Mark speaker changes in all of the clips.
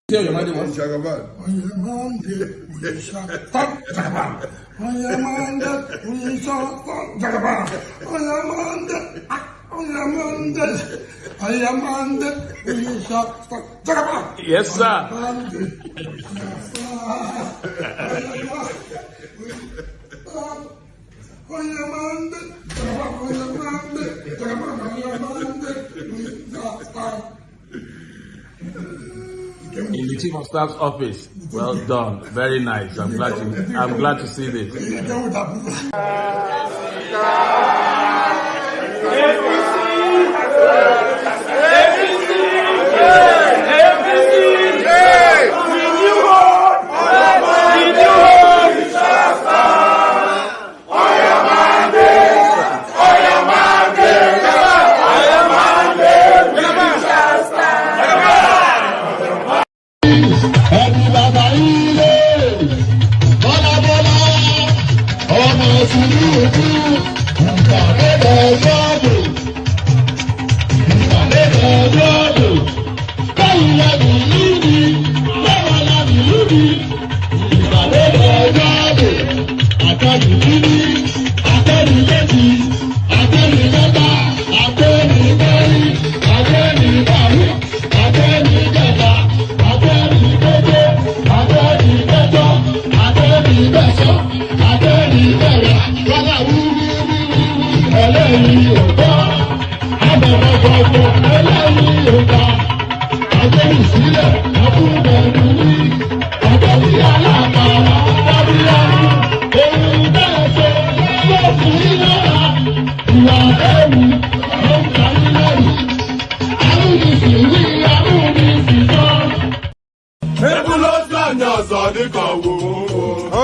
Speaker 1: Tell your money what?
Speaker 2: Jagaban.
Speaker 1: On your Monday, we shall stop Jagaban. On your Monday, we shall stop Jagaban. On your Monday, we shall stop Jagaban.
Speaker 3: Yes, sir.
Speaker 1: On your Monday, we shall stop.
Speaker 3: In the Chief of Staff's office. Well done. Very nice. I'm glad to see this.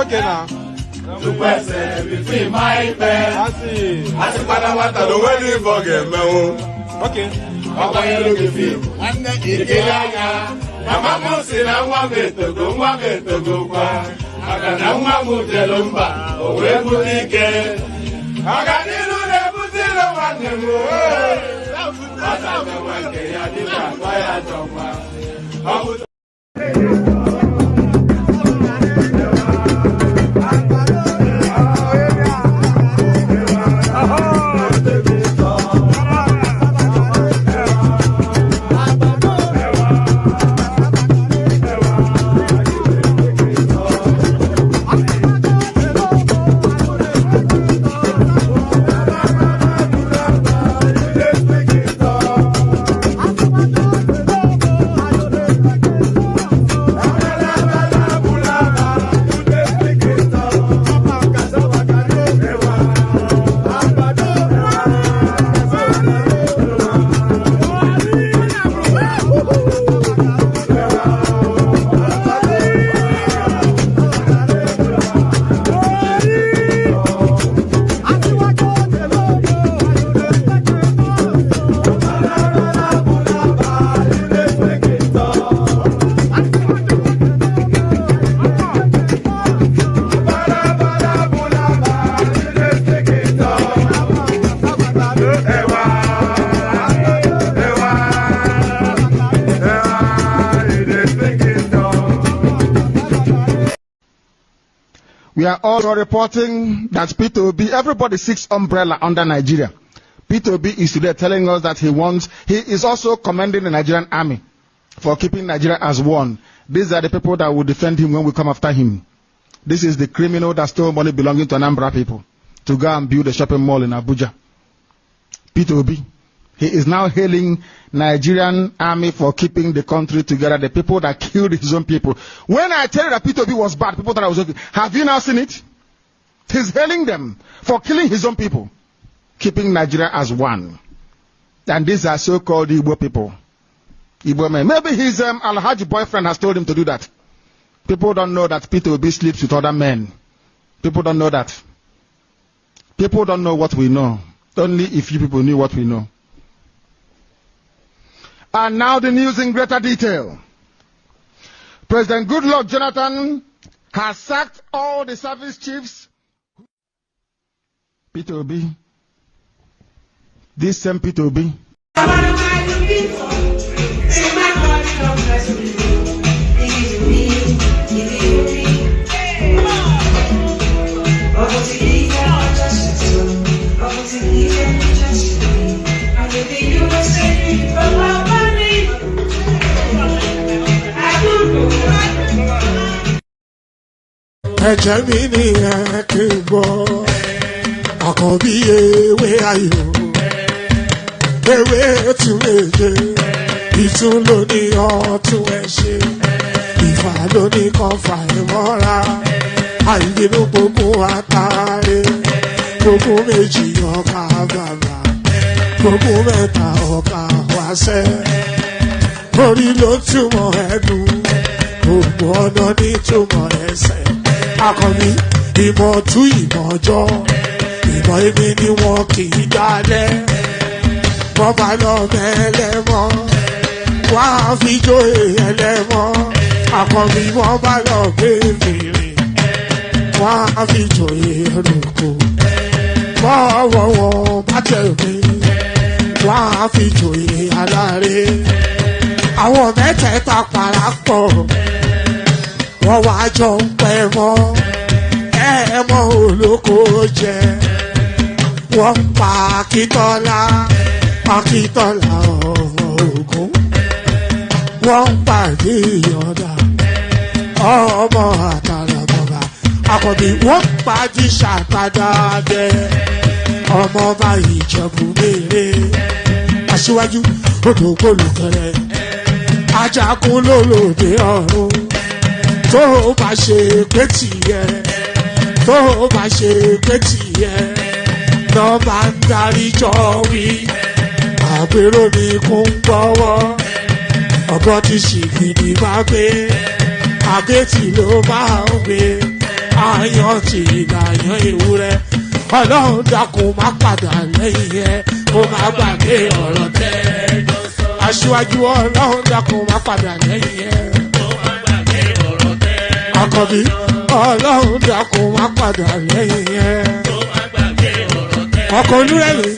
Speaker 2: Okay now. To person between my pen. I see. I see Panamata the wedding for game. Okay. Papa you look at him. And then you get ya. Mama Musi na mwame to go kwa. Akana mwamu telomba. Owe budike. Akanilu ne butilo wanemu. Asa mwake ya dipa kwa ya jomba.
Speaker 4: We are also reporting that P2B, everybody seeks umbrella under Nigeria. P2B is today telling us that he is also commending the Nigerian army for keeping Nigeria as one. These are the people that will defend him when we come after him. This is the criminal that stole money belonging to Anambra people to go and build a shopping mall in Abuja. P2B. He is now hailing Nigerian army for keeping the country together, the people that killed his own people. When I tell you that P2B was bad, people thought I was joking. Have you now seen it? He's hailing them for killing his own people, keeping Nigeria as one. And these are so-called Igbo people. Igbo men. Maybe his Alhaji boyfriend has told him to do that. People don't know that P2B sleeps with other men. People don't know that. People don't know what we know. Only if you people knew what we know. And now the news in greater detail. President Goodluck Jonathan has sacked all the service chiefs. P2B. This same P2B.
Speaker 1: ẹ̀jẹ̀ mi ní ẹ̀ kí n gbọ́ àkànbí ewé ayò ewé tún méje ìtún ló ní ọtún ẹ ṣe ìfà ló ní kan fà ẹ mọ́ra àìbínú gbogbo àtàrẹ gbogbo méjì ọkà bàbà gbogbo mẹ́ta ọkà wáṣẹ́ orí ló túmọ̀ ẹ̀dùn gbogbo ọ̀nà ní túmọ̀ ẹsẹ̀ akọni ìmọ̀ tú ìmọ̀ ọjọ́ ìmọ̀ èmi ni wọn kì í dálẹ̀ wọ́n bá lọ mẹ́lẹ́mọ́ wá fi jóye ẹlẹ́mọ́ akọni wọ́n bá lọ gbé fèrè wá fi jóye ẹlòkó bọ́wọ́ wọn bá tẹ̀lé wá fi jóye aláre àwọn mẹ́tẹ̀ẹ̀ta parapọ̀ wọ́n wá jọ ń pẹ́ mọ́ ẹ̀ẹ́mọ́ olóko jẹ wọ́n pa Akíntọ́lá Akíntọ́lá ọmọ Ògún wọ́n pàdé ìyọ̀dà ọmọ àtàlàbọ̀bà àkọ́bí wọ́n pàdé ṣàtàdá dẹ ọmọ bá Ìjẹ̀bú mèrè aṣíwájú odò gbólùkẹrẹ ajagun lólòdì ọ̀run tó bá ṣe pé tìyẹ tó bá ṣe pé tìyẹ lọ bá ń darí jọ wí àpérò mi kún gbọ́wọ́ ọ̀gọ́ ti ṣìgìdì bá gbé àgẹ́tì ló máa ń gbé àyàn tí ìlàyàn ewúrẹ́ ọlọ́run dákun má padà lẹ́yìn ẹ kó má gbàgbé ọ̀rọ̀ tẹ́ aṣíwájú ọlọ́run dákun má padà lẹ́yìn ẹ àkọ́bí ọlọ́run dákun má padà lẹ́yìn ẹ ọkọ̀ olúrẹ̀lẹ̀.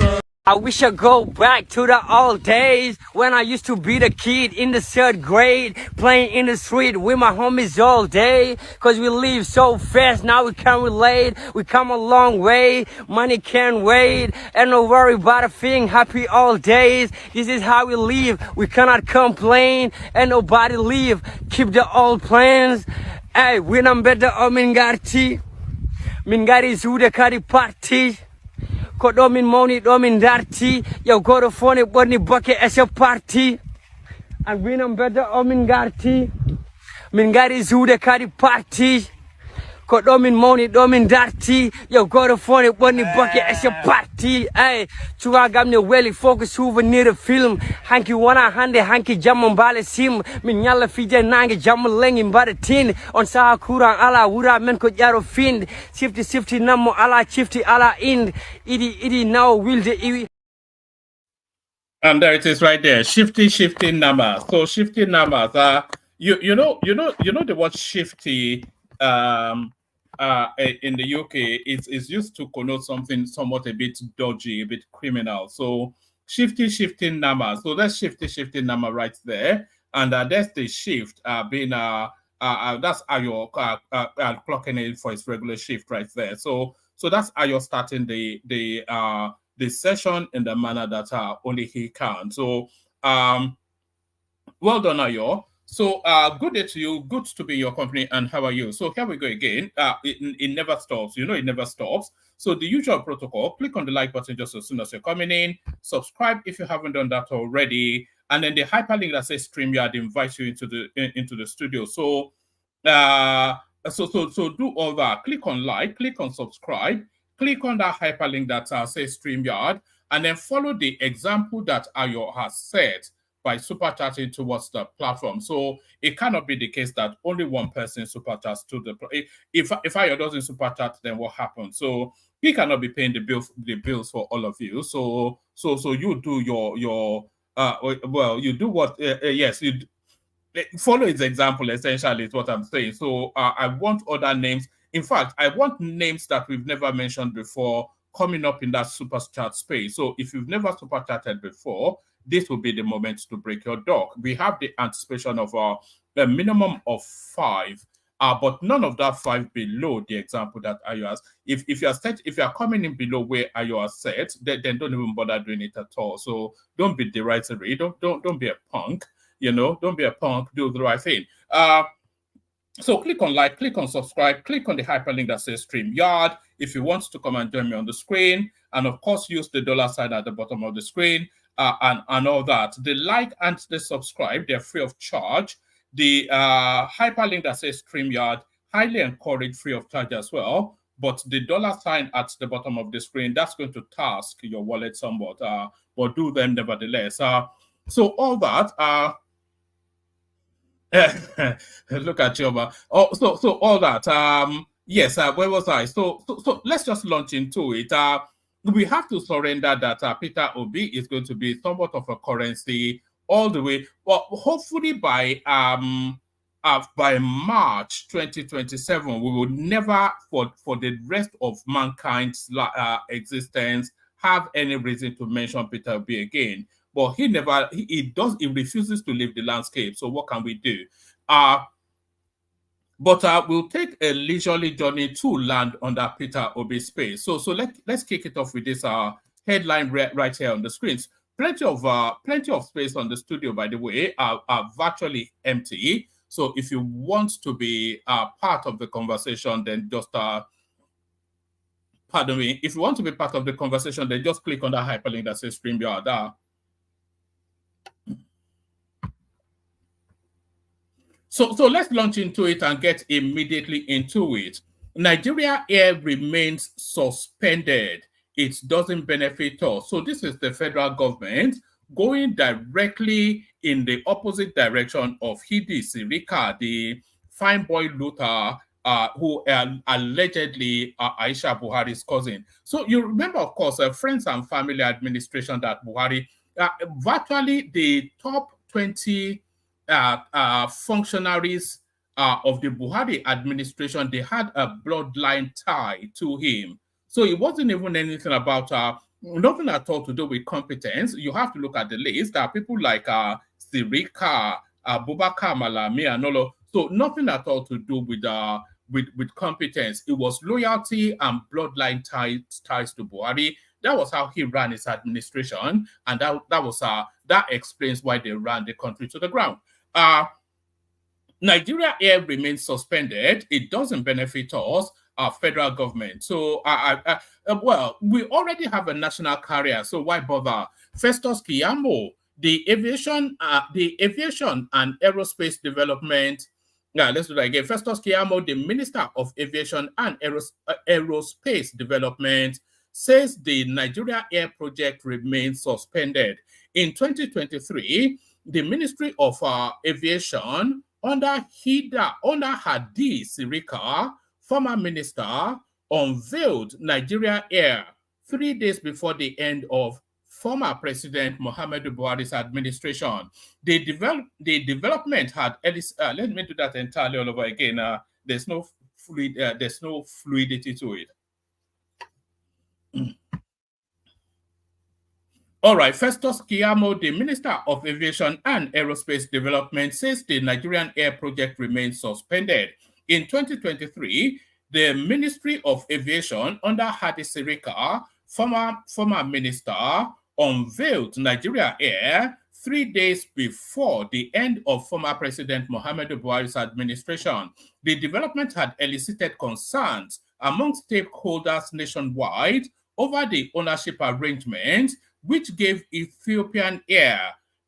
Speaker 5: I wish I go back to the old days when I used to be the kid in the 3rd grade, playing in the street with my homies all day. Cause we live so fast, now we can't relate. We come a long way, money can't wait. And no worry about a thing, happy all days. This is how we live, we cannot complain. And nobody leave, keep the old plans. Hey, when I'm better, Mingati. Mingati Zuda Kari Party. Ko ɗomin mawni ɗomin darti yow goto fone ɓorni bokke e so parti an winam bedda omin garti min gari zuude kadi parti ko ɗomin mawni ɗomin darti yow goto fone ɓorni bokke e so parti ey cugagam ne weeli fof ko souvenir film hanki wona hande hanki jamma mbaale sim min ñalla fije nangue jamma lengi mbaɗa tin on saha courant ala wura men ko ƴaro finde sifti nammo ala cifti ala inde iɗi naw wilde iwi.
Speaker 2: And there it is right there. Shifty numbers. So shifty numbers are you know the word shifty in the UK is used to connote something somewhat a bit dodgy, a bit criminal. So shifty numbers. So that's shifty number right there, and that's the shift being that's how you're clocking in for its regular shift right there. So that's how you're starting the session in the manner that only he can. So well done, Ayo. So good day to you. Good to be in your company. And how are you? So here we go again. It never stops. You know, it never stops. So the usual protocol, click on the like button just as soon as you're coming in. Subscribe if you haven't done that already. And then the hyperlink that says StreamYard invites you into the studio. So so do all that. Click on like, click on subscribe, click on that hyperlink that says StreamYard, and then follow the example that Ayo has set by super chatting towards the platform. So it cannot be the case that only one person super chats to the if Ayo doesn't super chat, then what happens? So he cannot be paying the bills for all of you. So you do your well, you do what yes, you follow his example, essentially is what I'm saying. So I want other names. In fact, I want names that we've never mentioned before coming up in that super chat space. So if you've never super chatted before, this will be the moment to break your dog. We have the anticipation of a minimum of 5, but none of that 5 below the example that Ayo has. If you are coming in below where Ayo has set, then don't even bother doing it at all. So don't be derogatory. Don't be a punk. You know, don't be a punk. Do the right thing.
Speaker 6: So click on like, click on subscribe, click on the hyperlink that says StreamYard if you want to come and join me on the screen. And of course, use the dollar sign at the bottom of the screen and all that. The like and the subscribe, they're free of charge. The hyperlink that says StreamYard, highly encouraged, free of charge as well. But the dollar sign at the bottom of the screen, that's going to task your wallet somewhat, but do them nevertheless. So all that, look at you. Oh, so all that. Yes. Where was I? So let's just launch into it. We have to surrender that Peter Obi is going to be somewhat of a currency all the way. Well, hopefully by March 2027, we will never, for the rest of mankind's existence, have any reason to mention Peter Obi again. But he refuses to leave the landscape. So what can we do? But we'll take a leisurely journey to land under Peter Obi's space. So let's kick it off with this headline right here on the screens. Plenty of space on the studio, by the way, are virtually empty. So if you want to be part of the conversation, then just pardon me. If you want to be part of the conversation, then just click on that hyperlink that says StreamYard. So let's launch into it and get immediately into it. Nigeria Air remains suspended. It doesn't benefit us. So this is the federal government going directly in the opposite direction of Hidi Sirika, the fine boy looter who allegedly Aisha Buhari's cousin. So you remember, of course, Friends and Family Administration that Buhari, virtually the top 20 functionaries of the Buhari administration, they had a bloodline tie to him. So it wasn't even anything about nothing at all to do with competence. You have to look at the list. There are people like Sirika, Abubakar Malami, and all. So nothing at all to do with competence. It was loyalty and bloodline ties to Buhari. That was how he ran his administration, and that explains why they ran the country to the ground. Nigeria Air remains suspended. It doesn't benefit us, our federal government. So, well, we already have a national carrier, so why bother? Festus Keyamo, the aviation and aerospace development. Yeah, let's do that again. Festus Keyamo, the Minister of Aviation and Aerospace Development, says the Nigeria Air project remains suspended. In 2023, the Ministry of Aviation under Hadi Sirika, former minister, unveiled Nigeria Air 3 days before the end of former President Muhammadu Buhari's administration. The development had let me do that entirely all over again. There's no fluidity to it. All right, Festus Keyamo, the Minister of Aviation and Aerospace Development, says the Nigerian Air project remains suspended. In 2023, the Ministry of Aviation under Hadi Sirika, former minister, unveiled Nigeria Air 3 days before the end of former President Muhammadu Buhari's administration. The development had elicited concerns among stakeholders nationwide over the ownership arrangement, which gave Ethiopian Air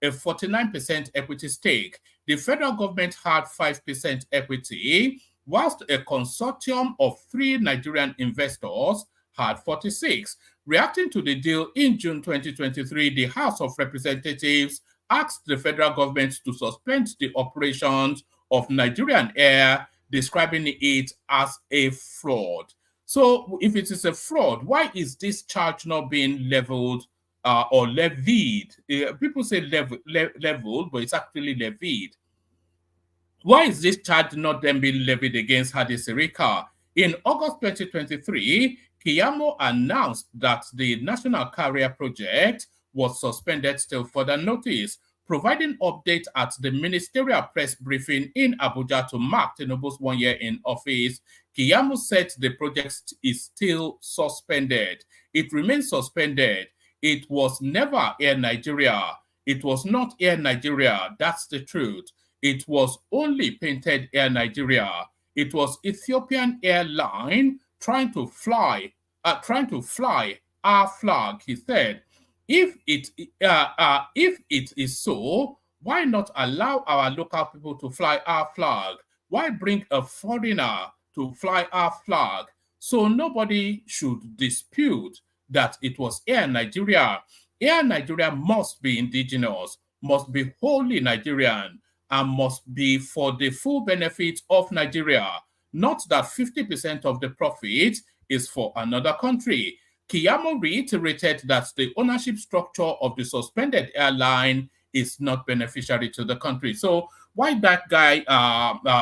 Speaker 6: a 49% equity stake. The federal government had 5% equity, whilst a consortium of 3 Nigerian investors had 46%. Reacting to the deal in June 2023, the House of Representatives asked the federal government to suspend the operations of Nigerian Air, describing it as a fraud. So if it is a fraud, why is this charge not being leveled or levied? People say leveled, but it's actually levied. Why is this charge not then being levied against Hadi Sirika? In August 2023, Keyamo announced that the National Carrier Project was suspended till further notice. Providing update at the ministerial press briefing in Abuja to mark Tinubu's 1 year in office, Keyamo said the project is still suspended. It remains suspended. It was never Air Nigeria. It was not Air Nigeria. That's the truth. it was only painted Air Nigeria. It was Ethiopian airline trying to fly our flag. He said, if it is so, why not allow our local people to fly our flag? Why bring a foreigner to fly our flag? So nobody should dispute that it was Air Nigeria. Air Nigeria must be indigenous, must be wholly Nigerian, and must be for the full benefit of Nigeria, not that 50% of the profit is for another country. Keyamo reiterated that the ownership structure of the suspended airline is not beneficiary to the country. So why that guy,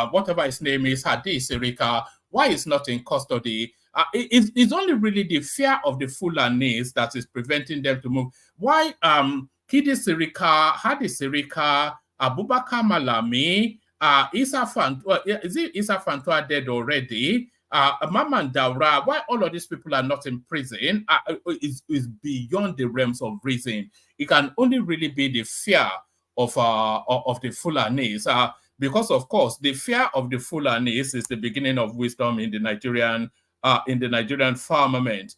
Speaker 6: whatever his name is, Hadi Sirika, why is not in custody? It's only really the fear of the Fulanis that is preventing them to move. Why Hadi Sirika, Abubakar Malami, Isa Fantua dead already? Maman Daura, why all of these people are not in prison is beyond the realms of reason. It can only really be the fear of the Fulanis, because of course the fear of the Fulanis is the beginning of wisdom in the Nigerian firmament.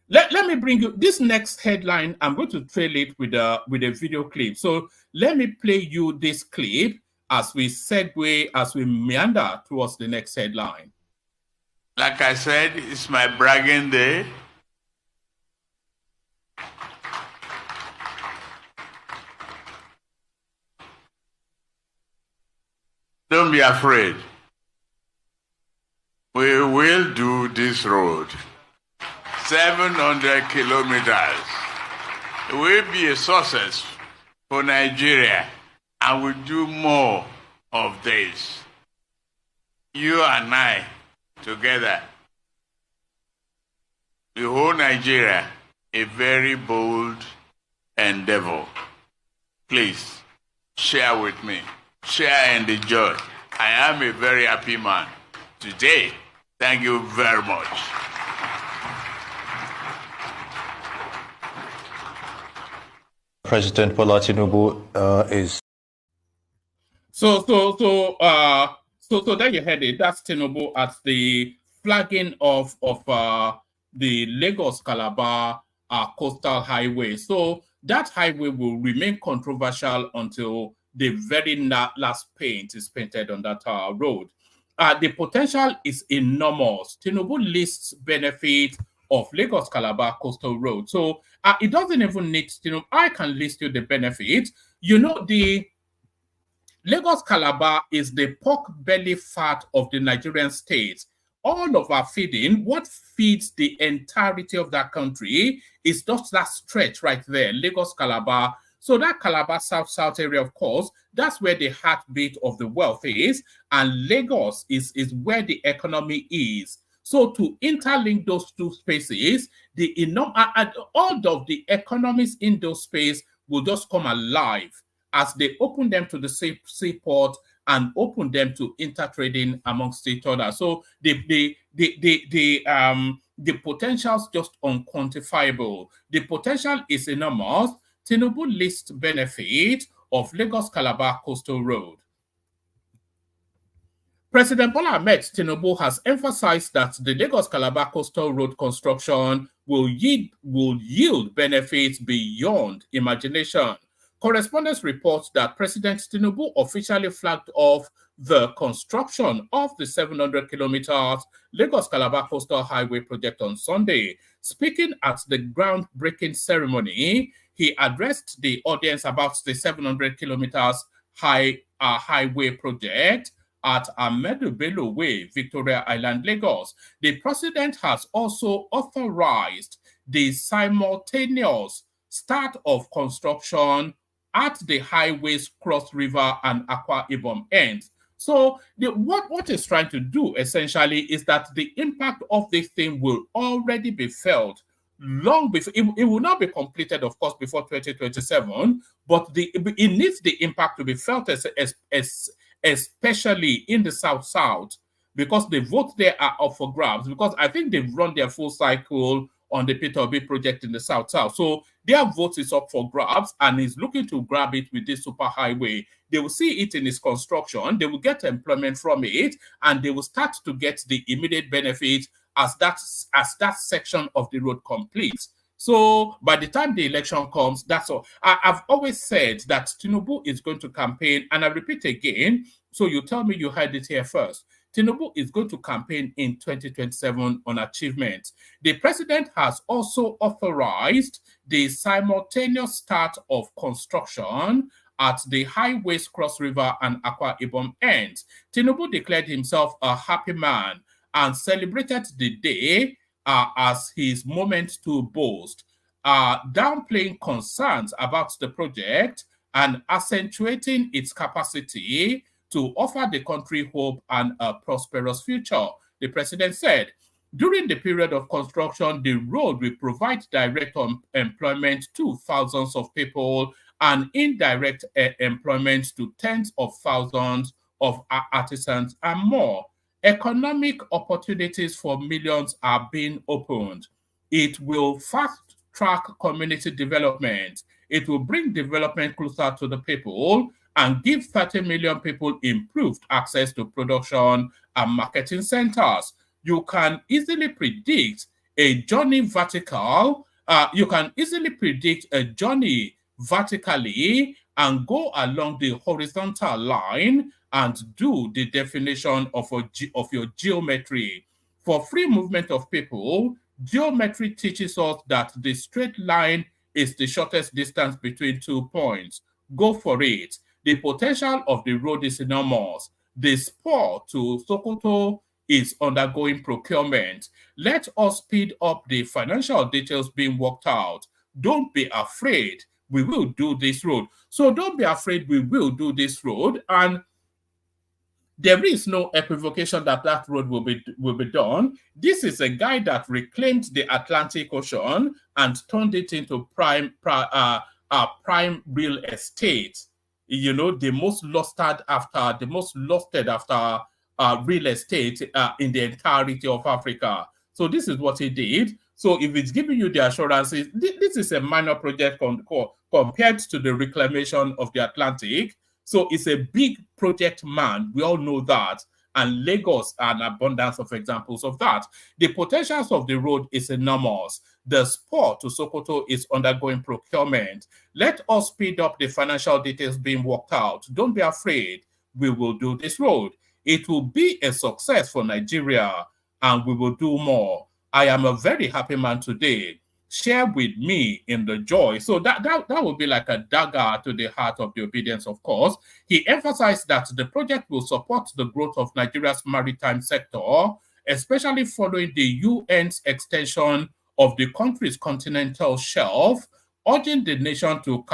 Speaker 6: Let me bring you this next headline. I'm going to trail it with a video clip. So let me play you this clip as we segue, as we meander towards the next headline.
Speaker 2: Like I said, it's my bragging day. Don't be afraid. We will do this road. 700 kilometers. It will be a success for Nigeria, and we'll do more of this. You and I together. The whole Nigeria, a very bold endeavor. Please, share with me. Share in the joy. I am a very happy man today. Thank you very much.
Speaker 7: President Bola Tinubu is.
Speaker 6: So there you had it. That's Tinubu at the flagging of the Lagos-Calabar coastal highway. So that highway will remain controversial until the very last paint is painted on that road. The potential is enormous. Tinubu lists benefits of Lagos-Calabar coastal road. So it doesn't even need, I can list you the benefits. You know, the Lagos-Calabar is the pork belly fat of the Nigerian states. All of our feeding, what feeds the entirety of that country is just that stretch right there, Lagos-Calabar. So that Calabar South area, of course, that's where the heartbeat of the wealth is, and Lagos is where the economy is. So to interlink those two spaces, all of the economies in those spaces will just come alive as they open them to the seaport and open them to intertrading amongst each other. So the potential is just unquantifiable. The potential is enormous. Tinubu lists benefit of Lagos-Calabar coastal road. President Bola Ahmed Tinubu has emphasized that the Lagos-Calabar coastal road construction will yield benefits beyond imagination. Correspondents report that President Tinubu officially flagged off the construction of the 700 kilometers Lagos-Calabar coastal highway project on Sunday. Speaking at the groundbreaking ceremony, he addressed the audience about the 700 kilometers highway project at Ahmedu Bello Way, Victoria Island, Lagos. The president has also authorized the simultaneous start of construction at the highway's Cross River and Akwa Ibom ends. So what it's trying to do essentially is that the impact of this thing will already be felt long before. It will not be completed, of course, before 2027, but it needs the impact to be felt especially in the South, because the votes there are up for grabs, because I think they've run their full cycle on the Peter Obi project in the South. So their vote is up for grabs, and he's looking to grab it with this superhighway. They will see it in its construction, they will get employment from it, and they will start to get the immediate benefit as that section of the road completes. So by the time the election comes, that's all. I've always said that Tinubu is going to campaign, and I repeat again, so you tell me you heard it here first. Tinubu is going to campaign in 2027 on achievements. The president has also authorized the simultaneous start of construction at the highways Cross River and Akwa Ibom ends. Tinubu declared himself a happy man and celebrated the day as his moment to boast, downplaying concerns about the project and accentuating its capacity to offer the country hope and a prosperous future. The president said, during the period of construction, the road will provide direct employment to thousands of people and indirect employment to tens of thousands of artisans and more. Economic opportunities for millions are being opened. It will fast-track community development. It will bring development closer to the people and give 30 million people improved access to production and marketing centers. You can easily predict a journey vertical. You can easily predict a journey vertically and go along the horizontal line and do the definition of your geometry. For free movement of people, geometry teaches us that the straight line is the shortest distance between 2 points. Go for it. The potential of the road is enormous. The spur to Sokoto is undergoing procurement. Let us speed up the financial details being worked out. Don't be afraid. We will do this road. So don't be afraid. We will do this road. And there is no equivocation that that road will be done. This is a guy that reclaimed the Atlantic Ocean and turned it into prime real estate. You know, the most lusted after real estate in the entirety of Africa. So this is what he did. So if it's giving you the assurances, this is a minor project compared to the reclamation of the Atlantic. So it's a big project, man. We all know that. And Lagos are an abundance of examples of that. The potentials of the road is enormous. The spur to Sokoto is undergoing procurement. Let us speed up the financial details being worked out. Don't be afraid. We will do this road. It will be a success for Nigeria, and we will do more. I am a very happy man today. Share with me in the joy. So that would be like a dagger to the heart of the obedience, of course. He emphasized that the project will support the growth of Nigeria's maritime sector, especially following the UN's extension of the country's continental shelf, urging the nation to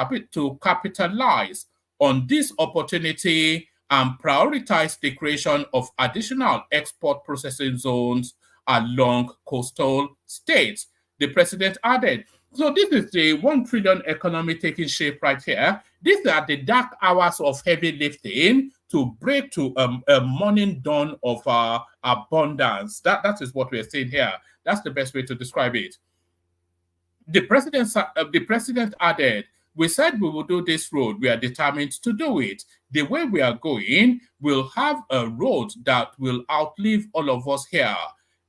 Speaker 6: capitalize on this opportunity and prioritize the creation of additional export processing zones along coastal states. The president added. So this is the 1 trillion economy taking shape right here. These are the dark hours of heavy lifting to break to a morning dawn of abundance. That is what we're saying here. That's the best way to describe it. The president added, we said we will do this road. We are determined to do it. The way we are going, we'll have a road that will outlive all of us here.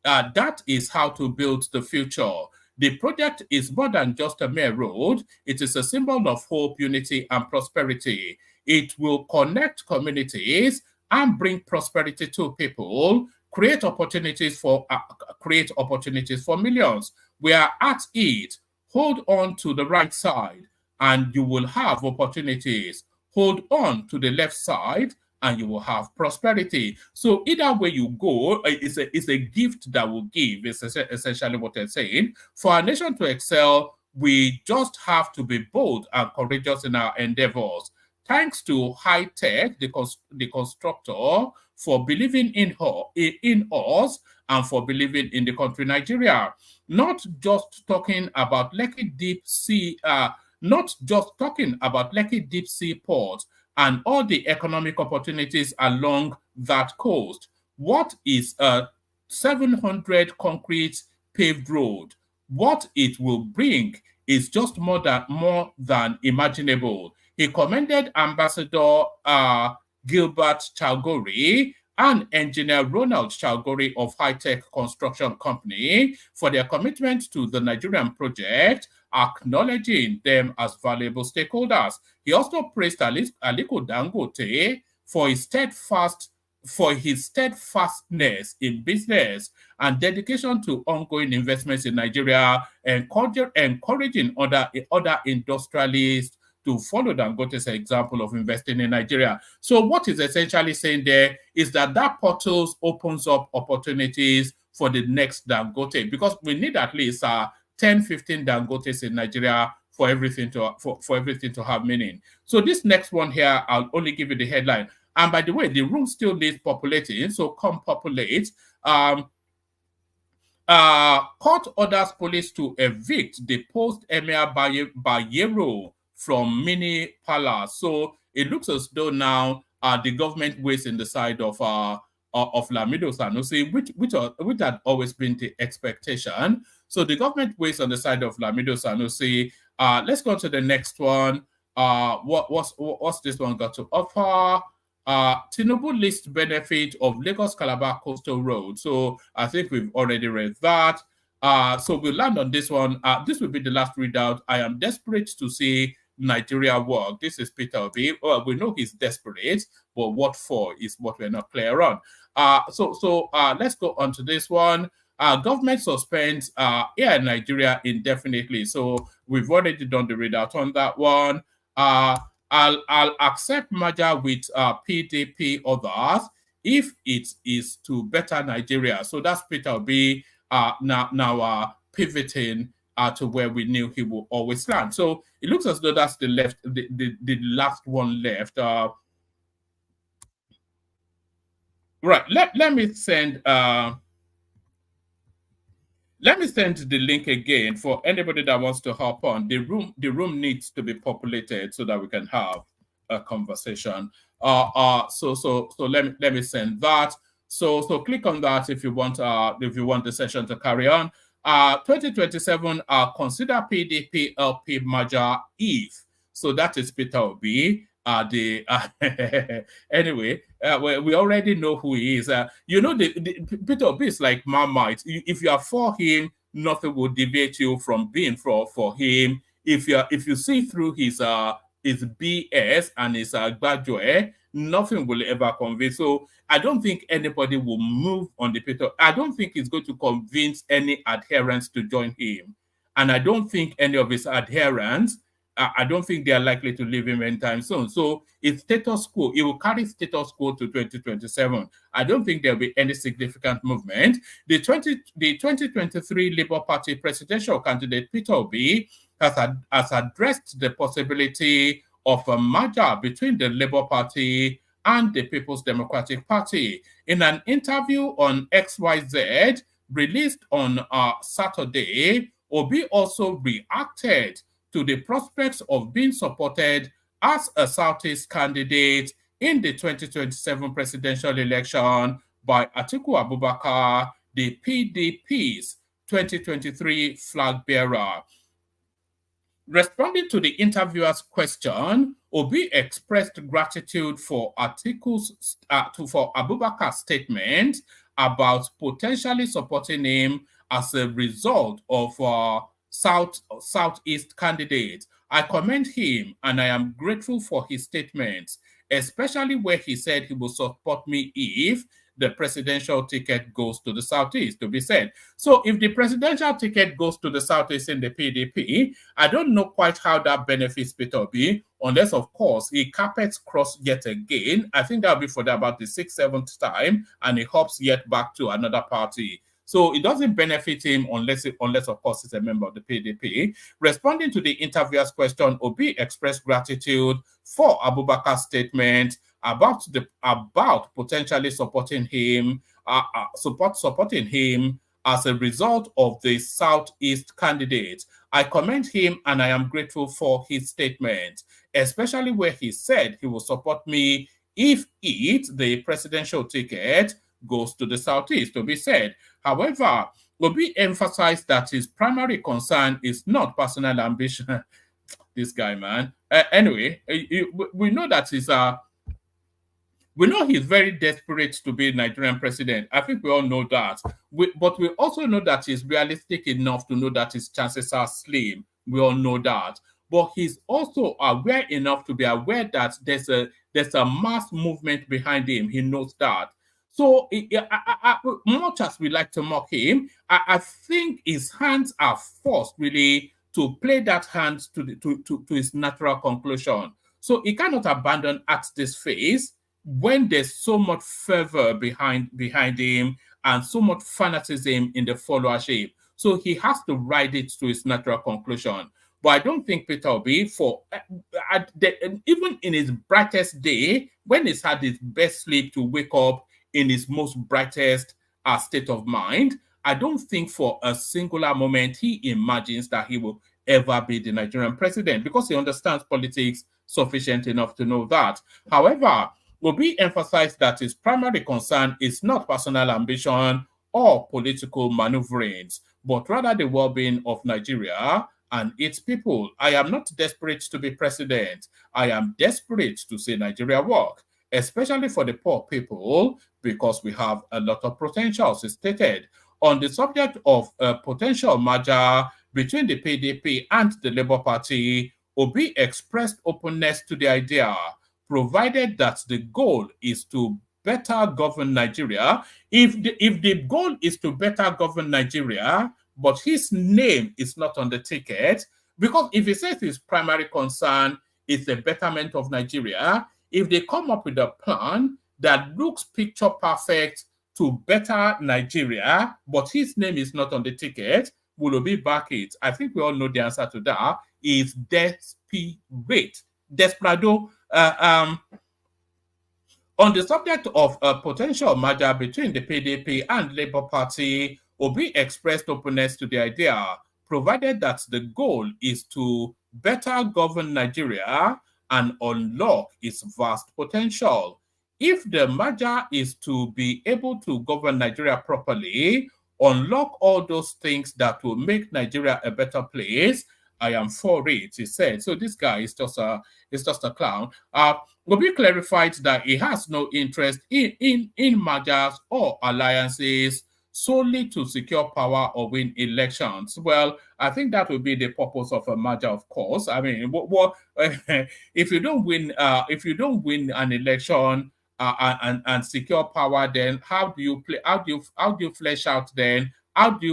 Speaker 6: That is how to build the future. The project is more than just a mere road. It is a symbol of hope, unity, and prosperity. It will connect communities and bring prosperity to people, create opportunities for millions. We are at it. Hold on to the right side, and you will have opportunities. Hold on to the left side, and you will have prosperity. So either way you go, it's a gift that will give, is essentially what they're saying. For our nation to excel, we just have to be bold and courageous in our endeavors. Thanks to High Tech, the constructor, for believing in us and for believing in the country Nigeria. Not just talking about Lekki Deep Sea, Port, and all the economic opportunities along that coast. What is a 700 concrete paved road? what it will bring is just more than imaginable. He commended Ambassador Gilbert Chalgori and engineer Ronald Chalgori of High Tech Construction Company for their commitment to the Nigerian project, acknowledging them as valuable stakeholders. He also praised Aliko Dangote for his steadfastness in business and dedication to ongoing investments in Nigeria, encouraging other industrialists to follow Dangote's example of investing in Nigeria. So what is essentially saying there is that portal opens up opportunities for the next Dangote, because we need at least 10, 15 Dangotes in Nigeria for everything to have meaning. So this next one here, I'll only give you the headline. And by the way, the room still needs populating, so come populate. Court orders police to evict the post-Emir Bayero from Mini Palace. So it looks as though now the government weighs in the side of Lamido Sanusi, which had always been the expectation. So the government weighs on the side of Lamido Sanusi. Let's go to the next one. What's this one got to offer? Tinubu lists benefit of Lagos Calabar Coastal Road. So I think we've already read that. So we'll land on this one. This will be the last readout. I am desperate to see Nigeria work. This is Peter Obi. Well, we know he's desperate, but what for is what we're not clear on. So let's go on to this one. Government suspends Air Nigeria indefinitely. So we've already done the readout on that one. I'll accept merger with PDP others if it is to better Nigeria. So that's Peter Obi now pivoting to where we knew he will always land. So it looks as though that's the last one left. Right. Let me send. Let me send the link again for anybody that wants to hop on. The room needs to be populated so that we can have a conversation. So let me send that. So click on that if you want the session to carry on. 2027 consider PDP LP merger if. So that is Peter Obi. Anyway, we already know who he is. Peter Obi is like Marmite. If you are for him, nothing will deviate you from being for him. If you see through his BS and his Gbadjoe, nothing will ever convince. So I don't think anybody will move on the Peter. I don't think he's going to convince any adherents to join him, and I don't think any of his adherents. I don't think they are likely to leave him anytime soon. So it's status quo. It will carry status quo to 2027. I don't think there will be any significant movement. The 2023 Labour Party presidential candidate Peter Obi has addressed the possibility of a merger between the Labour Party and the People's Democratic Party. In an interview on XYZ released on Saturday, Obi also reacted to the prospects of being supported as a Southeast candidate in the 2027 presidential election by Atiku Abubakar, the PDP's 2023 flag bearer. Responding to the interviewer's question, Obi expressed gratitude for for Abubakar's statement about potentially supporting him as a result of Southeast candidate. I commend him and I am grateful for his statements, especially where he said he will support me if the presidential ticket goes to the Southeast, to be said. So if the presidential ticket goes to the Southeast in the PDP, I don't know quite how that benefits Peter Obi, unless, of course, he carpets cross yet again. I think that'll be for about the 6th, 7th time, and he hops yet back to another party. So it doesn't benefit him unless of course, he's a member of the PDP. Responding to the interviewer's question, Obi expressed gratitude for Abubakar's statement about potentially supporting him, supporting him as a result of the Southeast candidate. I commend him and I am grateful for his statement, especially where he said he will support me if the presidential ticket goes to the Southeast, to be said. However, Obi emphasized that his primary concern is not personal ambition. This guy, man. Anyway, we know that we know he's very desperate to be Nigerian president. I think we all know that. But we also know that he's realistic enough to know that his chances are slim. We all know that. But he's also aware enough to be aware that there's a mass movement behind him. He knows that. So, much as we like to mock him, I think his hands are forced really to play that hand to his natural conclusion. So he cannot abandon at this phase when there's so much fervor behind him and so much fanaticism in the followership. So he has to ride it to its natural conclusion. But I don't think Peter Obi, even in his brightest day, when he's had his best sleep to wake up in his most brightest state of mind, I don't think for a singular moment he imagines that he will ever be the Nigerian president, because he understands politics sufficient enough to know that. However, Obi emphasized that his primary concern is not personal ambition or political maneuverings, but rather the well-being of Nigeria and its people. I am not desperate to be president. I am desperate to see Nigeria work, especially for the poor people, because we have a lot of potentials, he stated. On the subject of a potential merger between the PDP and the Labour Party, Obi expressed openness to the idea, provided that the goal is to better govern Nigeria. If the goal is to better govern Nigeria, but his name is not on the ticket, because if he says his primary concern is the betterment of Nigeria, if they come up with a plan that looks picture perfect to better Nigeria, but his name is not on the ticket, will Obi back it? I think we all know the answer to that is desperate. Desperado. On the subject of a potential merger between the PDP and Labour Party, Obi expressed openness to the idea, provided that the goal is to better govern Nigeria and unlock its vast potential. If the merger is to be able to govern Nigeria properly, unlock all those things that will make Nigeria a better place, I am for it, he said. So this guy is just a clown. Obi clarified that he has no interest in mergers or alliances solely to secure power or win elections. Well, I think that would be the purpose of a merger, of course. I mean, if you don't win an election and secure power, then how do you play? How do you flesh out? Then how do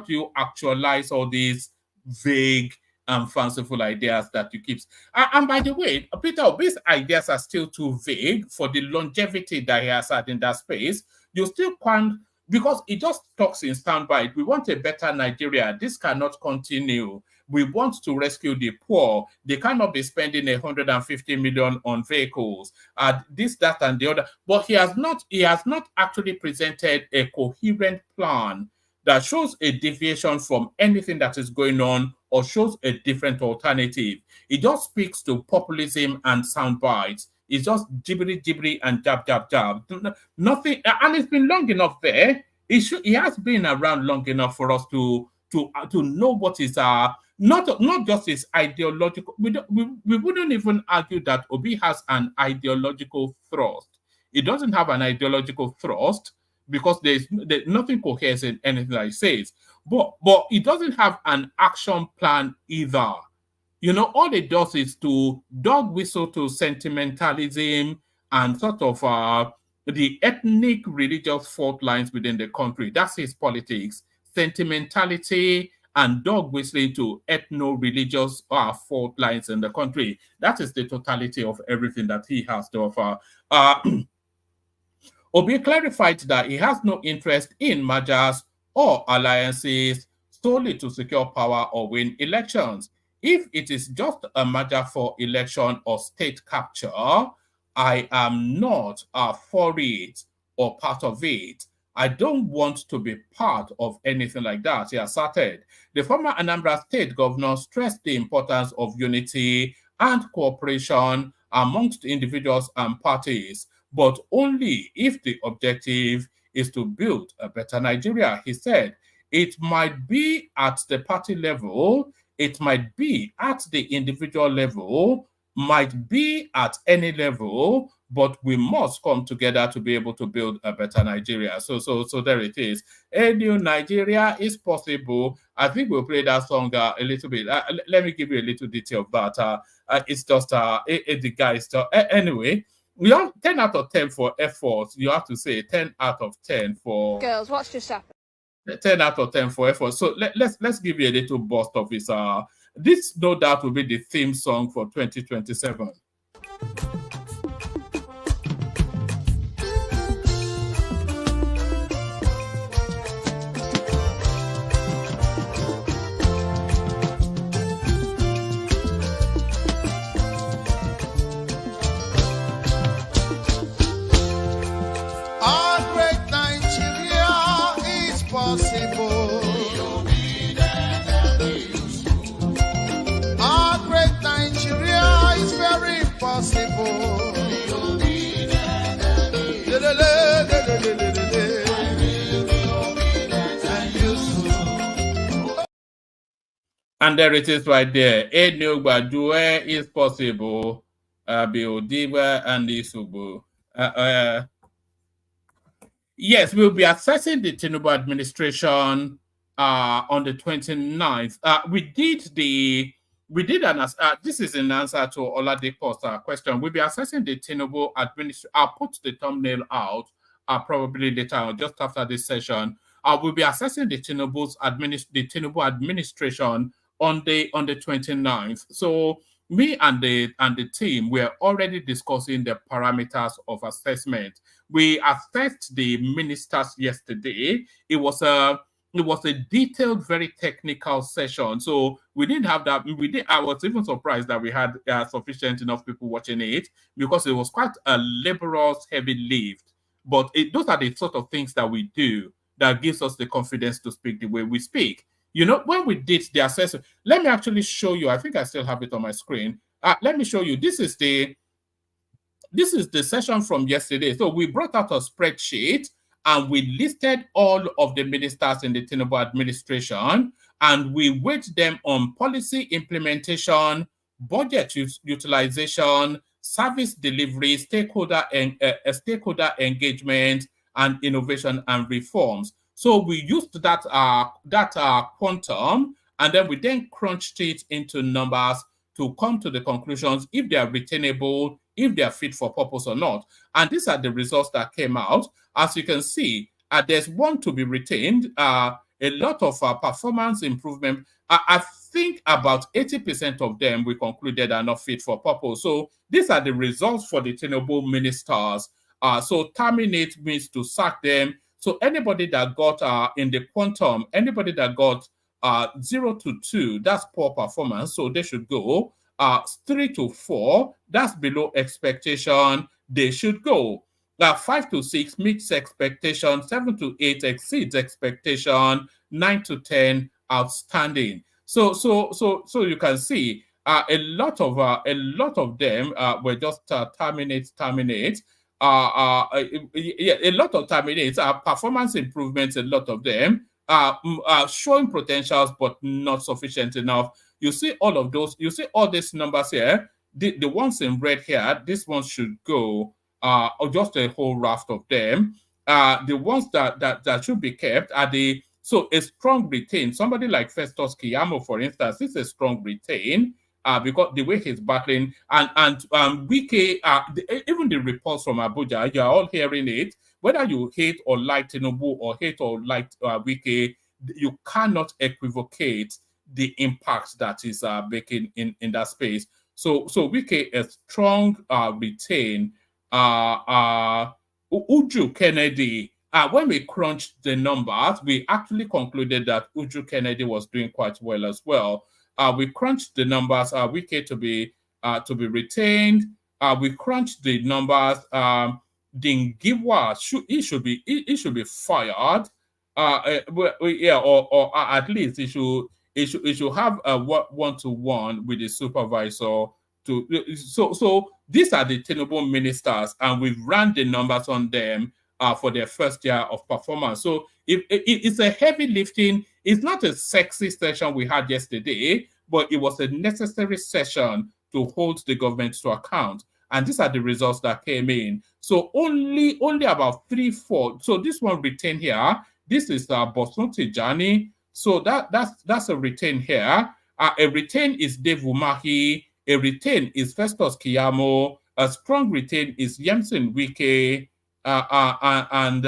Speaker 6: you actualize all these vague and fanciful ideas that you keep? And by the way, Peter Obi's ideas are still too vague for the longevity that he has had in that space. You still can't, because he just talks in soundbite. We want a better Nigeria. This cannot continue. We want to rescue the poor. They cannot be spending 150 million on vehicles, this, that, and the other. But he has not actually presented a coherent plan that shows a deviation from anything that is going on or shows a different alternative. It just speaks to populism and sound bites. It's just jibbery and jab. Nothing, and it's been long enough there. He has been around long enough for us to know what is not just his ideological. We wouldn't even argue that Obi has an ideological thrust. It doesn't have an ideological thrust because there's nothing coheres in anything that he says. But it doesn't have an action plan either. You know, all it does is to dog whistle to sentimentalism and sort of the ethnic religious fault lines within the country. That's his politics. Sentimentality and dog whistling to ethno-religious fault lines in the country. That is the totality of everything that he has to offer. Obi clarified that he has no interest in mergers or alliances solely to secure power or win elections. If it is just a merger for election or state capture, I am not for it or part of it. I don't want to be part of anything like that, he asserted. The former Anambra State governor stressed the importance of unity and cooperation amongst individuals and parties, but only if the objective is to build a better Nigeria, he said. It might be at the party level, it might be at the individual level, might be at any level, but we must come together to be able to build a better Nigeria. So there it is. A new Nigeria is possible. I think we'll play that song a little bit. Let me give you a little detail of that. It's just the guy. Anyway, we have 10 out of 10 for effort. You have to say 10 out of 10 for
Speaker 8: girls. What's just happened?
Speaker 6: 10 out of 10 for effort. So let's give you a little burst of this. This no doubt will be the theme song for 2027.
Speaker 2: Our great Nigeria is possible. Our great Nigeria is very possible.
Speaker 6: And there it is right there. A new Badue is possible. Biodiva and Isubu. Yes, we'll be assessing the Tinubu administration on the 29th. This is in answer to Oladipo's question. We'll be assessing the Tinubu administration. I'll put the thumbnail out probably later on, just after this session. We'll be assessing the Tinubu administration on the 29th. So me and the team, we're already discussing the parameters of assessment. We assessed the ministers yesterday. It was a detailed, very technical session. So we didn't have that. I was even surprised that we had sufficient enough people watching it, because it was quite a laborious, heavy lift. But those are the sort of things that we do that gives us the confidence to speak the way we speak. You know, when we did the assessment, let me actually show you. I think I still have it on my screen. Let me show you. This is the session from yesterday. So we brought out a spreadsheet and we listed all of the ministers in the Tinubu administration, and we weight them on policy implementation, budget utilization, service delivery, stakeholder engagement, and innovation and reforms. So we used that quantum, and then we crunched it into numbers to come to the conclusions if they are retainable, if they are fit for purpose or not. And these are the results that came out. As you can see, there's one to be retained, a lot of performance improvement. I think about 80% of them we concluded are not fit for purpose. So these are the results for the Tinubu ministers. So terminate means to sack them. So anybody that got in the quantum, anybody that got 0 to 2, that's poor performance, so they should go. 3 to 4, that's below expectation, they should go. 5 to 6 meets expectation, 7 to 8 exceeds expectation, 9 to 10 outstanding. So you can see a lot of them were just terminate. A lot of terminates, performance improvements, a lot of them showing potentials but not sufficient enough. You see all of those, you see all these numbers here, the ones in red here, these ones should go, or just a whole raft of them. The ones that should be kept are a strong retain. Somebody like Festus Keyamo, for instance, is a strong retain. Because the way he's battling, and Wike, even the reports from Abuja, you're all hearing it. Whether you hate or like Tinubu or hate or like Wike, you cannot equivocate the impact that is making in that space. So Wike a strong retain. Uju Kennedy. When we crunched the numbers, we actually concluded that Uju Kennedy was doing quite well as well. We crunched the numbers. Wike to be retained. We crunched the numbers. Dingiwa should be fired. Or at least he should have a one-to-one with the supervisor. So these are the Tinubu ministers, and we've ran the numbers on them. for their first year of performance. So it's a heavy lifting. It's not a sexy session we had yesterday, but it was a necessary session to hold the government to account. And these are the results that came in. So only about 3-4. So this one retained here. This is Bosun Tijani. So that's a retain here. A retain is Dave Umahi. A retain is Festus Kiyamo. A strong retain is Yemson Wike. And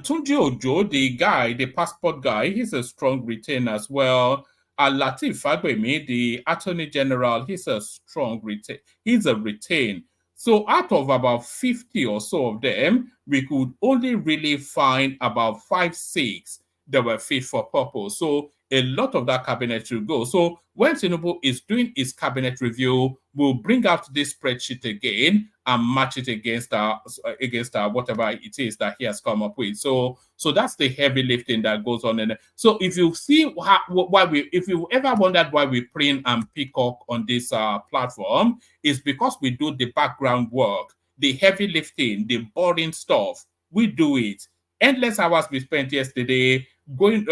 Speaker 6: Tunji Ojo, the passport guy, he's a strong retain as well. Latif Fagbemi, the Attorney General, he's a strong retain. He's a retain. So out of about 50 or so of them, we could only really find about 5-6 that were fit for purpose. So a lot of that cabinet will go. So when Tinubu is doing his cabinet review, we'll bring out this spreadsheet again and match it against whatever it is that he has come up with. So that's the heavy lifting that goes on. And so if you see if you ever wondered why we print and peacock on this platform, it's because we do the background work, the heavy lifting, the boring stuff. We do it. Endless hours we spent yesterday running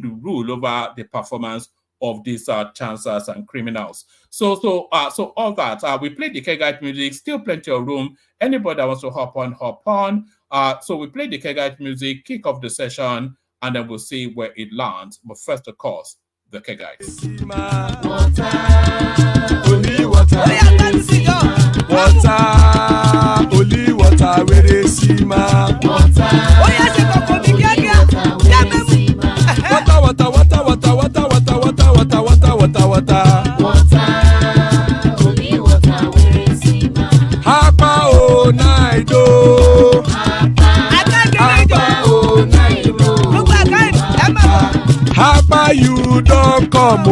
Speaker 6: the rule over the performance of these chancers and criminals. So all that, we played the Kegite music, still plenty of room. Anybody that wants to hop on. So we played the Kegite music, kick off the session, and then we'll see where it lands. But first, of course, the Kegites.
Speaker 2: Only water, where they see my water. Hapa o naido. Hapa you don't come o.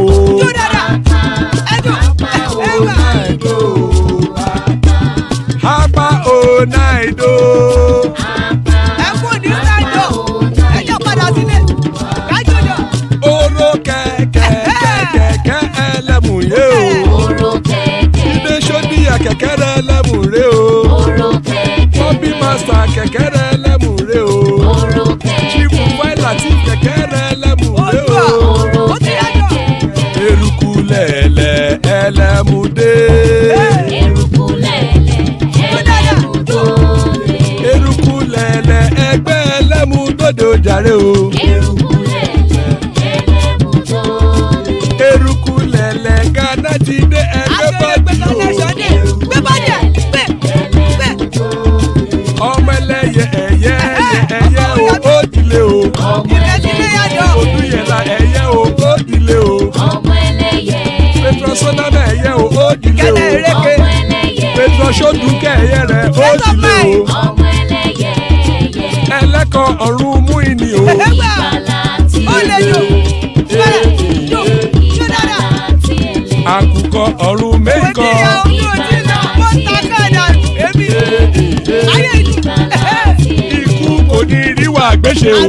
Speaker 2: Hapa o naido. Kẹ̀kẹ́rẹ́ lẹ́mùrè o. Bobby Master kẹ̀kẹ́rẹ́ lẹ́mùrè o. Chief Wáìlà tí kẹ̀kẹ́rẹ́ lẹ́mùrè o. Eruku lẹ̀lẹ̀ ẹlẹ́mùdé. Eruku lẹ̀lẹ̀ ẹgbẹ́ ẹlẹ́mùdóde ojàre o. Eruku lẹ̀lẹ̀ Ghana ti dé ẹgbẹ́ bọ́dì o. Ọmọ ẹlẹ́yẹ ẹyẹ o ó dilé o. Odúyẹ̀lá ẹyẹ o ó dilé o. Petrosonama ẹyẹ o ó dilé o. Petrosodúnkẹ́ ẹyẹ rẹ̀ ó dilé o. Ẹlẹ́kọ̀ ọ̀run mú ìní o. Àkùkọ ọ̀run méjìkọ. Ikú kò ní ríwà gbéṣe o.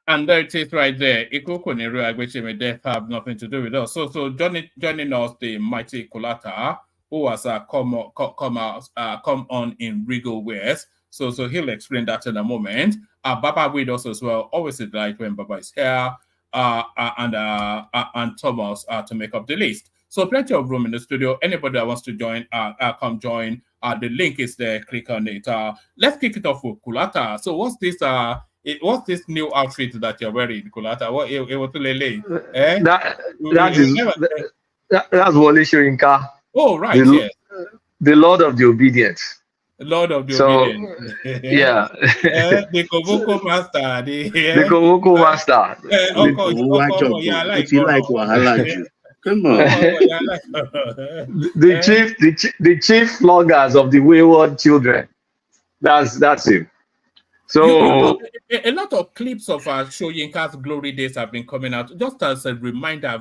Speaker 6: And there it is right there. Ikú kò ní ríwà gbéṣe, may death have nothing to do with us. So joining us, the mighty Kulata, who has come on in regal wares. So he'll explain that in a moment. Baba with us as well. Always a delight when Baba is here. And Thomas to make up the list. So plenty of room in the studio. Anybody that wants to join, come join. The link is there. Click on it. Let's kick it off with Kulata. So what's this? What's this new outfit that you're wearing, Kulata? What it was Lele?
Speaker 8: That's Wole Soyinka.
Speaker 6: Oh right, yes.
Speaker 8: The Lord of the Obedient.
Speaker 6: Lord of the Obedient.
Speaker 8: Yeah.
Speaker 6: The Koboko Master. The
Speaker 8: Koboko Master.
Speaker 9: If you like Wahala, come on.
Speaker 8: The chief floggers of the wayward children. That's him. So
Speaker 6: a lot of clips of Soyinka's glory days have been coming out. Just as a reminder,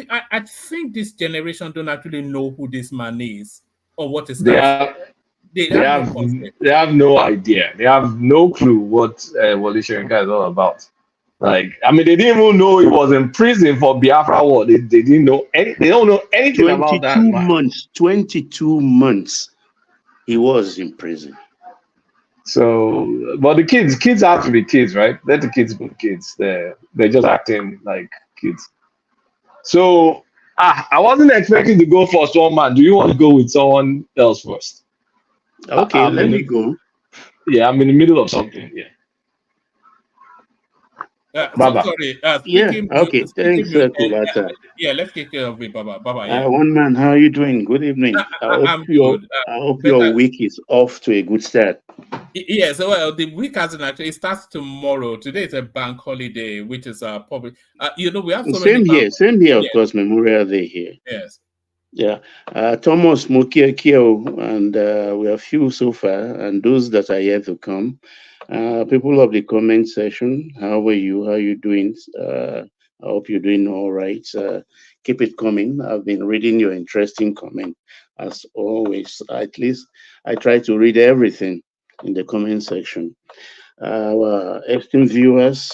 Speaker 6: I think this generation don't actually know who this man is or what is that. They have
Speaker 8: no idea. They have no clue what Wole Soyinka is all about. Like, I mean, they didn't even know he was in prison for Biafra war. They didn't know any, they don't know anything about that
Speaker 9: 22
Speaker 8: man.
Speaker 9: months. 22 months. He was in prison.
Speaker 8: So, but the kids have to be kids, right? Let the kids be kids. They're just acting like kids. So, I wasn't expecting to go first, one man. Do you want to go with someone else first?
Speaker 9: Okay, let me go.
Speaker 8: Yeah, I'm in the middle of something. Yeah. Baba.
Speaker 6: Sorry.
Speaker 9: Okay. Thanks, Kulata.
Speaker 6: Yeah, let's take care of it, Baba. Baba, yeah.
Speaker 9: One man, how are you doing? Good evening.
Speaker 6: I'm good.
Speaker 9: I hope your week is off to a good start.
Speaker 6: Yes, well, the week hasn't actually. It starts tomorrow. Today is a bank holiday, which is public. We have so
Speaker 9: Same
Speaker 6: many.
Speaker 9: Same here, of course. Memorial Day here.
Speaker 6: Yes.
Speaker 9: Yeah. Thomas Mokia, and we are few so far, and those that are yet to come. People of the comment section, how are you? How are you doing? I hope you're doing all right. Keep it coming. I've been reading your interesting comment as always. At least I try to read everything in the comment section. Our esteemed viewers,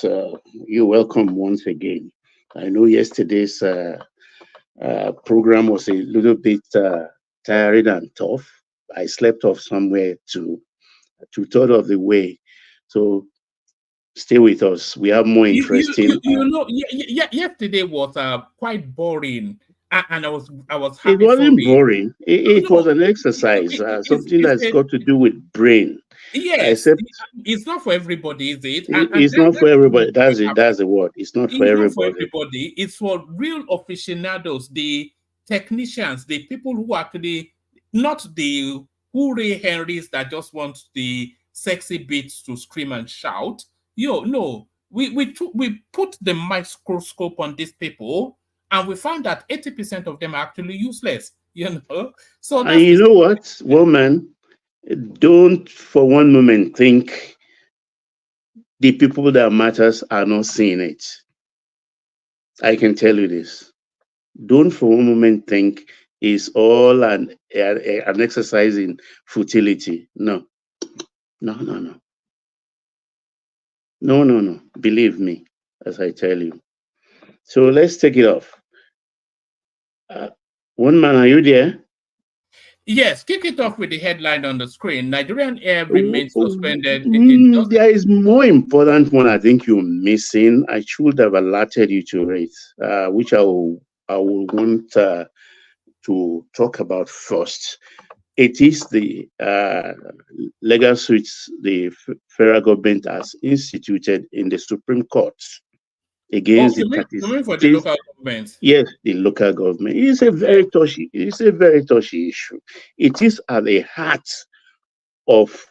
Speaker 9: you're welcome once again. I know yesterday's program was a little bit tiring and tough. I slept off somewhere to two-thirds of the way. So stay with us. We have more interesting.
Speaker 6: Yesterday was quite boring, and I was happy.
Speaker 9: It wasn't boring. It was an exercise, something that's got to do with brain.
Speaker 6: Yes, it's not for everybody, is it?
Speaker 9: It's not for everybody. That's it. That's the word. It's not for everybody.
Speaker 6: It's for real aficionados, the technicians, the people who actually, not the hooray Henrys that just want the sexy beats to scream and shout. No, we put the microscope on these people, and we found that 80% of them are actually useless. So
Speaker 9: and you know what, woman, don't for one moment think the people that matters are not seeing it. I can tell you this. Don't for one moment think it's all an exercise in futility. No. Believe me, as I tell you. So let's take it off. One man, are you there?
Speaker 6: Yes, kick it off with the headline on the screen. Nigerian air remains suspended.
Speaker 9: There is more important one I think you're missing. I should have alerted you to it, which I will want to talk about first. It is the legal suits the federal government has instituted in the Supreme Court against
Speaker 6: the local government.
Speaker 9: Yes, the local government. It's a very touchy issue. It is at the heart of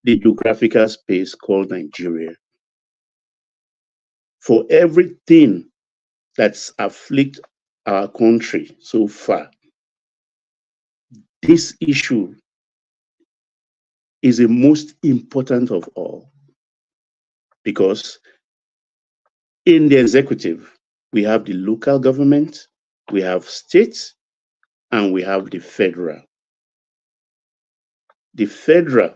Speaker 9: the geographical space called Nigeria. For everything that's afflicted our country so far, this issue is the most important of all, because in the executive, we have the local government, we have states, and we have the federal. The federal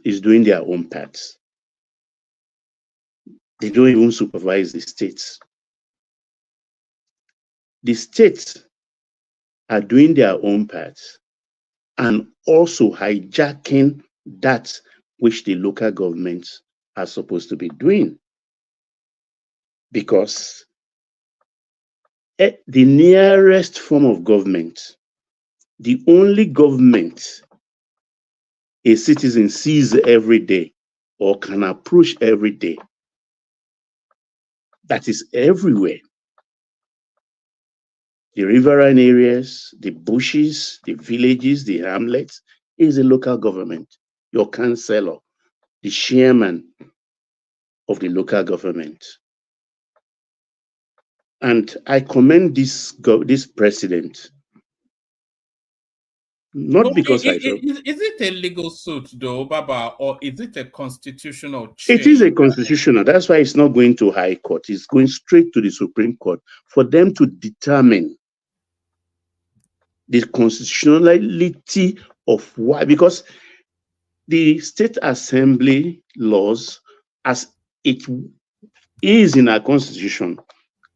Speaker 9: is doing their own parts. They don't even supervise the states. The states are doing their own parts and also hijacking that which the local governments are supposed to be doing. Because the nearest form of government, the only government a citizen sees every day or can approach every day, that is everywhere. The riverine areas, the bushes, the villages, the hamlets, is the local government, your councillor, the chairman of the local government. And I commend this president, not because
Speaker 6: is it a legal suit though, Baba, or is it a constitutional change?
Speaker 9: It is a constitutional. That's why it's not going to High Court. It's going straight to the Supreme Court for them to determine the constitutionality of why. Because the State Assembly laws as it is in our constitution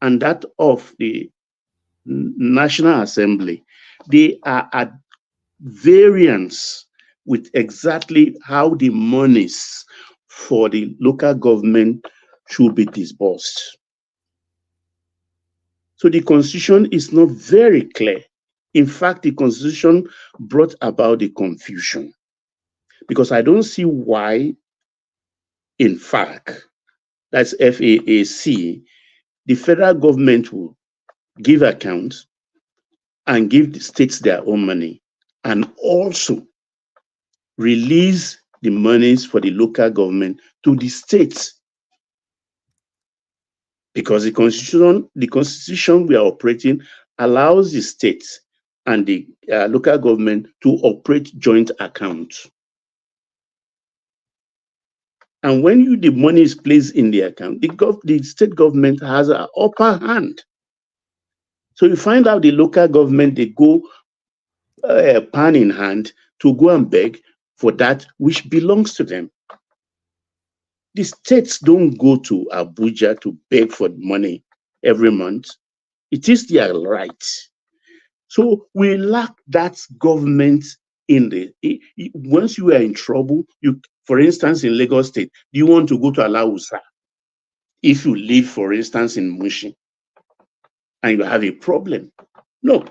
Speaker 9: and that of the National Assembly, they are at variance with exactly how the monies for the local government should be disbursed. So the constitution is not very clear. In fact, the constitution brought about the confusion, because I don't see why, in fact, that's FAAC, the federal government will give accounts and give the states their own money and also release the monies for the local government to the states. Because the constitution we are operating allows the states and the local government to operate joint accounts. And when the money is placed in the account, the state government has an upper hand. So you find out the local government, they go pan in hand to go and beg for that which belongs to them. The states don't go to Abuja to beg for money every month. It is their right. So we lack that government in the, once you are in trouble, for instance, in Lagos State, you want to go to Alausa. If you live, for instance, in Mushin, and you have a problem. No.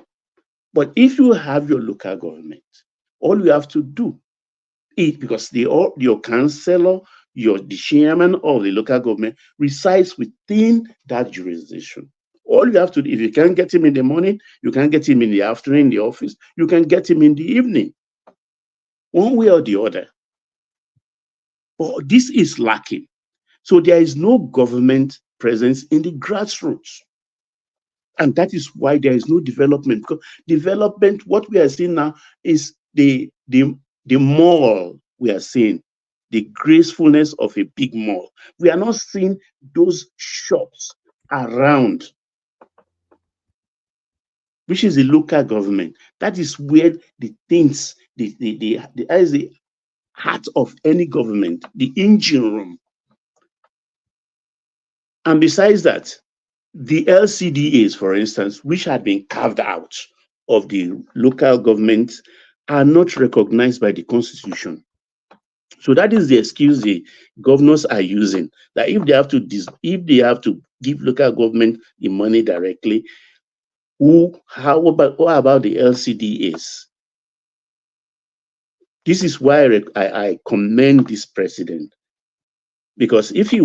Speaker 9: But if you have your local government, all you have to do is, because your councillor, the chairman of the local government resides within that jurisdiction. All you have to do, if you can't get him in the morning, you can get him in the afternoon in the office, you can get him in the evening, one way or the other. But this is lacking. So there is no government presence in the grassroots. And that is why there is no development. Because development, what we are seeing now is the mall we are seeing, the gracefulness of a big mall. We are not seeing those shops around, which is the local government. That is where the things, that is the heart of any government, the engine room. And besides that, the LCDAs, for instance, which had been carved out of the local government, are not recognized by the Constitution. So that is the excuse the governors are using, that if they have to give local government the money directly, how about the LCDAs? This is why I commend this president, because if he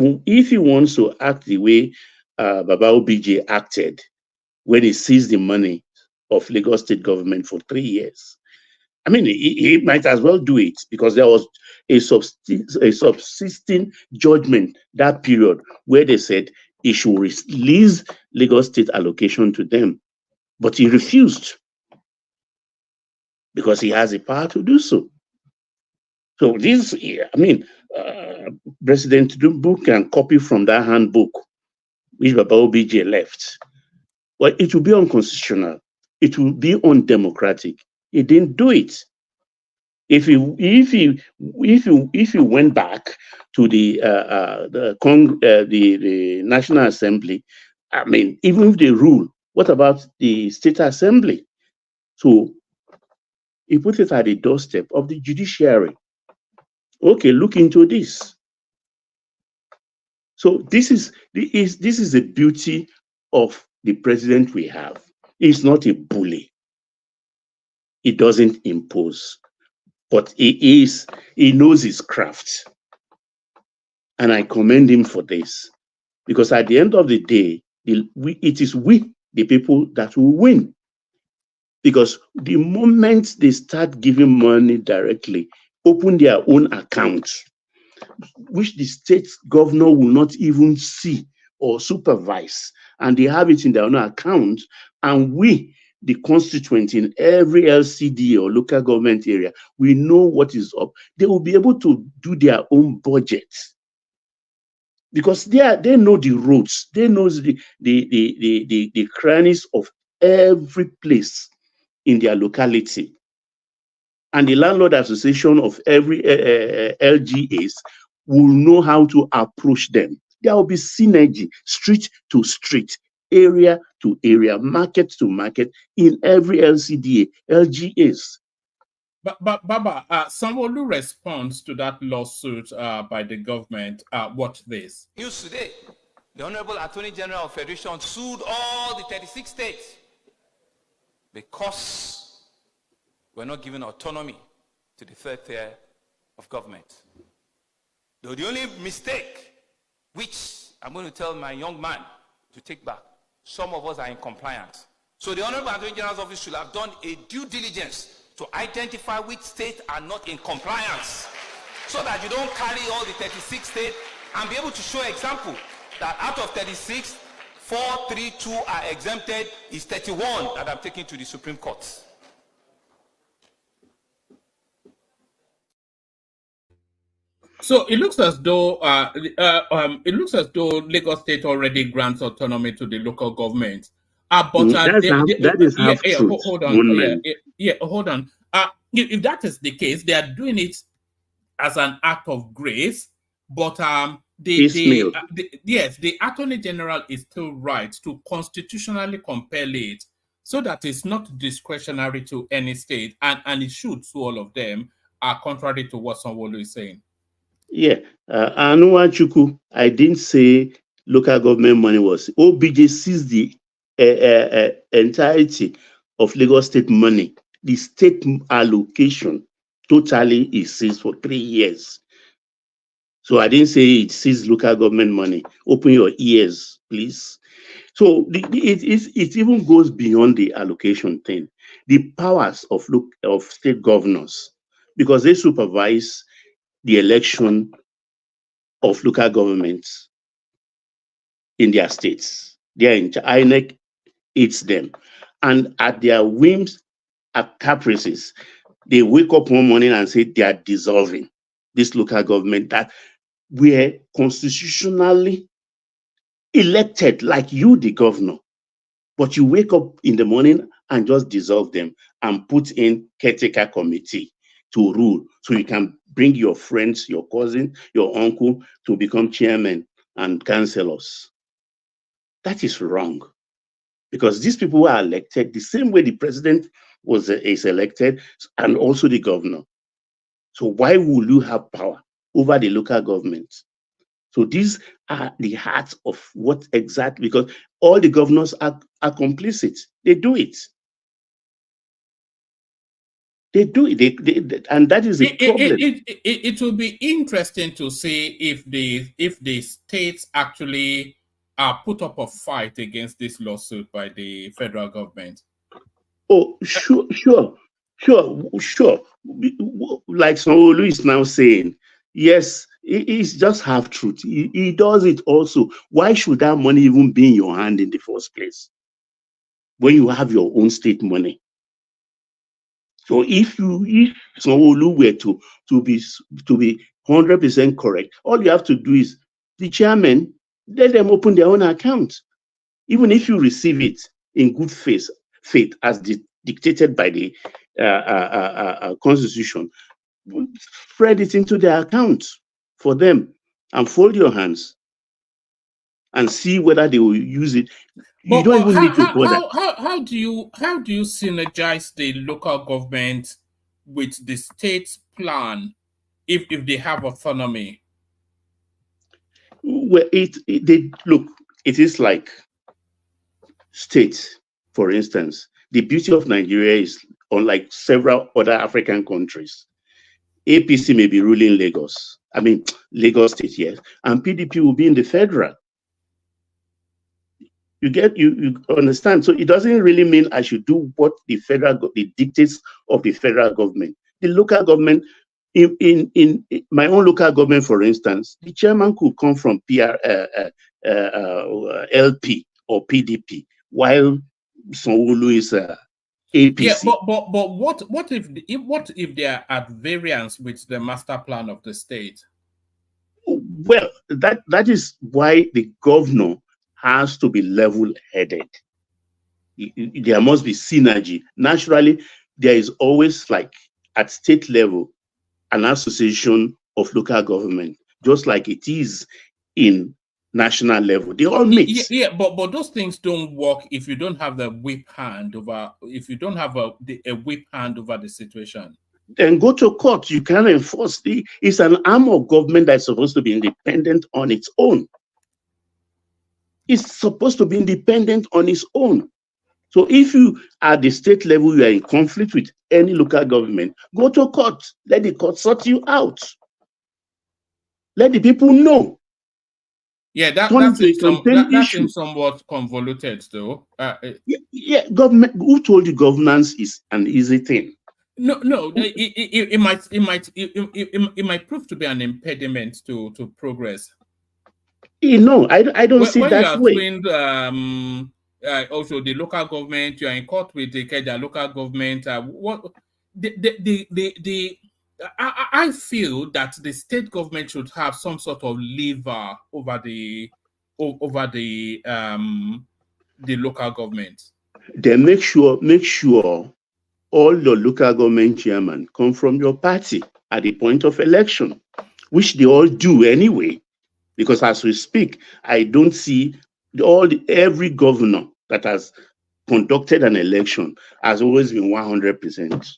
Speaker 9: wants to act the way Baba OBJ acted when he seized the money of Lagos State government for 3 years, I mean, he might as well do it, because there was a subsisting judgment that period where they said he should release Lagos State allocation to them, but he refused because he has the power to do so. So this, I mean, President Tinubu can copy from that handbook which Baba OBJ left. But it will be unconstitutional. It will be undemocratic. He didn't do it. If he went back to the National Assembly, I mean, even if they rule, what about the State Assembly? So he put it at the doorstep of the judiciary. Okay, look into this. So this is the beauty of the president we have. He's not a bully. He doesn't impose, but he knows his craft. And I commend him for this, because at the end of the day, it is we, the people, that will win. Because the moment they start giving money directly, open their own accounts, which the state governor will not even see or supervise, and they have it in their own account, and we, the constituent in every LCD or local government area, we know what is up. They will be able to do their own budget, because they know the roads, they know the crannies of every place in their locality. And the landlord association of every LGAs will know how to approach them. There will be synergy, street to street, area to area, market to market in every LCDA, LGAs.
Speaker 6: But Baba, Sanwo-Olu responds to that lawsuit by the government. Watch this.
Speaker 10: News today, the Honorable Attorney General of Federation sued all the 36 states because we're not giving autonomy to the third tier of government. Though the only mistake, which I'm going to tell my young man to take back, some of us are in compliance. So the Honorable Attorney General's office should have done a due diligence to identify which states are not in compliance, so that you don't carry all the 36 states and be able to show example that out of 36, 432 are exempted, is 31 that I'm taking to the Supreme Court.
Speaker 6: So it looks as though Lagos State already grants autonomy to the local government.
Speaker 9: That is half truth.
Speaker 6: Hold on. Hold on. If that is the case, they are doing it as an act of grace, but the Attorney General is still right to constitutionally compel it, so that it's not discretionary to any state, and it should to all of them, contrary to what Sanwo-Olu is saying.
Speaker 9: Yeah, Atiku, I didn't say local government money was. OBJ sees the entirety of Lagos State money. The state allocation totally is seized for 3 years. So I didn't say it seized local government money. Open your ears, please. So it even goes beyond the allocation thing. The powers of state governors, because they supervise the election of local governments in their states. They are in INEC, it's them. And at their whims, at caprices, they wake up one morning and say they are dissolving this local government that were constitutionally elected, like you, the governor. But you wake up in the morning and just dissolve them and put in caretaker committee to rule, so you can bring your friends, your cousin, your uncle to become chairman and councillors. That is wrong, because these people are elected the same way the president is elected, and also the governor. So why will you have power over the local government? So these are the heart of what exactly, because all the governors are complicit. They do it. They do it, and that is a problem.
Speaker 6: It will be interesting to see if the states actually put up a fight against this lawsuit by the federal government.
Speaker 9: Oh, sure. Like Sanwo-Olu is now saying, yes, it's just half truth. He does it also. Why should that money even be in your hand in the first place when you have your own state money? So if Sanwo-Olu were to be 100% correct, all you have to do is the chairman, let them open their own account. Even if you receive it in good faith as dictated by the Constitution, spread it into their account for them and fold your hands and see whether they will use it. You don't even need to bother.
Speaker 6: How do you synergize the local government with the state's plan if they have autonomy?
Speaker 9: Well, it is like states, for instance. The beauty of Nigeria is, unlike several other African countries, APC may be ruling Lagos. I mean, Lagos State, yes, and PDP will be in the federal. You understand? So it doesn't really mean I should do what the dictates of the federal government. The local government, in my own local government, for instance, the chairman could come from LP or PDP, while Sanwo-Olu is APC.
Speaker 6: Yeah, but what if they are at variance with the master plan of the state?
Speaker 9: Well, that is why the governor has to be level-headed. There must be synergy. Naturally, there is always, like at state level, an association of local government. just like it is in national level. They all mix.
Speaker 6: But those things don't work if you don't have the whip hand over. If you don't have a whip hand over the situation,
Speaker 9: then go to court. You can't enforce. It's an arm of government that's supposed to be independent on its own. It's supposed to be independent on its own. So if you at the state level, you are in conflict with any local government, go to court. Let the court sort you out. Let the people know.
Speaker 6: Yeah, that seems somewhat convoluted, though.
Speaker 9: Government. Who told you governance is an easy thing?
Speaker 6: No. It might prove to be an impediment to progress.
Speaker 9: No, I don't see that way.
Speaker 6: When you are doing also the local government, you are in court with the local government. I feel that the state government should have some sort of lever over the local government.
Speaker 9: Then make sure all your local government chairmen come from your party at the point of election, which they all do anyway. Because as we speak, I don't see every governor that has conducted an election has always been 100%.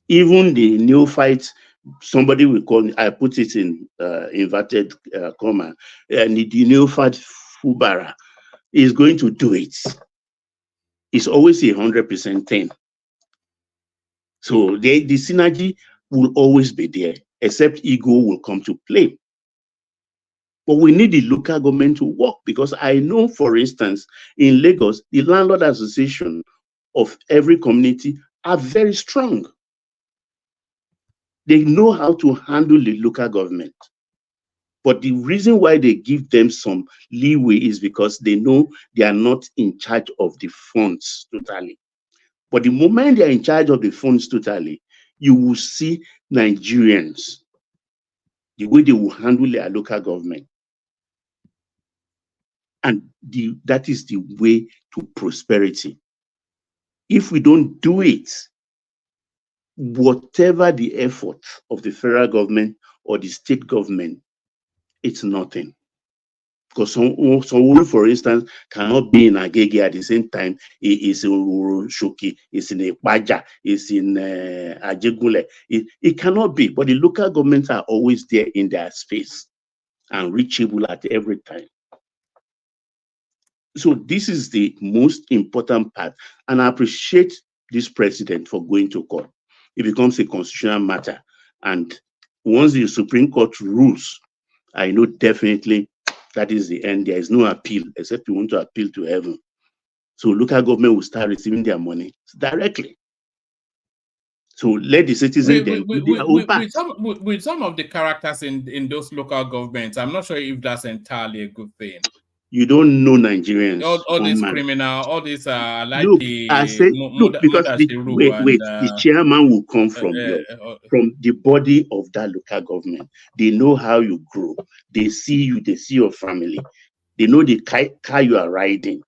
Speaker 9: Even the neophytes, somebody will call, I put it in inverted comma, and the neophyte Fubara is going to do it. It's always a 100% thing. So the synergy will always be there, except ego will come to play. But we need the local government to work, because I know, for instance, in Lagos, the landlord association of every community are very strong. They know how to handle the local government. But the reason why they give them some leeway is because they know they are not in charge of the funds totally. But the moment they are in charge of the funds totally, you will see Nigerians, the way they will handle their local government. And that is the way to prosperity. If we don't do it, whatever the effort of the federal government or the state government, it's nothing. Because someone, for instance, cannot be in Agege at the same time. He is in Shoki, is in Ekpaja, is in Ajegule. It cannot be. But the local governments are always there in their space and reachable at every time. So this is the most important part. And I appreciate this president for going to court. It becomes a constitutional matter. And once the Supreme Court rules, I know definitely that is the end. There is no appeal, except you want to appeal to heaven. So local government will start receiving their money directly. So let the citizens
Speaker 6: with some of the characters in those local governments, I'm not sure if that's entirely a good thing.
Speaker 9: You don't know Nigerians.
Speaker 6: All these criminal, all these like
Speaker 9: look,
Speaker 6: the
Speaker 9: I said, look, because the chairman will come from the body of that local government. They know how you grow. They see you. They see your family. They know the car you are riding.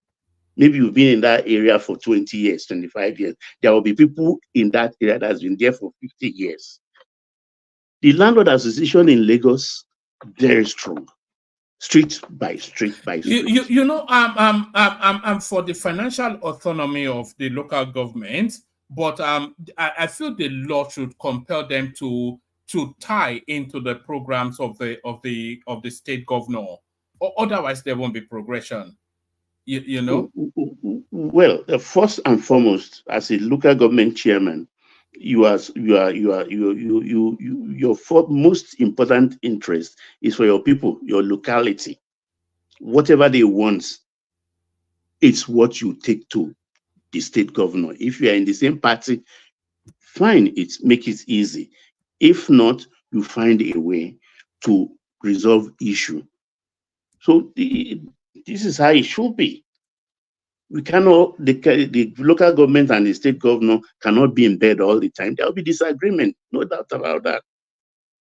Speaker 9: Maybe you've been in that area for 20 years, 25 years. There will be people in that area that's been there for 50 years. The landlord association in Lagos, very strong. Street by street by street.
Speaker 6: I'm for the financial autonomy of the local government, but I feel the law should compel them to tie into the programs of the state governor, or otherwise there won't be progression. You know.
Speaker 9: Well, first and foremost, as a local government chairman, your most important interest is for your people, your locality. Whatever they want, it's what you take to the state governor. If you are in the same party, fine, make it easy. If not, you find a way to resolve issue. So this is how it should be. We cannot, the local government and the state governor cannot be in bed all the time. There will be disagreement, no doubt about that.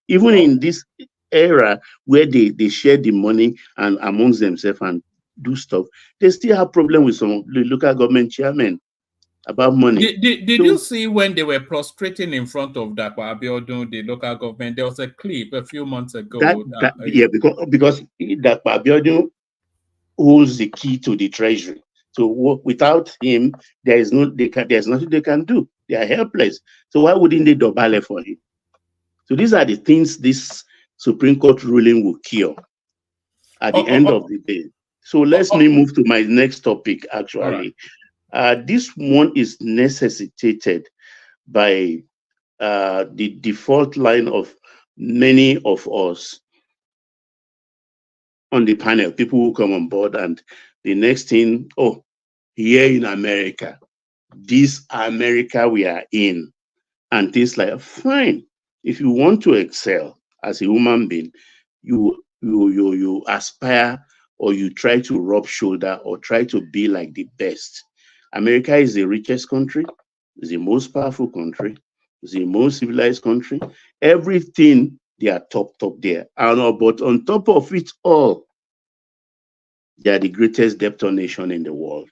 Speaker 9: Even in this era where they share the money and amongst themselves and do stuff, they still have problem with some local government chairmen. about money.
Speaker 6: Did you see when they were prostrating in front of Dakwa Abiodun, the local government? There was a clip a few months ago.
Speaker 9: Yeah, because Dakwa Abiodun holds the key to the treasury. So without him, there's nothing they can do. They are helpless. So why wouldn't they dobale for him? So these are the things this Supreme Court ruling will cure at the end of the day. So let me move to my next topic, actually. This one is necessitated by the default line of many of us on the panel, people who come on board, and the next thing, here in America, this America we are in, and things like, fine, if you want to excel as a human being, you aspire or you try to rub shoulder or try to be like the best. America is the richest country, is the most powerful country, is the most civilized country. Everything, they are top there. But on top of it all, they are the greatest debtor nation in the world.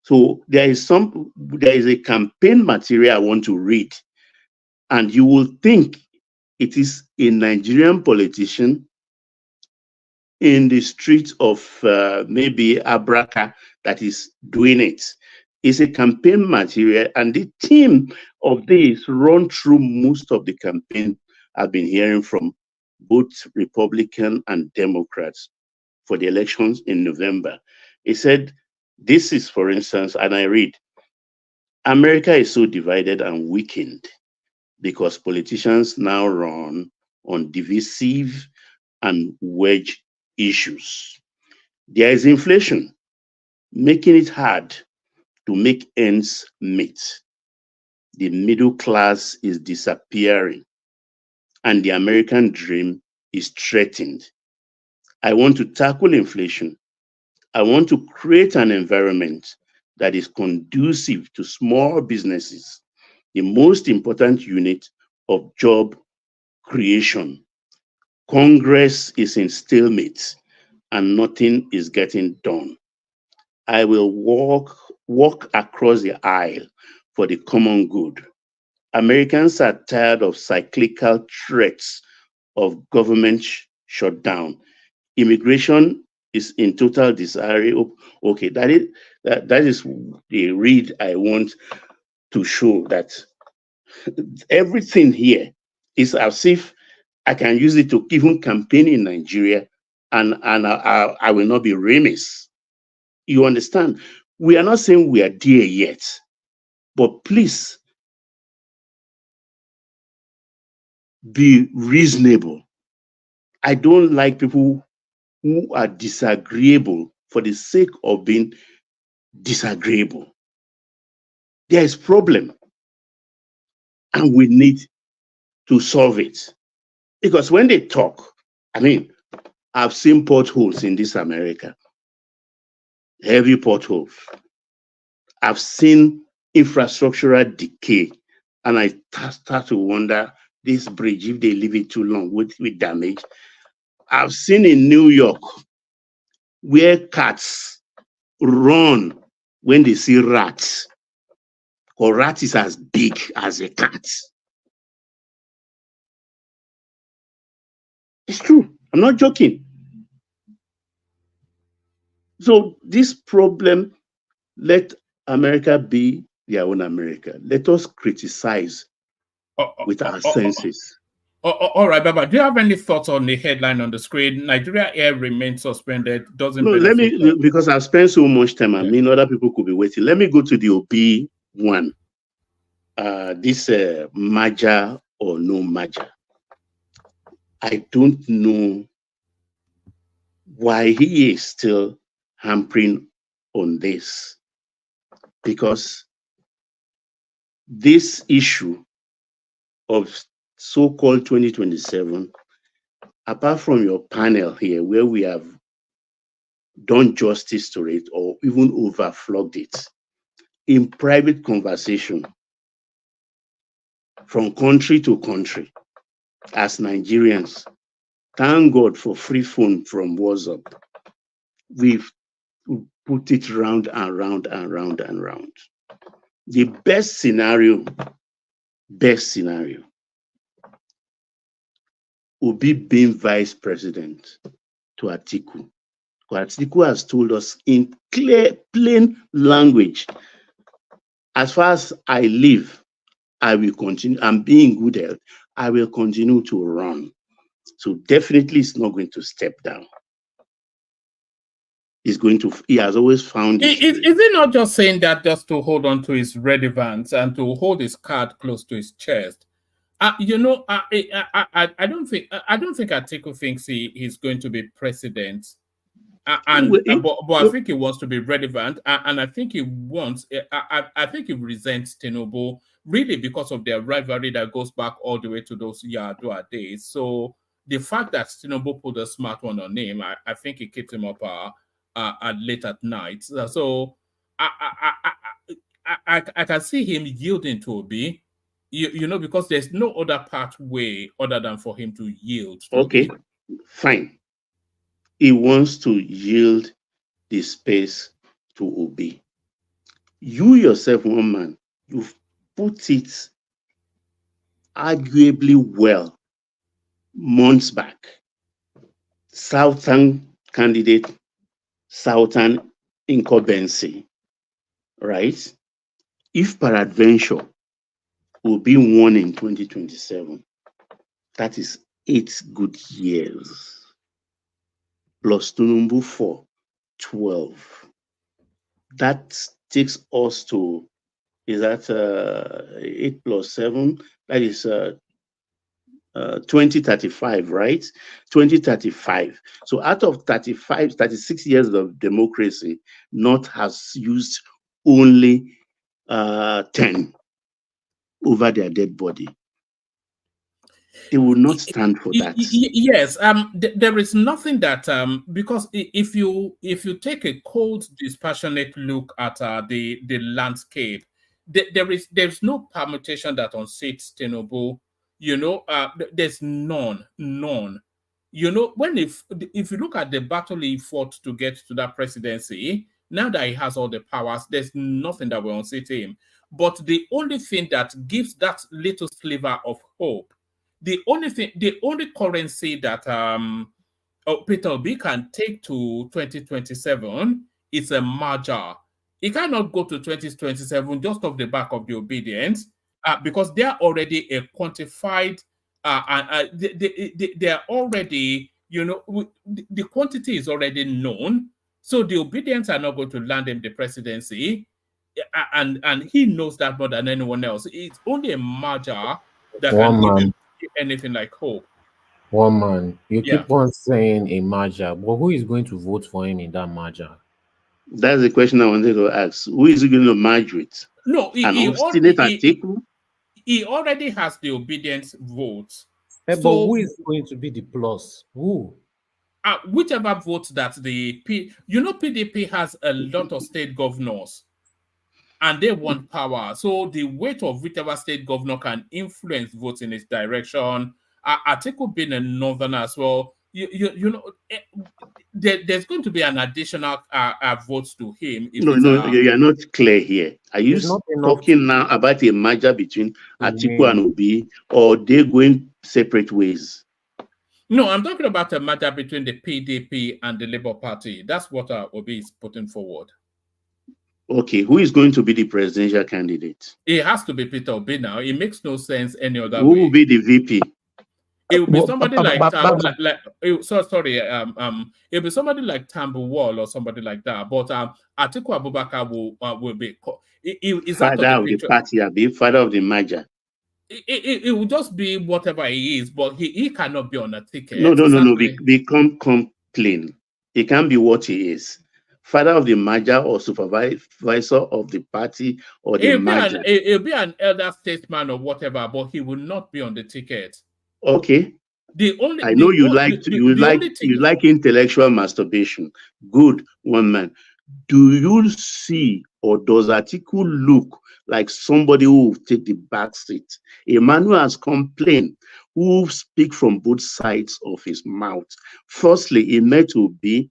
Speaker 9: So there is a campaign material I want to read, and you will think it is a Nigerian politician in the streets of maybe Abraka that is doing it. It's a campaign material, and the theme of this run through most of the campaign I've been hearing from both Republican and Democrats for the elections in November. He said, this is, for instance, and I read, America is so divided and weakened because politicians now run on divisive and wedge issues. There is inflation, making it hard to make ends meet. The middle class is disappearing, and the American dream is threatened. I want to tackle inflation. I want to create an environment that is conducive to small businesses, the most important unit of job creation. Congress is in stalemate and nothing is getting done. I will walk across the aisle for the common good. Americans are tired of cyclical threats of government shutdown. Immigration is in total disarray. Okay, that is the read I want to show, that everything here is as if I can use it to even campaign in Nigeria, and I will not be remiss. You understand? We are not saying we are there yet, but please be reasonable. I don't like people who are disagreeable for the sake of being disagreeable. There is a problem, and we need to solve it. Because when they talk, I mean, I've seen potholes in this America, heavy potholes. I've seen infrastructural decay, and I start to wonder, this bridge, if they leave it too long, with damage. I've seen in New York where cats run when they see rats, or rat is as big as a cat. It's true. I'm not joking. So this problem, let America be their own America. Let us criticize with our senses.
Speaker 6: All right, Baba, do you have any thoughts on the headline on the screen? Nigeria Air remains suspended, doesn't
Speaker 9: No, let me, because I've spent so much time, I mean, other people could be waiting. Let me go to the OB one. This merger or no merger. I don't know why he is still hampering on this, because this issue of so-called 2027, apart from your panel here, where we have done justice to it or even overflogged it, in private conversation from country to country, as Nigerians, thank God for free phone from WhatsApp. We've put it round and round and round and round. The best scenario, Obi being vice president to Atiku. Atiku has told us in clear, plain language, as far as I live, I will continue. I'm being good health. I will continue to run. So definitely it's not going to step down. He has always found it.
Speaker 6: Is he not just saying that just to hold on to his relevance and to hold his card close to his chest? I don't think Atiku thinks he's going to be president. But I think he wants to be relevant, and I think he wants. I think he resents Tinubu really because of their rivalry that goes back all the way to those Yadua days. So the fact that Tinubu put a smart one on him, I think it keeps him up late at night. So I can see him yielding to Obi. You know, because there's no other pathway other than for him to yield.
Speaker 9: Okay, fine. He wants to yield the space to Obi. You yourself, one man, you've put it arguably well months back. Southern candidate, Southern incumbency, right? If peradventure Obi won in 2027, that is 8 good years. Plus Tinubu for 12. That takes us to, is that 8 plus 7? That is 2035, right? 2035. So out of 36 years of democracy, North has used only 10 over their dead body. They will not stand for that.
Speaker 6: Yes, there is nothing that because if you take a cold, dispassionate look at the landscape, there's no permutation that unseats Tinubu. You know, there's none. You know, if you look at the battle he fought to get to that presidency, now that he has all the powers, there's nothing that will unseat him. But the only thing that gives that little sliver of hope, the only currency that Peter Obi can take to 2027 is a merger. He cannot go to 2027 just off the back of the obedience because they are already a quantified they are already, you know, the quantity is already known. So the obedience are not going to land him the presidency. And he knows that more than anyone else. It's only a merger that can give him anything like hope.
Speaker 11: One man. You keep on saying a merger, but who is going to vote for him in that merger?
Speaker 9: That's the question I wanted to ask. Who is he going to merge with?
Speaker 6: No, he already has the obedience vote.
Speaker 11: But who is going to be the plus? Who?
Speaker 6: Whichever vote that PDP has a lot of state governors. And they want power. So the weight of whichever state governor can influence votes in its direction. Atiku being a northerner as well, you know, there's going to be an additional vote to him.
Speaker 9: No, you are not clear here. Are you talking now about a merger between Atiku and Obi, or they going separate ways?
Speaker 6: No, I'm talking about a merger between the PDP and the Labour Party. That's what Obi is putting forward.
Speaker 9: Okay, who is going to be the presidential candidate?
Speaker 6: It has to be Peter Obi now. It makes no sense any other way.
Speaker 9: Who will be the VP?
Speaker 6: It will be somebody it'll be somebody like Tambuwal or somebody like that. But Atiku Abubakar will be
Speaker 9: father of the party, father of the merger.
Speaker 6: It will just be whatever he is, but he cannot be on a ticket.
Speaker 9: No. Become plain. He can't be what he is. Father of the merger or supervisor of the party or the merger.
Speaker 6: He'll be an elder statesman or whatever, but he will not be on the ticket.
Speaker 9: Okay. I know you like intellectual masturbation. Good, one man. Do you see, or does Atiku look like somebody who will take the back seat? A man who has complained, who speak from both sides of his mouth. Firstly, it meant to be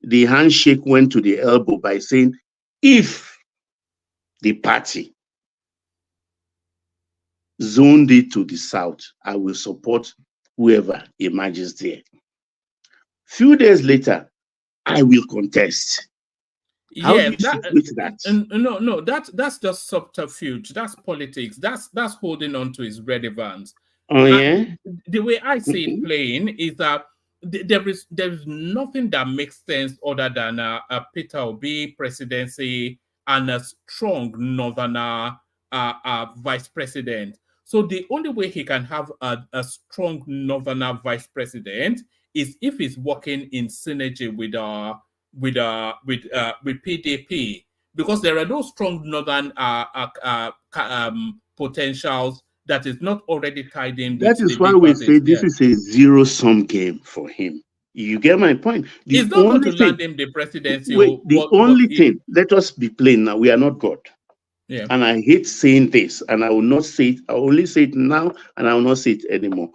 Speaker 9: the handshake went to the elbow by saying, if the party zoned it to the south. I will support whoever emerges there. Few days later, I will contest. How do you situate that?
Speaker 6: No, that's just subterfuge. That's politics. That's holding on to his relevance.
Speaker 9: Oh yeah.
Speaker 6: The way I see it playing is that there is nothing that makes sense other than a Peter Obi presidency and a strong northerner vice president. So the only way he can have a strong northerner vice president is if he's working in synergy with PDP, because there are those strong northern potentials that is not already tied in.
Speaker 9: That is why we say this is a zero-sum game for him. You get my point.
Speaker 6: It's not going to land him the presidency.
Speaker 9: The only thing, let us be plain now, we are not God.
Speaker 6: Yeah.
Speaker 9: And I hate saying this, and I will not say it. I only say it now, and I will not say it anymore.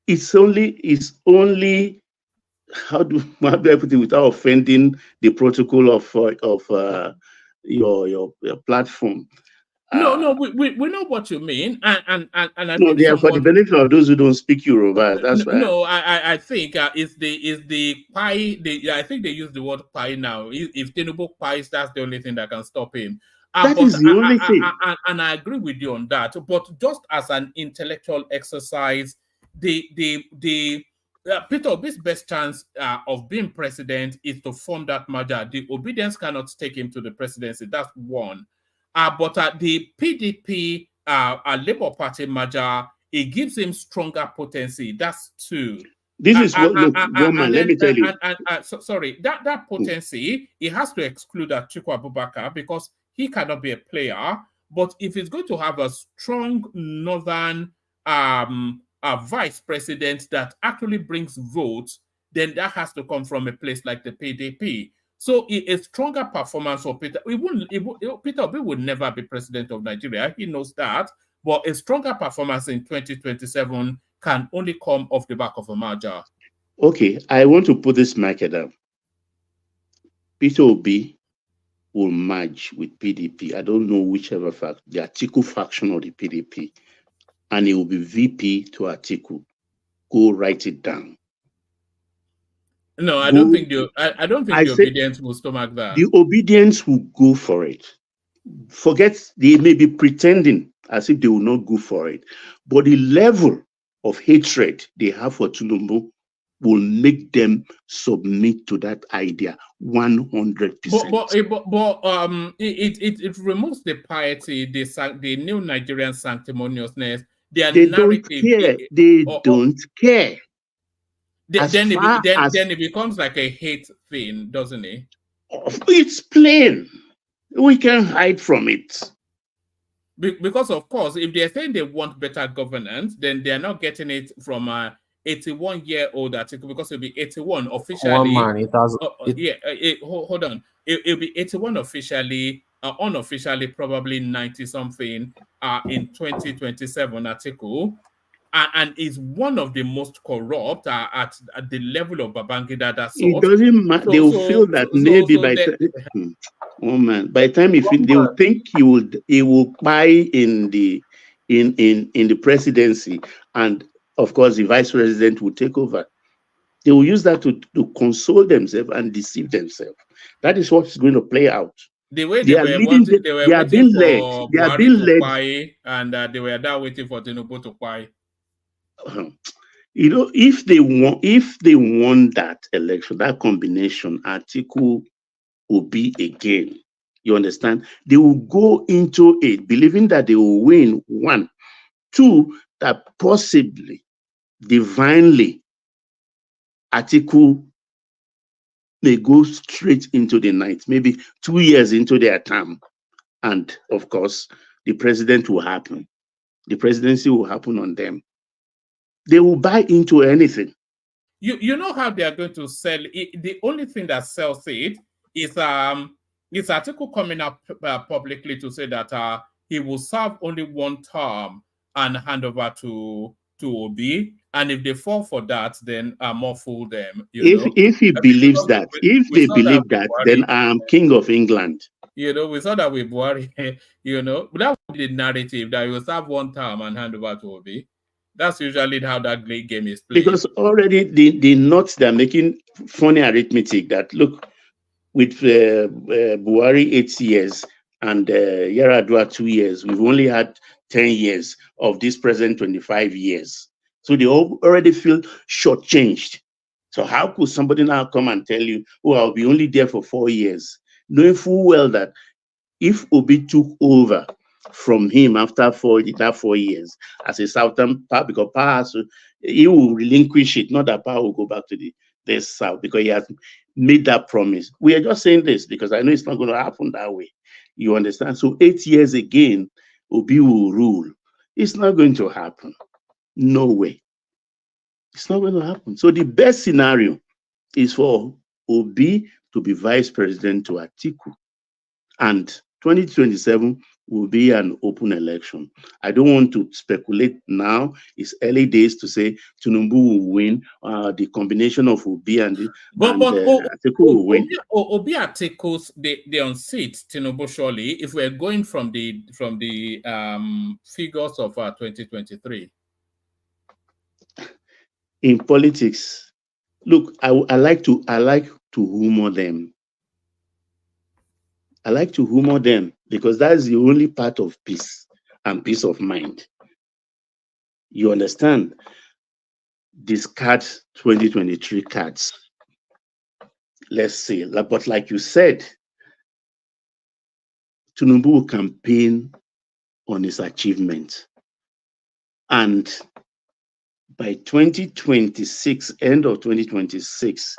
Speaker 9: It's only how do I put it without offending the protocol of your platform.
Speaker 6: No, we know what you mean, and I
Speaker 9: no, they are for the benefit of those who don't speak Yoruba. That's why.
Speaker 6: No, I think is the pie. I think they use the word pie now. If Tinubu pies, that's the only thing that can stop him.
Speaker 9: That is the only thing.
Speaker 6: And I agree with you on that. But just as an intellectual exercise, Peter Obi's best chance of being president is to form that merger. The obedience cannot take him to the presidency. That's one. But the PDP Labour Party merger, it gives him stronger potency. That's two.
Speaker 9: This is what, look, woman, let me tell you.
Speaker 6: Sorry, that potency, it has to exclude Atiku Abubakar because he cannot be a player. But if he's going to have a strong northern vice president that actually brings votes, then that has to come from a place like the PDP. So a stronger performance of Peter, Peter Obi would never be president of Nigeria. He knows that. But a stronger performance in 2027 can only come off the back of a merger.
Speaker 9: Okay, I want to put this market down. Peter Obi will merge with PDP. I don't know whichever fact, the Atiku faction or the PDP. And he will be VP to Atiku. Go write it down.
Speaker 6: No, I don't think the obedience will stomach that.
Speaker 9: The obedience will go for it. Forget, they may be pretending as if they will not go for it. But the level of hatred they have for Tinubu will make them submit to that idea 100%.
Speaker 6: But it removes the piety, the new Nigerian sanctimoniousness.
Speaker 9: They don't care. They don't care.
Speaker 6: Then it becomes like a hate thing, doesn't it?
Speaker 9: It's plain. We can hide from it.
Speaker 6: Because, of course, if they're saying they want better governance, then they're not getting it from a 81-year-old Atiku, because it'll be 81 officially.
Speaker 11: One man, it has.
Speaker 6: Hold on. It'll be 81 officially, unofficially, probably 90-something in 2027 Atiku. And is one of the most corrupt at the level of Babangida.
Speaker 9: It doesn't matter. They will feel that maybe by the time they will think he will buy in the presidency, and of course the vice president will take over. They will use that to console themselves and deceive themselves. That is what's going to play out.
Speaker 6: The way they are being led. They are being led, and they were there waiting for Tinubu to buy.
Speaker 9: You know, if they won that election, that combination, Atiku will be again. You understand? They will go into it believing that they will win. One, two, that possibly, divinely, Atiku may go straight into the night, maybe 2 years into their term, and of course, the president will happen. The presidency will happen on them. They will buy into anything.
Speaker 6: You know how they are going to sell it. The only thing that sells it is Atiku coming up publicly to say that he will serve only one term and hand over to to Obi, and if they fall for that, then I'm all fool them.
Speaker 9: If he believes that, if they believe that, then I am king of England.
Speaker 6: We saw that with Buhari, but that would be the narrative that you will serve one term and hand over to Obi. That's usually how that game is played.
Speaker 9: Because already the notes they're making funny arithmetic that look, with Buhari 8 years and Yar'Adua 2 years, we've only had 10 years of this present 25 years. So they already feel shortchanged. So how could somebody now come and tell you, oh, I'll be only there for 4 years, knowing full well that if Obi took over from him after 4 years as a southern power, because power, he will relinquish it, not that power will go back to the south, because he has made that promise. We are just saying this because I know it's not going to happen that way. You understand? So 8 years again, Obi will rule. It's not going to happen. No way. It's not going to happen. So the best scenario is for Obi to be vice president to Atiku. And 2027 will be an open election. I don't want to speculate now. It's early days to say Tinubu will win. The combination of Obi and Atiku will win.
Speaker 6: Obi Atiku's they unseat Tinubu surely. If we're going from the figures of 2023.
Speaker 9: In politics, look, I like to humor them. I like to humor them because that's the only part of peace and peace of mind. You understand? Discard 2023 cards. Let's see. But like you said, Tinubu will campaign on his achievement. And by 2026, end of 2026,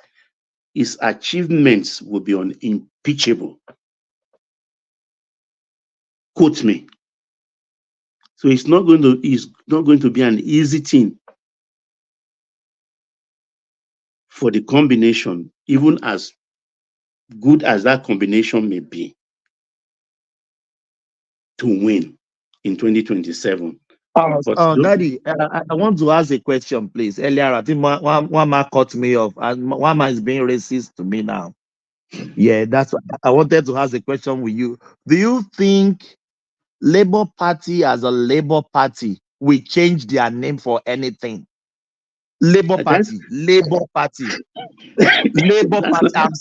Speaker 9: his achievements will be unimpeachable. Quote me. So it's not going to be an easy thing for the combination, even as good as that combination may be, to win in 2027.
Speaker 12: Daddy, I want to ask a question, please. Earlier, I think one man cut me off, and one man is being racist to me now. Yeah, that's what I wanted to ask a question with you. Do you think Labour Party as a Labour Party will change their name for anything? Labour Party.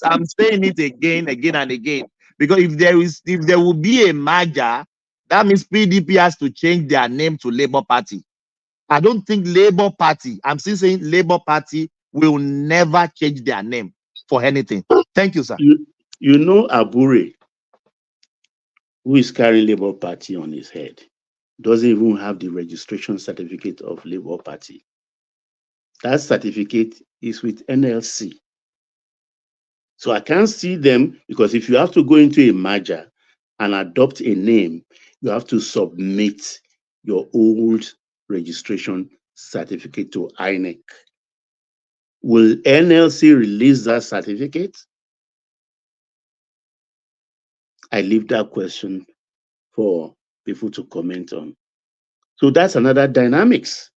Speaker 12: I'm saying it again and again. Because if there will be a merger, that means PDP has to change their name to Labour Party. I don't think Labour Party, I'm still saying Labour Party will never change their name for anything. Thank you, sir.
Speaker 9: You know Abure, who is carrying Labour Party on his head, doesn't even have the registration certificate of Labour Party. That certificate is with NLC. So I can't see them, because if you have to go into a merger and adopt a name, you have to submit your old registration certificate to INEC. Will NLC release that certificate? I leave that question for people to comment on. So that's another dynamics.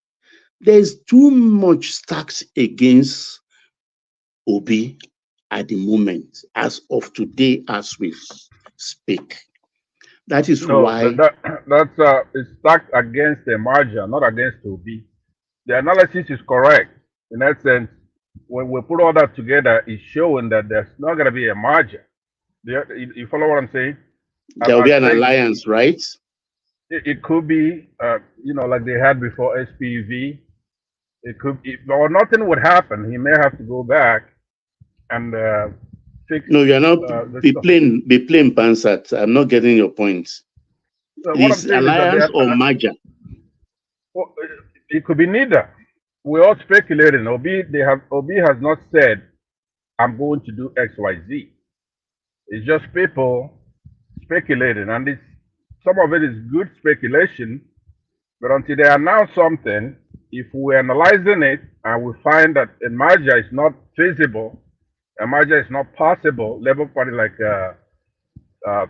Speaker 9: There's too much stacked against Obi at the moment, as of today, as we speak. That is why
Speaker 13: that's it's stacked against the merger, not against Obi. The analysis is correct. In that sense, when we put all that together, it's showing that there's not going to be a merger. You follow what I'm saying?
Speaker 9: There will be an alliance, right?
Speaker 13: It could be, like they had before SPV. It could, or nothing would happen. He may have to go back and fix.
Speaker 9: No, you're not. Be plain, Pansat. I'm not getting your point. Is alliance or merger?
Speaker 13: Well, it could be neither. We're all speculating. Obi has not said, "I'm going to do X, Y, Z." It's just people speculating, and some of it is good speculation. But until they announce something, if we're analyzing it and we find that a merger is not feasible, a merger is not possible, Labour Party, like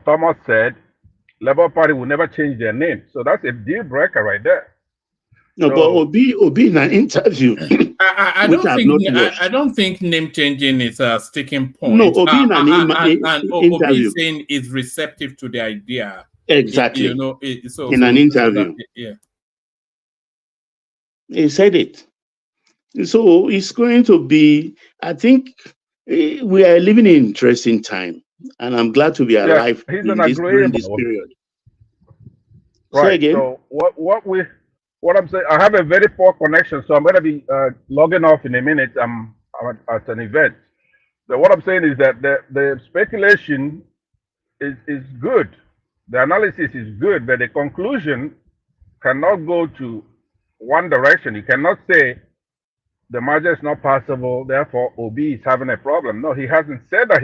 Speaker 13: Thomas said, Labour Party will never change their name. So that's a deal breaker right there.
Speaker 9: No, but Obi in an interview,
Speaker 6: I
Speaker 9: which
Speaker 6: don't
Speaker 9: I have
Speaker 6: think
Speaker 9: not watched.
Speaker 6: I don't think name changing is a sticking point.
Speaker 9: No, Obi in an
Speaker 6: Obi
Speaker 9: interview.
Speaker 6: is saying is receptive to the idea.
Speaker 9: Exactly.
Speaker 6: So
Speaker 9: in an interview.
Speaker 6: yeah.
Speaker 9: He said it. So it's going to be, I think we are living in an interesting time. And I'm glad to be alive
Speaker 13: he's
Speaker 9: in
Speaker 13: an
Speaker 9: during this
Speaker 13: agreeable.
Speaker 9: period.
Speaker 13: Right.
Speaker 9: Say again?
Speaker 13: So what I'm saying, I have a very poor connection, so I'm going to be logging off in a minute. I'm at an event. So what I'm saying is that the speculation is good. The analysis is good, but the conclusion cannot go to one direction. You cannot say the merger is not possible, therefore Obi is having a problem. No, he hasn't said that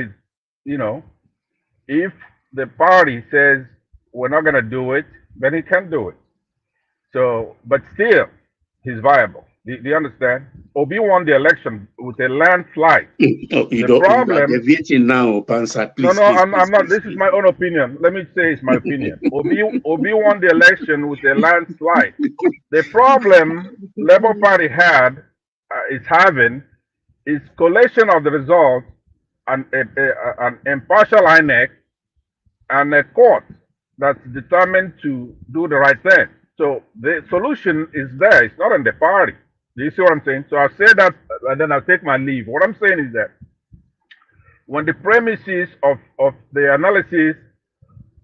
Speaker 13: if the party says we're not going to do it, then he can do it. So, but still, he's viable. Do you understand? Obi won the election with a landslide.
Speaker 9: No, you
Speaker 13: The problem.
Speaker 9: You are deviating now, Pansa. Please,
Speaker 13: No,
Speaker 9: please,
Speaker 13: I'm not.
Speaker 9: please,
Speaker 13: This is my own opinion. Let me say it's my opinion. Obi won the election with a landslide. The problem Labour Party is having is collation of the results and an impartial INEC and a court that's determined to do the right thing. So the solution is there. It's not in the party. Do you see what I'm saying? So I'll say that and then I'll take my leave. What I'm saying is that when the premises of the analysis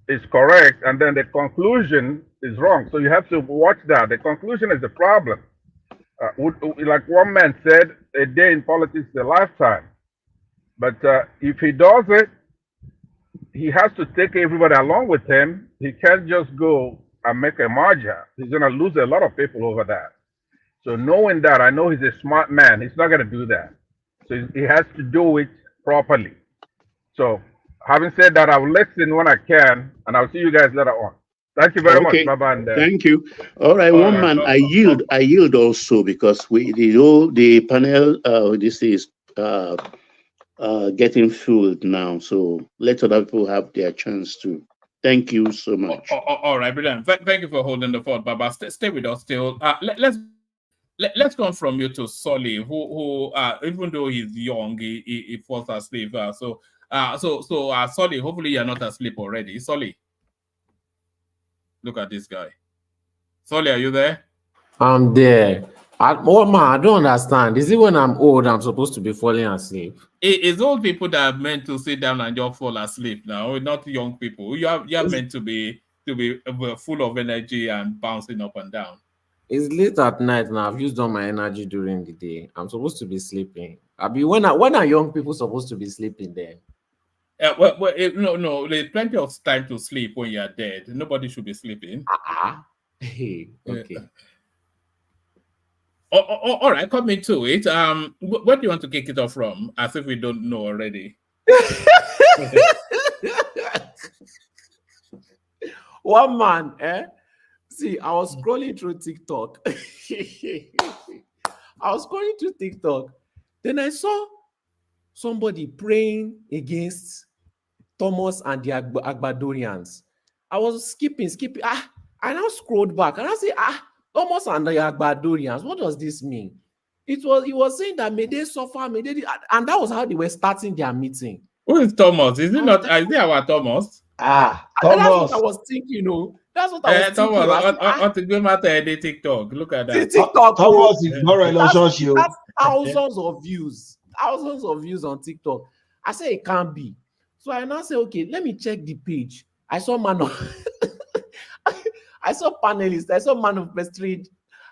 Speaker 13: is correct and then the conclusion is wrong, so you have to watch that. The conclusion is the problem. Like one man said, a day in politics is a lifetime. But if he does it, he has to take everybody along with him. He can't just go and make a merger. He's going to lose a lot of people over that. So knowing that, I know he's a smart man. He's not going to do that. So he has to do it properly. So having said that, I will listen when I can, and I'll see you guys later on. Thank you very much. Bye-bye.
Speaker 9: Thank you. All right, one man, I yield also because the panel, this is getting filled now. So let other people have their chance too. Thank you so much.
Speaker 6: All right, brilliant. Thank you for holding the fort, Baba. Stay with us still. Let's come from you to Solly, who even though he's young, he falls asleep. So Solly, hopefully you're not asleep already. Solly, look at this guy. Solly, are you there?
Speaker 11: I'm there. I don't understand. Is it when I'm old I'm supposed to be falling asleep?
Speaker 6: It's old people that are meant to sit down and just fall asleep now, not young people. You're meant to be full of energy and bouncing up and down.
Speaker 11: It's late at night now. I've used all my energy during the day. I'm supposed to be sleeping. When are young people supposed to be sleeping then?
Speaker 6: No, there's plenty of time to sleep when you're dead. Nobody should be sleeping.
Speaker 11: Hey, okay.
Speaker 6: All right, coming to it. Where do you want to kick it off from? As if we don't know already.
Speaker 11: One man, See, I was scrolling through TikTok. Then I saw somebody praying against Thomas and the Agbadorians. I was skipping. I now scrolled back and I say, Thomas and the Agbadorians, what does this mean? He was saying that may they suffer, may they, and that was how they were starting their meeting.
Speaker 6: Who is Thomas? Is it our Thomas?
Speaker 12: Thomas.
Speaker 11: That's what I was thinking, That's what I was thinking.
Speaker 6: Thomas, TikTok. Look at that.
Speaker 11: TikTok.
Speaker 12: Thomas is not relationship.
Speaker 11: That's thousands of views. Thousands of views on TikTok. I said it can't be. So I now say, okay, let me check the page. I saw man of I saw panelists. I saw man of Street.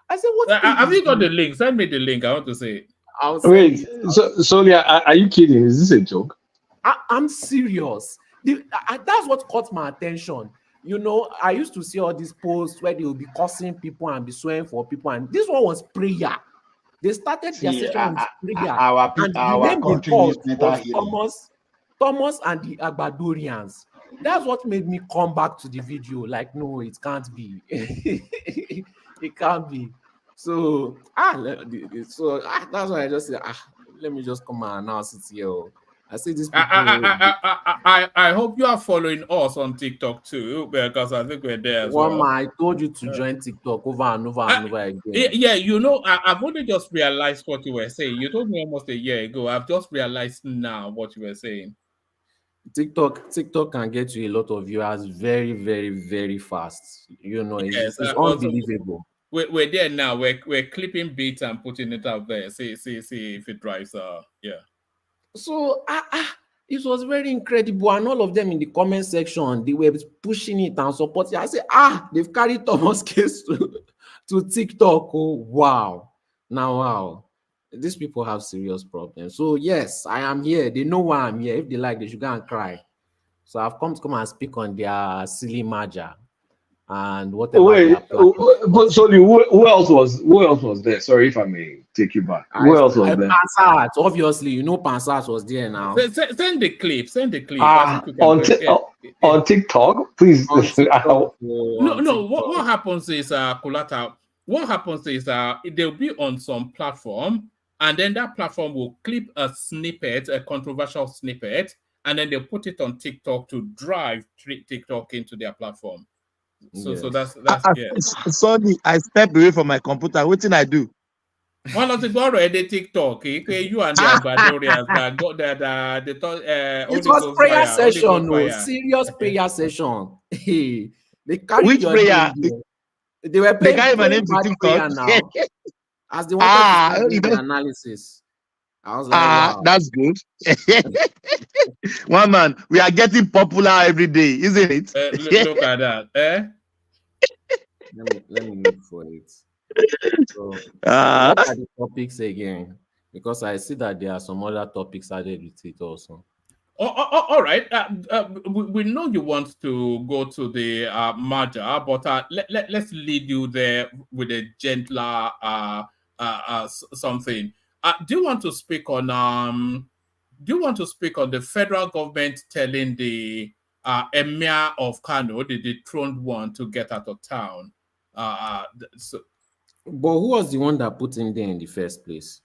Speaker 11: I said, what?
Speaker 6: Have you got the link? Send me the link. I want to say it.
Speaker 8: Wait, Sonia, are you kidding? Is this a joke?
Speaker 11: I'm serious. That's what caught my attention. I used to see all these posts where they will be cursing people and be swearing for people, and this one was prayer. They started their session with prayer.
Speaker 12: Our country is
Speaker 11: Thomas and the Agbadorians. That's what made me come back to the video. Like, no, it can't be. It can't be. So that's why I just said, let me just come and announce it here. I see these people.
Speaker 6: I hope you are following us on TikTok too, because I think we're there as
Speaker 11: One
Speaker 6: well.
Speaker 11: man, I told you to join TikTok over and over and over again.
Speaker 6: Yeah, you know, I've only just realized what you were saying. You told me almost a year ago. I've just realized now what you were saying.
Speaker 11: TikTok can get you a lot of viewers very, very, very fast. You know,
Speaker 6: Yes,
Speaker 11: it's
Speaker 6: also
Speaker 11: unbelievable.
Speaker 6: we're there now. We're clipping beats and putting it out there. See if it drives. Yeah.
Speaker 11: So it was very incredible, and all of them in the comment section they were pushing it and supporting. I said, they've carried Thomas case to TikTok. Oh wow! Now wow, these people have serious problems. So yes, I am here. They know why I'm here. If they like, they should go and cry. So I've come to come and speak on their silly merger and whatever they
Speaker 8: Wait,
Speaker 11: are planning.
Speaker 8: but sorry, who else was there? Sorry if I may take you back. Who else was there?
Speaker 11: Pansat, obviously, you know Pansat was there now.
Speaker 6: Send the clip. Send the clip. I think you can
Speaker 8: On TikTok, please.
Speaker 11: On TikTok,
Speaker 6: no. What happens is Kulata. What happens is they'll be on some platform, and then that platform will clip a snippet, a controversial snippet, and then they'll put it on TikTok to drive TikTok into their platform. So
Speaker 11: Yes.
Speaker 6: so that's yeah.
Speaker 12: Sorry, I step away from my computer. What did I do?
Speaker 6: One of the borrow edit TikTok. You and the Albadorians that got that
Speaker 11: it was prayer session, no serious prayer session. They carried
Speaker 12: Which
Speaker 11: your
Speaker 12: prayer?
Speaker 11: name. They were playing
Speaker 12: my name to
Speaker 11: bad prayer
Speaker 12: TikTok.
Speaker 11: now. As they wanted to do the analysis. I was like, wow.
Speaker 12: That's good. One man, we are getting popular every day, isn't it?
Speaker 6: Look at that.
Speaker 11: Let me look for it. So, what are the topics again? Because I see that there are some other topics added with it also.
Speaker 6: All right. We know you want to go to the merger, but let's lead you there with a gentler something. Do you want to speak on the federal government telling the emir of Kano, the dethroned one, to get out of town?
Speaker 11: But who was the one that put him there in the first place?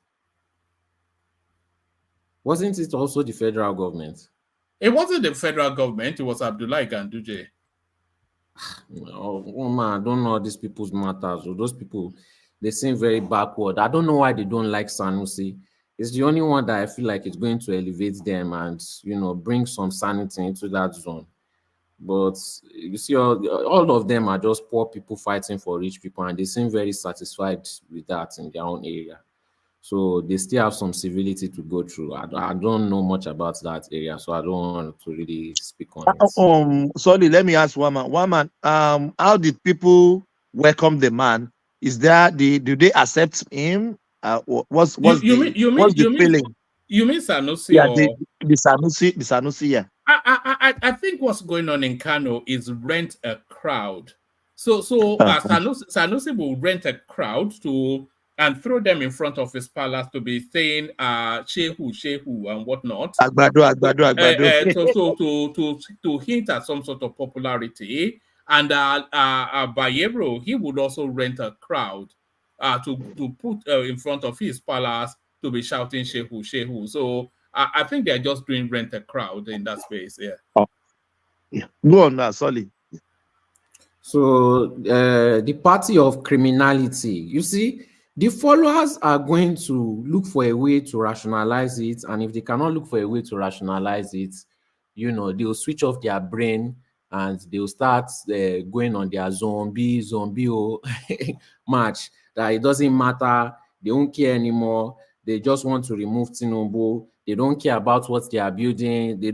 Speaker 11: Wasn't it also the federal government?
Speaker 6: It wasn't the federal government. It was Abdullahi Ganduje.
Speaker 11: Oh man, I don't know these people's matters. Those people, they seem very backward. I don't know why they don't like Sanusi. It's the only one that I feel like is going to elevate them and bring some sanity into that zone. But you see, all of them are just poor people fighting for rich people, and they seem very satisfied with that in their own area. So they still have some civility to go through. I don't know much about that area, so I don't want to really speak on it.
Speaker 12: Sorry, let me ask one man. How did people welcome the man? Is there do they accept him? What's the feeling?
Speaker 6: You mean Sanusi?
Speaker 12: Yeah, the Sanusi, yeah.
Speaker 6: I think what's going on in Kano is rent a crowd. So Sanusi will rent a crowd and throw them in front of his palace to be saying Shehu and whatnot.
Speaker 12: Agbado.
Speaker 6: To hint at some sort of popularity. And Bayero, he would also rent a crowd to put in front of his palace to be shouting Shehu. So I think they're just doing rent a crowd in that space. Yeah.
Speaker 12: Yeah. Go on now, sorry.
Speaker 11: So the party of criminality, you see, the followers are going to look for a way to rationalize it, and if they cannot look for a way to rationalize it, they'll switch off their brain and they'll start going on their zombie march, that it doesn't matter, they don't care anymore, they just want to remove Tinubu, they don't care about what they are building, they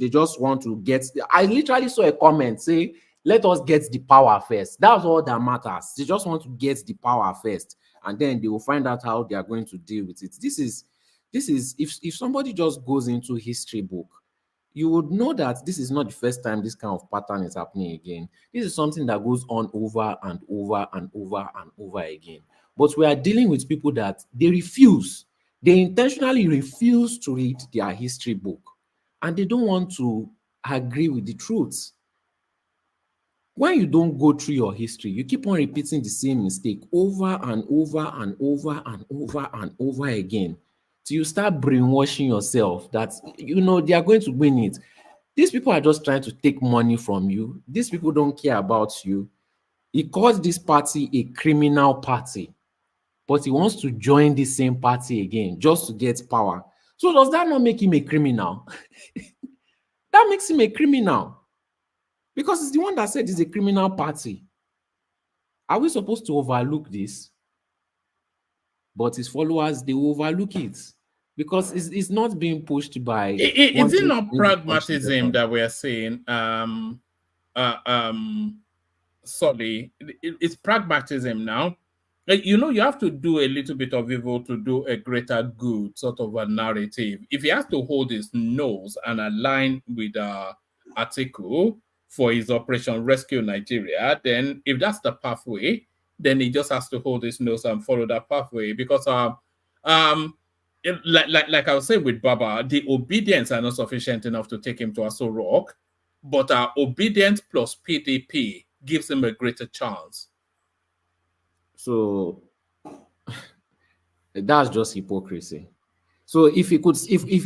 Speaker 11: just want to get. I literally saw a comment say, let us get the power first. That's all that matters. They just want to get the power first, and then they will find out how they are going to deal with it. This is if somebody just goes into history book, you would know that this is not the first time this kind of pattern is happening again. This is something that goes on over and over and over and over again. But we are dealing with people that they intentionally refuse to read their history book, and they don't want to agree with the truth. When you don't go through your history, you keep on repeating the same mistake over and over and over and over and over again. till you start brainwashing yourself that they are going to win it. These people are just trying to take money from you. These people don't care about you. He calls this party a criminal party, but he wants to join the same party again just to get power. So does that not make him a criminal? That makes him a criminal because it's the one that said it's a criminal party. Are we supposed to overlook this? But his followers, they will overlook it because it's not being pushed by.
Speaker 6: Is it not pragmatism that we are saying? Sorry, it's pragmatism now. You have to do a little bit of evil to do a greater good, sort of a narrative. If he has to hold his nose and align with Atiku for his Operation Rescue Nigeria, then if that's the pathway, then he just has to hold his nose and follow that pathway. Because like I was saying with Baba, the obedience are not sufficient enough to take him to Aso Rock, but obedience plus PDP gives him a greater chance.
Speaker 11: So that's just hypocrisy. So if he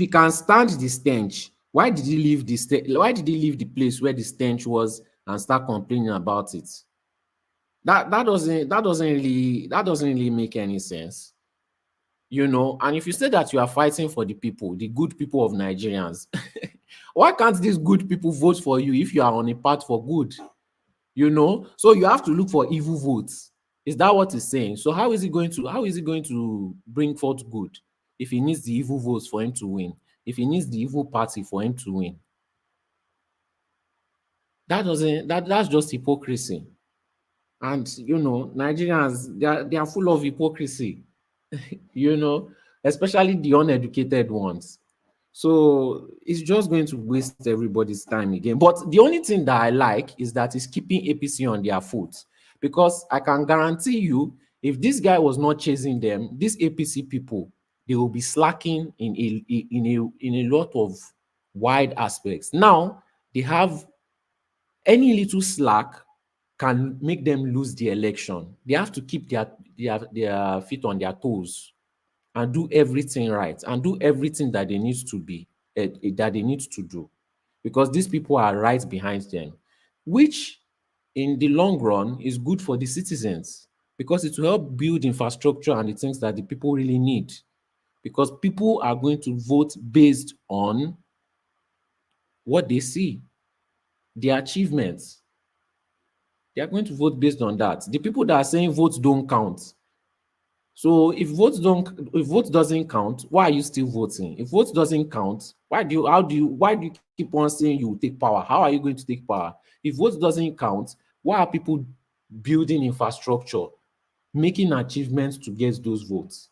Speaker 11: can stand the stench, why did he leave the place where the stench was and start complaining about it? That doesn't really make any sense. And if you say that you are fighting for the people, the good people of Nigerians, why can't these good people vote for you if you are on a path for good? So you have to look for evil votes. Is that what he's saying? So how is he going to bring forth good if he needs the evil votes for him to win? If he needs the evil party for him to win? That's just hypocrisy. And Nigerians, they are full of hypocrisy, especially the uneducated ones. So it's just going to waste everybody's time again. But the only thing that I like is that it's keeping APC on their foot, because I can guarantee you, if this guy was not chasing them, these APC people, they will be slacking in a lot of wide aspects. Now they have any little slack can make them lose the election. They have to keep their feet on their toes and do everything right and do everything that they need to be that they need to do, because these people are right behind them, which in the long run is good for the citizens, because it will help build infrastructure and the things that the people really need, because people are going to vote based on what they see, their achievements. They are going to vote based on that. The people that are saying votes don't count. So if vote doesn't count, why are you still voting? If vote doesn't count, why do you keep on saying you will take power? How are you going to take power? If vote doesn't count, why are people building infrastructure, making achievements to get those votes?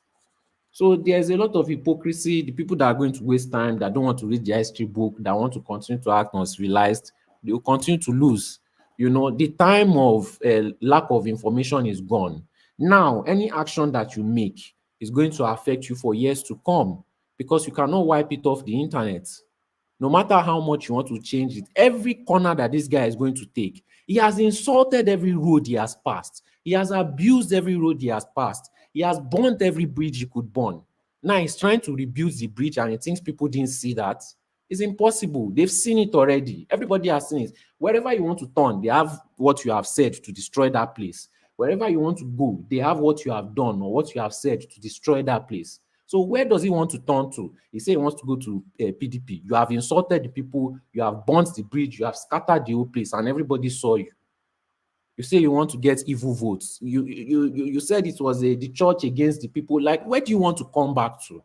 Speaker 11: So there's a lot of hypocrisy. The people that are going to waste time, that don't want to read the history book, that want to continue to act uncivilized, they will continue to lose. The time of lack of information is gone. Now, any action that you make is going to affect you for years to come, because you cannot wipe it off the internet. No matter how much you want to change it, every corner that this guy is going to take, he has insulted every road he has passed. He has abused every road he has passed. He has burnt every bridge he could burn. Now he's trying to rebuild the bridge, and he thinks people didn't see that. It's impossible. They've seen it already. Everybody has seen it. Wherever you want to turn, they have what you have said to destroy that place. Wherever you want to go, they have what you have done or what you have said to destroy that place. So where does he want to turn to? He said he wants to go to PDP. You have insulted the people. You have burnt the bridge. You have scattered the whole place, and everybody saw you. You say you want to get evil votes. You said it was the church against the people. Like, where do you want to come back to?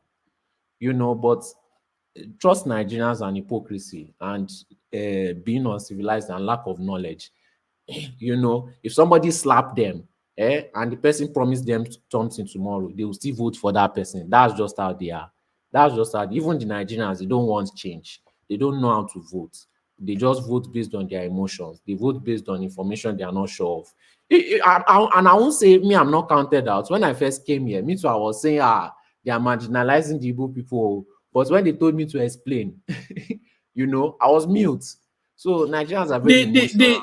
Speaker 11: But trust Nigerians and hypocrisy and being uncivilized and lack of knowledge. If somebody slapped them and the person promised them something tomorrow, they will still vote for that person. That's just how they are. That's just how even the Nigerians, they don't want change. They don't know how to vote. They just vote based on their emotions. They vote based on information they are not sure of. And I won't say me, I'm not counted out. When I first came here, me too, I was saying, they are marginalizing the Igbo people. But when they told me to explain, I was mute. So Nigerians are very emotional.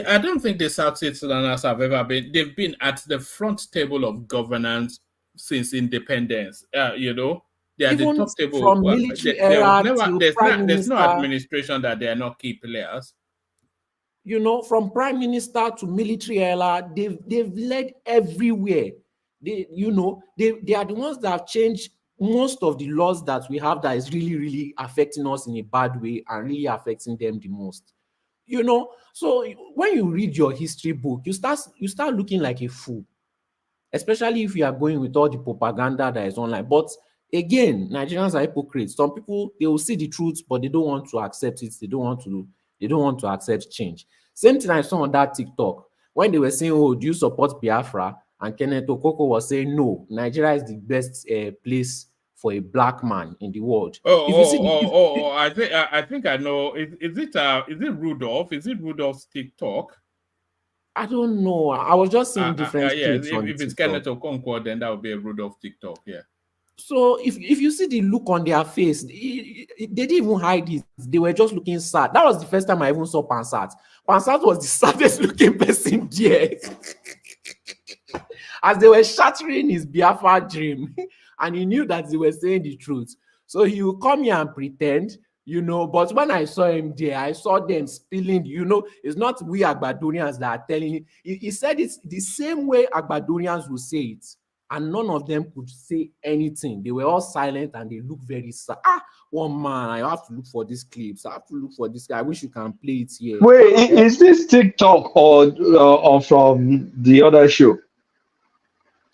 Speaker 6: I don't think the South East Sudaners have ever been. They've been at the front table of governance since independence. You know, they are the
Speaker 11: Even
Speaker 6: top table.
Speaker 11: from
Speaker 6: Well,
Speaker 11: military
Speaker 6: there was
Speaker 11: era
Speaker 6: never,
Speaker 11: till prime
Speaker 6: there's no
Speaker 11: minister,
Speaker 6: administration that they are not key players.
Speaker 11: you know, from prime minister to military era, they've led everywhere. They, you know, they are the ones that have changed most of the laws that we have that is really, really affecting us in a bad way and really affecting them the most. You know, so when you read your history book, you start looking like a fool, especially if you are going with all the propaganda that is online. But again, Nigerians are hypocrites. Some people, they will see the truth, but they don't want to accept it. They don't want to accept change. Same thing I saw on that TikTok when they were saying, "Oh, do you support Biafra?" And Kenneth Okoko was saying, "No, Nigeria is the best place for a black man in the world." If you see
Speaker 6: I think I know. Is it Rudolph? Is it Rudolph's TikTok?
Speaker 11: I don't know. I was just seeing different
Speaker 6: Yeah.
Speaker 11: clips on
Speaker 6: If it's
Speaker 11: TikTok.
Speaker 6: Kenneth Okonkwo, then that would be a Rudolph TikTok. Yeah.
Speaker 11: So if you see the look on their face, they didn't even hide it. They were just looking sad. That was the first time I even saw Pansat. Pansat was the saddest looking person there. As they were shattering his Biafra dream, and he knew that they were saying the truth. So he would come here and pretend, you know. But when I saw him there, I saw them spilling, you know, it's not we Agbadorians that are telling him. He said it's the same way Agbadorians will say it. And none of them could say anything. They were all silent and they looked very sad. One man, I have to look for these clips. I have to look for this guy. I wish you can play it here.
Speaker 8: Wait, is this TikTok or from the other show?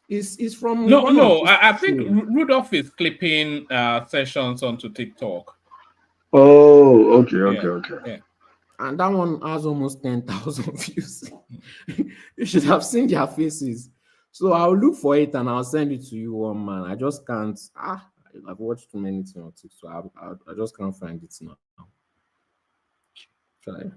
Speaker 11: It's from
Speaker 6: No. I think Rudolph is clipping sessions onto TikTok.
Speaker 8: Oh, okay.
Speaker 6: Yeah.
Speaker 11: And that one has almost 10,000 views. You should have seen their faces. So I'll look for it and I'll send it to you, one man. I just can't. I've watched too many things on TikTok. I just can't find it now. Try.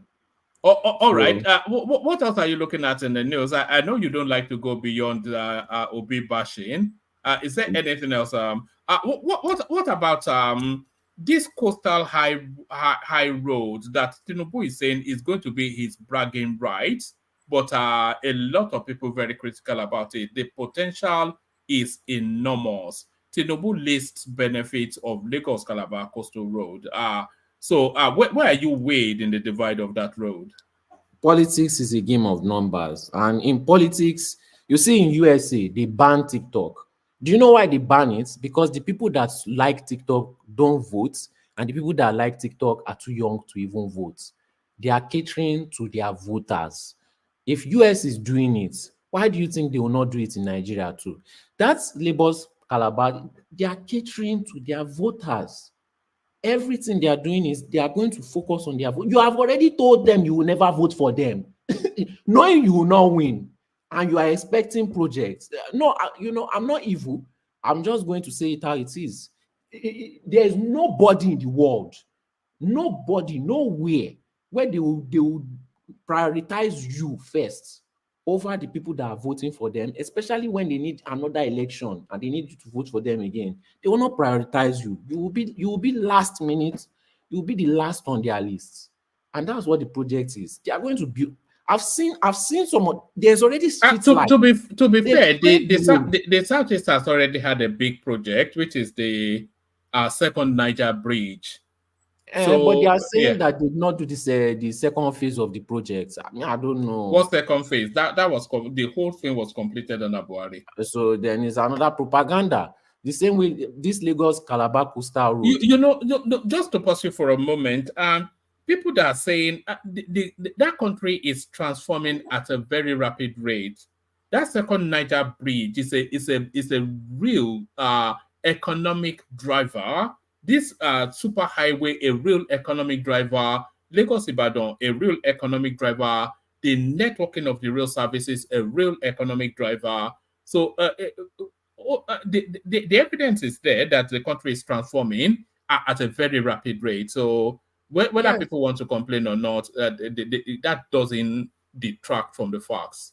Speaker 6: All right. What else are you looking at in the news? I know you don't like to go beyond Obi bashing. Is there anything else? What about this coastal high road that Tinubu is saying is going to be his bragging rights? But a lot of people very critical about it. The potential is enormous. Tinubu lists benefits of Lagos Calabar Coastal Road. So where are you weighed in the divide of that road?
Speaker 11: Politics is a game of numbers. And in politics, you see in USA, they ban TikTok. Do you know why they ban it? Because the people that like TikTok don't vote, and the people that like TikTok are too young to even vote. They are catering to their voters. If US is doing it, why do you think they will not do it in Nigeria too? That's Labour's Calabar. They are catering to their voters. Everything they are doing is they are going to focus on their vote. You have already told them you will never vote for them, knowing you will not win, and you are expecting projects. No, you know, I'm not evil. I'm just going to say it how it is. There is nobody in the world, nobody, nowhere, where they will prioritize you first over the people that are voting for them, especially when they need another election and they need you to vote for them again. They will not prioritize you. You will be last minute. You will be the last on their list, and that's what the project is. They are going to build. I've seen some. There's already street light.
Speaker 6: To be fair, the Southeast has already had a big project, which is the second Niger bridge.
Speaker 11: But they are saying that they did not do this the second phase of the project. I mean, I don't know.
Speaker 6: What second phase? That was the whole thing was completed on Abuari.
Speaker 11: So then is another propaganda. The same way this Lagos Calabar Coastal Road.
Speaker 6: You know, just to pause you for a moment, people that are saying that country is transforming at a very rapid rate. That second Niger bridge is a real economic driver. This super highway, a real economic driver. Lagos Ibadan, a real economic driver. The networking of the rail services, a real economic driver. So the evidence is there that the country is transforming at a very rapid rate. So whether people want to complain or not, that doesn't detract from the facts.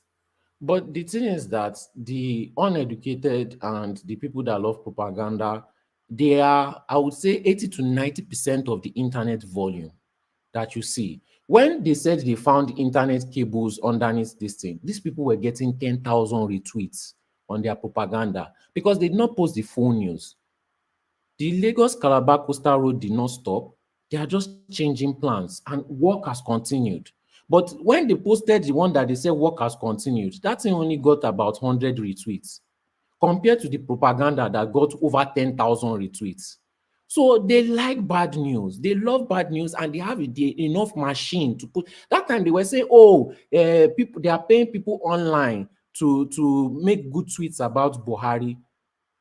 Speaker 11: But the thing is that the uneducated and the people that love propaganda, they are, I would say, 80 to 90% of the internet volume that you see. When they said they found internet cables underneath this thing, these people were getting 10,000 retweets. on their propaganda because they did not post the full news. The Lagos Calabar Coastal Road did not stop. They are just changing plans and work has continued. But when they posted the one that they said work has continued, that thing only got about 100 retweets compared to the propaganda that got over 10,000 retweets. So they like bad news. They love bad news, and they have enough machine to put. That time they were saying, "Oh, people they are paying people online to make good tweets about Buhari."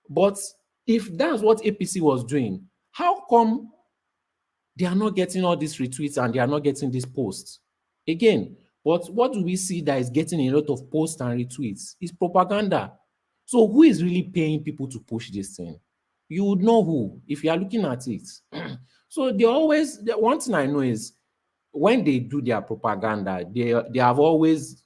Speaker 11: But if that's what APC was doing, how come they are not getting all these retweets and they are not getting these posts? Again, but what do we see that is getting a lot of posts and retweets? It's propaganda. So who is really paying people to push this thing? You would know who if you are looking at it. So one thing I know is when they do their propaganda, they always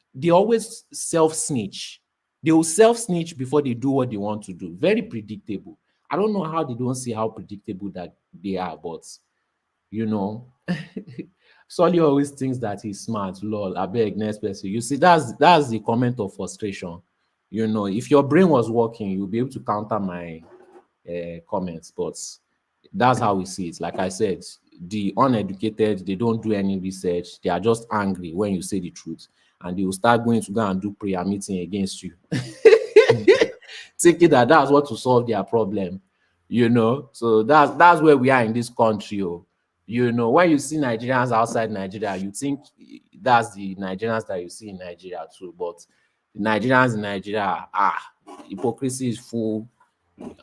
Speaker 11: self-snitch. They will self-snitch before they do what they want to do. Very predictable. I don't know how they don't see how predictable that they are, but you know, Solly always thinks that he's smart. Lol, I beg next person. You see, that's the comment of frustration. You know, if your brain was working, you'll be able to counter my comments, but that's how we see it. Like I said, the uneducated, they don't do any research. They are just angry when you say the truth, and they will start going to go and do prayer meeting against you, thinking that that's what will solve their problem. You know, so that's where we are in this country. Oh. You know, when you see Nigerians outside Nigeria, you think that's the Nigerians that you see in Nigeria too. But the Nigerians in Nigeria, hypocrisy is full.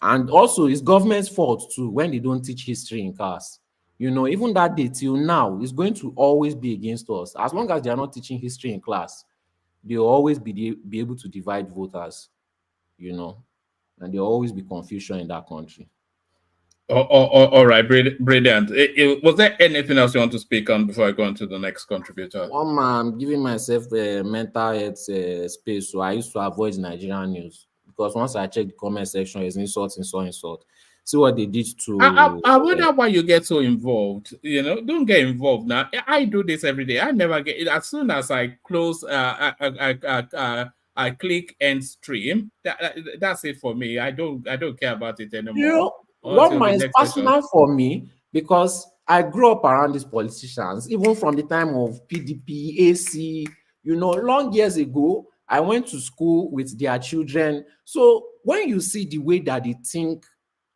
Speaker 11: And also, it's government's fault too when they don't teach history in class. You know, even that day till now is going to always be against us. As long as they are not teaching history in class, they will always be able to divide voters, you know, and there will always be confusion in that country.
Speaker 6: All right, brilliant. Was there anything else you want to speak on before I go on to the next contributor?
Speaker 11: I'm giving myself a mental health space, so I used to avoid Nigerian news because once I check the comment section, it's insult. See what they did to.
Speaker 6: I wonder why you get so involved. You know, don't get involved now. I do this every day. I never get it. As soon as I close, I click end stream. That's it for me. I don't care about it anymore.
Speaker 11: You know, what is personal for me, because I grew up around these politicians, even from the time of PDP, AC, you know, long years ago, I went to school with their children. So when you see the way that they think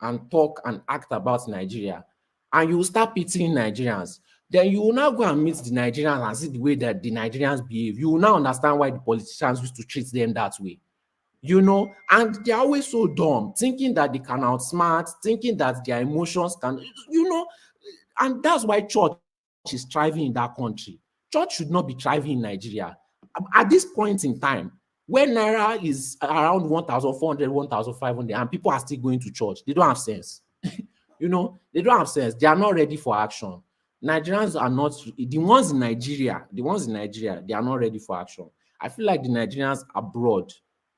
Speaker 11: and talk and act about Nigeria, and you start pitying Nigerians, then you will now go and meet the Nigerians and see the way that the Nigerians behave. You will now understand why the politicians used to treat them that way. You know, and they're always so dumb, thinking that they can outsmart, thinking that their emotions can, you know, and that's why church is thriving in that country. Church should not be thriving in Nigeria. At this point in time, when Naira is around 1,400, 1,500, and people are still going to church, they don't have sense. You know, they don't have sense. They are not ready for action. Nigerians are not, the ones in Nigeria, they are not ready for action. I feel like the Nigerians abroad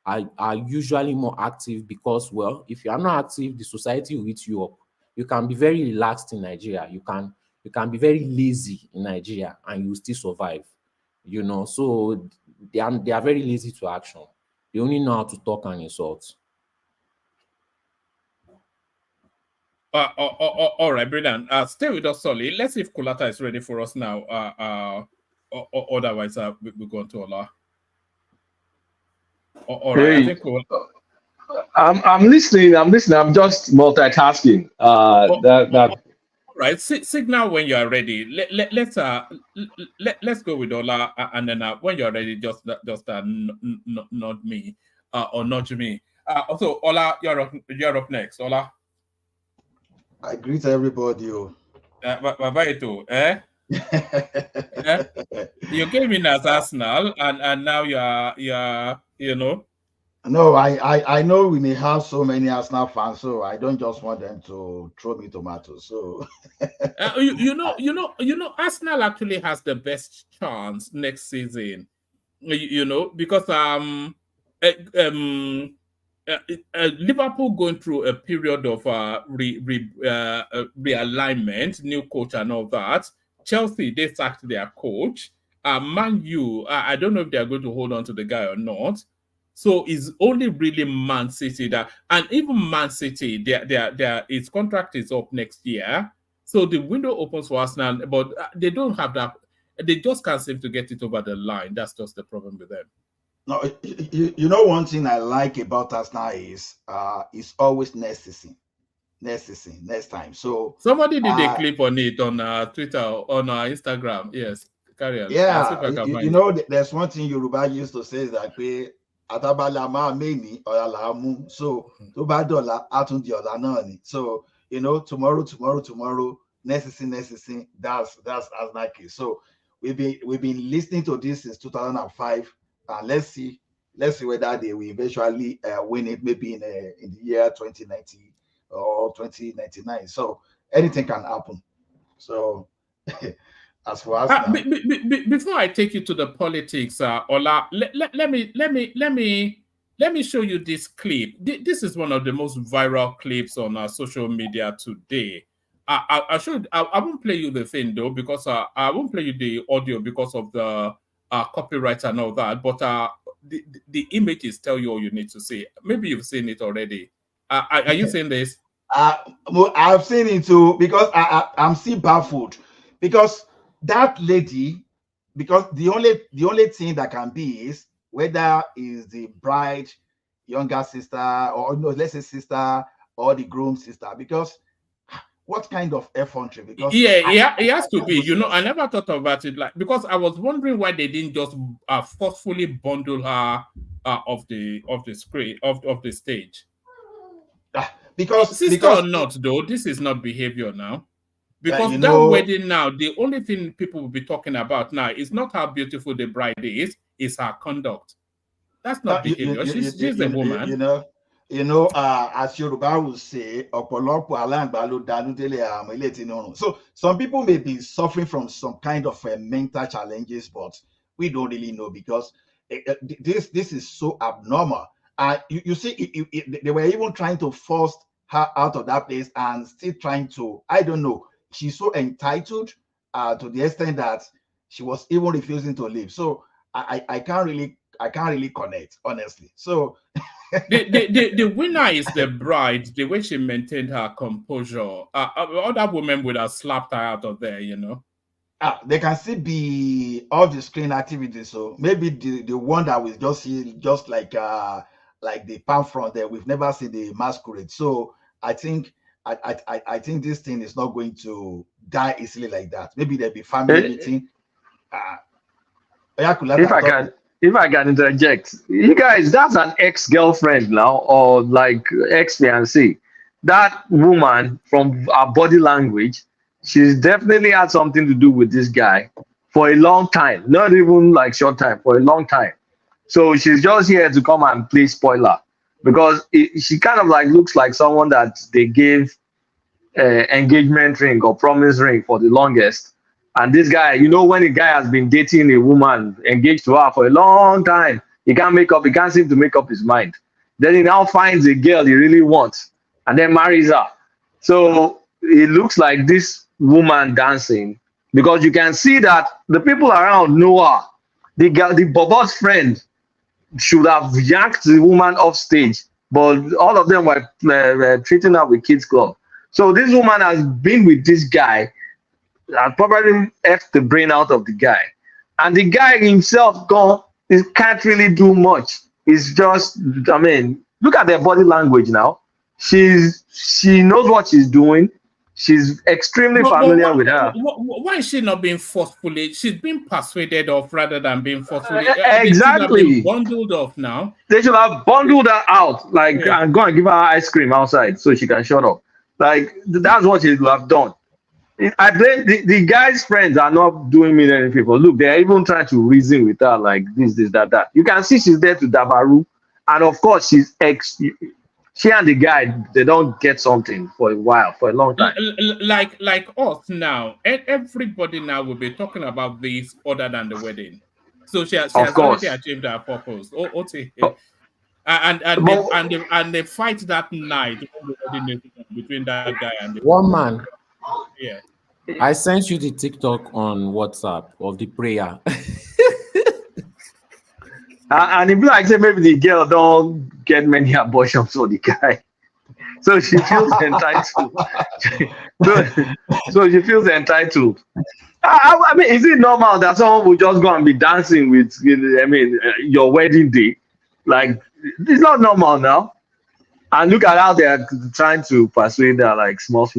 Speaker 11: are usually more active because, well, if you are not active, the society will eat you up. You can be very relaxed in Nigeria. You can be very lazy in Nigeria and you will still survive. You know, so they are very lazy to action. They only know how to talk and insult.
Speaker 6: All right, brilliant. Stay with us, Solly. Let's see if Kulata is ready for us now. Otherwise, we go on to Ola. All right, I think
Speaker 8: I'm listening. I'm just multitasking.
Speaker 6: All right, signal when you are ready. Let's go with Ola, and then when you are ready, just nod me or nudge me. Also, Ola, you're up next. Ola.
Speaker 12: I greet everybody.
Speaker 6: You came in as Arsenal, and now you're you know.
Speaker 12: No, I know we may have so many Arsenal fans, so I don't just want them to throw me tomatoes. So
Speaker 6: you know, Arsenal actually has the best chance next season. You know, because Liverpool going through a period of realignment, new coach and all that. Chelsea, they sacked their coach. Man U, I don't know if they are going to hold on to the guy or not. So it's only really Man City that, and even Man City, its contract is up next year. So the window opens for Arsenal, but they don't have that. They just can't seem to get it over the line. That's just the problem with them.
Speaker 12: No, you know one thing I like about Arsenal is it's always next season, next time. So
Speaker 6: Somebody did a clip on it on Twitter, on Instagram. Yes, carry on. I'll see if I can
Speaker 12: you
Speaker 6: find
Speaker 12: know,
Speaker 6: it.
Speaker 12: there's one thing Yoruba used to say is that Atabala ma meni oyalamu. So to bá dọ̀la atún di ọ̀la náà ni. So you know, tomorrow, next season. That's Arsenal case. So we've been listening to this since 2005, and let's see whether they will eventually win it, maybe in the year 2090 or 2099. So anything can happen. So as for us now,
Speaker 6: before I take you to the politics, Ola, let me show you this clip. This is one of the most viral clips on our social media today. I won't play you the thing though, because I won't play you the audio because of the copyright and all that. But the images tell you all you need to see. Maybe you've seen it already. Are you seeing this?
Speaker 12: I've seen it too, because I'm still baffled, because that lady, because the only thing that can be is whether is the bride younger sister, or no, let's say sister, or the groom sister, because what kind of effrontery? Because
Speaker 6: it has to be. You know, I never thought about it, like, because I was wondering why they didn't just forcefully bundle her off the screen, of the stage.
Speaker 12: Because
Speaker 6: sister or not, though, this is not behavior now. Because
Speaker 12: you
Speaker 6: that
Speaker 12: know,
Speaker 6: wedding now, the only thing people will be talking about now is not how beautiful the bride is her conduct. That's not behavior. She's a woman.
Speaker 12: You know, as Yoruba will say, so some people may be suffering from some kind of mental challenges, but we don't really know, because this is so abnormal. You see, they were even trying to force her out of that place, and still trying to, I don't know, she's so entitled to the extent that she was even refusing to leave. So I can't really connect, honestly. So
Speaker 6: the winner is the bride. The way she maintained her composure, other women would have slapped her out of there, you know.
Speaker 12: They can still be off the screen activities. So maybe the one that we just see, just like the palm front there, we've never seen the masquerade. So I think think this thing is not going to die easily like that. Maybe there'll be family meeting.
Speaker 8: If I can interject, you guys, that's an ex-girlfriend now, or like ex-fiancée. That woman, from her body language, she's definitely had something to do with this guy for a long time, not even like short time, for a long time. So she's just here to come and play spoiler, because she kind of like looks like someone that they gave engagement ring or promise ring for the longest. And this guy, you know, when a guy has been dating a woman, engaged to her for a long time, he can't seem to make up his mind. Then he now finds a girl he really wants and then marries her. So it looks like this woman dancing, because you can see that the people around know her. The Bobo's friend should have yanked the woman off stage, but all of them were treating her with kids club. So this woman has been with this guy, and probably F the brain out of the guy. And the guy himself can't really do much. It's just, I mean, look at their body language now. She knows what she's doing. She's extremely familiar with her.
Speaker 6: Why is she not being forcefully? She's being persuaded off rather than being forcefully.
Speaker 8: Exactly.
Speaker 6: Being bundled off now.
Speaker 8: They should have bundled her out, like, and go and give her ice cream outside so she can shut up. Like, that's what she would have done. I blame the guy's friends are not doing me any people. Look, they're even trying to reason with her, like this, that. You can see she's there to Dabaru, and of course she and the guy, they don't get something for a while, for a long time.
Speaker 6: Like us now, everybody now will be talking about this other than the wedding. So she has already achieved her purpose. And they fight that night between that guy and the
Speaker 11: one man.
Speaker 6: Yeah,
Speaker 11: I sent you the TikTok on WhatsApp of the prayer.
Speaker 8: And if like say maybe the girl don't get many abortions for the guy, so she feels entitled. so she feels entitled. I mean, is it normal that someone will just go and be dancing with, I mean, your wedding day? Like, it's not normal now. And look at how they are trying to persuade her, like small.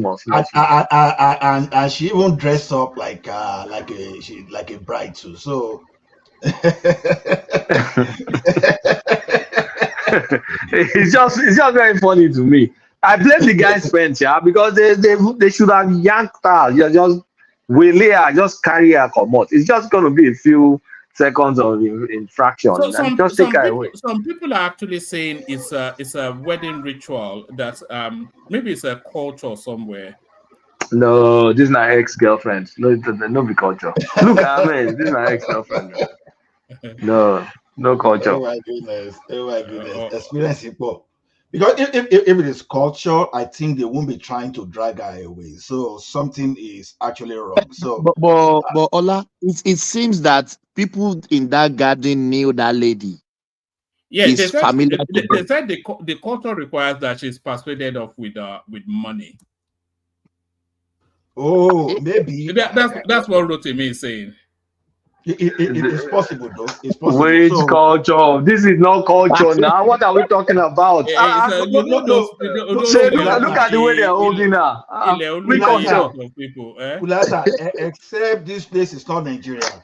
Speaker 14: And she even dressed up like a bride too. So
Speaker 8: it's just very funny to me. I blame the guy's friends, yeah, because they should have yanked her. Just Willie her, just carry her come out. It's just going to be a few seconds of infraction
Speaker 6: So
Speaker 8: and just take her away.
Speaker 6: some people are actually saying it's a wedding ritual that maybe it's a culture somewhere.
Speaker 8: No, this is my ex-girlfriend. No be culture. Look at me, this is my ex-girlfriend. No culture.
Speaker 14: Oh my goodness. Experience it, because if it is culture, I think they won't be trying to drag her away. So something is actually wrong. So,
Speaker 12: but Ola, it seems that people in that garden knew that lady.
Speaker 6: Yeah, they said
Speaker 12: familiar.
Speaker 6: They said the culture requires that she's persuaded off with money.
Speaker 14: Oh, maybe
Speaker 6: that's what Rotimi is saying.
Speaker 14: It's possible, though. It's possible.
Speaker 8: Which culture? This is not culture now. What are we talking about?
Speaker 6: Look at
Speaker 8: the way they are holding her. Which culture?
Speaker 14: Except this place is not Nigeria.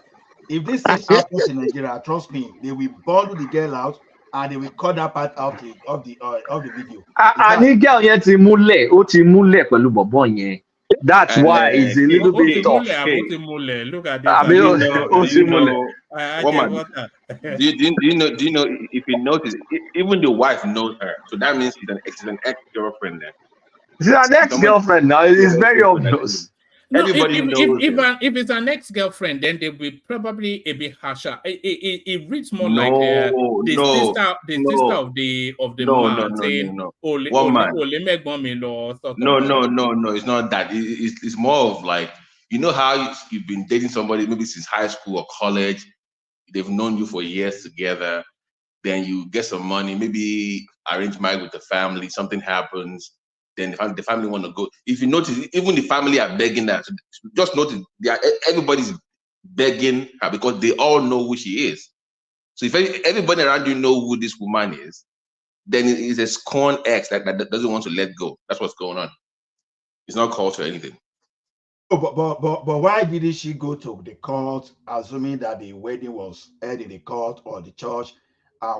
Speaker 14: If this thing happens in Nigeria, trust me, they will bundle the girl out and they will cut that part of the video.
Speaker 8: That's why it's a little bit tough.
Speaker 6: Look at
Speaker 2: this. Do you know if you notice, even the wife knows her, so that means she's an ex-girlfriend then.
Speaker 8: She's an ex-girlfriend now. It's very obvious.
Speaker 6: No,
Speaker 2: Everybody knows.
Speaker 6: If it's an ex-girlfriend, then they will probably a bit harsher. It reads more like the sister of the man saying,
Speaker 2: No, it's not that. It's more of like, you know how you've been dating somebody maybe since high school or college, they've known you for years together, then you get some money, maybe arrange marriage with the family, something happens, then the family want to go. If you notice, even the family are begging that. So just notice, everybody's begging her because they all know who she is. So if everybody around you know who this woman is, then it is a scorn ex that doesn't want to let go. That's what's going on. It's not culture or anything.
Speaker 14: But why didn't she go to the court, assuming that the wedding was held in the court or the church,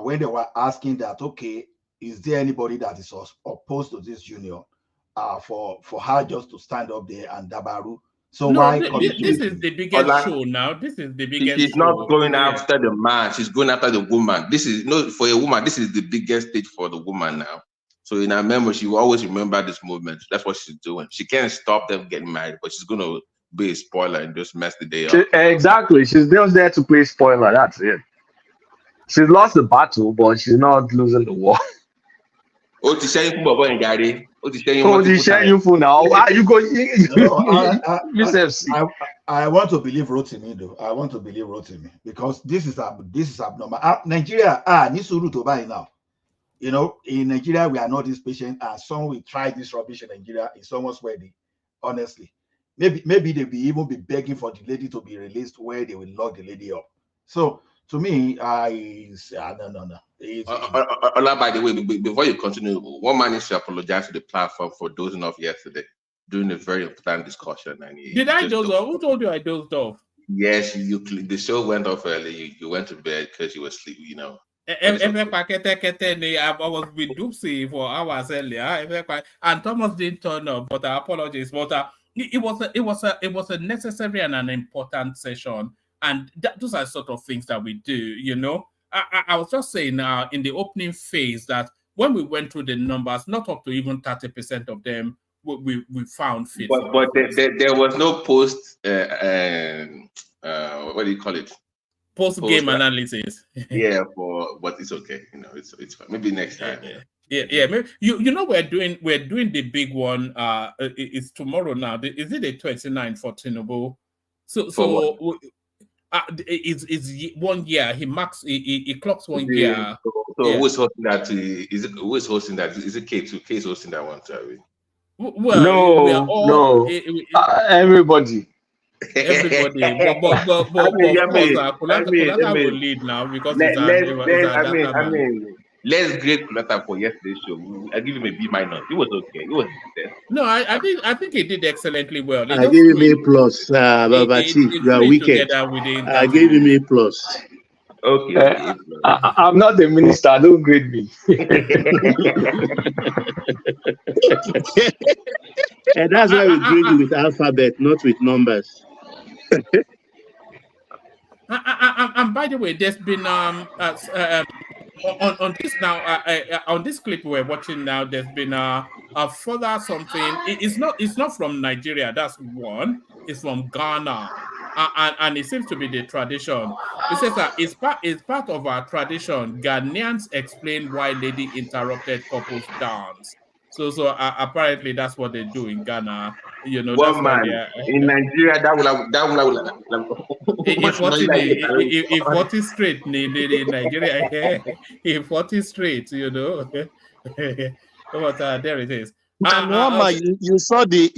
Speaker 14: when they were asking that, okay, is there anybody that is opposed to this union, for her just to stand up there and dabaru? So
Speaker 6: no,
Speaker 14: why?
Speaker 6: This is the biggest show now. This is the biggest.
Speaker 2: She's not going after the man. She's going after the woman. This is for a woman. This is the biggest stage for the woman now. So in her memory, she will always remember this movement. That's what she's doing. She can't stop them getting married, but she's gonna be a spoiler and just mess the day up.
Speaker 8: Exactly. She's just there to play spoiler. That's it. She's lost the battle, but she's not losing the war.
Speaker 2: Oh, to say you Gary. Oh, to say
Speaker 8: you for now. Why you go?
Speaker 14: I want to believe Rotimi though. I want to believe Rotimi because this is abnormal. Nigeria, Nisuru to buy now. You know, in Nigeria, we are not this patient, and some will try this rubbish in Nigeria in someone's wedding. Honestly, maybe they will even be begging for the lady to be released, where they will lock the lady up. So to me, no.
Speaker 2: By the way, before you continue, one man needs to apologize to the platform for dozing off yesterday during a very important discussion. And
Speaker 6: did I doze off? Who told you I dozed off?
Speaker 2: Yes, the show went off early. You went to bed because you were sleeping. You know.
Speaker 6: I was with Dupsy for hours earlier, and Thomas didn't turn up. But I apologize. But it was a necessary and an important session, and those are sort of things that we do. You know, I was just saying in the opening phase that when we went through the numbers, not up to even 30% of them we found fit.
Speaker 2: But there was no post. What do you call it?
Speaker 6: Post-game analysis.
Speaker 2: Yeah, but it's okay. You know, it's fine. Maybe next time.
Speaker 6: Yeah. Maybe, you know, we're doing the big one. It's tomorrow now. Is it the 29th for Tinubu? So It's 1 year. He marks. He clocks 1 year.
Speaker 2: So
Speaker 6: Yeah.
Speaker 2: who's hosting that? Is it who's hosting that? Is it K2? K is hosting that one, sorry.
Speaker 6: Well, we are all
Speaker 8: everybody.
Speaker 6: Everybody, but of course, Kulata will lead now because it's a data man.
Speaker 2: Let's grade Kulata for yesterday's show. I give him a B minus. It was okay. It was decent.
Speaker 6: No, I think he did excellently well.
Speaker 9: I gave him A plus. Babati, you are wicked. I gave him A plus.
Speaker 2: Okay.
Speaker 8: I'm not the minister. Don't grade me.
Speaker 9: And that's why we grade you with alphabet, not with numbers.
Speaker 6: And by the way, there's been on this now on this clip we're watching now. There's been a further something. It's not from Nigeria. That's one. It's from Ghana. And it seems to be the tradition. It says that it's part of our tradition. Ghanaians explain why lady interrupted couples dance. So apparently that's what they do in Ghana. You know,
Speaker 2: one man in Nigeria that will
Speaker 6: if 40 straight in Nigeria, if 40 straight, you know. But there it is.
Speaker 12: You saw the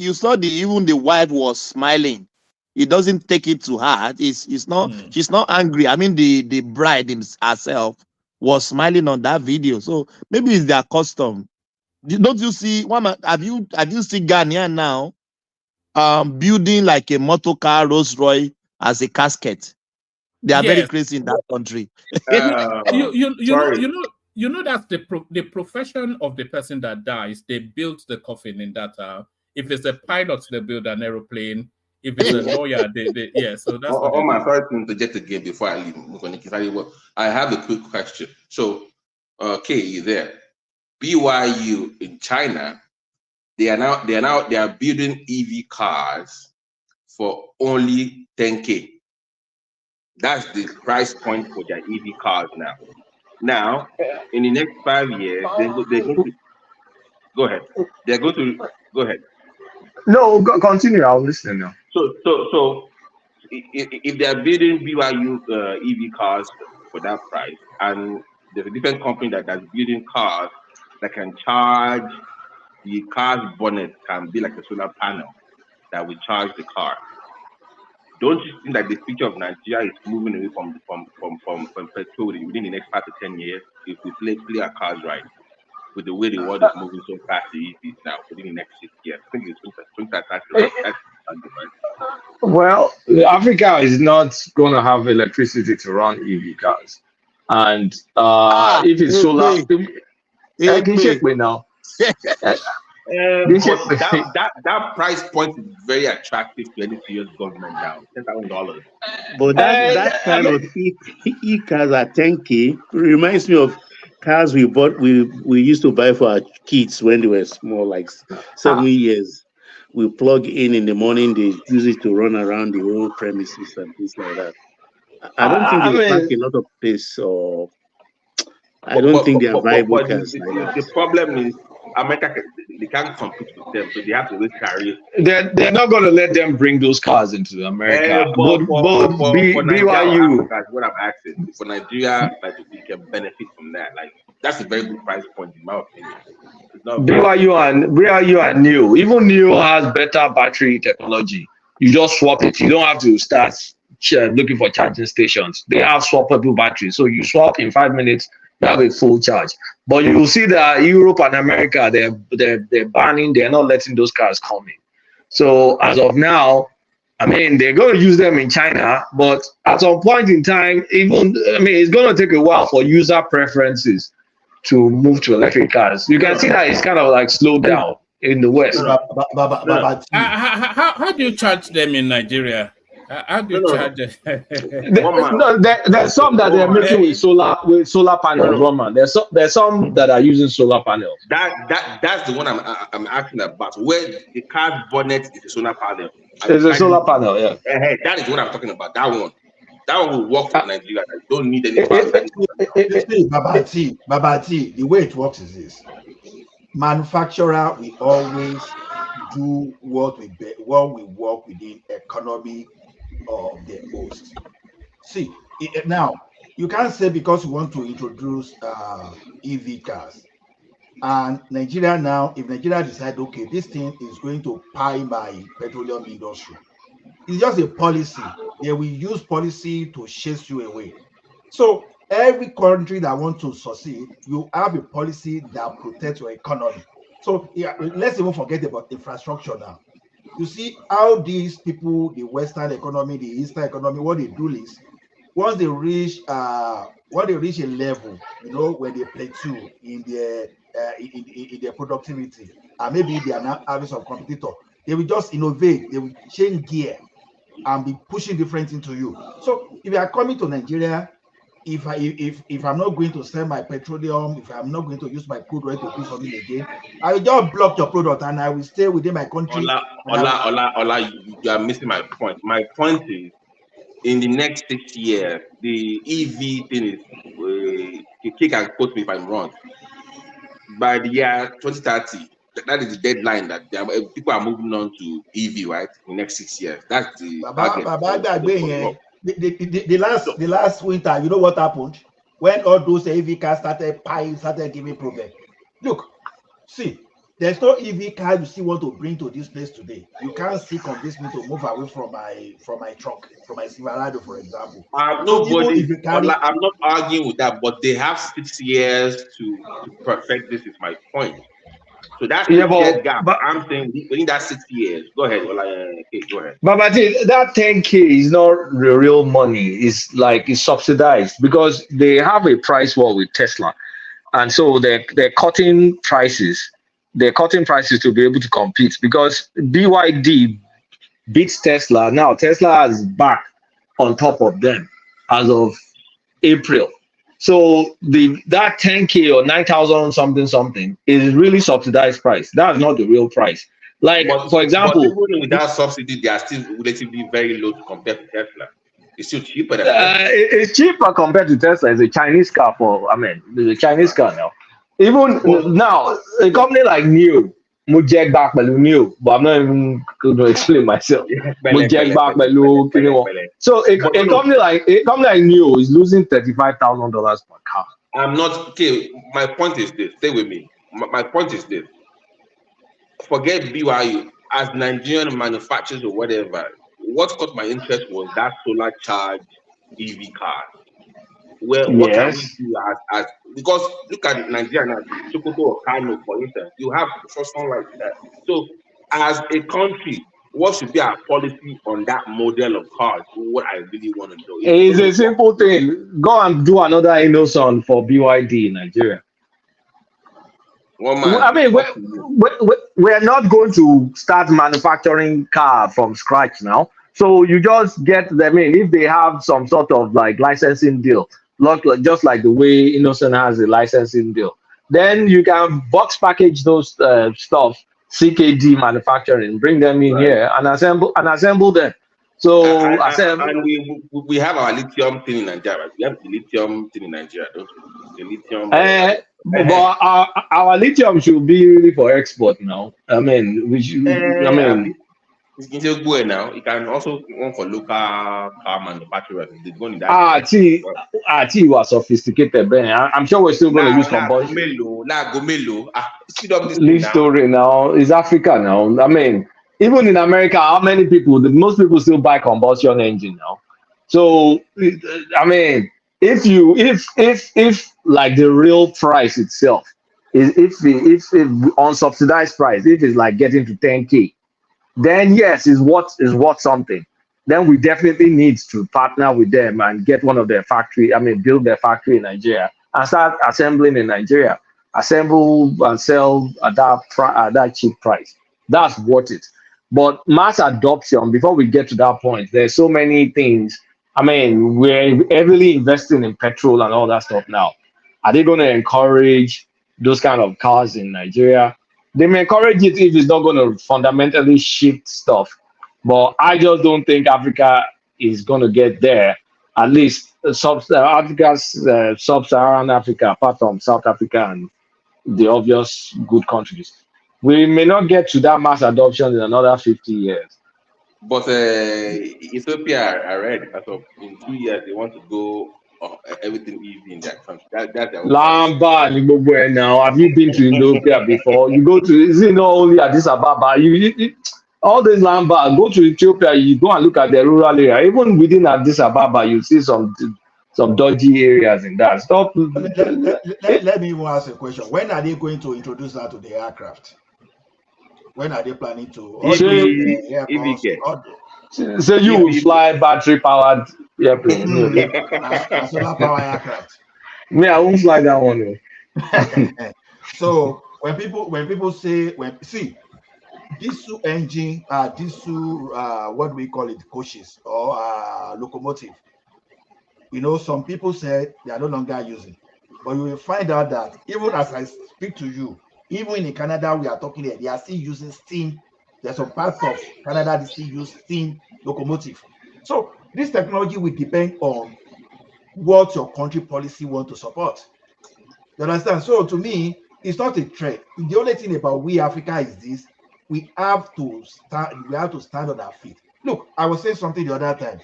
Speaker 12: even the wife was smiling. It doesn't take it to heart. It's not. She's not angry. I mean, the bride herself was smiling on that video. So maybe it's their custom. Don't you see? Have you seen Ghanaian now building like a motor car Rolls Royce as a casket? They are very crazy in that country.
Speaker 6: You know that's the profession of the person that dies. They build the coffin in that. If it's a pilot, they build an aeroplane. If it's a lawyer, they so that's.
Speaker 2: My sorry to interject again before I leave. I have a quick question. So, Kay, you there? BYU in China, they are building EV cars for only 10K. That's the price point for their EV cars now. Now, in the next 5 years, they're going to go ahead. They're going to go ahead.
Speaker 8: No, continue. I'll listen now.
Speaker 2: So, if they are building BYU EV cars for that price, and there's a different company that's building cars that can charge the car's bonnet, can be like a solar panel that will charge the car. Don't you think that the future of Nigeria is moving away from petrol within the next 5 to 10 years if we play our cars right? With the way the world is moving so fast to EVs now within the next 6 years. I think that's
Speaker 8: well, Africa is not going to have electricity to run EV cars, and if it's solar, I can check me now.
Speaker 2: That price point is very attractive to any serious government now. $10,000.
Speaker 9: But that kind of e-cars at 10K reminds me of cars we bought. We used to buy for our kids when they were small, like 7 years. We plug in the morning. They use it to run around the whole premises and things like that. I don't think they pack a lot of space, or I don't think they are viable cars like that.
Speaker 2: The problem is America, they can't compete with them, so they have to always carry.
Speaker 8: They're not going to let them bring those cars into America.
Speaker 2: For BYU, that's what I'm asking. For Nigeria, like we can benefit from that. Like that's a very good price point in my opinion.
Speaker 8: BYU and New. Even New has better battery technology. You just swap it. You don't have to start looking for charging stations. They have swappable batteries, so you swap in 5 minutes. You have a full charge. But you will see that Europe and America, they're banning, they're not letting those cars come in. So as of now, I mean, they're going to use them in China, but at some point in time, it's going to take a while for user preferences to move to electric cars. You can see that it's kind of like slowed down in the West.
Speaker 6: How do you charge them in Nigeria? How do you charge them?
Speaker 8: There's some that they're making with solar panels. Roman. There's some that are using solar panels.
Speaker 2: That's the one I'm asking about. Where the car's bonnet is a solar panel.
Speaker 8: It's a solar panel, yeah.
Speaker 2: That is what I'm talking about. That one will work for Nigeria. I don't need any.
Speaker 14: Babati, the way it works is this: manufacturer will always do what we work within economy of the host. see, now, you can't say because you want to introduce EV cars, and Nigeria now, if Nigeria decide, okay, this thing is going to pie my petroleum industry, it's just a policy. They will use policy to chase you away. So every country that wants to succeed, you have a policy that protects your economy. So yeah, let's even forget about infrastructure now. You see how these people, the Western economy, the Eastern economy, what they do is once they reach a level, where they plateau in their productivity, and maybe they are not having some competitor, they will just innovate, they will change gear and be pushing different into you. So if you are coming to Nigeria, if I'm not going to sell my petroleum, if I'm not going to use my crude oil to do something again, I will just block your product and I will stay within my country.
Speaker 2: Ola, you are missing my point. My point is, in the next 6 years, the EV thing is, Kiki can quote me if I'm wrong, by the year 2030, that is the deadline that people are moving on to EV, right? In the next 6 years. That's the target.
Speaker 14: The last winter, you know what happened? When all those EV cars started giving problem. Look, see, there's no EV car you still want to bring to this place today. You can't still convince me to move away from my truck, from my Silverado, for example.
Speaker 2: I'm not arguing with that, but they have 6 years to perfect this. Is my point. So that's the gap. But I'm saying within that 6 years. Go ahead. Okay, go ahead.
Speaker 12: But that 10K is not the real money. It's subsidized because they have a price war with Tesla, and so they're cutting prices. They're cutting prices to be able to compete because BYD beats Tesla. Now Tesla is back on top of them as of April. So that 10K or 9,000 something is really subsidized price. That's not the real price. For example,
Speaker 2: even with that subsidy, they are still relatively very low compared to Tesla. It's still cheaper than
Speaker 12: it's cheaper compared to Tesla. It's a Chinese car it's a Chinese car now. Even now, a company like Neo, Mujek back Neo, but I'm not even going to explain myself. Mujek back So a company like Neo is losing $35,000 per car.
Speaker 2: I'm not okay. My point is this. Stay with me. My point is this. Forget BYU as Nigerian manufacturers or whatever. What caught my interest was that solar charged EV car. Well, what can we do as because look at Nigeria now, Sokoto or Kano, for instance, you have something like that. So, as a country, what should be our policy on that model of cars? What I really want to do.
Speaker 12: It's a simple thing. Go and do another Innoson for BYD in Nigeria. I mean, we're not going to start manufacturing car from scratch now. So you just get them in if they have some sort of licensing deal. Just like the way Innocent has a licensing deal, then you can box package those stuff, CKD manufacturing, bring them in here and assemble them. So
Speaker 2: and we have our lithium thing in Nigeria. We have the lithium thing in Nigeria, don't we? The lithium.
Speaker 12: But our lithium should be really for export now. I mean,
Speaker 2: it's good now. You can also go for local car manufacturers.
Speaker 12: You are sophisticated, Ben. I'm sure we're still going to use combustion. Leave story now. It's Africa now. I mean, even in America, how many people? Most people still buy combustion engine now. So, I mean, if the real price itself is if on subsidized price, if it's getting to 10K. Then yes, is what something. Then we definitely need to partner with them and get one of their factory. I mean, build their factory in Nigeria and start assembling in Nigeria. Assemble and sell at that cheap price. That's worth it. But mass adoption, before we get to that point, there's so many things. I mean, we're heavily investing in petrol and all that stuff now. Are they going to encourage those kind of cars in Nigeria? They may encourage it if it's not going to fundamentally shift stuff. But I just don't think Africa is going to get there. At least Africa's sub-Saharan Africa, apart from South Africa and the obvious good countries. We may not get to that mass adoption in another 50 years.
Speaker 2: But Ethiopia are ready. As of in 2 years, they want to go everything EV in their country. That's their own policy.
Speaker 8: Lamba ni gbogbo ẹ̀ now. Have you been to Ethiopia before? You go to, is it not only Addis Ababa? All this Lamba, go to Ethiopia, you go and look at the rural area. Even within Addis Ababa, you see some dodgy areas in that. Stop.
Speaker 14: Let me even ask a question. When are they going to introduce that to the aircraft? When are they planning to?
Speaker 8: So you will fly battery powered airplane.
Speaker 14: A solar power aircraft.
Speaker 8: Me, I won't fly that one.
Speaker 14: So when people say see diesel engine, diesel what do we call it, coaches or locomotive, you know, some people say they are no longer using, but you will find out that even as I speak to you, even in Canada we are talking here, they are still using steam. There's some parts of Canada that still use steam locomotive. So this technology will depend on what your country policy want to support. You understand? So to me, it's not a threat. The only thing about we Africa is this: we have to stand on our feet. Look, I was saying something the other time.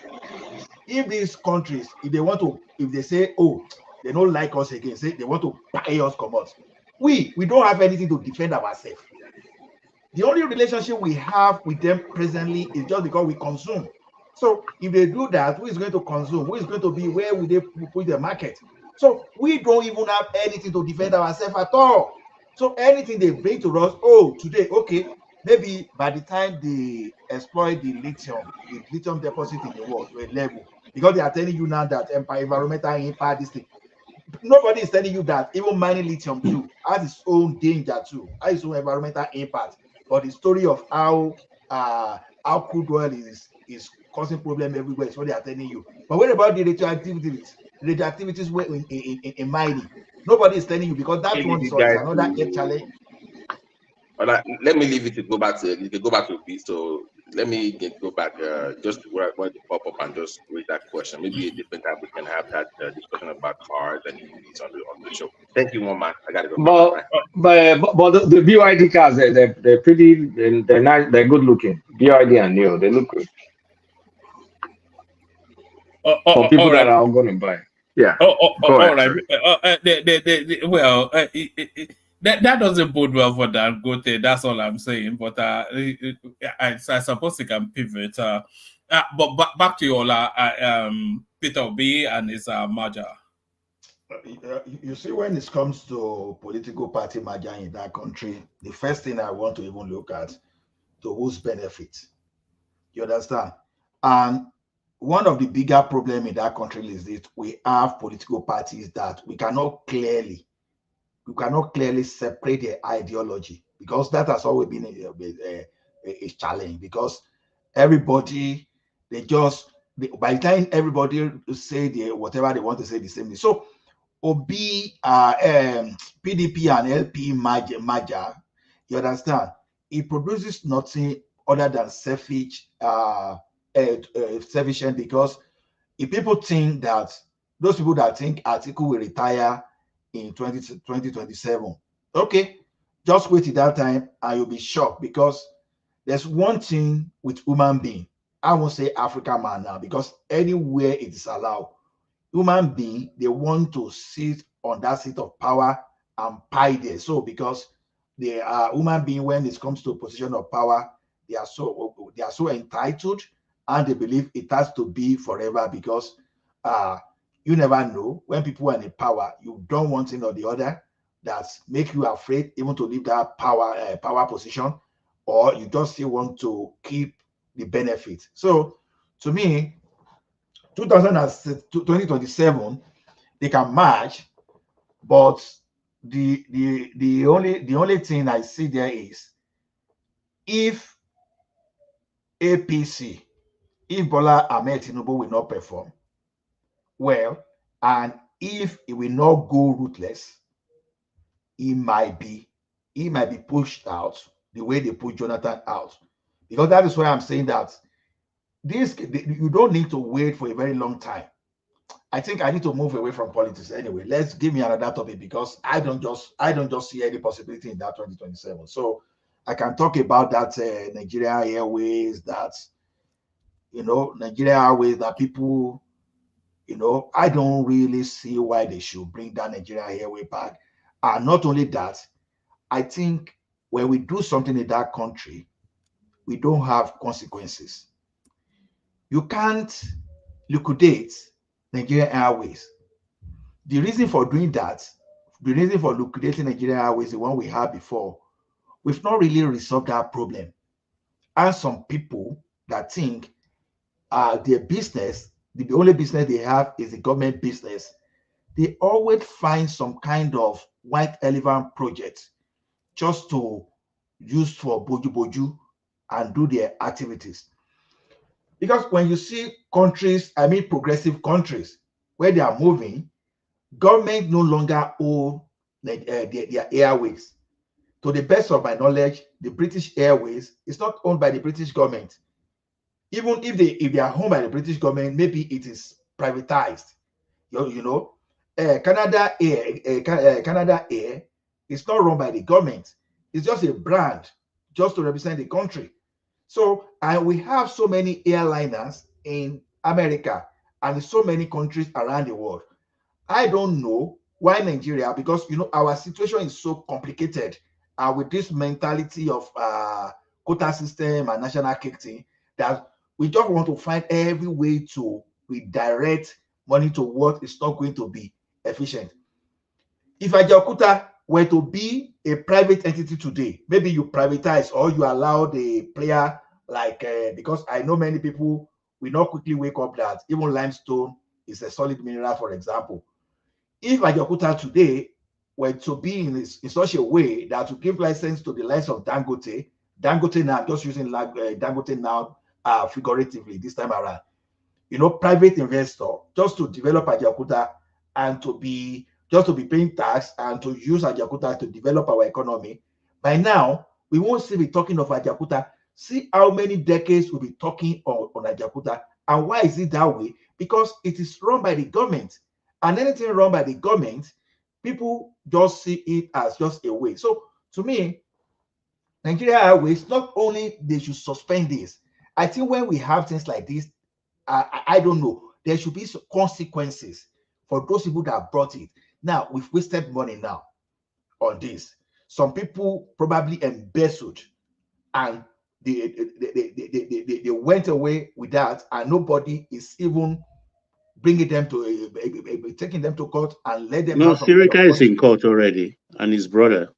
Speaker 14: If these countries, if they say, oh, they don't like us again, say they want to buy us, come out. We don't have anything to defend ourselves. The only relationship we have with them presently is just because we consume. So if they do that, who is going to consume? Who is going to be, where will they put the market? So we don't even have anything to defend ourselves at all. So anything they bring to us, oh, today, okay, maybe by the time they exploit the lithium deposit in the world to a level, because they are telling you now that environmental impact, this thing. Nobody is telling you that even mining lithium too has its own danger too, has its own environmental impact. But the story of how crude oil is causing problem everywhere is what they are telling you. But what about the radioactivities in mining? Nobody is telling you, because that one is another challenge.
Speaker 2: Let me leave it to go back to this. So let me go back just where to pop up and just read that question. Maybe a different time we can have that discussion about cars and EVs on the show. Thank you, Mama. I gotta go.
Speaker 8: But the BYD cars, they're pretty, they're nice, they're good looking. BYD and Neo, they look good. For people that are going to buy. Yeah.
Speaker 6: All right. That doesn't bode well for that Gote. That's all I'm saying. But I suppose you can pivot. But back to your Peter Obi and his merger.
Speaker 14: You see, when it comes to political party merger in that country, the first thing I want to even look at to whose benefit. You understand? And one of the bigger problems in that country is that we have political parties that we cannot clearly separate their ideology, because that has always been a challenge, because everybody, by the time everybody say whatever they want to say the same thing. So PDP and LP merger, you understand, it produces nothing other than selfish because if people think that, those people that think Atiku will retire in 2027, okay, just wait till that time and you'll be shocked, because there's one thing with human being. I won't say African man now, because anywhere it is allowed, human being, they want to sit on that seat of power and pie there. So because they are human being, when it comes to a position of power, they are so entitled, and they believe it has to be forever, because you never know, when people are in power, you don't want thing or the other that make you afraid even to leave that power position, or you just still want to keep the benefit. So to me, 2027 they can match, but the only thing I see there is, if APC, if Bola Ahmed Tinubu will not perform well, and if it will not go ruthless, he might be pushed out the way they put Jonathan out. Because that is why I'm saying that you don't need to wait for a very long time. I think I need to move away from politics anyway. Let's give me another topic, because I don't just see any possibility in that 2027. So I can talk about that Nigerian Airways, that Nigeria Airways, that people, I don't really see why they should bring down Nigeria Airways back. And not only that, I think when we do something in that country, we don't have consequences. You can't liquidate Nigerian Airways. The reason for doing that, the reason for liquidating Nigerian Airways, the one we had before, we've not really resolved that problem. And some people that think their business, the only business they have is the government business, they always find some kind of white elephant project just to use for boju and do their activities. Because when you see countries, I mean progressive countries, where they are moving, government no longer own their airways. To the best of my knowledge, the British Airways is not owned by the British government. Even if they are owned by the British government, maybe it is privatized. Canada Air is not run by the government. It's just a brand, just to represent the country. So, and we have so many airliners in America and in so many countries around the world. I don't know why Nigeria, because our situation is so complicated with this mentality of quota system and national kicking, that we just want to find every way to redirect money to what is not going to be efficient. If Ajaokuta were to be a private entity today, maybe you privatize or you allow the player like, because I know many people will not quickly wake up that even limestone is a solid mineral, for example. If Ajaokuta today were to be in such a way that to give license to the likes of Dangote now, just using Dangote now figuratively this time around, private investor, just to develop Ajaokuta and to be paying tax and to use Ajaokuta to develop our economy, by now we won't still be talking of Ajaokuta. See how many decades we'll be talking on Ajaokuta. And why is it that way? Because it is run by the government. And anything run by the government, people just see it as just a way. So to me, Nigeria Airways, not only they should suspend this, I think when we have things like this, I don't know, there should be some consequences for those people that brought it. Now, we've wasted money now on this. Some people probably embezzled and they went away with that, and nobody is even bringing them to taking them to court and let them.
Speaker 9: No, Sirika is in court already, and his brother.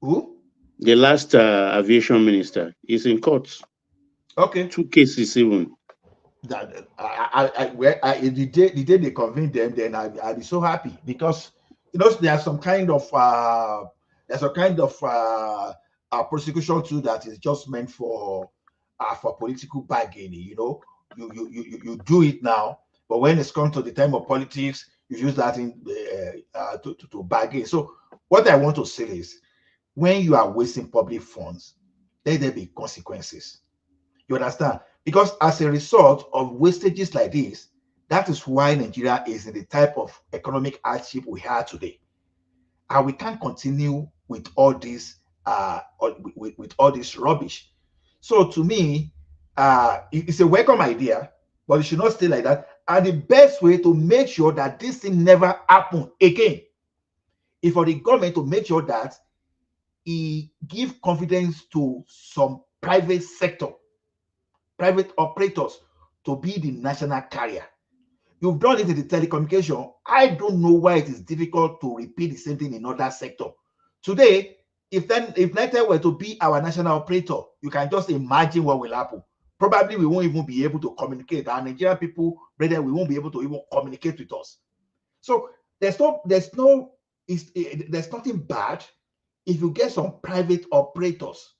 Speaker 14: Who?
Speaker 9: The last aviation minister is in court.
Speaker 14: Okay.
Speaker 9: 2 cases even.
Speaker 14: That the day they convened them, then I'll be so happy, because there's some kind of prosecution too that is just meant for political bargaining. You do it now, but when it's come to the time of politics, you use that to bargain. So what I want to say is, when you are wasting public funds, let there be consequences. You understand? Because as a result of wastages like this, that is why Nigeria is in the type of economic hardship we have today. And we can't continue with all this with all this rubbish. So to me, it's a welcome idea, but it should not stay like that. And the best way to make sure that this thing never happen again is for the government to make sure that he give confidence to some private sector, private operators, to be the national carrier. You've done it in the telecommunication. I don't know why it is difficult to repeat the same thing in other sector. Today, if Nitel were to be our national operator, you can just imagine what will happen. Probably we won't even be able to communicate. Our Nigerian people, brother, we won't be able to even communicate with us. So there's nothing bad if you get some private operators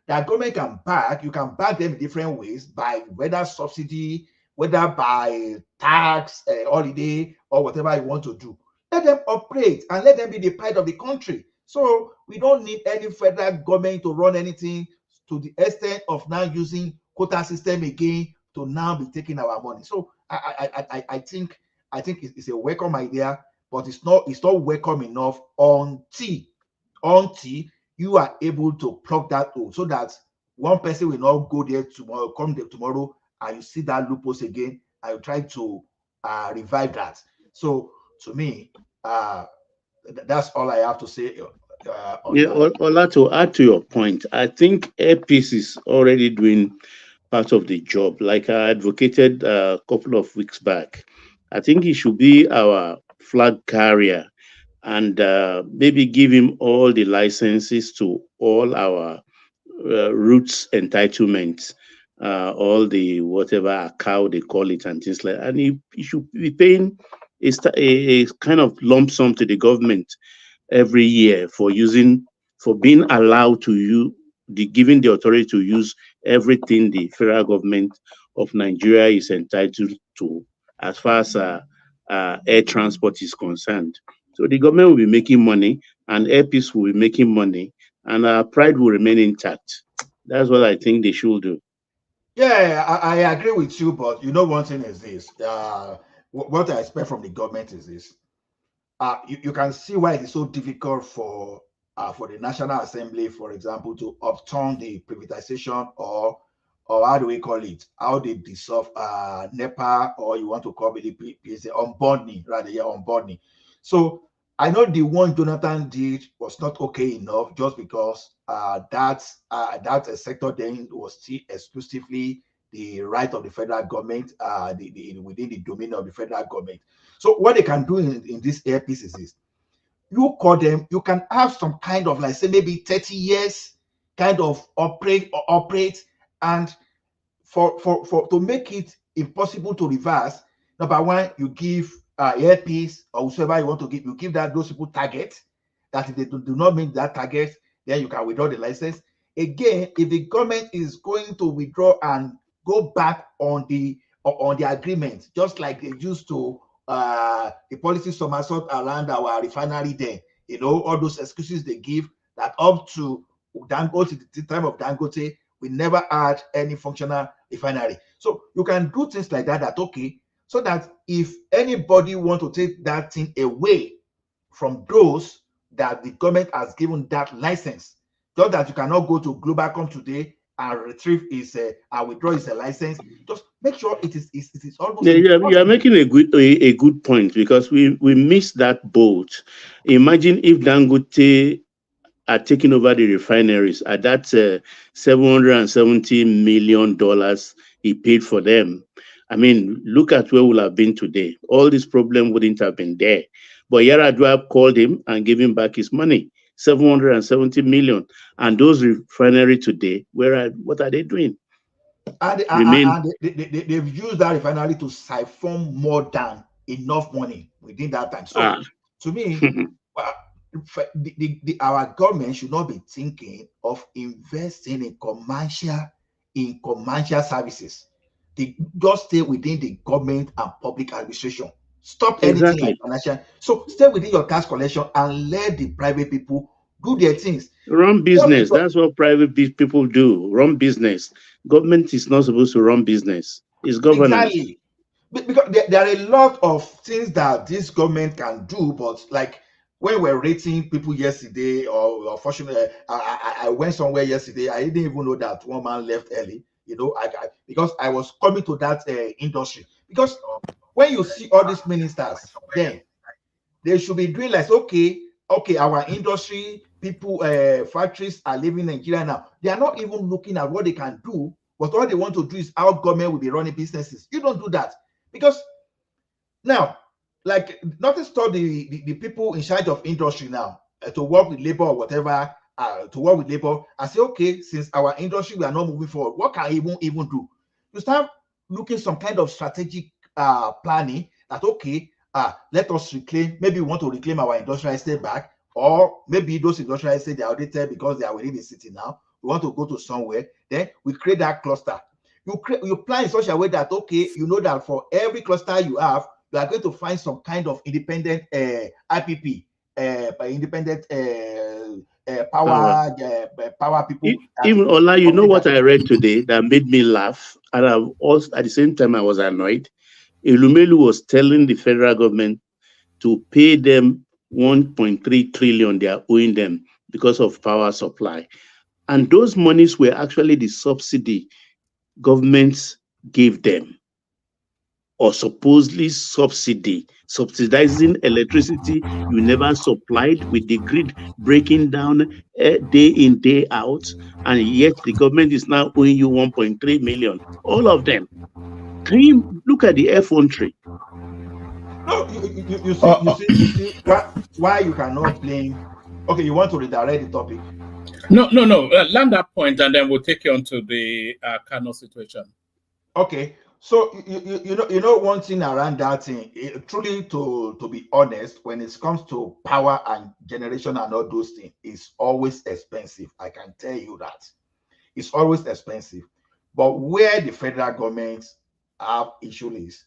Speaker 14: that government can back. You can back them in different ways, by whether subsidy, whether by tax, holiday, or whatever you want to do. Let them operate and let them be the pride of the country. So we don't need any federal government to run anything to the extent of now using quota system again to now be taking our money. So I think it's a welcome idea, but it's not welcome enough until you are able to plug that hole, so that one person will not go there tomorrow, come there tomorrow and you see that loopholes again, I will try to revive that. So to me, that's all I have to say on
Speaker 9: Yeah,
Speaker 14: that.
Speaker 9: Ola, to add to your point, I think Airpeace is already doing part of the job. Like I advocated a couple of weeks back, I think he should be our flag carrier and maybe give him all the licenses to all our routes entitlements, all the whatever cow they call it and things like that. And he should be paying a kind of lump sum to the government every year for being allowed to use giving the authority to use everything the federal government of Nigeria is entitled to as far as air transport is concerned. So the government will be making money and Airpeace will be making money and our pride will remain intact. That's what I think they should do.
Speaker 14: Yeah, I agree with you, but you know one thing is this. What I expect from the government is this. You can see why it is so difficult for the National Assembly, for example, to upturn the privatization or how do we call it? How they dissolve NEPA, or you want to call it the unbonding, rather, yeah, unbonding. So I know the one Jonathan did was not okay enough, just because that sector then was still exclusively the right of the federal government, within the domain of the federal government. So what they can do in this Airpeace is this: you call them, you can have some kind of, like, say, maybe 30 years kind of operate, and for to make it impossible to reverse, number one, you give Airpeace or whoever you want to give, you give that those people target, that if they do not meet that target, then you can withdraw the license. Again, if the government is going to withdraw and go back on the agreement, just like they used to the policy somersault around our refinery there, all those excuses they give, that up to Dangote, the time of Dangote, we never had any functional refinery. So you can do things like that, okay, so that if anybody want to take that thing away from those that the government has given that license, just that you cannot go to Globalcom today and retrieve his and withdraw his license. Just make sure it is almost.
Speaker 9: Yeah, you are making a good point, because we missed that boat. Imagine if Dangote are taking over the refineries at that $770 million he paid for them. I mean, look at where we'll have been today. All this problem wouldn't have been there. But Yaradua called him and gave him back his money, $770 million. And those refineries today, what are they doing?
Speaker 14: And they've used that refinery to siphon more than enough money within that time. So to me, our government should not be thinking of investing in commercial services. They just stay within the government and public administration. Stop anything like financial. So stay within your tax collection and let the private people do their things.
Speaker 9: Run business. That's what private people do. Run business. Government is not supposed to run business. It's governance.
Speaker 14: Exactly. Because there are a lot of things that this government can do, but like when we're rating people yesterday, or fortunately, I went somewhere yesterday, I didn't even know that one man left early, because I was coming to that industry. Because when you see all these ministers, then they should be doing like, okay, our industry people, factories are leaving Nigeria now. They are not even looking at what they can do, but all they want to do is how government will be running businesses. You don't do that, because now, like, nothing stop the people in charge of industry now to work with labor or whatever, to work with labor and say, okay, since our industry, we are not moving forward, what can we even do? You start looking some kind of strategic planning that, okay, let us reclaim, maybe we want to reclaim our industrial estate back, or maybe those industrial estate, they are outdated because they are within the city now. We want to go to somewhere, then we create that cluster. You plan in such a way that, okay, you know that for every cluster you have, you are going to find some kind of independent IPP, independent power people.
Speaker 9: Even Ola, you know what I read today that made me laugh, and I also, at the same time, I was annoyed. Elumelu was telling the federal government to pay them 1.3 trillion they are owing them because of power supply. And those monies were actually the subsidy governments gave them, or supposedly subsidizing electricity you never supplied, with the grid breaking down day in, day out, and yet the government is now owing you 1.3 million. All of them. Can you look at the effrontery?
Speaker 14: No, you see why you cannot blame. Okay, you want to redirect the topic.
Speaker 6: No. Land that point, and then we'll take you on to the Kano situation.
Speaker 14: Okay, so you know one thing around that thing. Truly, to be honest, when it comes to power and generation and all those things, it's always expensive. I can tell you that it's always expensive. But where the federal government have issue is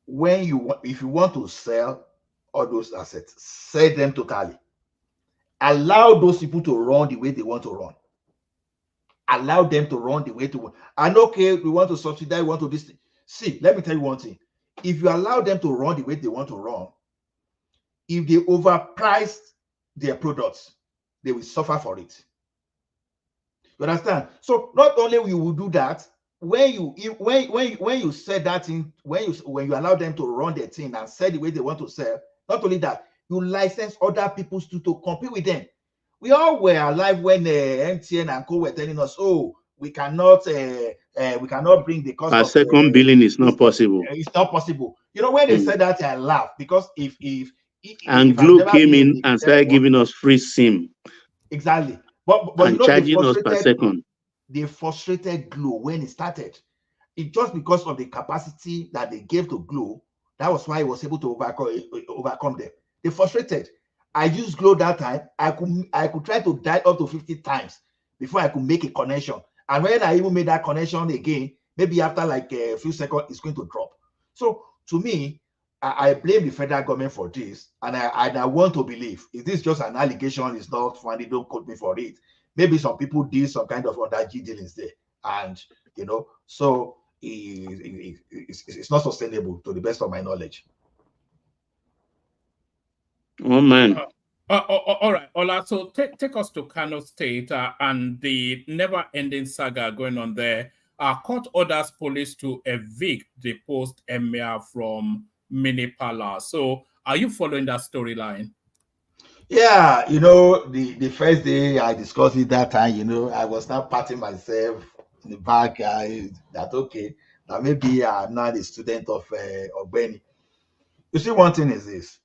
Speaker 14: when if you want to sell all those assets, sell them totally. Allow those people to run the way they want to run. Allow them to run the way to run. And okay, we want to subsidize, we want to this thing. See, let me tell you one thing. If you allow them to run the way they want to run, if they overprice their products, they will suffer for it. You understand? So not only will you do that, when you set that in, when you allow them to run their thing and sell the way they want to sell, not only that, you license other people to compete with them. We all were alive when MTN and Co were telling us, "Oh, we cannot bring the cost
Speaker 9: Our
Speaker 14: of
Speaker 9: second billing is not possible."
Speaker 14: It's not possible. You know, when they said that, I laughed, because if
Speaker 9: Glo came in and started giving us free SIM.
Speaker 14: Exactly, but
Speaker 9: and
Speaker 14: you know,
Speaker 9: charging us per second.
Speaker 14: They frustrated Glo when it started. It just because of the capacity that they gave to Glo, that was why it was able to overcome them. They frustrated. I used Glo that time. I could try to dial up to 50 times before I could make a connection. And when I even made that connection again, maybe after like a few seconds, it's going to drop. So to me, I blame the federal government for this, and I want to believe, if this is just an allegation, it's not funny, don't quote me for it. Maybe some people did some kind of underage dealings there, and you know, so it's not sustainable to the best of my knowledge.
Speaker 9: Oh man.
Speaker 6: All right, Ola. So take us to Kano State and the never-ending saga going on there. Court orders police to evict the post emir from Mini Palace. So are you following that storyline?
Speaker 14: Yeah, you know, the first day I discussed it that time, you know, I was now patting myself in the back. That okay, that maybe I'm not a student of Ogbeni. You see, one thing is this.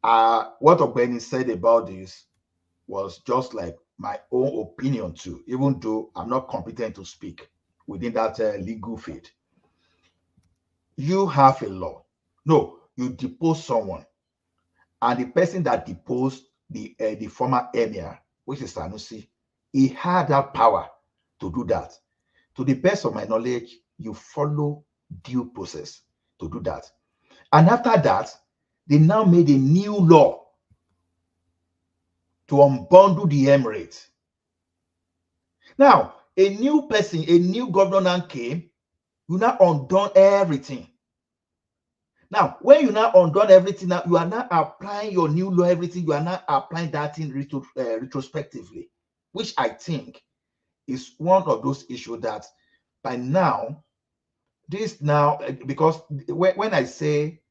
Speaker 14: What Ogbeni said about this was just like my own opinion too, even though I'm not competent to speak within that legal field. You have a law. No, you depose someone, and the person that deposed the former emir, which is Sanusi, he had that power to do that. To the best of my knowledge, you follow due process to do that. And after that, they now made a new law to unbundle the emirate. Now, a new person, a new governor came, you now undone everything. Now, when you now undone everything, now you are now applying your new law, everything, you are now applying that in retrospectively, which I think is one of those issues that by now, this now, because when I say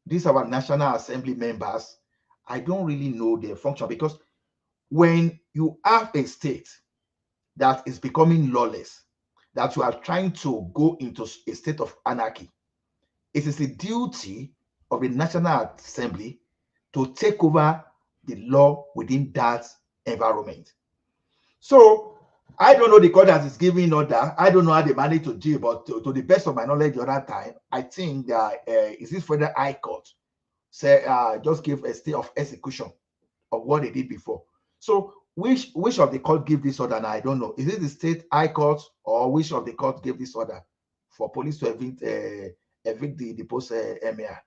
Speaker 14: these are our National Assembly members, I don't really know their function, because when you have a state that is becoming lawless, that you are trying to go into a state of anarchy, it is the duty of the National Assembly to take over the law within that environment. So I don't know the court that is giving order. I don't know how they manage to deal, but to the best of my knowledge, the other time, I think that is this Federal High Court say just give a stay of execution of what they did before. So which of the court gave this order? Now I don't know. Is it the State High Court, or which of the court gave this order for police to evict the post emir?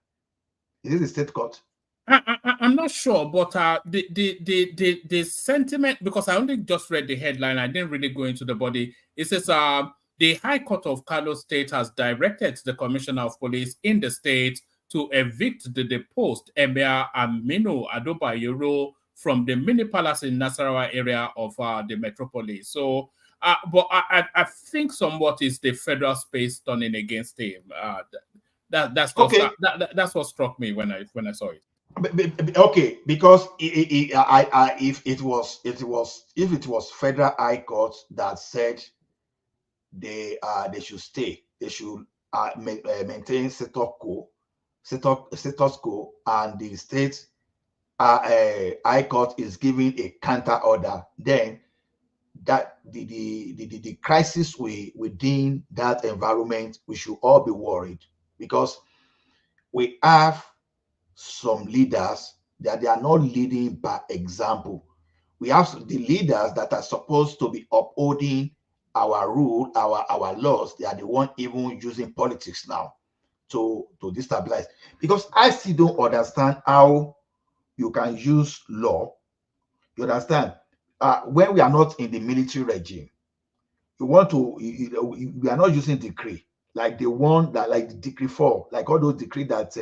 Speaker 14: Is it the state court?
Speaker 6: I'm not sure, but the sentiment, because I only just read the headline, I didn't really go into the body. It says the High Court of Kano State has directed the Commissioner of Police in the state to evict the deposed Emir Aminu Adobayero from the Mini Palace in Nasarawa area of the metropolis. So But I think somewhat is the federal space turning against him. That's just
Speaker 14: Okay.
Speaker 6: That's what struck me when I saw it.
Speaker 14: Okay, because if it was federal high court that said they should stay, they should maintain status quo, and the state high court is giving a counter order, then that the crisis within that environment, we should all be worried, because we have some leaders that they are not leading by example. We have the leaders that are supposed to be upholding our rule, our laws. They are the one even using politics now to destabilize. Because I still don't understand how you can use law. You understand? When we are not in the military regime, you want to, we are not using decree like the one that, like the decree 4, like all those decree that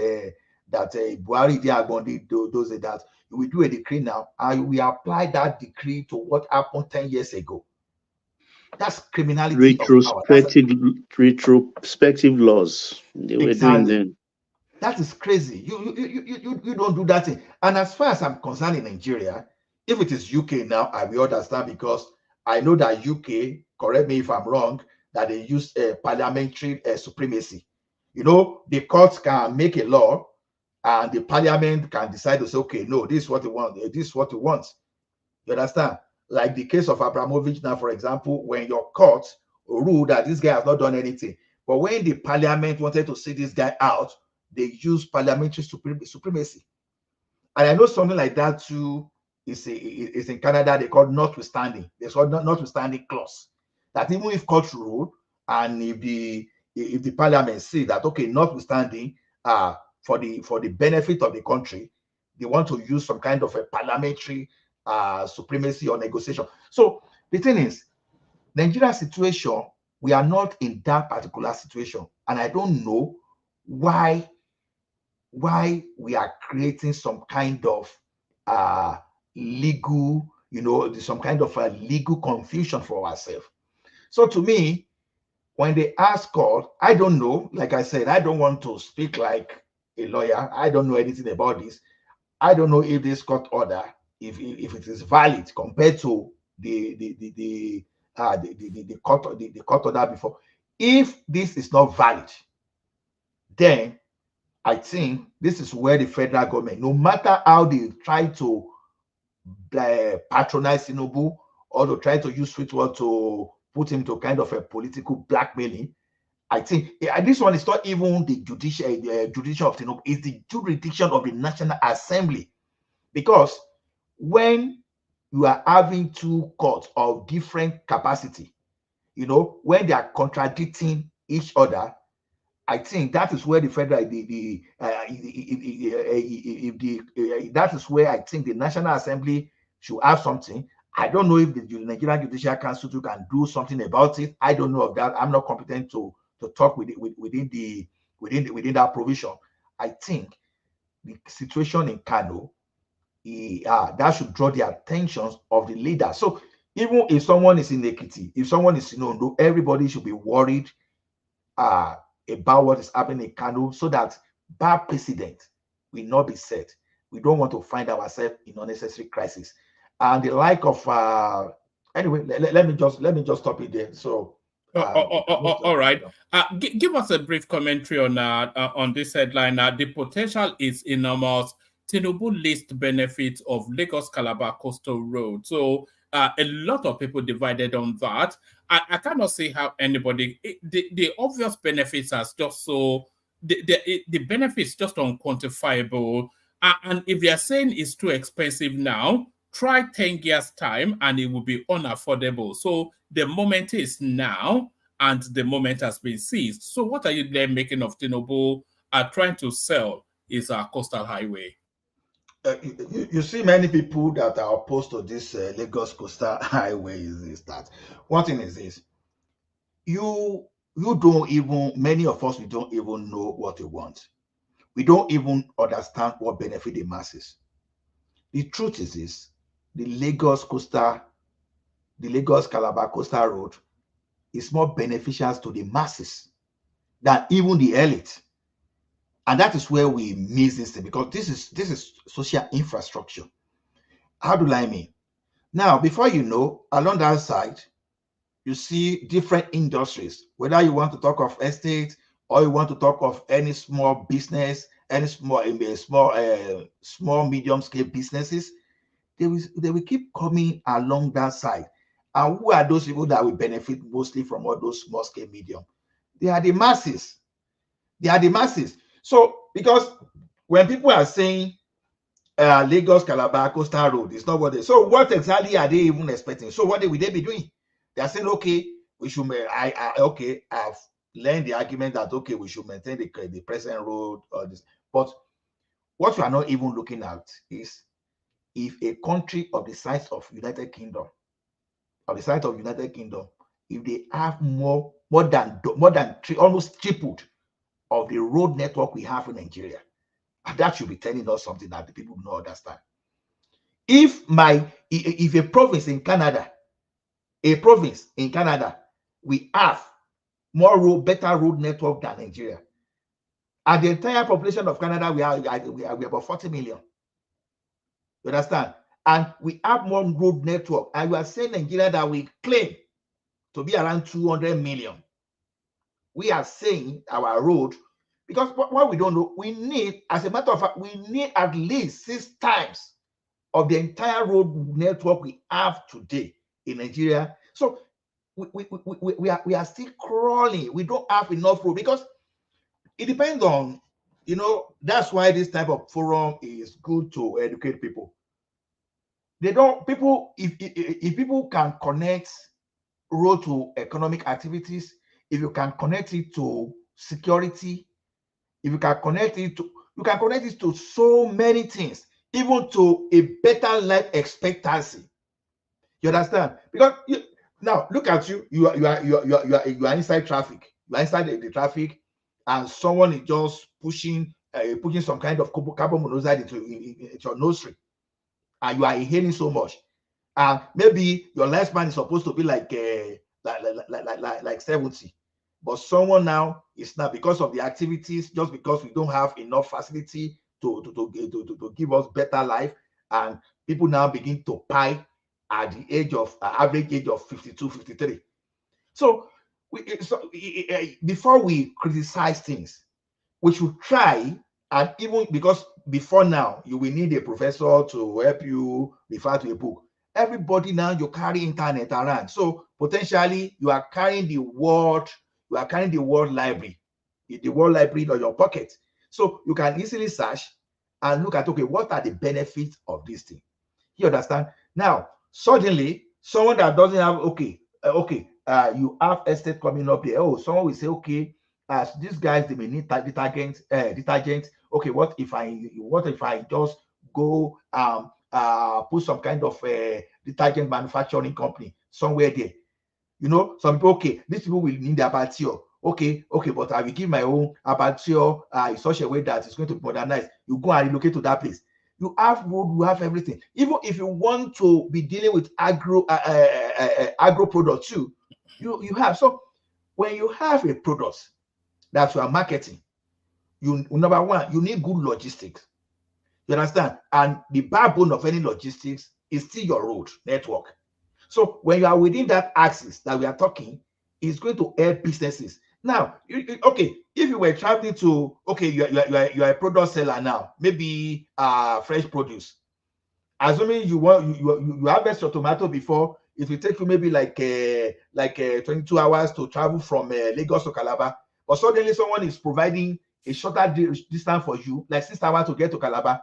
Speaker 14: Buhari did, those that we do a decree now and we apply that decree to what happened 10 years ago. That's criminality of power.
Speaker 9: Retrospective laws. They were doing then.
Speaker 14: That is crazy. You don't do that thing. And as far as I'm concerned in Nigeria, if it is UK now, I will understand, because I know that UK, correct me if I'm wrong, that they use parliamentary supremacy. You know, the courts can make a law and the parliament can decide to say, okay, no, this is what they want, this is what you want. You understand? Like the case of Abramovich now, for example, when your court ruled that this guy has not done anything, but when the parliament wanted to see this guy out, they use parliamentary supremacy. And I know something like that too is in Canada. They call notwithstanding. There's called notwithstanding clause. That even if court rule and if the parliament see that, okay, notwithstanding, for the benefit of the country, they want to use some kind of a parliamentary supremacy or negotiation. So the thing is, Nigeria situation, we are not in that particular situation, and I don't know why we are creating some kind of legal, some kind of legal confusion for ourselves. So to me, when they ask God, I don't know. Like I said, I don't want to speak like a lawyer. I don't know anything about this. I don't know if this court order, if it is valid compared to the court order before. If this is not valid, then I think this is where the federal government, no matter how they try to patronize Tinubu or to try to use Sweetwater to put him to kind of a political blackmailing, I think this one is not even the judicial of Tinubu, it's the jurisdiction of the National Assembly. Because when you are having two courts of different capacity, when they are contradicting each other, I think that is where the federal, that is where I think the National Assembly should have something. I don't know if the Nigerian Judicial Council can do something about it. I don't know of that. I'm not competent to talk within that provision. I think the situation in Kano, that should draw the attention of the leader. So even if someone is in Ekiti, if someone is in Ondo, everybody should be worried about what is happening in Kano, so that bad precedent will not be set. We don't want to find ourselves in unnecessary crisis. And the like of anyway, let me just stop it there. So
Speaker 6: all right. Give us a brief commentary on this headline. The potential is enormous. Tinubu lists benefits of Lagos Calabar Coastal Road. So a lot of people divided on that. I cannot see how anybody, the obvious benefits are just so, the benefits just unquantifiable. And if they are saying it's too expensive now, try 10 years time and it will be unaffordable. So the moment is now and the moment has been seized. So what are you then making of Tinubu trying to sell is our coastal highway?
Speaker 14: You see many people that are opposed to this Lagos Coastal Highway is that one thing is this: you don't even, many of us, we don't even know what we want. We don't even understand what benefit the masses. The truth is this: the Lagos Coastal the Lagos Calabar Coastal Road is more beneficial to the masses than even the elite. And that is where we miss this thing, because this is social infrastructure. How do I mean? Now, before you know, along that side, you see different industries, whether you want to talk of estate or you want to talk of any small business, any small medium scale businesses, they will keep coming along that side. And who are those people that will benefit mostly from all those small scale medium? They are the masses. They are the masses. So, because when people are saying Lagos Calabar Coastal Road is not what they, so what exactly are they even expecting? So what will they be doing? They are saying, okay, we should, I've learned the argument that, okay, we should maintain the present road or this. But what we are not even looking at is if a country of the size of United Kingdom, if they have more than almost tripled of the road network we have in Nigeria, and that should be telling us something that the people do not understand. If a province in Canada, we have better road network than Nigeria, and the entire population of Canada, we are about 40 million. You understand? And we have more road network, and we are saying Nigeria that we claim to be around 200 million. We are saying our road, because what we don't know, we need, as a matter of fact, we need at least 6 times of the entire road network we have today in Nigeria. So we are still crawling. We don't have enough road, because it depends on, that's why this type of forum is good to educate people. If people can connect road to economic activities, if you can connect it to security, if you can connect it to so many things, even to a better life expectancy. You understand? Because now look at you. You are inside traffic. You are inside the traffic, and someone is just pushing some kind of carbon monoxide into your nostril, and you are inhaling so much. And maybe your lifespan is supposed to be like 70, but someone now is not, because of the activities, just because we don't have enough facility to give us better life, and people now begin to pie at the average age of 52, 53. So before we criticize things, we should try, and even because before now, you will need a professor to help you refer to a book. Everybody now, you carry internet around, so potentially you are carrying the world library in your pocket, so you can easily search and look at, okay, what are the benefits of this thing? You understand? Now suddenly someone that doesn't have, you have estate coming up here. Oh, someone will say, okay, as these guys, they may need detergent. Okay, what if I just go put some kind of detergent manufacturing company somewhere there? Some people, okay, these people will need abattoir. Okay, but I will give my own abattoir in such a way that it's going to be modernized. You go and relocate to that place. You have road, you have everything. Even if you want to be dealing with agro products too, you have. So when you have a product that you are marketing, number one, you need good logistics. You understand? And the backbone of any logistics is still your road network. So when you are within that axis that we are talking, it's going to help businesses. Now, okay, if you were traveling to, okay, you are a product seller now, maybe fresh produce. Assuming you harvest your tomato before, it will take you maybe like 22 hours to travel from Lagos to Calabar. But suddenly someone is providing a shorter distance for you, like 6 hours to get to Calabar,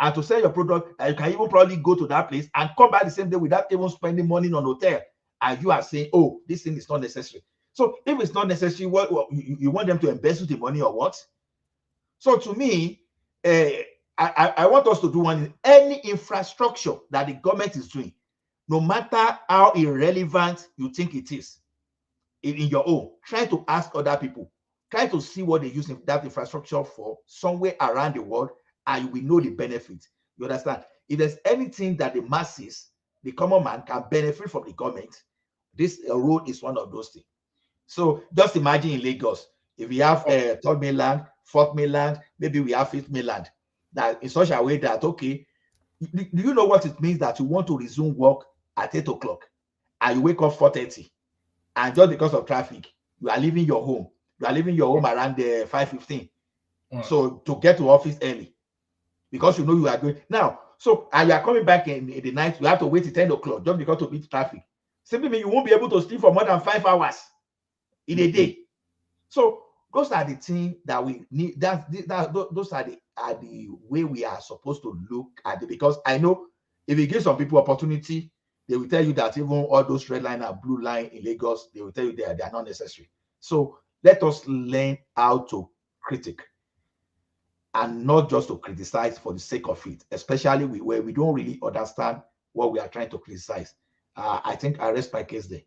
Speaker 14: and to sell your product. You can even probably go to that place and come back the same day without even spending money on hotel. And you are saying, oh, this thing is not necessary. So if it's not necessary, what you want them to embezzle the money or what? So to me, I want us to do any infrastructure that the government is doing, no matter how irrelevant you think it is, in your own, try to ask other people. Try to see what they use that infrastructure for somewhere around the world, and you will know the benefits. You understand? If there's anything that the masses the common man can benefit from the government, this road is one of those things. So just imagine in Lagos, if we have third mainland, fourth mainland, maybe we have fifth mainland, that in such a way that, okay, do you know what it means that you want to resume work at 8 o'clock and you wake up 4:30, and just because of traffic, you are leaving your home. You are leaving your home around 5:15. So to get to office early, because you know you are going now. So and you are coming back in the night, you have to wait till 10 o'clock just because to beat traffic. Simply mean you won't be able to sleep for more than 5 hours in a day. So those are the things that we need. Those are the way we are supposed to look at it. Because I know if you give some people opportunity, they will tell you that even all those red line and blue line in Lagos, they will tell you they are not necessary. So let us learn how to critique and not just to criticize for the sake of it, especially where we don't really understand what we are trying to criticize. I think I rest my case there.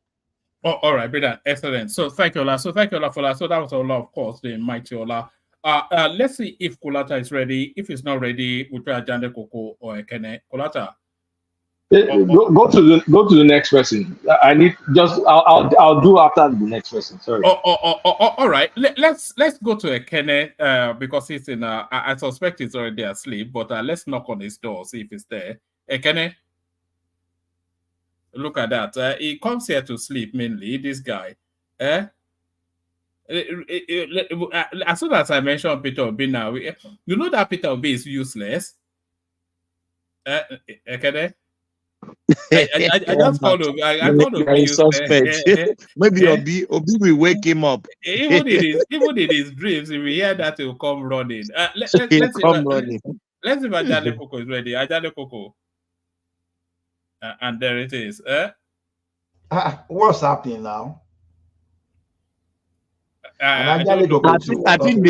Speaker 6: Oh, all right, brother. Excellent. So thank you, Ola. So thank you, Ola, for that. So that was Ola, of course, the mighty Ola. Let's see if Kolata is ready. If it's not ready, we'll try Jande Koko or Ekene. Kolata.
Speaker 8: Go to the next person. I need just I'll do after the next person. Sorry.
Speaker 6: All right. Let's go to Ekene because he's in. I suspect he's already asleep, but let's knock on his door, see if he's there. Ekene. Look at that. He comes here to sleep mainly. This guy. As soon as I mentioned Peter Obi now, you know that Peter Obi is useless. Ekene. I just called him. I called him
Speaker 12: suspect. Maybe Obi will wake him up.
Speaker 6: Even in his dreams, if we hear that, he'll come running. Let's see if Ajale Coco is ready. Ajale Coco. And there it is.
Speaker 14: What's happening now?
Speaker 12: I think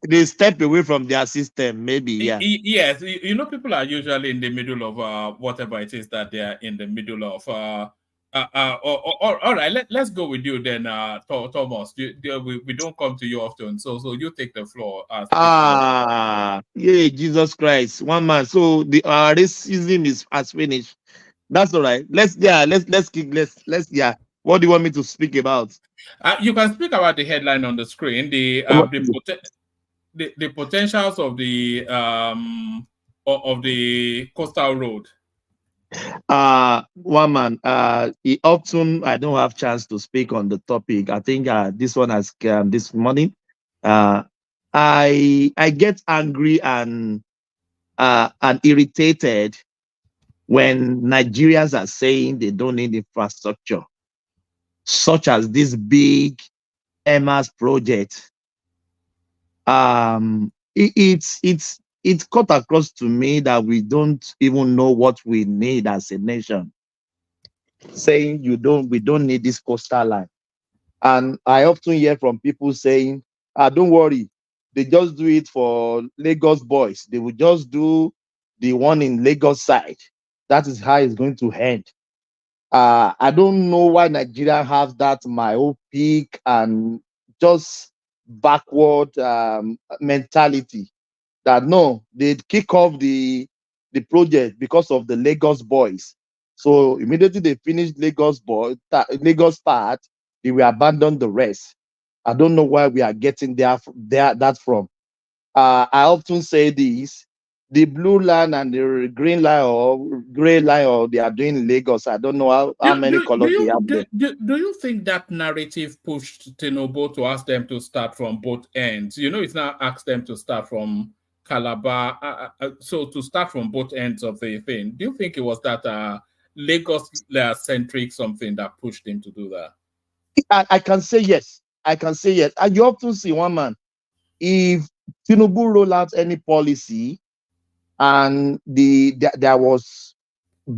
Speaker 12: they step away from their system, maybe. Yeah.
Speaker 6: Yes, you know, people are usually in the middle of whatever it is that they are in the middle of. All right, let's go with you then, Thomas. We don't come to you often, so you take the floor.
Speaker 12: Yeah, Jesus Christ, one man. So the racism has finished. That's all right. Let's What do you want me to speak about?
Speaker 6: You can speak about the headline on the screen. The potentials of the coastal road.
Speaker 12: One man. Often I don't have chance to speak on the topic. I think this one has come this morning. I get angry and irritated when Nigerians are saying they don't need infrastructure, such as this big EMAS project. It's cut across to me that we don't even know what we need as a nation. Saying we don't need this coastal line. And I often hear from people saying, don't worry, they just do it for Lagos boys. They will just do the one in Lagos side. That is how it's going to end. I don't know why Nigeria has that myopic and just backward mentality that no, they kick off the project because of the Lagos boys. So immediately they finish Lagos part, they will abandon the rest. I don't know why we are getting that from. I often say this: the blue line and the green line or gray line, or they are doing in Lagos. I don't know how many colors they have there.
Speaker 6: Do you think that narrative pushed Tinubu to ask them to start from both ends? You know, it's now asked them to start from Calabar, so to start from both ends of the thing. Do you think it was that Lagos-centric something that pushed him to do that?
Speaker 12: I can say yes. And you often see, one man, if Tinubu roll out any policy and there was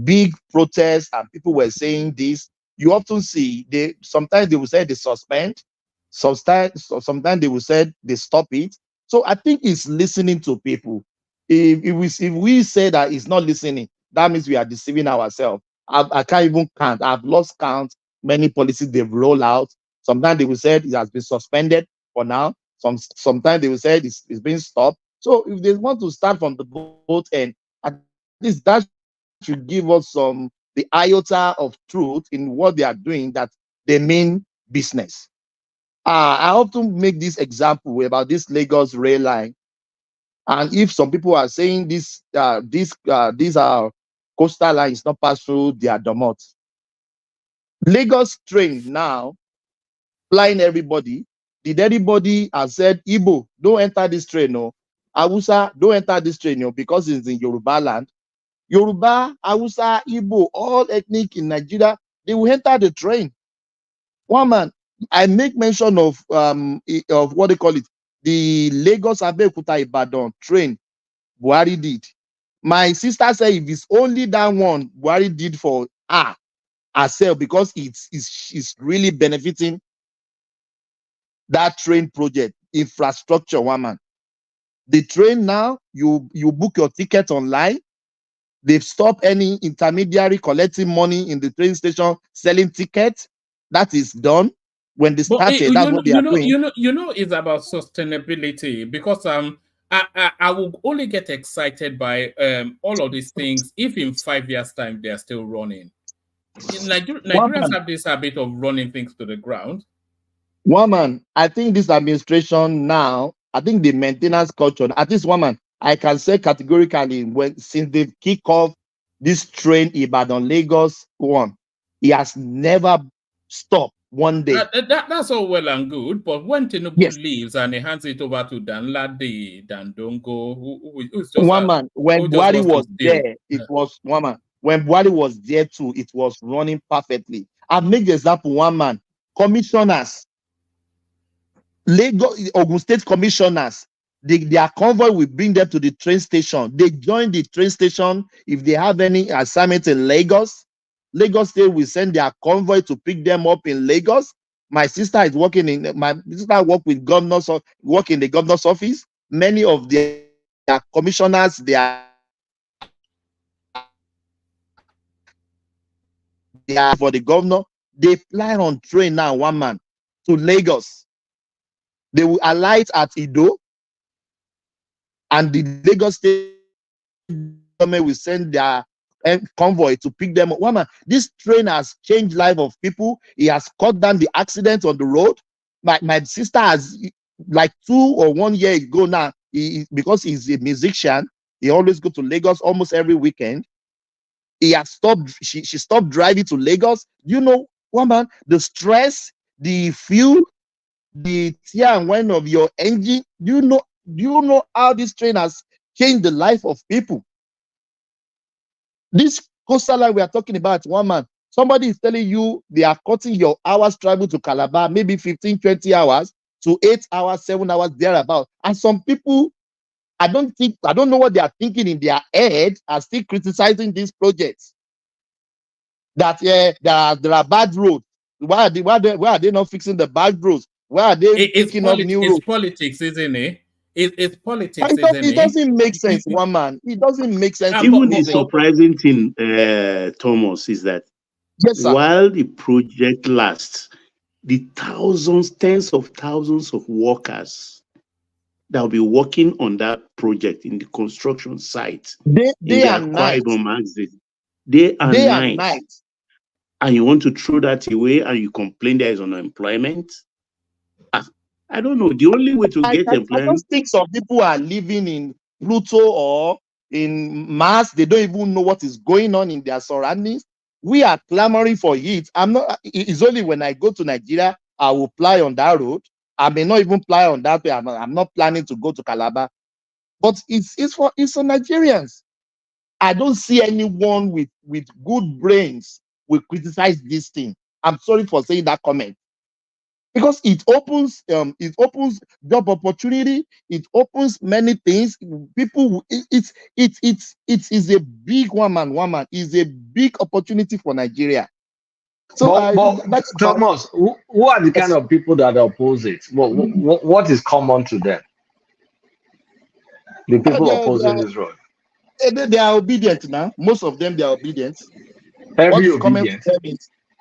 Speaker 12: big protests and people were saying this, you often see sometimes they will say they suspend, sometimes they will say they stop it. So I think it's listening to people. If we say that it's not listening, that means we are deceiving ourselves. I can't even count. I've lost count many policies they've rolled out. Sometimes they will say it has been suspended for now. Sometimes they will say it's been stopped. So if they want to start from the both end, at least that should give us some the iota of truth in what they are doing that they mean business. I often make this example about this Lagos rail line. And if some people are saying these are coastal lines not pass through their domot. Lagos train now flying everybody. Did anybody have said, Igbo, don't enter this train, no? Hausa, don't enter this train, no, because it's in Yoruba land. Yoruba, Hausa, Igbo, all ethnic in Nigeria, they will enter the train. One man, I make mention of what they call it, the Lagos Abeokuta Ibadan train Buhari did. My sister said if it's only that one Buhari did for herself, because it's really benefiting that train project infrastructure. One man, the train now, you book your ticket online. They've stopped any intermediary collecting money in the train station selling tickets. That is done. When they started, that's what they are doing.
Speaker 6: It's about sustainability, because I will only get excited by all of these things if in 5 years' time they are still running. Nigerians have this habit of running things to the ground.
Speaker 12: One man, I think this administration now, I think the maintenance culture, at least one man, I can say categorically, since they kick off this train Ibadan Lagos one, he has never stopped one day.
Speaker 6: That's all well and good, but when Tinubu leaves and he hands it over to Danladi, Dandongo, who's just
Speaker 12: one man, when Buhari was there, it was one man. When Buhari was there too, it was running perfectly. I've made the example, one man, commissioners, Lagos, Ogun State commissioners, their convoy will bring them to the train station. They join the train station if they have any assignment in Lagos. Lagos State will send their convoy to pick them up in Lagos. My sister is work with governors, work in the governor's office. Many of their commissioners, they are for the governor. They fly on train now, one man, to Lagos. They will alight at Ido, and the Lagos State government will send their convoy to pick them up. One man, this train has changed life of people. It has cut down the accidents on the road. My sister has, like 2 or 1 year ago now, because he's a musician, he always go to Lagos almost every weekend. He has stopped. She stopped driving to Lagos. You know, one man, the stress, the fuel, the tear and wind of your engine. Do you know how this train has changed the life of people? This coastal line we are talking about, one man, somebody is telling you they are cutting your hours travel to Calabar, maybe 15, 20 hours to 8 hours, 7 hours, thereabout. And some people, I don't know what they are thinking in their head, are still criticizing these projects. That there are bad roads. Why are they not fixing the bad roads? Why are they picking up new roads?
Speaker 6: It's politics, isn't it? It's politics,
Speaker 12: it doesn't make sense, one man. It doesn't make sense.
Speaker 9: Even the surprising thing, Thomas, is that while the project lasts, the thousands, tens of thousands of workers that will be working on that project in the construction site,
Speaker 12: day and night,
Speaker 9: day and night, and you want to throw that away and you complain there is unemployment? I don't know. The only way to get employment.
Speaker 12: I don't think some people are living in Pluto or in Mars. They don't even know what is going on in their surroundings. We are clamoring for it. It's only when I go to Nigeria, I will fly on that road. I may not even fly on that way. I'm not planning to go to Calabar. But it's for Nigerians. I don't see anyone with good brains will criticize this thing. I'm sorry for saying that comment. Because it opens job opportunity, it opens many things. People, it is a big woman is a big opportunity for Nigeria. So
Speaker 15: but Thomas, who are the kind of people that oppose it? What is common to them? The people opposing this road.
Speaker 12: They are obedient now. Most of them, they are obedient.
Speaker 15: Heavy obedient.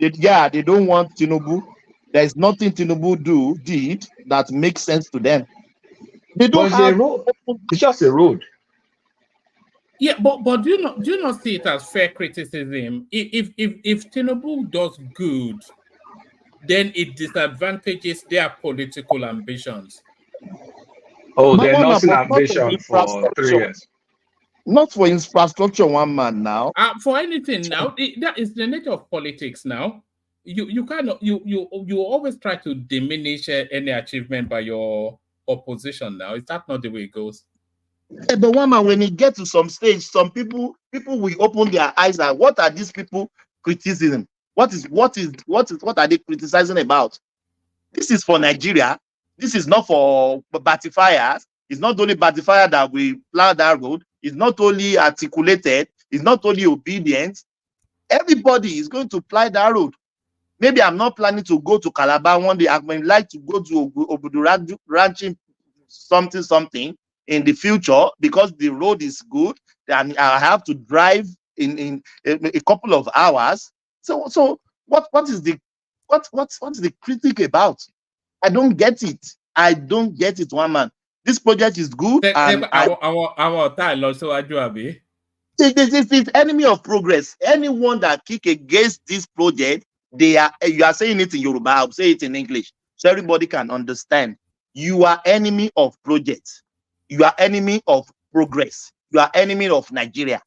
Speaker 12: They don't want Tinubu. There is nothing Tinubu did that makes sense to them. They don't have
Speaker 15: a road. It's just a road.
Speaker 6: Yeah, but do you not see it as fair criticism? If Tinubu does good, then it disadvantages their political ambitions.
Speaker 15: Oh,
Speaker 12: But
Speaker 15: they're
Speaker 12: one
Speaker 15: not
Speaker 12: man,
Speaker 15: in
Speaker 12: but not for
Speaker 15: ambition for 3
Speaker 12: infrastructure.
Speaker 15: years.
Speaker 12: Not for infrastructure, one man now.
Speaker 6: For anything now, that is the nature of politics now. You cannot you always try to diminish any achievement by your opposition now. Is that not the way it goes?
Speaker 12: But one man, when he gets to some stage, some people will open their eyes and what are these people criticism? What are they criticizing about? This is for Nigeria. This is not for Batifiers. It's not only Batifier that will plow that road. It's not only articulated. It's not only obedient. Everybody is going to plow that road. Maybe I'm not planning to go to Calabar one day. I might like to go to Obudu ranching something in the future because the road is good and I have to drive in a couple of hours. So what is the critic about? I don't get it. I don't get it, one man. This project is good and
Speaker 6: our time also Abi.
Speaker 12: This is enemy of progress. Anyone that kick against this project, you are saying it in Yoruba, I'll say it in English, so everybody can understand. You are enemy of projects. You are enemy of progress. You are enemy of Nigeria.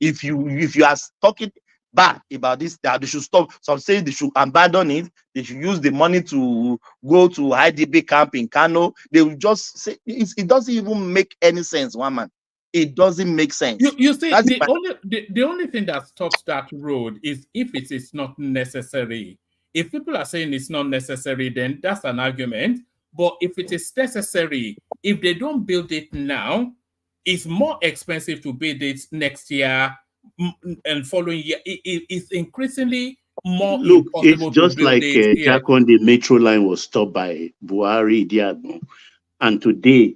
Speaker 12: If you are talking bad about this, that they should stop. Some say they should abandon it. They should use the money to go to IDB camp in Kano. They will just say it doesn't even make any sense, one man. It doesn't make sense.
Speaker 6: You see, the only thing that stops that road is if it is not necessary. If people are saying it's not necessary, then that's an argument. But if it is necessary, if they don't build it now, it's more expensive to build it next year and following year. It's increasingly more impossible
Speaker 9: it's just
Speaker 6: to build
Speaker 9: like
Speaker 6: it here.
Speaker 9: Jakon, the metro line was stopped by Buhari Diago. And today,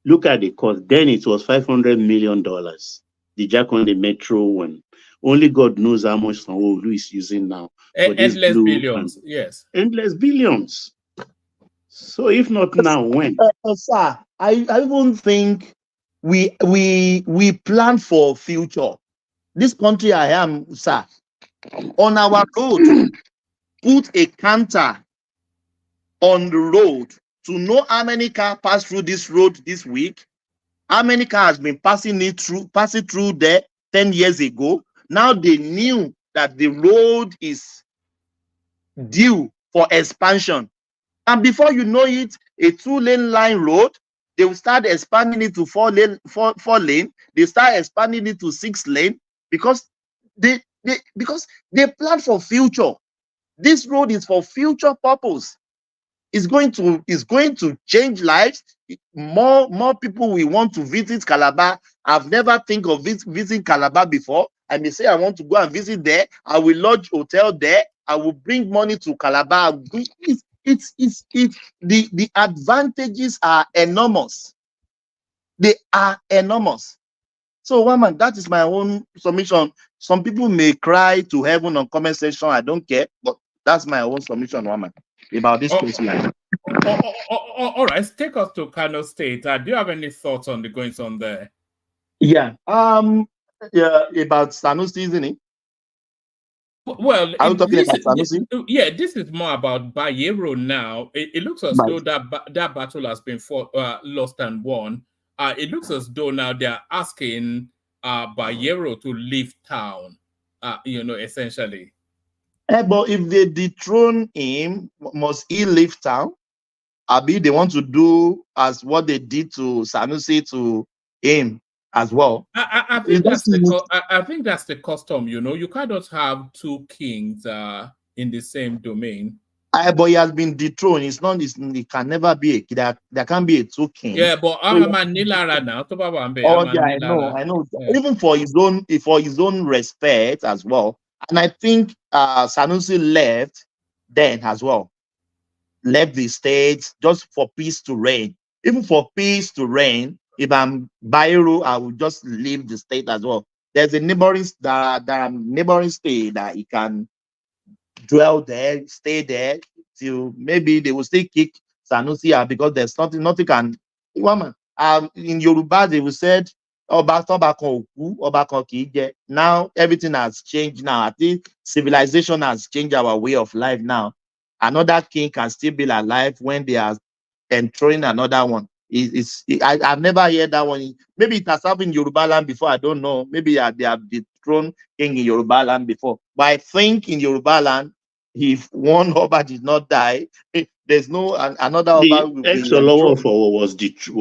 Speaker 9: look at the cost. Then it was $500 million. The Jakon, metro one. Only God knows how much Sanwo-Olu is using now. For this
Speaker 6: Endless
Speaker 9: blue
Speaker 6: billions, yes.
Speaker 9: Endless billions. So if not now, when?
Speaker 12: Sir, I even think we plan for future. This country I am, sir, on our road, put a counter on the road to know how many cars pass through this road this week, how many cars been passing through there 10 years ago. Now they knew that the road is due for expansion. And before you know it, a 2-lane line road, they will start expanding it to 4-lane. They start expanding it to 6-lane because they plan for future. This road is for future purpose. It's going to change lives. More people will want to visit Calabar. I've never think of visiting Calabar before. I may say I want to go and visit there. I will lodge hotel there. I will bring money to Calabar. The advantages are enormous. They are enormous. So, woman, that is my own submission. Some people may cry to heaven on comment section. I don't care, but that's my own submission, woman, about this question.
Speaker 6: All right, take us to Kano State. Do you have any thoughts on the goings on there?
Speaker 12: Yeah. About Sanusi, isn't it?
Speaker 6: Well,
Speaker 12: are you talking about Sanusi?
Speaker 6: Yeah, this is more about Bayero now. It looks as though that battle has been fought, lost and won. It looks as though now they're asking Bayero to leave town, essentially.
Speaker 12: But if they dethrone him, must he leave town? Abi, they want to do as what they did to Sanusi to him as well.
Speaker 6: I think that's the custom. You cannot have two kings in the same domain.
Speaker 12: But he has been dethroned. It can never be there can't be a two king.
Speaker 6: Yeah, but Nilara now.
Speaker 12: I know. Yeah. Even for his own respect as well. And I think Sanusi left then as well. Left the state just for peace to reign. Even for peace to reign, if I'm Bayero, I will just leave the state as well. There's a neighboring state that he can dwell there, stay there till maybe they will still kick Sanusi out because there's nothing can. Woman, in Yoruba they will said Now everything has changed. Now I think civilization has changed our way of life. Now another king can still be alive when they are enthroning another one. I've never heard that one. Maybe it has happened in Yoruba land before. I don't know. Maybe they have dethroned king in Yoruba land before. But I think in Yoruba land, if one Oba did not die, there's no another Oba will
Speaker 9: The
Speaker 12: be
Speaker 9: ex-Olowo
Speaker 12: enthroned.
Speaker 9: for was dethroned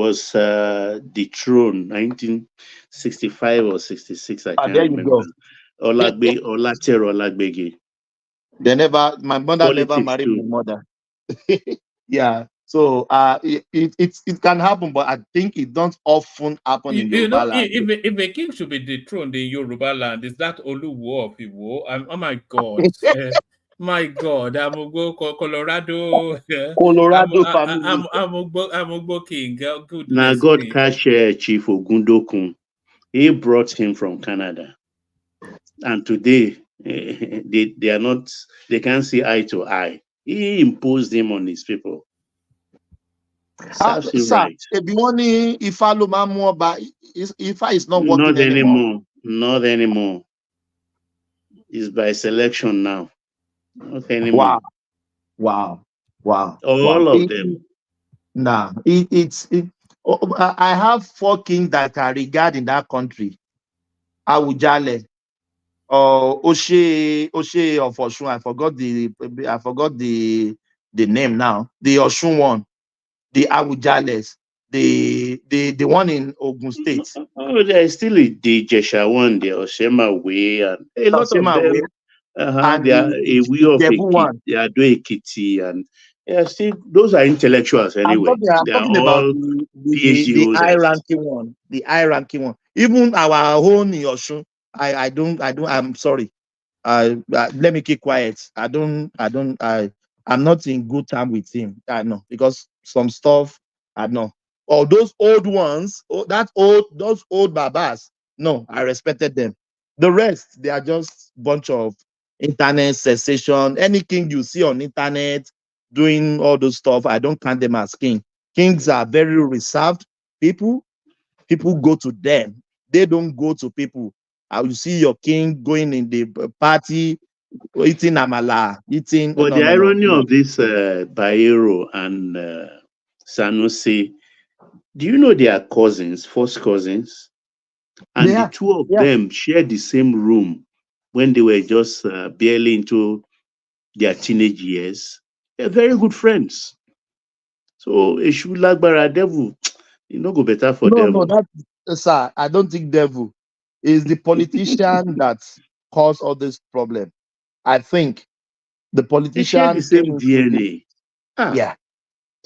Speaker 9: 1965 or 66. I can't
Speaker 12: There you
Speaker 9: remember.
Speaker 12: go.
Speaker 9: Olatero Olagbegi.
Speaker 12: My mother never
Speaker 9: Politics
Speaker 12: married my
Speaker 9: too.
Speaker 12: mother. Yeah. So it can happen, but I think it don't often happen in
Speaker 6: You
Speaker 12: Yoruba
Speaker 6: know,
Speaker 12: land.
Speaker 6: if a king should be dethroned in Yoruba land, is that Oluwo of Iwo? Oh my God. My God, I'm go Colorado.
Speaker 12: Colorado family.
Speaker 6: I'm Ugbo king.
Speaker 9: Now
Speaker 6: Goodness
Speaker 9: God
Speaker 6: me.
Speaker 9: catch Chief Ogundokun. He brought him from Canada. And today, they are not, they can't see eye to eye. He imposed him on his people. Serves you
Speaker 12: Sir,
Speaker 9: right.
Speaker 12: if you want Ifa lo ma mu oba, Ifa is not working
Speaker 9: Not
Speaker 12: anymore.
Speaker 9: anymore. Not anymore. It's by selection now. Not anymore.
Speaker 12: Wow.
Speaker 9: All of them.
Speaker 12: Nah, I have 4 kings that I regard in that country. Awujale, Oshe of Oshun. I forgot the name now. The Oshun one, the Awujales, the one in Ogun State.
Speaker 9: Oh, there's still the Jesha one, the Oshema way, and a lot of
Speaker 12: Oshema
Speaker 9: them.
Speaker 12: Way, and
Speaker 9: They are a way of
Speaker 12: the
Speaker 9: a
Speaker 12: Jebu
Speaker 9: kid.
Speaker 12: one.
Speaker 9: They are doing Ekiti, and they are still. Those are intellectuals anyway.
Speaker 12: I'm
Speaker 9: They are
Speaker 12: talking about
Speaker 9: all PhD
Speaker 12: the high
Speaker 9: holders.
Speaker 12: ranking one. The high ranking one. Even our own in Oshun, I'm sorry. Let me keep quiet. I'm not in good time with him. I know, because some stuff I know. Or those old ones, those old babas. No, I respected them. The rest, they are just bunch of internet sensation. Any king you see on internet doing all those stuff, I don't count them as king. Kings are very reserved people. People go to them. They don't go to people. You see your king going in the party, eating amala, eating.
Speaker 9: But the irony of this Bayero and Sanusi, do you know they are cousins, first cousins? And the two of them shared the same room when they were just barely into their teenage years. They're very good friends. So Eshu Lagbara devil, you know, go better for devil.
Speaker 12: Sir, I don't think devil is the politician that caused all this problem. I think the
Speaker 9: They share the
Speaker 12: politician came
Speaker 9: same
Speaker 12: into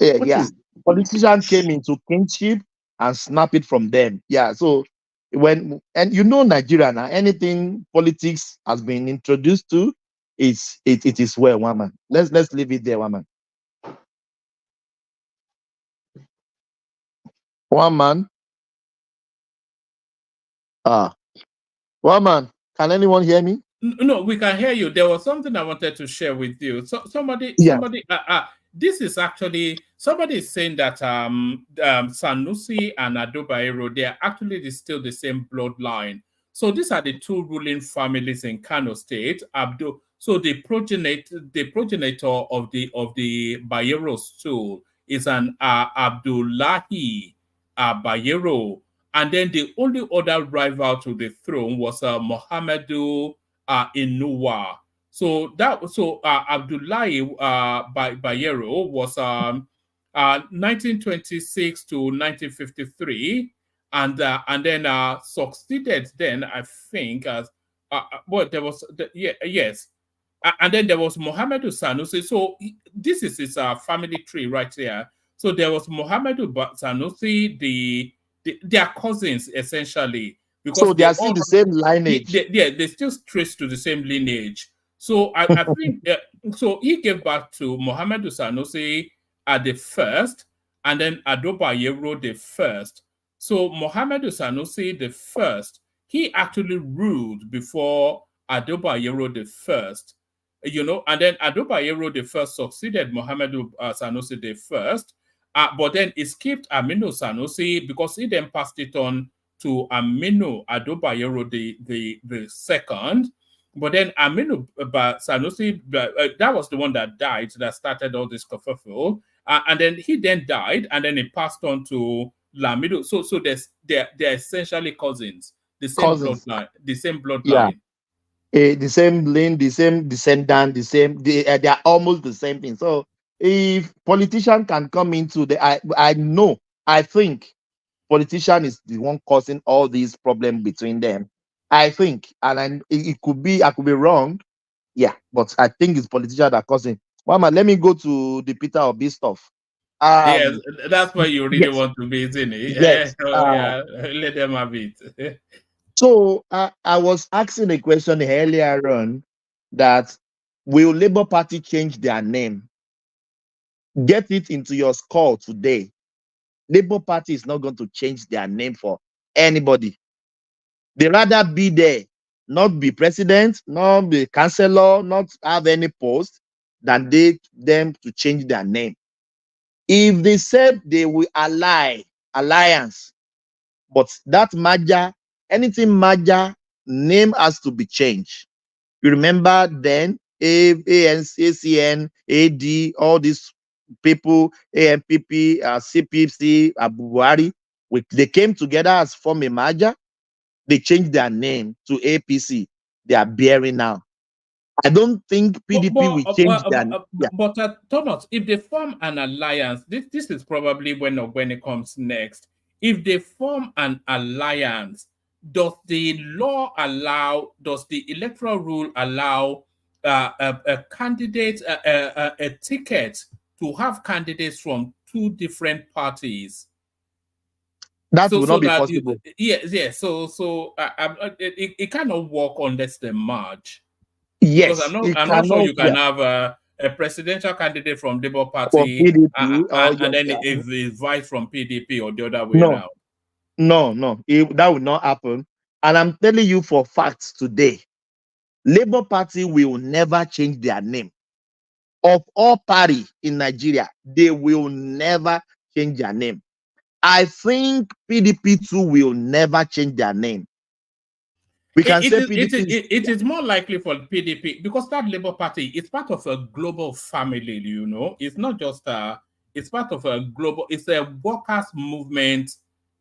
Speaker 12: this.
Speaker 9: DNA.
Speaker 12: Politician came into kingship and snap it from them. So and you know Nigeria now, anything politics has been introduced to, it is well, woman. Let's leave it there, woman. One man. Woman, can anyone hear me?
Speaker 6: No, we can hear you. There was something I wanted to share with you. So somebody, this is actually, somebody is saying that Sanusi and Ado Bayero, they are actually still the same bloodline. So these are the 2 ruling families in Kano State. So the progenitor of the Bayeros too is an Abdullahi Bayero, and then the only other rival to the throne was Muhammadu Inuwa. So Abdullahi Bayero was 1926 to 1953, and then succeeded then, I think, as there was yes. And then there was Muhammadu Sanusi. So this is his family tree right there. So there was Muhammadu Sanusi, they are cousins essentially, because
Speaker 12: so they are still the same lineage.
Speaker 6: They still trace to the same lineage. So I think so. He gave birth to Muhammadu Sanusi at the first, and then Ado Bayero the first. So Muhammadu Sanusi the first, he actually ruled before Ado Bayero the first. And then Ado Bayero the first succeeded Muhammadu Sanusi the first. But then it skipped Aminu Sanusi because he then passed it on to Aminu Adobayero the second. But then Aminu Sanusi, that was the one that died, that started all this kerfuffle. And then he then died, and then it passed on to Lamido. So they're essentially cousins, the same
Speaker 12: Cousins.
Speaker 6: bloodline, the same bloodline.
Speaker 12: Yeah. The same lane, the same descendant, the same. They are almost the same thing. So if politician can come into the, I think politician is the one causing all these problems between them. I think, and it could be, I could be wrong. Yeah, but I think it's politician that causing. Mama, let me go to the Peter Obi stuff.
Speaker 6: Yes, that's where you really
Speaker 12: yes.
Speaker 6: want to be, isn't it?
Speaker 12: Yes.
Speaker 6: Yeah, let them have it.
Speaker 12: So I was asking a question earlier on that will Labour Party change their name? Get it into your skull today. Labour Party is not going to change their name for anybody. They rather be there, not be president, not be councillor, not have any post, than them to change their name. If they said they will alliance, but that merger, anything merger, name has to be changed. You remember then, ACN, AD, all these people, AMPP, CPC, Buhari, they came together as form a merger. They changed their name to APC. They are bearing now. I don't think PDP will change their name.
Speaker 6: But Thomas, if they form an alliance, this is probably when it comes next. If they form an alliance, does the electoral rule allow a candidate, a ticket to have candidates from two different parties?
Speaker 12: That will not be possible.
Speaker 6: So it cannot work unless they merge.
Speaker 12: Yes,
Speaker 6: because I'm not sure you can have a presidential candidate from Labour Party
Speaker 12: PDP,
Speaker 6: and then a vice from PDP or the other way around.
Speaker 12: No, that will not happen. And I'm telling you for facts today, Labour Party will never change their name. Of all party in Nigeria, they will never change their name. I think PDP too will never change their name. We can say PDP.
Speaker 6: It is more likely for PDP because that Labour Party is part of a global family, you know. It's not just it's part of a global, it's a workers' movement.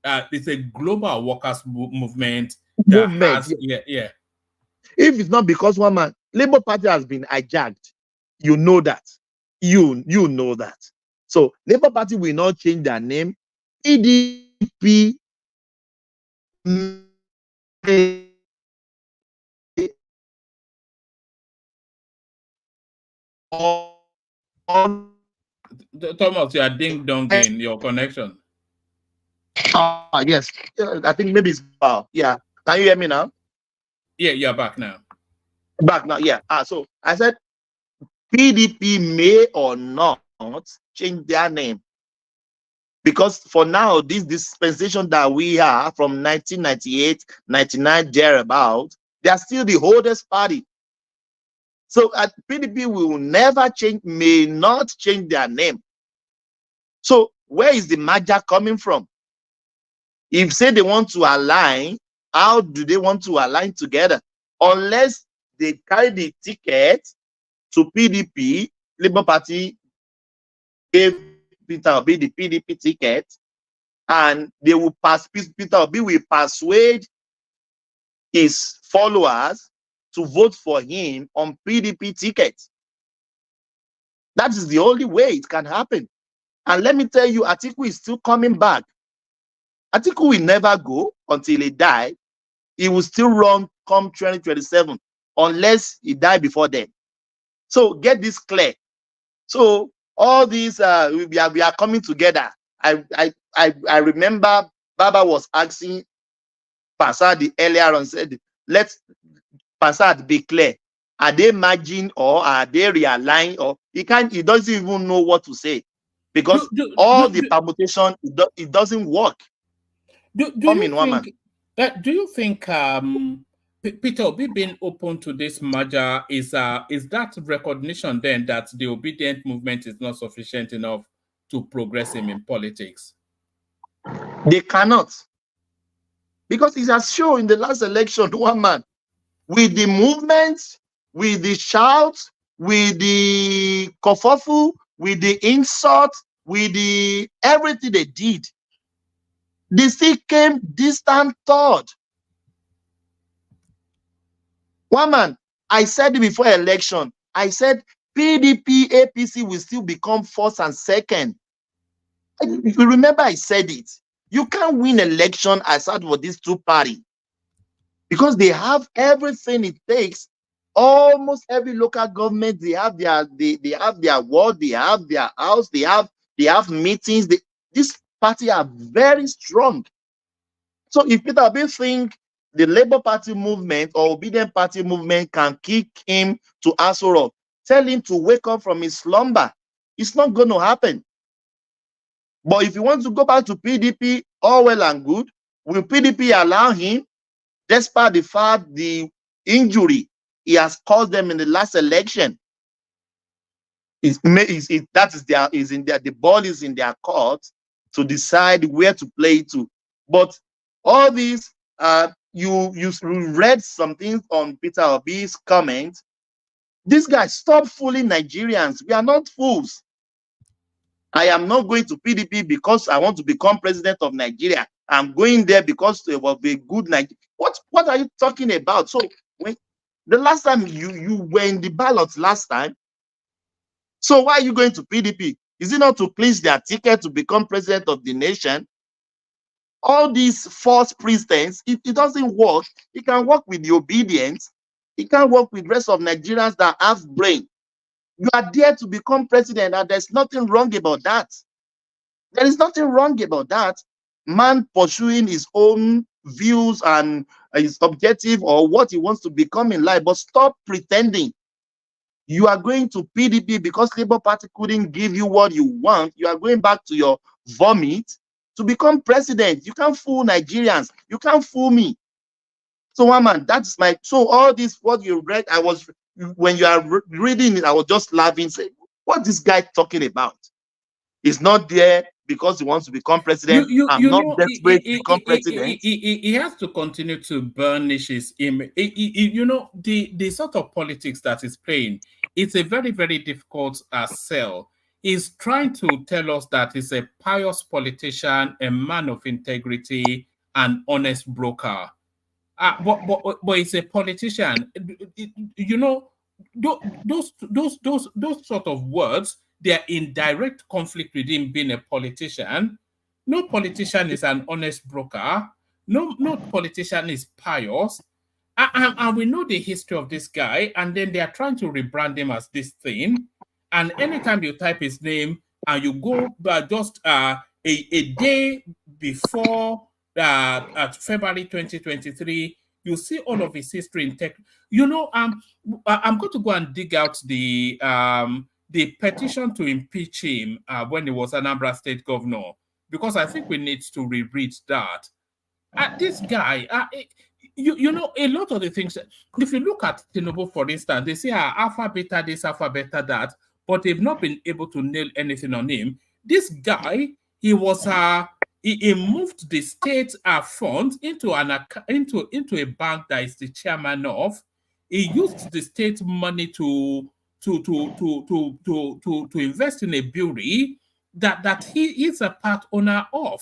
Speaker 6: It's a global workers' movement that has, yeah.
Speaker 12: If it's not because one man, Labour Party has been hijacked, you know that. You know that. So Labour Party will not change their name. PDP
Speaker 6: Thomas, you are ding-donging your connection.
Speaker 12: Yes. I think maybe it's yeah. Can you hear me now?
Speaker 6: Yeah, you're back now.
Speaker 12: Back now, yeah. So I said PDP may or not change their name. Because for now, this dispensation that we are from 1998, 99, thereabout, they are still the oldest party. So PDP will never change, may not change their name. So where is the merger coming from? If say they want to align, how do they want to align together? Unless they carry the ticket to PDP, Labour Party gave Peter Obi the PDP ticket, and they will Peter Obi will persuade his followers to vote for him on PDP ticket. That is the only way it can happen. And let me tell you, Atiku is still coming back. Atiku will never go until he dies. He will still run come 2027 unless he die before then. So get this clear. So all these we are coming together. I remember Baba was asking Passad earlier on, said, let's Passad be clear. Are they merging or are they realigning? Or he doesn't even know what to say because the permutation it doesn't work.
Speaker 6: Do you think Peter Obi being open to this merger is that recognition then that the obedient movement is not sufficient enough to progress him in politics?
Speaker 12: They cannot. Because it has shown in the last election, one man, with the movements, with the shouts, with the kerfuffle, with the insult, with the everything they did, they still came distant third. One man, I said it before election, I said PDP, APC will still become first and second. If you remember, I said it. You can't win election aside for these two parties because they have everything it takes. Almost every local government, they have their ward, they have their house, they have meetings. This party are very strong. So if Peter Obi think the Labour Party movement or Obedient Party movement can kick him to Aso Rock, tell him to wake up from his slumber. It's not going to happen. But if you want to go back to PDP, all well and good. Will PDP allow him, despite the fact the injury he has caused them in the last election? The ball is in their court to decide where to play to. But all these, you read something on Peter Obi's comment. This guy, stop fooling Nigerians. We are not fools. I am not going to PDP because I want to become president of Nigeria. I'm going there because it will be good Nigeria. What are you talking about? So when the last time you were in the ballot last time, so why are you going to PDP? Is it not to please their ticket to become president of the nation? All these false pretense, if it doesn't work, it can work with the obedience. It can work with the rest of Nigerians that have brain. You are there to become president, and there's nothing wrong about that. There is nothing wrong about that. Man pursuing his own views and his objective or what he wants to become in life, but stop pretending. You are going to PDP because Labour Party couldn't give you what you want. You are going back to your vomit to become president. You can't fool Nigerians. You can't fool me. So, one man, that's my. So, all this, what you read, when you are reading it, I was just laughing, saying, what this guy talking about? He's not there because he wants to become president. I'm not desperate to become president.
Speaker 6: He has to continue to burnish his image. The sort of politics that is playing, it's a very, very difficult sell. He's trying to tell us that he's a pious politician, a man of integrity, an honest broker. But he's a politician. Those sort of words, they're in direct conflict with him being a politician. No politician is an honest broker. No politician is pious. And we know the history of this guy, and then they are trying to rebrand him as this thing. And anytime you type his name and you go just a day before February 2023, you see all of his history in tech. I'm going to go and dig out the petition to impeach him when he was Anambra State governor, because I think we need to reread that. This guy, a lot of the things, if you look at Tinubu, for instance, they say alpha, beta this, alpha, beta that, but they've not been able to nail anything on him. This guy, he was he moved the state fund into a bank that is the chairman of. He used the state money to invest in a brewery that he is a part owner of.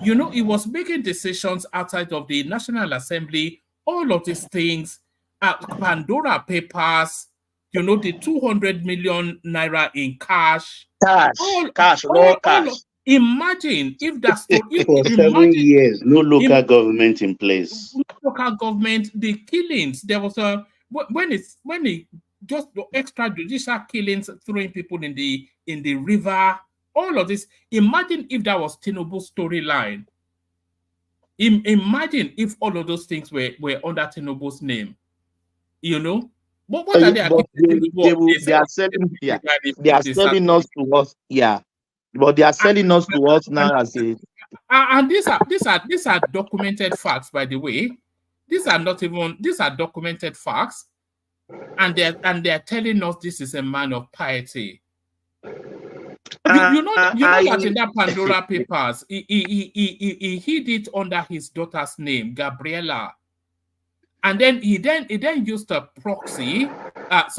Speaker 6: He was making decisions outside of the National Assembly, all of these things, Pandora Papers, the 200 million naira in cash.
Speaker 12: Cash.
Speaker 6: Imagine if that story.
Speaker 9: For 7 years, no local government in place.
Speaker 6: No local government, the killings. There was when it just the extrajudicial killings, throwing people in the river. All of this. Imagine if that was Tinubu's storyline. Imagine if all of those things were under Tinubu's name. But what are they?
Speaker 12: They are selling. Yeah, they are selling us to us. Yeah, but they are selling us to us now as a.
Speaker 6: And these are documented facts, by the way. These are documented facts, and they're telling us this is a man of piety. You know that in that Pandora Papers, he hid it under his daughter's name, Gabriela, and then he used a proxy,
Speaker 12: What about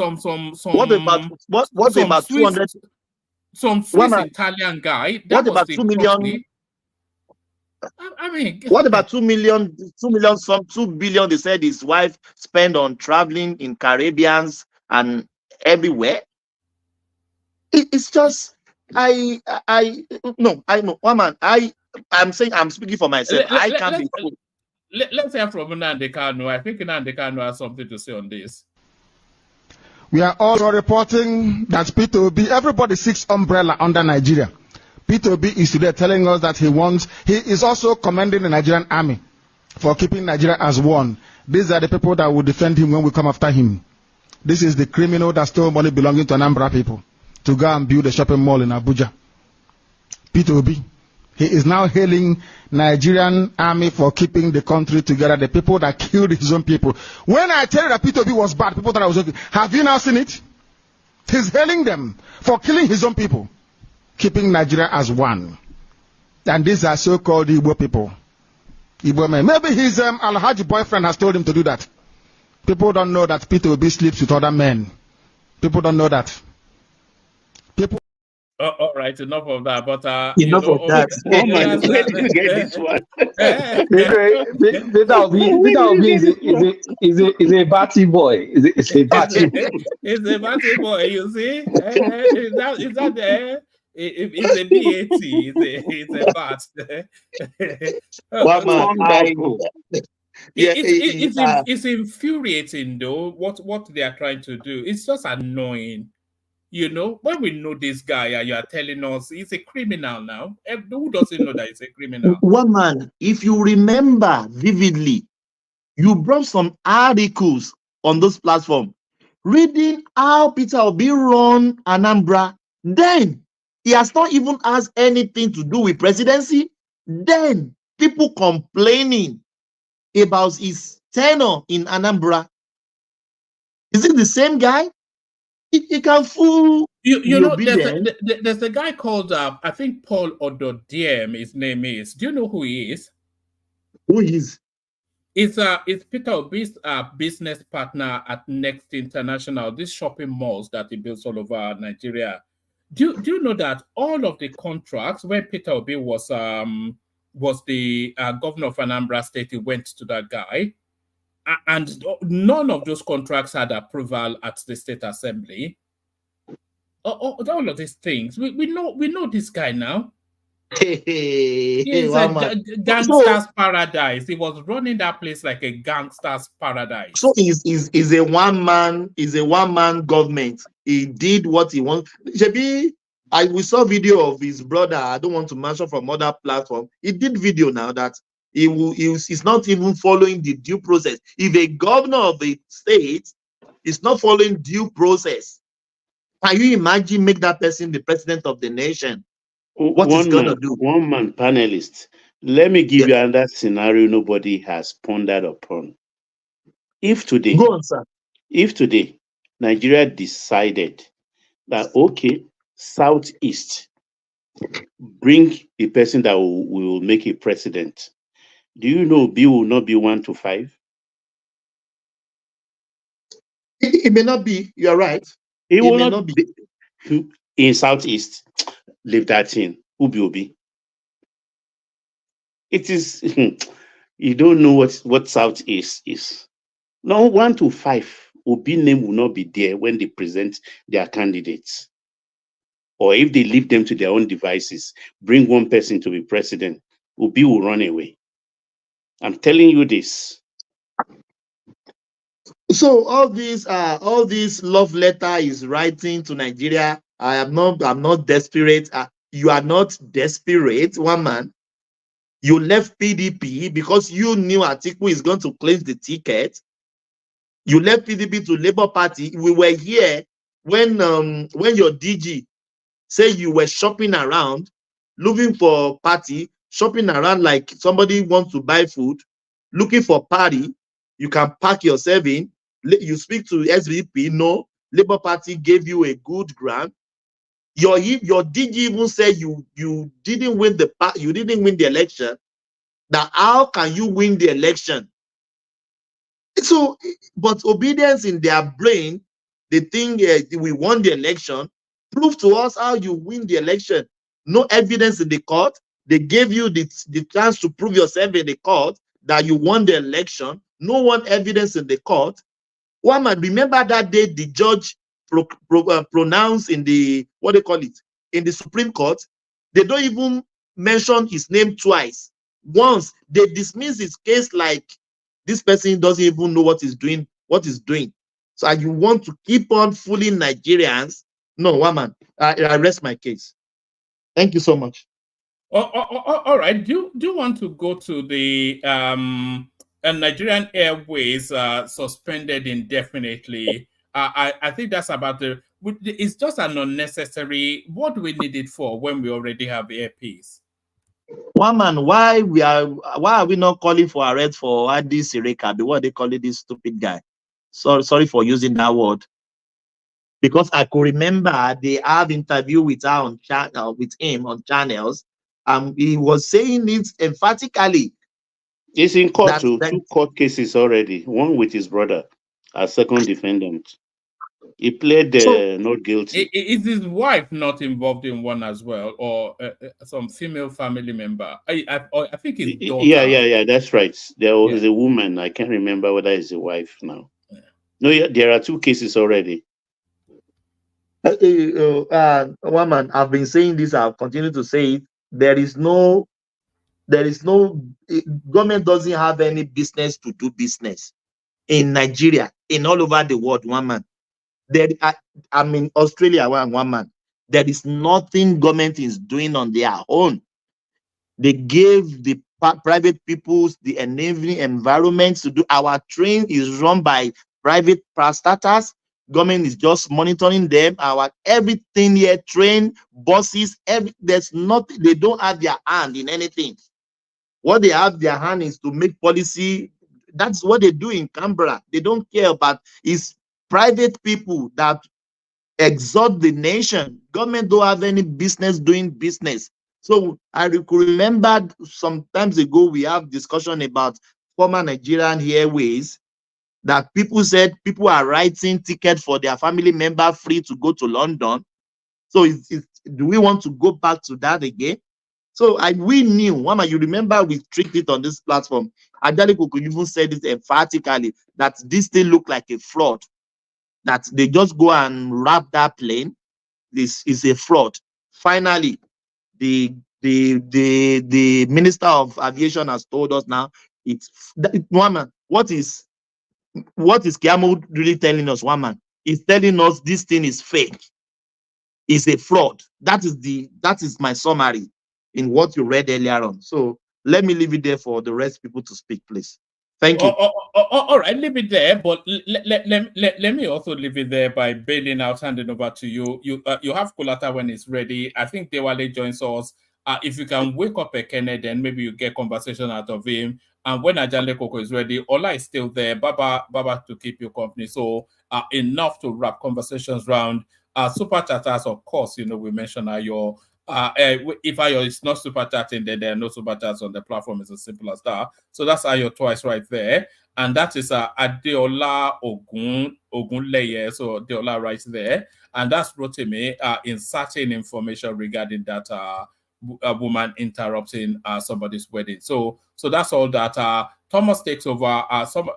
Speaker 6: some Swiss
Speaker 12: 200?
Speaker 6: Italian guy.
Speaker 12: What
Speaker 6: That was
Speaker 12: about
Speaker 6: the
Speaker 12: 2 million?
Speaker 6: proxy. I mean,
Speaker 12: What about 2 million? 2 million, some 2 billion? They said his wife spent on traveling in Caribbeans and everywhere. It's just I know one man. I'm saying I'm speaking for myself. I can't be fooled.
Speaker 6: Let's hear from Nnamdi Kanu. I think Nnamdi Kanu has something to say on this.
Speaker 4: We are also reporting that P2B, everybody seeks umbrella under Nigeria. P2B is today telling us that he is also commending the Nigerian army for keeping Nigeria as one. These are the people that will defend him when we come after him. This is the criminal that stole money belonging to Anambra people to go and build a shopping mall in Abuja. P2B. He is now hailing Nigerian army for keeping the country together, the people that killed his own people. When I tell you that P2B was bad, people thought I was joking. Have you now seen it? He's hailing them for killing his own people, keeping Nigeria as one. And these are so-called Igbo people. Igbo men. Maybe his Alhaji boyfriend has told him to do that. People don't know that P2B sleeps with other men. People don't know that.
Speaker 6: All right, enough of that. But
Speaker 12: enough of that.
Speaker 9: Where did you get this one?
Speaker 15: Is a batty boy. Is a batty boy.
Speaker 6: It's a batty boy. You see, is that there? It's a BAT. It's a bat. It's infuriating though. What they are trying to do. It's just annoying. You know, when we know this guy and you are telling us he's a criminal now, who doesn't know that he's a criminal?
Speaker 12: One man, if you remember vividly, you brought some articles on this platform reading how Peter Obi run Anambra. Then he has not even asked anything to do with presidency. Then people complaining about his tenure in Anambra. Is it the same guy? He can fool
Speaker 6: you know. There's a guy called I think Paul Ododiem. His name is. Do you know who he is?
Speaker 12: Who is?
Speaker 6: It's Peter Obi's business partner at Next International. These shopping malls that he builds all over Nigeria. Do you know that all of the contracts when Peter Obi was the governor of Anambra State, he went to that guy. And none of those contracts had approval at the State Assembly. All of these things. We know this guy now. He's a gangster's paradise. He was running that place like a gangster's paradise.
Speaker 12: So is a one-man government. He did what he wants. We saw video of his brother. I don't want to mention from other platform. He did video now that he's not even following the due process. If a governor of a state is not following due process, can you imagine make that person the president of the nation? What is going to do?
Speaker 9: One man panelist. Let me give you another scenario nobody has pondered upon. If today,
Speaker 12: go on, sir.
Speaker 9: If today Nigeria decided that okay, Southeast bring a person that will make a president. Do you know B will not be 1 to 5?
Speaker 12: It may not be. You're right.
Speaker 9: It will not be. In Southeast, leave that in. Who will be? It is. You don't know what Southeast is. No, 1 to 5. Obi name will not be there when they present their candidates. Or if they leave them to their own devices, bring one person to be president, Obi will run away. I'm telling you this.
Speaker 12: So all this love letter is writing to Nigeria. I'm not desperate. You are not desperate, one man. You left PDP because you knew Atiku is going to claim the ticket. You left PDP to Labour Party. We were here when your DG said you were shopping around, looking for party, shopping around like somebody wants to buy food, looking for party. You can pack yourself in. You speak to SVP. No, Labour Party gave you a good grant. Your DG even said you didn't win the election. Now how can you win the election? So, but obedience in their brain, they think we won the election. Prove to us how you win the election. No evidence in the court. They gave you the chance to prove yourself in the court that you won the election. No one evidence in the court. One might remember that day the judge pronounced in the, what they call it, in the Supreme Court. They don't even mention his name twice. Once they dismiss his case like this person doesn't even know what he's doing. So you want to keep on fooling Nigerians? No, woman, I rest my case. Thank you so much.
Speaker 6: All right. Do you want to go to the Nigerian Airways suspended indefinitely? I think that's about it's just an unnecessary. What do we need it for when we already have airpeace?
Speaker 12: Woman, why are we not calling for arrest for Adi Sireka? What they call it, this stupid guy? Sorry for using that word. Because I could remember they have interview with her with him on channels. He was saying it emphatically.
Speaker 9: He's in court too. 2 court cases already. One with his brother, a second defendant. He pled not guilty.
Speaker 6: Is his wife not involved in one as well, or some female family member? I think his daughter.
Speaker 9: Yeah. That's right. There was a woman. I can't remember whether it's a wife now. Yeah. No, there are 2 cases already.
Speaker 12: Woman, I've been saying this. I'll continue to say it. There is no government doesn't have any business to do business in Nigeria, in all over the world. Woman, I'm in Australia. Woman, there is nothing government is doing on their own. They gave the private peoples the enabling environment to do. Our train is run by private parastatals. Government is just monitoring them. Our everything here, train, buses, there's nothing. They don't have their hand in anything. What they have their hand is to make policy. That's what they do in Canberra. They don't care about is private people that exalt the nation. Government don't have any business doing business. So I remember some times ago we have discussion about former Nigerian Airways that people said people are writing tickets for their family member free to go to London. So do we want to go back to that again? So we knew, Mama, you remember we tricked it on this platform. Atiku could even say this emphatically that this thing looked like a fraud. That they just go and wrap that plane. This is a fraud. Finally, the Minister of Aviation has told us now. Woman, what is Kiamo really telling us? Woman, he's telling us this thing is fake. It's a fraud. That is my summary in what you read earlier on. So let me leave it there for the rest people to speak, please. Thank you.
Speaker 6: All right, leave it there, but let me also leave it there by bailing out, handing over to you. You have Kulata when it's ready. I think Dewale joins us. If you can wake up Ekene, then maybe you get conversation out of him. And when Ajale Koko is ready, Ola is still there. Baba to keep you company. So enough to wrap conversations round. Super chatters, of course, we mentioned your. If Ayo is not super chatting, then there are no super chats on the platform. It's as simple as that. So that's Ayo twice right there. And that is Adeola Ogunleye. So Adeola right there. And that's Rotimi inserting information regarding that a woman interrupting somebody's wedding. So that's all that. Thomas takes over.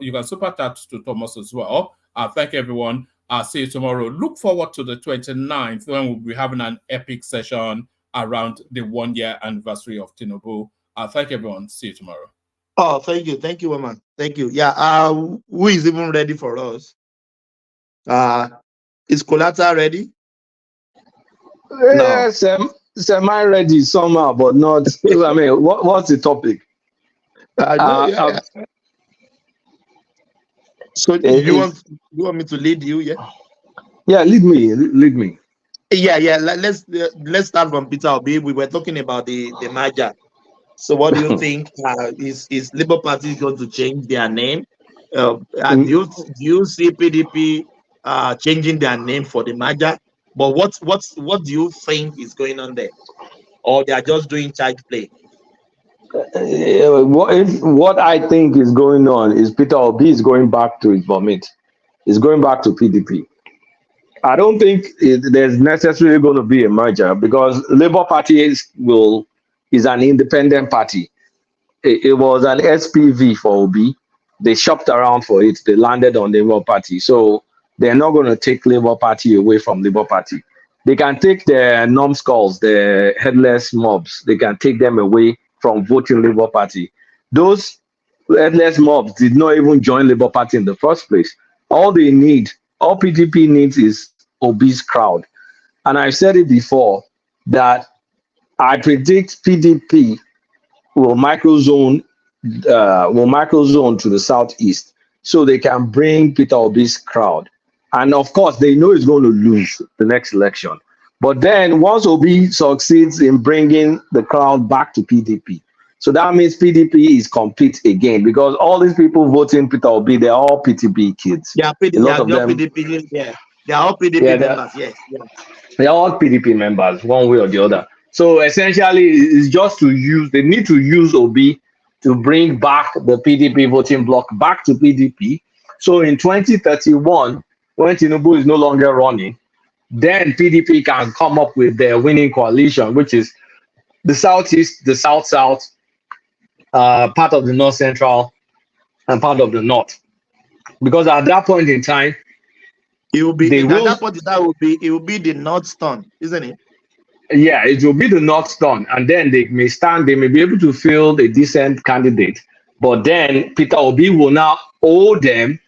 Speaker 6: You can super chat to Thomas as well. Thank everyone. See you tomorrow. Look forward to the 29th when we'll be having an epic session around the 1-year anniversary of Tinubu. Thank everyone. See you tomorrow.
Speaker 12: Oh, thank you. Thank you, woman. Thank you. Yeah. Who is even ready for us? Is Kolata ready?
Speaker 15: Yes, semi ready somehow, but not. I mean, what's the topic?
Speaker 12: So you want me to lead you? Yeah.
Speaker 15: Yeah, lead me.
Speaker 12: Yeah. Let's start from Peter Obi. We were talking about the merger. So what do you think? Is Labour Party going to change their name? Do you see PDP changing their name for the merger? But what do you think is going on there? Or they are just doing child play?
Speaker 15: What I think is going on is Peter Obi is going back to his vomit. He's going back to PDP. I don't think there's necessarily going to be a merger because Labour Party is an independent party. It was an SPV for Obi. They shopped around for it. They landed on Labour Party. So they're not going to take Labour Party away from Labour Party. They can take their numbskulls, the headless mobs. They can take them away from voting Labour Party. Those headless mobs did not even join Labour Party in the first place. All PDP needs is Obi's crowd. And I've said it before that I predict PDP will microzone to the southeast so they can bring Peter Obi's crowd. And of course, they know he's going to lose the next election. But then once Obi succeeds in bringing the crowd back to PDP, so that means PDP is complete again because all these people voting Peter Obi, they're all PDP kids.
Speaker 12: Yeah, PDP, yeah. They are all PDP members, yes. Yeah.
Speaker 15: They're all PDP members, one way or the other. So essentially, it's just they need to use Obi to bring back the PDP voting bloc back to PDP. So in 2031, when Tinubu is no longer running, then PDP can come up with their winning coalition, which is the Southeast, the South-South, part of the North Central, and part of the North. Because at that point in time,
Speaker 12: it will be the North turn, isn't it?
Speaker 15: Yeah, it will be the North turn, and then they may be able to field a decent candidate, but then Peter Obi will now owe them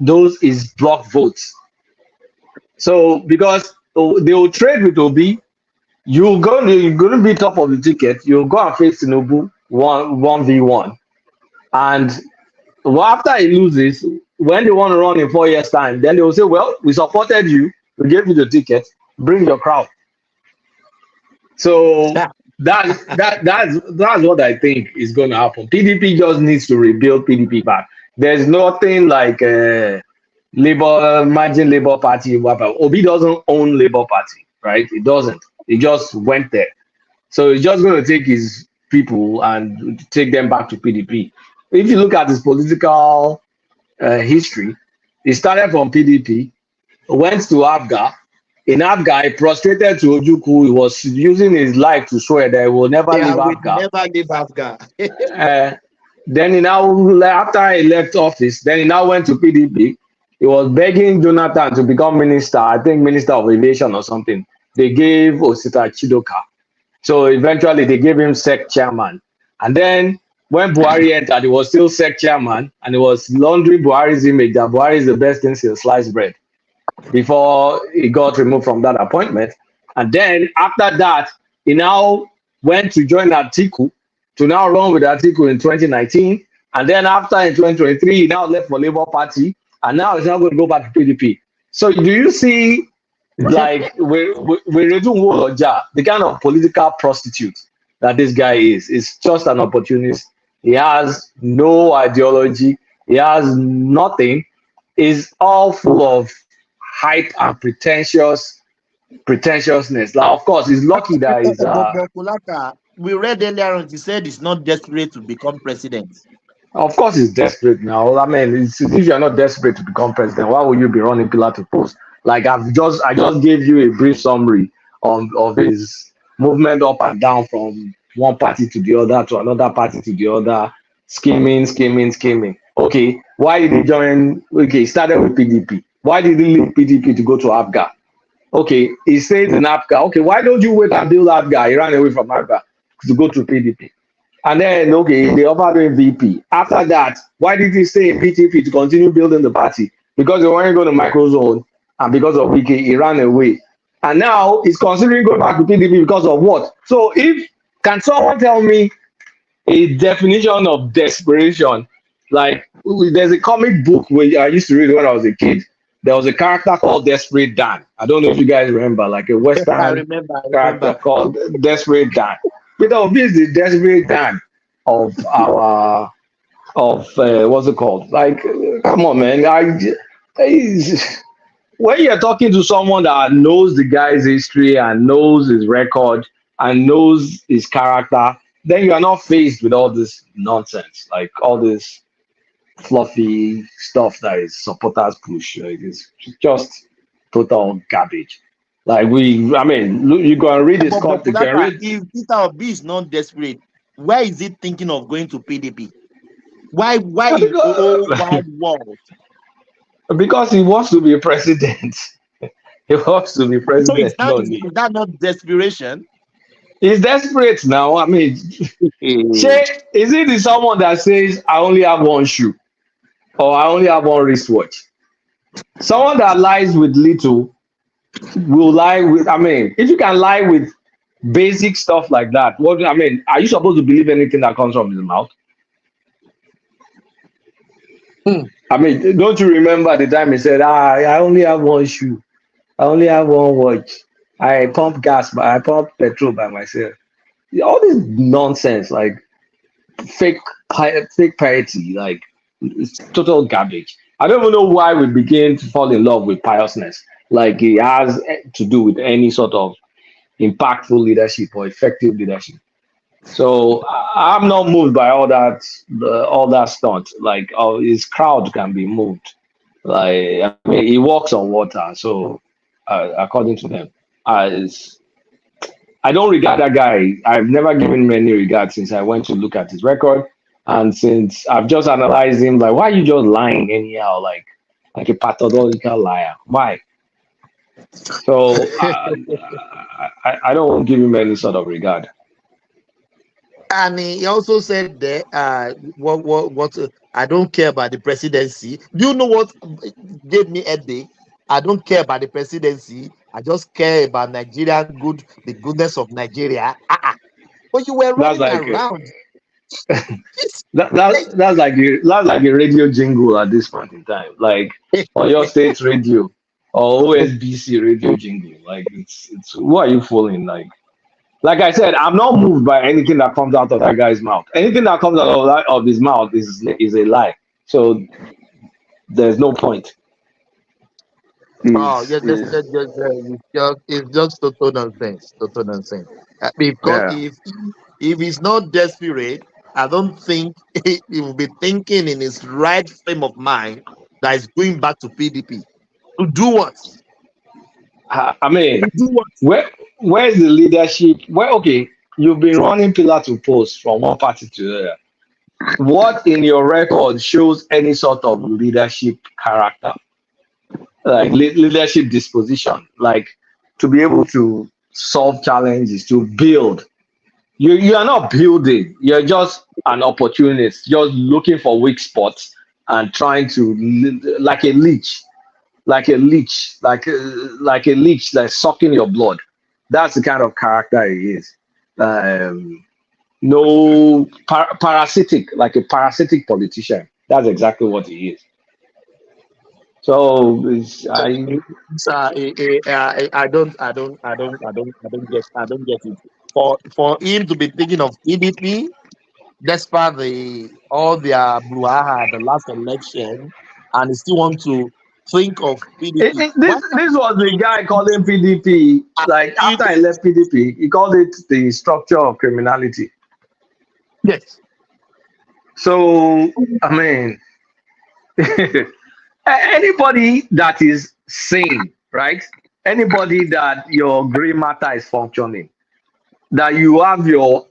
Speaker 15: those is block votes. So because they will trade with Obi, you're going to be top of the ticket. You'll go and face Tinubu 1v1, and after he loses, when they want to run in 4 years' time, then they will say, "Well, we supported you. We gave you the ticket. Bring your crowd." So that's what I think is going to happen. PDP just needs to rebuild PDP back. There's nothing like imagine Labour Party. Obi doesn't own Labour Party, right? It doesn't. He just went there. So he's just going to take his people and take them back to PDP. If you look at his political history, he started from PDP, went to ABGA. In ABGA, he prostrated to Ojukwu. He was using his life to swear that he will never leave ABGA.
Speaker 12: Never leave ABGA.
Speaker 15: Then after he left office, then he now went to PDP. He was begging Jonathan to become minister, I think minister of aviation or something. They gave Osita Chidoka. So eventually they gave him SEC chairman. And then when Buhari entered, he was still SEC chairman, and he was laundering Buhari's image that Buhari is the best thing since sliced bread, before he got removed from that appointment. And then after that, he now went to join Atiku, to now run with Atiku in 2019. And then after in 2023, he now left for Labour Party, and now he's now going to go back to PDP. So do you see, like, the kind of political prostitute that this guy is just an opportunist. He has no ideology. He has nothing. Is all full of hype and pretentiousness. Like, of course, he's lucky that he's.
Speaker 12: We read earlier on, he said he's not desperate to become president.
Speaker 15: Of course, he's desperate now. I mean, if you're not desperate to become president, why would you be running pillar to post? Like I just gave you a brief summary of his movement up and down from one party to the other, to another party to the other, scheming. Okay, why did he join? Okay, he started with PDP. Why did he leave PDP to go to ABGA? Okay, he stayed in ABGA. Okay, why don't you wait and build ABGA? He ran away from ABGA to go to PDP. And then, okay, they offered him VP. After that, why did he stay in PDP to continue building the party? Because they weren't going to microzone, and because of PK, he ran away. And now he's considering going back to PDP because of what? So can someone tell me a definition of desperation? Like, there's a comic book where I used to read when I was a kid. There was a character called Desperate Dan. I don't know if you guys remember, like a Western character called Desperate Dan. Peter Obi is the Desperate Dan of what's it called? Like, come on, man. when you're talking to someone that knows the guy's history and knows his record and knows his character, then you are not faced with all this nonsense, like all this fluffy stuff that is supporters push. Like it's just total garbage. Like I mean, look, you go and read his
Speaker 12: But
Speaker 15: you can read.
Speaker 12: if Peter Obi is not desperate, why is he thinking of going to PDP? Why in the whole wide world?
Speaker 15: Because he wants to be president. He wants to be
Speaker 12: So
Speaker 15: president.
Speaker 12: is that not desperation?
Speaker 15: He's desperate now. I mean, is it someone that says, I only have one shoe or I only have one wristwatch? Someone that lies with little will lie with, I mean, if you can lie with basic stuff like that, what I mean, are you supposed to believe anything that comes from his mouth? I mean, don't you remember the time he said, I only have one shoe, I only have one watch, I pump gas, but I pump petrol by myself. All this nonsense, like fake piety, like it's total garbage. I don't even know why we begin to fall in love with piousness. Like it has to do with any sort of impactful leadership or effective leadership. So I'm not moved by all that stunt. Like his crowd can be moved. Like I mean, he walks on water. So according to them, I don't regard that guy. I've never given him any regard since I went to look at his record, and since I've just analyzed him, like why are you just lying anyhow, like a pathological liar? Why? So I don't give him any sort of regard.
Speaker 12: And he also said that I don't care about the presidency. Do you know what gave me a headache? I don't care about the presidency. I just care about the goodness of Nigeria. But you were running around.
Speaker 15: That's like a radio jingle at this point in time, like on your state radio or OSBC radio jingle. Like it's who are you fooling? Like I said, I'm not moved by anything that comes out of that guy's mouth. Anything that comes out of his mouth is a lie. So there's no point.
Speaker 12: It's just total nonsense. Total nonsense. Because if he's not desperate, I don't think he will be thinking in his right frame of mind that he's going back to PDP to do what?
Speaker 15: I mean, where's the leadership? Okay, you've been running pillar to post from one party to the other. What in your record shows any sort of leadership character, like leadership disposition, like to be able to solve challenges, to build? You are not building. You're just an opportunist, just looking for weak spots and trying to, like a leech, like sucking your blood. That's the kind of character he is. No parasitic, like a parasitic politician. That's exactly what he is. So
Speaker 12: I don't get it. For him to be thinking of PDP, despite all their brouhaha the last election, and he still want to think of PDP.
Speaker 15: This was the guy calling PDP, like after I left PDP, he called it the structure of criminality.
Speaker 12: Yes.
Speaker 15: So, I mean, anybody that is sane, right? Anybody that your gray matter is functioning, that you have your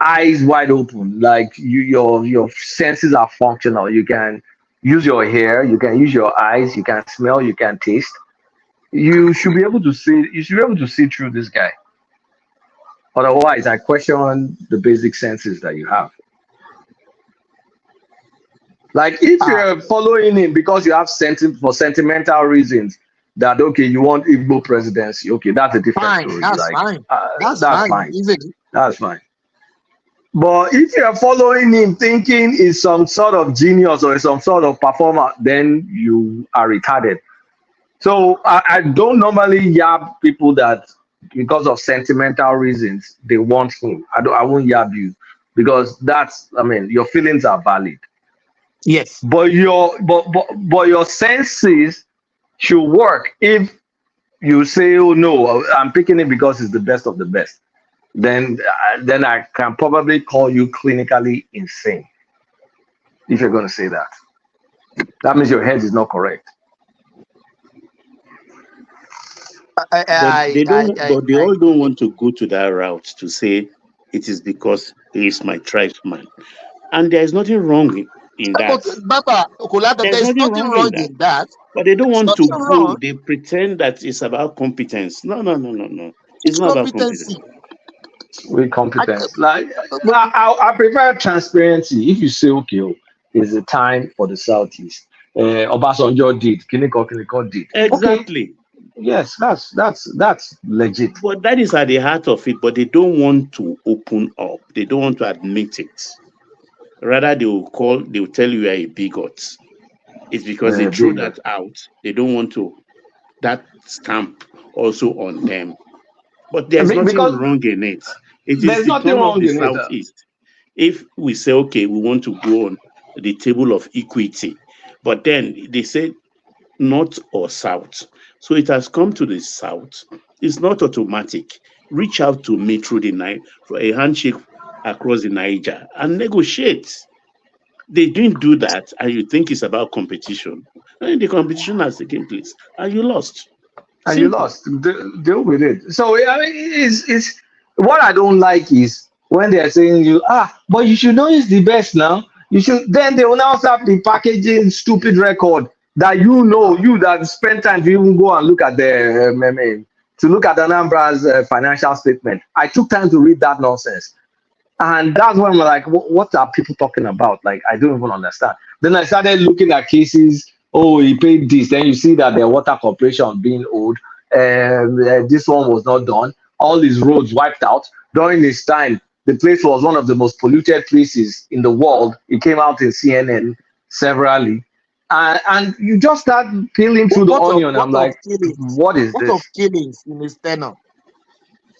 Speaker 15: eyes wide open, like your senses are functional, you can use your hair, you can use your eyes, you can smell, you can taste. You should be able to see through this guy. Otherwise, I question the basic senses that you have. Like if you're following him because you have for sentimental reasons, that okay, you want Igbo presidency, okay, that's a different story.
Speaker 12: That's fine. That's fine.
Speaker 15: That's fine. But if you're following him thinking he's some sort of genius or some sort of performer, then you are retarded. So I don't normally yab people that because of sentimental reasons they want him. I won't yab you because your feelings are valid.
Speaker 12: Yes.
Speaker 15: But your senses should work if you say, oh no, I'm picking it because it's the best of the best, then I can probably call you clinically insane. If you're going to say that, that means your head is not correct.
Speaker 9: But they all don't want to go to that route to say it is because he is my tribesman, and there is nothing wrong in that.
Speaker 12: There's nothing wrong in that.
Speaker 9: But they don't want to
Speaker 12: Nothing
Speaker 9: go.
Speaker 12: wrong.
Speaker 9: They pretend that it's about competence. No. It's not about competence.
Speaker 15: With competence, I prefer transparency. If you say, okay, it's the time for the Southeast. Obasanjo did, Kiniko did.
Speaker 9: Exactly.
Speaker 15: Okay. Yes, that's legit.
Speaker 9: But that is at the heart of it. But they don't want to open up. They don't want to admit it. Rather, they will tell you are a bigot. It's because they threw that out. They don't want to that stamp also on them. But there's nothing wrong in it. It is the turn of the Southeast. If we say, okay, we want to go on the table of equity, but then they say North or South. So it has come to the South. It's not automatic. Reach out to me through the night for a handshake across the Niger and negotiate. They didn't do that, and you think it's about competition. And the competition has taken place, and you lost.
Speaker 15: And you lost. Deal with it. So I mean, it's what I don't like is when they're saying but you should know it's the best now. You should. Then they will now start the packaging stupid record that you that spent time to even go and look at the Anambra's financial statement. I took time to read that nonsense. And that's when we're like, what are people talking about? Like, I don't even understand. Then I started looking at cases. Oh, he paid this. Then you see that the water corporation being owed. This one was not done. All these roads wiped out. During this time, the place was one of the most polluted places in the world. It came out in CNN severally. And you just start peeling through the onion. I'm like, what is this?
Speaker 12: What of killings in his tenure?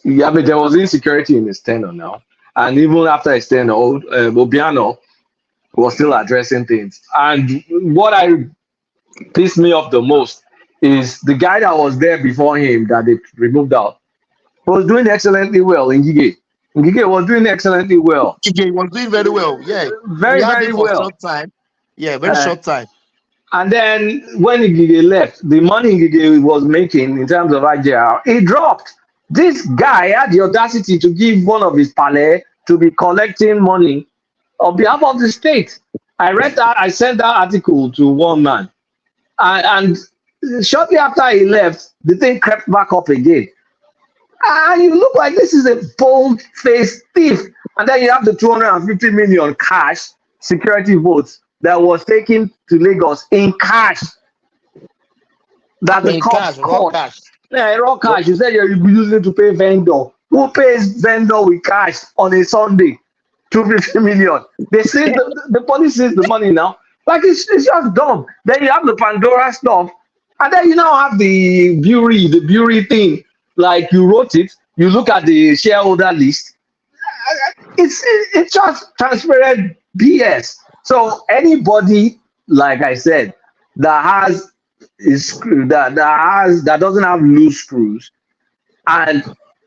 Speaker 15: Yeah, but there was insecurity in his tenure now. And even after his tenure, Obiano was still addressing things. And what pissed me off the most is the guy that was there before him that they removed out was doing excellently well in Ngige. Ngige was doing excellently well.
Speaker 12: Ngige was doing very well. Yeah.
Speaker 15: Very, very well.
Speaker 12: Short time. Yeah, very short time.
Speaker 15: And then when Ngige left, the money Ngige was making in terms of IJR, it dropped. This guy had the audacity to give one of his palais to be collecting money on behalf of the state. I read that. I sent that article to one man. And shortly after he left, the thing crept back up again. And you look like this is a bold-faced thief. And then you have the 250 million cash security votes that was taken to Lagos in cash. That the cops caught. Yeah, raw cash. You said you're using it to pay vendor. Who pays vendor with cash on a Sunday? 250 million. They say the police says the money now. Like it's just dumb. Then you have the Pandora stuff, and then you now have the Bury thing. Like you wrote it. You look at the shareholder list. It's just transparent BS. So anybody, like I said, that doesn't have loose screws, and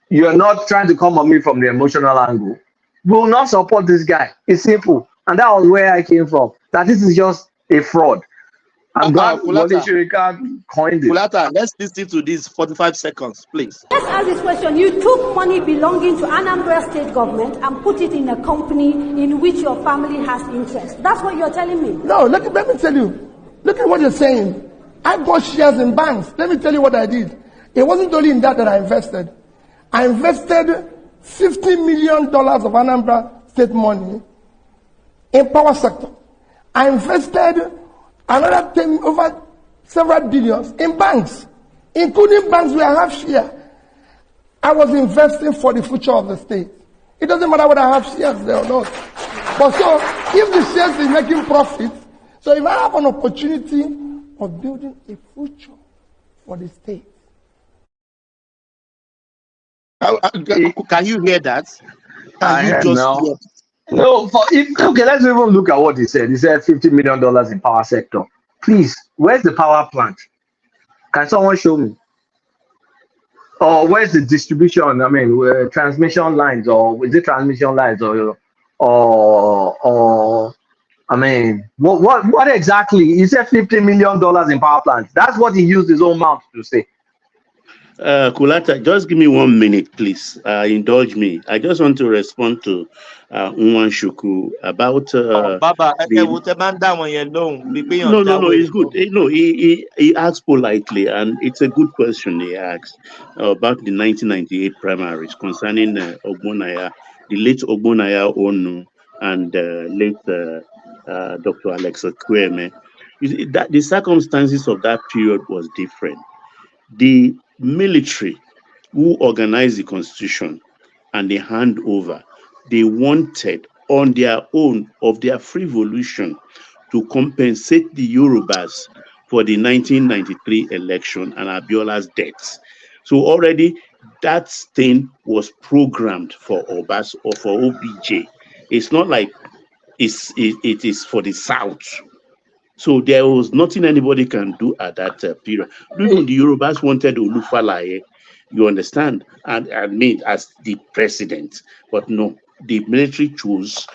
Speaker 15: you're not trying to come on me from the emotional angle, will not support this guy. It's simple. And that was where I came from. That this is just a fraud. I'm glad Wole Soyinka coined it.
Speaker 12: Kulata, let's listen to this 45 seconds, please.
Speaker 16: Let's ask this question. You took money belonging to Anambra state government and put it in a company in which your family has interest. That's what you're telling me?
Speaker 1: No, let me tell you. Look at what you're saying. I bought shares in banks. Let me tell you what I did. It wasn't only in that I invested. I invested $50 million of Anambra state money in power sector. I invested another 10 over several billions in banks, including banks where I have share. I was investing for the future of the state. It doesn't matter whether I have shares there or not. But so, if the shares is making profit, so if I have an opportunity of building a future for the state.
Speaker 12: Can you hear that?
Speaker 15: No, okay, let's even look at what he said. He said $50 million in power sector. Please, where's the power plant? Can someone show me? Or where's the distribution? I mean, transmission lines, or is it transmission lines, or I mean, what exactly? He said $50 million in power plants. That's what he used his own mouth to say.
Speaker 9: Kulata, just give me 1 minute, please. Indulge me. I just want to respond to Nwanshuku about
Speaker 12: Baba,
Speaker 9: No, it's good. No, he asked politely, and it's a good question he asked about the 1998 primaries concerning Ogbonaya, the late Ogbonaya Onu, and late Dr. Alexa Kweme. You see, that the circumstances of that period was different. The military who organized the constitution and the handover, they wanted on their own of their free volition to compensate the Yorubas for the 1993 election and Abiola's death. So already that thing was programmed for Obas or for OBJ. It's not like it is for the South. So there was nothing anybody can do at that period. Even the Yorubas wanted Olufalaye, you understand, and made as the president. But no, the military chose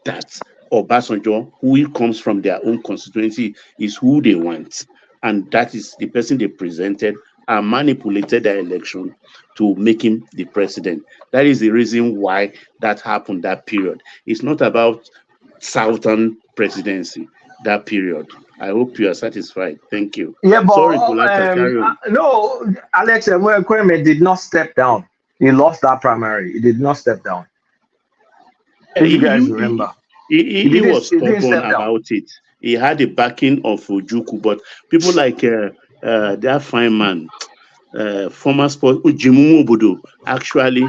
Speaker 9: that Obasanjo, who comes from their own constituency, is who they want. And that is the person they presented and manipulated the election to make him the president. That is the reason why that happened that period. It's not about Southern presidency. That period. I hope you are satisfied. Thank you.
Speaker 15: Yeah, but
Speaker 9: sorry, Kulata,
Speaker 15: no, Alex Kweme did not step down. He lost that primary. He did not step down. If you guys remember,
Speaker 9: he was stubborn about it. He had the backing of Ojukwu, but people like that fine man, former sport Jimu Obodo, actually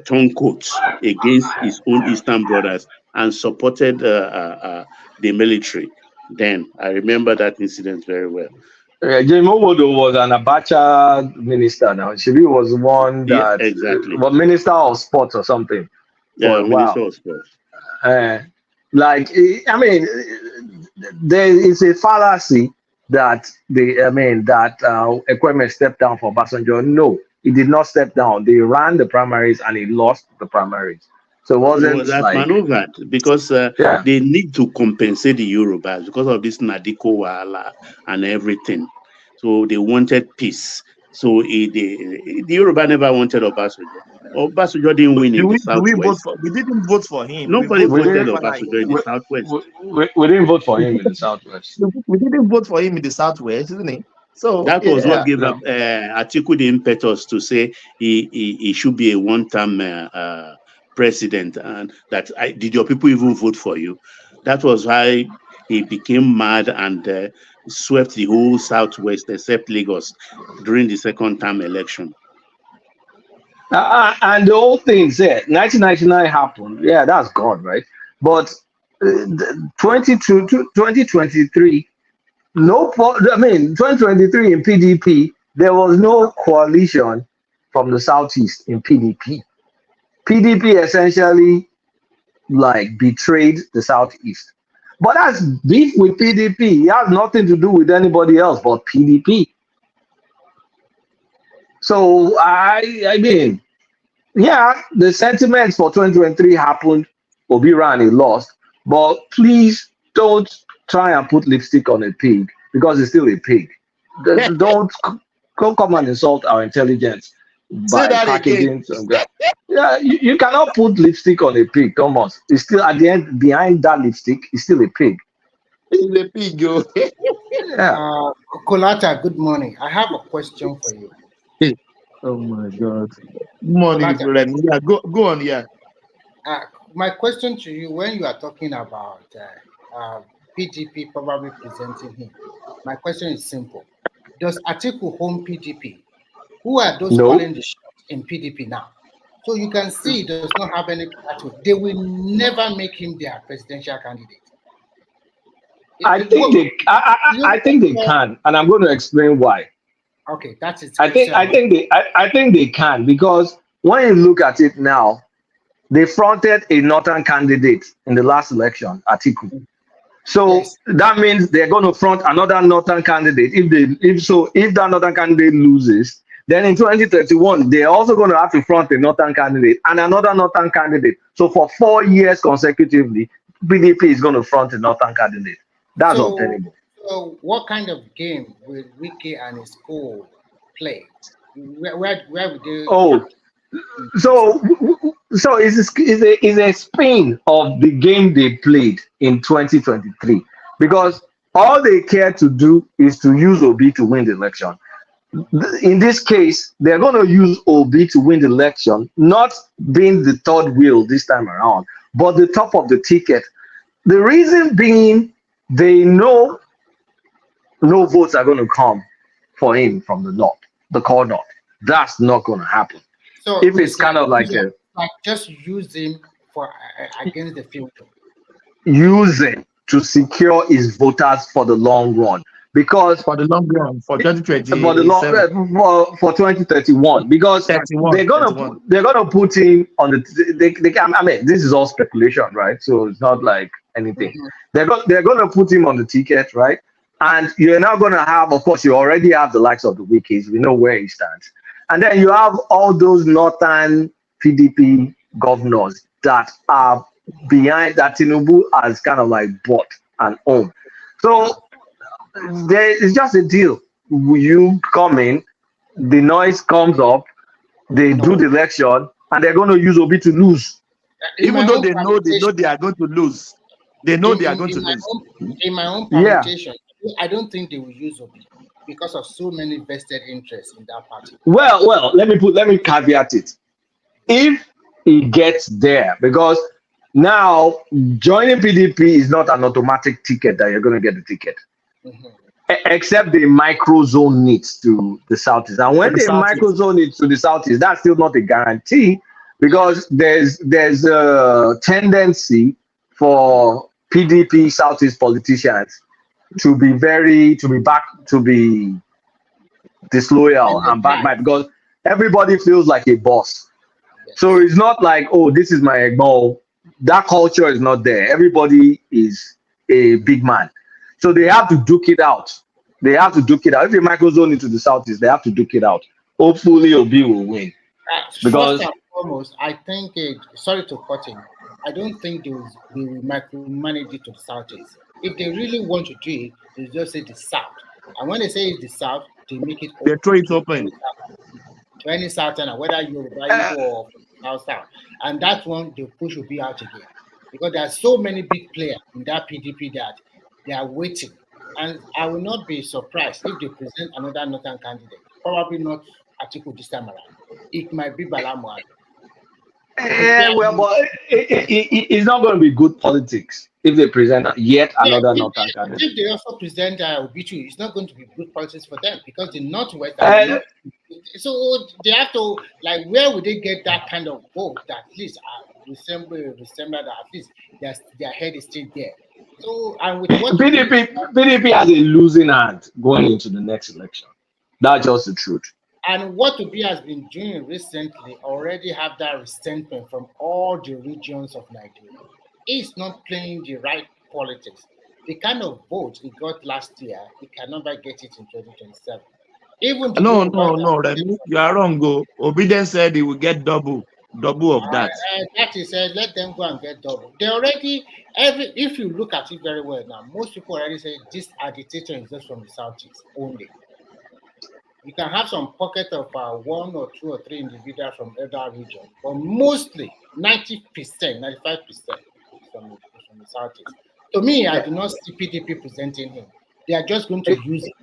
Speaker 9: turned coat against his own Eastern brothers and supported the military. Then I remember that incident very well.
Speaker 15: Jim Obodo was an Abacha minister now. Shibi was one that
Speaker 9: exactly.
Speaker 15: was minister of sports or something.
Speaker 9: Yeah, minister of sports.
Speaker 15: I mean, there is a fallacy that Ekweme stepped down for Obasanjo. No, he did not step down. They ran the primaries and he lost the primaries. So it wasn't
Speaker 9: maneuvered because they need to compensate the Yorubas because of this Nadiko Wahala and everything. So they wanted peace. So the Yoruba never wanted Obasanjo. Obasanjo didn't win in the Southwest.
Speaker 12: We didn't vote for him.
Speaker 9: Nobody voted Obasanjo in the Southwest.
Speaker 15: We didn't vote for him in the Southwest.
Speaker 12: We didn't vote for him in the Southwest, isn't it? So
Speaker 9: that was what gave Atiku the impetus to say he should be a one-term president, and that did your people even vote for you? That was why he became mad and swept the whole Southwest except Lagos during the second term election.
Speaker 15: And the whole thing said 1999 happened. Yeah, that's gone, right? But 2023, 2023 in PDP, there was no coalition from the Southeast in PDP. PDP essentially betrayed the Southeast. But that's beef with PDP. It has nothing to do with anybody else but PDP. So I mean, yeah, the sentiments for 2023 happened. Obi ran, he lost. But please don't try and put lipstick on a pig because it's still a pig. Don't come and insult our intelligence by packaging some guy. Yeah, you cannot put lipstick on a pig, Thomas. It's still at the end, behind that lipstick, it's still a pig.
Speaker 12: It's a pig, yo.
Speaker 15: Yeah.
Speaker 17: Kolata, good morning. I have a question for you.
Speaker 12: Oh my God. Good morning, yeah, go on, yeah.
Speaker 17: My question to you, when you are talking about PDP probably presenting him, my question is simple. Does Atiku home PDP? Who are those calling the shots in PDP now? So you can see he does not have any party. They will never make him their presidential candidate.
Speaker 15: I think they can, and I'm going to explain why.
Speaker 17: Okay, that's it.
Speaker 15: I think they can, because when you look at it now, they fronted a northern candidate in the last election, Atiku. So that means they're going to front another northern candidate. If that northern candidate loses, then in 2031 they're also going to have to front a northern candidate and another northern candidate. So for 4 years consecutively, PDP is going to front a northern candidate. That's untenable.
Speaker 17: So what kind of game will Wiki and his co play? Where would they?
Speaker 15: Oh, so it's a spin of the game they played in 2023, because all they care to do is to use Obi to win the election. In this case, they're going to use Obi to win the election, not being the third wheel this time around, but the top of the ticket. The reason being, they know no votes are going to come for him from the north, the core north. That's not going to happen.
Speaker 17: So
Speaker 15: if it's kind of like
Speaker 17: just use him for against the future.
Speaker 15: Use it to secure his voters for the long run, because
Speaker 12: for the long run, for 2020,
Speaker 15: for the long for 2031, because
Speaker 12: 31,
Speaker 15: they're gonna put him on the they can, I mean, this is all speculation, right? So it's not like anything. They're gonna put him on the ticket, right? And you're now gonna have, of course, you already have the likes of the Wikis. We know where he stands. And then you have all those northern PDP governors that are behind, that Tinubu has kind of like bought and owned. So it's just a deal. You come in, the noise comes up, they do the election, and they're going to use Obi to lose.
Speaker 12: Even though they know they are going to lose. They know they are going to lose.
Speaker 17: In my own permutation, I don't think they will use Obi, because of so many vested interests in that party.
Speaker 15: Well, let me caveat it. If he gets there, because now joining PDP is not an automatic ticket that you're going to get the ticket, except the microzone needs to the southeast. And when the microzone needs to the southeast, that's still not a guarantee, because there's a tendency for PDP southeast politicians to be disloyal and backbite, because everybody feels like a boss. So it's not like, oh, this is my egmo. That culture is not there. Everybody is a big man. So they have to duke it out. If the microzone into the southeast, they have to duke it out. Hopefully Obi will win. Because
Speaker 17: first and foremost, I think sorry to cut in, I don't think they will micromanage it to the southeast. If they really want to do it, they just say the south. And when they say it's the south, they make it open.
Speaker 12: They throw it open
Speaker 17: to any southerner, whether you're right or south. And that one, they push will be out again. Because there are so many big players in that PDP that they are waiting. And I will not be surprised if they present another northern candidate. Probably not Atiku this time around. It might be Bala Mohammed.
Speaker 15: Well, but it's not going to be good politics if they present yet another northern candidate.
Speaker 17: If they also present Obichu, it's not going to be good politics for them, because the Northwest. So they have to, like, where would they get that kind of vote that at least resemble that at least their head is still there. So and with what
Speaker 15: PDP has a losing hand going into the next election. That's just the truth.
Speaker 17: And what Obi has been doing recently already have that resentment from all the regions of Nigeria. He's not playing the right politics. The kind of vote he got last year, he can never get it in 2027. Even
Speaker 12: no, Remy, you are wrong. Go. Obidien said he will get double of that.
Speaker 17: That is said, let them go and get double. They already if you look at it very well now, most people already say this agitation is just from the southeast only. You can have some pocket of 1 or 2 or 3 individuals from other regions, but mostly 90%, 95% from the southeast. To me, I do not see PDP presenting him. They are just going to use it.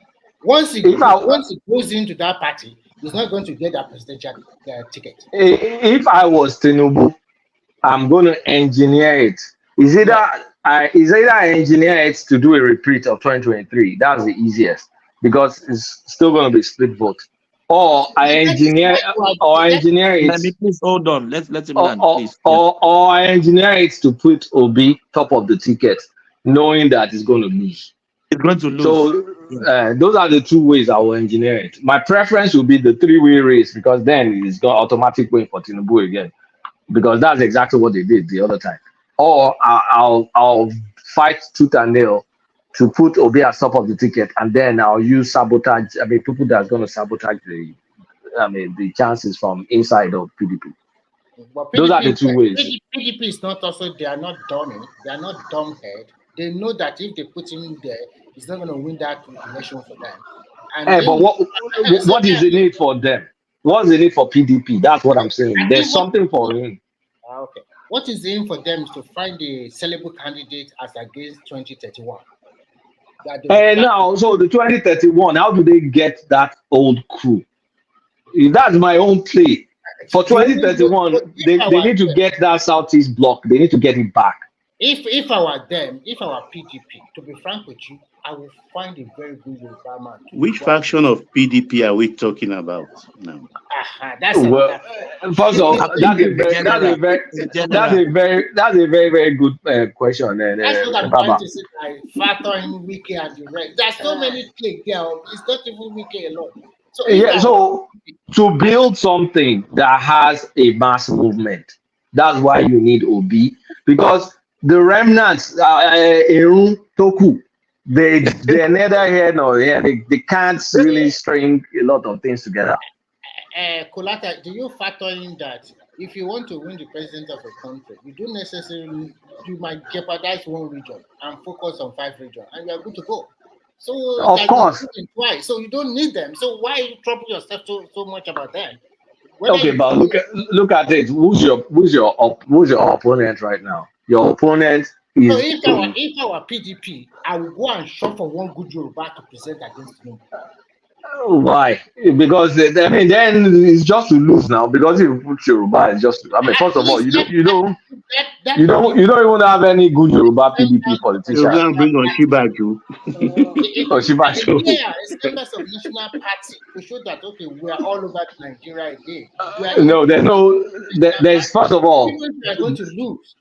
Speaker 17: Once he goes into that party, he's not going to get that presidential ticket.
Speaker 15: If I was Tinubu, I'm going to engineer it. Is either I engineer it to do a repeat of 2023. That's the easiest, because it's still going to be split vote. Or I engineer it.
Speaker 12: Let me please hold on. Let's him land, please.
Speaker 15: Or I engineer it to put Obi top of the ticket, knowing that it's going to lose.
Speaker 12: It's going to lose.
Speaker 15: So those are the two ways I will engineer it. My preference would be the 3-way race, because then it's got automatic win for Tinubu again, because that's exactly what they did the other time. Or I'll fight tooth and nail to put Obi at top of the ticket, and then I'll use sabotage. I mean, people that's going to sabotage the chances from inside of PDP.
Speaker 17: But
Speaker 15: Those are the two ways.
Speaker 17: PDP is not also, they are not dummy, they are not dumbhead. They know that if they put him there, he's not going to win that election for them. And
Speaker 15: But what is the need for them? What's the need for PDP? That's what I'm saying. There's something for him.
Speaker 17: Okay. What is the aim for them is to find a sellable candidate as against 2031?
Speaker 15: And now, so the 2031, how do they get that old crew? That's my own play. For 2031, they need to get that Southeast block. They need to get it back.
Speaker 17: If I were them, if I were PDP, to be frank with you, I would find a very good Yoruba man.
Speaker 9: Which faction of PDP are we talking about now?
Speaker 15: First of all, that's a very, very good question.
Speaker 17: That's what I'm trying to say. Like Factor in Wiki and the rest. There's so many cliques there. It's not even Wiki alone.
Speaker 15: So to build something that has a mass movement, that's why you need OB, because the remnants, Eru, Toku, they're neither here nor here. They can't really string a lot of things together.
Speaker 17: Kolata, do you factor in that if you want to win the president of a country, you don't necessarily, you might jeopardize one region and focus on 5 regions, and you are good to go. So
Speaker 15: of course.
Speaker 17: Twice. So you don't need them. So why are you troubling yourself so much about them?
Speaker 15: Okay, but look at it. Who's your opponent right now? Your opponent is.
Speaker 17: So if I were PDP, I would go and shop for one good Yoruba to present against me.
Speaker 15: Why? Because then it's just to lose now. Because if you put Yoruba, it's just. First of all, you don't even have any good Yoruba PDP politicians.
Speaker 9: You're gonna bring Oshibaju.
Speaker 15: Oshibaju.
Speaker 17: Yeah, it's members of national party to show that we are all over Nigeria again.
Speaker 15: There's first of all.
Speaker 17: We are going to lose.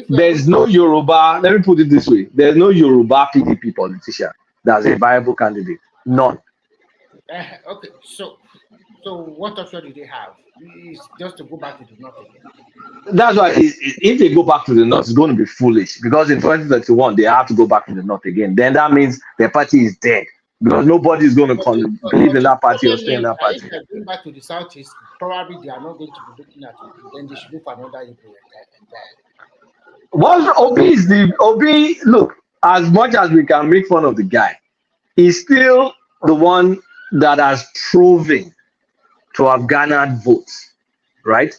Speaker 15: There's no Yoruba. Let me put it this way: there's no Yoruba PDP politician that's a viable candidate. None.
Speaker 17: Okay, so what option do they have? It's just to go back to the north again.
Speaker 15: That's why if they go back to the north, it's going to be foolish, because in 2031 they have to go back to the north again. Then that means their party is dead, because nobody is going to believe in that party or stay in that party.
Speaker 17: If they're going back to the southeast, probably they are not going to be looking at it. Then they should look for another Igbo.
Speaker 15: Obi, look, as much as we can make fun of the guy, he's still the one that has proven to have garnered votes, right?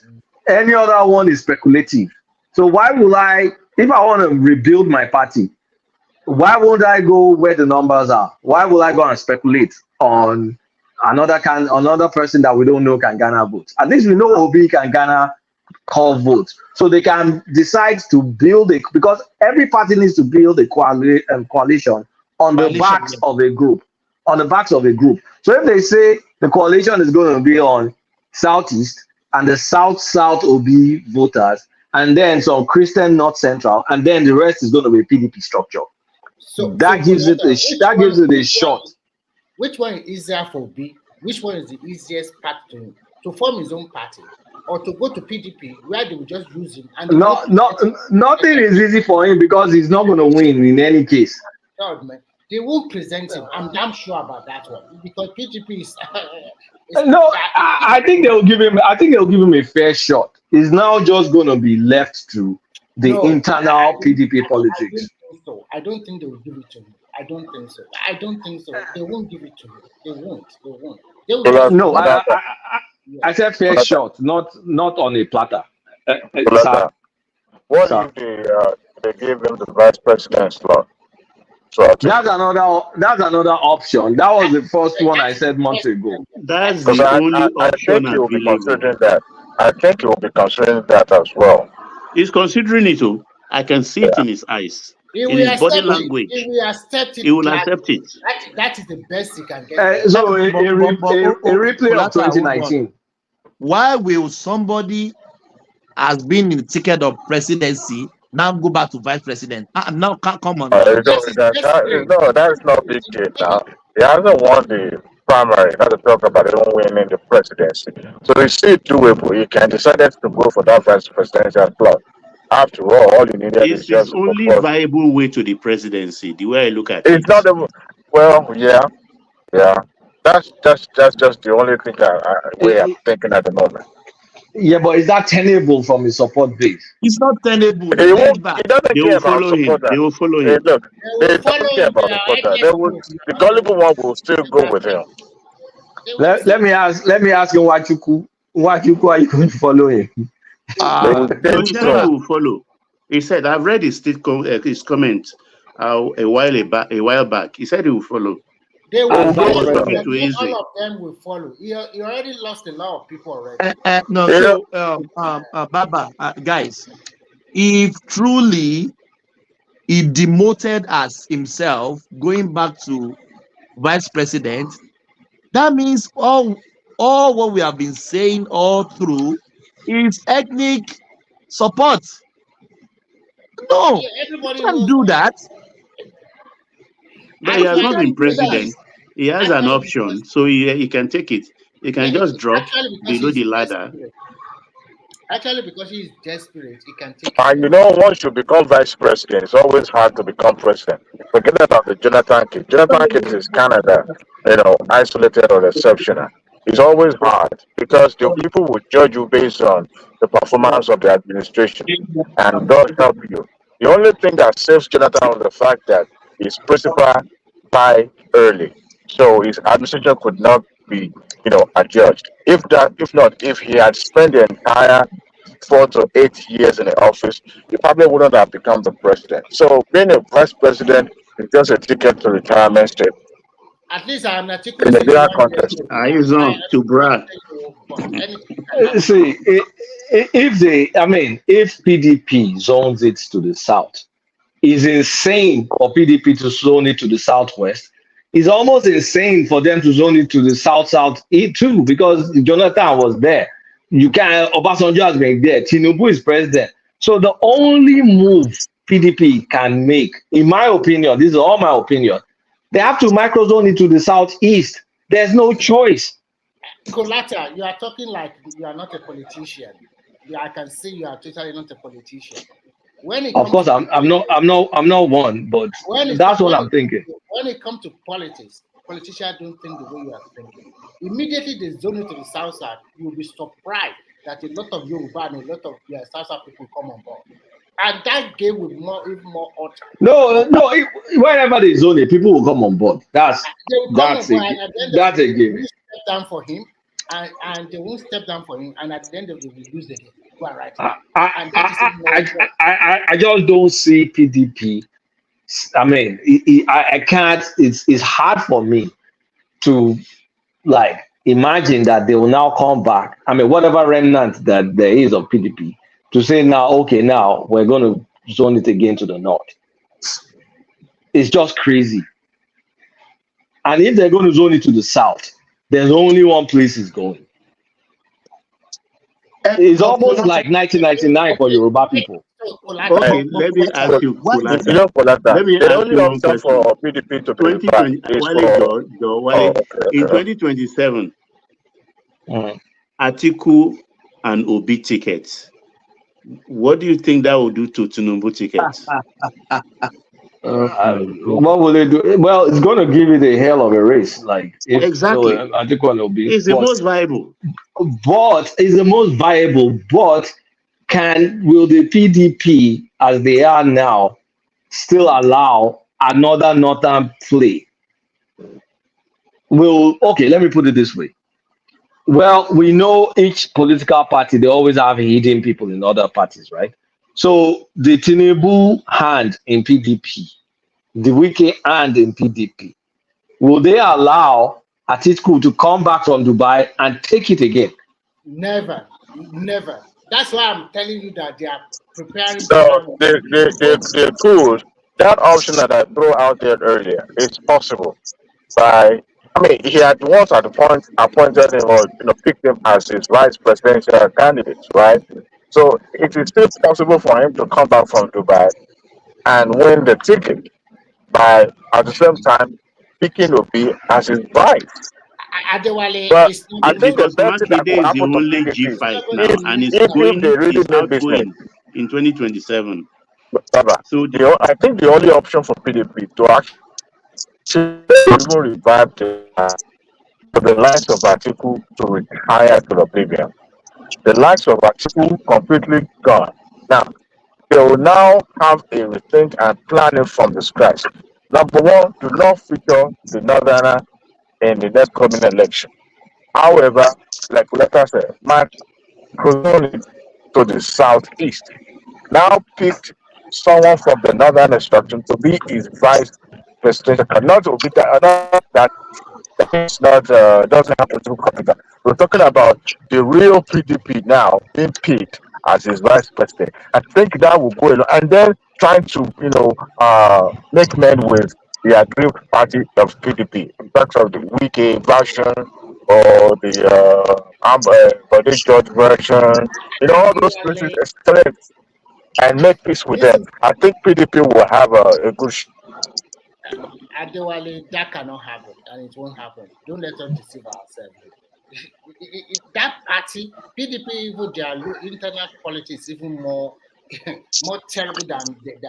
Speaker 15: Any other one is speculative. So why will if I want to rebuild my party, why won't I go where the numbers are? Why will I go and speculate on another person that we don't know can garner votes? At least we know Obi can garner core votes, so they can decide to build because every party needs to build a coalition on the backs of a group. So if they say the coalition is going to be on Southeast and the South OB voters, and then some Christian North Central, and then the rest is going to be PDP structure. So that gives it a shot.
Speaker 17: Which one is easier for OB? Which one is the easiest path to form his own party, or to go to PDP where they will just use him? And
Speaker 15: nothing is easy for him, because he's not going to win in any case.
Speaker 17: God, man. They will present him. I'm damn sure about that one, because PDP is.
Speaker 15: I think they'll give him. I think they'll give him a fair shot. It's now just going to be left to the internal PDP politics.
Speaker 17: I don't think they will give it to him. I don't think so. They won't give it to him. They won't.
Speaker 15: No, I said fair shot, not on a platter.
Speaker 18: What if they gave him the vice president slot?
Speaker 15: That's another option. That was the first one I said months ago.
Speaker 9: That's the only option.
Speaker 18: I think he will be considering that as well.
Speaker 9: He's considering it too. I can see it in his eyes. In his body language.
Speaker 17: He will accept it.
Speaker 9: He will accept it.
Speaker 17: That is the best he can get.
Speaker 15: So a replay of 2019.
Speaker 12: Why will somebody has been in the ticket of presidency now go back to vice president? Now come on.
Speaker 18: That is not big deal now. He hasn't won the primary. Not to talk about him winning the presidency. So it's still doable. He can decide to go for that vice presidential slot. After all you needed is
Speaker 9: It's his
Speaker 18: just to
Speaker 9: only
Speaker 18: propose.
Speaker 9: viable way to the presidency, the way I look at
Speaker 18: It's
Speaker 9: it.
Speaker 18: not a well, yeah. That's just the only thing way I'm
Speaker 12: Eh,
Speaker 18: thinking at the moment.
Speaker 12: Yeah, but is that tenable from his support base?
Speaker 9: It's not tenable,
Speaker 18: He won't.
Speaker 9: never.
Speaker 18: He doesn't
Speaker 9: They
Speaker 18: care
Speaker 9: will
Speaker 18: about
Speaker 9: follow him. They
Speaker 18: supporters.
Speaker 9: will follow
Speaker 18: Hey,
Speaker 9: him.
Speaker 18: look,
Speaker 17: They will
Speaker 18: he
Speaker 17: follow
Speaker 18: doesn't care
Speaker 17: him. They
Speaker 18: about
Speaker 17: are
Speaker 18: supporters.
Speaker 17: headless group.
Speaker 18: The
Speaker 17: Not the
Speaker 18: gullible one will still go with him.
Speaker 17: They will
Speaker 12: Let me ask you, Wachuku, are you going to follow him?
Speaker 18: They will
Speaker 9: No,
Speaker 18: stay
Speaker 9: he said he
Speaker 18: strong.
Speaker 9: will follow. He said, I've read his comment a while back. He said he will follow.
Speaker 17: They will
Speaker 12: As
Speaker 9: He
Speaker 12: vice
Speaker 17: follow,
Speaker 9: was talking
Speaker 12: president.
Speaker 9: to
Speaker 17: but not
Speaker 9: Eze.
Speaker 17: all of them will follow. He already lost a lot of people already.
Speaker 12: No,
Speaker 18: You know,
Speaker 12: so Baba, guys, if truly he demoted as himself, going back to vice president, that means all what we have been saying all through is ethnic support. No,
Speaker 17: Yeah,
Speaker 12: you
Speaker 17: everybody
Speaker 12: can't
Speaker 17: knows
Speaker 12: do
Speaker 17: that.
Speaker 12: that.
Speaker 9: But he has
Speaker 12: You
Speaker 9: not
Speaker 17: Actually,
Speaker 9: been
Speaker 12: can't do that.
Speaker 9: president. He has an
Speaker 17: actually
Speaker 9: option, so he can take it. He can just drop
Speaker 17: actually because
Speaker 9: below
Speaker 17: he's
Speaker 9: the ladder.
Speaker 17: desperate. Actually, because he's desperate, he can take it.
Speaker 18: and you know, once you become vice president, it's always hard to become president. Forget about the Jonathan case. Jonathan case is Canada, isolated or exceptional. It's always hard because the people will judge you based on the performance of the administration, and God help you. The only thing that saves Jonathan was the fact that his principal died early, so his administration could not be, adjudged. If not, if he had spent the entire 4 to 8 years in the office, you probably wouldn't have become the president. So being a vice president is just a ticket to retirement strip.
Speaker 17: At least Atiku
Speaker 18: In a
Speaker 17: says
Speaker 18: Nigerian
Speaker 17: one
Speaker 18: context.
Speaker 9: He's on to brag.
Speaker 17: but anything can happen.
Speaker 12: See, if PDP zones it to the south, it's insane for PDP to zone it to the southwest. It's almost insane for them to zone it to the south too, because Jonathan was there. You can't. Obasanjo has been there. Tinubu is president. So the only move PDP can make, in my opinion, this is all my opinion, they have to microzone it to the southeast. There's no choice.
Speaker 17: Kolata, you are talking like you are not a politician. I can see you are totally not a politician.
Speaker 12: Of course, I'm not one, but that's what I'm thinking.
Speaker 17: When it comes to politics, politicians don't think the way you are thinking. Immediately they zone it to the south side, you'll be surprised that a lot of Yoruba and a lot of south side people come on board. And that game will even more utter.
Speaker 12: No. Wherever they zone it, people will come on board. That's a game.
Speaker 17: Step down for him, and they won't step down for him, and at the end of the day, they lose the game. Right.
Speaker 12: I just don't see PDP. I mean, I can't. It's hard for me to imagine that they will now come back. I mean, whatever remnant that there is of PDP, to say now, okay, now we're going to zone it again to the north. It's just crazy. And if they're going to zone it to the south, there's only one place it's going. It's almost like 1999 for Yoruba people.
Speaker 9: Okay, let me ask you.
Speaker 18: Let
Speaker 9: me ask you one question.
Speaker 18: For PDP to be back
Speaker 9: in 2027, Atiku and Obi tickets. What do you think that will do to Tinubu tickets?
Speaker 12: What will they do? Well, it's going to give it a hell of a race.
Speaker 9: Exactly.
Speaker 12: Atiku and Obi.
Speaker 9: It's the most viable.
Speaker 12: But it's the most viable. But will the PDP, as they are now, still allow another northern play? Okay, let me put it this way. Well, we know each political party, they always have hidden people in other parties, right? So the Tinubu hand in PDP, the Wike hand in PDP, will they allow Atiku to come back from Dubai and take it again?
Speaker 17: Never. That's why I'm telling you that they are preparing.
Speaker 18: So they could. That option that I threw out there earlier is possible. He had once at the point appointed him or picked him as his vice presidential candidate, right? So it is still possible for him to come back from Dubai and win the ticket by at the same time picking Obi as his vice. But I think the best thing that could happen to PDP
Speaker 9: G5 now, and it's going.
Speaker 18: They really mean business.
Speaker 9: in 2027.
Speaker 18: Baba,
Speaker 9: So
Speaker 18: I think the only option for PDP to actually even revive for the likes of Atiku to retire to oblivion. The likes of Atiku completely gone. Now, they will now have a rethink and plan it from the scratch. Number one, do not feature the Northerner in the next coming election. However, like Letta said, my proposal to the southeast now picked someone from the northern extraction to be his vice presidential candidate. Not to be that is not doesn't have political capital. We're talking about the real PDP now being picked as his vice president. I think that will go along, and then trying to make men with the aggrieved party of PDP in terms of the Wiki version or the Body George version. All those places escalate and make peace with them. I think PDP will have a good.
Speaker 17: Adewale, that cannot happen, and it won't happen. Don't let us deceive ourselves. That party, PDP, even their internal politics, even more terrible than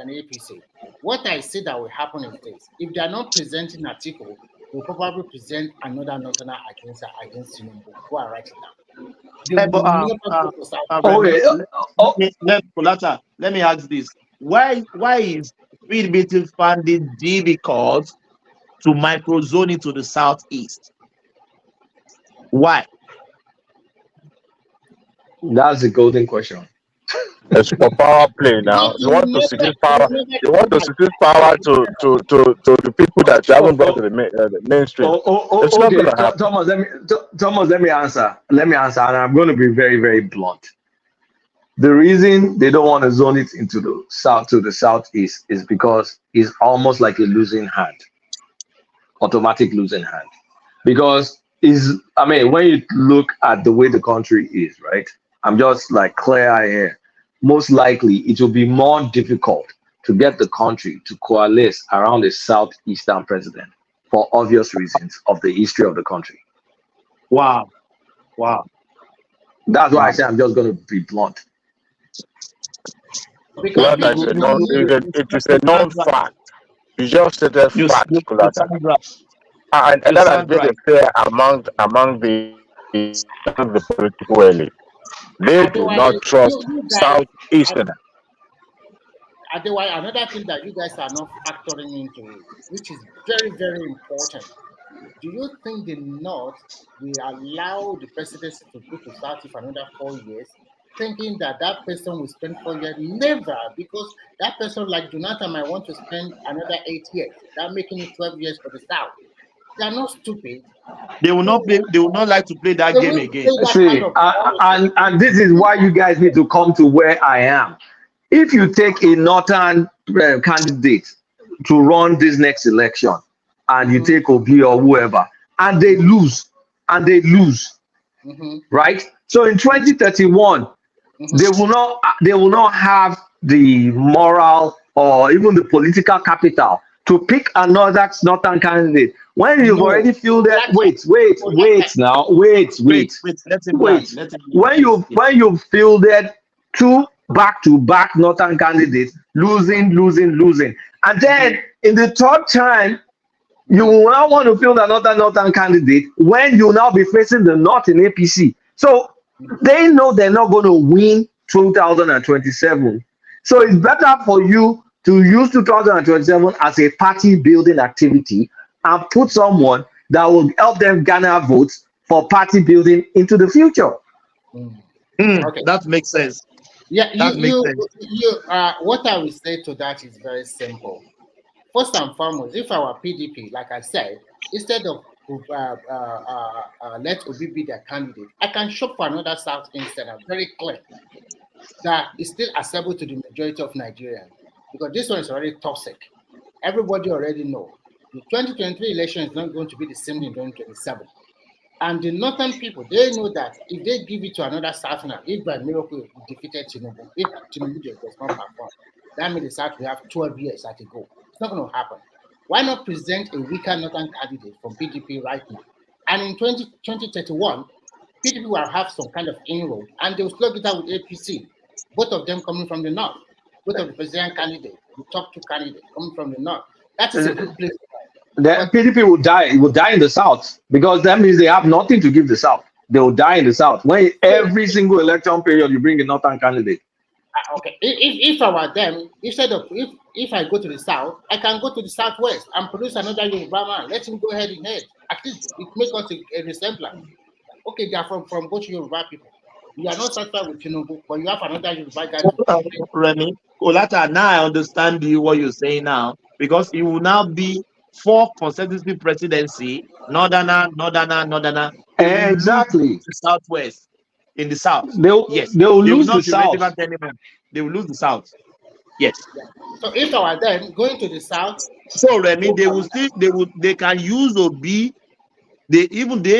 Speaker 17: APC. What I see that will happen is this: if they are not presenting Atiku, they'll probably present another Northerner against Tinubu. Go and write it down. They will never go for South.
Speaker 12: Let me ask this: Why is PDP finding difficult to microzone into the southeast? Why?
Speaker 15: That's the golden question.
Speaker 18: It's for power play now. You want to secure power. You want to secure power to the people that you haven't brought to the mainstream. It's not
Speaker 15: Okay,
Speaker 18: going to happen.
Speaker 15: Thomas, let me answer. And I'm going to be very, very blunt. The reason they don't want to zone it into the south to the southeast is because it's almost like a losing hand, automatic losing hand. Because when you look at the way the country is, right? I'm just like clear eye here. Most likely, it will be more difficult to get the country to coalesce around a southeastern president for obvious reasons of the history of the country.
Speaker 12: Wow.
Speaker 15: That's why I say I'm just going to be blunt.
Speaker 18: Like I said, it is a known fact. You just stated fact, and that has been a fear among the political elite. They do not trust Southeastern.
Speaker 17: Otherwise, another thing that you guys are not factoring into it, which is very, very important. Do you think the North will allow the presidency to go to South for another 4 years, thinking that person will spend 4 years? Never, because that person, like Jonathan, might want to spend another 8 years. That making it 12 years for the South. They are not stupid.
Speaker 12: They will not play. They will not like to play that game again.
Speaker 15: See, and this is why you guys need to come to where I am. If you take a northern candidate to run this next election, and you take Obi or whoever, and they lose, right? So in 2031, they will not have the moral or even the political capital to pick another northern candidate when you've already fielded. Wait. When you've fielded two back-to-back northern candidates, losing, and then in the third time, you will now want to field another northern candidate when you now be facing the North in APC. So they know they're not going to win 2027. So it's better for you to use 2027 as a party building activity and put someone that will help them garner votes for party building into the future.
Speaker 17: Okay.
Speaker 12: That makes sense.
Speaker 17: Yeah, what I will say to that is very simple. First and foremost, if our PDP, like I said, instead of let Obi be their candidate, I can shop for another South instead. I'm very clear that is still acceptable to the majority of Nigerians, because this one is already toxic. Everybody already know the 2023 election is not going to be the same in 2027. And the northern people, they know that if they give it to another Southerner, if by miracle we defeated Tinubu, if Tinubu does not perform, that means the South will have 12 years at a go. It's not going to happen. Why not present a weaker northern candidate from PDP right now? And in 2031, PDP will have some kind of inroad, and they will slug it out with APC. both of them coming from the north. Both of the president candidates, the top two candidates coming from the north. That is a good place.
Speaker 15: The PDP will die. It will die in the south because that means they have nothing to give the south. They will die in the south. When every single election period you bring a northern candidate.
Speaker 17: Okay, if I were them, instead of if I go to the south, I can go to the southwest and produce another Yoruba man. Let him go head in head. At least it makes us a resemblance. Okay, they are from both Yoruba people. You are not satisfied with Tinubu, but you have another Yoruba guy.
Speaker 12: Remy, Olata, now I understand what you're saying now, because it will now be 4 consecutive presidency, northerner.
Speaker 15: Exactly.
Speaker 12: The southwest. In the south.
Speaker 15: They will lose the south.
Speaker 12: They will lose the south. Yes.
Speaker 17: So if I were them going to the south.
Speaker 12: So Remy, they can use Obi. They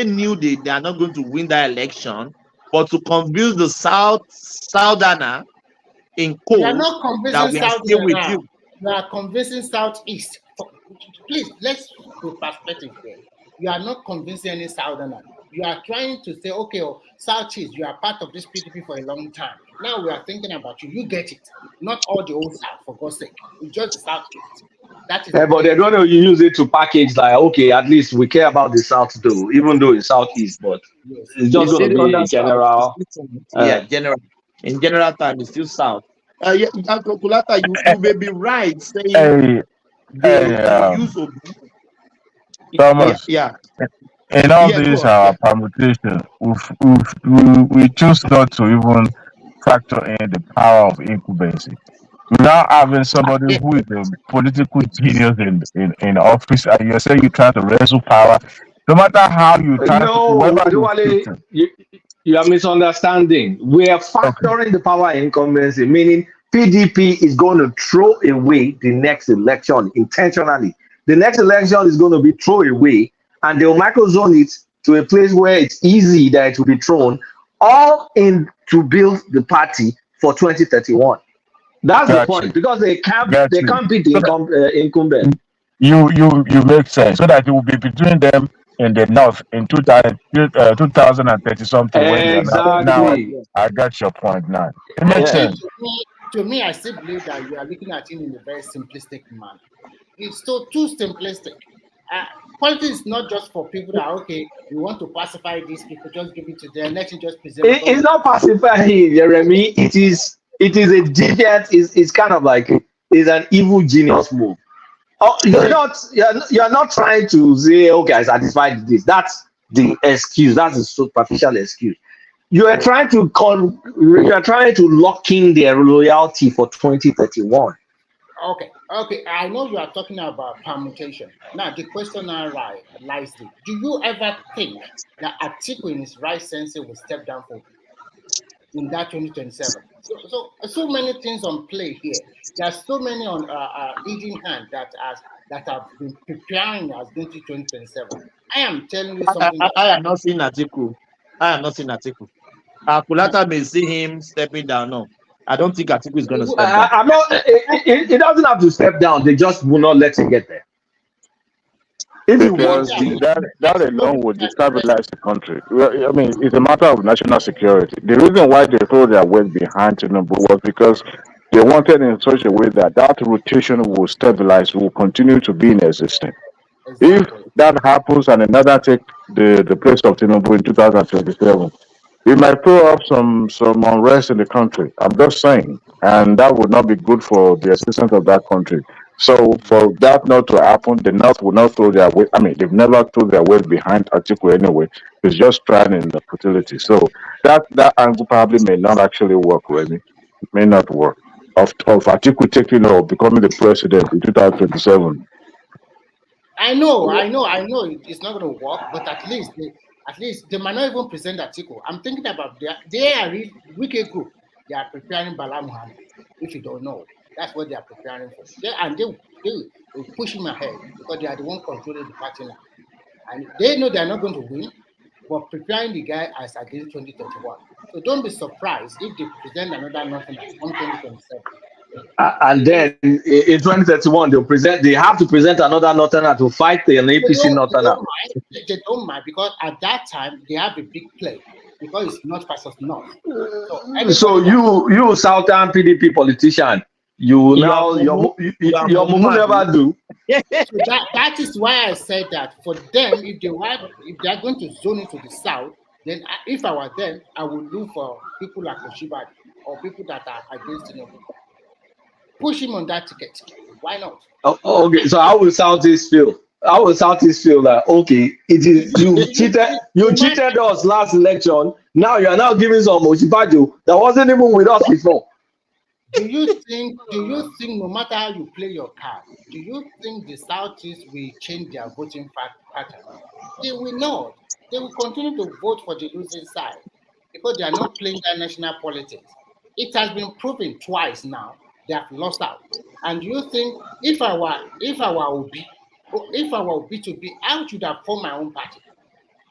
Speaker 12: knew they are not going to win that election, but to convince the southerner in court that we are still with you.
Speaker 17: You are convincing southeast. Please, let's put perspective there. You are not convincing any southerner. You are trying to say, okay, southeast, you are part of this PDP for a long time. Now we are thinking about you. You get it. Not all the old south, for God's sake. It's just the southeast. That is
Speaker 15: but they're going to use it to package like, okay, at least we care about the south though, even though it's southeast, but it's just going to be general.
Speaker 12: General. In general time, it's still south. Kulata, you may be right saying they use Obi.
Speaker 18: Thomas. In all these permutations, we choose not to even factor in the power of incumbency. Without having somebody who is a political genius in office, and you're saying you try to wrestle power, no matter how you try
Speaker 15: you are misunderstanding. We are factoring the power incumbency, meaning PDP is going to throw away the next election intentionally. The next election is going to be thrown away, and they'll microzone it to a place where it's easy that it will be thrown, all in to build the party for 2031. That's the point, because they can't beat the incumbent.
Speaker 18: You make sense, so that it will be between them in the north in 2030 something.
Speaker 15: Exactly.
Speaker 18: Now I got your point. Now it makes sense.
Speaker 17: To me, I still believe that you are looking at it in a very simplistic manner. It's so too simplistic. Politics is not just for people that okay, we want to pacify these people, just give it to them, let you just present.
Speaker 15: It's not pacifying, Jeremy. It is a deviant. It's kind of like it's an evil genius move. You're not trying to say, okay, I satisfied this. That's the excuse. That's a superficial excuse. You are trying to lock in their loyalty for 2031.
Speaker 17: Okay. I know you are talking about permutation. Now the question now lies there. Do you ever think that Atiku in his right sense will step down for in that 2027? So many things on play here. There are so many on leading hand that have been preparing as going to 2027. I am telling you something.
Speaker 12: I am not seeing Atiku. Kulata may see him stepping down. No, I don't think Atiku is going to step down.
Speaker 15: It doesn't have to step down. They just will not let him get there.
Speaker 18: Because that alone would destabilize the country. I mean, it's a matter of national security. The reason why they threw their weight behind Tinubu was because they wanted in such a way that rotation will stabilize, will continue to be in existence. If that happens and another take the place of Tinubu in 2027, it might throw up some unrest in the country. I'm just saying, and that would not be good for the existence of that country. So for that not to happen, the North will not throw their weight. I mean, they've never thrown their weight behind Atiku anyway. It's just trying in the futility. So that angle probably may not actually work, really. It may not work. Of Atiku taking or becoming the president in 2027.
Speaker 17: I know it's not going to work, but at least they might not even present Atiku. I'm thinking about they are a wicked group. They are preparing Bala Muhammad. If you don't know, that's what they are preparing for. They will push him ahead because they are the one controlling the party now. And they know they are not going to win, but preparing the guy as against 2031. So don't be surprised if they present another nothing on 2027.
Speaker 15: And then in 2031, they have to present another Northerner to fight the APC Northerner.
Speaker 17: They don't mind because at that time they have a big play. because it's not versus north.
Speaker 15: So you Southern PDP politician, you now your mumu never do.
Speaker 17: So that is why I said that for them, if they are going to zone into the south, then if I were them, I would look for people like Oshibadi or people that are against Tinubu. Push him on that ticket. Why not?
Speaker 15: Oh, okay, so how will Southeast feel? How will Southeast feel that okay, it is you cheated us last election. Now you are now giving some Oshibajo that wasn't even with us before.
Speaker 17: Do you think no matter how you play your card, do you think the Southeast will change their voting pattern? They will not. They will continue to vote for the losing side because they are not playing that national politics. It has been proven twice now they have lost out. And do you think if I were Obi, or if I were Obi to be, I should have formed my own party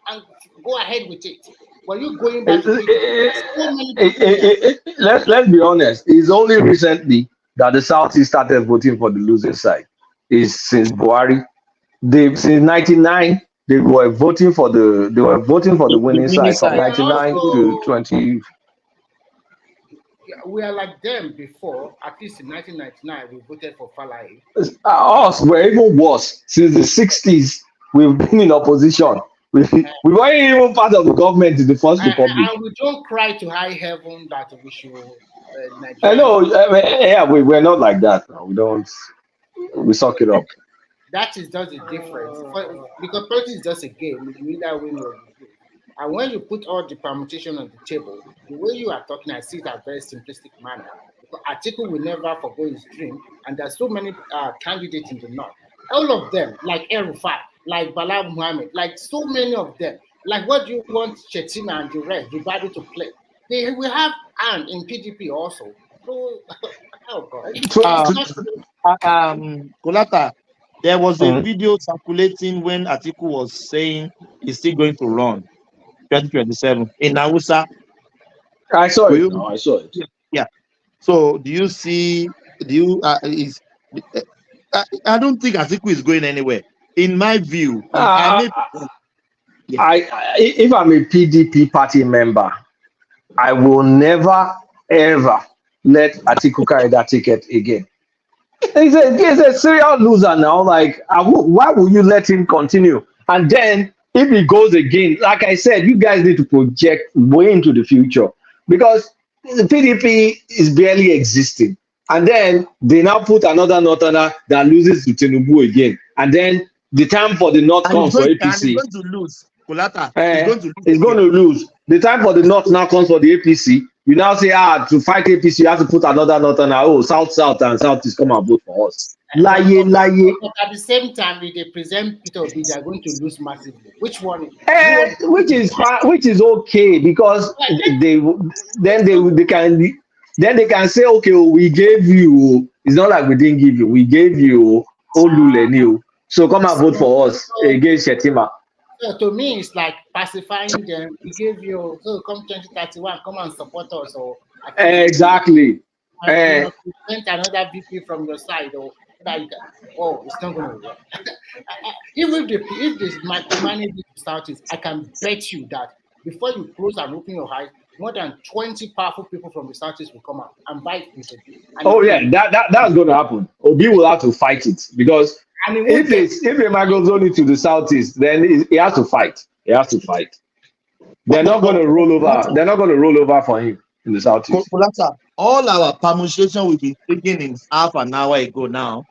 Speaker 17: and go ahead with it. Were you going back to
Speaker 15: Let's be honest. It's only recently that the Southeast started voting for the losing side. It's since Buhari. Since '99 they were voting for the winning side from '99 to 20.
Speaker 17: We are like them before. At least in 1999, we voted for Falai.
Speaker 15: Us were even worse. Since the '60s, we've been in opposition. We weren't even part of the government in the First Republic.
Speaker 17: And we don't cry to high heaven that we should.
Speaker 15: I know. We're not like that. We don't. We suck it up.
Speaker 17: That is just the difference. Because politics is just a game. You either win or you lose. And when you put all the permutation on the table, the way you are talking, I see that very simplistic manner. Because Atiku will never forgo his dream, and there's so many candidates in the north. All of them, like El-Rufai, like Bala Muhammad, like so many of them. Like what do you want Chetima and the rest, Ribadu to play? They will have Anne in PDP also. So, oh God.
Speaker 12: Kolata, there was a video circulating when Atiku was saying he's still going to run 2027 in Hausa.
Speaker 15: I saw it. No, I saw it.
Speaker 12: Yeah. So do you see? I don't think Atiku is going anywhere. In my view,
Speaker 15: if I'm a PDP party member, I will never ever let Atiku carry that ticket again. He's a serial loser now. Like, why will you let him continue? And then if he goes again, like I said, you guys need to project way into the future because the PDP is barely existing. And then they now put another Northerner that loses to Tinubu again. And then the time for the North comes for APC.
Speaker 12: He's going to lose. Kolata,
Speaker 15: he's going to lose. The time for the North now comes for the APC. You now say, to fight APC, you have to put another Northerner. Oh, South and Southeast come and vote for us. Lie.
Speaker 17: But at the same time, if they present Peter Obi, they are going to lose massively. Which one?
Speaker 15: Which is okay because they can say, okay, we gave you. It's not like we didn't give you. We gave you Oluleni. So come and vote for us against Shetima.
Speaker 17: So to me, it's like pacifying them. We gave you, so come 2031, come and support us. Or
Speaker 15: exactly.
Speaker 17: Present another VP from your side, or like, it's not going to work. Even if this micromanage Southeast, I can bet you that before you close and open your eyes, more than 20 powerful people from the Southeast will come out and fight with it.
Speaker 15: That's going to happen. Obi will have to fight it because if a man goes only to the Southeast, then he has to fight. He has to fight. They're not going to roll over. They're not going to roll over for him in the Southeast.
Speaker 12: All our permutation we've been taking in half an hour ago now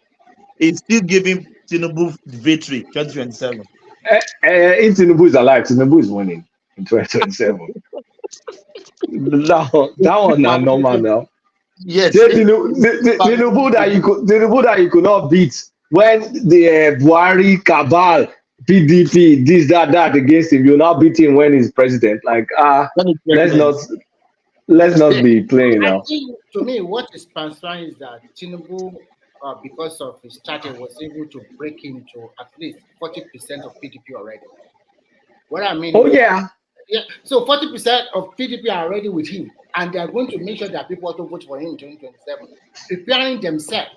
Speaker 12: is still giving Tinubu victory 2027.
Speaker 15: If Tinubu is alive, Tinubu is winning in 2027. that one not normal now.
Speaker 12: Yes.
Speaker 15: Tinubu that you could not beat when the Buhari cabal, PDP, this, that against him, you now beat him when he's president. Like, let's not be playing now.
Speaker 17: I think, to me, what is concerning is that Tinubu, because of his charter, was able to break into at least 40% of PDP already. What I mean?
Speaker 15: Yeah.
Speaker 17: So 40% of PDP are already with him, and they are going to make sure that people also vote for him in 2027, preparing themselves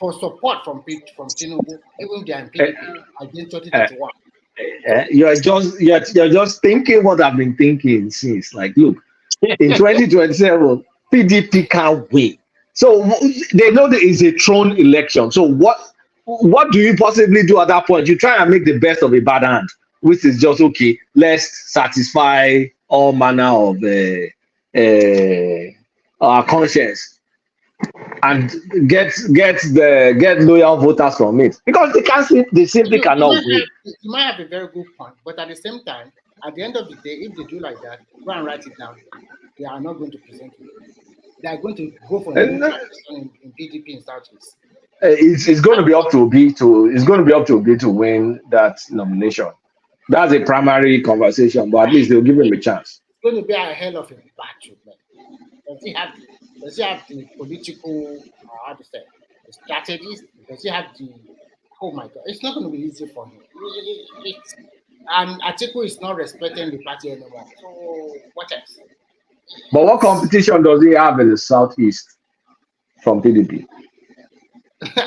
Speaker 17: for support from Tinubu, even if they are in PDP against 2031.
Speaker 15: You're just thinking what I've been thinking since. Like, look, in 2027, PDP can't win. So they know there is a throne election. So what do you possibly do at that point? You try and make the best of a bad hand, which is just okay. Let's satisfy all manner of our conscience and get loyal voters from it, because they simply cannot win.
Speaker 17: You might have a very good point, but at the same time, at the end of the day, if they do like that, go and write it down. They are not going to present it. They are going to go for a in PDP in Southeast.
Speaker 15: It's going to be up to Obi to win that nomination. That's a primary conversation, but at least they'll give him a chance.
Speaker 17: It's going to be a hell of a battle, man. Does he have the political, how to say, the strategies? Does he have the, oh my God, it's not going to be easy for him. And Atiku is not respecting the party anymore. So what else?
Speaker 15: But what competition does he have in the Southeast from PDP?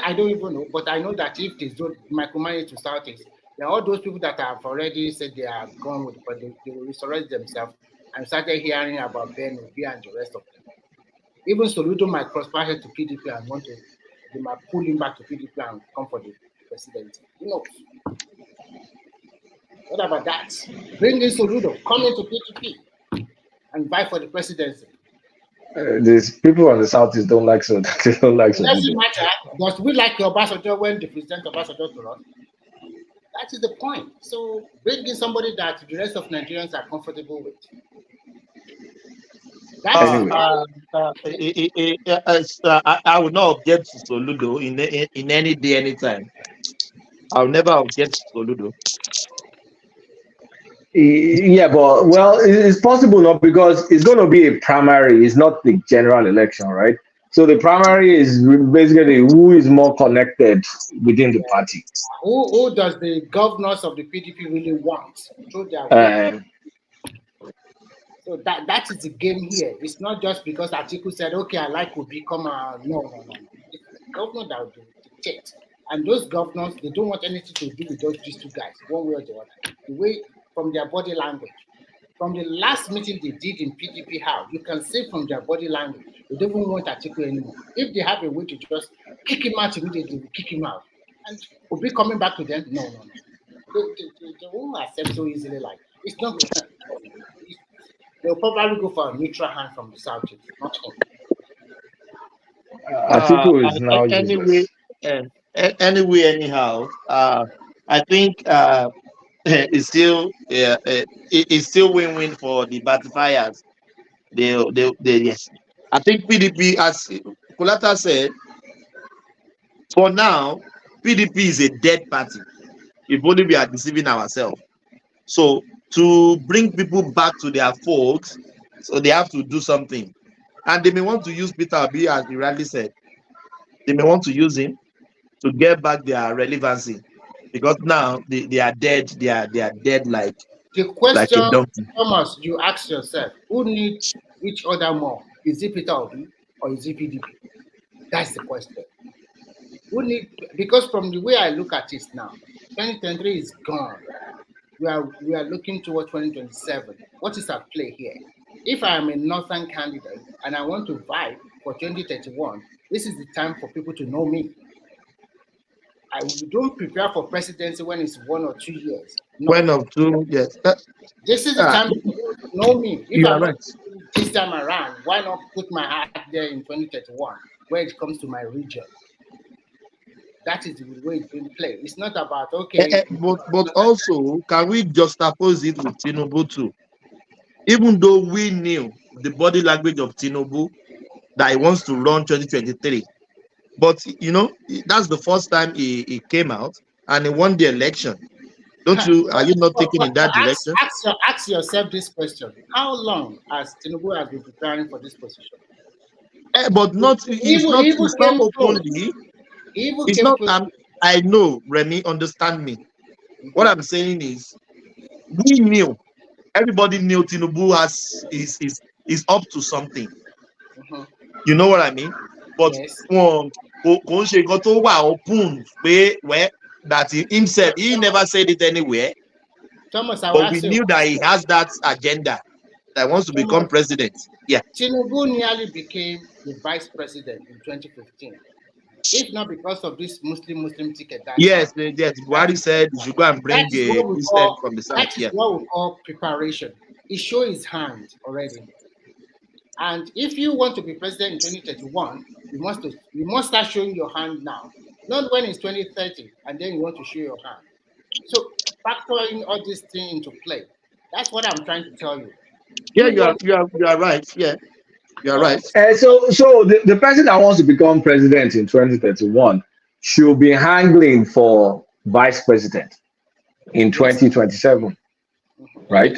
Speaker 17: I don't even know, but I know that if they don't micromanage to Southeast, there are all those people that have already said they are gone with, but they will resurrect themselves. And started hearing about Ben Obi and the rest of them. Even Soludo might cross path to PDP and they might pull him back to PDP and come for the presidency. Who knows? What about that? Bring in Soludo, come into PDP and vie for the presidency.
Speaker 15: These people on the Southeast don't like so. They don't like so.
Speaker 17: It doesn't matter. Does we like Obasanjo when the president Obasanjo to run? That is the point. So bring in somebody that the rest of Nigerians are comfortable with.
Speaker 12: I will not object to Soludo in any day, anytime. I'll never object to Soludo.
Speaker 15: Yeah, but well, it's possible not, because it's going to be a primary. It's not the general election, right? So the primary is basically who is more connected within the party.
Speaker 17: Who does the governors of the PDP really want? Through their so that is the game here. It's not just because Atiku said, okay, I like Obi, come on. No. It's the governor that will dictate. And those governors, they don't want anything to do with these two guys, one way or the other. The way from their body language. From the last meeting they did in PDP House, you can see from their body language, they don't even want Atiku anymore. If they have a way to just kick him out immediately, they will kick him out. And will be coming back to them? No. They won't accept so easily. Like, it's not. They'll probably go for a neutral hand from the Southeast, not him.
Speaker 15: Atiku is now
Speaker 12: anyhow. I think it's still win-win for the Batifiers. Yes. I think PDP, as Kulata said, for now, PDP is a dead party. If only we are deceiving ourselves. So to bring people back to their folks, so they have to do something. And they may want to use Peter Obi, as he rightly said. They may want to use him to get back their relevancy. Because now they are dead. They are dead like
Speaker 17: the question,
Speaker 12: like a donkey.
Speaker 17: Thomas, you ask yourself, who needs each other more? Is it Peter Obi or is it PDP? That's the question. Because from the way I look at it now, 2023 is gone. We are looking toward 2027. What is at play here? If I am a northern candidate and I want to vie for 2031, this is the time for people to know me. We don't prepare for presidency when it's 1 or 2 years. No.
Speaker 12: 1 or 2 years.
Speaker 17: This is the time to know me. If
Speaker 12: I'm right.
Speaker 17: This time around, why not put my hat there in 2031 where it comes to my region? That is the way it's been played. It's not about, okay.
Speaker 12: But also, can we juxtapose it with Tinubu too? Even though we knew the body language of Tinubu that he wants to run 2023, but that's the first time he came out and he won the election. Don't you? Are you not taking in that direction?
Speaker 17: Ask yourself this question: how long has Tinubu been preparing for this position?
Speaker 12: But it's not openly. It's not. I know, Remy. Understand me. What I'm saying is, we knew. Everybody knew Tinubu is up to something. You know what I mean? But that himself, he never said it anywhere.
Speaker 17: Thomas, I will
Speaker 12: But we
Speaker 17: ask you.
Speaker 12: knew that he has that agenda that wants to become president. Yeah.
Speaker 17: Tinubu nearly became the vice president in 2015. If not because of this Muslim ticket that
Speaker 12: Yes, yes. Buhari said you should go and bring
Speaker 17: that is
Speaker 12: a
Speaker 17: what we
Speaker 12: Christian
Speaker 17: call
Speaker 12: from the south. Yeah.
Speaker 17: preparation. He showed his hand already. And if you want to be president in 2031, you must start showing your hand now. Not when it's 2030 and then you want to show your hand. So factoring all these things into play. That's what I'm trying to tell you.
Speaker 12: Yeah, you are right. Yeah. You're right.
Speaker 15: So the person that wants to become president in 2031 should be angling for vice president in 2027, right?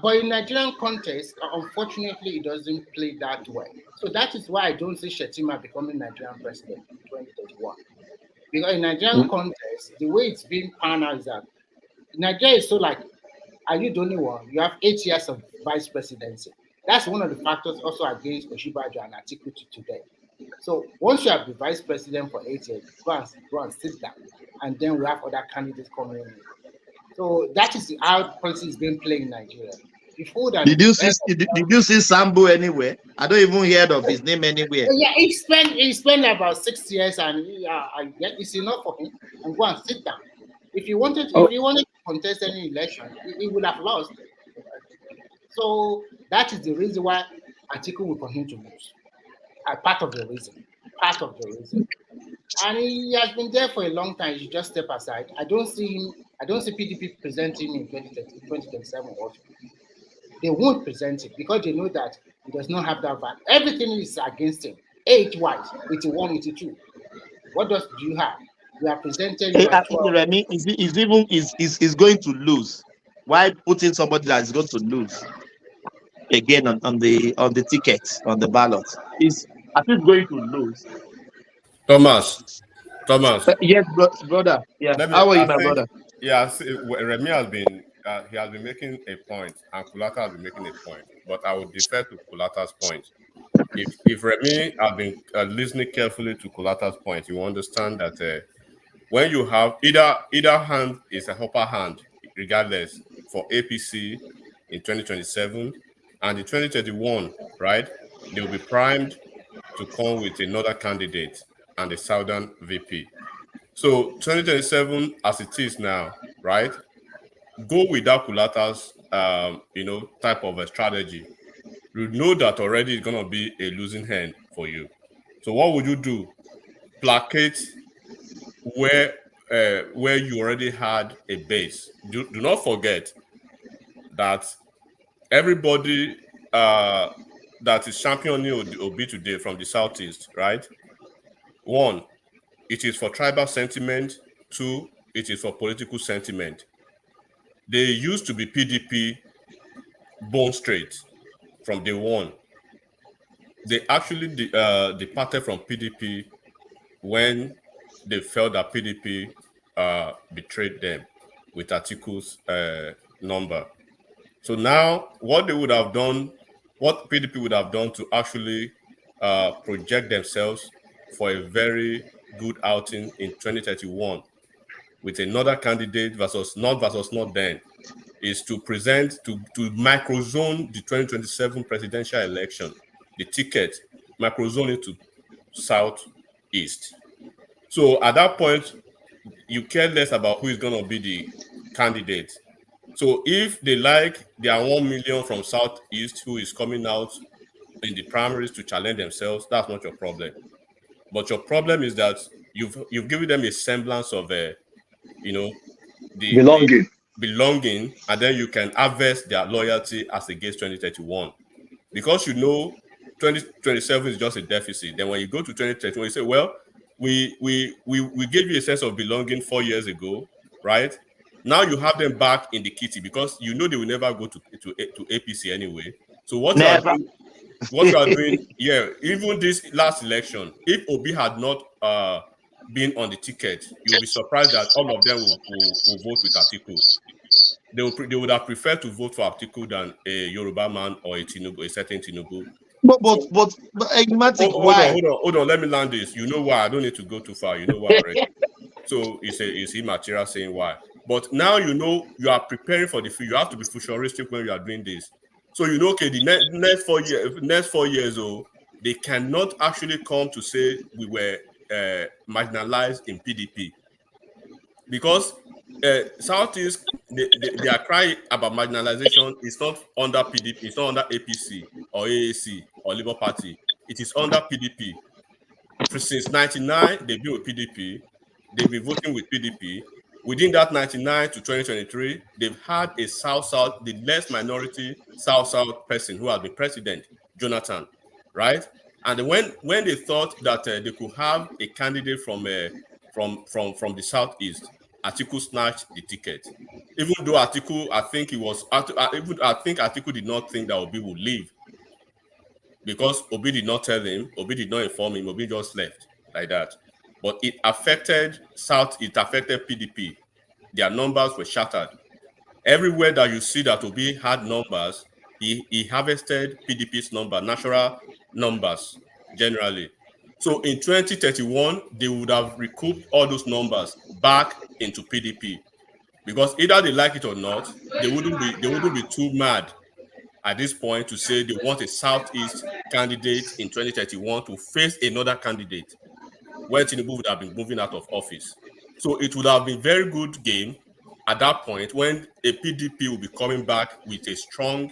Speaker 17: But in Nigerian context, unfortunately, it doesn't play that way. So that is why I don't see Shettima becoming Nigerian president in 2031. Because in Nigerian context, the way it's being panned out is that Nigeria is so like, are you the only one? You have 8 years of vice presidency. That's one of the factors also against Oshibajo and Atiku today. So once you have the vice president for 8 years, go and sit down, and then we have other candidates coming in. So that is how policy is being played in Nigeria.
Speaker 12: Did you see Sambo anywhere? I don't even hear of his name anywhere.
Speaker 17: Yeah, he spent about 6 years, and it's enough for him. And go and sit down. If he wanted to contest any election, he would have lost. So that is the reason why Atiku will continue to lose. Part of the reason. And he has been there for a long time. He just step aside. I don't see PDP presenting him in 2027 also. They won't present it because they know that he does not have that value. Everything is against him. Age-wise, 81, 82. What do you have? We are presented.
Speaker 12: Remy is going to lose. Why putting somebody that is going to lose again on the ticket, on the ballot? I think going to lose.
Speaker 2: Thomas.
Speaker 12: Yes, brother. Yeah. How are you, my brother?
Speaker 2: Yeah, Remy has been making a point, and Kulata has been making a point. But I would defer to Kulata's point. If Remy has been listening carefully to Kulata's point, you understand that when you have either hand is a upper hand, regardless, for APC in 2027 and in 2031, right? They will be primed to come with another candidate and a Southern VP. So 2027, as it is now, right? Go without Kulata's, type of a strategy. You know that already it's going to be a losing hand for you. So what would you do? Placate where you already had a base. Do not forget that everybody that is championing Obi today from the Southeast, right? 1, it is for tribal sentiment. 2, it is for political sentiment. They used to be PDP bone straight from day one. They actually departed from PDP when they felt that PDP betrayed them with Atiku's number. So now what they would have done, what PDP would have done to actually project themselves for a very good outing in 2031 with another candidate versus not then, is to present, to microzone the 2027 presidential election, the ticket, microzone it to Southeast. So at that point, you care less about who is going to be the candidate. So if they like their 1 million from Southeast who is coming out in the primaries to challenge themselves, that's not your problem. But your problem is that you've given them a semblance of belonging, and then you can harvest their loyalty as against 2031. Because 2027 is just a deficit. Then when you go to 2031, you say, well, we gave you a sense of belonging 4 years ago, right? Now you have them back in the kitty because they will never go to APC anyway. So what you are doing, even this last election, if Obi had not been on the ticket, you'll be surprised that all of them will vote with Atiku. They would have preferred to vote for Atiku than a Yoruba man or a certain Tinubu.
Speaker 12: But enigmatic, why?
Speaker 2: Hold on, let me land this. You know why? I don't need to go too far. You know why already. So it's immaterial saying why.
Speaker 19: But now you know you are preparing for the future. You have to be futuristic when you are doing this. So you know, okay, the next 4 years, they cannot actually come to say we were marginalized in PDP, because Southeast, their cry about marginalization is not under PDP, it's not under APC or AAC or Labour Party. It is under PDP. Since 99, they've been with PDP. They've been voting with PDP. Within that 99 to 2023, they've had a South-South, the less minority South-South person who has been president, Jonathan, right? And when they thought that they could have a candidate from the Southeast, Atiku snatched the ticket. Even though Atiku, I think Atiku did not think that Obi would leave, because Obi did not tell him, Obi did not inform him, Obi just left like that. But it affected it affected PDP. Their numbers were shattered. Everywhere that you see that Obi had numbers, he harvested PDP's number, natural numbers generally. So in 2031, they would have recouped all those numbers back into PDP, because either they like it or not, they wouldn't be too mad at this point to say they want a Southeast candidate in 2031 to face another candidate when Tinubu would have been moving out of office. So it would have been a very good game at that point when a PDP will be coming back with a strong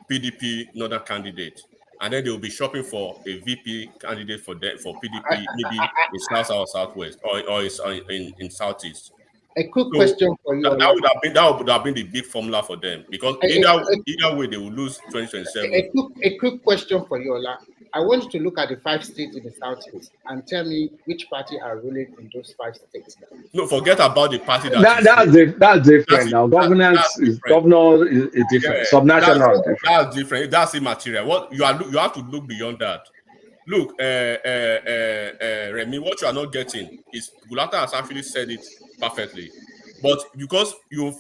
Speaker 19: PDP northern candidate. And then they will be shopping for a VP candidate for PDP, maybe in South or Southwest or in Southeast.
Speaker 17: A quick question for you.
Speaker 19: That would have been the big formula for them, because either way they will lose 2027.
Speaker 17: A quick question for you, Ola. I want you to look at the 5 states in the Southeast and tell me which party are ruling in those 5 states.
Speaker 19: No, forget about the party
Speaker 15: that's different now. Governor is different.
Speaker 19: Yeah,
Speaker 15: Subnational.
Speaker 19: That's different. That's immaterial. What you have to look beyond that. Look, Remy, what you are not getting is Gulata has actually said it perfectly, but because you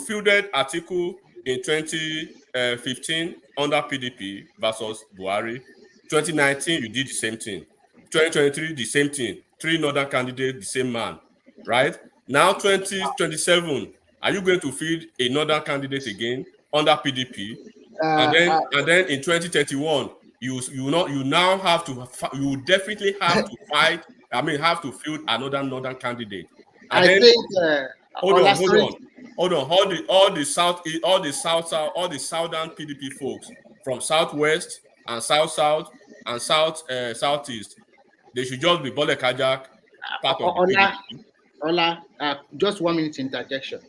Speaker 19: fielded Atiku in 2015 under PDP versus Buhari, 2019 you did the same thing, 2023 the same thing, 3 northern candidates, the same man, right? Now 2027, are you going to field a northern candidate again under PDP? And then in 2031, you definitely have to fight. I mean, have to field another northern candidate. And hold on. All the southern PDP folks from Southwest and South and Southeast, they should just be Bole Kajak, part of the PDP.
Speaker 17: Ola, just 1 minute interjection.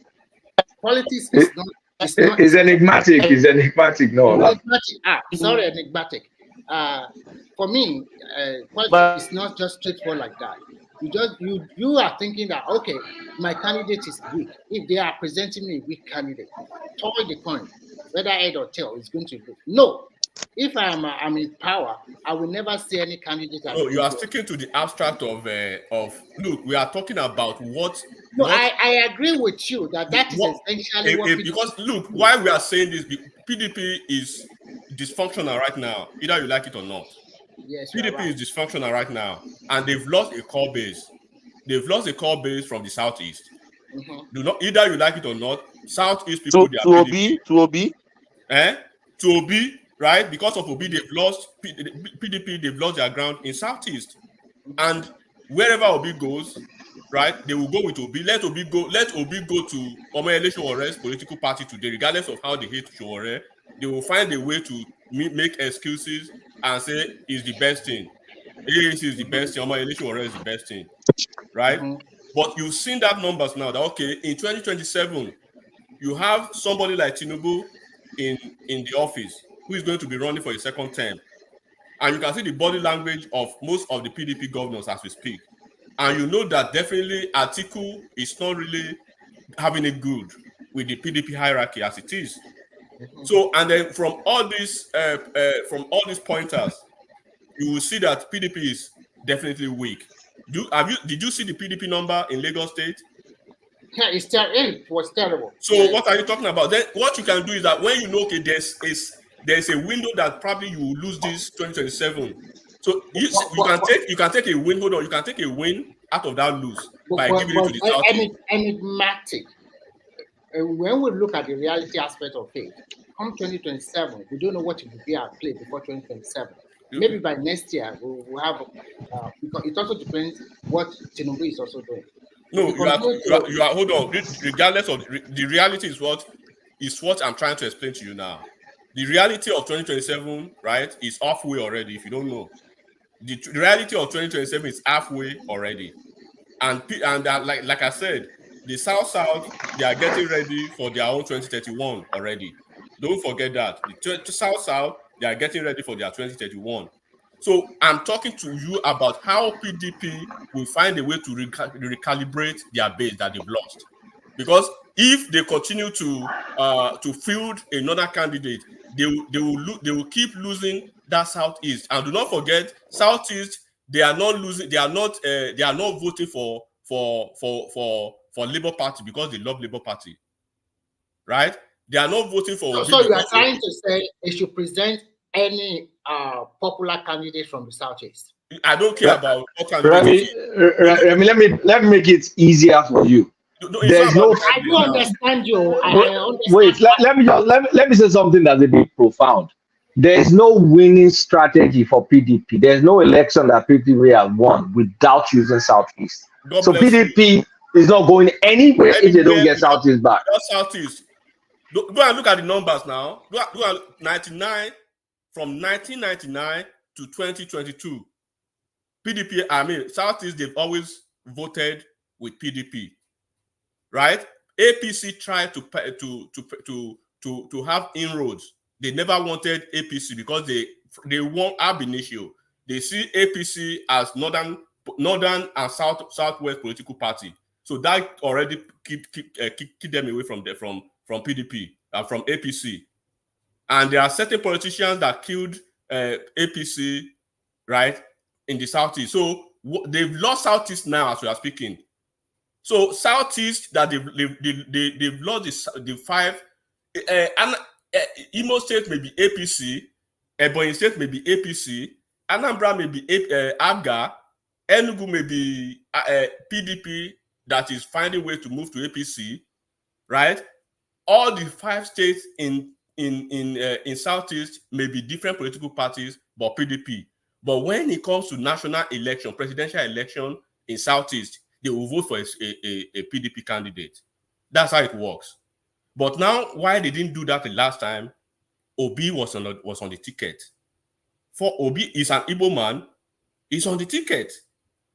Speaker 17: Politics is not.
Speaker 15: It's enigmatic. It's enigmatic. No.
Speaker 17: Sorry, enigmatic. For me, politics is not just straightforward like that. You are thinking that, okay, my candidate is weak. If they are presenting me a weak candidate, toss the coin, whether head or tail, is going to lose. No. If I'm in power, I will never see any candidate.
Speaker 19: No, you are sticking to the abstract of look. We are talking about what.
Speaker 17: No, I agree with you that is essentially what.
Speaker 19: Because look, why we are saying this, PDP is dysfunctional right now. Either you like it or not.
Speaker 17: Yes,
Speaker 19: PDP is dysfunctional right now, and they've lost a core base. They've lost a core base from the Southeast. Do not either you like it or not. Southeast people to Obi. Right, because of Obi, they've lost PDP. They've lost their ground in Southeast, and wherever Obi goes, right, they will go with Obi. Let Obi go to Omoyele Showore's political party today, regardless of how they hate Showore. They will find a way to make excuses and say it's the best thing. AAC is the best thing. Omoyele Showore is the best thing, right? But you've seen that numbers now. That okay, in 2027, you have somebody like Tinubu in the office, who is going to be running for a second term. And you can see the body language of most of the PDP governors as we speak. And you know that definitely Atiku is not really having it good with the PDP hierarchy as it is. So, and then from all these pointers, you will see that PDP is definitely weak. Did you see the PDP number in Lagos State?
Speaker 17: Yeah, it was terrible.
Speaker 19: So what are you talking about? Then what you can do is that when you know, okay, there's a window that probably you will lose this 2027. So you can take a win. Hold on, you can take a win out of that lose by giving it to the South.
Speaker 17: Enigmatic. when we look at the reality aspect of it, come 2027, we don't know what will be at play before 2027. Maybe by next year we'll have. Because it also depends what Tinubu is also doing.
Speaker 19: No, you are. Hold on. Regardless of the reality is what I'm trying to explain to you now. The reality of 2027, right, is halfway already. If you don't know, the reality of 2027 is halfway already, and like I said, the South they are getting ready for their own 2031 already. Don't forget that the South they are getting ready for their 2031. So I'm talking to you about how PDP will find a way to recalibrate their base that they've lost. Because if they continue to field another candidate, they will keep losing that Southeast. And do not forget, Southeast, they are not voting for Labour Party because they love Labour Party, right? They are not voting for.
Speaker 17: So you are trying to say they should present any popular candidate from the Southeast?
Speaker 19: I don't care about what
Speaker 15: candidate. Let me make it easier for you. There's no.
Speaker 17: I do understand you.
Speaker 15: Wait, let me say something that's a bit profound. There's no winning strategy for PDP. There's no election that PDP have won without using Southeast. So PDP is not going anywhere if they don't get Southeast back.
Speaker 19: Southeast. Go and look at the numbers now. Go at 99 from 1999 to 2022. PDP, Southeast, they've always voted with PDP, right? APC tried to have inroads. They never wanted APC because they want ab initio. They see APC as northern and southwest political party. So that already keep them away from PDP and from APC. And there are certain politicians that killed APC, right, in the Southeast. So they've lost Southeast now as we are speaking. So Southeast that they've lost the five. Imo State may be APC, Ebonyi State may be APC, Anambra may be ABGA, Enugu may be PDP that is finding a way to move to APC, right? All the 5 states in Southeast may be different political parties, but PDP. But when it comes to national election, presidential election in Southeast, they will vote for a PDP candidate. That's how it works. But now, why they didn't do that the last time, Obi was on the ticket. For Obi is an Igbo man, he's on the ticket.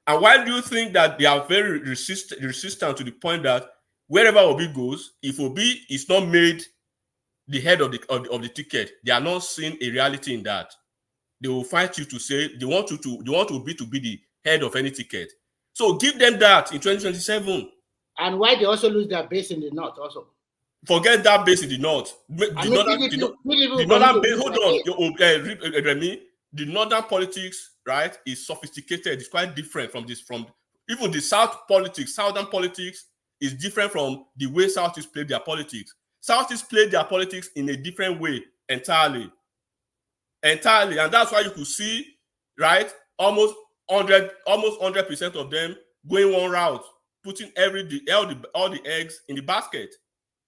Speaker 19: And why do you think that they are very resistant to the point that wherever Obi goes, if Obi is not made the head of the ticket, they are not seeing a reality in that. They will fight you to say they want Obi to be the head of any ticket. So give them that in 2027.
Speaker 17: And why they also lose their base in the north also?
Speaker 19: Forget that base in the north. The northern politics, right, is sophisticated. It's quite different from even the south politics. Southern politics is different from the way Southeast play their politics. Southeast play their politics in a different way entirely, and that's why you could see, right, almost 100% of them going one route, putting all the eggs in the basket.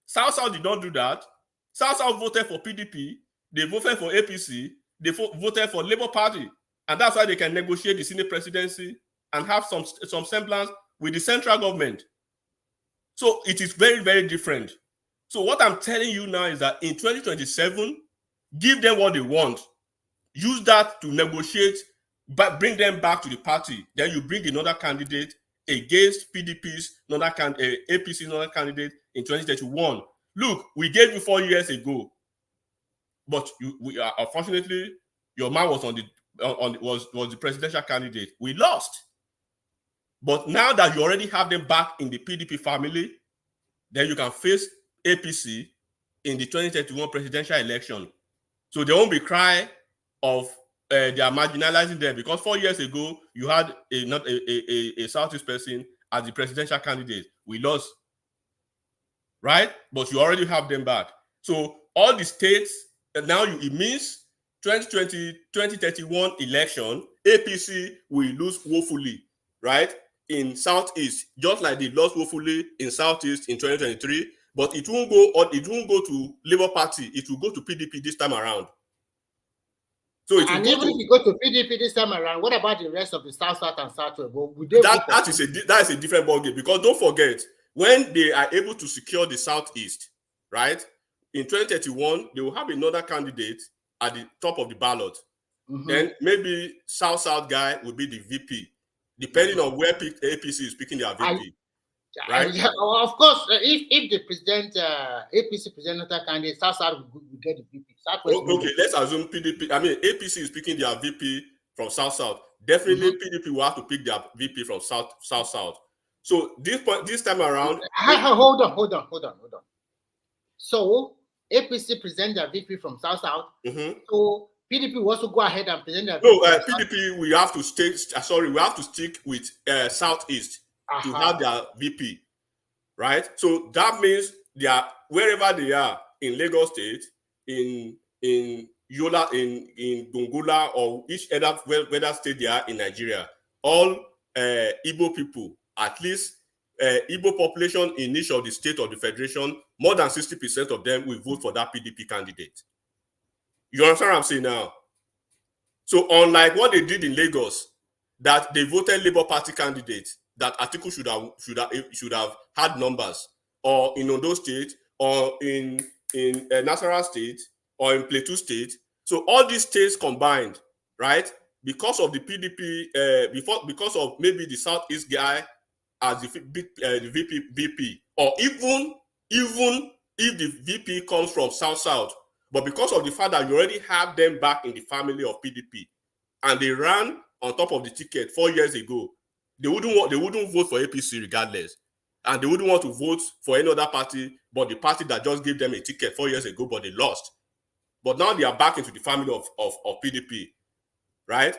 Speaker 19: South did not do that. South voted for PDP. They voted for APC. They voted for Labour Party. And that's why they can negotiate the Senate presidency and have some semblance with the central government. So it is very, very different. So what I'm telling you now is that in 2027, give them what they want. Use that to negotiate, but bring them back to the party. Then you bring another candidate against PDP's APC's another candidate in 2031. Look, we gave you 4 years ago, but unfortunately your man was was the presidential candidate. We lost, but now that you already have them back in the PDP family, then you can face APC in the 2031 presidential election. So there won't be cry of they are marginalizing them, because 4 years ago you had a Southeast person as the presidential candidate. We lost, right? But you already have them back. So all the states, now it means 2031 election, APC will lose woefully, right? In Southeast, just like they lost woefully in Southeast in 2023, but it won't go, or it won't go to Labour Party. It will go to PDP this time around. So it
Speaker 17: and
Speaker 19: will
Speaker 17: even
Speaker 19: go
Speaker 17: if you go to PDP this time around, what about the rest of the South and Southwest?
Speaker 19: That is a different ballgame, because don't forget, when they are able to secure the Southeast, right, in 2031, they will have another candidate at the top of the ballot. Then maybe South guy will be the VP, depending on where APC is picking their VP. Right?
Speaker 17: Of course, if the president, APC present another candidate, South will get the VP.
Speaker 19: Okay, let's assume PDP. I mean, APC is picking their VP from South. Definitely, PDP will have to pick their VP from South. So this time around,
Speaker 17: hold on. So APC present their VP from South. So PDP will also go ahead and present their VP.
Speaker 19: No, PDP we have to stay. We have to stick with Southeast to have their VP, right? So that means they are wherever they are in Lagos State, in Yola, in Dongola, or each other whether state they are in Nigeria, all Igbo people, at least Igbo population in each of the state or the federation, more than 60% of them will vote for that PDP candidate. You understand what I'm saying now? So unlike what they did in Lagos, that they voted Labour Party candidates, that Atiku should have had numbers, or in Ondo State, or in Nasarawa State, or in Plateau State. So all these states combined, right? Because of the PDP, because of maybe the Southeast guy as the VP, or even if the VP comes from South, but because of the fact that you already have them back in the family of PDP, and they ran on top of the ticket 4 years ago, they wouldn't vote for APC regardless, and they wouldn't want to vote for any other party but the party that just gave them a ticket 4 years ago, but they lost. But now they are back into the family of PDP, right?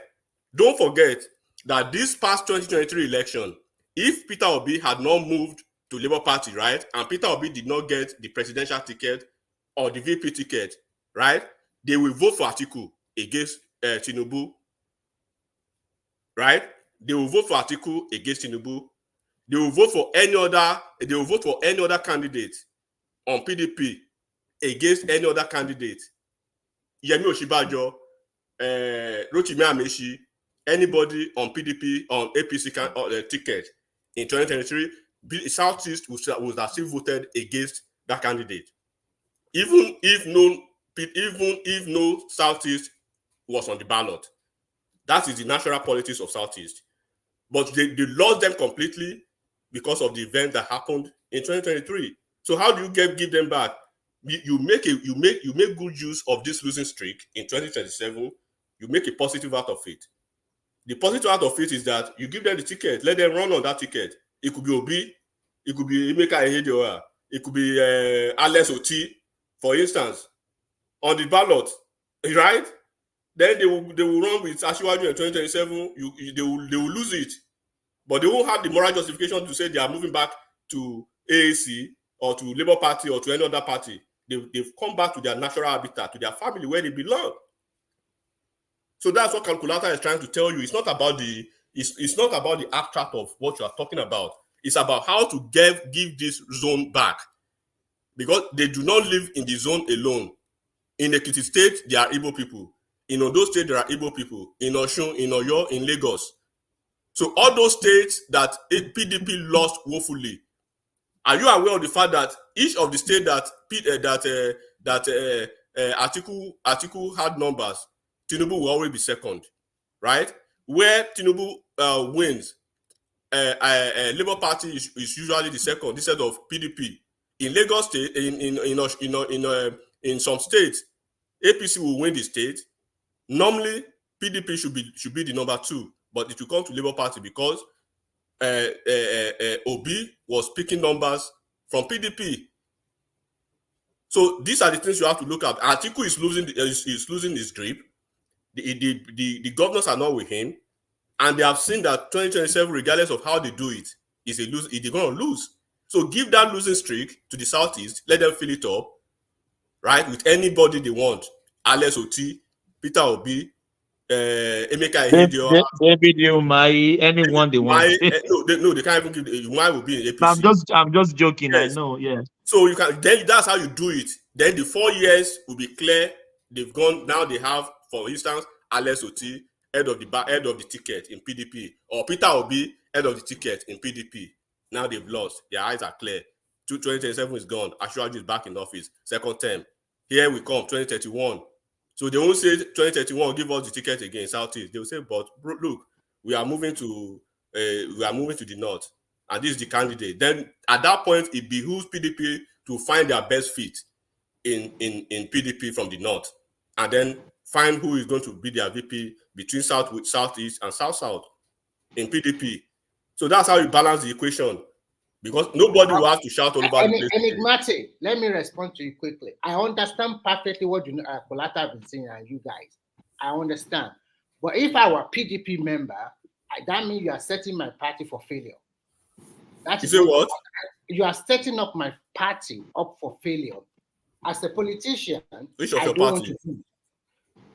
Speaker 19: Don't forget that this past 2023 election, if Peter Obi had not moved to Labour Party, right, and Peter Obi did not get the presidential ticket or the VP ticket, right, they will vote for Atiku against Tinubu, right? They will vote for Atiku against Tinubu. They will vote for any other candidate on PDP against any other candidate. Yemi Oshibajo, Rotimi Amechi, anybody on PDP on APC ticket in 2023, Southeast would have still voted against that candidate, even if no Southeast was on the ballot. That is the natural politics of Southeast. But they lost them completely because of the event that happened in 2023. So how do you give them back? You make good use of this losing streak in 2027. You make a positive out of it. The positive out of it is that you give them the ticket, let them run on that ticket. It could be Obi, it could be Emeka Ehedioha, it could be Alex Oti, for instance, on the ballot, right? Then they will run with Asiwaju in 2027. They will lose it, but they won't have the moral justification to say they are moving back to AAC or to Labour Party or to any other party. They've come back to their natural habitat, to their family where they belong. So that's what Calculator is trying to tell you. It's not about the abstract of what you are talking about. It's about how to give this zone back, because they do not live in the zone alone. In Ekiti State, there are Igbo people. In Ondo State, there are Igbo people. In Osun, in Oyo, in Lagos. So all those states that PDP lost woefully, are you aware of the fact that each of the states that Atiku had numbers, Tinubu will always be second, right? Where Tinubu wins, Labour Party is usually the second instead of PDP. In Lagos State, in some states, APC will win the state. Normally, PDP should be the number 2, but it will come to Labour Party because Obi was picking numbers from PDP. So these are the things you have to look at. Atiku is losing his grip. The governors are not with him, and they have seen that 2027, regardless of how they do it, they're going to lose. So give that losing streak to the Southeast, let them fill it up, right, with anybody they want. Alex Oti, Peter Obi, Emeka Ihedioha.
Speaker 12: David Umahi, anyone they want.
Speaker 19: No, they can't even give. Umahi will be in APC.
Speaker 12: I'm just joking.
Speaker 19: Yes.
Speaker 12: I know. Yeah.
Speaker 19: So you can then that's how you do it. Then the 4 years will be clear. They've gone now. They have, for instance, Alex Oti, head of the ticket in PDP, or Peter Obi, head of the ticket in PDP. Now they've lost. Their eyes are clear. 2027 is gone. Ashwaju is back in office. Second term. Here we come, 2031. So they won't say 2031, give us the ticket again, Southeast. They will say, but look, we are moving to the north, and this is the candidate. Then at that point, it behooves PDP to find their best fit in PDP from the north, and then find who is going to be their VP between Southeast and South in PDP. So that's how you balance the equation, because nobody will have to shout all over the place.
Speaker 17: Enigmatic, let me respond to you quickly. I understand perfectly what Kolata have been saying, and you guys, I understand. But if I were a PDP member, that means you are setting my party for failure.
Speaker 19: You say what?
Speaker 17: You are setting up my party up for failure. As a politician,
Speaker 19: which of your party?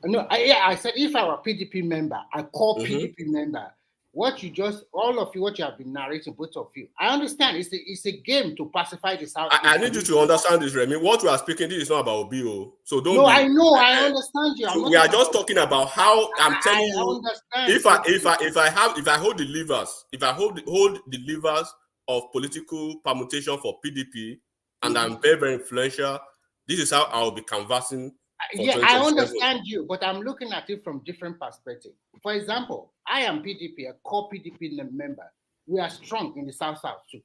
Speaker 17: I said if I were a PDP member, I call PDP member. What you have been narrating, both of you. I understand it's a game to pacify the South.
Speaker 19: I need you to understand this, Remy. What we are speaking, this is not about Obio. So don't.
Speaker 17: No, I know, I understand you.
Speaker 19: So we are just talking about how I'm telling you. If I hold the levers of political permutation for PDP, and I'm very, very influential, this is how I'll be canvassing.
Speaker 17: Yeah, I understand you, but I'm looking at it from different perspective. For example, I am PDP, a core PDP member. We are strong in the South too,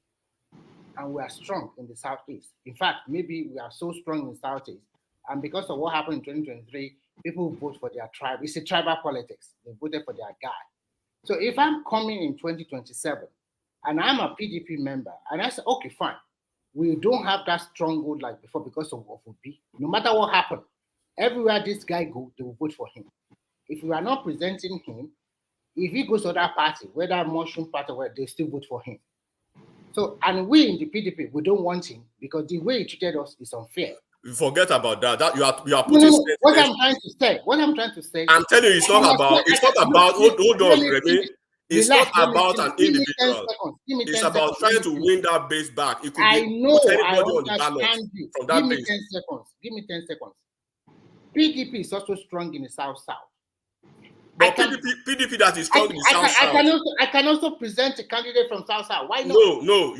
Speaker 17: and we are strong in the Southeast. In fact, maybe we are so strong in the Southeast, and because of what happened in 2023, people vote for their tribe. It's a tribal politics. They voted for their guy. So if I'm coming in 2027, and I'm a PDP member, and I say, okay, fine, we don't have that stronghold like before because of Obi. No matter what happened, everywhere this guy goes, they will vote for him. If we are not presenting him, if he goes to other party, whether Mushroom Party, where they still vote for him. So, and we in the PDP, we don't want him because the way he treated us is unfair.
Speaker 19: You forget about that. That you are putting.
Speaker 17: No. What I'm trying to say.
Speaker 19: I'm telling you, it's not about. Hold on, Remy. It's not about an individual. It's about trying to win that base back. It could
Speaker 17: I
Speaker 19: be
Speaker 17: know.
Speaker 19: anybody
Speaker 17: I
Speaker 19: on the ballot
Speaker 17: you.
Speaker 19: from that base.
Speaker 17: Give me 10 seconds. PDP is also strong in the South.
Speaker 19: But PDP that is strong in the South.
Speaker 17: I can also present a candidate from South. Why not?
Speaker 19: No.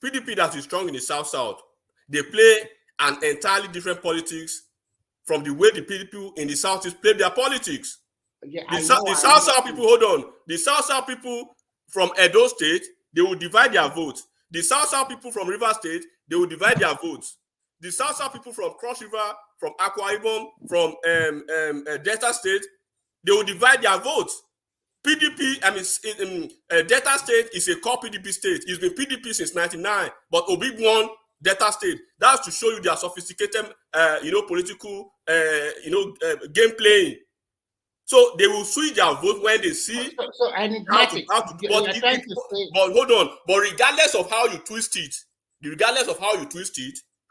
Speaker 19: PDP that is strong in the South. They play an entirely different politics from the way the PDP in the Southeast play their politics.
Speaker 17: Yeah,
Speaker 19: the South people, hold on. The South people from Edo State, they will divide their votes. The South people from River State, they will divide their votes. The South people from Cross River, from Akwa Ibom, from Delta State, they will divide their votes. PDP, Delta State is a core PDP state. It's been PDP since 1999, but Obi won Delta State. That's to show you their sophisticated, political, game playing. So they will switch their vote when they see
Speaker 17: but
Speaker 19: hold on. But regardless of how you twist it,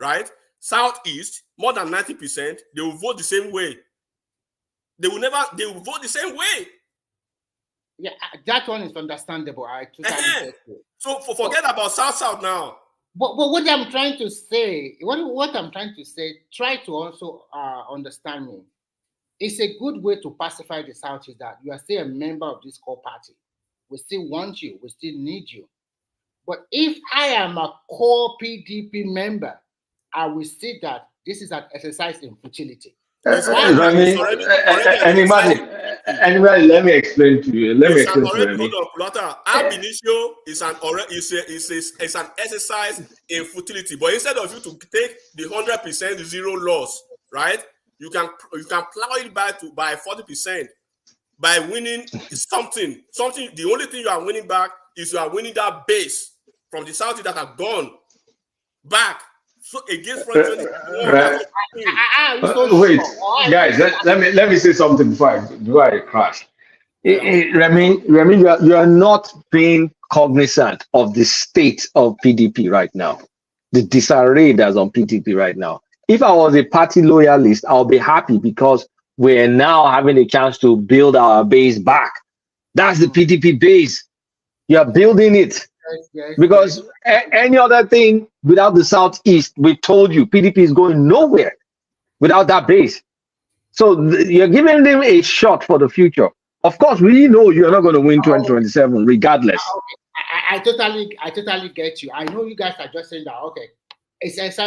Speaker 19: right? Southeast, more than 90%, they will vote the same way. They will vote the same way.
Speaker 17: Yeah, that one is understandable. I totally get it.
Speaker 19: So forget about South now.
Speaker 17: But what I'm trying to say, try to also understand me. It's a good way to pacify the South is that you are still a member of this core party. We still want you. We still need you. But if I am a core PDP member, I will see that this is an exercise in futility.
Speaker 15: Anybody, let me explain to you.
Speaker 19: Hold on, ab initio is an exercise in futility. But instead of you to take the 100% zero loss, right? You can plow it by 40% by winning something. The only thing you are winning back is you are winning that base from the South that have gone back. So against
Speaker 15: wait, guys, let me say something before I crash. Remy, you are not being cognizant of the state of PDP right now, the disarray that's on PDP right now. If I was a party loyalist, I'll be happy because we're now having a chance to build our base back. That's the PDP base. You are building it. Because any other thing without the Southeast, we told you, PDP is going nowhere without that base. So you're giving them a shot for the future. Of course, we know you're not going to win 2027 regardless.
Speaker 17: I totally get you. I know you guys are just saying that, okay, it's just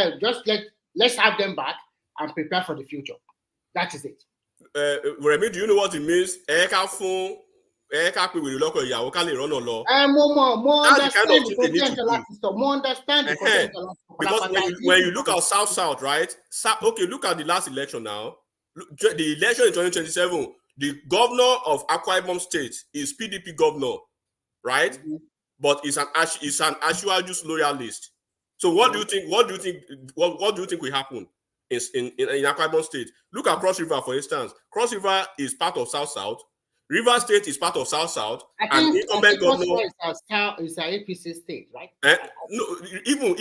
Speaker 17: let's have them back and prepare for the future. That is it.
Speaker 19: Remy, do you know what it means? Because when you look at South, right? Okay, look at the last election now. The election in 2027, the governor of Akwa Ibom State is PDP governor, right? Mm-hmm. But it's an Ashwaju loyalist. So what do you think? What do you think will happen in Akwa Ibom State? Look at Cross River, for instance. Cross River is part of South. River State is part of South, and incumbent governor
Speaker 17: is an APC state, right?
Speaker 19: No, even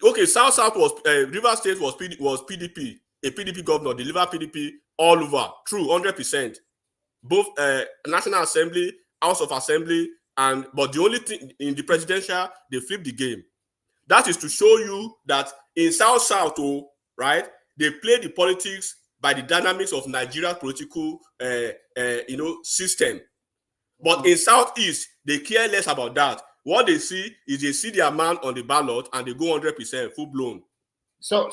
Speaker 19: okay. South was River State was PDP, a PDP governor, delivered PDP all over, true, 100%. Both National Assembly, House of Assembly, but the only thing in the presidential, they flipped the game. That is to show you that in South, right, they play the politics by the dynamics of Nigeria's political, system. But in Southeast, they care less about that. What they see is they see their man on the ballot and they go 100% full blown.
Speaker 17: So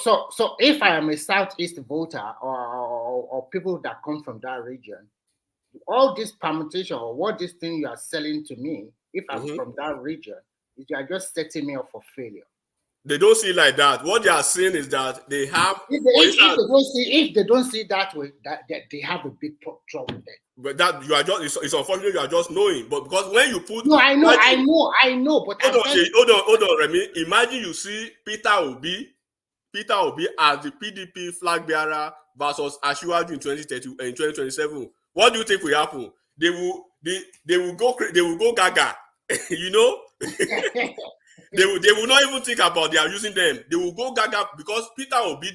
Speaker 17: if I am a Southeast voter or people that come from that region, all this permutation or what this thing you are selling to me, if I'm from that region, you are just setting me up for failure.
Speaker 19: They don't see it like that. What they are saying is that they have.
Speaker 17: If they don't see that way, that they have a big trouble there.
Speaker 19: But that you are just it's unfortunate you are just knowing. But because when you put
Speaker 17: I know. But
Speaker 19: hold on, Remy. Imagine you see Peter Obi as the PDP flag bearer versus Ashwaju in 2027. What do you think will happen? They will go gaga, you know. They will not even think about they are using them. They will go gaga because Peter Obi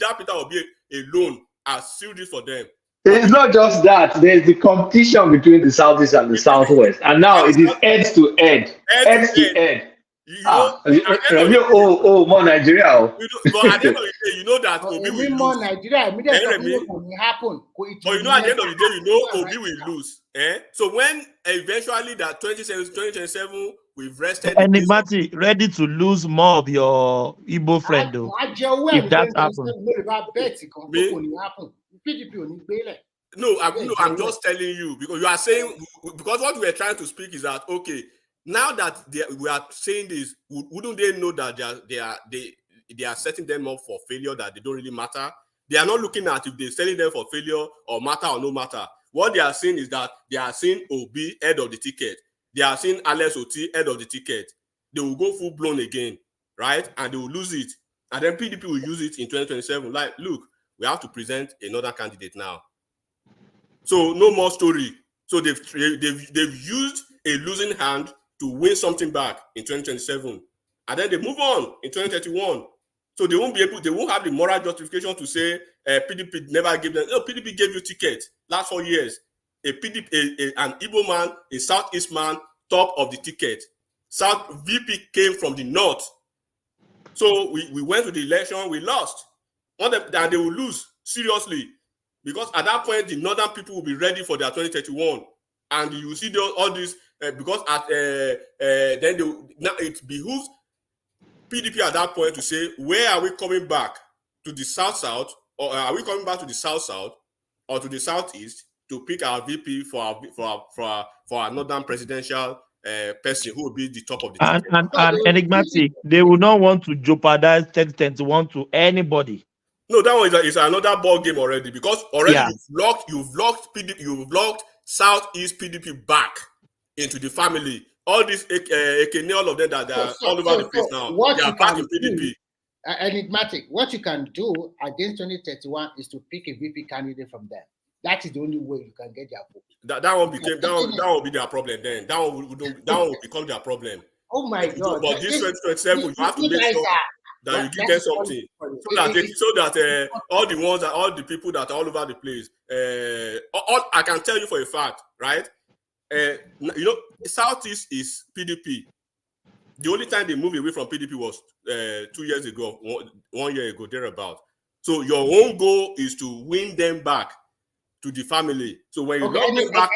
Speaker 19: alone has sealed it for them.
Speaker 15: It's not just that. There's the competition between the Southeast and the Southwest. And now it is head to head. Head to head. More Nigeria.
Speaker 19: But at the end of the day, you know that Obi will lose.
Speaker 17: More Nigeria.
Speaker 19: But you know, at the end of the day, you know Obi will lose. So when eventually that 2027 we've rested.
Speaker 12: Enigmatic, ready to lose more of your Igbo friend, though. If that happens.
Speaker 19: No, I'm just telling you because you are saying because what we are trying to speak is that okay, now that we are saying this, wouldn't they know that they are setting them up for failure, that they don't really matter? They are not looking at if they're setting them for failure or matter or no matter. What they are saying is that they are seeing Obi head of the ticket. They are seeing Alex Oti head of the ticket. They will go full blown again, right? And they will lose it. And then PDP will use it in 2027. Like, look, we have to present another candidate now. So no more story. So they've used a losing hand to win something back in 2027. And then they move on in 2031. So they won't have the moral justification to say PDP never gave them. No, PDP gave you ticket last 4 years. An Igbo man, a Southeast man, top of the ticket. South VP came from the north. So we went to the election, we lost. And they will lose, seriously. Because at that point, the northern people will be ready for their 2031. And you see all this, because then now it behooves PDP at that point to say, where are we coming back? To the South, or are we coming back to the South, or to the Southeast to pick our VP for our northern presidential person who will be the top of the ticket?
Speaker 12: And Enigmatic, they will not want to jeopardize 2021 to anybody.
Speaker 19: No, that one is another ball game already, because already you've locked Southeast PDP back into the family. All these all of them that are all over the place now. They are back in PDP.
Speaker 17: Enigmatic. What you can do against 2031 is to pick a VP candidate from them. That is the only way you can get their vote.
Speaker 19: That will be their problem then. That one will become their problem.
Speaker 17: Oh my God!
Speaker 19: But this 2027, you have to make sure that you give them something, so that all the people that are all over the place, all I can tell you for a fact, right? You know, Southeast is PDP. The only time they moved away from PDP was 2 years ago, 1 year ago, thereabout. So your own goal is to win them back to the family. So when you lock them back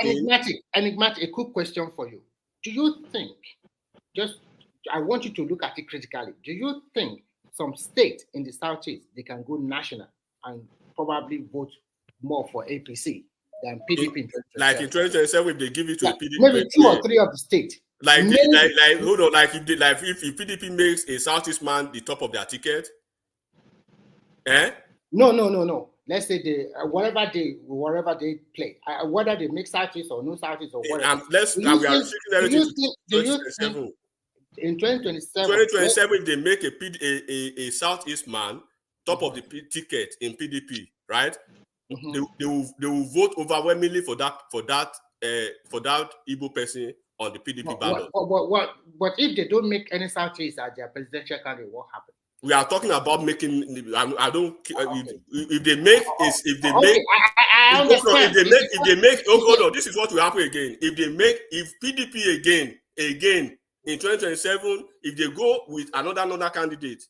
Speaker 17: enigmatic, a quick question for you. Do you think, I want you to look at it critically, do you think some states in the Southeast, they can go national and probably vote more for APC than PDP in 2027?
Speaker 19: Like in 2027, if they give it to a PDP,
Speaker 17: maybe 2 or 3 of the states.
Speaker 19: Hold on, if PDP makes a Southeast man the top of their ticket,
Speaker 17: No. Let's say whatever they play, whether they make Southeast or no Southeast or whatever.
Speaker 19: We are restricting everything to 2027.
Speaker 17: In 2027,
Speaker 19: 2027, they make a Southeast man top of the ticket in PDP, right? Mm-hmm. They will vote overwhelmingly for that Igbo person on the PDP ballot.
Speaker 17: But if they don't make any Southeast as their presidential candidate, what happens?
Speaker 19: We are talking about making. I don't. If they make is if they make.
Speaker 17: I understand.
Speaker 19: If they make. Hold on. This is what will happen again. If PDP again in 2027, if they go with another candidate,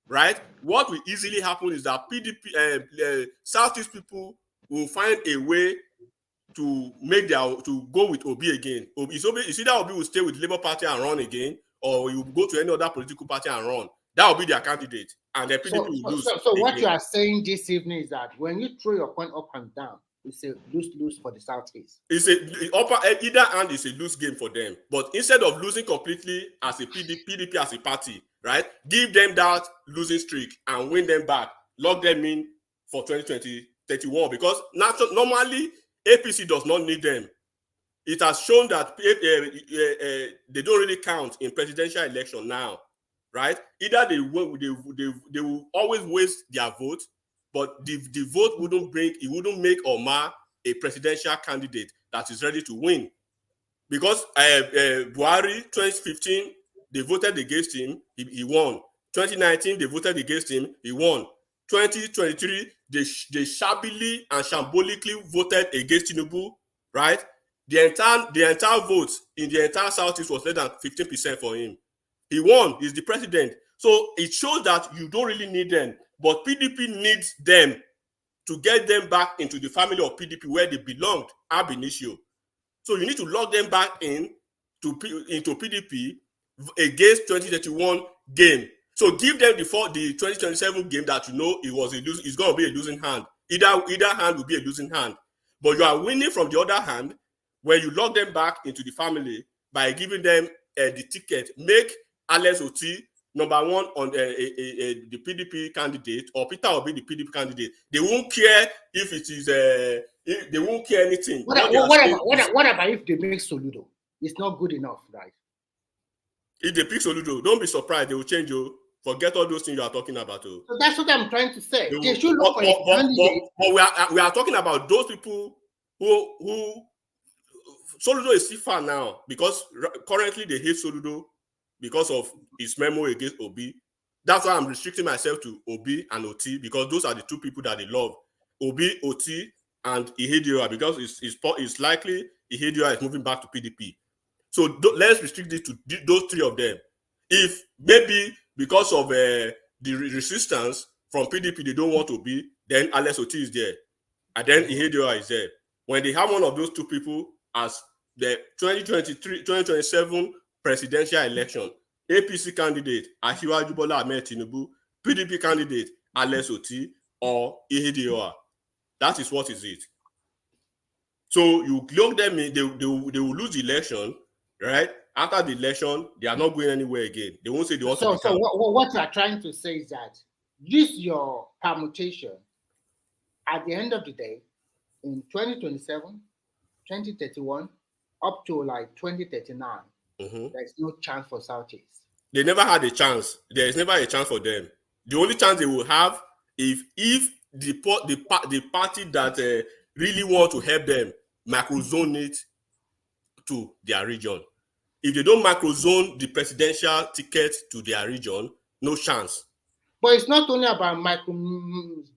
Speaker 19: right? What will easily happen is that PDP Southeast people will find a way to go with Obi again. It's either Obi will stay with Labour Party and run again, or you go to any other political party and run. That will be their candidate, and the PDP will lose.
Speaker 17: So what you are saying this evening is that when you throw your coin up and down, it's a lose for the Southeast.
Speaker 19: It's either hand is a lose game for them. But instead of losing completely as a PDP as a party, right? Give them that losing streak and win them back. Lock them in for 2031 because normally APC does not need them. It has shown that they don't really count in presidential election now. Right? Either they will always waste their vote, but the vote wouldn't make or mar a presidential candidate that is ready to win. Because Buhari, 2015, they voted against him, he won. 2019, they voted against him, he won. 2023, they shabbily and shambolically voted against Tinubu, right? The entire vote in the entire Southeast was less than 15% for him. He won. He's the president. So it shows that you don't really need them. But PDP needs them to get them back into the family of PDP where they belonged ab initio. So you need to lock them back into PDP against 2031 game. So give them the 2027 game that you know it's going to be a losing hand. Either hand will be a losing hand. But you are winning from the other hand when you lock them back into the family by giving them the ticket. Make Alex Oti number one on the PDP candidate, or Peter will be the PDP candidate. They won't care if it is they won't care anything.
Speaker 17: What about if they make Soludo? It's not good enough, right?
Speaker 19: If they pick Soludo, don't be surprised. They will change you. Forget all those things you are talking about.
Speaker 17: So that's what I'm trying to say.
Speaker 19: They should look for a candidate. But we are talking about those people who Soludo is still far now because currently they hate Soludo because of his memo against Obi. That's why I'm restricting myself to Obi and Oti because those are the two people that they love. Obi, Oti, and Ihedioa because it's likely Ihedioa is moving back to PDP. So let's restrict it to those three of them. If maybe because of the resistance from PDP they don't want Obi, then Alex Oti is there. And then Ihedioa is there. When they have one of those two people as the 2027 presidential election, APC candidate Asiwaju Bola Ahmed Tinubu, PDP candidate Alex Oti or Ihedioa. That is what is it. So you lock them in, they will lose the election, right? After the election, they are not going anywhere again. They won't say they want to become.
Speaker 17: So what you are trying to say is that use your permutation at the end of the day in 2027, 2031, up to like 2039. There's no chance for Southeast.
Speaker 19: They never had a chance. There is never a chance for them. The only chance they will have if the party that really want to help them macrozone it to their region. If they don't macrozone the presidential ticket to their region, no chance.
Speaker 17: But it's not only about micro.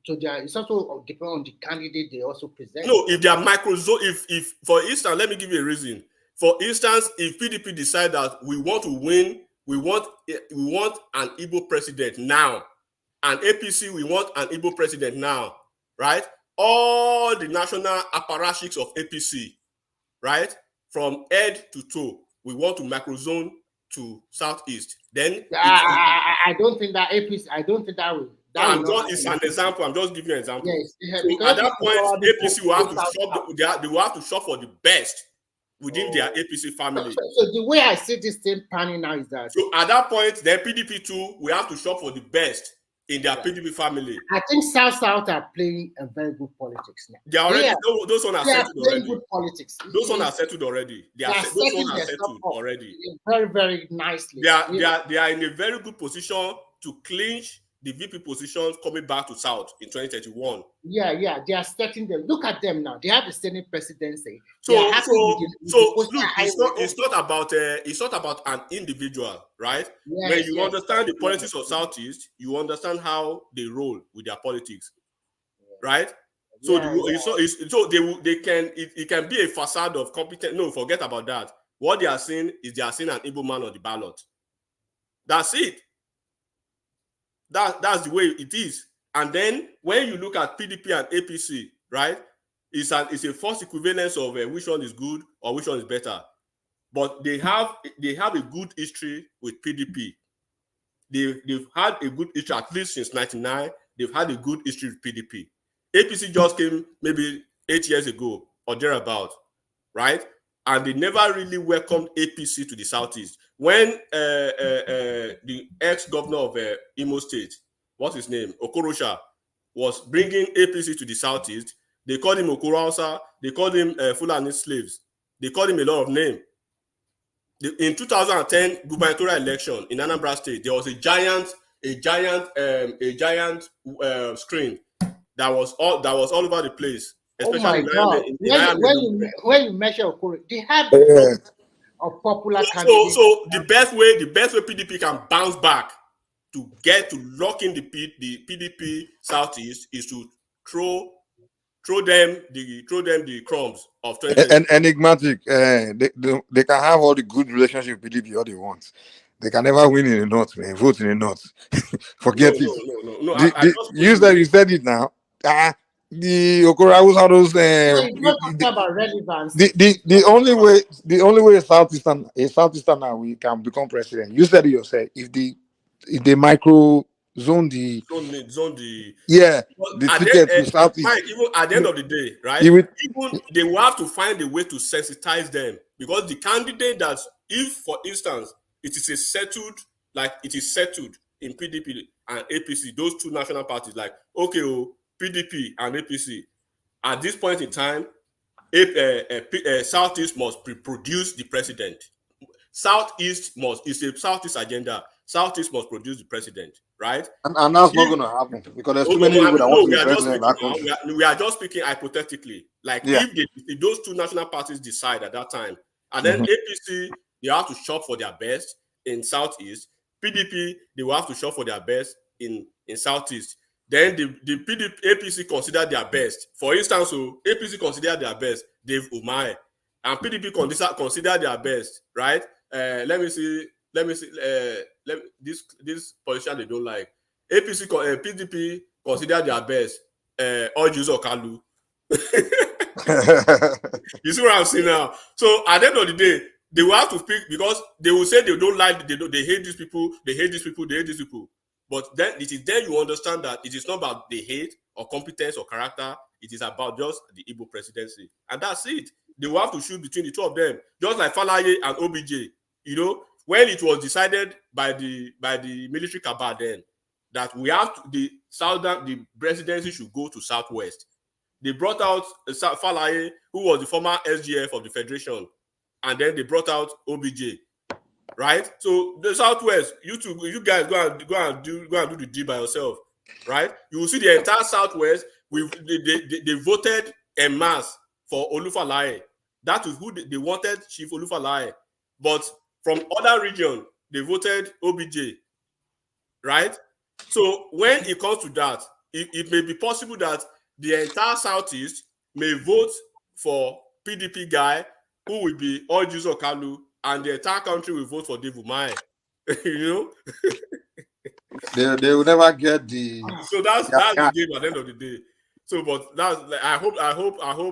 Speaker 17: So it's also depending on the candidate they also present.
Speaker 19: No, if they are micro zone, if for instance, let me give you a reason. For instance, if PDP decide that we want to win, we want an Igbo president now, and APC we want an Igbo president now, right? All the national apparatchiks of APC, right, from head to toe, we want to microzone to southeast. Then
Speaker 17: I don't think that APC. I don't think that will.
Speaker 19: It's an example. I'm just giving you an example.
Speaker 17: Yes,
Speaker 19: so at that point, APC will have to shop. They will have to shop for the best within their APC family.
Speaker 17: So the way I see this thing panning now is that.
Speaker 19: So at that point, their PDP too, we have to shop for the best in their PDP family.
Speaker 17: I think South are playing a very good politics now.
Speaker 19: They are already those ones are settled already.
Speaker 17: Good politics.
Speaker 19: Those ones are settled already. Those ones are settled already.
Speaker 17: Very, very nicely.
Speaker 19: They are in a very good position to clinch the VP positions coming back to South in 2031.
Speaker 17: Yeah, they are starting them. Look at them now. They have the Senate presidency.
Speaker 19: So look, it's not about an individual, right?
Speaker 17: Yes,
Speaker 19: when you understand the politics of Southeast, you understand how they roll with their politics, right? So it can be a facade of competence. No, forget about that. What they are seeing is they are seeing an Igbo man on the ballot. That's it. That's the way it is. And then when you look at PDP and APC, right, it's a false equivalence of which one is good or which one is better. But they have a good history with PDP. They've had a good history, at least since 1999. They've had a good history with PDP. APC just came maybe 8 years ago or thereabout, right? And they never really welcomed APC to the Southeast. When the ex-governor of Imo State, what's his name, Okorocha, was bringing APC to the Southeast, they called him Okorosa, they called him Fulani slaves. They called him a lot of names. In 2010 gubernatorial election in Anambra State, there was a giant screen that was all over the place. Especially
Speaker 17: when you measure Okoro, they have a popular candidate.
Speaker 19: So the best way PDP can bounce back to lock in the PDP Southeast is to throw them the crumbs of 2020.
Speaker 20: And enigmatic. They can have all the good relationship with PDP all they want. They can never win in the North, man. Vote in the North. Forget it.
Speaker 19: No.
Speaker 20: You said it now. The Okorawus, all those.
Speaker 17: About relevance.
Speaker 20: The only way a Southeastern now we can become president. You said it yourself. If the micro zone the ticket to Southeast.
Speaker 19: Even at the end of the day, right? Even they will have to find a way to sensitize them, because the candidate that, if for instance it is settled in PDP and APC, those two national parties, like PDP and APC, at this point in time, Southeast must produce the president. It's a Southeast agenda. Southeast must produce the president, right?
Speaker 20: And that's not going to happen, because there's too many people that want to be president in that country.
Speaker 19: We are just speaking hypothetically. Like if those two national parties decide at that time, and then APC, they have to shop for their best in Southeast. PDP, they will have to shop for their best in Southeast. Then the APC consider their best. For instance, APC consider their best Dave Umahi, and PDP consider their best, right? Let me see. This position they don't like. PDP consider their best. Ojuzo Kalu. You see what I'm saying now? So at the end of the day, they will have to pick, because they will say they don't like, they hate these people, they hate these people, they hate these people. But then it is then you understand that it is not about the hate or competence or character. It is about just the Igbo presidency, and that's it. They will have to choose between the two of them, just like Falaye and OBJ. You know, when it was decided by the military cabal then that the presidency should go to Southwest, they brought out Falaye, who was the former SGF of the Federation, and then they brought out OBJ. Right, so the Southwest, you guys go and do the deal by yourself, right? You will see the entire Southwest. They voted en masse for Olufalaye. That is who they wanted, Chief Olufalaye. But from other regions, they voted OBJ, right? So when it comes to that, it may be possible that the entire Southeast may vote for PDP guy who will be Orji's Okalu, and the entire country will vote for David Umahi. You know,
Speaker 20: They will never get the.
Speaker 19: so that's the game at the end of the day. So, but that's I hope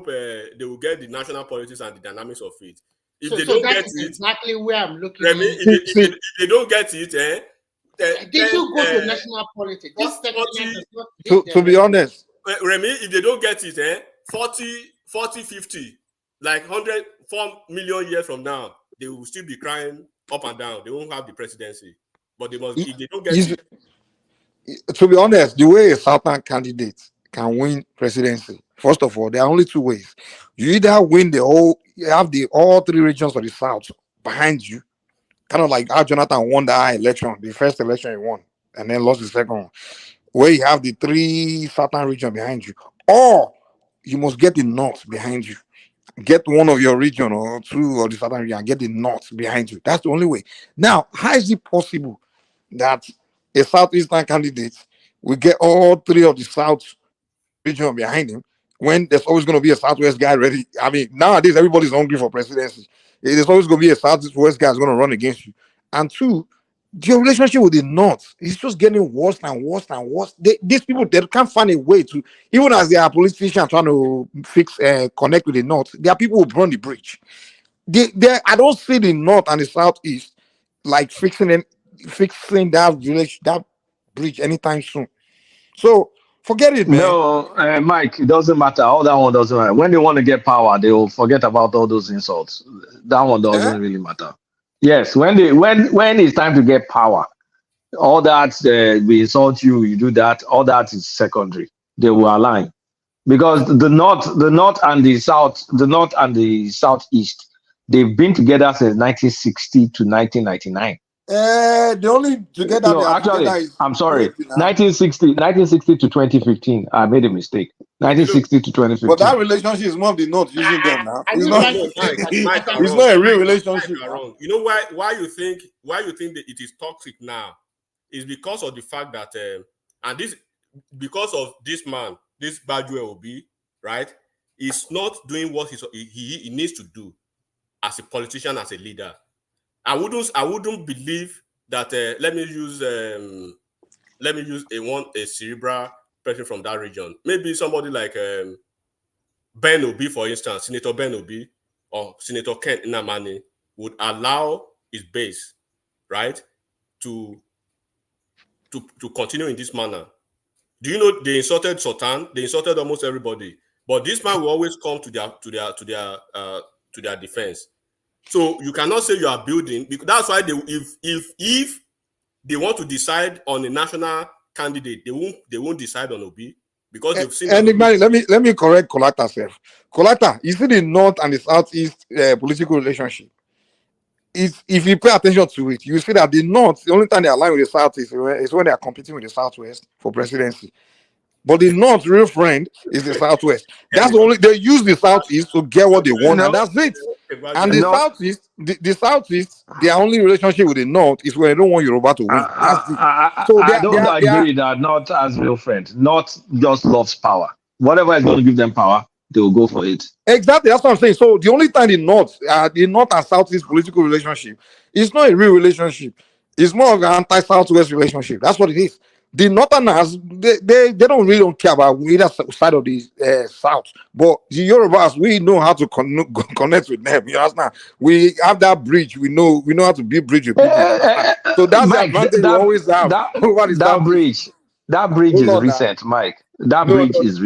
Speaker 19: they will get the national politics and the dynamics of it. If they don't
Speaker 17: that
Speaker 19: get
Speaker 17: is
Speaker 19: it,
Speaker 17: exactly where I'm looking.
Speaker 19: Remy, if they don't get it,
Speaker 17: they should go to national politics.
Speaker 20: To be honest,
Speaker 19: Remy, if they don't get it, 40, 50, like 104 million years from now, they will still be crying up and down. They won't have the presidency. But they must, if they don't get it.
Speaker 20: To be honest, the way a Southern candidate can win presidency, first of all, there are only two ways. You either win you have all three regions of the South behind you, kind of like how Jonathan won the election, the first election he won, and then lost the second one, where you have the three Southern regions behind you, or you must get the North behind you. Get one of your region or two of the Southern region and get the North behind you. That's the only way. Now, how is it possible that a Southeastern candidate will get all three of the South region behind him when there's always going to be a Southwest guy ready? I mean, nowadays, everybody's hungry for presidency. There's always going to be a Southwest guy who's going to run against you. And two, your relationship with the North is just getting worse and worse and worse. These people, they can't find a way to, even as they are politicians trying to connect with the North, there are people who burn the bridge. I don't see the North and the Southeast like fixing that bridge anytime soon. So forget it, man.
Speaker 15: No, Mike, it doesn't matter. All that one doesn't matter. When they want to get power, they will forget about all those insults. That one doesn't really matter. Yes, when it's time to get power, all that we insult you, you do that, all that is secondary. They will align. Because the north and the south, the north and the southeast, they've been together since 1960 to 1999.
Speaker 20: The only together.
Speaker 15: No, actually, I'm sorry. 1960 to 2015. I made a mistake. 1960 to 2015.
Speaker 20: But that relationship is more of the North using them now. It's not a real relationship.
Speaker 19: You know why you think that it is toxic now? Is because of the fact that because of this man, this Badue Obi, right? He's not doing what he needs to do as a politician, as a leader. I wouldn't believe that. Let me use a cerebral person from that region. Maybe somebody like Ben Obi, for instance, Senator Ben Obi or Senator Ken Nnamani would allow his base, right, to continue in this manner. Do you know they insulted Sultan? They insulted almost everybody, but this man will always come to their defense. So you cannot say you are building, because that's why if they want to decide on a national candidate, they won't decide on Obi, because they've seen.
Speaker 20: Anybody, let me correct Kolata self. Kolata, you see the North and the Southeast political relationship. If you pay attention to it, you see that the North, the only time they align with the Southeast is when they are competing with the Southwest for presidency. But the North real friend is the Southwest. That's the only, they use the Southeast to get what they want, and that's it. And the Southeast, the Southeast, their only relationship with the North is when they don't want Yoruba to win.
Speaker 15: I don't agree that North as real friend. North just loves power. Whatever is going to give them power, they will go for it.
Speaker 20: Exactly, that's what I'm saying. So the only time the North and Southeast political relationship is not a real relationship. It's more of an anti-Southwest relationship. That's what it is. The Northerners, they don't care about either side of the South. But the Yorubas, we know how to connect with them. You understand? We have that bridge. We know how to build bridge with people. So that's the advantage we always have.
Speaker 15: That bridge is recent, Mike. That bridge is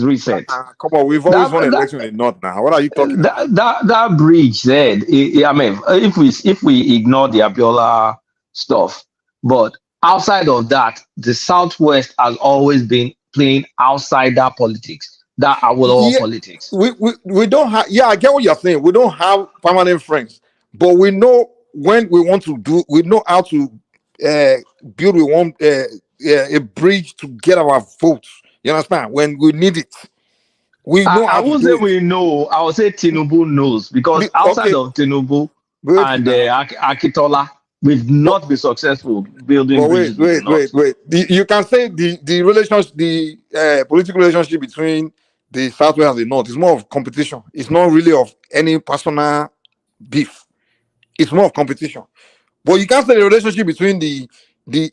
Speaker 15: recent.
Speaker 20: Come on, we've always won election in North now. What are you talking about?
Speaker 15: That bridge said, I mean, if we ignore the Abiola stuff, but outside of that, the Southwest has always been playing outside that politics, that politics.
Speaker 20: We don't have. Yeah, I get what you're saying. We don't have permanent friends, but we know when we want to do. We know how to build. We want a bridge to get our votes. You understand? When we need it, we know.
Speaker 15: I won't say we know. I will say Tinubu knows, because outside of Tinubu and Akitola, we've not been successful building
Speaker 20: But
Speaker 15: bridges with the North.
Speaker 20: wait. You can say the relationship, the political relationship between the Southwest and the North is more of competition. It's not really of any personal beef. It's more of competition. But you can't say the relationship between the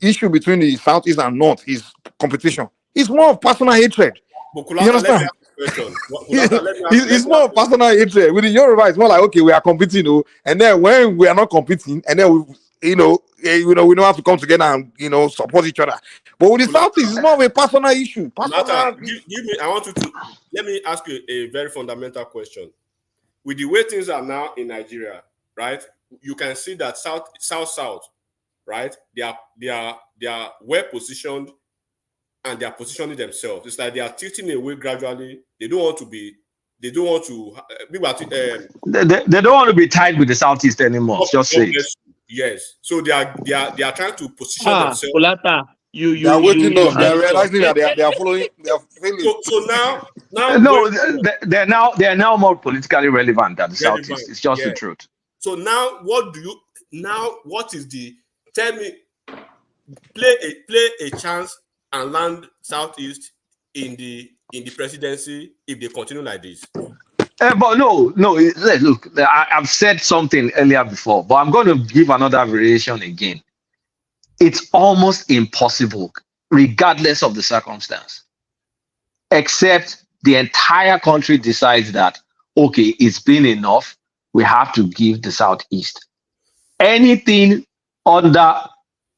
Speaker 20: issue between the Southeast and North is competition. It's more of personal hatred.
Speaker 19: But
Speaker 20: You
Speaker 19: Kulata, let me
Speaker 20: understand?
Speaker 19: ask you a question. Kulata,
Speaker 20: It's more of personal hatred. With the Yoruba, it's more like, okay, we are competing, and then when we are not competing, and then we don't have to come together and support each other. But with the Southeast, it's more of a personal issue.
Speaker 19: Kulata, give me. I want you to let me ask you a very fundamental question. With the way things are now in Nigeria, right? You can see that south, right? They are well positioned, and they are positioning themselves. It's like they are tilting away gradually. They don't want to be. They don't want to.
Speaker 15: They don't want to be tied with the Southeast anymore. Just say it.
Speaker 19: Yes. So they are trying to position themselves.
Speaker 12: Kulata,
Speaker 20: They are waking up. They are
Speaker 12: messed up.
Speaker 20: realizing that they are following. They are failing.
Speaker 19: So now
Speaker 15: No, they're now more politically relevant than the Southeast. It's just the truth.
Speaker 19: So now, what is the? Tell me, play a chance and land Southeast in the presidency if they continue like this.
Speaker 15: But no. Look, I've said something earlier before, but I'm going to give another variation again. It's almost impossible, regardless of the circumstance, except the entire country decides that, okay, it's been enough. We have to give the Southeast. Anything under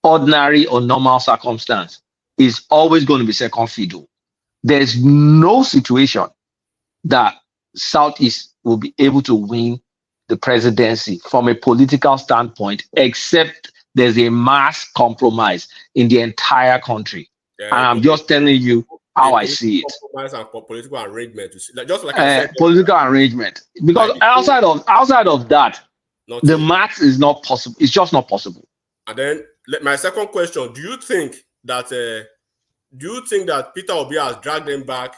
Speaker 15: ordinary or normal circumstance is always going to be second fiddle. There's no situation that Southeast will be able to win the presidency from a political standpoint, except there's a mass compromise in the entire country. And I'm just telling you how I see it.
Speaker 19: Compromise and political arrangement. Just like I said,
Speaker 15: political arrangement. Because outside of that, the math is not possible. It's just not possible.
Speaker 19: And then my second question: Do you think that Peter Obi has dragged them back?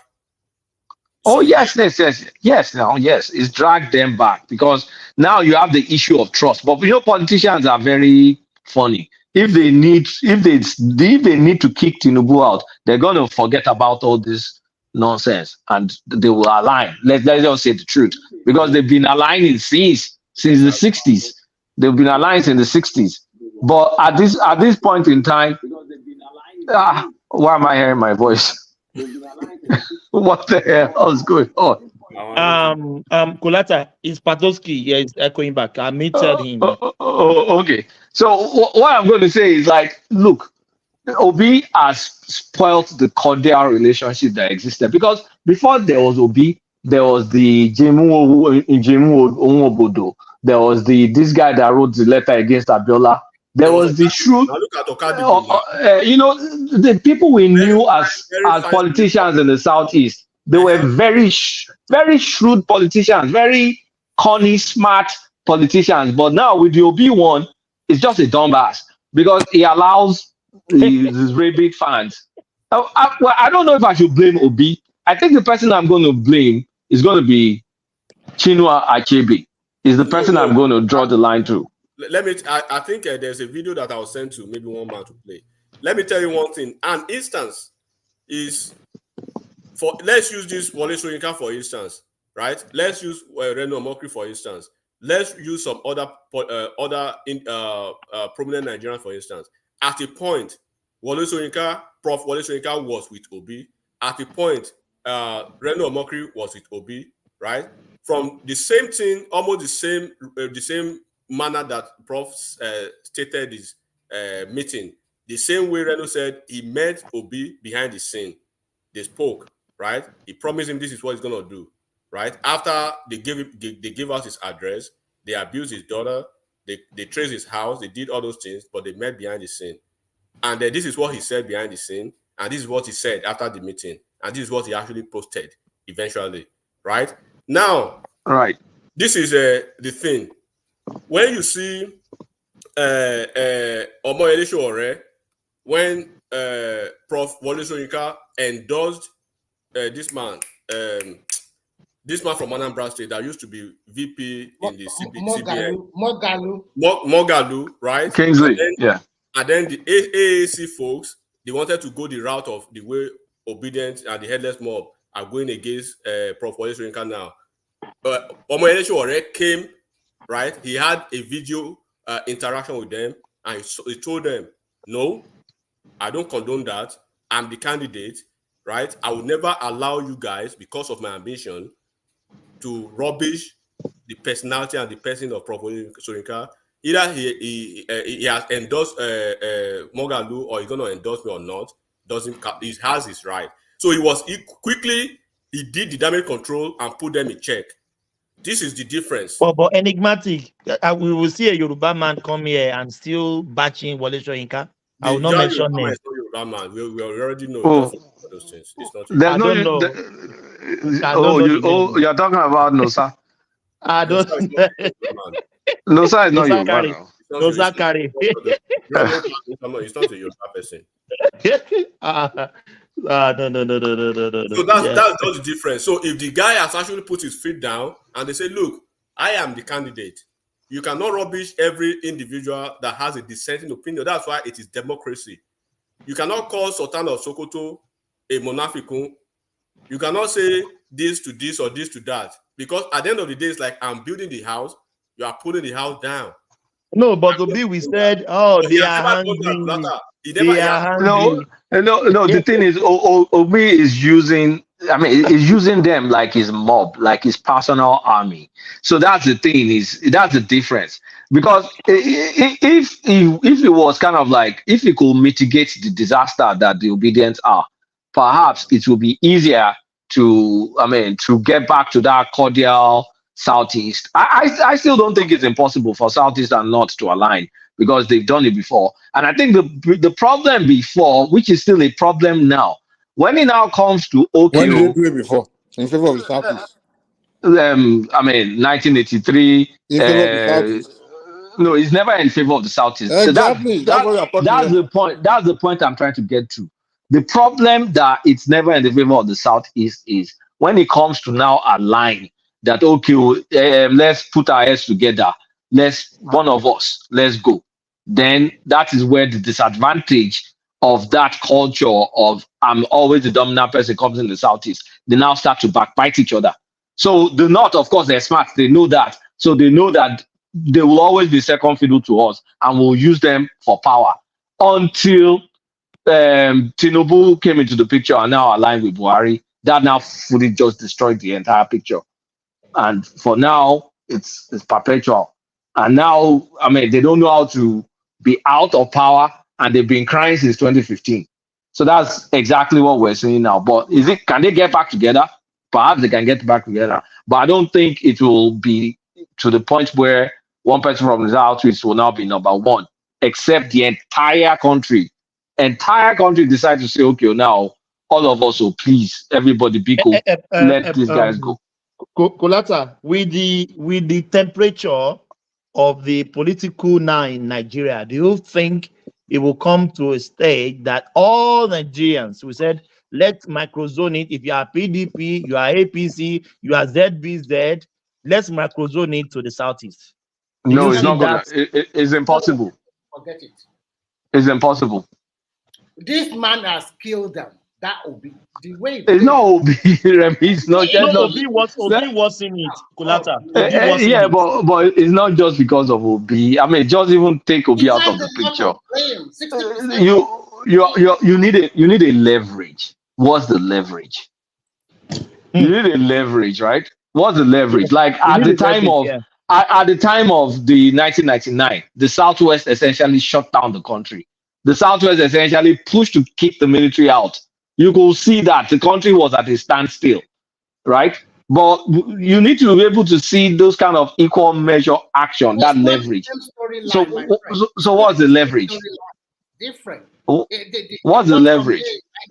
Speaker 15: Oh yes. It's dragged them back because now you have the issue of trust. But politicians are very funny. If they need to kick Tinubu out, they're gonna forget about all this nonsense and they will align. Let's just say the truth, because they've been aligning since the 60s. They've been aligning in the 60s. But at this point in time, why am I hearing my voice? What the hell is going on?
Speaker 12: Kulata, is Patoski. Yeah, he's echoing back. I muted him.
Speaker 15: Okay. So what I'm going to say is look, Obi has spoiled the cordial relationship that existed, because before there was Obi, there was the Jemu Onwobodo. There was this guy that wrote the letter against Abiola. There was the shrewd, the people we knew as politicians in the Southeast. They were very shrewd politicians, very cunning, smart politicians. But now with the Obi one, it's just a dumbass because he allows his rabid fans. I don't know if I should blame Obi. I think the person I'm going to blame is going to be Chinua Achebe. Is the person I'm going to draw the line to.
Speaker 19: I think there's a video that I'll send to maybe one man to play. Let me tell you one thing. An instance is let's use this Wole Soyinka for instance, right? Let's use Reno Omokri for instance. Let's use some other prominent Nigerians for instance. At a point, Prof. Wole Soyinka was with Obi. At a point, Reno Omokri was with Obi, right? From the same thing, almost the same manner that Prof stated his meeting, the same way Reno said he met Obi behind the scene. They spoke, right? He promised him this is what he's gonna do, right? After they gave us his address, they abused his daughter, they traced his house, they did all those things, but they met behind the scene. And this is what he said behind the scene, and this is what he said after the meeting, and this is what he actually posted eventually, right? Now, this is the thing. When you see Omoyele Sowore, when Prof. Wole Soyinka endorsed this man, this man from Anambra State that used to be VP in the CBN.
Speaker 17: Mogalu,
Speaker 19: right?
Speaker 15: Kingsley, yeah.
Speaker 19: And then the AAC folks, they wanted to go the route of the way Obedient and the Headless Mob are going against Prof. Wole Soyinka now. Omoyele Sowore came, right? He had a video interaction with them, and he told them, no, I don't condone that. I'm the candidate, right? I will never allow you guys, because of my ambition, to rubbish the personality and the person of Prof. Wole Soyinka. Either he has endorsed Mogalu, or he's going to endorse me or not. He has his right. So he did the damage control and put them in check. This is the difference.
Speaker 12: But enigmatic, we will see a Yoruba man come here and still batching Wole Soyinka. I will not mention names.
Speaker 19: We already know those things. It's not.
Speaker 15: There's no. You're talking about Nosa.
Speaker 12: I don't.
Speaker 15: Nosa is not Yoruba.
Speaker 12: Nosa carry.
Speaker 19: It's not a Yoruba person.
Speaker 12: No.
Speaker 19: So that's the difference. So if the guy has actually put his feet down and they say, look, I am the candidate, you cannot rubbish every individual that has a dissenting opinion. That's why it is democracy. You cannot call Sultan of Sokoto a monafikun. You cannot say this to this or this to that, because at the end of the day, it's like, I'm building the house, you are putting the house down.
Speaker 12: No, but Obi, we said, they are hungry.
Speaker 15: No. The thing is, Obi is using. He's using them like his mob, like his personal army. So that's the thing. That's the difference. Because if it was kind of like, if he could mitigate the disaster that the Obedients are, perhaps it will be easier to get back to that cordial Southeast. I still don't think it's impossible for Southeast and North to align, because they've done it before. And I think the problem before, which is still a problem now, when it now comes to
Speaker 20: when did they do it before in favor of the Southeast?
Speaker 15: 1983.
Speaker 20: In favor of the Southeast.
Speaker 15: No, it's never in favor of the Southeast.
Speaker 20: Exactly.
Speaker 15: So that's the point. That's the point I'm trying to get to. The problem that it's never in the favor of the Southeast is when it comes to now align that, let's put our heads together. One of us, let's go. Then that is where the disadvantage of that culture of I'm always the dominant person comes in the Southeast. They now start to backbite each other. So the North, of course, they're smart. They know that. So they know that they will always be second fiddle to us, and we'll use them for power until Tinubu came into the picture and now aligned with Buhari. That now fully just destroyed the entire picture. And for now, it's perpetual. And now, they don't know how to be out of power, and they've been crying since 2015. So that's exactly what we're seeing now. But can they get back together? Perhaps they can get back together. But I don't think it will be to the point where one person from the Southeast will now be number one, except the entire country decide to say, okay, now all of us, so please, everybody be cool, let these guys go.
Speaker 12: Kolata, with the temperature of the political now in Nigeria, do you think it will come to a stage that all Nigerians, we said, let's microzone it? If you are PDP, you are APC, you are ZBZ, let's microzone it to the Southeast.
Speaker 15: No, it's not gonna. It's impossible.
Speaker 17: Forget it.
Speaker 15: It's impossible.
Speaker 17: This man has killed them. That Obi, the way
Speaker 15: it's not Obi. It's not just
Speaker 12: Obi was in it, Kulata.
Speaker 15: But it's not just because of Obi. Just even take Obi out of the picture. You need a leverage. What's the leverage? You need a leverage, right? What's the leverage? Like at the time of the 1999, the Southwest essentially shut down the country. The Southwest essentially pushed to keep the military out. You could see that the country was at a standstill, right? But you need to be able to see those kind of equal measure action, that leverage. So what's the leverage?
Speaker 17: Different.
Speaker 15: What's the leverage?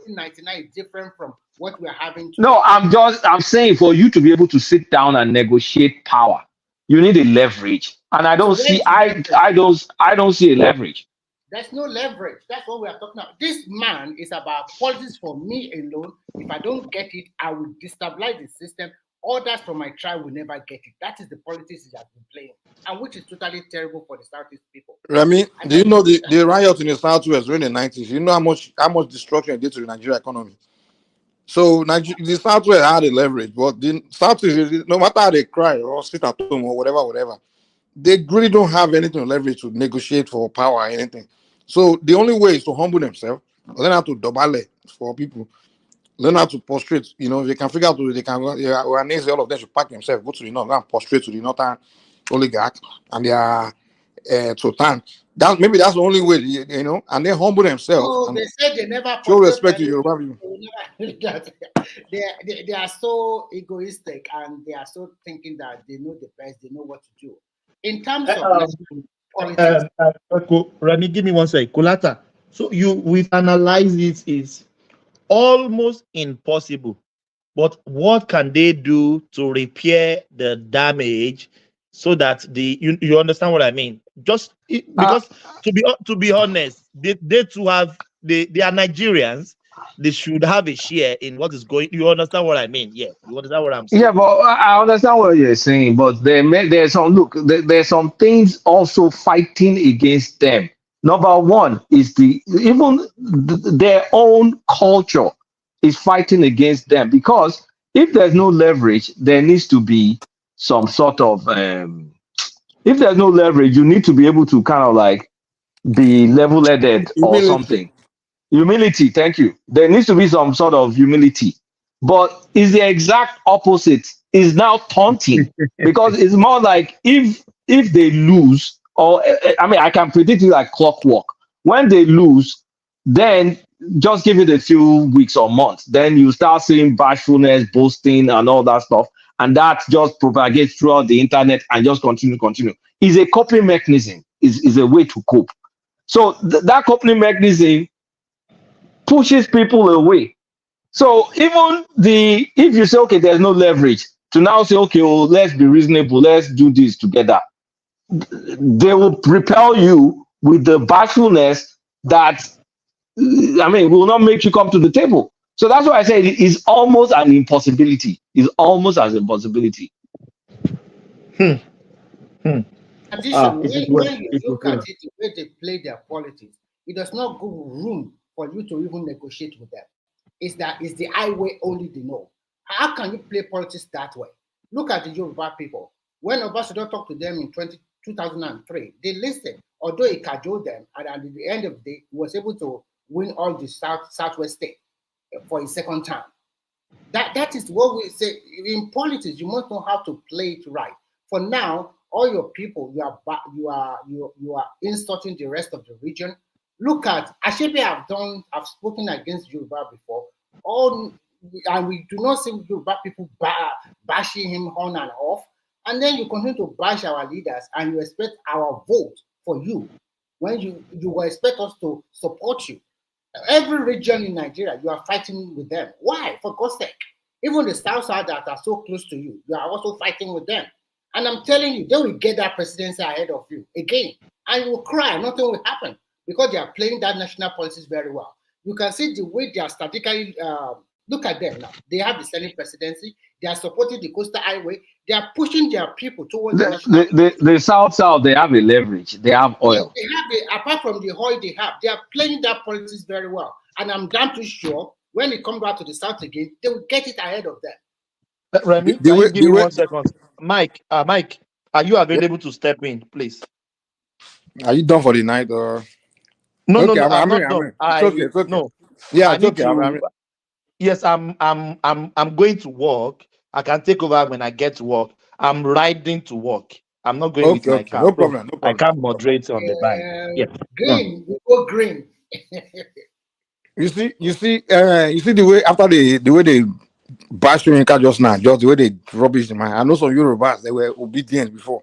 Speaker 17: 1999 is different from what we're having today.
Speaker 15: No, I'm saying for you to be able to sit down and negotiate power, you need a leverage. And I don't see a leverage.
Speaker 17: There's no leverage. That's what we are talking about. This man is about politics for me alone. If I don't get it, I will destabilize the system others from my tribe will never get it. That is the politics he has been playing, and which is totally terrible for the Southeast people.
Speaker 20: Remy, do you know the riot in the Southwest during the 90s? You know how much destruction it did to the Nigerian economy. So the Southwest had a leverage, but the Southeast, no matter how they cry or sit at home or whatever, they really don't have anything to leverage to negotiate for power or anything. So the only way is to humble themselves, learn how to dobale for people, learn how to prostrate. You know, they can figure out they can all of them should pack themselves, go to the north, and prostrate to the northern oligarch and their Sultan. Maybe that's the only way, you know, and they humble themselves.
Speaker 17: Oh,
Speaker 20: And
Speaker 17: they said they never
Speaker 20: show respect to Yoruba people.
Speaker 17: they are so egoistic, and they are so thinking that they know the best, they know what to do. In terms of politics,
Speaker 12: Remy, give me one second. Kulata. So we've analyzed it is almost impossible. But what can they do to repair the damage so that you understand what I mean? Just because to be honest, they too have they are Nigerians. They should have a share in what is going. You understand what I mean? Yeah, you understand what I'm saying?
Speaker 15: Yeah, but I understand what you're saying, but there's there's some things also fighting against them. Number one is their own culture is fighting against them, because if there's no leverage, there needs to be some sort of if there's no leverage, you need to be able to kind of like be level-headed or something. Humility, thank you. There needs to be some sort of humility. But is the exact opposite, is now taunting, because it's more like if they lose, or I mean, I can predict it like clockwork. When they lose, then just give it a few weeks or months, then you start seeing bashfulness, boasting, and all that stuff, and that just propagates throughout the internet and just continue. Is a coping mechanism, is a way to cope. So that coping mechanism pushes people away. So even if you say, okay, there's no leverage, to now say, okay, well, let's be reasonable, let's do this together, they will repel you with the bashfulness that, I mean, will not make you come to the table. So that's why I say it is almost an impossibility. It's almost as an impossibility.
Speaker 17: Additionally, when you look at it, the way they play their politics, it does not give room for you to even negotiate with them. It's the highway only they know. How can you play politics that way? Look at the Yoruba people. When Obasanjo talked to them in 2003, they listened, although he cajoled them, and at the end of the day, he was able to win all the Southwest state for his second term. That is what we say in politics. You must know how to play it right. For now, all your people, you are insulting the rest of the region. Look at Ashebi have spoken against Yoruba before. And we do not see Yoruba people bashing him on and off. And then you continue to bash our leaders, and you expect our vote for you when you will expect us to support you. Every region in Nigeria, you are fighting with them. Why? For God's sake. Even the South side that are so close to you, you are also fighting with them. And I'm telling you, they will get that presidency ahead of you again. And you will cry, nothing will happen, because they are playing that national policies very well. You can see the way they are strategically, look at them now. They have the Senate presidency. They are supporting the coastal highway. They are pushing their people towards the national.
Speaker 15: The South, they have a leverage. They have oil.
Speaker 17: They have apart from the oil they are playing that politics very well. And I'm damn too sure when they come back to the South again, they will get it ahead of them.
Speaker 12: Remy, can you give me 1 second? Mike, are you available to step in, please?
Speaker 20: Are you done for the night, or?
Speaker 12: No,
Speaker 20: okay,
Speaker 12: no, I'm not done.
Speaker 20: It's okay.
Speaker 12: No.
Speaker 20: Yeah, it's okay.
Speaker 12: Yes, I'm going to work. I can take over when I get to work. I'm riding to work. I'm not going with my car.
Speaker 20: No problem.
Speaker 12: I can't moderate on the bike. Yeah.
Speaker 17: Green, we go green.
Speaker 20: You see the way after the way they bash Yinka just now, just the way they rubbish him. I know some Yorubas, they were obedient before.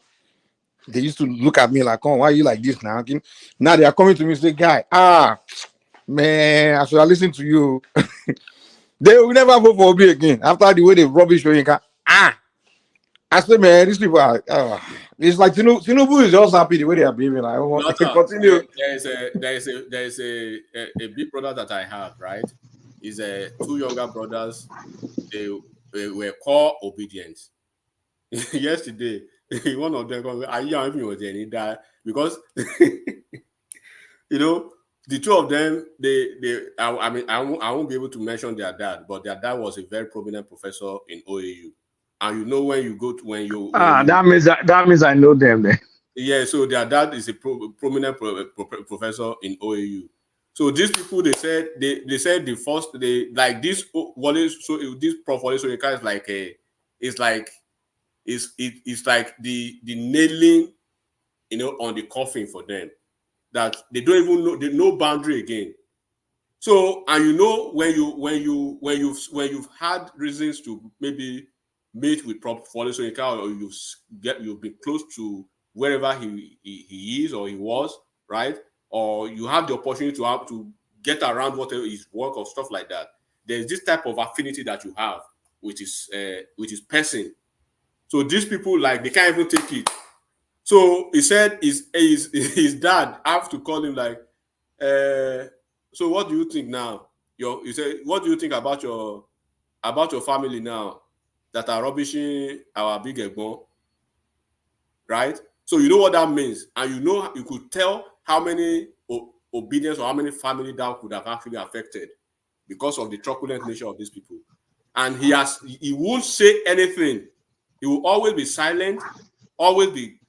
Speaker 20: They used to look at me like, "Oh, why are you like this now?" Now they are coming to me and say, "Guy, man, I should have listened to you." They will never vote for Obi again after the way they rubbish Yinka. I said, man, these people are. It's like Tinubu is just happy the way they are behaving. Like, oh, continue.
Speaker 19: There is a big brother that I have, right? He's two younger brothers. were core obedience. Yesterday, one of them, I was there because you know, the two of them, I mean, I won't be able to mention their dad, but their dad was a very prominent professor in OAU. And you know, when you go to,
Speaker 15: that means I know them then.
Speaker 19: Yeah, so their dad is a prominent professor in OAU. So these people, they said the first, like this Wallace, so this Prof. Wallace Soyinka is like it's like the nailing, you know, on the coffin for them, that they don't even know, there's no boundary again. So, and you know, when you've had reasons to maybe meet with Prof. Wallace Soyinka, or you've been close to wherever he is or he was, right? Or you have the opportunity to get around whatever his work or stuff like that. There's this type of affinity that you have, which is person. So these people, like, they can't even take it. So he said his dad have to call him like, so what do you think now? He said, what do you think about your family now that are rubbishing our big egbon? Right? So you know what that means, and you could tell how many obedience or how many family that could have actually affected because of the truculent nature of these people. And he won't say anything. He will always be silent, always be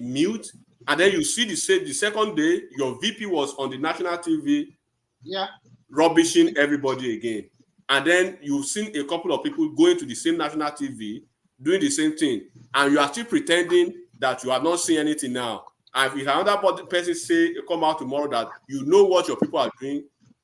Speaker 19: mute. And then you see the second day, your VP was on the national TV, rubbishing everybody again. And then you've seen a couple of people going to the same national TV, doing the same thing. And you are still pretending that you have not seen anything now. And if another person come out tomorrow that you know what your people are doing,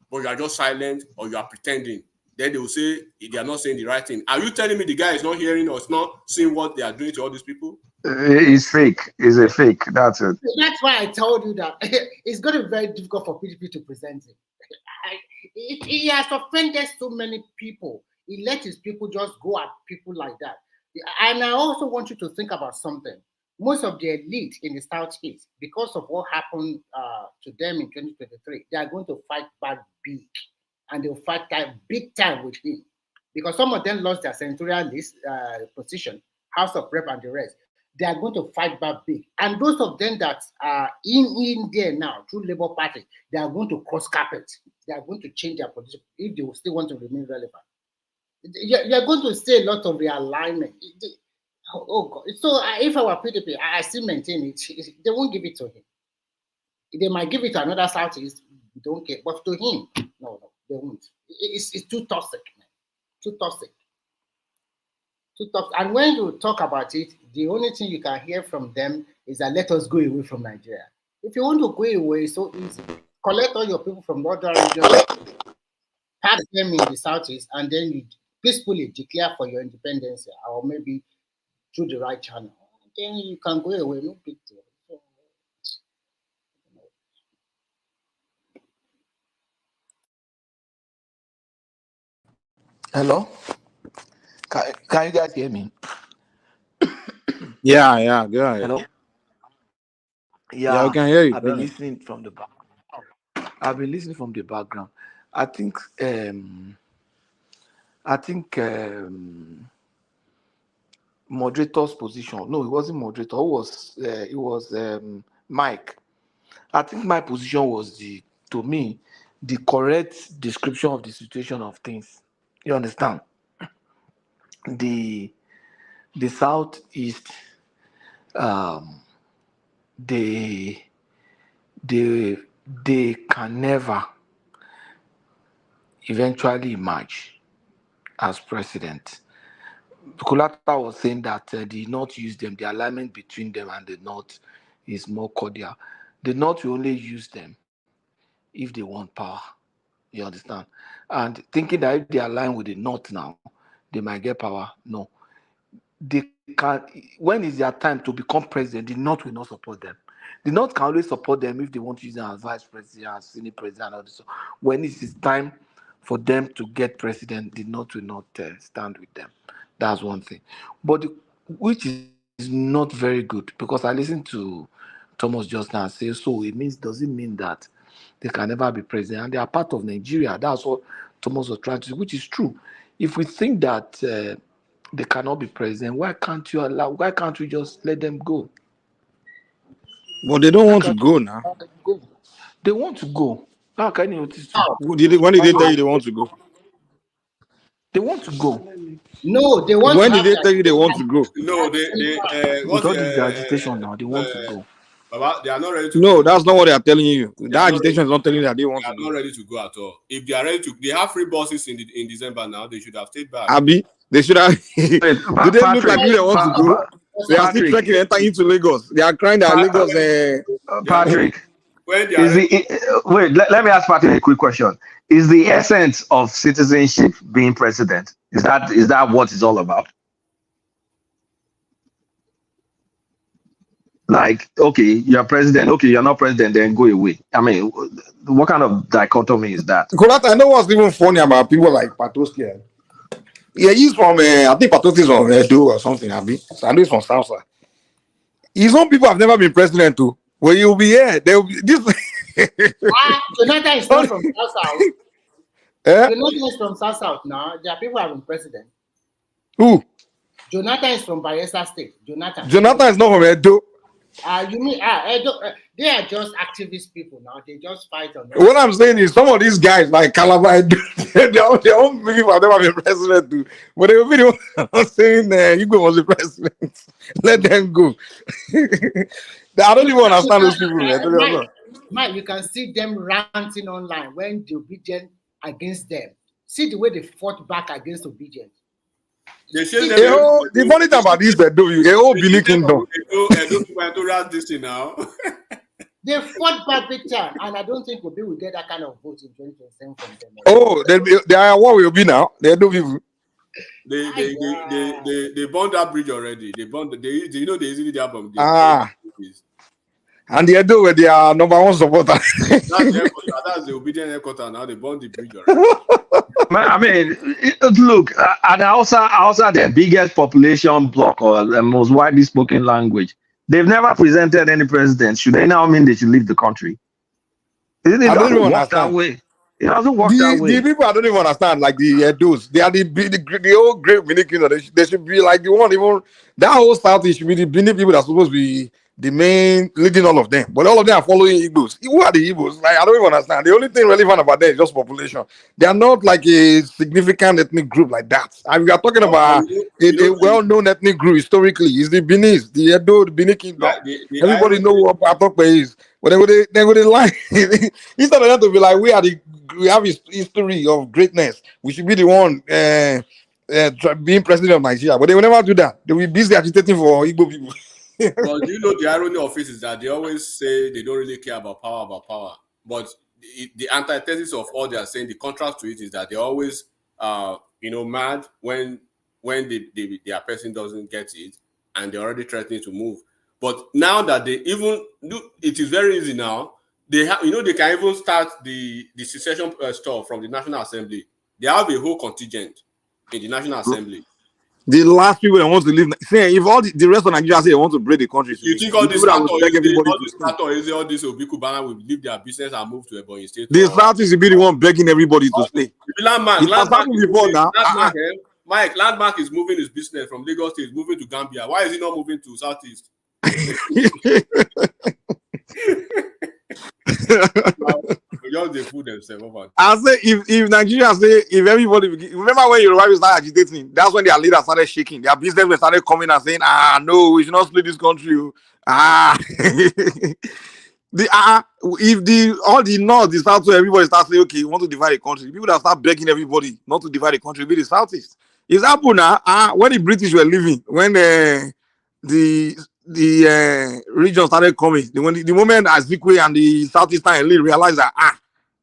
Speaker 19: but you are just silent or you are pretending, then they will say they are not saying the right thing. Are you telling me the guy is not hearing or is not seeing what they are doing to all these people?
Speaker 15: It's fake. It's a fake. That's it.
Speaker 17: That's why I told you that it's going to be very difficult for PDP to present him. He has offended so many people. He let his people just go at people like that. And I also want you to think about something. Most of the elite in the Southeast, because of what happened to them in 2023, they are going to fight back big. And they'll fight big time with him. Because some of them lost their senatorial list position, House of Rep and the rest. They are going to fight back big. And those of them that are in there now, through Labour Party, they are going to cross carpet. They are going to change their position if they still want to remain relevant. You are going to see a lot of realignment. Oh God. So if I were PDP, I still maintain it. They won't give it to him. They might give it to another Southeast. We don't care. But to him, no, they won't. It's too toxic, man. Too toxic. And when you talk about it, the only thing you can hear from them is that let us go away from Nigeria. If you want to go away, it's so easy. Collect all your people from other regions, pack them in the Southeast, and then you peacefully declare for your independence, or maybe through the right channel. Then you can go away, no big deal.
Speaker 21: Hello? Can you guys hear me?
Speaker 20: Yeah, go ahead.
Speaker 21: Hello?
Speaker 20: Yeah, we can hear you.
Speaker 21: I've
Speaker 20: Go
Speaker 21: been
Speaker 20: ahead.
Speaker 21: listening from the back. I've been listening from the background. I think moderator's position. No, it wasn't moderator. It was Mike. I think my position was to me the correct description of the situation of things. You understand? The Southeast, they can never eventually emerge as president. Kulata was saying that the North use them, the alignment between them and the North is more cordial. The North will only use them if they want power. You understand? And thinking that if they align with the North now, they might get power. No. They can. When is their time to become president, the North will not support them. The North can always support them if they want to use them as vice president, as Senate president, and all this. When it is time for them to get president, the North will not stand with them. That's one thing. But which is not very good, because I listened to Thomas just now say, so does it mean that they can never be president? And they are part of Nigeria. That's what Thomas was trying to say, which is true. if we think that they cannot be president, why can't you allow? Why can't we just let them go?
Speaker 20: But they don't
Speaker 21: Why
Speaker 20: want to
Speaker 21: can't
Speaker 20: go now.
Speaker 21: they want to go? How can you notice?
Speaker 20: When did they tell you they want to go?
Speaker 21: They want to go.
Speaker 17: No, they want to
Speaker 20: When did
Speaker 17: have
Speaker 20: they
Speaker 17: their
Speaker 20: tell you they want to go?
Speaker 19: No,
Speaker 21: With all this agitation now, they want to go.
Speaker 19: Baba, they are not ready to
Speaker 20: No,
Speaker 19: go.
Speaker 20: that's not what they are telling you.
Speaker 19: They are
Speaker 20: That
Speaker 19: not
Speaker 20: agitation
Speaker 19: ready.
Speaker 20: is not telling you that they want
Speaker 19: They
Speaker 20: to
Speaker 19: are
Speaker 20: go.
Speaker 19: not ready to go at all. If they are ready to, they have free buses in December now. They should have stayed back.
Speaker 20: Abi, they should have.
Speaker 15: Wait,
Speaker 20: Do they look like
Speaker 15: Patrick,
Speaker 20: you they want to go? They are still
Speaker 15: Patrick,
Speaker 20: trekking enter into Lagos. They are crying that Lagos.
Speaker 15: Patrick,
Speaker 19: When they are
Speaker 15: is
Speaker 19: ready,
Speaker 15: wait? Let me ask Patrick a quick question. Is the essence of citizenship being president? Is that what it's all about? Like, okay, you're president. Okay, you're not president. Then go away. I mean, what kind of dichotomy is that?
Speaker 20: Kolata, I know what's even funny about people like Patoski. Yeah, he's from. I think Patoski is from Edo or something. Abi, so I know he's from Southside. His own people have never been president too. Well, you'll be here. They'll be this.
Speaker 17: Jonathan is not from South South.
Speaker 20: Eh?
Speaker 17: Jonathan is from South South now. Their people have been president.
Speaker 20: Who?
Speaker 17: Jonathan is from Bayelsa State.
Speaker 20: Jonathan is not from Edo.
Speaker 17: You mean they are just activist people now. They just fight on.
Speaker 20: What I'm saying is, some of these guys like Calabar, their own people have never been president too. But they will be the one saying Igwe was the president. Let them go. I don't even understand those people, man.
Speaker 17: Mike, you can see them ranting online when the obedient against them. See the way they fought back against obedient.
Speaker 19: they say
Speaker 20: The funny thing about this, the whole Benin Kingdom.
Speaker 19: This thing now.
Speaker 17: They fought back big time, and I don't think Obi will get that kind of vote in 2027 from them.
Speaker 20: Oh, they are what will be now. They do people.
Speaker 19: They burned that bridge already. They burned. They easily the album.
Speaker 20: And the Edo where they are number one supporter.
Speaker 19: That's the obedient headquarters now. They burned the bridge already.
Speaker 15: I mean, look, and Hausa the biggest population block or the most widely spoken language. They've never presented any president. Should they now mean they should leave the country? It doesn't work that way. It doesn't work that way.
Speaker 20: The people I don't even understand, like the Edos, they are the whole great Benin Kingdom. They should be like the one, even that whole South should be the Benin people that are supposed to be the main leading all of them. But all of them are following Igbos. Who are the Igbos? Like, I don't even understand. The only thing relevant about them is just population. They are not like a significant ethnic group like that. And we are talking about a well-known ethnic group historically. It's the Benin, the Edo, the Benin Kingdom. Everybody know what Atokpe is. But they would lie. Instead of them to be like, we have a history of greatness. We should be the one being president of Nigeria. But they will never do that. They will be busy agitating for Igbo people.
Speaker 19: But do you know the irony of it is that they always say they don't really care about power. But the antithesis of all they are saying, the contrast to it is that they always mad when their person doesn't get it and they're already threatening to move. But now that they even do, it is very easy now. They have, they can even start the secession stuff from the National Assembly. They have a whole contingent in the National Assembly.
Speaker 20: The last people that want to leave, say if all the rest of Nigeria say they want to break the country,
Speaker 19: you think all this all this Obiku Bana will leave their business and move to Ebonyi State?
Speaker 20: The South is be the one begging everybody to stay.
Speaker 19: Landmark
Speaker 20: before now.
Speaker 19: Mike, Landmark is moving his business from Lagos State, moving to Gambia. Why is he not moving to Southeast? Just they fool themselves over.
Speaker 20: I say if Nigeria say if everybody remember when Yoruba started agitating, that's when their leaders started shaking. Their businessmen started coming and saying, no, we should not split this country. If all the north, the south, so everybody starts saying, okay, we want to divide the country. People that start begging everybody not to divide the country be the southeast. It's happened now. When the British were leaving, when the region started coming, the moment Atiku and the southeastern elite realized that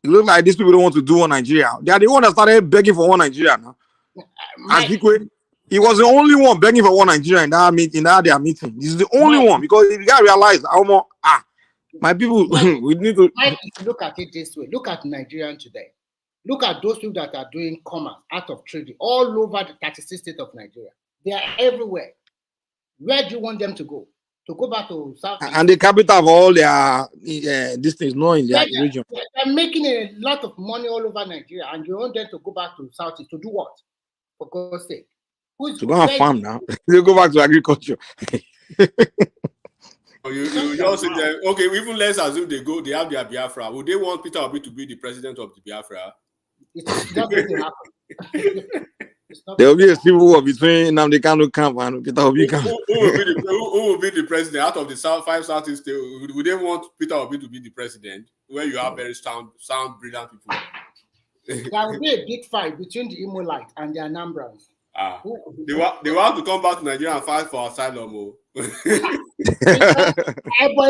Speaker 20: it looks like these people don't want to do one Nigeria. They are the one that started begging for one Nigeria now. Atiku, he was the only one begging for one Nigeria in their meeting. He's the only one because the guy realized my people, we need to
Speaker 17: look at it this way. Look at Nigerian today. Look at those people that are doing commerce out of trade all over the 36 states of Nigeria. They are everywhere. Where do you want them to go? To go back to South?
Speaker 20: And the capital of all their these things, not in their region.
Speaker 17: They're making a lot of money all over Nigeria, and you want them to go back to South to do what? For God's sake. Who's
Speaker 20: To go and
Speaker 17: where-
Speaker 20: farm now. You go back to agriculture.
Speaker 19: You just say them, okay, even let's assume they have their Biafra. Would they want Peter Obi to be the president of the Biafra?
Speaker 17: It's not going to happen.
Speaker 20: There will be a civil war between Nnamdi Kanu camp and Peter Obi camp.
Speaker 19: Who will be the president out of the five Southeast states? Would they want Peter Obi to be the president, where you have very sound, brilliant people?
Speaker 17: There will be a big fight between the Imolite and the Anambrans.
Speaker 19: They want to come back to Nigeria and fight for asylum.
Speaker 17: But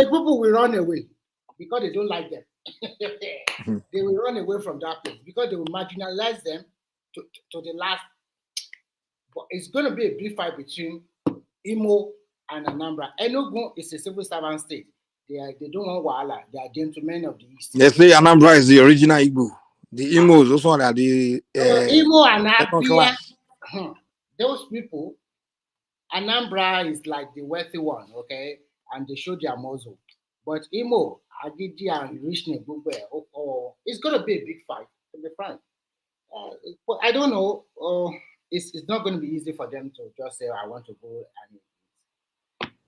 Speaker 17: people will run away because they don't like them. They will run away from that place because they will marginalize them to the last. But it's going to be a big fight between Imo and Anambra. Enugu is a civil servant state. They don't want Wahala. They are gentlemen of the East.
Speaker 20: They say Anambra is the original Igbo. The Imos also are the
Speaker 17: Imo and
Speaker 20: second
Speaker 17: Abia,
Speaker 20: class.
Speaker 17: those people, Anambra is like the wealthy one, okay? And they show their muzzle. But Imo, Agidi, and Rishne Bube, it's going to be a big fight, to be frank. But I don't know. It's not going to be easy for them to just say, I want to go.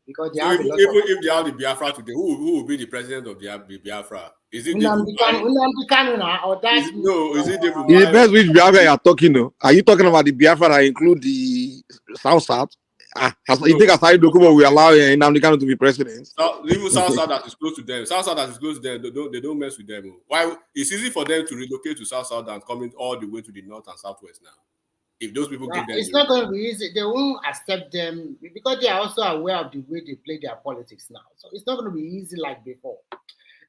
Speaker 17: Because they have
Speaker 19: even if they have the Biafra today, who will be the president of the Biafra? Is it
Speaker 17: Nnamdi Kanu now, or that's
Speaker 19: is it David?
Speaker 20: It depends which Biafra you are talking to. Are you talking about the Biafra that include the South? You think Asari Dokubo will allow Nnamdi Kanu to be president?
Speaker 19: Even South that is close to them. South that is close to them, they don't mess with them. Why? It's easy for them to relocate to South than coming all the way to the North and Southwest now. If those people give them,
Speaker 17: it's not going to be easy. They won't accept them because they are also aware of the way they play their politics now. So it's not going to be easy like before.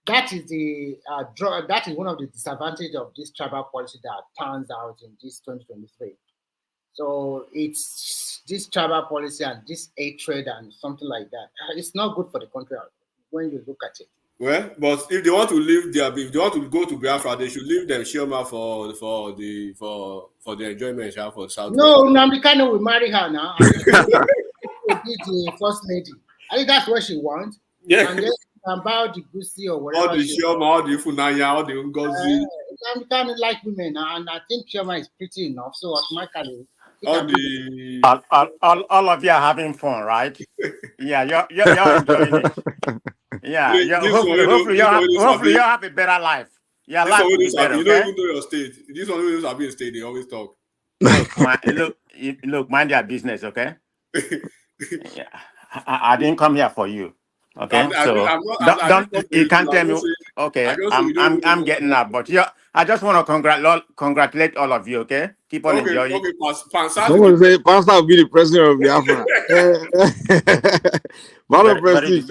Speaker 17: That is that is one of the disadvantages of this tribal policy that turns out in this 2023. So it's this tribal policy and this hatred and something like that. It's not good for the country when you look at it.
Speaker 19: Well, but if they want to leave if they want to go to Biafra, they should leave them Shioma for the enjoyment for South.
Speaker 17: No, Nnamdi Kanu will marry her now. And will be the first lady. I think that's what she wants.
Speaker 19: Yeah.
Speaker 17: And then about the Gusi or whatever.
Speaker 19: All the Shioma, all the Funaya, all the Ngozi.
Speaker 17: Nnamdi Kanu like women, and I think Shioma is pretty enough. So automatically,
Speaker 3: all of you are having fun, right? Yeah, you're enjoying it. Yeah, hopefully you have a better life. Yeah, life will be better.
Speaker 19: You don't even know your state. This one who have been in state, they always talk.
Speaker 3: Look, mind your business, okay? Yeah, I didn't come here for you. Okay, you can't tell me. Okay, I'm getting up, but yeah, I just want to congratulate all of you. Okay, keep on enjoying.
Speaker 20: Okay, someone say Pastor will be the president of Biafra.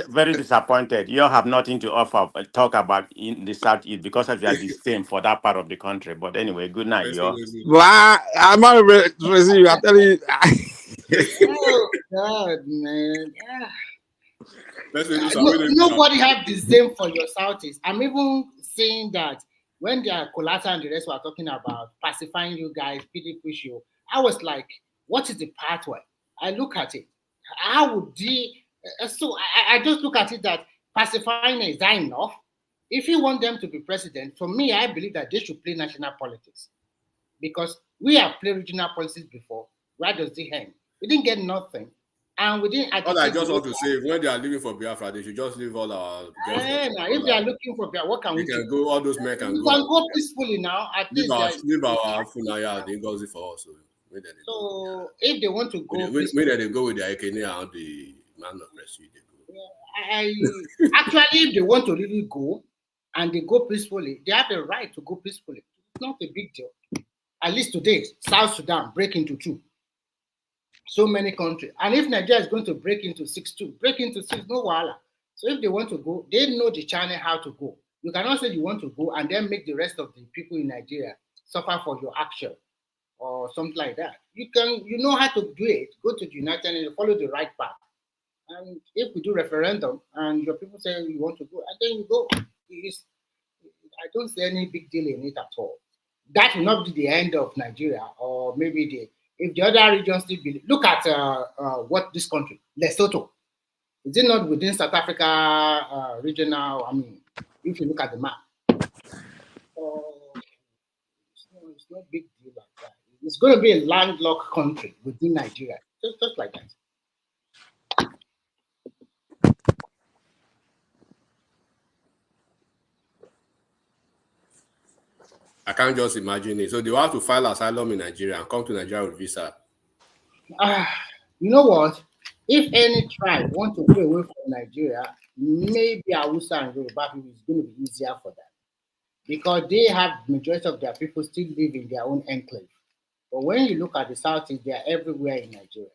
Speaker 3: Very disappointed. You have nothing to offer, talk about in the Southeast because of your disdain for that part of the country. But anyway, good night, yo.
Speaker 20: I'm not a president. You are telling you.
Speaker 17: Oh God, man. Nobody have the same for your Southeast. I'm even saying that when the Kolata and the rest were talking about pacifying you guys, PDP show, I was like, what is the pathway? I look at it. How would so I just look at it that pacifying is that enough? If you want them to be president, for me, I believe that they should play national politics. Because we have played regional politics before. Where does it end? We didn't get nothing. And we didn't.
Speaker 19: All I just want to say, when they are leaving for Biafra, they should just leave all our.
Speaker 17: If they are looking for Biafra, what can we do?
Speaker 19: Can go. All those men can go.
Speaker 17: We can go peacefully now. At least
Speaker 19: leave our Funaya. They go for us.
Speaker 17: So if they want to go,
Speaker 19: where they go with the Ekene and the man of prestige.
Speaker 17: Actually, if they want to really go and they go peacefully, they have the right to go peacefully. It's not a big deal. At least today, South Sudan break into two. So many countries. And if Nigeria is going to break into 6-2, no wahala. So if they want to go, they know the channel how to go. You cannot say you want to go and then make the rest of the people in Nigeria suffer for your action or something like that. You know how to do it. Go to the United Nations, follow the right path. And if we do referendum and your people say you want to go, and then you go. I don't see any big deal in it at all. That will not be the end of Nigeria, or maybe if the other regions still believe. Look at what this country, Lesotho. Is it not within South Africa regional? I mean, if you look at the map. It's no big deal like that. It's going to be a landlocked country within Nigeria, just like that.
Speaker 19: I can't just imagine it. So they will have to file asylum in Nigeria and come to Nigeria with visa.
Speaker 17: You know what? If any tribe want to go away from Nigeria, maybe Hausa and Yoruba people is going to be easier for them because they have majority of their people still live in their own enclave. But when you look at the Southeast, they are everywhere in Nigeria.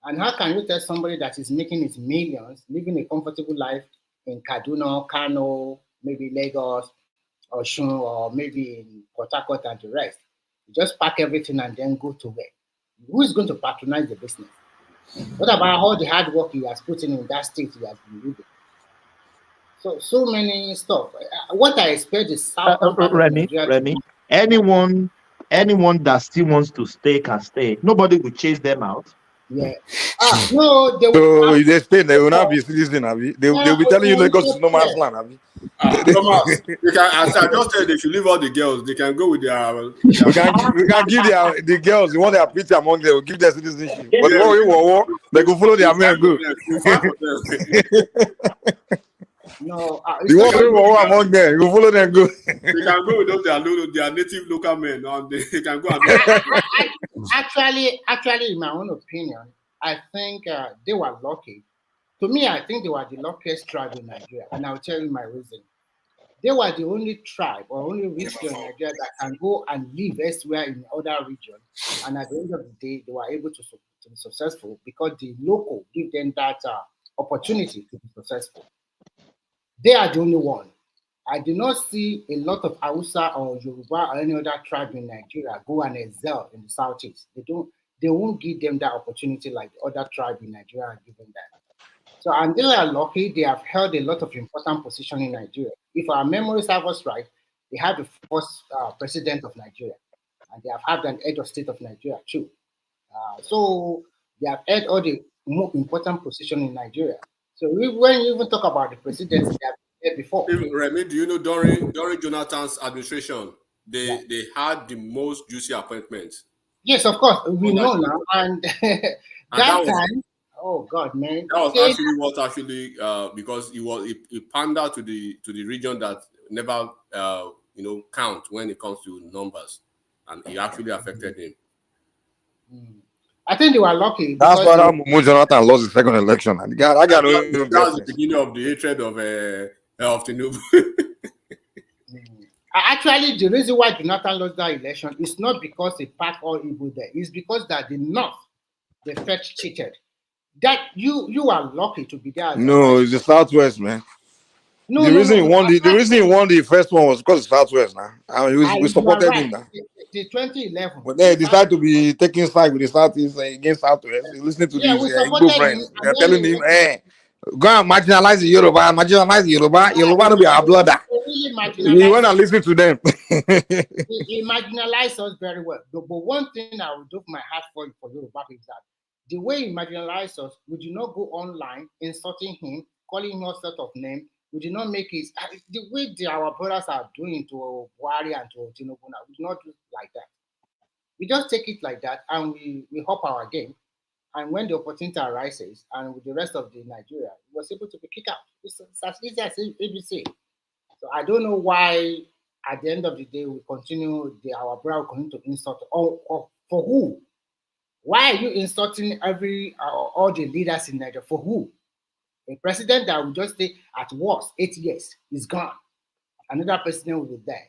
Speaker 17: And how can you tell somebody that is making his millions, living a comfortable life in Kaduna, Kano, maybe Lagos, or Osun, or maybe in Port Harcourt and the rest, you just pack everything and then go to where? Who is going to patronize the business? What about all the hard work he has put in that state he has been living? So many stuff. What I expect is southern part of Nigeria.
Speaker 12: Remy, anyone that still wants to stay can stay. Nobody will chase them out.
Speaker 17: Yeah. No, they
Speaker 20: will. So they stay. They will not be citizen. They'll be telling you Lagos is no man's land.
Speaker 19: Thomas, they can, as I just said, they should leave all the girls. They can go with their.
Speaker 20: We can give the girls. You want their picture among them. We'll give their citizenship. But they go follow their men. Go.
Speaker 17: No,
Speaker 20: you want to among them. You follow them. Go.
Speaker 19: They can go with their native local men. They can go. And
Speaker 17: actually, in my own opinion, I think they were lucky. To me, I think they were the luckiest tribe in Nigeria, and I'll tell you my reason. They were the only tribe or only region in Nigeria that can go and live elsewhere in other regions, and at the end of the day, they were able to be successful because the local give them that opportunity to be successful. They are the only one. I do not see a lot of Hausa or Yoruba or any other tribe in Nigeria go and excel in the Southeast. They won't give them that opportunity like the other tribe in Nigeria are given that. So, and they are lucky, they have held a lot of important position in Nigeria. If our memories serve us right, they had the first president of Nigeria, and they have had an head of state of Nigeria too. So they have held all the more important position in Nigeria. So when you even talk about the presidency, they have been there before.
Speaker 19: Remy, do you know during Jonathan's administration, they had the most juicy appointments?
Speaker 17: Yes, of course, we know now, and that time. Oh God, man!
Speaker 19: That was actually because it pandered to the region that never count when it comes to numbers, and it actually affected him.
Speaker 17: I think they were lucky.
Speaker 20: That's why Jonathan lost the second election. That's
Speaker 19: the beginning of the hatred of Tinubu.
Speaker 17: Actually, the reason why Jonathan lost that election is not because he packed all evil there. It's because that the North, they felt cheated. That you are lucky to be there.
Speaker 20: No, it's the Southwest, man. The reason he won the first one was because of Southwest now. I mean, we supported him now.
Speaker 17: The 2011.
Speaker 20: But they decided to be taking side with the Southeast against Southwest. Listening to these Igbo friends. They're telling him, hey, go and marginalize the Yoruba. Yoruba to be our brother. You want to listen to them.
Speaker 17: He marginalized us very well. But one thing I would do my heart for Yoruba is that the way he marginalized us, we do not go online insulting him, calling him all sorts of names. We do not make it the way our brothers are doing to Buhari and to Tinubu now. We do not do it like that. We just take it like that and we hop our game. And when the opportunity arises, and with the rest of the Nigeria, we was able to be kicked out. It's as easy as ABC. So I don't know why at the end of the day we continue our brother continue to insult or for who? Why are you insulting all the leaders in Nigeria? For who? A president that will just stay at worst 8 years is gone. Another president will be there.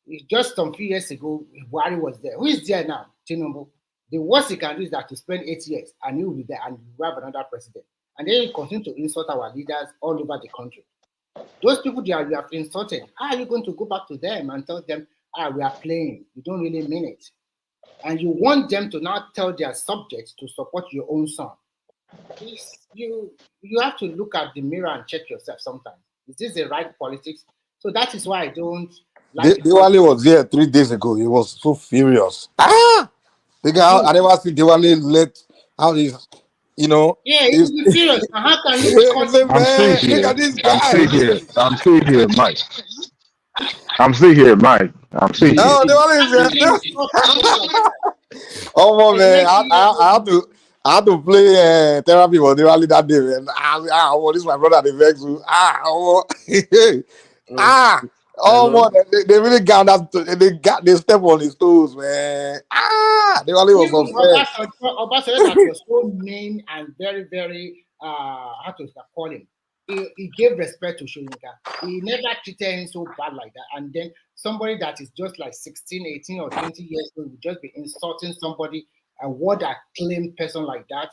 Speaker 17: It's just some few years ago, Buhari was there. Who is there now? Tinubu. The worst he can do is that to spend 8 years and he will be there and we have another president. And then you continue to insult our leaders all over the country. Those people that you have insulted, how are you going to go back to them and tell them, we are playing? You don't really mean it. And you want them to now tell their subjects to support your own son. You have to look at the mirror and check yourself sometimes. Is this the right politics? So that is why I don't like
Speaker 20: Diwali was there 3 days ago. He was so furious. I never see Diwali let how he's
Speaker 17: Yeah, he's furious. How can you
Speaker 18: I'm still here, Mike. I'm still here, Mike. I'm still here.
Speaker 20: Oh, the one is oh man, I had to play therapy for the rally that day, man. This is my brother, the vex. They really got that. They step on his toes, man. The rally was
Speaker 17: Even
Speaker 20: upset.
Speaker 17: Obasanjo that was so mean and very, very how to call him. He gave respect to Shoyinka. He never treated him so bad like that. And then somebody that is just like 16, 18, or 20 years old would just be insulting somebody, a word acclaimed person like that.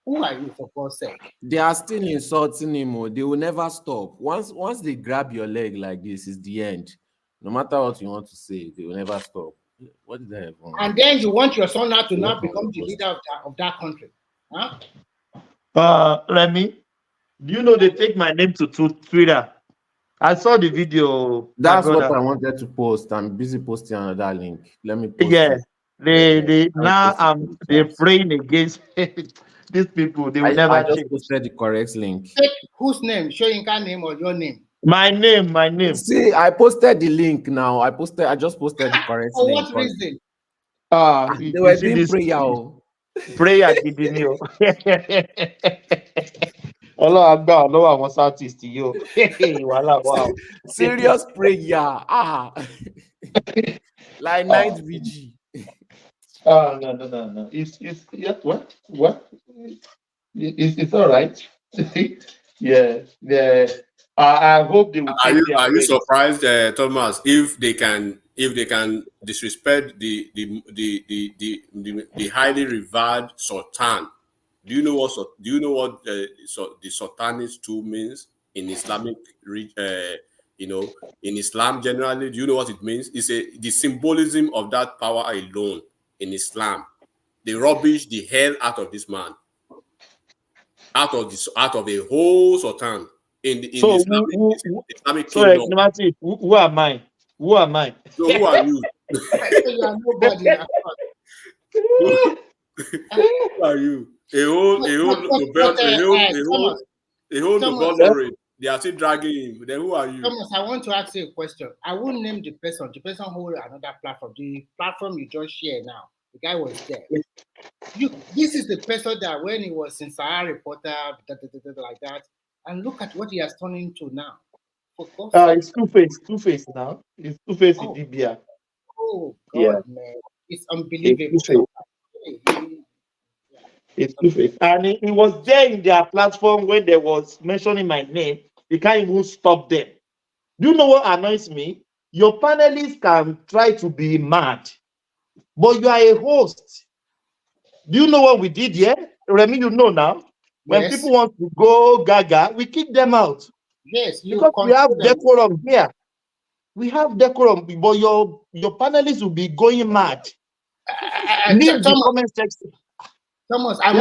Speaker 17: Who are you, for God's sake?
Speaker 11: They are still insulting him. They will never stop. Once they grab your leg like this, it's the end. No matter what you want to say, they will never stop. What did I have?
Speaker 17: And then you want your son now to not become the leader of that country. Huh?
Speaker 12: Remy, do you know they take my name to Twitter? I saw the video.
Speaker 11: That's what I wanted to post. I'm busy posting another link. Let me post
Speaker 12: it. They're praying against these people. They will never
Speaker 11: I just
Speaker 12: change.
Speaker 11: posted the correct link.
Speaker 17: Take whose name? Shoyinka name or your name?
Speaker 12: My name.
Speaker 11: See, I posted the link now. I just posted the correct link.
Speaker 17: For what reason?
Speaker 11: They were doing prayer.
Speaker 12: Prayer, Gideon. Wow.
Speaker 11: Serious prayer. Like night vigil.
Speaker 12: No. What? It's all right. Yeah. I hope they will.
Speaker 19: Are you surprised, Thomas, if they can disrespect the highly revered Sultan? Do you know what the Sultanist tool means in Islamic, in Islam generally? Do you know what it means? It's the symbolism of that power alone in Islam. They rubbish the hell out of this man, out of a whole Sultan in Islamic kingdom.
Speaker 12: Who am I?
Speaker 19: So who are you?
Speaker 17: You are nobody.
Speaker 19: Who are you? A whole Nobel laureate. They are still dragging him. Then who are you?
Speaker 17: Thomas, I want to ask you a question. I won't name the person. The person hold another platform. The platform you just share now. The guy was there. This is the person that when he was in Sahara Reporter, like that, and look at what he has turned into now.
Speaker 12: It's Two-Face now. It's Two-Face in Libya.
Speaker 17: Oh God, man, it's unbelievable.
Speaker 12: It's Two-Face, and he was there in their platform when they was mentioning my name. They can't even stop them. Do you know what annoys me? Your panelists can try to be mad, but you are a host. Do you know what we did here? Remy, you know now. When people want to go gaga, we kick them out.
Speaker 17: Yes,
Speaker 12: because we have decorum here. We have decorum, but your panelists will be going mad. Leave the comment section.
Speaker 17: Thomas, I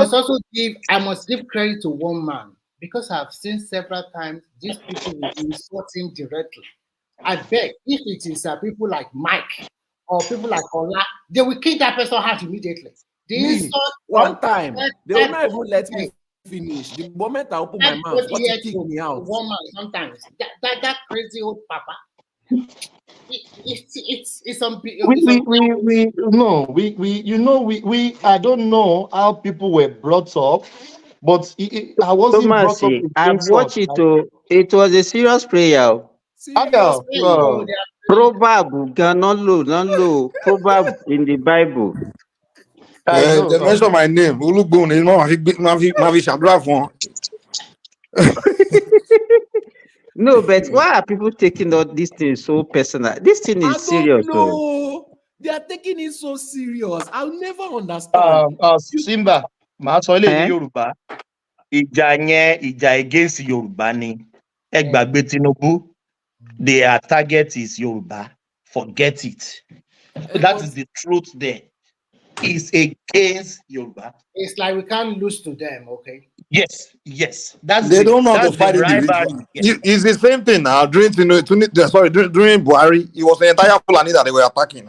Speaker 17: must give credit to one man, because I've seen several times these people will insult him directly. I beg, if it is people like Mike or people like Ola, they will kick that person out immediately.
Speaker 11: One time, they will not even let me finish. The moment I open my mouth, what to kick me out?
Speaker 17: One man sometimes. That crazy old papa. It's
Speaker 12: I don't know how people were brought up, but I wasn't brought up.
Speaker 5: I've watched it. It was a serious prayer. Proverb cannot low. Proverb in the Bible.
Speaker 20: They mention my name.
Speaker 5: No, but why are people taking all these things so personal? This thing is serious.
Speaker 11: No, they are taking it so serious. I'll never understand.
Speaker 12: Simba, Yoruba. Ija against Yoruba ni. Egbagbe Tinubu. Their target is Yoruba. Forget it. That is the truth there. It's against Yoruba.
Speaker 17: It's like we can't lose to them, okay?
Speaker 12: Yes.
Speaker 20: They don't know how to fight individual. It's the same thing now. During Buhari, it was the entire Fulani that they were attacking.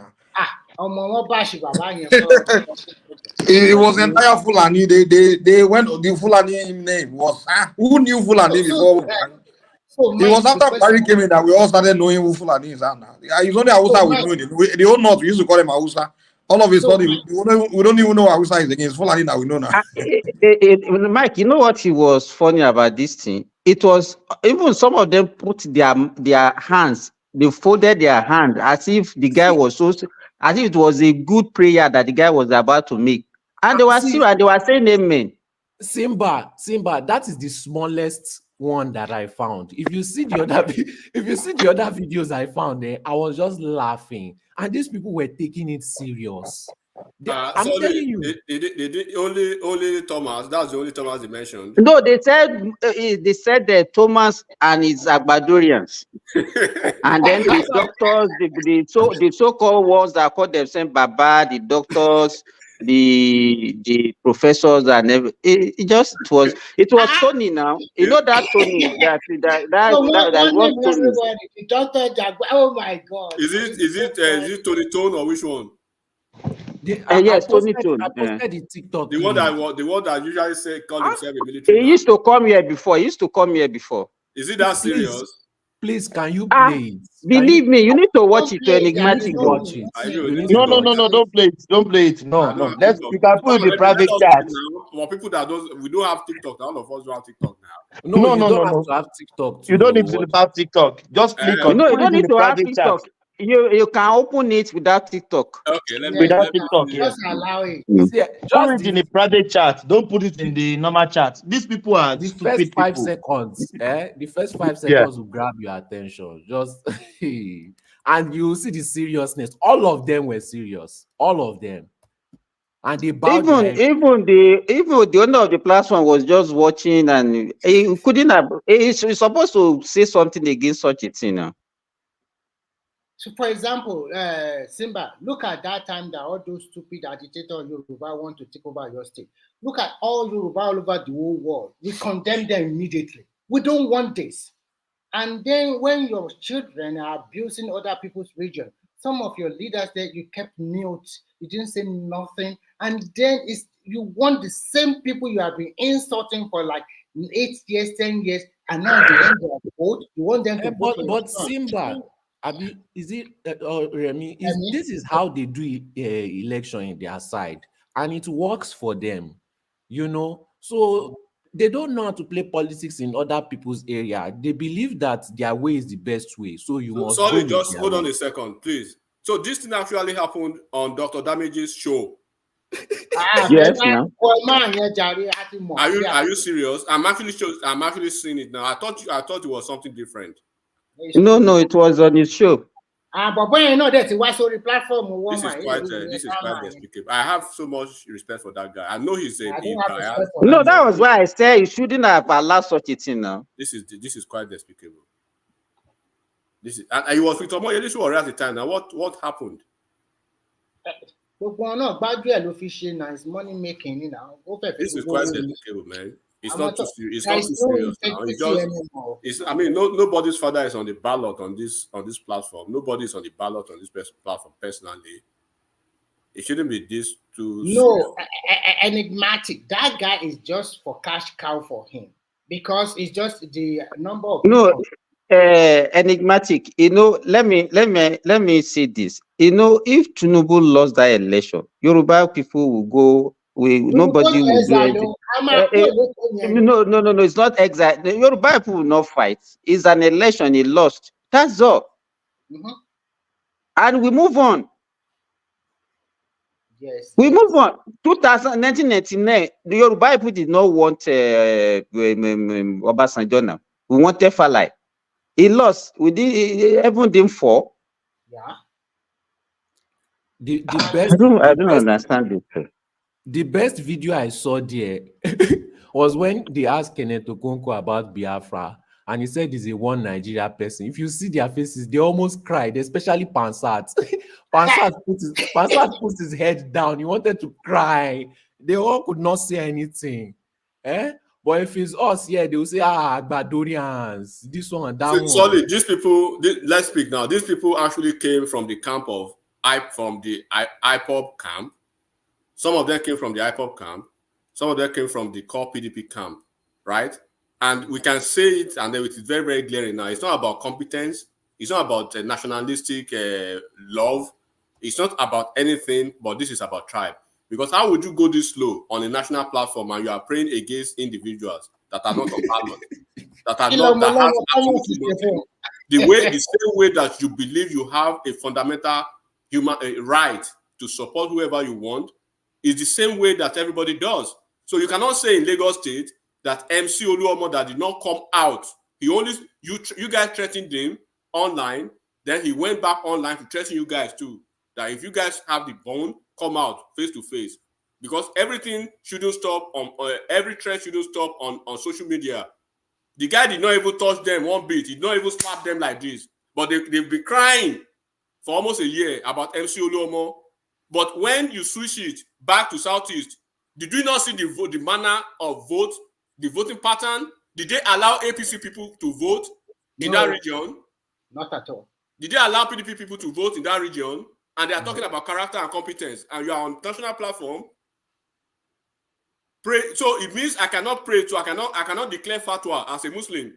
Speaker 20: It was the entire Fulani. They went. The Fulani name was who knew Fulani before?
Speaker 14: So
Speaker 20: it was after Buhari came in that we all started knowing who Fulani is now. It's only Hausa we know. The whole north, we used to call them Hausa. All of a sudden, we don't even know Hausa is against Fulani now. We know now.
Speaker 5: Mike, you know what was funny about this thing? It was even some of them put their hands, they folded their hand as if the guy was as if it was a good prayer that the guy was about to make. And they were serious, and they were saying amen.
Speaker 11: Simba, that is the smallest one that I found. If you see the other videos I found there, I was just laughing. And these people were taking it serious. I'm telling you.
Speaker 19: Only Thomas. That's the only Thomas they mentioned.
Speaker 5: No, they said that Thomas and his Agbadorians. And then the doctors, the so-called ones that call themselves Baba, the doctors, the professors, and everything. It was Tony now. You know that Tony that
Speaker 17: was Tony. The doctor, oh my God.
Speaker 19: Is it Tony Tone or which one?
Speaker 5: Yes, Tony Tone.
Speaker 11: I posted the TikTok.
Speaker 19: The one that usually say call himself a military man.
Speaker 5: He used to come here before.
Speaker 19: Is it that serious?
Speaker 11: Please, can you play it?
Speaker 5: Believe me, you need to watch it to enigmatic.
Speaker 11: Watch it.
Speaker 12: No, don't play it. Don't play it. No. You can put it in the private chat.
Speaker 19: For people that we don't have TikTok. All of us don't have TikTok now.
Speaker 11: No, you don't have to have TikTok.
Speaker 12: You don't need to have TikTok. Just click on.
Speaker 5: No, you don't need to have TikTok. You can open it without TikTok.
Speaker 19: Okay,
Speaker 12: without TikTok.
Speaker 17: Just allow it.
Speaker 12: Just in the private chat. Don't put it in the normal chat. These people are
Speaker 11: the
Speaker 12: stupid
Speaker 11: first 5
Speaker 12: people.
Speaker 11: seconds. The first 5 seconds will grab your attention. Just and you see the seriousness. All of them were serious. All of them. And they
Speaker 5: even the owner of the platform was just watching, and he couldn't have. He's supposed to say something against such a thing now.
Speaker 17: So, for example, Simba, look at that time that all those stupid agitators in Yoruba want to take over your state. Look at all Yoruba all over the whole world. We condemn them immediately. We don't want this. And then when your children are abusing other people's region, some of your leaders there, you kept mute. You didn't say nothing. And then you want the same people you have been insulting for like 8 years, 10 years, and now they end their vote. You want them to vote.
Speaker 11: But Simba, is it Remy? This is how they do election in their side, and it works for them, you know. So they don't know how to play politics in other people's area. They believe that their way is the best way. So you must.
Speaker 19: Sorry, just hold on a second, please. So this thing actually happened on Dr. Damage's show.
Speaker 5: Yes.
Speaker 19: Are you serious? I'm actually seeing it now. I thought it was something different.
Speaker 5: No, it was on his show.
Speaker 17: But when you know that it was on the platform,
Speaker 19: this is quite despicable. I have so much respect for that guy. I know he's a guy.
Speaker 5: No, that was why I said you shouldn't have allowed such a thing now.
Speaker 19: This is quite despicable. And he was with Omoyele this was at the time. Now what happened?
Speaker 17: It's money making now.
Speaker 19: This is quite despicable, man. It's not too serious. It's not too serious now. I mean, nobody's father is on the ballot on this platform. Nobody's on the ballot on this platform personally. It shouldn't be this too.
Speaker 17: No, enigmatic. That guy is just for cash cow for him because it's just the number of.
Speaker 5: No, enigmatic. You know, let me say this. You know, if Tinubu lost that election, Yoruba people will go. Nobody will do anything. No, it's not exact. The Yoruba people will not fight. It's an election. He lost. That's all. And we move on.
Speaker 17: Yes.
Speaker 5: We move on. 1999, the Yoruba people did not want Obasanjo now. We wanted Falai. He lost. Everyone didn't fall.
Speaker 17: Yeah.
Speaker 5: The best. I don't understand it.
Speaker 11: The best video I saw there was when they asked Kenneth Okonkwo about Biafra, and he said he's a one Nigeria person. If you see their faces, they almost cried, especially Pansat. Pansat put his head down. He wanted to cry. They all could not say anything. But if it's us, they will say, Agbadorians, this one and that one.
Speaker 19: Sorry, these people, let's speak now. These people actually came from the camp of IPOB camp. Some of them came from the IPOB camp. Some of them came from the core PDP camp, right? And we can say it, and then it is very, very glaring now. It's not about competence. It's not about nationalistic love. It's not about anything, but this is about tribe. Because how would you go this slow on a national platform and you are praying against individuals that are not on ballot, that are not, that has absolutely nothing? The same way that you believe you have a fundamental human right to support whoever you want, is the same way that everybody does. So you cannot say in Lagos State that MC Oluomo that did not come out, he only you guys threatened him online, then he went back online to threaten you guys too. That if you guys have the bone, come out face to face, because everything shouldn't stop on every threat shouldn't stop on social media. The guy did not even touch them one bit. He did not even slap them like this, but they've been crying for almost a year about MC Oluomo. But when you switch it back to Southeast, did you not see the manner of vote, the voting pattern? Did they allow APC people to vote in that region?
Speaker 17: Not at all.
Speaker 19: Did they allow PDP people to vote in that region? And they are talking about character and competence, and you are on national platform. Pray. So it means I cannot pray. So I cannot declare fatwa as a Muslim.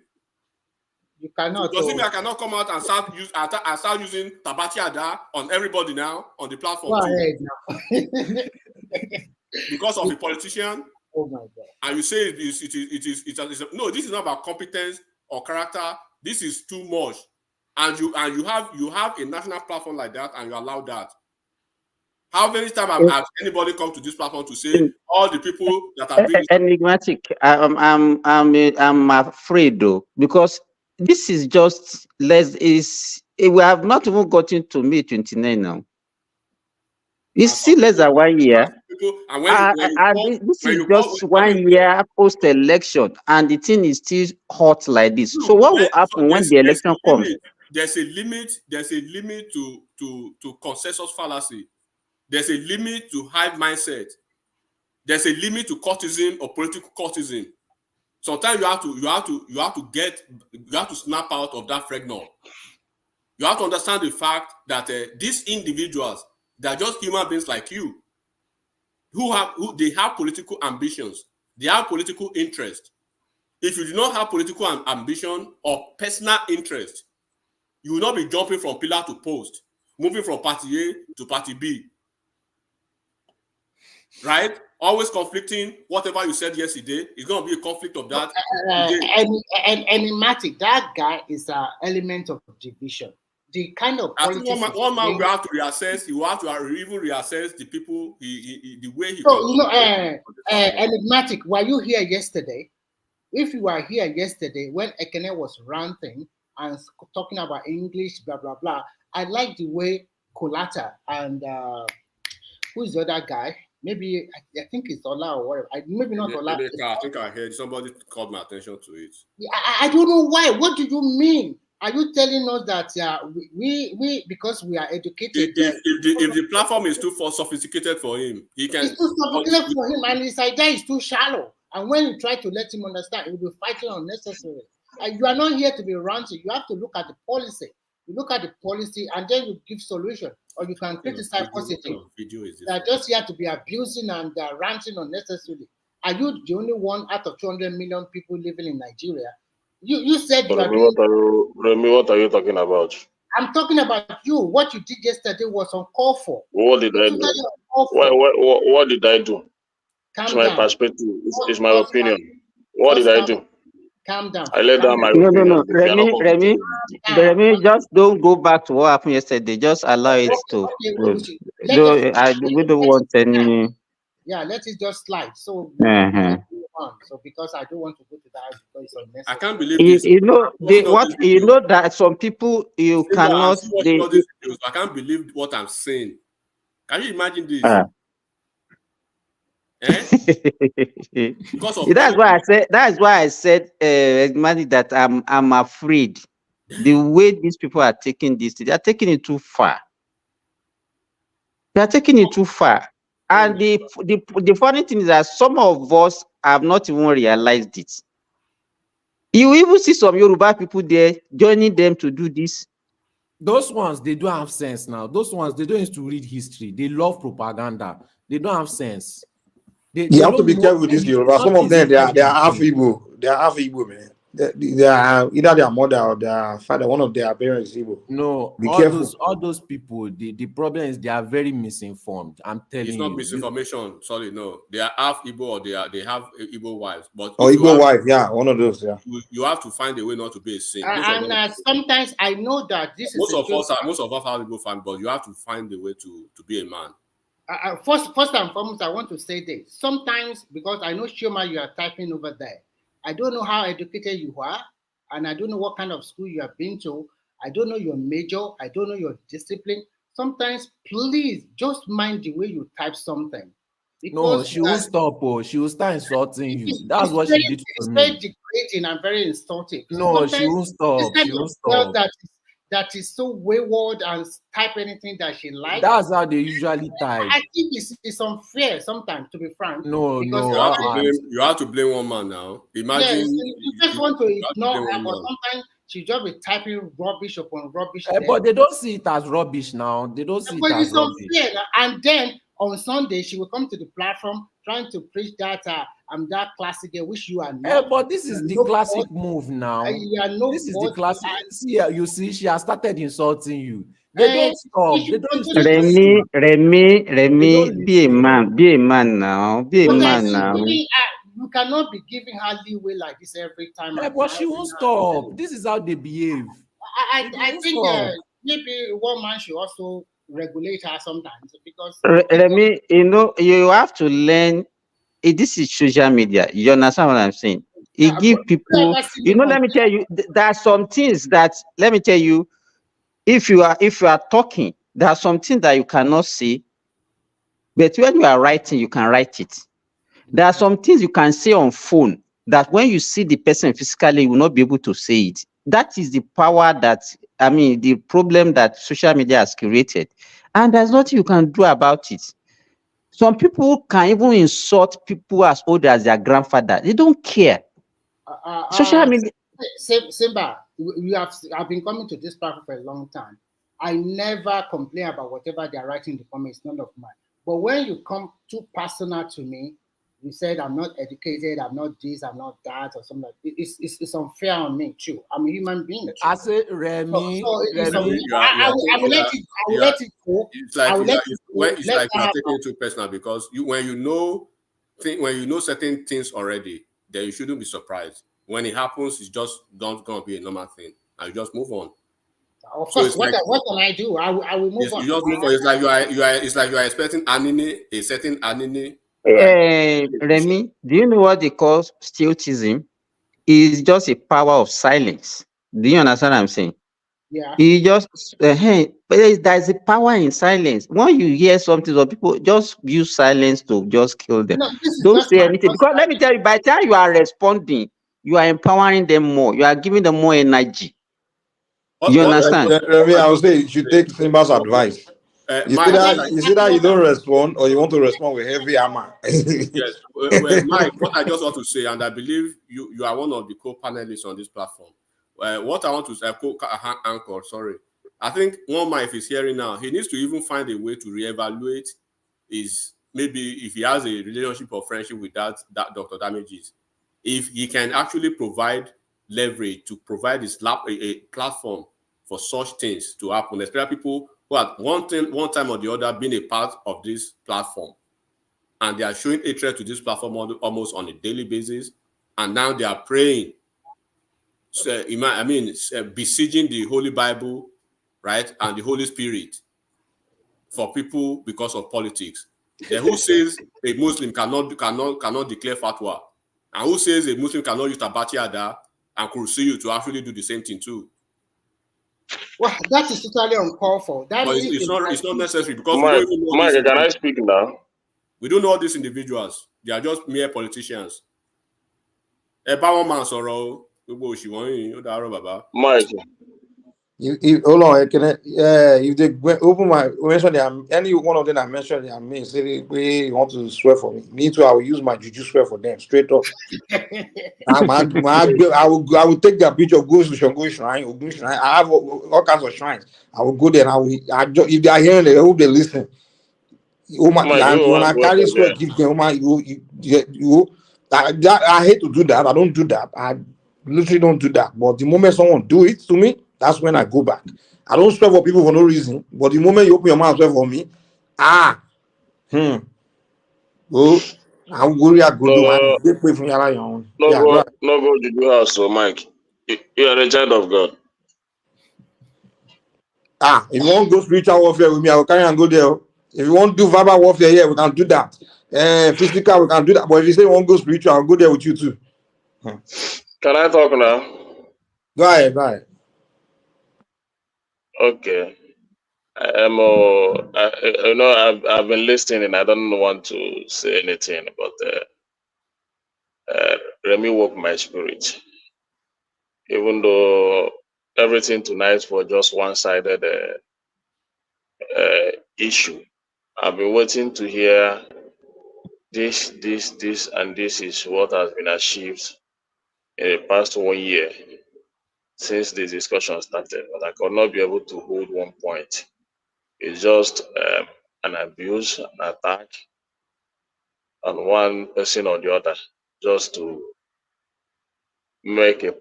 Speaker 17: You cannot.
Speaker 19: So does it mean I cannot come out and start using Tabati Ada on everybody now on the platform?
Speaker 17: Go ahead now.
Speaker 19: Because of a politician?
Speaker 17: Oh my God.
Speaker 19: And you say no, this is not about competence or character. This is too much. And you have a national platform like that, and you allow that. How many times has anybody come to this platform to say all the people that are doing
Speaker 5: enigmatic? I'm afraid though, because this is just we have not even gotten to May 29 now. It's still less than 1 year. This is just 1 year post-election, and the thing is still hot like this. So what will happen when the election comes?
Speaker 19: There's a limit. There's a limit to consensus fallacy. There's a limit to hive mindset. There's a limit to courtesan or political courtesan. Sometimes you have to snap out of that fregnol. You have to understand the fact that these individuals, they're just human beings like you, they have political ambitions. They have political interest. If you do not have political ambition or personal interest, you will not be jumping from pillar to post, moving from party A to party B. Right? Always conflicting. Whatever you said yesterday is going to be a conflict of that.
Speaker 17: Enigmatic. That guy is an element of division. The kind of politics.
Speaker 19: One man will have to reassess. You have to even reassess the people. The way he.
Speaker 17: So enigmatic. Were you here yesterday? If you were here yesterday when Ekene was ranting and talking about English, blah blah blah, I like the way Kolata and who's the other guy? Maybe I think it's Ola or whatever. Maybe not Ola.
Speaker 19: I think I heard somebody called my attention to it.
Speaker 17: I don't know why. What do you mean? Are you telling us that we because we are educated?
Speaker 19: If the platform is too sophisticated for him, he can.
Speaker 17: It's too sophisticated for him, and his idea is too shallow. And when you try to let him understand, he will be fighting unnecessarily. You are not here to be ranting. You have to look at the policy. You look at the policy, and then you give solution, or you can criticize positive. They are just here to be abusing and ranting unnecessarily. Are you the only one out of 200 million people living in Nigeria? You said you are
Speaker 18: Remy, what are you talking about?
Speaker 17: I'm talking about you. What you did yesterday was uncalled for.
Speaker 18: What did I do? What did I do? It's my perspective. It's my opinion. What did I do?
Speaker 17: Calm down.
Speaker 18: I laid down my opinion.
Speaker 5: No. Remy, just don't go back to what happened yesterday. Just allow it to. We don't want any.
Speaker 17: Yeah, let it just slide. So, so because I don't want to go to that because it's unnecessary.
Speaker 19: I can't believe this.
Speaker 5: That some people you cannot.
Speaker 19: I can't believe what I'm saying. Can you imagine this?
Speaker 5: That's why I said that I'm afraid the way these people are taking this, they are taking it too far. They are taking it too far. And the funny thing is that some of us have not even realized it. You even see some Yoruba people there joining them to do this.
Speaker 11: Those ones, they don't have sense now. Those ones, they don't used to read history. They love propaganda. They don't have sense.
Speaker 20: You have to be careful with this Yoruba. Some of them they are half
Speaker 11: Igbo.
Speaker 20: Igbo. They are half Igbo, man. They are either their mother or their father. One of their parents is Igbo.
Speaker 11: No,
Speaker 20: Be
Speaker 11: all
Speaker 20: careful.
Speaker 11: those people. The problem is they are very misinformed. I'm telling you.
Speaker 19: It's not misinformation. Sorry, no. They are half Igbo or they have Igbo wives. But
Speaker 20: Or Igbo wife, yeah, one of those, yeah.
Speaker 19: You have to find a way not to be a saint.
Speaker 17: Sometimes I know that this
Speaker 19: most
Speaker 17: is
Speaker 19: of us have Igbo family, but you have to find a way to be a man.
Speaker 17: First and foremost, I want to say this. Sometimes, because I know, Shoma, you are typing over there. I don't know how educated you are, and I don't know what kind of school you have been to. I don't know your major. I don't know your discipline. Sometimes, please, just mind the way you type something.
Speaker 11: No, she will stop. She will start insulting you. That's what she did to me.
Speaker 17: It's very degrading and very insulting.
Speaker 11: No,
Speaker 17: sometimes,
Speaker 11: she won't stop. She won't stop.
Speaker 17: That is so wayward and type anything that she likes.
Speaker 11: That's how they usually type.
Speaker 17: I think it's unfair sometimes, to be frank.
Speaker 11: No.
Speaker 19: You have to blame one man now. Imagine
Speaker 17: you just want to ignore her, but sometimes she just be typing rubbish upon rubbish.
Speaker 11: But they don't see it as rubbish now. They don't see it as rubbish.
Speaker 17: Unfair. And then on Sunday she will come to the platform trying to preach that I'm that classic girl, which you are not.
Speaker 11: But this is the classic move now. This is the classic. You see, she has started insulting you. They don't stop. They don't stop.
Speaker 5: Remy, be a man now. Be a man now.
Speaker 17: You cannot be giving her leeway like this every time.
Speaker 11: But she won't stop. This is how they behave.
Speaker 17: I think maybe one man should also regulate her sometimes, because
Speaker 5: Remy, you have to learn. This is social media. You understand what I'm saying? It give people. Let me tell you. There are some things that, let me tell you, if you are talking, there are some things that you cannot say, but when you are writing, you can write it. There are some things you can say on phone that when you see the person physically, you will not be able to say it. That is the power the problem that social media has created. And there's nothing you can do about it. Some people can even insult people as old as their grandfather. They don't care. Social media.
Speaker 17: Simba, I've been coming to this platform for a long time. I never complain about whatever they're writing in the comments, none of mine. But when you come too personal to me, you said I'm not educated, I'm not this, I'm not that, or something like that. It's unfair on me too. I'm a human being too.
Speaker 11: I say, Remy,
Speaker 17: I will let it go.
Speaker 19: It's like you're taking it too personal, because when you know certain things already, then you shouldn't be surprised. When it happens, it's just not going to be a normal thing, and you just move on.
Speaker 17: Of course, what can I do? I will move on.
Speaker 19: You just move on. It's like you are expecting a certain anime.
Speaker 5: Remy, do you know what they call stilltism? It's just a power of silence. Do you understand what I'm saying?
Speaker 17: Yeah.
Speaker 5: You just there's a power in silence. When you hear something, or people just use silence to just kill them. Don't say anything, because let me tell you, by the time you are responding, you are empowering them more. You are giving them more energy. You understand?
Speaker 20: Remy, I would say you should take Simba's advice. You see that you don't respond, or you want to respond with heavy hammer.
Speaker 19: Yes. Mike, what I just want to say, and I believe you are one of the co-panelists on this platform. What I want to say, co-anchor, sorry. I think one Mike, if he's hearing now, he needs to even find a way to reevaluate maybe if he has a relationship or friendship with that Dr. Damages, if he can actually provide leverage to provide a platform for such things to happen, especially people who at one time or the other been a part of this platform, and they are showing hatred to this platform almost on a daily basis, and now they are praying, besieging the Holy Bible, right, and the Holy Spirit for people because of politics. Then who says a Muslim cannot declare fatwa, and who says a Muslim cannot use Tabati Ada and Kursiyu to actually do the same thing too?
Speaker 17: Well, that is totally uncalled for.
Speaker 19: It's not necessary, because
Speaker 18: Mike, can I speak now?
Speaker 19: We don't know all these individuals. They are just mere politicians. Mike.
Speaker 20: Hold on, if they open my mention any one of them I mentioned, I mean, say they want to swear for me. Me too, I will use my juju swear for them straight up. I will take their picture, go to Shango Shrine, Ogun Shrine. I have all kinds of shrines. I will go there and if they are hearing it, I hope they listen. I carry sweat, give them, I hate to do that. I don't do that. I literally don't do that. But the moment someone do it to me, that's when I go back. I don't swear for people for no reason. But the moment you open your mouth swear for me, I'm worried I go do man. They pray for your own. Yeah, go ahead.
Speaker 18: No go to do house, so Mike. You are a child of God.
Speaker 20: If you want to go spiritual warfare with me, I will carry and go there. If you want to do verbal warfare here, we can do that. Physical, we can do that. But if you say you want to go spiritual, I'll go there with you too.
Speaker 18: Can I talk now?
Speaker 20: Go ahead.
Speaker 18: Okay. I've been listening and I don't want to say anything, but Remy woke my spirit. Even though everything tonight was just one-sided issue, I've been waiting to hear this, and this is what has been achieved in the past 1 year since the discussion started, but I could not be able to hold one point. It's just an abuse, an attack on one person or the other, just to make your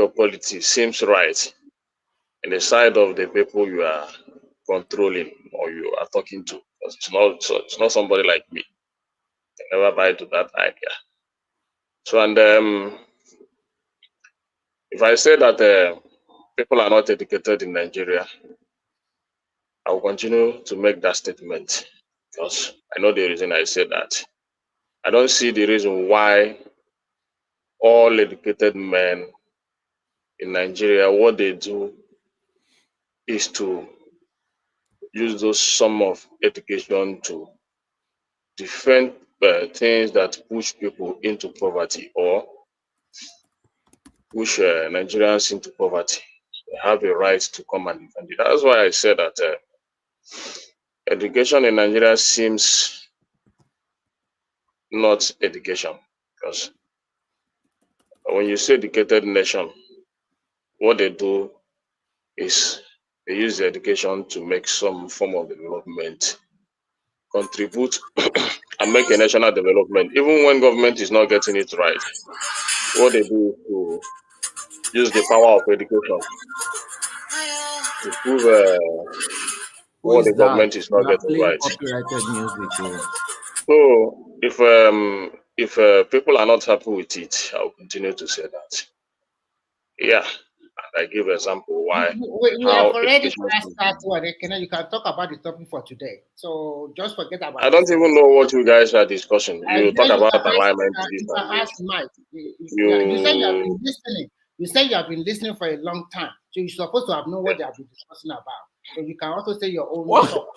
Speaker 18: politics seems right in the side of the people you are controlling or you are talking to. It's not somebody like me. I never buy to that idea. So, and if I say that people are not educated in Nigeria, I will continue to make that statement because I know the reason I say that. I don't see the reason why all educated men in Nigeria, what they do is to use those sum of education to defend things that push people into poverty or push Nigerians into poverty. They have a right to come and defend it. That's why I said that education in Nigeria seems not education, because when you say educated nation, what they do is they use the education to make some form of development, contribute and make a national development. Even when government is not getting it right, what they do is to use the power of education to prove
Speaker 11: Who
Speaker 18: what
Speaker 11: is
Speaker 18: the
Speaker 11: that?
Speaker 18: government is
Speaker 11: You
Speaker 18: not
Speaker 11: are
Speaker 18: getting
Speaker 11: playing
Speaker 18: right.
Speaker 11: copyrighted music. Oh.
Speaker 18: So if people are not happy with it, I'll continue to say that. Yeah, I give example why
Speaker 17: We have
Speaker 18: how
Speaker 17: already
Speaker 18: education.
Speaker 17: passed that one. You can talk about the topic for today. So just forget about
Speaker 18: I don't
Speaker 17: this.
Speaker 18: even know what you guys are discussing.
Speaker 17: And
Speaker 18: You
Speaker 17: then
Speaker 18: talk about alignment.
Speaker 17: you can ask Mike. You said you have
Speaker 18: You
Speaker 17: been listening. You said you have been listening for a long time. So you're supposed to have known what they have been discussing about. So you can also say your own thought.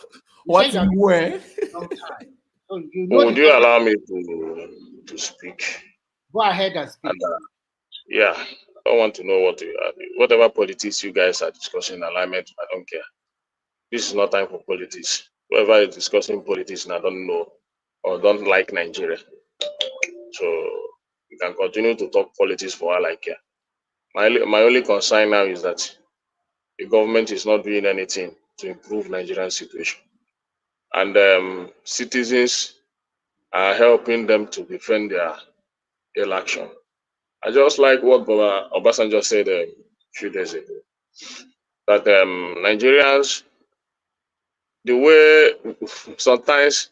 Speaker 11: What
Speaker 17: you have been
Speaker 11: where?
Speaker 17: listening for a long time. So you know
Speaker 18: would
Speaker 17: the
Speaker 18: you
Speaker 17: topic.
Speaker 18: allow me to speak?
Speaker 17: Go ahead and speak.
Speaker 18: And, yeah, I don't want to know whatever politics you guys are discussing alignment. I don't care. This is not time for politics. Whoever is discussing politics and I don't know or don't like Nigeria. So you can continue to talk politics for all I care. My only concern now is that the government is not doing anything to improve Nigerian situation. And citizens are helping them to defend their election. I just like what Obasanjo said a few days ago, that Nigerians, the way sometimes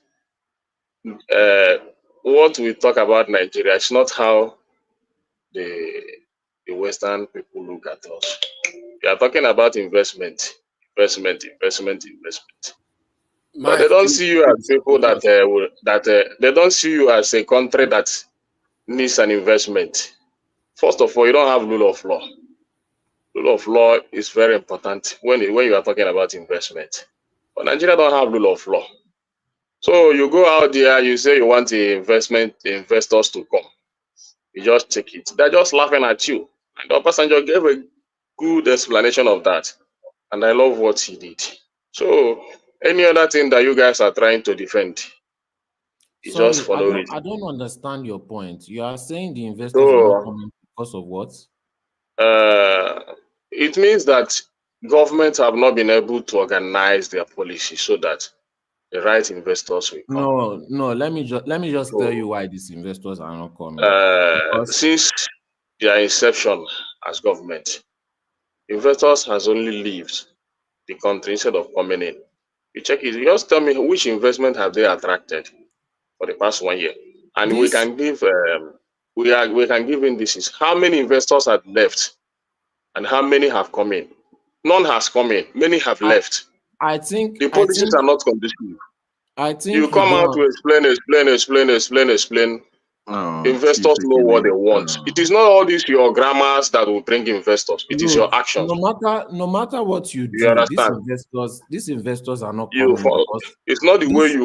Speaker 18: what we talk about Nigeria is not how the Western people look at us. We are talking about investment. But they don't see you as people that they don't see you as a country that needs an investment. First of all, you don't have rule of law. Rule of law is very important when you are talking about investment. But Nigeria don't have rule of law. So you go out there, you say you want the investors to come. You just take it. They're just laughing at you. And Obasanjo gave a good explanation of that. And I love what he did. So any other thing that you guys are trying to defend is
Speaker 11: Sorry,
Speaker 18: just for no reason.
Speaker 11: I don't understand your point. You are saying the investors are not
Speaker 18: So
Speaker 11: coming because of what?
Speaker 18: it means that governments have not been able to organize their policy so that the right investors will come.
Speaker 11: No. Let me just
Speaker 18: So,
Speaker 11: tell you why these investors are not coming. Because
Speaker 18: since their inception as government, investors has only left the country instead of coming in. You check it. You just tell me which investment have they attracted for the past 1 year, and we
Speaker 11: this,
Speaker 18: can give we can give indices. How many investors have left, and how many have come in? None has come in. Many have left.
Speaker 11: I think
Speaker 18: The policies are not conducive. You
Speaker 11: you
Speaker 18: come
Speaker 11: don't.
Speaker 18: out to explain. Investors know what they want. It is not all these your grammars that will bring investors. It is
Speaker 11: Look,
Speaker 18: your actions.
Speaker 11: no matter what you
Speaker 18: You
Speaker 11: do, these
Speaker 18: understand?
Speaker 11: investors are not
Speaker 18: You
Speaker 11: coming because
Speaker 18: it's not the way
Speaker 11: this.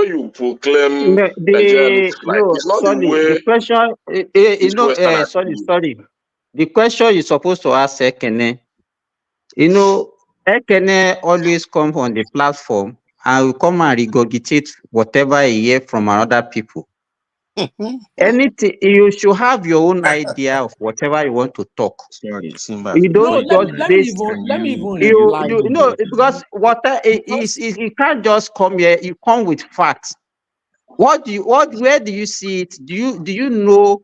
Speaker 18: you proclaim Nigeria looks like.
Speaker 5: No,
Speaker 18: It's not the
Speaker 5: sorry. The
Speaker 18: way
Speaker 5: question,
Speaker 18: this Westerners do.
Speaker 5: sorry. The question you're supposed to ask Ekene, Ekene always come on the platform and will come and regurgitate whatever he hear from other people. Anything, you should have your own idea of whatever you want to talk.
Speaker 7: Sorry, Simba.
Speaker 5: You don't just
Speaker 11: Let
Speaker 5: base.
Speaker 11: me even
Speaker 5: You
Speaker 11: reply
Speaker 5: know
Speaker 11: you.
Speaker 5: because water is you can't just come here. You come with facts. Where do you see it? Do you know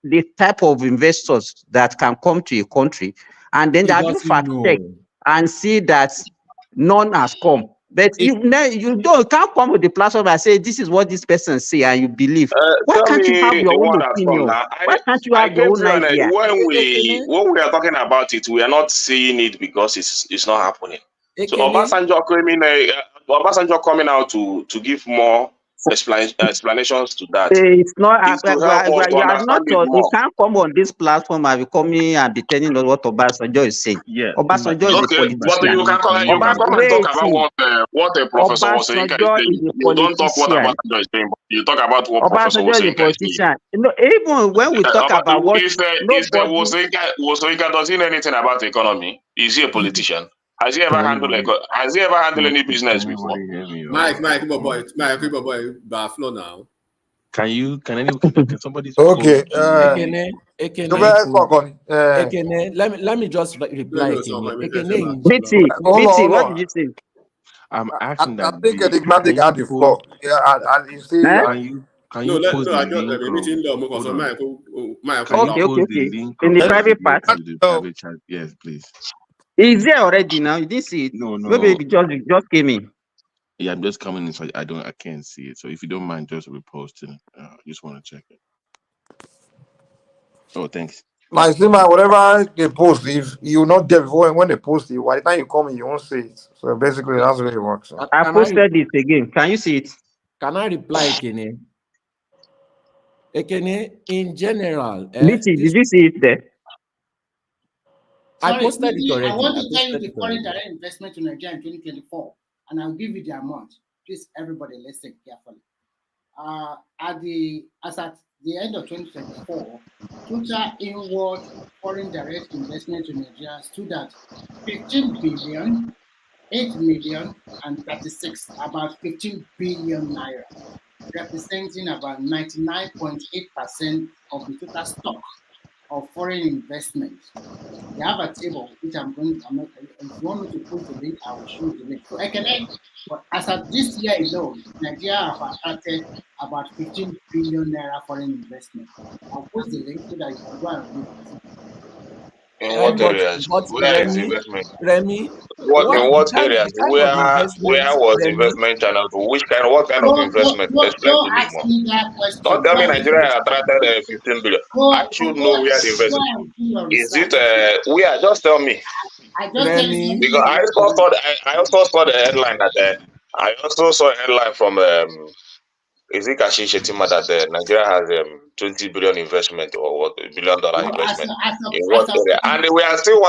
Speaker 5: the type of investors that can come to a country, and then
Speaker 11: He
Speaker 5: have you
Speaker 11: doesn't
Speaker 5: fact check
Speaker 11: know.
Speaker 5: and see that none has come? But you can't come with the platform and say this is what this person say and you believe. Why
Speaker 18: Tell
Speaker 5: can't you have
Speaker 18: me
Speaker 5: your
Speaker 18: the
Speaker 5: own
Speaker 18: one that's come
Speaker 5: opinion?
Speaker 18: now.
Speaker 5: Why can't you
Speaker 18: I
Speaker 5: have your
Speaker 18: get
Speaker 5: own
Speaker 18: you, and
Speaker 5: idea?
Speaker 18: when we are talking about it, we are not seeing it because it's not happening. So Obasanjo coming out to give more explanations to that
Speaker 5: It's not.
Speaker 18: is to help us to
Speaker 5: You are
Speaker 18: understand
Speaker 5: not.
Speaker 18: it
Speaker 5: You
Speaker 18: more.
Speaker 5: can't come on this platform and be coming and be telling us what Obasanjo is saying.
Speaker 7: Yeah,
Speaker 5: Obasanjo is a
Speaker 18: Okay, but
Speaker 5: politician.
Speaker 18: you can come and talk about what a professor was saying.
Speaker 5: Obasanjo is a
Speaker 18: You don't talk what
Speaker 5: politician.
Speaker 18: Obasanjo is saying, but you talk about what Professor
Speaker 5: Obasanjo is a
Speaker 18: Wosenka is saying.
Speaker 5: politician. Even when we talk about what
Speaker 18: If
Speaker 5: nobody.
Speaker 18: Wosenka does he know anything about the economy? Is he a politician? Has he ever handled any business before?
Speaker 19: Mike, boy, Buffalo now.
Speaker 7: Can somebody
Speaker 20: Okay.
Speaker 11: Ekene, let me just reply. Ekene,
Speaker 5: BT, what did you say?
Speaker 7: I'm asking
Speaker 20: I
Speaker 7: that.
Speaker 20: think Enigmatic had the floor. Yeah, and you see,
Speaker 7: Can you post the link? Can you post the link
Speaker 5: in the private part?
Speaker 7: to the private chat? Yes, please.
Speaker 5: Is there already now? You didn't see it?
Speaker 7: No.
Speaker 5: Maybe just came in.
Speaker 7: Yeah, I'm just coming in, so I can't see it. So if you don't mind, just reposting. Just want to check it. Oh, thanks.
Speaker 20: my Zima, whatever they post, if you not there before when they post it, by the time you come in, you won't see it. So basically, that's the way it works. So.
Speaker 5: I posted it again. Can you see it?
Speaker 11: Can I reply, Ekene? Ekene, in general,
Speaker 5: BT, did you see it there?
Speaker 11: I posted it already.
Speaker 17: I want to tell you the foreign direct investment to Nigeria in 2024, and I'll give you the amount. Please, everybody, listen carefully. As at the end of 2024, total inward foreign direct investment to Nigeria stood at 15 billion, 8 million, and 36, about 15 billion naira, representing about 99.8% of the total stock of foreign investment. They have a table which if you want me to put the link, I will show you the link. So but as of this year alone, Nigeria have attracted about 15 billion naira foreign investment. I'll post the link so that you can go and read it.
Speaker 18: In what areas? Where is investment?
Speaker 11: Remy,
Speaker 18: in what areas? Where was investment channel? What kind of investment? Explain to me more. Don't tell me Nigeria attracted 15 billion. I should know where the investment is. It just tell me. Because I also saw the headline that I also saw a headline from is it Kashi Shetima that Nigeria has 20 billion investment or what $1 billion investment in what area? And we still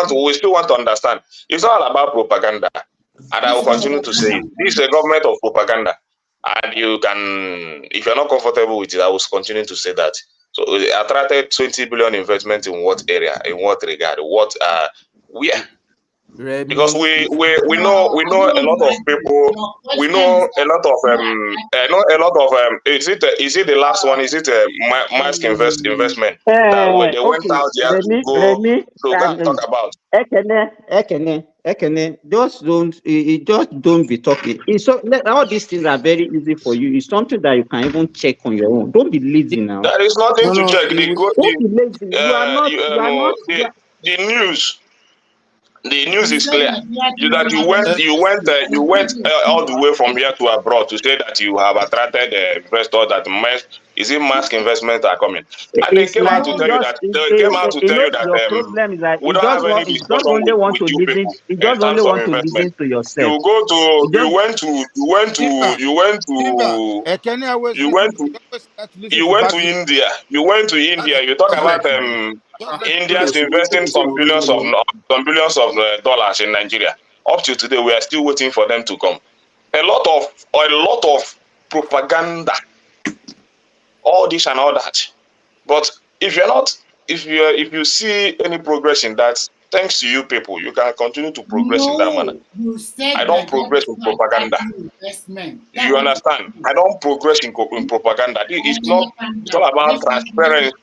Speaker 18: want to understand. It's all about propaganda. And I will continue to say it. This is a government of propaganda. And you can, if you're not comfortable with it, I will continue to say that. So it attracted 20 billion investment in what area, in what regard, where? Because we know a lot of people. We know a lot of is it the last one? Is it a mask investment that they went
Speaker 5: Okay,
Speaker 18: out there to
Speaker 5: Remy,
Speaker 18: go and talk about?
Speaker 5: Ekene, just don't be talking. All these things are very easy for you. It's something that you can even check on your own. Don't be lazy now.
Speaker 18: There is nothing to check.
Speaker 5: Don't be lazy. You are not.
Speaker 18: The news. The news is clear. You went all the way from here to abroad to say that you have attracted investors, that mask investments are coming, and they came out to tell you that
Speaker 5: your problem is that
Speaker 18: we don't have any
Speaker 5: he just
Speaker 18: discussion
Speaker 5: only want
Speaker 18: with
Speaker 5: to
Speaker 18: you
Speaker 5: listen.
Speaker 18: people
Speaker 5: He
Speaker 18: in
Speaker 5: just only
Speaker 18: terms of
Speaker 5: want to
Speaker 18: investment.
Speaker 5: listen to yourself.
Speaker 18: You went to India. You went to India. You talk about India's investing some billions of dollars in Nigeria. Up to today, we are still waiting for them to come. A lot of propaganda, all this and all that. But if you see any progress in that, thanks to you people, you can continue to progress in that manner.
Speaker 10: You said
Speaker 18: I don't progress in propaganda. You understand? I don't progress in propaganda. It's all about transparency.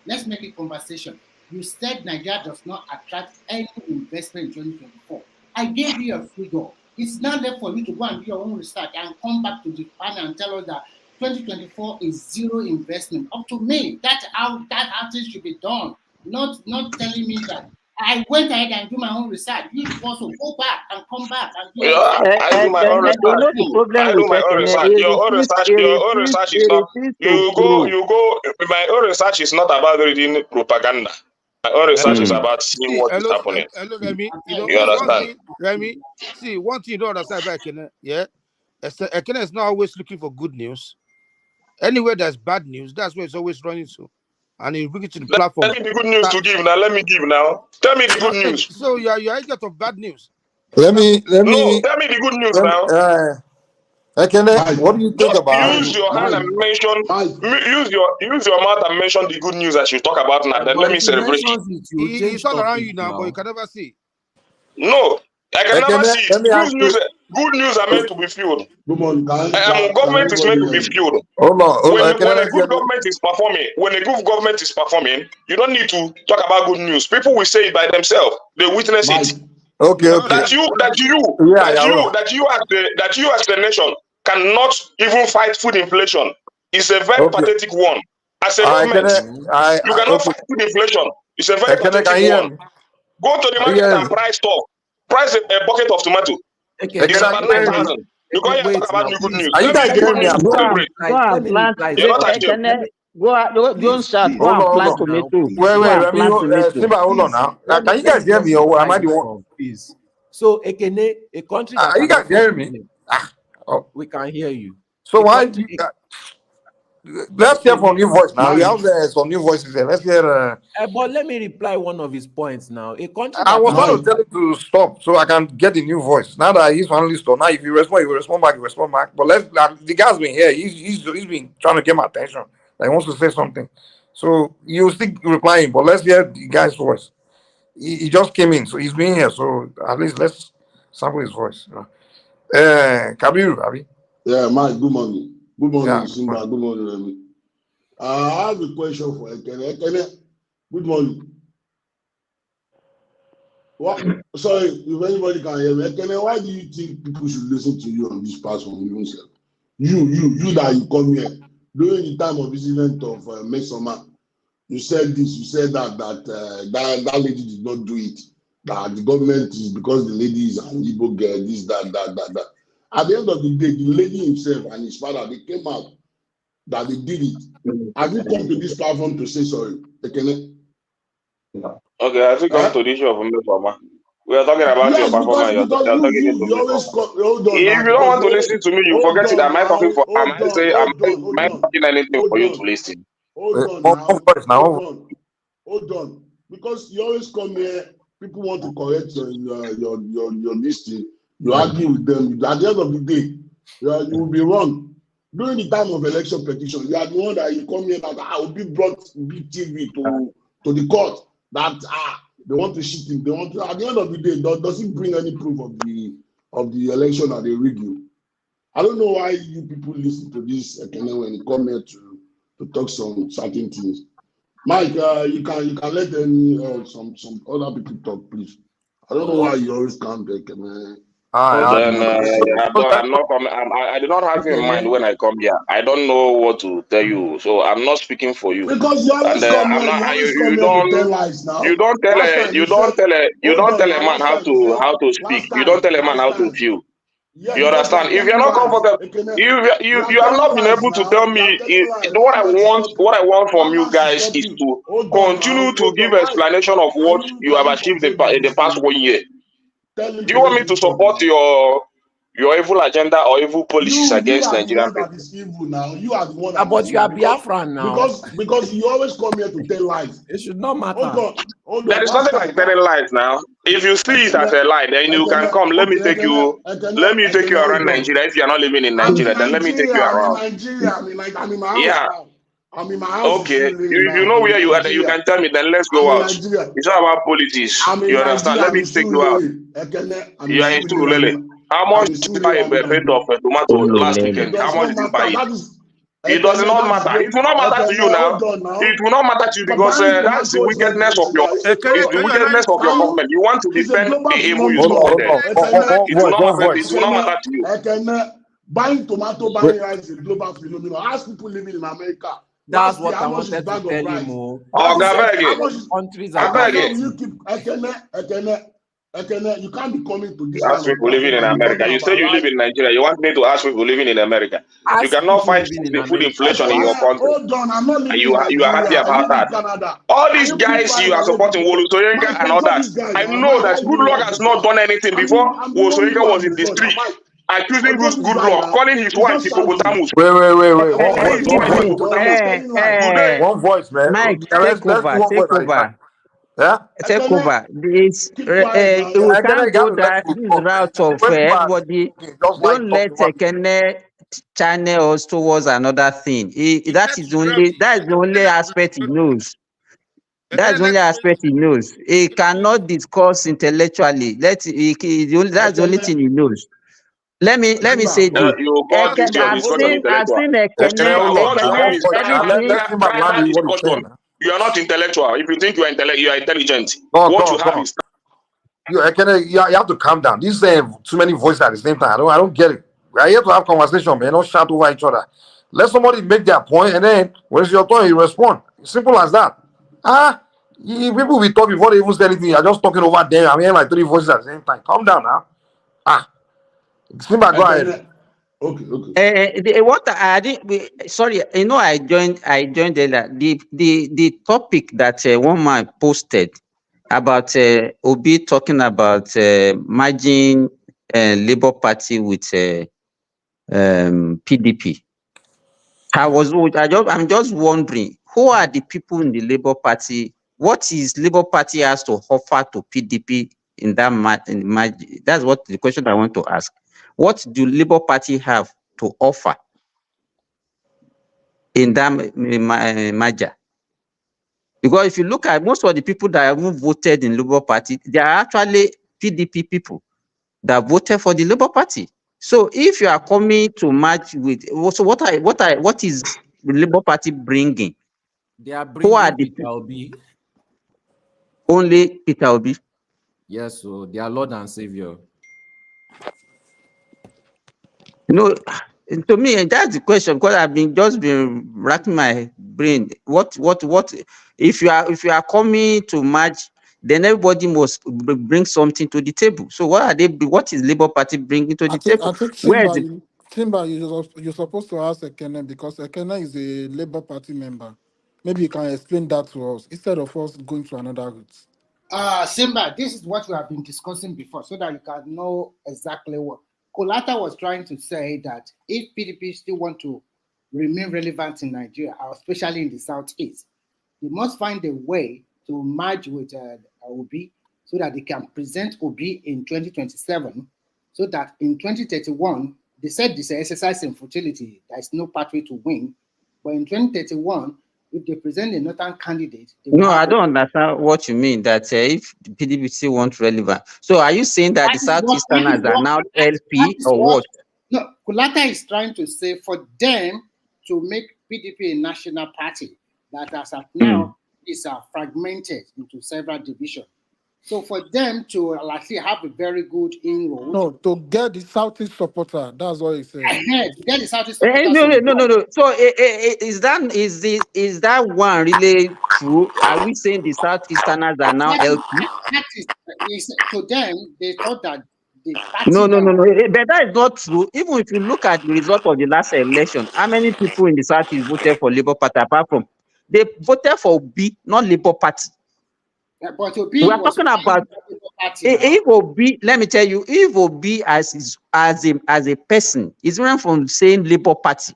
Speaker 10: Let's make it conversation. You said Nigeria does not attract any investment in 2024. I gave you a figure. It's not left for you to go and do your own research and come back to the panel and tell us that 2024 is zero investment. Up to me, that's how things should be done. Not telling me that I went ahead and do my own research. You also go back and come back and do your research.
Speaker 18: I do my own research. I do my own research. Your own research is not. You go. My own research is not about reading propaganda. My own research is about seeing what is happening.
Speaker 20: Hello, Remy.
Speaker 18: You understand?
Speaker 20: Remy, see, one thing you don't understand about Ekene, yeah? Ekene is not always looking for good news. Anywhere there's bad news, that's where it's always running to. And he bring it to the platform.
Speaker 18: Tell me the good news to give now. Let me give now. Tell me the good news.
Speaker 20: So you're agent of bad news.
Speaker 18: Let me. Tell me the good news now.
Speaker 2: Ekene, what do you think about?
Speaker 18: Use your hand and mention. Use your mouth and mention the good news that you talk about now. Then let me celebrate it.
Speaker 20: He's all around you now, but you can never see.
Speaker 18: No, I can never see it. Good news are meant to be fueled. Government is meant to be fueled. When a good government is performing, you don't need to talk about good news. People will say it by themselves. They witness it.
Speaker 2: Okay.
Speaker 18: That you as the nation cannot even fight food inflation is a very pathetic one. As a government, you cannot fight food inflation. It's a very pathetic one. Go to the market and price a bucket of tomato. It's about 9,000. You go here and talk about new good news.
Speaker 2: Are you guys hearing me?
Speaker 5: Don't start. Go and plant tomato.
Speaker 2: Wait, Simba, hold on now. Can you guys hear me or am I the one?
Speaker 11: So, Ekene, a country that
Speaker 2: are you guys hearing me?
Speaker 11: We can hear you.
Speaker 2: So why do you, let's hear from your voice now. We have some new voices there. Let's hear.
Speaker 11: But let me reply one of his points now. A country.
Speaker 2: I was trying to tell him to stop so I can get the new voice. Now that he's finally stopped. Now if you respond, you respond back. But the guy's been here. He's been trying to get my attention. He wants to say something. So you still replying, but let's hear the guy's voice. He just came in, so he's been here. So at least let's sample his voice. Kabiru, Abi.
Speaker 22: Yeah, Mike. Good morning. Good morning, Simba. Good morning, Remy. I have a question for Ekene. Ekene, good morning. What? Sorry, if anybody can hear me. Ekene, why do you think people should listen to you on this platform? Even self? You that you come here during the time of incident of Mesoma, you said this, you said that lady did not do it. That the government is because the lady is an Igbo girl, this, that. At the end of the day, the lady himself and his father, they came out that they did it. Have you come to this platform to say sorry? Okay,
Speaker 18: have you come to the issue of Mesoma? We are talking about your performance. You're talking to me. If you don't want to listen to me, you forget it. Am I talking for? Am I talking anything for you to listen?
Speaker 22: Hold on. Because you always come here, people want to correct your listing. You argue with them. At the end of the day, you will be wrong. During the time of election petition, you are the one that you come here that will be brought big TV to the court that They want to shit him. They want to. At the end of the day, does it bring any proof of the election that they rig you? I don't know why you people listen to this when you come here to talk some certain things. Mike, you can let any some other people talk, please. I don't know why you always can't take man.
Speaker 18: Then I'm not. I do not have you in mind when I come here. I don't know what to tell you, so I'm not speaking for you.
Speaker 22: Because you always come here. You always come here to tell lies now.
Speaker 18: You don't tell a man how to speak. You don't tell a man how to feel. You understand? If you're not comfortable, you have not been able to tell me what I want. What I want from you guys is to continue to give explanation of what you have achieved in the past 1 year. Do you want me to support your evil agenda or evil policies against Nigerian people?
Speaker 22: That is evil now. You are the one that
Speaker 11: but you are Biafran now.
Speaker 22: Because you always come here to tell lies.
Speaker 11: It should not matter.
Speaker 22: Hold on.
Speaker 18: There is nothing like telling lies now. If you see it as a lie, then you can come. Let me take you around Nigeria. If you are not living in Nigeria, then let me take you around.
Speaker 22: I'm in my house.
Speaker 18: Yeah.
Speaker 22: I'm in my house.
Speaker 18: Okay. You know where you are, then you can tell me, then let's go out. It's not about politics. You understand? Let me take you out. You are in Surulere. How much did you buy a bed of tomato last weekend? How much did you buy it? It does not matter. It will not matter to you now. It will not matter to you because that's the wickedness of your government. You want to defend the evil you supported. It will not matter to you.
Speaker 22: Buying tomato, buying rice is a global phenomenon. Ask people living in America.
Speaker 11: That's what I wanted to tell you.
Speaker 22: You can't be coming to this.
Speaker 18: Ask people living in America. You say you live in Nigeria. You want me to ask people living in America? You cannot fight the food inflation in your country.
Speaker 22: Hold on, I'm not living
Speaker 18: you are happy about that. All these guys you are supporting, Wolu Soyinka and others. I know that Good Luck has not done anything before. Wolu Soyinka was in the street accusing Good Luck, calling his wife hippopotamus.
Speaker 20: One voice, man.
Speaker 5: Mike, take over.
Speaker 20: Yeah?
Speaker 5: Take over. This we can't go that this route of everybody. Don't let Ekene channel us towards another thing. That is the only aspect he knows. That's the only aspect he knows. He cannot discuss intellectually. That's the only thing he knows. Let me say this. I've seen Ekene.
Speaker 18: You are not intellectual. If you think you are intelligent. What you have is.
Speaker 20: You have to calm down. These too many voices at the same time. I don't get it. We're here to have conversation, man. Don't shout over each other. Let somebody make their point, and then when it's your turn, you respond. Simple as that. People will talk before they even say anything. You're just talking over them. I'm hearing like 3 voices at the same time. Calm down now. Simba, go ahead.
Speaker 22: Okay.
Speaker 5: What I didn't. Sorry, I joined earlier. The topic that one man posted about Obi talking about merging Labour Party with PDP. I'm just wondering, who are the people in the Labour Party? What is Labour Party has to offer to PDP in that that's what the question I want to ask. What do Labour Party have to offer in that merger? Because if you look at most of the people that have voted in Labour Party, they are actually PDP people that voted for the Labour Party. So if you are coming to merge with, so what is the Labour Party bringing?
Speaker 11: They are bringing Peter Obi.
Speaker 5: Only Peter Obi.
Speaker 11: Yes, so they are Lord and Savior.
Speaker 5: To me, that's the question, because I've been racking my brain. What if you are coming to merge, then everybody must bring something to the table. So what is Labour Party bringing to the table?
Speaker 8: I think Simba, you're supposed to ask Ekene, because Ekene is a Labour Party member. Maybe you can explain that to us instead of us going to another route.
Speaker 17: Simba, this is what we have been discussing before, so that you can know exactly what Kolata was trying to say, that if PDP still want to remain relevant in Nigeria, especially in the Southeast, they must find a way to merge with Obi, so that they can present Obi in 2027, so that in 2031, they said this exercise in futility, there is no pathway to win, but in 2031, if they present a northern candidate,
Speaker 5: no, I don't understand what you mean. That if the PDP want relevant, so are you saying that the Southeasterners are now LP or what?
Speaker 17: No, Kulata is trying to say for them to make PDP a national party that as of now is fragmented into several divisions. So for them to actually have a very good inroad.
Speaker 8: No, to get the Southeast supporter, that's what he said.
Speaker 17: To get the Southeast supporter.
Speaker 5: No. So is that one really true? Are we saying the Southeasterners are now LP?
Speaker 17: That is to them, they thought that the party.
Speaker 5: No. But that is not true. Even if you look at the result of the last election, how many people in the Southeast voted for Labour Party apart from they voted for Obi, not Labour Party?
Speaker 17: But Obi
Speaker 5: we are talking about if Obi, let me tell you, if Obi as a person is running from the same Labour Party,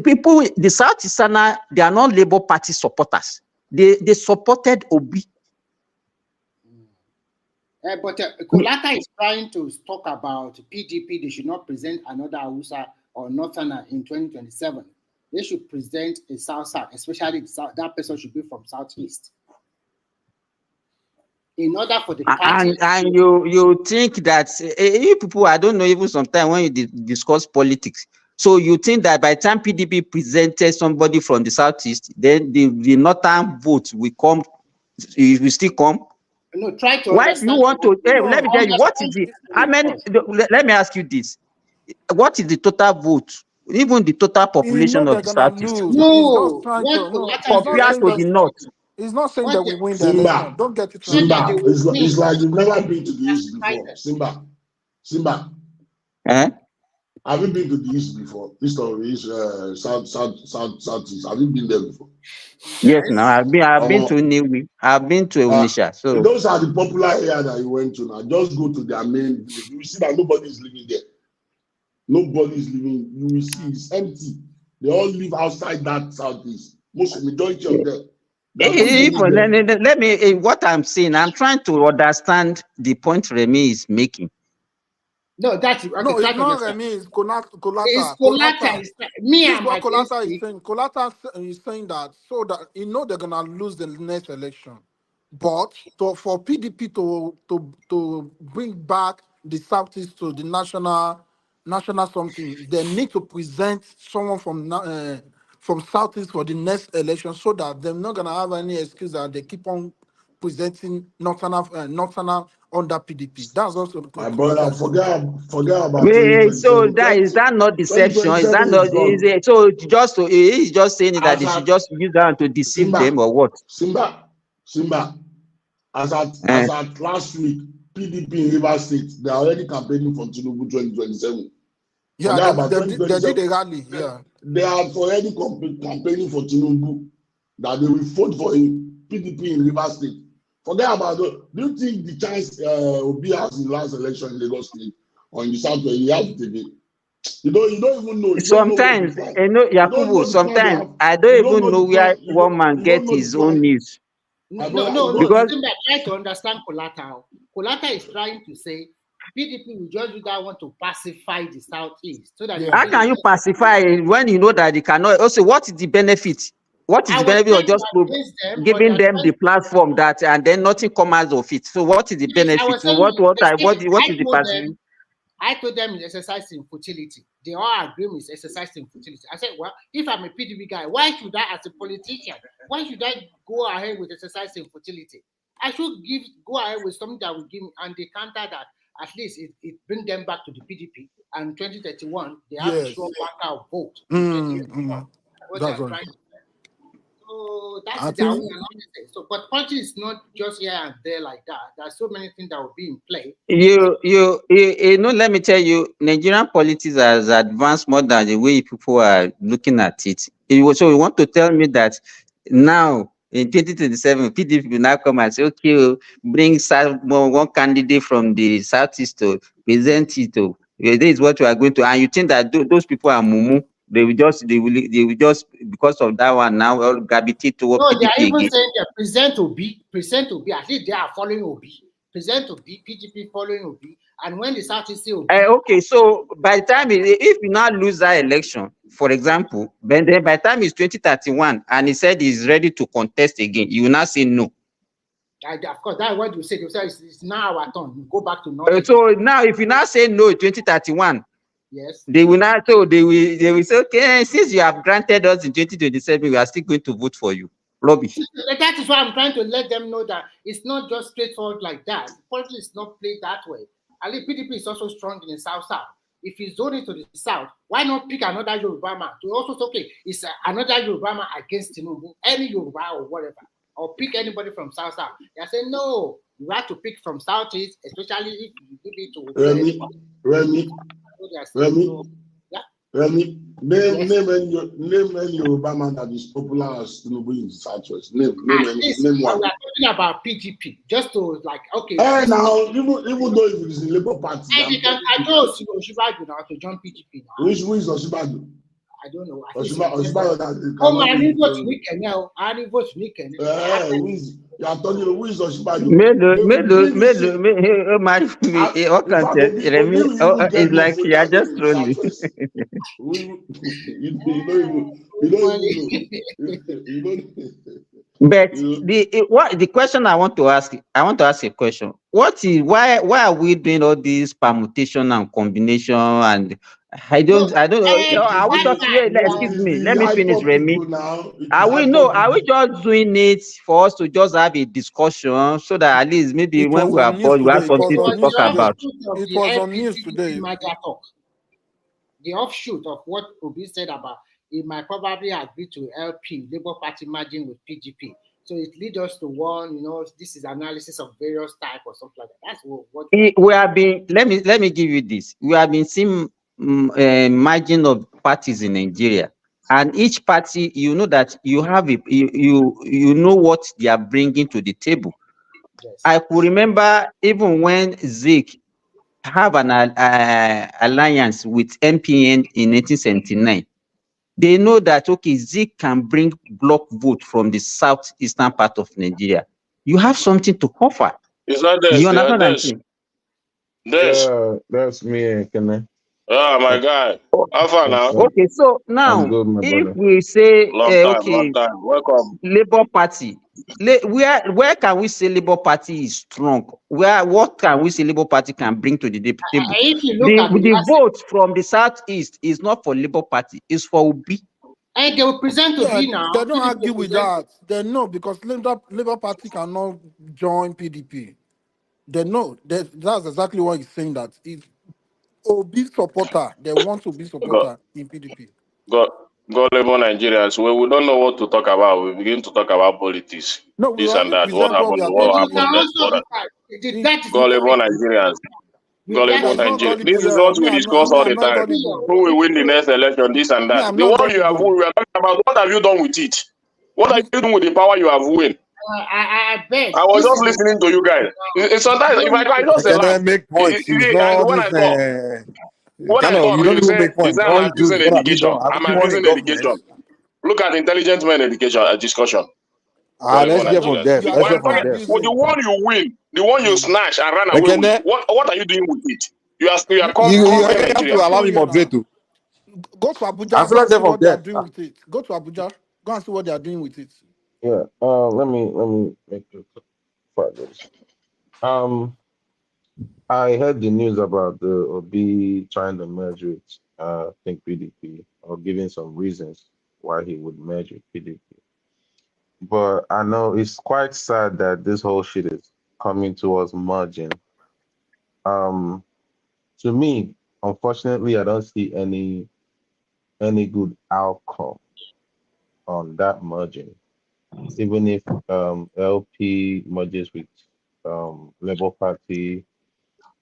Speaker 5: people, the Southeasterners, they are not Labour Party supporters. They supported Obi.
Speaker 17: But Kulata is trying to talk about PDP. They should not present another Hausa or Northerner in 2027. They should present a South, especially that person should be from Southeast. In order for the party,
Speaker 5: and you think that you people, I don't know, even sometimes when you discuss politics, so you think that by the time PDP presented somebody from the Southeast, then the northern vote will come, it will still come?
Speaker 17: No, try to.
Speaker 5: Why do you want to? Let me tell you, what is the? How many? Let me ask you this: what is the total vote? Even the total population of the Southeast?
Speaker 17: No,
Speaker 5: compared to the North.
Speaker 8: He's not saying that we win the election. Don't get it wrong.
Speaker 22: Simba, it's like you've never been to the East before. Simba. Have you been to the East before? East or East, Southeast. Have you been there before?
Speaker 5: Yes, no, I've been to Niwi. I've been to Onitsha. So
Speaker 22: those are the popular areas that you went to now. Just go to their main village. You will see that nobody is living there. Nobody is living. You will see it's empty. They all live outside that Southeast. Majority of them.
Speaker 5: Let me. What I'm saying, I'm trying to understand the point Remy is making.
Speaker 17: No, that's okay,
Speaker 8: no. It's not Remy. It's Kolata.
Speaker 17: It's Kolata. Me and my
Speaker 8: Kolata is saying. Kolata is saying that so that they're gonna lose the next election, but for PDP to bring back the Southeast to the national something, they need to present someone from Southeast for the next election, so that they're not gonna have any excuse that they keep on presenting Northerner under PDP. That's also
Speaker 22: my brother. Forget about.
Speaker 5: So is that not deception? Is that not? He's just saying that they should just use that to deceive them or what?
Speaker 22: Simba. As at last week, PDP in Rivers State, they are already campaigning for Tinubu 2027.
Speaker 8: Yeah, they did a rally. Yeah,
Speaker 22: they are already campaigning for Tinubu, that they will vote for PDP in Rivers State. Forget about it. Do you think the chance Obi has in the last election in Lagos State or in the South where he has TV? You don't even know.
Speaker 5: Sometimes, Yakubu, sometimes I don't even know where one man gets his own news.
Speaker 17: No. Because I try to understand Kolata. Kolata is trying to say PDP will just do that one to pacify the Southeast. So that
Speaker 5: how can you pacify when you know that they cannot? Also, what is the benefit? What is the benefit of just giving them the platform that and then nothing comes out of it? So what is the benefit? So what is the passive?
Speaker 17: I told them it's exercising futility. They all agree with exercising futility. I said, well, if I'm a PDP guy, why should I, as a politician, why should I go ahead with exercising futility? I should go ahead with something that will give me, and they counter that. At least it bring them back to the PDP. And 2031, they have a strong backup vote.
Speaker 8: That's right.
Speaker 17: So that's their own analysis. So, but politics is not just here and there like that. There's so many things that will be in play.
Speaker 5: You know, let me tell you, Nigerian politics has advanced more than the way people are looking at it. So you want to tell me that now in 2027, PDP will now come and say, okay, bring one candidate from the Southeast to present it. This is what we are going to, and you think that those people are mumu? They will just because of that one now gravitate toward PDP.
Speaker 17: No, they are even saying that present Obi. At least they are following Obi. Present Obi, PDP following Obi, and when the Southeast say Obi.
Speaker 5: Okay, so by the time if you now lose that election, for example, then by the time it's 2031 and he said he's ready to contest again, you will now say no.
Speaker 17: Of course, that's what you say. You say it's now our turn. We go back to nothing.
Speaker 5: So now, if you now say no in 2031,
Speaker 17: yes,
Speaker 5: they will not. So they will say, okay, since you have granted us in 2027, we are still going to vote for you. Rubbish.
Speaker 17: That is why I'm trying to let them know that it's not just straightforward like that. Politics is not played that way. I think PDP is also strong in the South. If he's zoned to the South, why not pick another Yoruba man to also say, okay, it's another Yoruba man against Tinubu, any Yoruba or whatever, or pick anybody from South. They say no, you have to pick from Southeast, especially if you give it to
Speaker 22: Remy. Remy, name any Yoruba man that is popular as Tinubu in the Southwest. Name one.
Speaker 17: We are talking about PDP, just to like, okay.
Speaker 22: Now, even though if it is the Labour Party.
Speaker 17: And you can adjust Oshibadu now to join PDP now.
Speaker 22: Who is Oshibadu?
Speaker 17: I don't know.
Speaker 22: Oshibadu.
Speaker 17: Oh, I need vote Niken now. I need vote Niken.
Speaker 22: You are telling you who is Oshibadu?
Speaker 5: It's like you are just trolling. But the question I want to ask a question. Why are we doing all these permutation and combination and I don't know. Are we just excuse me, let me finish, Remy. Are we just doing it for us to just have a discussion so that at least maybe when we are bored, we have something to talk about?
Speaker 8: It was on news today.
Speaker 17: The offshoot of what Obi said about it might probably agree to LP, Labour Party merging with PGP. So it leads us to one, this is analysis of various type or something like that. That's what
Speaker 5: we have been. Let me give you this. We have been seeing merging of parties in Nigeria, and each party, you know that you have you know what they are bringing to the table. Yes. I could remember even when Zik have an alliance with MPN in 1979. They know that, okay, Zik can bring block vote from the southeastern part of Nigeria. You have something to offer.
Speaker 18: It's not this.
Speaker 5: You understand what I'm saying?
Speaker 7: That's me, Kene.
Speaker 18: Oh, my guy. How far now?
Speaker 5: Okay, so now, if we say,
Speaker 18: long time. Welcome.
Speaker 5: Labour Party, where can we say Labour Party is strong? What can we say Labour Party can bring to the table? The vote from the southeast is not for Labour Party, it's for Obi.
Speaker 17: And they will present to be now.
Speaker 8: They don't argue with that. They know because Labour Party cannot join PDP. They know that's exactly what he's saying. That if Obi supporter, they want to be supporter in PDP.
Speaker 18: Gullible Nigerians, we don't know what to talk about. We begin to talk about politics.
Speaker 8: No,
Speaker 18: this and that. What happened? Gullible Nigerians. Gullible Nigerians. This is what we discuss all the time. Who will win the next election? This and that. The one you have won, we are talking about. What have you done with it? What are you doing with the power you have won?
Speaker 17: I bet.
Speaker 18: I was just listening to you guys. Sometimes if I just laugh,
Speaker 20: make points.
Speaker 18: When I talk, you say I'm using education. I'm using education. Look at intelligent men education discussion.
Speaker 20: Let's hear from them.
Speaker 18: The one you win, the one you snatch and run away with, what are you doing with it? You are
Speaker 20: have to allow me moderate to.
Speaker 8: Go to Abuja. Go and see what they are doing with it. Go to Abuja. Go and see what they are doing with it.
Speaker 7: Yeah. Let me make it progress. I heard the news about the Obi trying to merge with I think PDP, or giving some reasons why he would merge with PDP. But I know it's quite sad that this whole shit is coming towards merging. To me, unfortunately, I don't see any good outcome on that merging. Even if LP merges with Labour Party,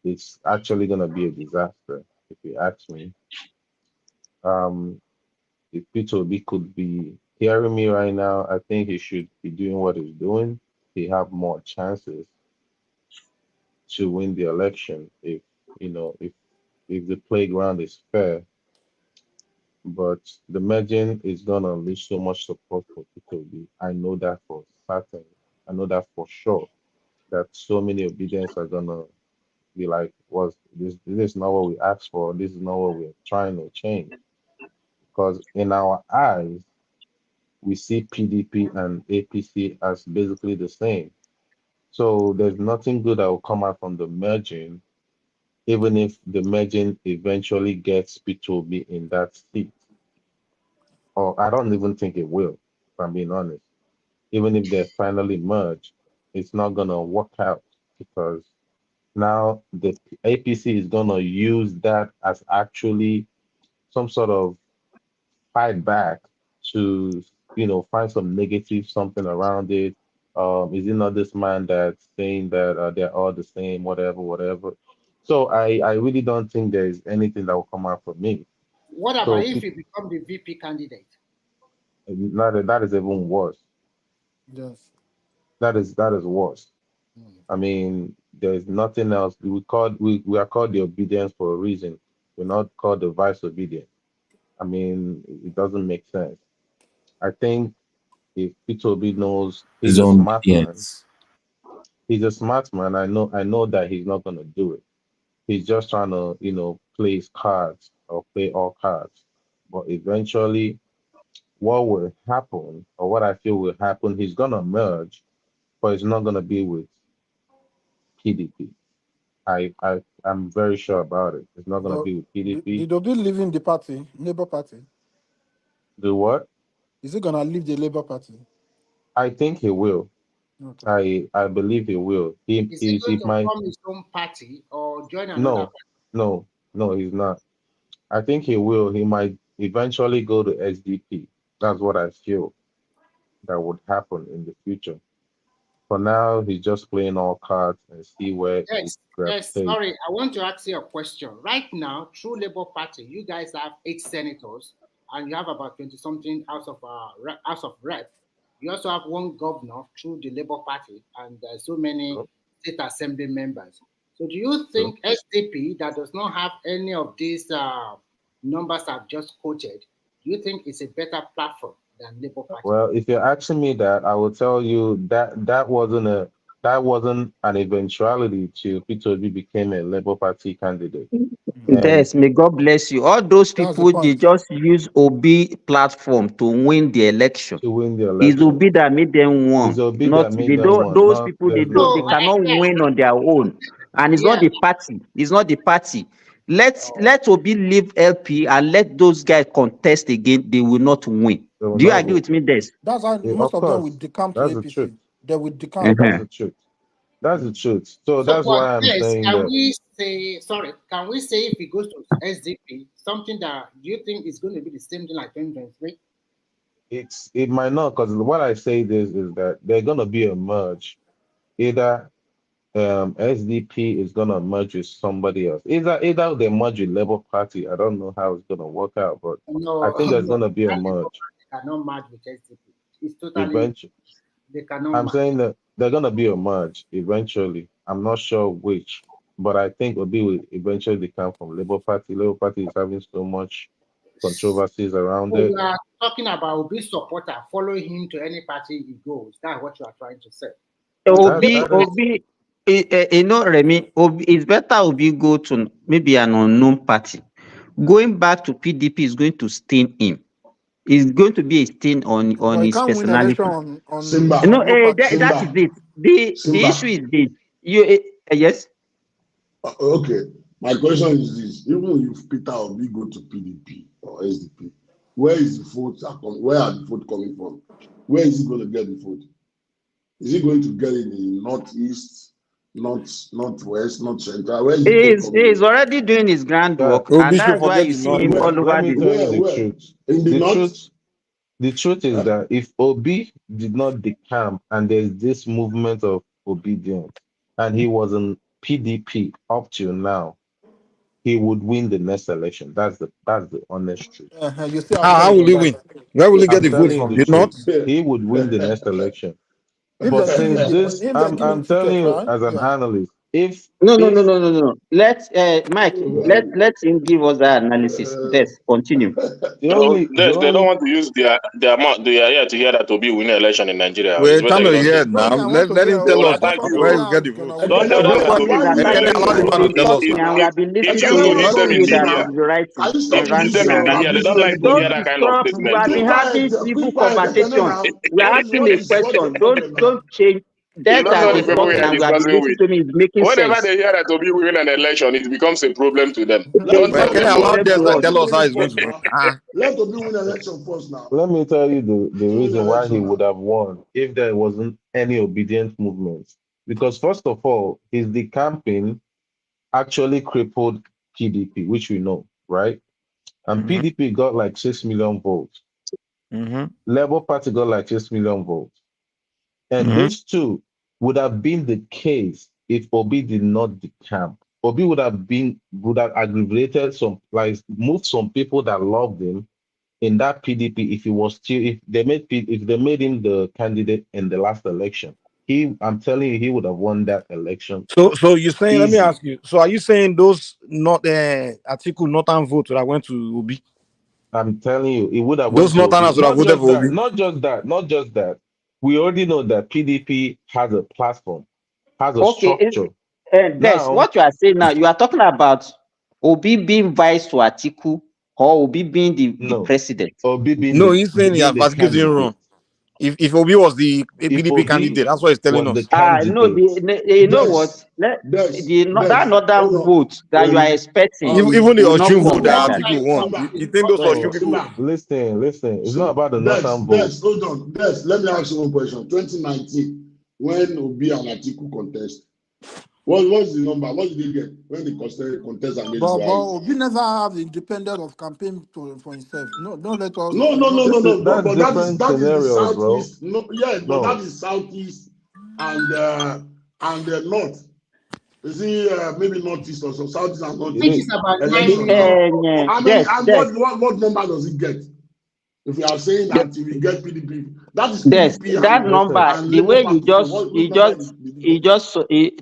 Speaker 7: it's actually gonna be a disaster, if you ask me. If Peter Obi could be hearing me right now, I think he should be doing what he's doing. He have more chances to win the election if the playground is fair. But the merging is gonna unleash so much support for Peter Obi. I know that for certain. I know that for sure. That so many obedience are gonna be like, this is not what we asked for. This is not what we're trying to change. because in our eyes, we see PDP and APC as basically the same. So there's nothing good that will come out from the merging, even if the merging eventually gets P2B in that seat. Or I don't even think it will, if I'm being honest. Even if they finally merge, it's not gonna work out because now the APC is gonna use that as actually some sort of fight back to, find some negative something around it. Is it not this man that's saying that they're all the same, whatever, whatever. So I really don't think there's anything that will come out from me.
Speaker 10: What about
Speaker 7: So
Speaker 10: if he become the VP candidate?
Speaker 7: that is even worse.
Speaker 8: Yes.
Speaker 7: That is worse. I mean, there's nothing else. We are called the obedience for a reason. We're not called the vice obedient. I mean, it doesn't make sense. I think if P2B knows he's
Speaker 11: His
Speaker 7: a
Speaker 11: own
Speaker 7: smart man,
Speaker 11: obedience.
Speaker 7: he's a smart man. I know that he's not gonna do it. He's just trying to, play his cards or play all cards. But eventually, what will happen, or what I feel will happen, he's gonna merge, but it's not gonna be with PDP. I'm very sure about it. It's not gonna
Speaker 8: But
Speaker 7: be with PDP.
Speaker 8: did Obi leaving the party, Labour Party?
Speaker 7: Do what?
Speaker 8: Is he gonna leave the Labour Party?
Speaker 7: I think he will.
Speaker 8: Okay.
Speaker 7: I believe he will.
Speaker 10: Is he going
Speaker 7: He
Speaker 10: to
Speaker 7: might.
Speaker 10: form his own party or join another
Speaker 7: No,
Speaker 10: party?
Speaker 7: no, he's not. I think he will. He might eventually go to SDP. That's what I feel that would happen in the future. For now, he's just playing all cards and see where it
Speaker 10: Yes.
Speaker 7: gravitates.
Speaker 10: Sorry, I want to ask you a question. Right now, through Labour Party, you guys have 8 senators, and you have about 20-something House of Rep. You also have 1 governor through the Labour Party, and so many state assembly members. So, do you think SDP, that does not have any of these numbers I've just quoted, do you think it's a better platform than Labour Party?
Speaker 7: Well, if you're asking me that, I will tell you that wasn't an eventuality till P2B became a Labour Party candidate.
Speaker 5: Yes, may God bless you. All those
Speaker 8: That's the
Speaker 5: people, they
Speaker 8: point.
Speaker 5: just use Obi platform to win the election.
Speaker 7: To win the
Speaker 5: It's
Speaker 7: election.
Speaker 5: Obi that made them
Speaker 7: It's
Speaker 5: won.
Speaker 7: Obi
Speaker 5: Not
Speaker 7: that made
Speaker 5: they
Speaker 7: them
Speaker 5: don't.
Speaker 7: one.
Speaker 5: Those
Speaker 7: Not
Speaker 5: people
Speaker 7: there's
Speaker 5: they
Speaker 7: no
Speaker 5: cannot win on their own, and it's not
Speaker 10: Yeah.
Speaker 5: the party. It's not the party. Let Obi leave LP and let those guys contest again. They will not win.
Speaker 7: they will
Speaker 5: Do you
Speaker 7: not
Speaker 5: agree
Speaker 7: win.
Speaker 5: with me, Des?
Speaker 8: That's how most
Speaker 7: Of
Speaker 8: of them will
Speaker 7: course.
Speaker 8: decamp to
Speaker 7: That's the truth.
Speaker 8: APC. They will decamp.
Speaker 7: That's
Speaker 5: Uh-huh.
Speaker 7: the truth. That's the truth. So
Speaker 10: So,
Speaker 7: that's
Speaker 10: but
Speaker 7: why I'm
Speaker 10: yes,
Speaker 7: saying that
Speaker 10: can we say if he goes to SDP, something that do you think is going to be the same thing like 2023?
Speaker 7: it might not, because what I say this is that they're gonna be a merge. Either SDP is gonna merge with somebody else. Either they merge with Labour Party. I don't know how it's gonna work out, but I
Speaker 10: No,
Speaker 7: think there's
Speaker 10: no,
Speaker 7: gonna be a merge.
Speaker 10: they cannot match with SDP. It's totally,
Speaker 7: Eventually,
Speaker 10: they cannot
Speaker 7: I'm
Speaker 10: match.
Speaker 7: saying that they're gonna be a merge eventually. I'm not sure which, but I think Obi will eventually become from Labour Party. Labour Party is having so much controversies around
Speaker 10: So
Speaker 7: it.
Speaker 10: you are talking about Obi supporter following him to any party he goes. That's what you are trying to say.
Speaker 5: Obi, Remy, Obi, it's better Obi go to maybe an unknown party. Going back to PDP is going to stain him. It's going to be a stain on
Speaker 8: But he
Speaker 5: his
Speaker 8: can't win election
Speaker 5: personality.
Speaker 22: Simba,
Speaker 5: No,
Speaker 8: low party.
Speaker 5: that is
Speaker 22: Simba,
Speaker 5: it. The issue
Speaker 22: Simba.
Speaker 5: is this. Yes.
Speaker 22: Okay, my question is this: even if Peter Obi go to PDP or SDP, where is the vote? Where are the vote coming from? Where is he going to get the vote? Is he going to get it in the northeast, northwest, north central? Where is the vote coming
Speaker 5: He's
Speaker 22: from?
Speaker 5: already doing his groundwork,
Speaker 20: Obi
Speaker 5: and
Speaker 20: should
Speaker 5: that's why
Speaker 20: forget
Speaker 5: you
Speaker 20: the
Speaker 5: see
Speaker 20: north
Speaker 5: him
Speaker 20: now.
Speaker 5: all over
Speaker 7: Let me
Speaker 5: the.
Speaker 7: tell you the
Speaker 22: Where?
Speaker 7: truth.
Speaker 22: In the north?
Speaker 7: The truth is
Speaker 22: Huh?
Speaker 7: that if Obi did not decamp and there's this movement of obedience and he was in PDP up till now, he would win the next election. That's the honest truth.
Speaker 8: You see how
Speaker 20: How
Speaker 8: fair
Speaker 20: will
Speaker 8: your
Speaker 20: he
Speaker 8: life.
Speaker 20: win? Where will he get
Speaker 7: I'm
Speaker 20: the vote
Speaker 7: telling you
Speaker 20: from?
Speaker 7: the
Speaker 20: The
Speaker 7: truth.
Speaker 20: north?
Speaker 7: He would win the next election.
Speaker 8: If
Speaker 7: But
Speaker 8: they give him
Speaker 7: since
Speaker 8: the
Speaker 7: this,
Speaker 8: if they give him
Speaker 7: I'm telling
Speaker 8: ticket,
Speaker 7: you
Speaker 8: right?
Speaker 7: as an
Speaker 8: Yeah.
Speaker 7: analyst,
Speaker 5: No. Let Mike, let him give us that analysis. Let's continue.
Speaker 18: They don't want to use their amount. They are here to hear that Obi win election in Nigeria.
Speaker 20: We're trying to hear now. Let him tell us where he get the vote.
Speaker 18: Don't tell them that
Speaker 5: Nobody is attacking you. Talking, and we have been listening to you. It's not you that is writing and ranting and ranting.
Speaker 18: They don't like to hear that kind of
Speaker 5: Don't
Speaker 18: statement.
Speaker 5: disturb. We have been having civil conversation. We are asking a question. Don't change. That are discussing and we have been listening to me is making
Speaker 18: Whenever
Speaker 5: sense.
Speaker 18: they hear that Obi win an election, it becomes a problem to them.
Speaker 20: Can I allow them to tell us how he's going to win?
Speaker 22: Let Obi win election first now.
Speaker 7: Let me tell you the reason why he would have won if there wasn't any obedient movement. Because first of all, his decamping actually crippled PDP, which we know, right? And PDP got like 6 million votes. Labour Party got like 6 million votes. And these two would have been the case if Obi did not decamp. Obi would have aggravated some, like moved some people that loved him in that PDP if they made him the candidate in the last election. I'm telling you, he would have won that election.
Speaker 20: So you're saying,
Speaker 7: easy.
Speaker 20: Let me ask you. So are you saying those not Atiku northern votes that went to Obi?
Speaker 7: I'm telling you, it would have
Speaker 20: those northerners would have voted for Obi.
Speaker 7: Not just that. We already know that PDP has a platform, has a structure.
Speaker 5: That's what you are saying now. You are talking about Obi being vice to Atiku or Obi being the president.
Speaker 7: Obi being
Speaker 20: he's saying he has basically wrong. If Obi was the PDP candidate, that's what he's telling us.
Speaker 5: No, you know what? That northern vote that you are expecting,
Speaker 20: even the Oshun vote that Atiku won. You think those Oshun people?
Speaker 7: Listen. It's not about the northern vote.
Speaker 22: Hold on. Let me ask you one question. 2019, when Obi and Atiku contest, what's the number? What did they get when they contest against
Speaker 8: But Obi never have the independent of campaign for himself. No, don't let us.
Speaker 22: No. But that is the southeast.
Speaker 7: Bro.
Speaker 22: But that is southeast and the north. You see, maybe northeast or so, southeast and northeast.
Speaker 10: Which is about 9
Speaker 22: what number does it get? If you are saying that if you get PDP, that is PDP
Speaker 5: that number. The way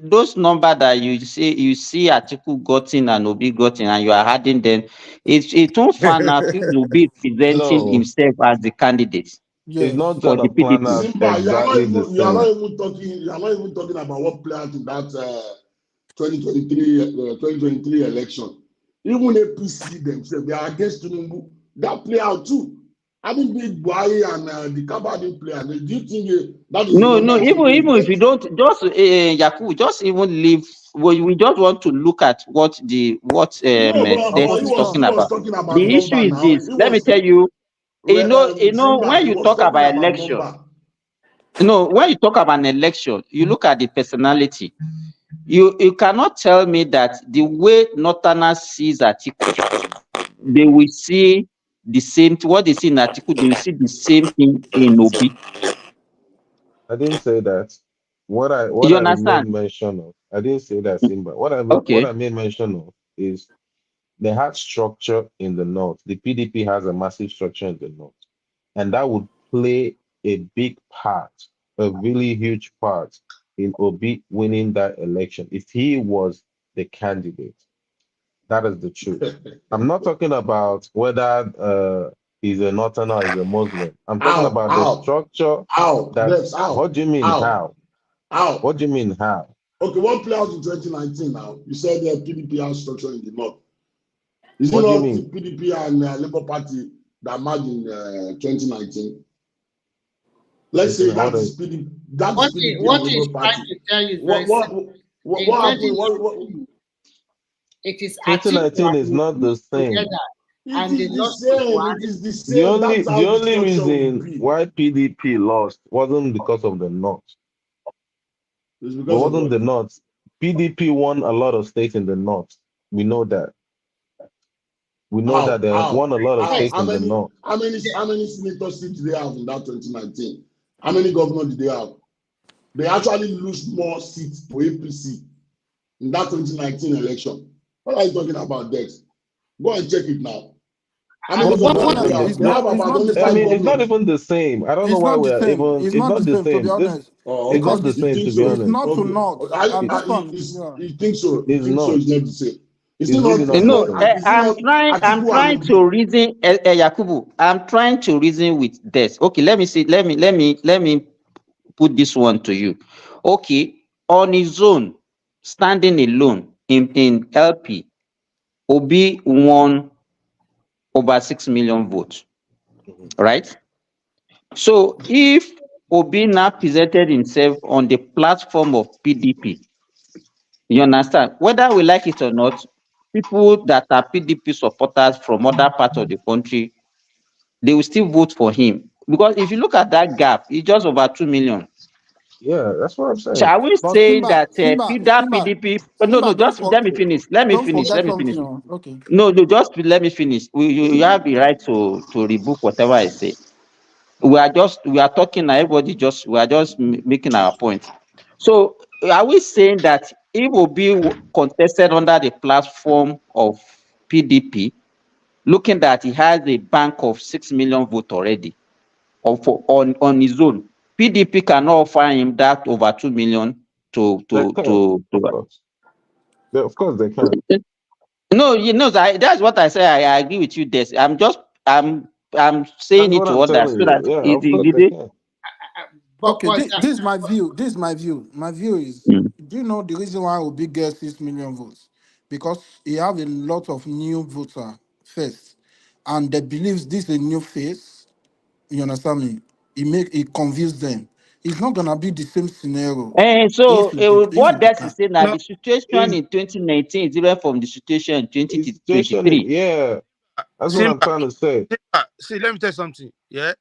Speaker 5: those number that you see Atiku gotten and Obi gotten, and you are adding them, it won't find out if Obi presenting himself as the candidate.
Speaker 7: It's not
Speaker 5: for
Speaker 7: gonna
Speaker 5: the PDP.
Speaker 22: Simba, you are not even talking about what played out in that 2023 election. Even APC themselves, they are against Tinubu. That play out too. I mean, Big Boy and the Kabadin player. Do you think that is
Speaker 5: no? Even if you don't Yaku, just even leave. We just want to look at what Des is talking about. The issue is this. Let me tell you. You know, when you talk about election, when you talk about an election, you look at the personality. You cannot tell me that the way Northerners sees Atiku, they will see the same. What they see in Atiku, they will see the same thing in Obi.
Speaker 7: I didn't say that. What I made mention of, I didn't say that, Simba. What I made mention of is they had structure in the north. The PDP has a massive structure in the north, and that would play a big part, a really huge part in Obi winning that election if he was the candidate. That is the truth. I'm not talking about whether he's a northern or he's a Muslim. I'm talking about the structure. What do you mean how? What do you mean how?
Speaker 22: Okay, what played out in 2019 now? You said the PDP has structure in the north. Is it
Speaker 7: What do you
Speaker 22: not
Speaker 7: mean?
Speaker 22: PDP and Labour Party that merged in 2019? Let's say that is PDP.
Speaker 10: What he's trying to tell you is very simple.
Speaker 22: What happened?
Speaker 10: It is
Speaker 7: 2019 is not the same.
Speaker 22: It is the same.
Speaker 7: The only reason why PDP lost wasn't because of the north. It wasn't the north. PDP won a lot of states in the north. We know that. We know that they won a lot of states in the north.
Speaker 22: How many senators seats did they have in that 2019? How many governors did they have? They actually lose more seats to APC in that 2019 election. What are you talking about, Dex? Go and check it now. How many votes
Speaker 8: To be
Speaker 22: do we
Speaker 8: honest,
Speaker 22: have? We have about only
Speaker 9: I
Speaker 22: 5
Speaker 9: mean, it's not
Speaker 22: governors.
Speaker 9: even the same. I don't know
Speaker 8: it's
Speaker 9: why
Speaker 8: not the
Speaker 9: we're
Speaker 8: same.
Speaker 9: even.
Speaker 8: It's
Speaker 9: It's
Speaker 8: not the
Speaker 9: not the
Speaker 8: same, to be
Speaker 9: same.
Speaker 8: honest.
Speaker 22: Oh,
Speaker 9: It's
Speaker 8: Because
Speaker 9: not
Speaker 22: okay.
Speaker 9: the
Speaker 22: You
Speaker 9: same,
Speaker 22: think
Speaker 9: to be
Speaker 22: so?
Speaker 8: it's
Speaker 9: honest.
Speaker 8: not to
Speaker 22: Okay.
Speaker 8: not. And this one, yeah.
Speaker 22: You think so? You
Speaker 9: It's
Speaker 22: think so?
Speaker 9: not.
Speaker 22: It's not the same. Is
Speaker 9: It's
Speaker 22: it
Speaker 9: really
Speaker 22: not? Is
Speaker 9: not
Speaker 22: it
Speaker 9: the
Speaker 5: No,
Speaker 22: not?
Speaker 9: same.
Speaker 22: Is it not
Speaker 5: I'm
Speaker 22: Atiku and
Speaker 5: trying
Speaker 22: Obi?
Speaker 5: to reason, Yakubu. I'm trying to reason with this. Okay, let me see. Let me put this one to you. Okay, on his own, standing alone in LP, Obi won over 6 million votes,
Speaker 9: Mhm.
Speaker 5: right? So if Obi now presented himself on the platform of PDP, you understand? Whether we like it or not, people that are PDP supporters from other parts of the country, they will still vote for him. Because if you look at that gap, it's just over 2 million.
Speaker 9: Yeah, that's what I'm saying.
Speaker 5: Shall we
Speaker 8: But
Speaker 5: say that that
Speaker 8: Simba,
Speaker 5: PDP? No,
Speaker 8: don't
Speaker 5: just let me
Speaker 8: forget,
Speaker 5: finish. Let me
Speaker 8: don't
Speaker 5: finish.
Speaker 8: forget
Speaker 5: Let me finish.
Speaker 8: something. Okay.
Speaker 5: No, just let me finish. You have the right to rebook whatever I say. We are talking now. Everybody we are just making our point. So are we saying that if Obi contested under the platform of PDP, looking that he has a bank of 6 million votes already, on his own, PDP cannot offer him that over 2 million
Speaker 9: They can, of course. Of course, they can.
Speaker 5: No, that's what I say. I agree with you, Des. I'm saying
Speaker 9: That's
Speaker 5: it
Speaker 9: what
Speaker 5: to
Speaker 9: I'm
Speaker 5: others
Speaker 9: telling
Speaker 5: so
Speaker 9: you.
Speaker 5: that
Speaker 9: Yeah,
Speaker 5: it,
Speaker 9: of course
Speaker 5: it,
Speaker 9: they
Speaker 5: it,
Speaker 9: can.
Speaker 8: Okay,
Speaker 10: but
Speaker 8: this is my view. This is my view. My view is,
Speaker 5: Mm.
Speaker 8: do you know the reason why Obi gets 6 million votes? Because he have a lot of new voter first, and they believes this is a new face. You understand me? It confuse them. It's not gonna be the same scenario
Speaker 5: And so
Speaker 8: if
Speaker 5: what
Speaker 8: you
Speaker 5: that is
Speaker 8: become.
Speaker 5: saying that
Speaker 22: No,
Speaker 5: the situation
Speaker 22: is
Speaker 5: in 2019 is different from the situation in
Speaker 9: It's situation,
Speaker 5: 2023.
Speaker 9: yeah. That's what I'm
Speaker 22: Simba.
Speaker 9: trying to say.
Speaker 22: Simba. See, let me tell you something. Yeah.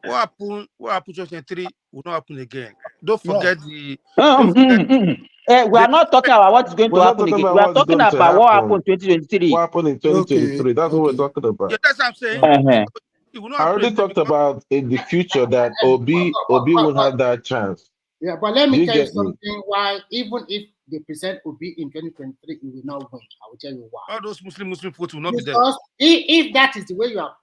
Speaker 22: What happened 2023 will not happen again. Don't
Speaker 8: Yeah.
Speaker 22: forget the
Speaker 5: Mm,
Speaker 22: don't forget
Speaker 5: mm, mm. We
Speaker 22: the
Speaker 5: are not talking about what is going to
Speaker 9: We're not
Speaker 5: happen
Speaker 9: talking
Speaker 5: again.
Speaker 9: about
Speaker 5: We are
Speaker 9: what's
Speaker 5: talking
Speaker 9: going to
Speaker 5: about what
Speaker 9: happen.
Speaker 5: happened in
Speaker 9: What
Speaker 5: 2023.
Speaker 9: happened in
Speaker 8: Okay.
Speaker 9: 2023? That's what we're
Speaker 8: Okay.
Speaker 9: talking
Speaker 22: yeah,
Speaker 9: about.
Speaker 22: that's what I'm saying.
Speaker 5: Uh-huh.
Speaker 22: It will not
Speaker 9: I
Speaker 22: happen
Speaker 9: already
Speaker 22: again
Speaker 9: talked
Speaker 22: because
Speaker 9: about in the future that Obi won't have that chance.
Speaker 10: Yeah, but let
Speaker 9: Do
Speaker 10: me
Speaker 9: you
Speaker 10: tell you
Speaker 9: get me?
Speaker 10: something why, even if they present Obi in 2023, he will not win. I will tell you why.
Speaker 22: all those Muslim votes will not be there.
Speaker 10: Because if that is the way you are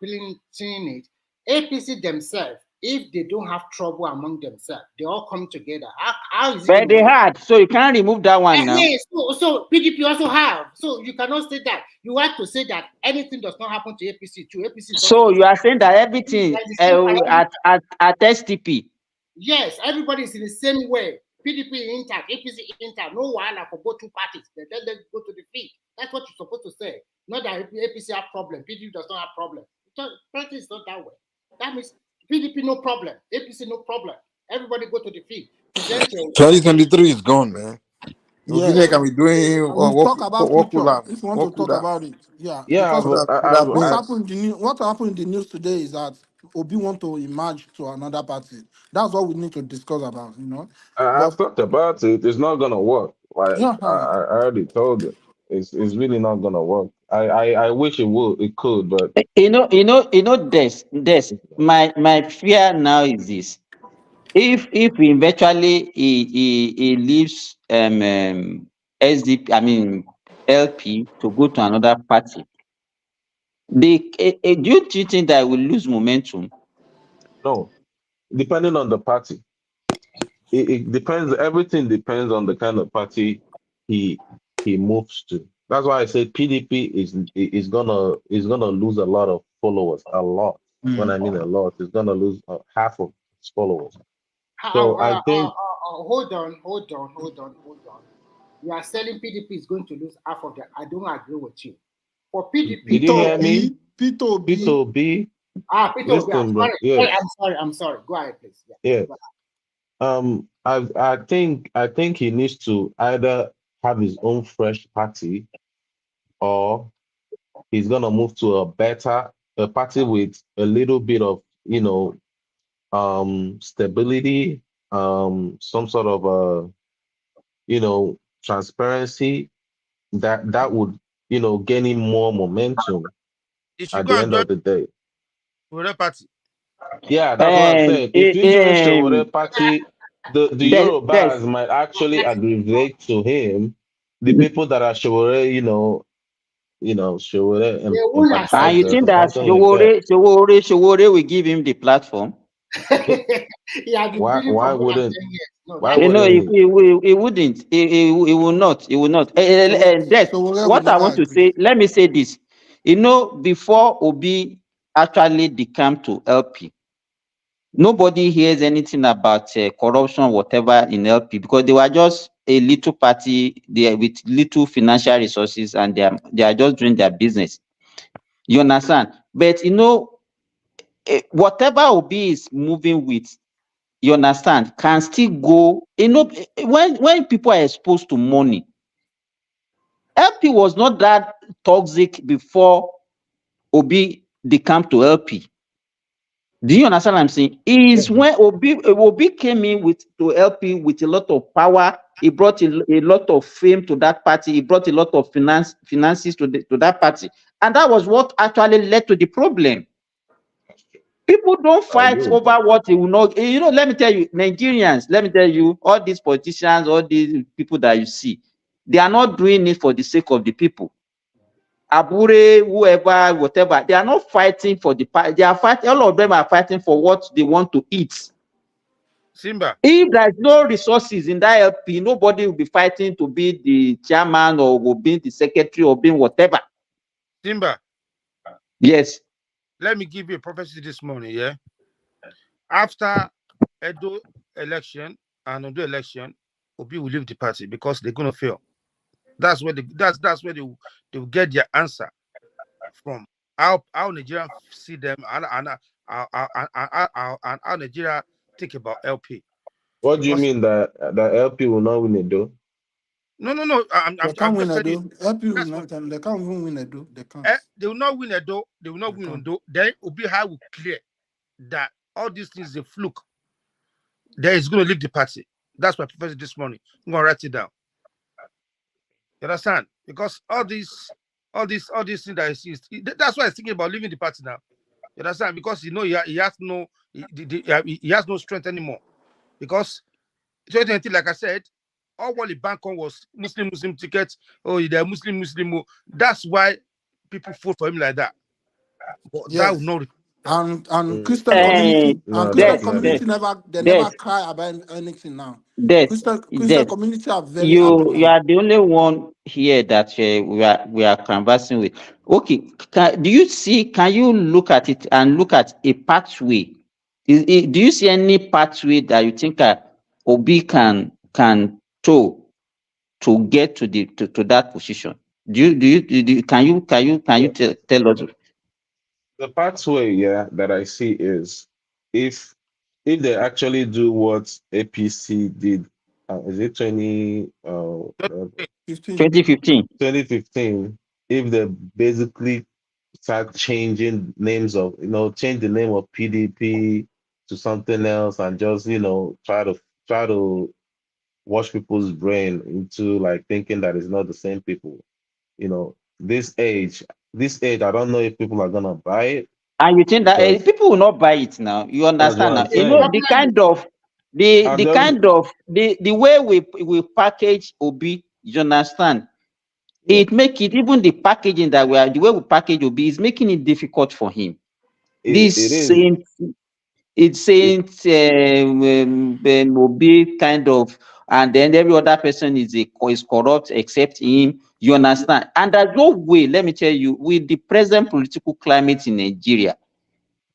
Speaker 10: seeing it, APC themselves, if they don't have trouble among themselves, they all come together. How is it
Speaker 5: But
Speaker 10: going to
Speaker 5: they
Speaker 10: work?
Speaker 5: had, so you can't remove that one now.
Speaker 10: So PDP also have. So you cannot say that. You have to say that anything does not happen to APC too. APC is also
Speaker 5: So you are saying that everything
Speaker 10: the same parameter.
Speaker 5: at STP.
Speaker 10: Yes, everybody is in the same way. PDP intact, APC intact, no wahala for both two parties. Then let them go to the field. That's what you're supposed to say. Not that APC have problem, PDP does not have problem. Practice is not that way. That means PDP no problem, APC no problem. Everybody go to the field. Present your
Speaker 20: 2023 is gone, man.
Speaker 8: Yeah.
Speaker 20: Opinion can be doing
Speaker 8: We talk about future.
Speaker 20: what
Speaker 8: If you want to
Speaker 20: could
Speaker 8: talk
Speaker 20: have
Speaker 8: about it, yeah.
Speaker 9: Yeah,
Speaker 8: Because
Speaker 20: could
Speaker 9: but
Speaker 20: have could have
Speaker 8: what
Speaker 20: been.
Speaker 8: happened in the news, what happened in the news today is that Obi want to emerge to another party. That's what we need to discuss about, But
Speaker 9: I've talked about it. It's not gonna work. Like
Speaker 8: yeah,
Speaker 9: I already told you, it's really not gonna work. I wish it would, it could, but
Speaker 5: This. My fear now is this: if eventually he leaves SDP, I mean LP to go to another party, do you think that will lose momentum?
Speaker 9: no. Depending on the party, it depends. Everything depends on the kind of party he he moves to. That's why I say PDP is gonna lose a lot of followers. A lot. When I mean a lot, it's gonna lose half of its followers. So I think
Speaker 10: hold on. You are selling PDP is going to lose half of that. I don't agree with you. For
Speaker 9: did
Speaker 10: PDP,
Speaker 9: you hear me?
Speaker 8: Pito B.
Speaker 9: Pito B.
Speaker 10: Peter,
Speaker 9: Listen, bro. Yes.
Speaker 10: I'm sorry. Go ahead, please.
Speaker 9: Yeah. I think he needs to either have his own fresh party or he's gonna move to a party with a little bit of stability, some sort of transparency that would gain him more momentum
Speaker 22: They should
Speaker 9: at
Speaker 22: go
Speaker 9: the
Speaker 22: and
Speaker 9: end
Speaker 22: join
Speaker 9: of the day.
Speaker 22: the party.
Speaker 9: Yeah, that's what I'm
Speaker 5: And
Speaker 9: saying. If he joins Showore party, the
Speaker 5: there's
Speaker 9: Yorubas might actually aggravate to him the people that are Showore,
Speaker 5: And you think that Showore will give him the platform?
Speaker 7: Why wouldn't? Why
Speaker 5: You know,
Speaker 7: wouldn't
Speaker 5: he wouldn't. He will not. He will not. That, what I want to say, let me say this. You know, before Obi actually decamped to LP, nobody hears anything about corruption, whatever, in LP, because they were just a little party there with little financial resources, and they are just doing their business. You understand? But you know, whatever Obi is moving with, you understand, can still go. You know, when people are exposed to money, LP was not that toxic before Obi decamped to LP. Do you understand what I'm saying? Is when Obi came in to LP with a lot of power. He brought a lot of fame to that party. He brought a lot of finances to that party, and that was what actually led to the problem. People don't fight over what they will not. You know, let me tell you, Nigerians. Let me tell you, all these politicians, all these people that you see, they are not doing it for the sake of the people. Abure, whoever, whatever, they are not fighting for the party. They are fighting. All of them are fighting for what they want to eat.
Speaker 20: Simba.
Speaker 5: If there's no resources in that LP, nobody will be fighting to be the chairman or will be the secretary or being whatever.
Speaker 20: Simba.
Speaker 5: Yes.
Speaker 20: Let me give you a prophecy this morning. Yeah. After Edo election and Ondo election, Obi will leave the party because they're gonna fail. That's where that's where they will get their answer from. How Nigeria see them and how Nigeria think about LP.
Speaker 7: What do you mean that LP will not win it though?
Speaker 20: No.
Speaker 8: They can't win
Speaker 20: LP
Speaker 8: will not, they can't even win Edo. They can't.
Speaker 20: They will not win Edo. They will not win Ondo. Then Obi High will clear that all these things is a fluke. Then he's going to leave the party. That's my prophecy this morning. I'm going to write it down. You understand? Because all these things that he sees, that's why he's thinking about leaving the party now. You understand? Because he has no strength anymore. Because 2020, like I said, all what he banked on was Muslim tickets. Oh, they're Muslim. That's why people vote for him like that. But that will not.
Speaker 8: And Christian community never cry about anything now. Christian community are very happy.
Speaker 5: You are the only one here that we are conversing with. Okay, do you see? Can you look at it and look at a pathway? Do you see any pathway that you think Obi can tow to get to that position? Can you tell us?
Speaker 7: The pathway, that I see is if they actually do what APC did, is it 2015? If they basically start changing names of, change the name of PDP to something else and just, try to wash people's brain into like thinking that it's not the same people. This age, I don't know if people are gonna buy it.
Speaker 5: And you think that people will not buy it now? You understand now? You know the way we package Obi. You understand? Yeah. It make it, even the packaging the way we package Obi is making it difficult for him. It's saying Obi kind of, and then every other person is corrupt except him. You understand? And there's no way, let me tell you, with the present political climate in Nigeria,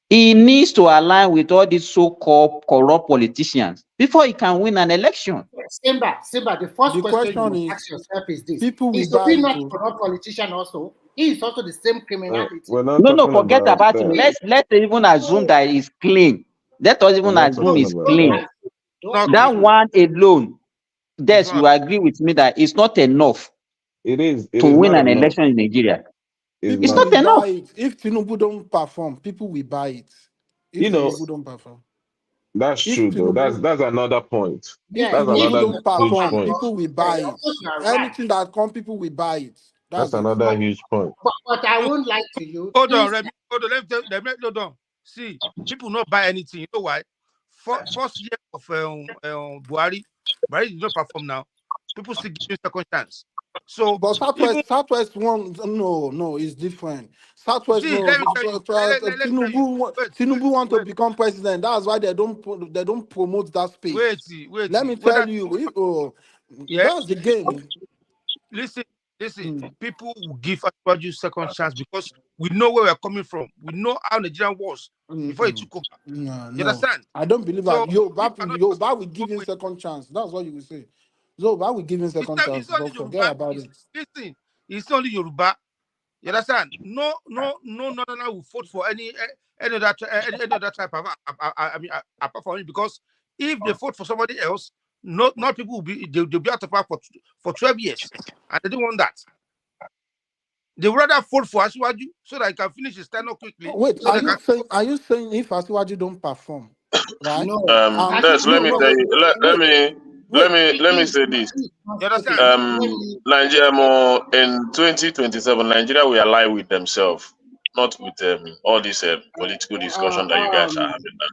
Speaker 5: he needs to align with all these so-called corrupt politicians before he can win an election.
Speaker 10: Simba, the first question you ask yourself is this: is Obi not a corrupt politician also? He is also the same criminality.
Speaker 5: No, forget about him. Let's even assume that he's clean. Let us even assume he's clean. That one alone, Des, you agree with me that it's not enough to win an election in Nigeria. It's not enough.
Speaker 8: If Tinubu don't perform, people will buy it. If Tinubu don't perform.
Speaker 7: That's true, though. That's another point.
Speaker 8: That's another huge point. People will buy it. Anything that comes, people will buy it.
Speaker 7: That's another huge point.
Speaker 10: But I won't lie to you.
Speaker 20: Hold on, Remy. Hold on. See, people not buy anything. You know why? First year of Buhari did not perform now. People still give you second chance.
Speaker 21: So,
Speaker 8: but Southwest one, no, it's different. Southwest,
Speaker 21: see,
Speaker 8: no.
Speaker 21: let me tell you. Let me tell you.
Speaker 8: Tinubu want to become president. That's why they don't promote that space.
Speaker 21: Wait.
Speaker 8: Let me tell you,
Speaker 21: Yeah.
Speaker 8: that's the game.
Speaker 21: Listen. People will give Asiwaju second chance because we know where we're coming from. We know how Nigeria was before he took over.
Speaker 8: No,
Speaker 21: You understand?
Speaker 8: I don't believe
Speaker 21: So,
Speaker 8: that. Yoruba will give him second chance. That's what you will say. Yoruba will give him second chance.
Speaker 21: It's only
Speaker 8: But forget
Speaker 21: Yoruba.
Speaker 8: about it.
Speaker 21: Listen, it's only Yoruba. You understand? No Northerner will vote for any other type of. Apart from it, because if they vote for somebody else, not people will be they'll be out of power for 12 years, and they don't want that. They would rather vote for Asiwaju so that I can finish his tenure quickly.
Speaker 8: Wait,
Speaker 21: So
Speaker 8: are you saying if Asiwaju don't perform, right?
Speaker 10: No.
Speaker 18: Let me tell you. Let me say this.
Speaker 21: You understand?
Speaker 18: Nigeria, in 2027, Nigeria will align with themselves, not with all this political discussion that you guys are having now.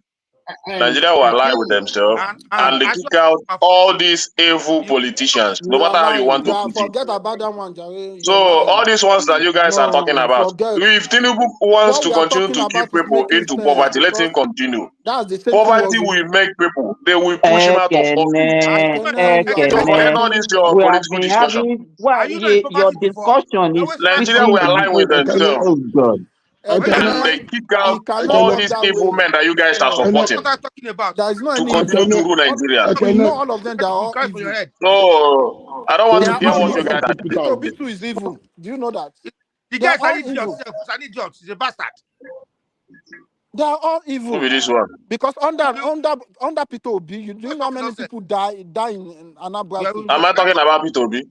Speaker 18: Nigeria will align with themselves and they kick out all these evil politicians, no matter how you want to put it.
Speaker 8: Forget about that one, Jare.
Speaker 18: So all these ones that you guys are talking about, if Tinubu wants to continue to keep people into poverty, let him continue.
Speaker 8: That's the same
Speaker 18: Poverty will make people, they will push him out of office. So forget all this your
Speaker 5: we have
Speaker 18: political
Speaker 5: been
Speaker 18: discussion.
Speaker 5: having your discussion is
Speaker 18: Nigeria will align with themselves.
Speaker 5: Oh God.
Speaker 18: And they kick out all these evil men that you guys are supporting
Speaker 8: to
Speaker 18: continue to rule Nigeria.
Speaker 8: You know all of them, they are all evil.
Speaker 18: So I don't want to hear what you guys are
Speaker 8: Peter Obi too is evil. Do you know that?
Speaker 21: The guy is an idiot. He's a bastard.
Speaker 8: They are all evil.
Speaker 18: Who be this one?
Speaker 8: Because under Peter Obi, do you know how many people die in Anambra State?
Speaker 18: Am I talking about Peter Obi?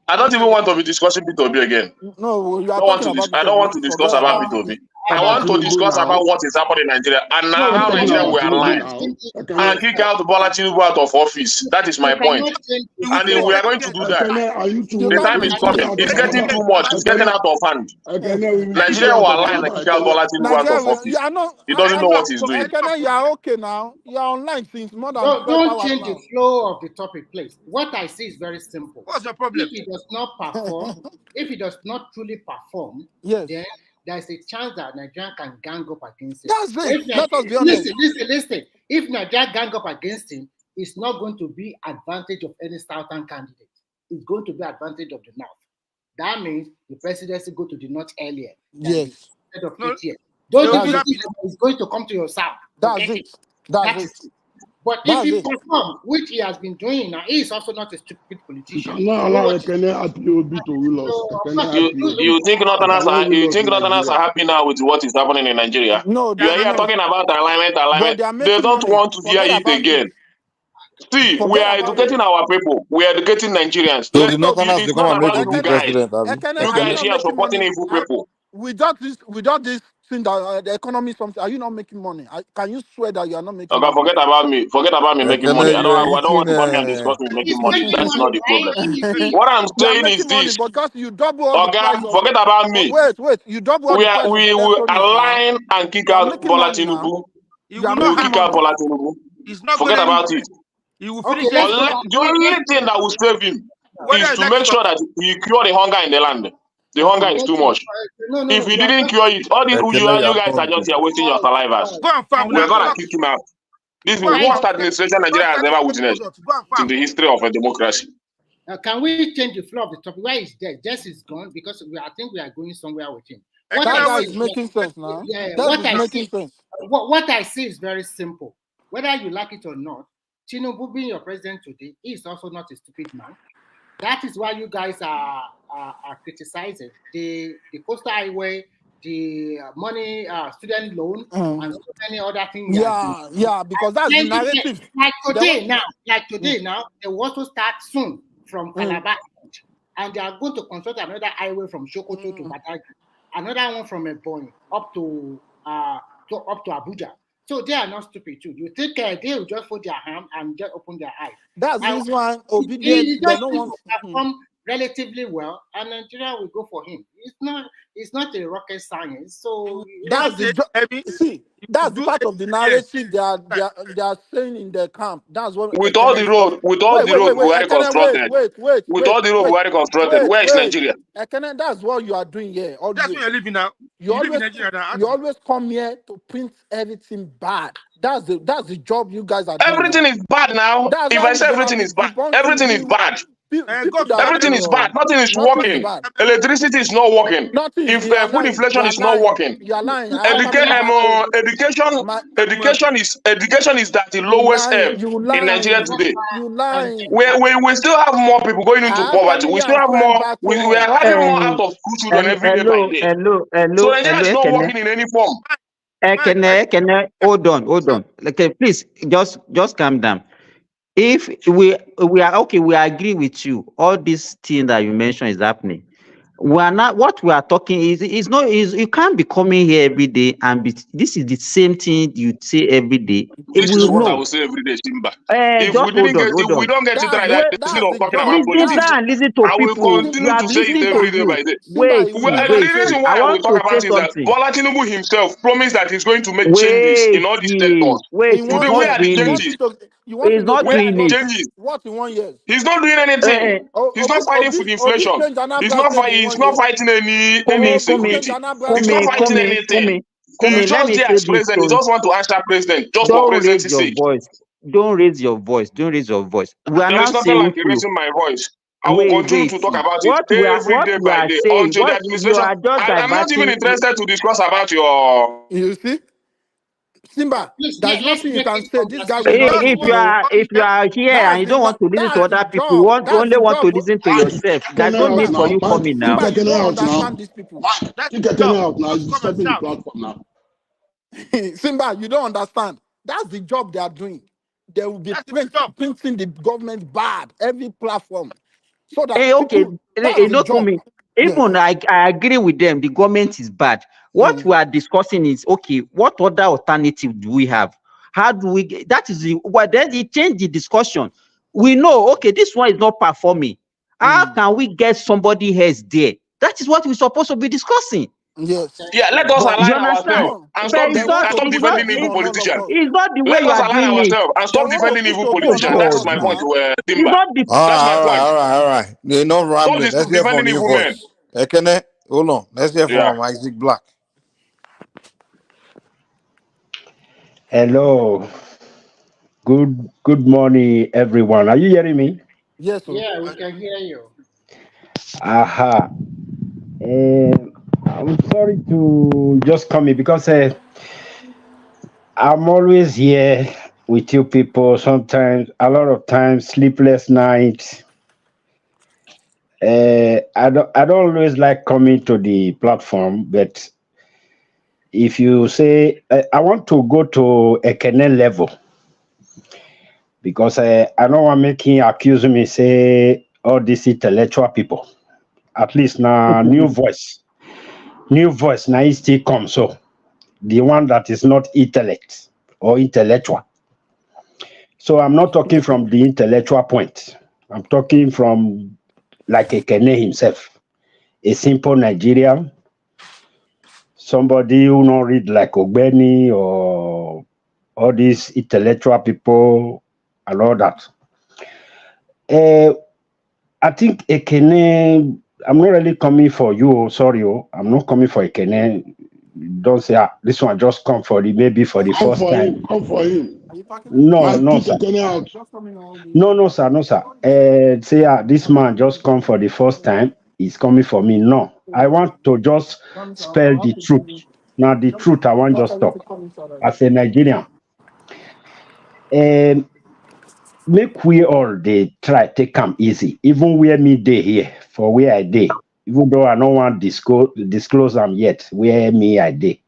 Speaker 18: I don't even want to be discussing Peter Obi again.
Speaker 8: No, you are
Speaker 18: I don't want to discuss about Peter Obi. I want to discuss about what is happening in Nigeria and now how Nigeria will align and kick out Bola Tinubu out of office. That is my point. And if we are going to do that, the time is coming. It's getting too much. It's getting out of hand. Nigeria will align and kick out Bola Tinubu out of office. He doesn't know what he's doing.
Speaker 8: You are okay now. You are online since more than
Speaker 10: Don't change the flow of the topic, please. What I see is very simple.
Speaker 21: What's the problem?
Speaker 10: If he does not perform, if he does not truly perform, then there's a chance that Nigeria can gang up against him.
Speaker 8: That's it. Let us be honest.
Speaker 10: Listen. If Nigeria gang up against him, it's not going to be advantage of any southern candidate. It's going to be advantage of the north. That means the presidency go to the north earlier.
Speaker 8: Yes.
Speaker 10: Instead of 8 years. Don't even think it's going to come to your south.
Speaker 8: That's it. That's it.
Speaker 10: But if he performs, which he has been doing now, he is also not a stupid politician.
Speaker 22: You
Speaker 18: think Northerners are happy now with what is happening in Nigeria?
Speaker 8: No,
Speaker 18: you are here talking about alignment. They don't want to hear it again. See, we are educating our people. We are educating Nigerians.
Speaker 20: So the Northerners, they come and make Obi president,
Speaker 18: you guys here supporting evil people.
Speaker 8: Without this thing that the economy something, are you not making money? Can you swear that you are not making money?
Speaker 18: Forget about me. Forget about me making money. I don't want to come here and discuss me making money. That's not the problem. What I'm saying is this.
Speaker 8: Because you double all the price of,
Speaker 18: forget about me.
Speaker 8: Wait. You double all the price
Speaker 18: we will align and kick out Bola Tinubu. We will kick out Bola Tinubu. Forget about it.
Speaker 21: He will finish
Speaker 18: the only thing that will save him is to make sure that he cure the hunger in the land. The hunger is too much. If he didn't cure it, all these you guys are just here wasting your salivas. We're gonna kick him out. This is the worst administration Nigeria has ever witnessed in the history of a democracy.
Speaker 10: Can we change the flow of the topic? Why is dead? Jess is gone because I think we are going somewhere with him.
Speaker 8: That guy is making sense now.
Speaker 10: What I see is very simple. Whether you like it or not, Tinubu being your president today, he is also not a stupid man. That is why you guys are criticizing the coastal highway, the money, student loan, and so many other things.
Speaker 8: Yeah, because that's the narrative.
Speaker 10: Like today now, they want to start soon from Calabar, and they are going to construct another highway from Sokoto to Badagry, another one from Ebonyi up to Abuja. So they are not stupid too. You think they will just put their hand and just open their eyes?
Speaker 8: That's this one obedient. They don't want
Speaker 10: to perform relatively well, and Nigeria will go for him. It's not a rocket science. So
Speaker 8: that's the see. That's the part of the narrative they are saying in their camp. That's what
Speaker 4: With all
Speaker 8: Ekene
Speaker 4: the
Speaker 8: is
Speaker 4: road, with all
Speaker 8: wait,
Speaker 4: the
Speaker 8: wait,
Speaker 4: road
Speaker 8: wait, wait.
Speaker 4: Buhari
Speaker 8: Ekene, wait,
Speaker 4: constructed,
Speaker 8: wait, wait,
Speaker 4: with
Speaker 8: wait,
Speaker 4: all the road
Speaker 8: wait,
Speaker 4: Buhari constructed,
Speaker 8: wait,
Speaker 4: where is
Speaker 8: wait.
Speaker 4: Nigeria?
Speaker 8: Ekene, that's what you are doing here. Always.
Speaker 20: That's where you're living now.
Speaker 8: You
Speaker 20: live in
Speaker 8: always
Speaker 20: Nigeria now.
Speaker 8: you always come here to print everything bad. That's the job you guys are doing
Speaker 4: Everything
Speaker 8: now.
Speaker 4: is bad now.
Speaker 8: That's
Speaker 4: If
Speaker 8: why
Speaker 4: I
Speaker 8: the
Speaker 4: say everything is
Speaker 8: journalists
Speaker 4: bad,
Speaker 8: debunking
Speaker 4: everything is
Speaker 8: you.
Speaker 4: bad.
Speaker 8: People that
Speaker 4: Everything is bad. Nothing is
Speaker 8: nothing is
Speaker 4: working.
Speaker 8: bad.
Speaker 4: Electricity is not working.
Speaker 8: Nothing is
Speaker 4: If
Speaker 8: you are
Speaker 4: food
Speaker 8: lying. You
Speaker 4: inflation
Speaker 8: are
Speaker 4: is not
Speaker 8: lying.
Speaker 4: working,
Speaker 8: You are lying. I have family back home.
Speaker 4: education is at the
Speaker 8: You
Speaker 4: lowest
Speaker 8: lying.
Speaker 4: ebb
Speaker 8: You
Speaker 4: in Nigeria
Speaker 8: lying.
Speaker 4: today.
Speaker 8: You lying.
Speaker 4: We still have more people going into
Speaker 8: I have
Speaker 4: poverty.
Speaker 8: family
Speaker 4: We still
Speaker 8: and
Speaker 4: have
Speaker 8: friends
Speaker 4: more.
Speaker 8: back
Speaker 4: We
Speaker 8: home.
Speaker 4: are having more out of school children every day by day.
Speaker 5: Hello,
Speaker 4: So Nigeria is not
Speaker 5: Ekene.
Speaker 4: working in any form.
Speaker 5: Ekene, hold on. Okay, please, just calm down. If we are okay, we agree with you. All this thing that you mentioned is happening. We are not. What we are talking is not. Is you can't be coming here every day and be. This is the same thing you say every day. If
Speaker 4: This is
Speaker 5: we
Speaker 4: what I
Speaker 5: know.
Speaker 4: will say every day, Simba. If we
Speaker 5: Just
Speaker 4: didn't get
Speaker 5: hold
Speaker 4: it, we
Speaker 5: on.
Speaker 4: don't get it right that instead
Speaker 8: That's
Speaker 4: of
Speaker 8: the
Speaker 4: talking about
Speaker 8: job.
Speaker 5: Listen
Speaker 4: politics.
Speaker 5: down and listen to
Speaker 4: I will
Speaker 5: people. You
Speaker 4: continue
Speaker 5: are
Speaker 4: to say it
Speaker 5: listening to
Speaker 4: every day by
Speaker 5: you.
Speaker 4: day.
Speaker 8: Simba,
Speaker 5: Wait,
Speaker 8: you will
Speaker 4: The
Speaker 8: never
Speaker 5: wait.
Speaker 8: say
Speaker 4: reason why
Speaker 5: I
Speaker 4: I will
Speaker 5: want
Speaker 4: talk
Speaker 5: to say
Speaker 4: about it is that
Speaker 5: something.
Speaker 4: Bola Tinubu himself promised that he's going to make changes in
Speaker 5: Wait,
Speaker 4: all these sectors.
Speaker 5: wait.
Speaker 8: in
Speaker 5: He's
Speaker 8: one
Speaker 4: Today, where
Speaker 5: not
Speaker 8: year.
Speaker 4: are the
Speaker 5: doing it.
Speaker 4: changes?
Speaker 8: You want
Speaker 5: He's
Speaker 8: him to
Speaker 5: not
Speaker 4: Where
Speaker 8: change
Speaker 4: are
Speaker 5: doing
Speaker 4: the
Speaker 8: what?
Speaker 5: it.
Speaker 4: changes?
Speaker 8: What in 1 year?
Speaker 4: He's not doing anything. He's not fighting for the
Speaker 8: Obi
Speaker 4: inflation.
Speaker 8: change Anambra State in
Speaker 4: He's
Speaker 8: 1
Speaker 4: not
Speaker 8: year.
Speaker 4: fighting any
Speaker 8: Obi change
Speaker 4: insecurity.
Speaker 8: Anambra
Speaker 4: He's
Speaker 8: State
Speaker 4: not
Speaker 8: in 1
Speaker 4: fighting
Speaker 8: year.
Speaker 4: anything. He's
Speaker 5: Kumi, let
Speaker 4: just
Speaker 5: me
Speaker 4: there
Speaker 5: say
Speaker 4: as
Speaker 5: this
Speaker 4: president. He
Speaker 5: to
Speaker 4: just want to answer president just for
Speaker 5: don't raise
Speaker 4: presidency
Speaker 5: your
Speaker 4: sake.
Speaker 5: voice. Don't raise your voice. Don't raise your voice. We are
Speaker 4: There
Speaker 5: now
Speaker 4: is nothing like
Speaker 5: saying to
Speaker 4: raising my voice. I will continue
Speaker 5: wait.
Speaker 4: to talk about it every
Speaker 5: What
Speaker 4: day
Speaker 5: we
Speaker 4: by
Speaker 5: are
Speaker 4: day
Speaker 5: saying,
Speaker 4: until the
Speaker 5: what you
Speaker 4: administration.
Speaker 5: are just
Speaker 4: I'm not even
Speaker 5: diverting.
Speaker 4: interested to discuss about your.
Speaker 8: You see? Simba,
Speaker 10: Please,
Speaker 8: there's
Speaker 10: let's
Speaker 8: nothing you
Speaker 10: make
Speaker 8: can
Speaker 10: it
Speaker 8: say. This guy will not
Speaker 5: If
Speaker 8: listen.
Speaker 5: you are here and you don't want to listen to
Speaker 8: That's the
Speaker 5: other people,
Speaker 8: job. That's
Speaker 5: only
Speaker 8: the
Speaker 5: want to
Speaker 8: job.
Speaker 5: listen to yourself. There's
Speaker 22: Kene
Speaker 5: no
Speaker 22: out
Speaker 5: need
Speaker 8: Simba,
Speaker 5: for
Speaker 22: now,
Speaker 5: you
Speaker 22: man.
Speaker 5: coming
Speaker 22: Kick
Speaker 5: now.
Speaker 8: Simba, you
Speaker 22: Kene
Speaker 8: don't
Speaker 22: out now.
Speaker 8: understand these people.
Speaker 22: Kick
Speaker 20: That's his
Speaker 22: Kene
Speaker 20: job.
Speaker 22: out now.
Speaker 20: Just
Speaker 22: He's
Speaker 20: come and
Speaker 22: disturbing the
Speaker 20: shout.
Speaker 22: platform now.
Speaker 8: Simba, you don't understand. That's the job they are doing. They will be
Speaker 20: That's his job.
Speaker 8: printing the government bad, every platform. So that
Speaker 5: Okay,
Speaker 8: people, that's the
Speaker 5: no
Speaker 8: job.
Speaker 5: Kumi.
Speaker 8: Yes.
Speaker 5: Even I agree with them. The government is bad. What
Speaker 8: Mm.
Speaker 5: we are discussing is okay. What other alternative do we have? How do we get, that is the well then it changed the discussion. We know okay, this one is not performing. How can we get somebody else there? That is what we're supposed to be discussing.
Speaker 8: Yes.
Speaker 4: Yeah, let us
Speaker 8: But
Speaker 5: You
Speaker 4: align
Speaker 5: understand?
Speaker 4: ourselves
Speaker 8: no,
Speaker 4: and
Speaker 5: But
Speaker 4: stop
Speaker 8: they want to
Speaker 4: and stop
Speaker 8: put
Speaker 4: defending
Speaker 8: Obi
Speaker 4: evil
Speaker 8: on all of
Speaker 4: politicians.
Speaker 8: us.
Speaker 5: it's not the way
Speaker 4: Let
Speaker 5: you
Speaker 4: us
Speaker 5: are
Speaker 4: align
Speaker 5: doing it.
Speaker 4: ourselves and
Speaker 8: They
Speaker 4: stop
Speaker 8: want to
Speaker 4: defending
Speaker 8: push
Speaker 4: evil
Speaker 8: Obi on
Speaker 4: politicians.
Speaker 8: all of
Speaker 4: That is
Speaker 8: us
Speaker 4: my point
Speaker 8: now.
Speaker 4: to
Speaker 5: It's
Speaker 4: Timber.
Speaker 5: not the
Speaker 4: That's my
Speaker 20: All right,
Speaker 4: point.
Speaker 20: all right, all right. They're not
Speaker 4: Stop
Speaker 20: rambling. Let's hear from
Speaker 4: defending
Speaker 20: new
Speaker 4: evil men.
Speaker 20: voice. Ekene, hold on. Let's hear
Speaker 4: Yeah.
Speaker 20: from Isaac Black.
Speaker 13: Hello. Good morning, everyone. Are you hearing me?
Speaker 8: Yes, sir.
Speaker 10: Yeah, we can hear you.
Speaker 13: Aha. I'm sorry to just come in because I'm always here with you people. Sometimes, a lot of times, sleepless nights. I don't always like coming to the platform, but if you say I want to go to a kernel level because I don't want making accuse me say all these intellectual people. At least now new voice now it still come. So the one that is not intellect or intellectual. So I'm not talking from the intellectual point. I'm talking from like a Kene himself, a simple Nigerian, somebody who not read like Ogbeni or all these intellectual people and all that. I think Ekene, I'm not really coming for you. Sorry, I'm not coming for Ekene. Don't say this one just come for the maybe for the
Speaker 22: Come
Speaker 13: first
Speaker 22: for him.
Speaker 13: time.
Speaker 22: Come for him.
Speaker 13: No,
Speaker 22: Man,
Speaker 13: no,
Speaker 22: kick
Speaker 13: sir.
Speaker 22: Kene out.
Speaker 13: No, sir, no, sir. Say this man just come for the first time. He's coming for me. No, I want to just spell the truth. Now, the truth I want just talk as a Nigerian. Um, make we all they try take come easy. Even where me day here for where I day. Even though I don't want disclose them yet, where me I day.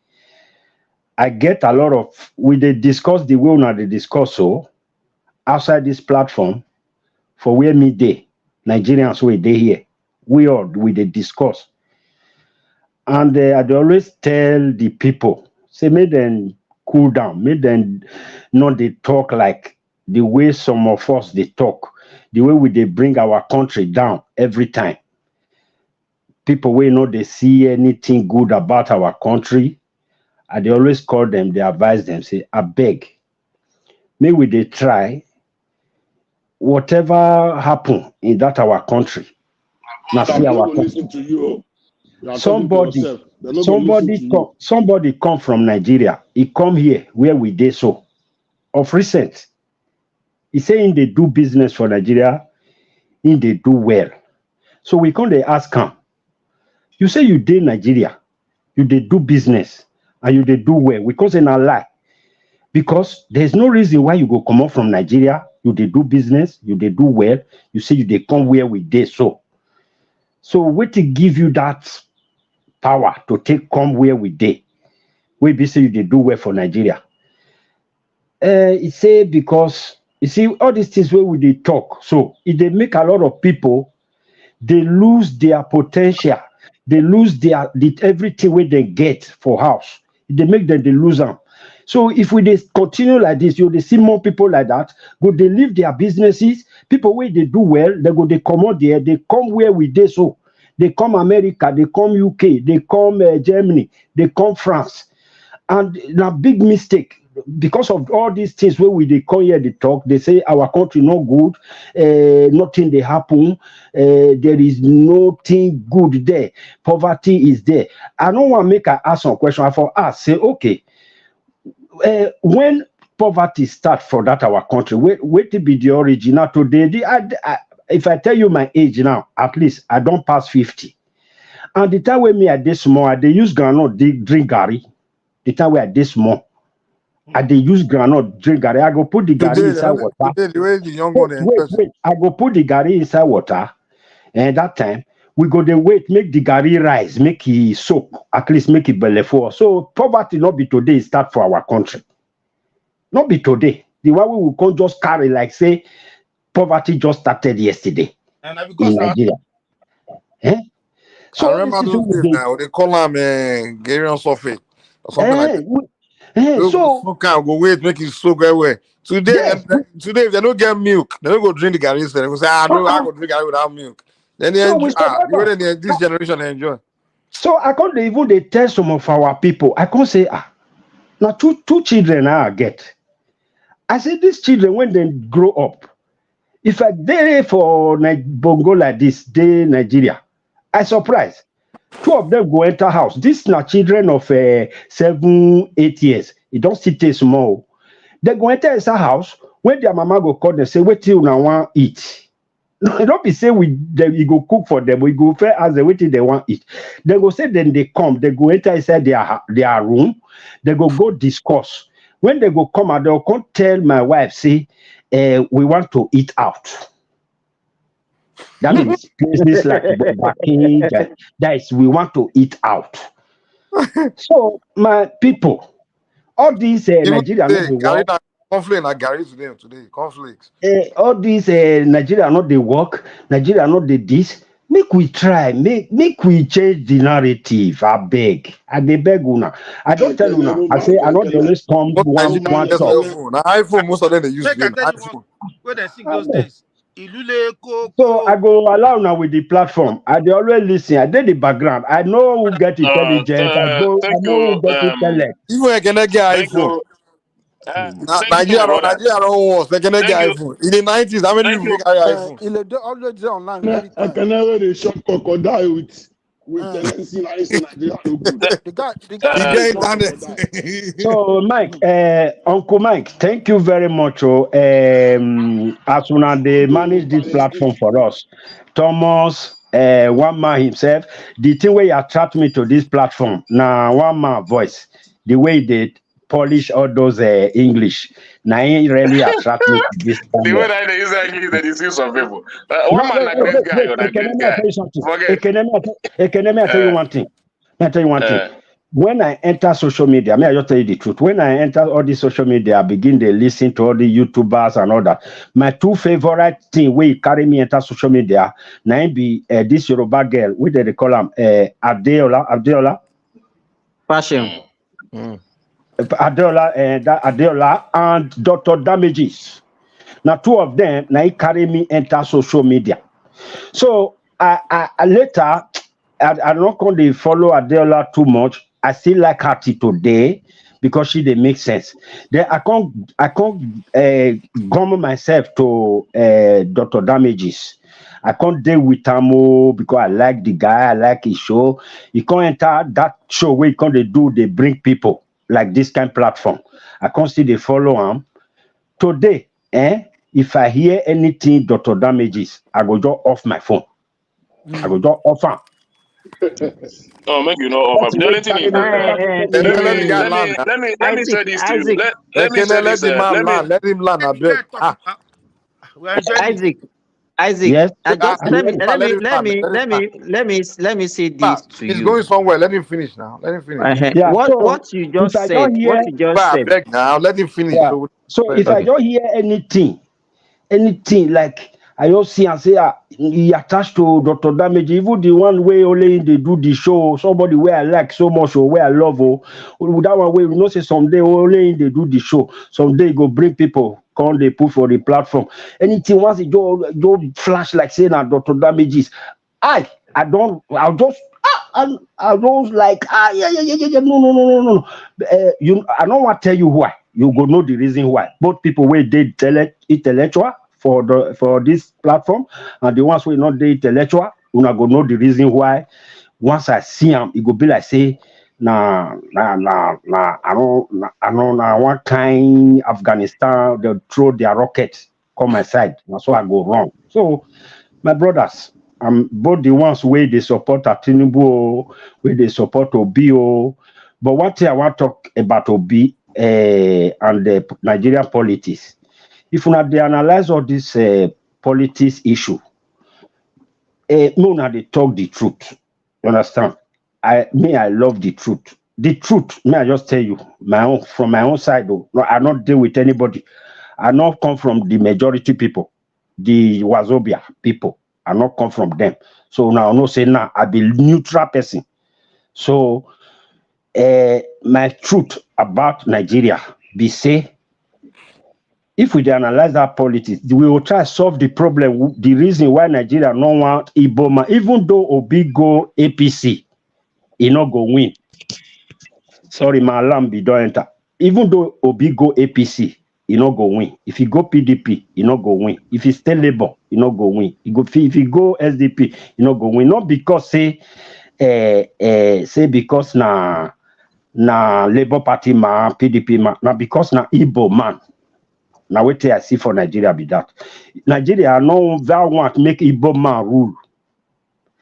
Speaker 13: I get a lot of we they discuss the way now they discuss so outside this platform for where me day. Nigerians where they here. We they discuss. And I dey always tell the people, say make them cool down, make them not they talk like the way some of us they talk, the way we they bring our country down every time. People will know they see anything good about our country I they always call them, they advise them, say, I beg, may we they try whatever happen in that our country. Now
Speaker 22: They're
Speaker 13: see
Speaker 22: not
Speaker 13: our
Speaker 22: going to listen to you. You are talking to
Speaker 13: somebody,
Speaker 22: yourself. They're not going to listen to you.
Speaker 13: somebody come from Nigeria. He come here where we did so. Of recent, he saying they do business for Nigeria, in they do well. So we come they ask him. You say you did Nigeria, you did do business, and you did do well. We cause in a lie. Because there's no reason why you go come out from Nigeria, you did do business, you did do well, you say you did come where we did so. So what to give you that power to take come where we did? We be say you did do well for Nigeria. He say because you see all these things where we did talk, so it they make a lot of people they lose their potential, they lose everything where they get for house. They make them they lose them. So if we they continue like this, you they see more people like that, go they leave their businesses, people where they do well, they go they come out there, they come where we did so. They come America, they come UK, they come Germany, they come France. And now big mistake because of all these things where we they come here they talk, they say our country no good, nothing they happen, there is nothing good there, poverty is there. I don't want to make I ask some question for us say okay, when poverty start for that our country, wait to be the origin. Now today, if I tell you my age now, at least I don't pass 50. And the time when me at this small, they use granite drink Gary. The time where I this small, I they use granite drink Gary. I go put the Gary inside water.
Speaker 20: Today, the way the young one
Speaker 13: wait. I go put the Gary inside water, and that time we go the wait, make the Gary rise, make it soak, at least make it belly for. So poverty not be today start for our country. Not be today. The one we will come just carry like say poverty just started yesterday in Nigeria.
Speaker 20: So I remember those days now. They call them Nigerian Sophie or something like that. So can go wait, make it so go away. Today, today if they don't get milk, they don't go drink the Gary instead. They go say, I go drink Gary without milk. Then they enjoy. This generation they enjoy.
Speaker 13: So I can't even they tell some of our people. I can't say now two children I get. I say these children when they grow up, if I dey for Bongo like this, they Nigeria, I surprise. 2 of them go enter house. These are children of 7, 8 years. It don't sit a small. They go enter inside house. When their mama go call them, say, wait till now want eat. No, don't be say we go cook for them. We go fair as they wait till they want eat. They go say then they come. They go enter inside their room. They go discuss. When they go come out, they'll come tell my wife, say, we want to eat out. That means places like Baki, that is, we want to eat out. So, my people, all these Nigerian
Speaker 20: conflict like Gary today, conflicts.
Speaker 13: All these Nigeria not they work, Nigeria not they this. Make we try, make we change the narrative. I beg una. I don't tell una. I say I not always come one talk.
Speaker 20: iPhone, most of them they use iPhone.
Speaker 6: Where they sing those days.
Speaker 13: So I go allow now with the platform. I they always listen. I did the background. I know who get intelligence. I know who get intellect.
Speaker 20: Even I cannot get iPhone. Nigeria don't want. They cannot get iPhone. In the 90s, how many people get iPhone?
Speaker 8: Il always online.
Speaker 22: I can never they shop crocodile with tendency like this in Nigeria.
Speaker 8: The guy.
Speaker 13: So Mike, Uncle Mike, thank you very much. As soon as they manage this platform for us, Thomas, one man himself, the thing where you attract me to this platform, now one man voice, the way they polish all those English. Now he really attract me to this.
Speaker 4: The way that they use English, they deceive some people. One man like this guy, you're like this guy.
Speaker 13: I tell you one thing. When I enter social media, I just tell you the truth. When I enter all these social media, I begin to listen to all the YouTubers and all that. My 2 favorite thing where you carry me enter social media, now be this Yoruba girl, what they call him, Adeola.
Speaker 5: Passion.
Speaker 13: Adeola and Dr. Damages. Now 2 of them now carry me enter social media. So I later I not going to follow Adeola too much. I still like her till today because she they make sense. Then I can't gum myself to Dr. Damages. I can't deal with Tamo because I like the guy, I like his show. You can't enter that show where you can't they bring people like this kind of platform. I can't see they follow him. Today, if I hear anything Dr. Damages, I go just off my phone. I go just off him.
Speaker 4: No, make you know of the only thing is that let me say this to you. Let me say this.
Speaker 20: Let him land a bit.
Speaker 5: Isaac,
Speaker 13: yes.
Speaker 5: Let me say this to
Speaker 20: He's
Speaker 5: you.
Speaker 20: going somewhere. Let him finish now. Let him finish.
Speaker 13: Yeah,
Speaker 5: What you just said.
Speaker 20: Beg now. Let him finish.
Speaker 13: Yeah. So if I don't hear anything like I just see and say he attached to Dr. Damage, even the one way only they do the show, somebody where I like so much or where I love, that one way we know say someday only they do the show, someday go bring people, come they put for the platform. Anything once it don't flash like saying that Dr. Damages, I'll just like no. I don't want to tell you why. You go know the reason why. Both people where they intellectual for this platform, and the ones who not the intellectual, you not go know the reason why. Once I see them, it go be like say, I don't one kind Afghanistan they throw their rockets come my side. That's why I go wrong. So my brothers, both the ones where they support Atinubu, where they support Obi. But one thing I want to talk about Obi and the Nigerian politics. If they analyze all this politics issue, no, they talk the truth. You understand? I love the truth. The truth, may I just tell you, from my own side, though, no, I not deal with anybody. I not come from the majority people, the Wazobia people. I not come from them. So now no say now I be neutral person. So my truth about Nigeria be say, if we analyze that politics, we will try to solve the problem. The reason why Nigeria don't want Iboma, even though Obi go APC, he not go win. Sorry, my alarm be don't enter. Even though Obi go APC, he not go win. If he go PDP, he not go win. If he stay Labour, he not go win. If he go SDP, he not go win. Not because say because na Labour Party man, PDP man, not because na Igbo man. Now wait till I see for Nigeria be that. Nigeria no that want make Igbo man rule.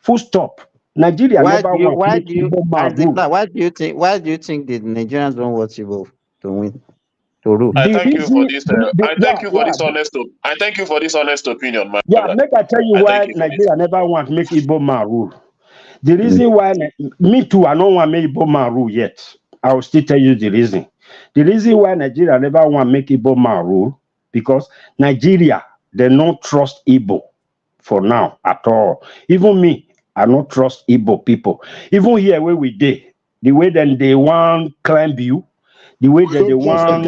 Speaker 13: Full stop. Nigeria never want make Igbo man rule.
Speaker 5: Why do you think the Nigerians don't want Igbo to win? To rule?
Speaker 4: I thank you for this. I thank you for this honest opinion, my brother.
Speaker 13: Make I tell you why Nigeria never want make Igbo man rule. The reason why me too, I don't want make Igbo man rule yet. I will still tell you the reason. The reason why Nigeria never want make Igbo man rule, because Nigeria, they don't trust Igbo for now at all. Even me, I don't trust Igbo people. Even here where we did, the way then they want climb you, the way that they want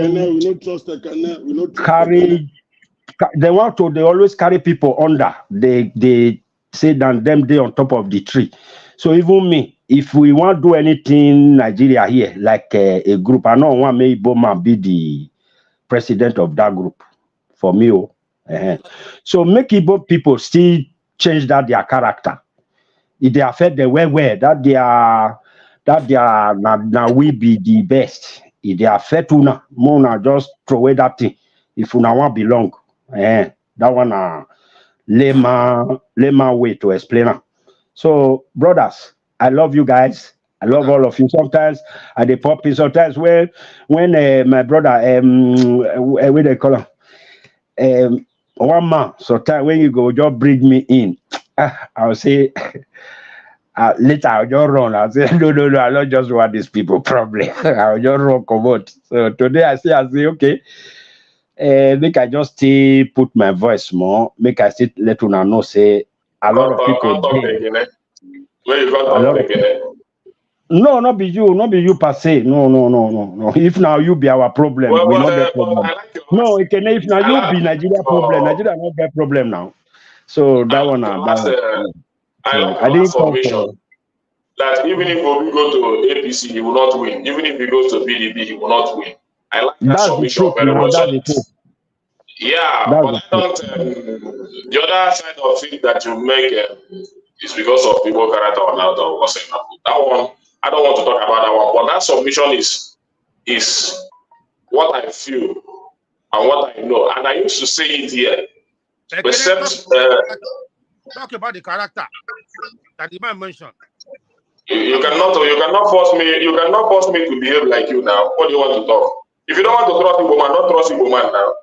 Speaker 13: carry, they always carry people under. They say that them they on top of the tree. So even me, if we want to do anything Nigeria here, like a group, I don't want me Igbo be the president of that group for me. So make Igbo people still change their character. If they affect the way that they are now we be the best. If they affect una, Mona just throw away that thing. If una want belong, that one layman way to explain it. So, brothers, I love you guys. I love all of you. Sometimes I dey pop in. Sometimes when my brother what they call him, one man. Sometimes when you go just bring me in, I'll say later I'll just run. I'll say no, I don't just want these people problem. I'll just run come out. So today I say okay. Make I just still put my voice more. Make I still let una know say a lot of people. No, not be you per se. No. If now you be our problem, we not get problem. No, it can if now you be Nigeria problem. Nigeria not get problem now. So that one. I didn't come for.
Speaker 4: that even if Obi go to APC, he will not win. Even if he goes to PDP, he will not win. I like that
Speaker 13: That's the
Speaker 4: submission
Speaker 13: truth
Speaker 4: very
Speaker 13: now.
Speaker 4: well.
Speaker 13: That's
Speaker 4: So,
Speaker 13: the truth.
Speaker 4: yeah,
Speaker 13: That's
Speaker 4: but
Speaker 13: the
Speaker 4: I
Speaker 13: truth.
Speaker 4: don't. The other side of it that you make is because of people character or not, or what's that one. I don't want to talk about that one. But that submission is what I feel and what I know, and I used to say it here. Except
Speaker 6: talk about the character that the man mentioned.
Speaker 4: You cannot force me to behave like you now. What do you want to talk? If you don't want to trust Igbo man, don't trust Igbo man now.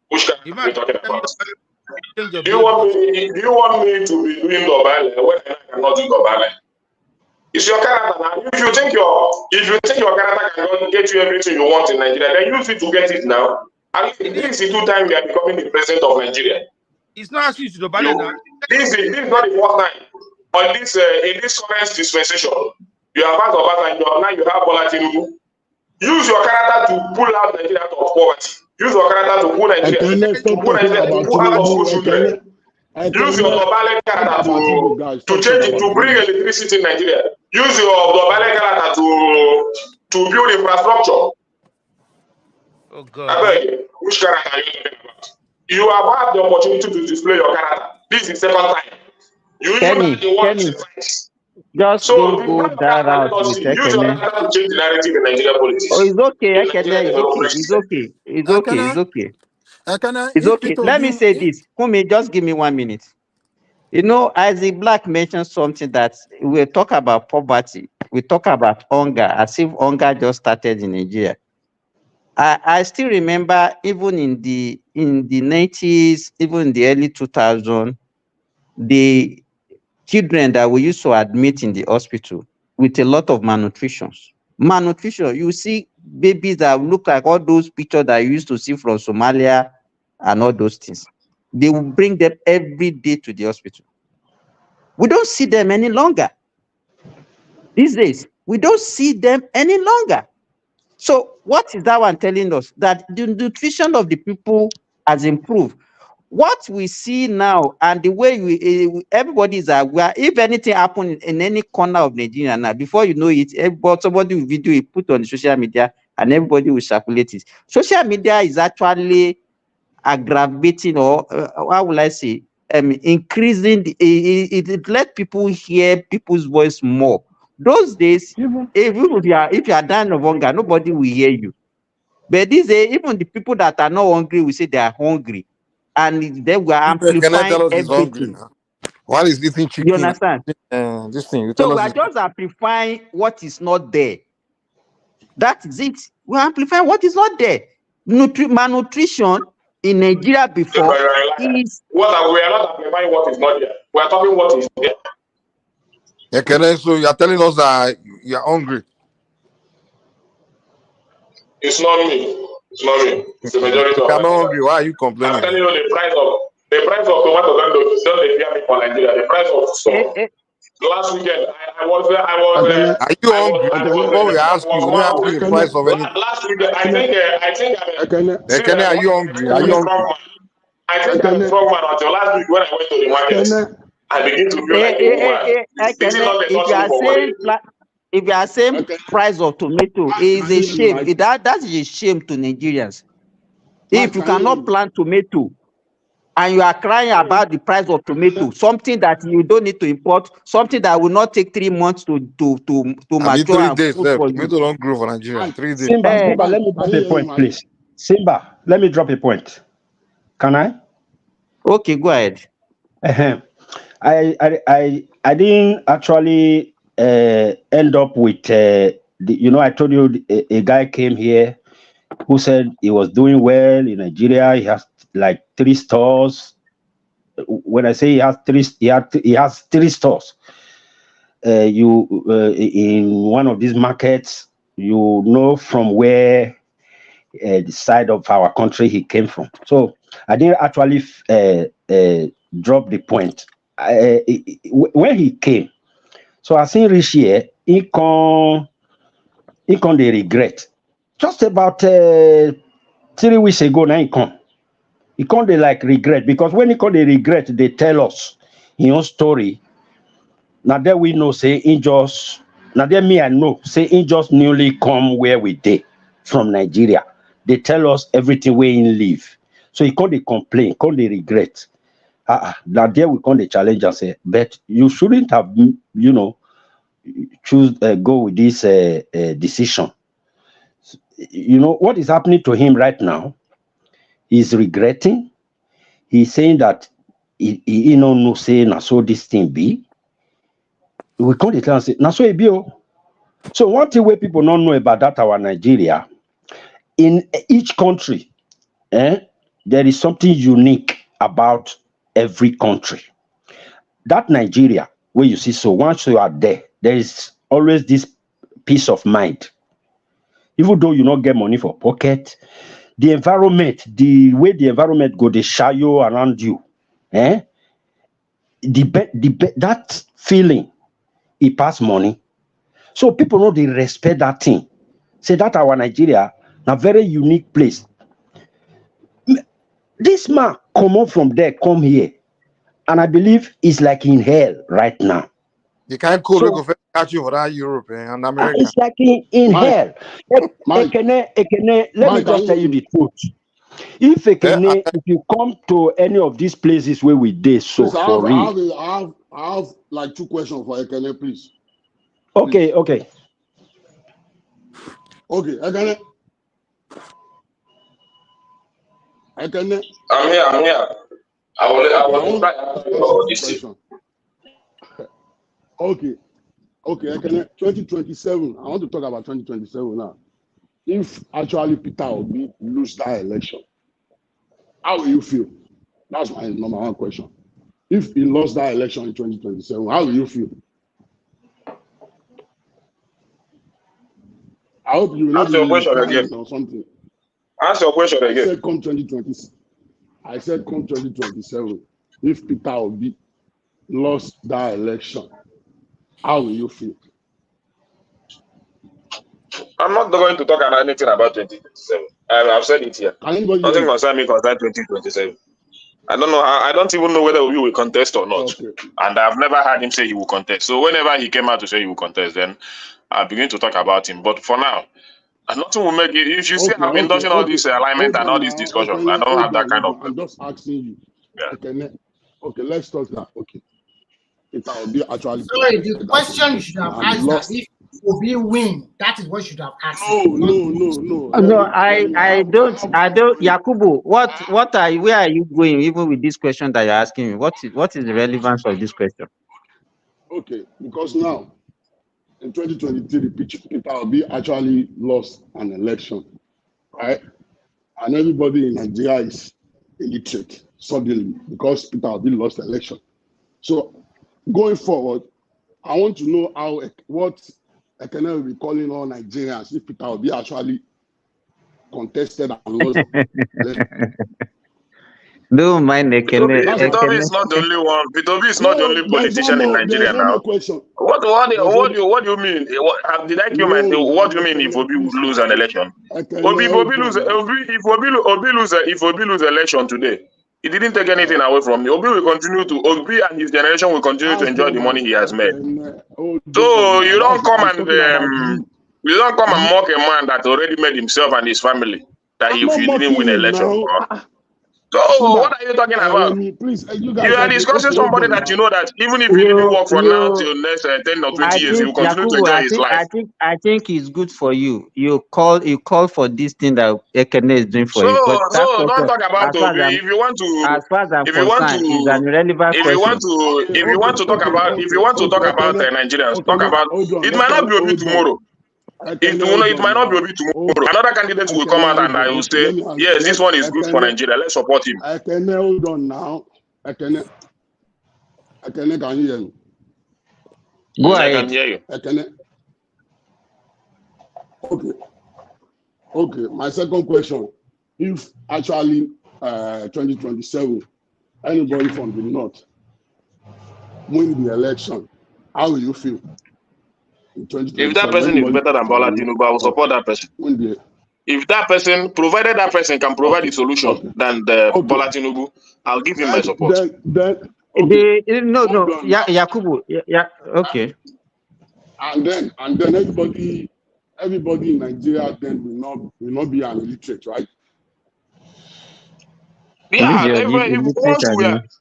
Speaker 4: Which can we talking about? Do you want me to be doing Dobale when I cannot do Dobale? It's your character now. If you think your character can get you everything you want in Nigeria, then use it to get it now. And this is the 2 times you are becoming the president of Nigeria.
Speaker 6: It's not asking you to Dobale now.
Speaker 4: This is not the first time. On this in this current dispensation, you are part of us and now you have Bola Tinubu. Use your character to pull out Nigeria out of poverty. Use your character to pull Nigeria out of school children. Use your Dobale character to change it, to bring electricity in Nigeria. Use your Dobale character to build infrastructure.
Speaker 6: Oh God.
Speaker 4: I beg you, which character are you talking about? You have had the opportunity to display your character. This is the second time.
Speaker 5: Kenny, just don't go that route with Ekene.
Speaker 4: Use your character to change the narrative in Nigerian politics.
Speaker 5: Oh, it's okay, Ekene, it's okay. It's okay. Let me say this. Kumi, just give me 1 minute. You know, Isaac Black mentioned something that we talk about poverty. We talk about hunger, as if hunger just started in Nigeria. I still remember even in the 90s, even in the early 2000s, the children that we used to admit in the hospital with a lot of malnutrition. You see babies that look like all those pictures that you used to see from Somalia and all those things. They will bring them every day to the hospital. We don't see them any longer. These days, we don't see them any longer. So what is that one telling us? That the nutrition of the people has improved. What we see now and the way everybody is aware, if anything happens in any corner of Nigeria now, before you know it, somebody will video it, put on the social media, and everybody will circulate it. Social media is actually aggravating, or how will I say, increasing. It let people hear people's voice more. Those days, if you are dying of hunger, nobody will hear you. But these days, even the people that are not hungry will say they are hungry. And they were amplifying everything.
Speaker 20: While he's eating chicken,
Speaker 5: you understand?
Speaker 20: This thing.
Speaker 5: So we are just amplifying what is not there. That is it. We are amplifying what is not there. Malnutrition in Nigeria before is.
Speaker 4: We are not amplifying what is not there. We are talking what is there.
Speaker 20: Okay, so you are telling us that you are hungry.
Speaker 4: It's not me. It's not me. It's the majority of
Speaker 20: you are not hungry. Why are you complaining?
Speaker 4: I'm telling you the price of tomato don't they fear me for Nigeria. The price of stuff. Last weekend I was
Speaker 20: are you hungry? Before we ask you, we ask you the price of anything.
Speaker 4: Last weekend I think
Speaker 20: are you hungry? Are you hungry?
Speaker 4: I think I'm a strong man until last week when I went to the market. I begin to feel like a woman.
Speaker 5: If you are saying price of tomato, is a shame. That's a shame to Nigerians. If you cannot plant tomato and you are crying about the price of tomato, something that you don't need to import, something that will not take 3 months to mature
Speaker 20: 3
Speaker 5: and
Speaker 20: days
Speaker 5: food for you.
Speaker 20: Tomato don't grow for Nigeria. 3 days.
Speaker 13: Simba, let me drop a point, please. Simba, let me drop a point. Can I?
Speaker 5: Okay, go ahead.
Speaker 13: I didn't actually end up with I told you a guy came here who said he was doing well in Nigeria. He has like 3 stores. When I say he has 3 stores. In one of these markets, you know from where the side of our country he came from. So I didn't actually drop the point. When he came, so I think this year he can the regret. Just about 3 weeks ago now he can't they like regret, because when he can't they regret, they tell us in your story. Now that we know say he just Now then me I know, say he just newly come where we dey from Nigeria. They tell us everything where he live. So he can't complain, can't regret. Now there we can't challenge and say, but you shouldn't have, choose go with this decision. You know what is happening to him right now? He's regretting. He's saying that he don't know say na so this thing be. We can't declare and say na so it be. So one thing where people don't know about that our Nigeria, in each country, there is something unique about every country. That Nigeria, where you see, so once you are there is always this peace of mind. Even though you not get money for pocket, the environment, the way the environment go, they shy you around you, that feeling, it pass money. So people know they respect that thing. Say that our Nigeria, a very unique place. This man come up from there, come here, and I believe it's like in hell right now.
Speaker 20: You can't call so, go catch you for that Europe and America.
Speaker 13: It's like in hell. Let me just tell you the truth. If you come to any of these places where we did so
Speaker 22: please,
Speaker 13: for real.
Speaker 22: I have like 2 questions for Ekene, please.
Speaker 13: Okay.
Speaker 22: Okay, Ekene.
Speaker 4: I'm here. I will this
Speaker 22: question. Okay, Ekene, 2027. I want to talk about 2027 now. If actually Peter Obi lose that election, how will you feel? That's my number 1 question. If he lost that election in 2027, how will you feel? I hope you will not
Speaker 4: answer your question again
Speaker 22: or something.
Speaker 4: Answer your question again.
Speaker 22: I said come 2027. If Peter Obi lost that election, how will you feel?
Speaker 4: I'm not going to talk about anything about 2027. I've said it here. Nothing concerns me concerning 2027. I don't know. I don't even know whether Obi will contest or not. Okay. And I've never heard him say he will contest. So whenever he came out to say he will contest, then I begin to talk about him. But for now, nothing will make it. If you see I'm indulging all this alignment and all these discussions, I don't have that kind of.
Speaker 22: I'm just asking you. Yeah. Okay, let's talk that. Okay. It will be actually.
Speaker 17: Sorry, the question you should have asked that if Obi win, that is what you should have asked.
Speaker 5: No, I don't. Yakubu, where are you going even with this question that you're asking me? What is the relevance of this question?
Speaker 22: Okay, because now in 2023, Peter Obi actually lost an election, right? And everybody in Nigeria is illiterate suddenly because Peter Obi lost the election. So going forward, I want to know what Ekene will be calling all Nigerians if Peter Obi actually contested and lost.
Speaker 5: Don't mind Ekene.
Speaker 4: Peter Obi is not the only one. Peter Obi is not the only politician in Nigeria now. What do you mean? Did I kill myself? What do you mean if Obi would lose an election? If Obi lose election today, he didn't take anything away from me. Obi and his generation will continue to enjoy the money he has made. So you don't come and mock a man that already made himself and his family that if you didn't win election. So what are you talking about? You are discussing somebody that you know that even if he didn't work for now till next 10 or 20 years, he will continue to enjoy his life.
Speaker 5: I think it's good for you. You call for this thing that Ekene is doing for you.
Speaker 4: So don't talk about Obi. If you want to,
Speaker 5: it's an irrelevant question.
Speaker 4: If you want to talk about Nigerians, talk about. It might not be Obi tomorrow. It might not be Obi tomorrow. Another candidate will come out and I will say, yes, this one is good for Nigeria. Let's support him.
Speaker 22: Ekene, hold on now. Ekene, can you hear me?
Speaker 5: Go ahead.
Speaker 4: I can hear you.
Speaker 22: Ekene. Okay. My second question: if actually 2027, anybody from the north win the election, how will you feel?
Speaker 4: If that person is better than Bola Tinubu, I will support that person. If that person, provided that person can provide a solution than Bola Tinubu, I'll give him my support.
Speaker 5: No, Yakubu, okay.
Speaker 22: and then everybody in Nigeria then will not be an illiterate, right?
Speaker 4: Yeah,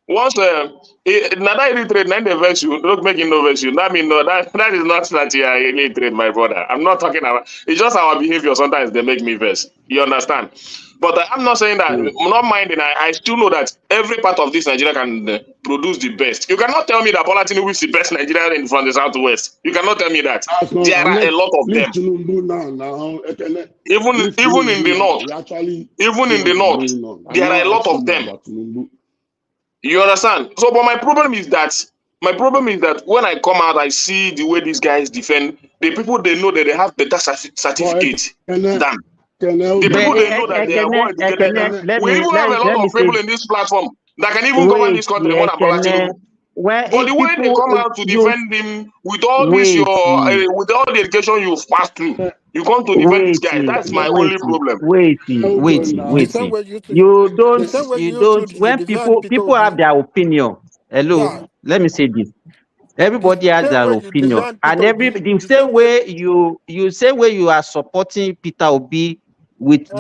Speaker 4: once Nada illiterate, then they verse you, don't make it no verse you. That mean no, that is not that you are illiterate, my brother. I'm not talking about. It's just our behavior. Sometimes they make me verse. You understand? But I'm not saying that. Not minding. I still know that every part of this Nigeria can produce the best. You cannot tell me that Bola Tinubu is the best Nigerian from the southwest. You cannot tell me that. There are a lot of them. Even in the north, there are a lot of them. You understand? So, but my problem is that when I come out, I see the way these guys defend the people. They know that they have better certificate than the people. They know that they are more educated. We even have a lot of people in this platform that can even govern this country more than Bola Tinubu. But the way they come out to defend him with all this with all the education you've passed through, you come to defend this guy. That's my only problem.
Speaker 12: Wait. You don't. When people have their opinion. Hello, let me say this. Everybody has their opinion, and the same way you are supporting Peter Obi with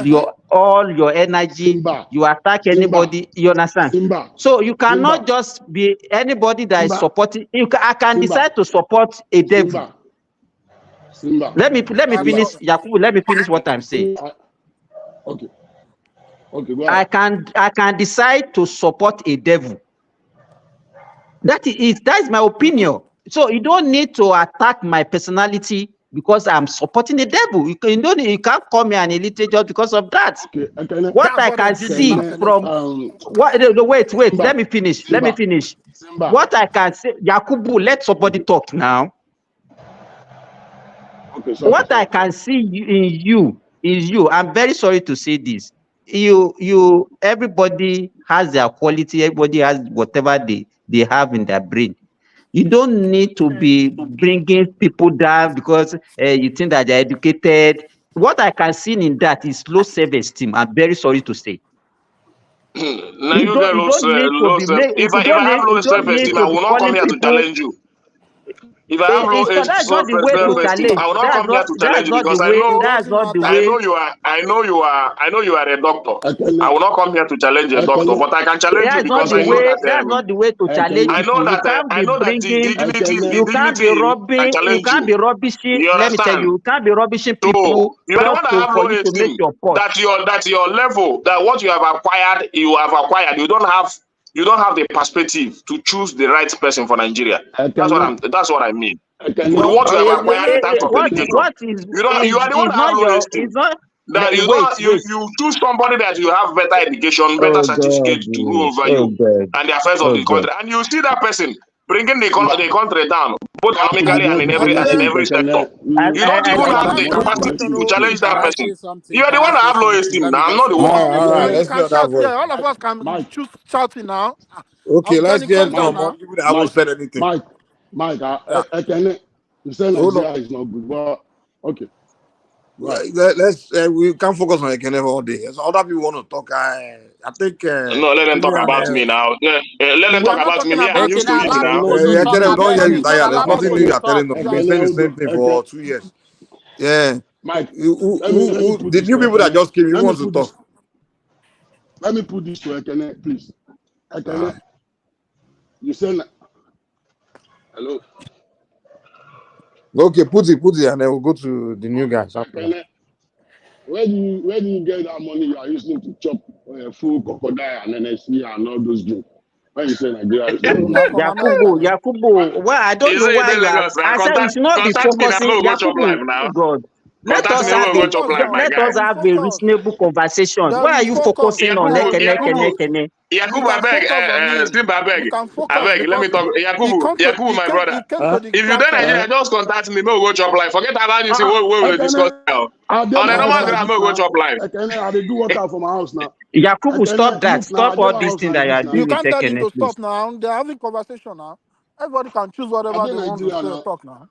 Speaker 12: all your energy, you attack anybody. You understand? So you cannot just be anybody that is supporting. I can decide to support a devil. Let me finish, Yakubu. Let me finish what I'm saying.
Speaker 22: Okay, go ahead.
Speaker 12: I can decide to support a devil. That is my opinion. So you don't need to attack my personality because I'm supporting the devil. You can't call me an illiterate just because of that. What I can see from wait, let me finish. What I can say, Yakubu, let somebody talk now. What I can see in you is you. I'm very sorry to say this. Everybody has their quality, everybody has whatever they have in their brain. You don't need to be bringing people down because you think that they're educated. What I can see in that is low self-esteem. I'm very sorry to say.
Speaker 4: You don't need to be. If I have low self-esteem, I will not come here to challenge you. If I have low self-esteem, I will not come here to challenge you because I know you are a doctor. I will not come here to challenge a doctor, but I can challenge you because I know that
Speaker 12: that's not the way to challenge.
Speaker 4: I know that
Speaker 12: you can't be robbing. You can't be rubbishing. Let me tell you, you can't be rubbishing people.
Speaker 4: You are the one that have low esteem. That your level, that what you have acquired. You don't have the perspective to choose the right person for Nigeria. That's what I mean. With what you have acquired in terms of education, you are the one that have low esteem. You choose somebody that you have better education, better certificate to rule over you and the affairs of the country, and you see that person bringing the country down, both economically and in every sector. You don't even have the capacity to challenge that person. You are the one that have low esteem. Now I'm not the one.
Speaker 20: All right, let's hear that voice.
Speaker 6: All of us can choose shouting now.
Speaker 20: Okay, let's get more people that haven't said anything.
Speaker 22: Mike, you say Nigeria is not good, but okay.
Speaker 20: Right. We can't focus on Ekene all day. So other people want to talk. I think.
Speaker 4: No, let them talk about me now. Let them talk about me. I'm used to it now.
Speaker 20: Ekene, don't hear you tired. There's nothing new you are telling us. You've been saying the same thing for 2 years. Yeah.
Speaker 22: Mike,
Speaker 20: the new people that just came, you want to talk?
Speaker 22: Let me put this to Ekene, please. Ekene, you said hello.
Speaker 20: Okay, put it, and then we'll go to the new guys after that.
Speaker 22: Where do you get that money you are using to chop full crocodile and NSC and all those drinks? When you say Nigeria is
Speaker 12: Yakubu, well, I don't know why you are. I said we should not be focusing. Yakubu, God. Let us have a reasonable conversation. Why are you focusing on Ekene?
Speaker 4: Yakubu, I beg, let me talk. Yakubu, my brother. If you don't Nigeria, just contact me. We go chop live. Forget about this. We will discuss now. On a normal ground, we go chop live.
Speaker 22: I do workout for my house now.
Speaker 12: Yakubu, stop that. Stop all these things that you are doing.
Speaker 6: You can't tell him to stop now. They're having conversation now. Everybody can choose whatever they want to talk now.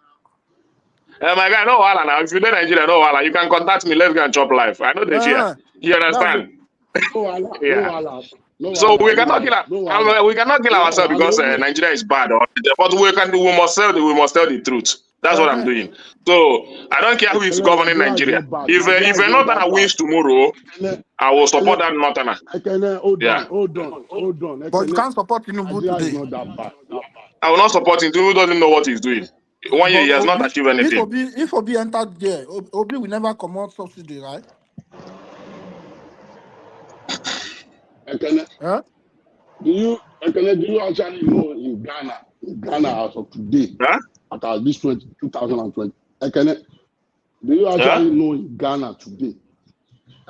Speaker 4: My guy, no wala now. If you don't Nigeria, no wala. You can contact me. Let's go and chop live. I know the share. You understand?
Speaker 22: No
Speaker 4: so we cannot kill ourselves because Nigeria is bad. But we must tell the truth. That's what I'm doing. So I don't care who is governing Nigeria. If a northerner wins tomorrow, I will support that northerner. Yeah.
Speaker 22: Hold on.
Speaker 8: But you can't support Tinubu
Speaker 22: Nigeria is
Speaker 8: today.
Speaker 22: not that bad.
Speaker 4: I will not support him. Tinubu doesn't know what he's doing. 1 year, he has not achieved anything.
Speaker 8: If Obi entered there, Obi will never come out subsidy, right?
Speaker 22: Huh? Do you actually know in Ghana as of today, at this 2020, do you actually know in Ghana today?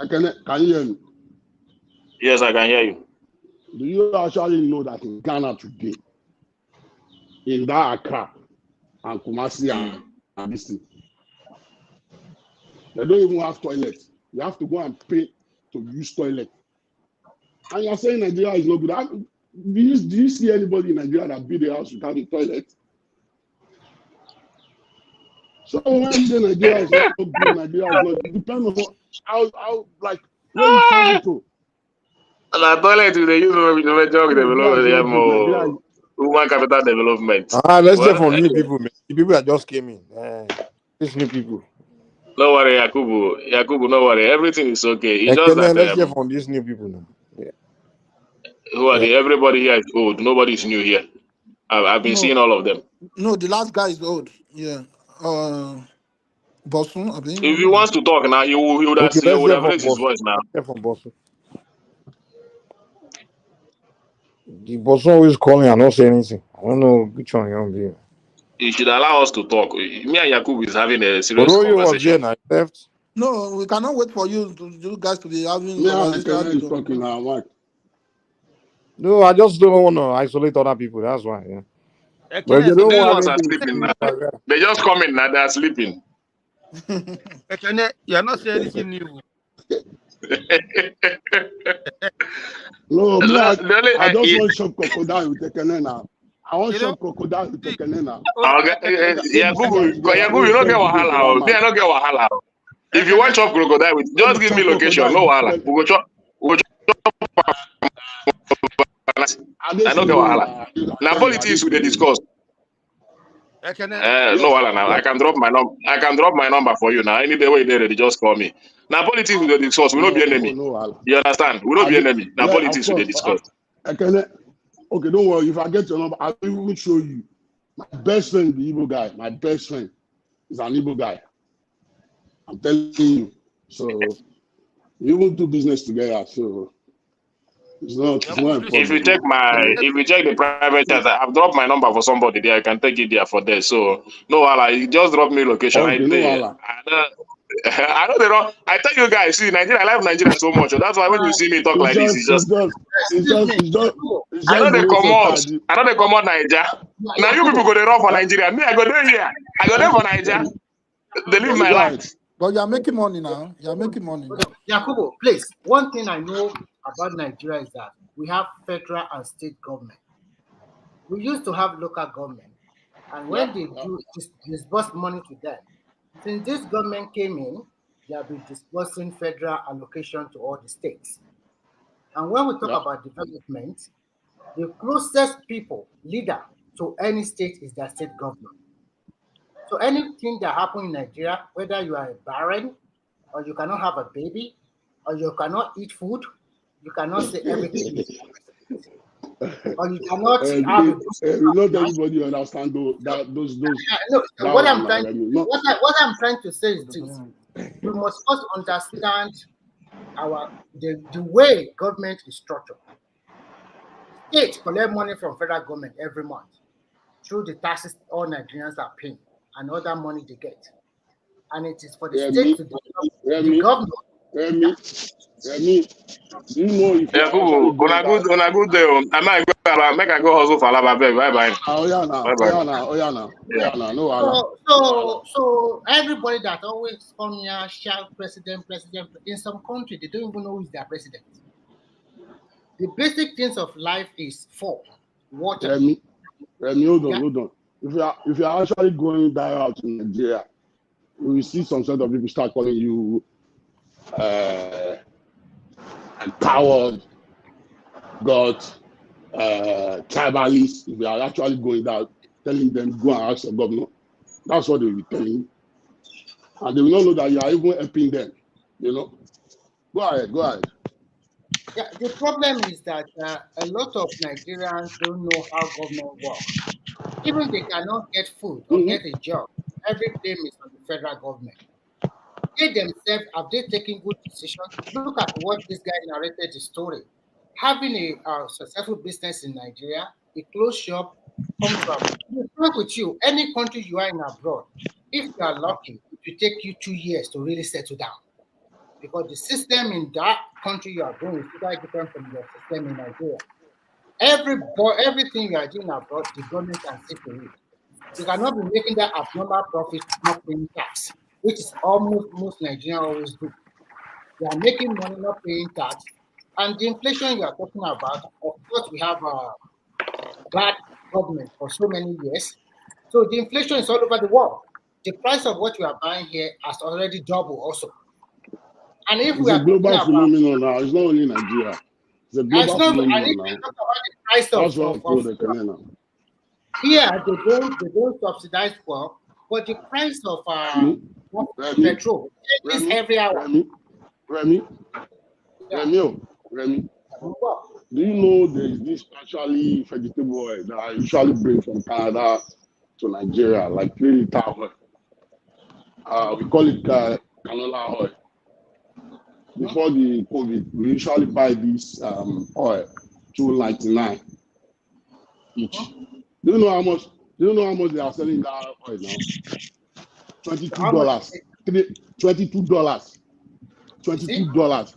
Speaker 22: Can you hear me?
Speaker 4: Yes, I can hear you.
Speaker 22: Do you actually know that in Ghana today, in that Accra and Kumasi and this thing, they don't even have toilets. You have to go and pay to use toilet. And you're saying Nigeria is not good. Do you see anybody in Nigeria that build a house without a toilet? So when you say Nigeria is not good, Nigeria is not, it depends on how like where you travel to.
Speaker 4: The toilet they use development, human capital development.
Speaker 20: Let's hear from new people, man. The people that just came in. These new people.
Speaker 4: No worry, Yakubu, no worry. Everything is okay. It's just that
Speaker 20: let's hear from these new people now. Yeah.
Speaker 4: Who are they? Everybody here is old. Nobody is new here. I've been seeing all of them.
Speaker 8: No, the last guy is old. Yeah. Bosun, I think.
Speaker 4: If he wants to talk now, he would have raised his voice now.
Speaker 20: From Bosun. The Bosun always calling and not saying anything. I don't know which one you're on.
Speaker 4: He should allow us to talk. Me and Yakubu is having a serious conversation.
Speaker 20: Was here now, left.
Speaker 8: No, we cannot wait for you guys to be having
Speaker 22: conversation. Talking now, what?
Speaker 20: No, I just don't want to isolate other people. That's why. Yeah. But
Speaker 4: These ones are sleeping now. They just come in now. They are sleeping.
Speaker 1: You're not saying anything new.
Speaker 22: No, I just want shop crocodile with Ekene now. I want shop crocodile with Ekene now.
Speaker 4: Yakubu, you don't get wahala. Me, I don't get wahala. If you want chop crocodile with, just give me location. No wahala. We go chop. I don't get wahala. Now politics we dey discuss. No wahala now. I can drop my number for you now. Any day where you ready, just call me. Now politics we dey discuss. We don't be enemy. You understand? We don't be enemy. Now politics we dey discuss.
Speaker 22: Okay, don't worry. If I get your number, I will even show you. My best friend, the Igbo guy. My best friend is an Igbo guy. I'm telling you. So we won't do business together. So it's not important.
Speaker 4: If you check the private chat, I've dropped my number for somebody there. I can take it there for there. So no wahala. You just drop me location.
Speaker 22: Okay,
Speaker 4: I know they don't. I tell you guys, see, Nigeria, I love Nigeria so much. That's why when you see me talk like this, it's just I know they come out Nigeria. Now you people go to run for Nigeria. Me, I go there here. I go there for Nigeria. They live my life.
Speaker 8: But you're making money now. You're making money.
Speaker 17: Yakubu, please. One thing I know about Nigeria is that we have federal and state government. We used to have local government, and when they do disburse money to them, since this government came in, they have been disbursing federal allocation to all the states. And when we talk about development, the closest leader to any state is the state government. So anything that happens in Nigeria, whether you are barren, or you cannot have a baby, or you cannot eat food, you cannot say everything. Or you cannot have
Speaker 22: not everybody understand those.
Speaker 17: What I'm trying to say is this: we must first understand the way government is structured. States collect money from federal government every month through the taxes all Nigerians are paying and other money they get, and it is for the state to develop the government.
Speaker 22: You know if
Speaker 4: on a good day, I might go make I go hustle for lava bag. Bye.
Speaker 17: So everybody that always come here shout president. In some country, they don't even know who is their president. The basic things of life is water.
Speaker 22: Hold on. If you're actually going that out in Nigeria, you will see some sort of people start calling you coward, tribalist. If you are actually going out, telling them go and ask the governor. That's what they will be telling you. And they will not know that you are even helping them. You know? Go ahead, go ahead.
Speaker 17: Yeah, the problem is that a lot of Nigerians don't know how government works. Even they cannot get food or get a job, every blame is on the federal government. They themselves, have they taken good decisions? Look at what this guy narrated the story. Having a successful business in Nigeria, a closed shop, come to abroad. With you, any country you are in abroad, if you are lucky, it will take you 2 years to really settle down. Because the system in that country you are going is totally different from your system in Nigeria. Everything you are doing abroad, the government can see to it. You cannot be making that abnormal profit not paying tax, which is almost most Nigerians always do. They are making money not paying tax. And the inflation you are talking about, of course, we have a bad government for so many years. So the inflation is all over the world. The price of what you are buying here has already doubled also. And if
Speaker 22: it's a global phenomenon now, it's not only Nigeria. It's a global phenomenon now.
Speaker 17: Talk about the price
Speaker 22: That's what I told the now.
Speaker 17: Here they don't subsidize fuel, but the price of petrol is every hour.
Speaker 22: Remy, do you know there is this actually vegetable oil that I usually bring from Canada to Nigeria, like 3 liter oil? We call it canola oil. Before the COVID, we usually buy this oil, $2.99 each. Do you know how much? Do you know how much they are selling that oil now? $22. $22.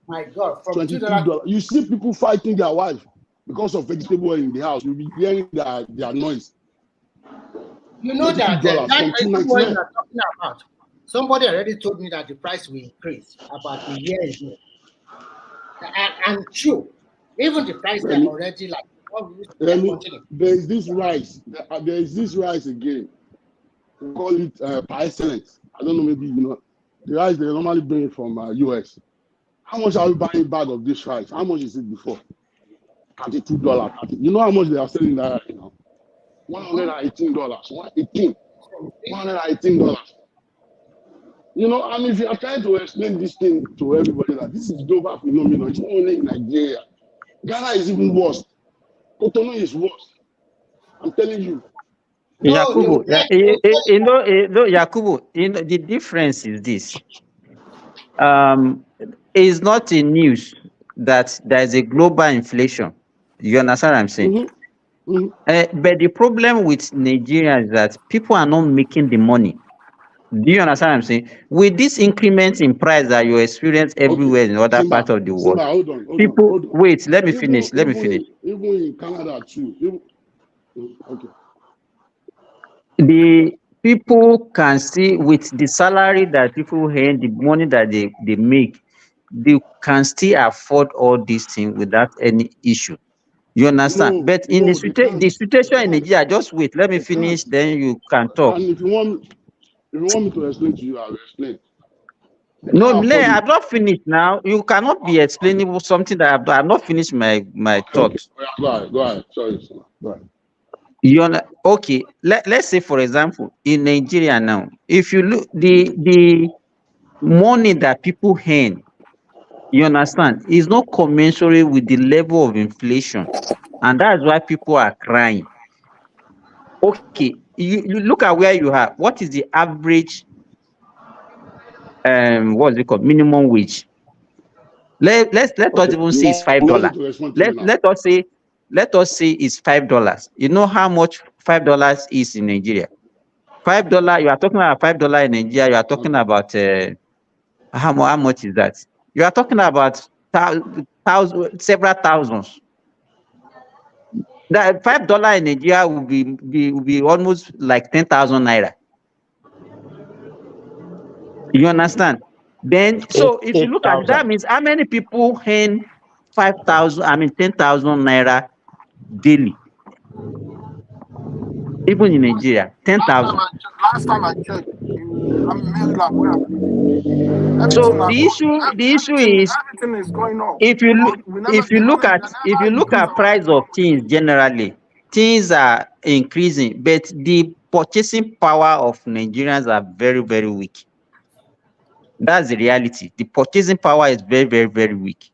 Speaker 17: My God, from
Speaker 22: $22. You see people fighting their wife because of vegetable oil in the house. You'll be hearing their noise.
Speaker 17: You know that vegetable oil you are talking about. Somebody already told me that the price will increase about a year ago. And true, even the price are already like.
Speaker 22: There is this rice. There is this rice again. We call it par excellence. I don't know, maybe you know the rice they normally bring from US. How much are we buying a bag of this rice? How much is it before? $32. You know how much they are selling that right now? $118. $118. You know, and if you are trying to explain this thing to everybody that this is global phenomenon, it's not only in Nigeria. Ghana is even worse. Cotonou is worse. I'm telling you.
Speaker 5: Yakubu, Yakubu, the difference is this. It's not in news that there is a global inflation. You understand what I'm saying? But the problem with Nigeria is that people are not making the money. Do you understand what I'm saying? With this increment in price that you experience everywhere in other parts of the world,
Speaker 22: hold on.
Speaker 5: Wait, let me finish.
Speaker 22: Even in Canada too. Okay.
Speaker 5: The people can see with the salary that people earn, the money that they make, they can still afford all these things without any issue. You understand? But in the situation in Nigeria, just wait, let me finish, then you can talk.
Speaker 22: And if you want me to explain to you, I will explain.
Speaker 5: No, I'm not finished now. You cannot be explaining something that I'm not finished my thoughts.
Speaker 22: Okay. Go ahead. Sorry. Go ahead.
Speaker 5: Okay, let's say for example in Nigeria now, if you look the money that people earn, you understand, is not commensurate with the level of inflation, and that's why people are crying. Okay, you look at where you are. What is the average what's it called, minimum wage? Let us even say it's $5. Let us say it's $5. You know how much $5 is in Nigeria? $5. You are talking about $5 in Nigeria. You are talking about how much is that? You are talking about several thousands. That $5 in Nigeria will be almost like 10,000 naira. You understand? Then, so if you look at it, that means how many people earn 10,000 naira daily? Even in Nigeria, 10,000.
Speaker 6: Last time I checked, in Maryland, where I'm living.
Speaker 5: So the issue is
Speaker 6: everything is going up.
Speaker 5: If you look at price of things generally, things are increasing, but the purchasing power of Nigerians are very, very weak. That's the reality. The purchasing power is very, very, very weak.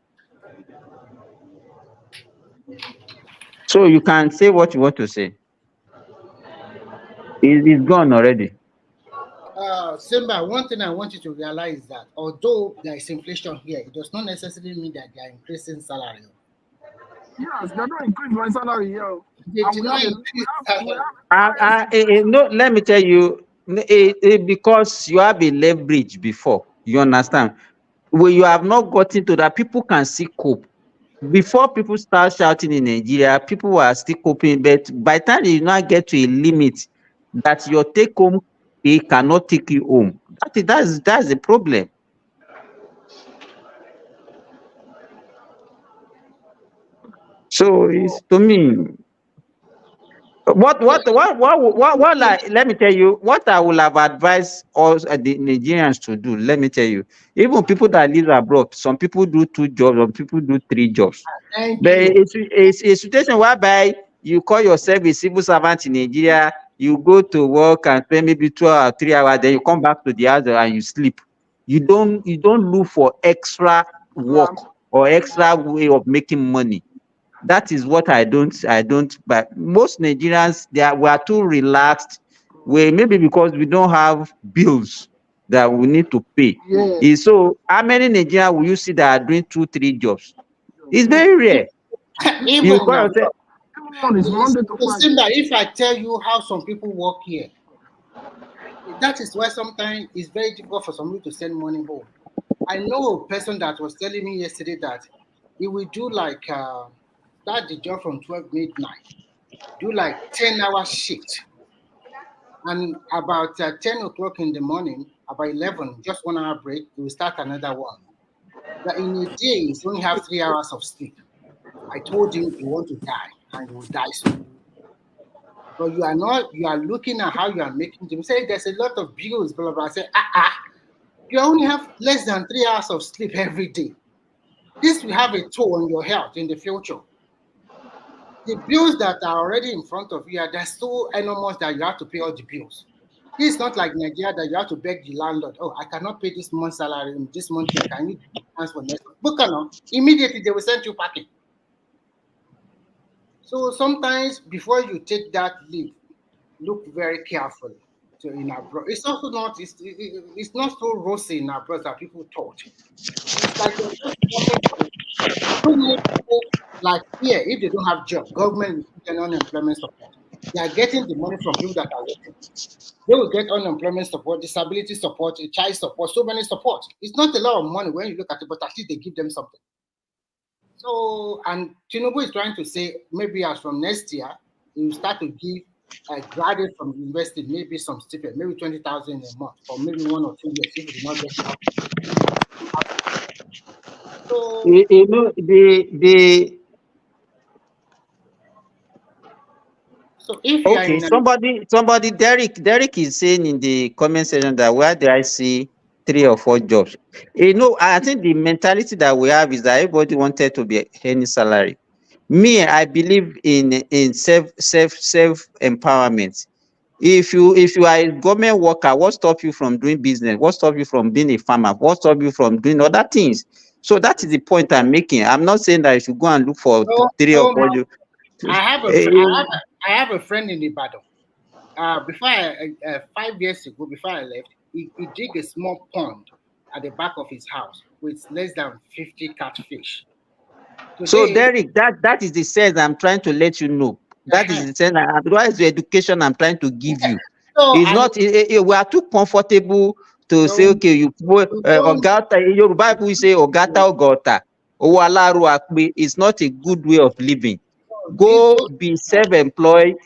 Speaker 5: So you can say what you want to say. It's gone already.
Speaker 17: Simba, one thing I want you to realize is that although there is inflation here, it does not necessarily mean that they are increasing salary.
Speaker 6: Yes, they're not increasing my salary, yo.
Speaker 17: They do not increase
Speaker 6: salary.
Speaker 5: No, let me tell you, because you have a leverage before, you understand? When you have not gotten to that, people can see cope. Before people start shouting in Nigeria, people were still coping, but by the time you now get to a limit that your take home pay cannot take you home, that's the problem. So it's to me. What like, let me tell you what I will have advised us the Nigerians to do. Let me tell you, even people that live abroad, some people do 2 jobs, some people do 3 jobs.
Speaker 17: Thank
Speaker 5: But
Speaker 17: you.
Speaker 5: it's a situation whereby you call yourself a civil servant in Nigeria, you go to work and spend maybe 2 or 3 hours, then you come back to the house and you sleep. You don't look for extra work or extra way of making money. That is what I don't, but most Nigerians, we are too relaxed. Maybe because we don't have bills that we need to pay.
Speaker 6: Yeah.
Speaker 5: So how many Nigerians will you see that are doing 2, 3 jobs? It's very rare.
Speaker 17: Even in abroad.
Speaker 6: Monday to Friday.
Speaker 17: Simba, if I tell you how some people work here, that is why sometimes it's very difficult for some people to send money home. I know a person that was telling me yesterday that he will do like start the job from 12 midnight, do like 10-hour shift, and about 10 o'clock in the morning, about 11, just 1 hour break, he will start another one. That in a day, he's only have 3 hours of sleep. I told him you want to die, and you will die soon. But you are not, you are looking at how you are making them. Say there's a lot of bills, blah, blah, blah. I say, you only have less than 3 hours of sleep every day. This will have a toll on your health in the future. The bills that are already in front of you, they're so enormous that you have to pay all the bills. It's not like Nigeria that you have to beg the landlord, oh, I cannot pay this month's salary, this month, can you transfer next month? But immediately they will send you packing. So sometimes before you take that leave, look very carefully. So in abroad, it's also not, it's not so rosy in abroad that people thought. It's like you're just working for so many people, like here, if they don't have job, government will give them unemployment support. They are getting the money from people that are working. They will get unemployment support, disability support, child support, so many support. It's not a lot of money when you look at it, but at least they give them something. So, and Tinubu is trying to say maybe as from next year, he will start to give a graduate from university maybe some stipend, maybe 20,000 a month, or maybe 1 or 2 years if you do not get enough. So,
Speaker 5: You know,
Speaker 17: so if you are
Speaker 5: okay,
Speaker 17: in
Speaker 5: somebody, Derek is saying in the comment section that where do I see 3 or 4 jobs? I think the mentality that we have is that everybody wanted to be any salary. Me, I believe in self empowerment. If you are a government worker, what stop you from doing business? What stop you from being a farmer? What stop you from doing other things? So that is the point I'm making. I'm not saying that you should go and look for 3 or 4 jobs.
Speaker 17: I have a friend in Ibadan. Before 5 years ago, before I left, he dig a small pond at the back of his house with less than 50 catfish.
Speaker 5: So Derek, that is the sense I'm trying to let you know. That is the sense. Otherwise, the education I'm trying to give you. It's not. We are too comfortable to say, okay, Ogata. Your Bible say Ogata Ogota. It's not a good way of living. Go be self-employed.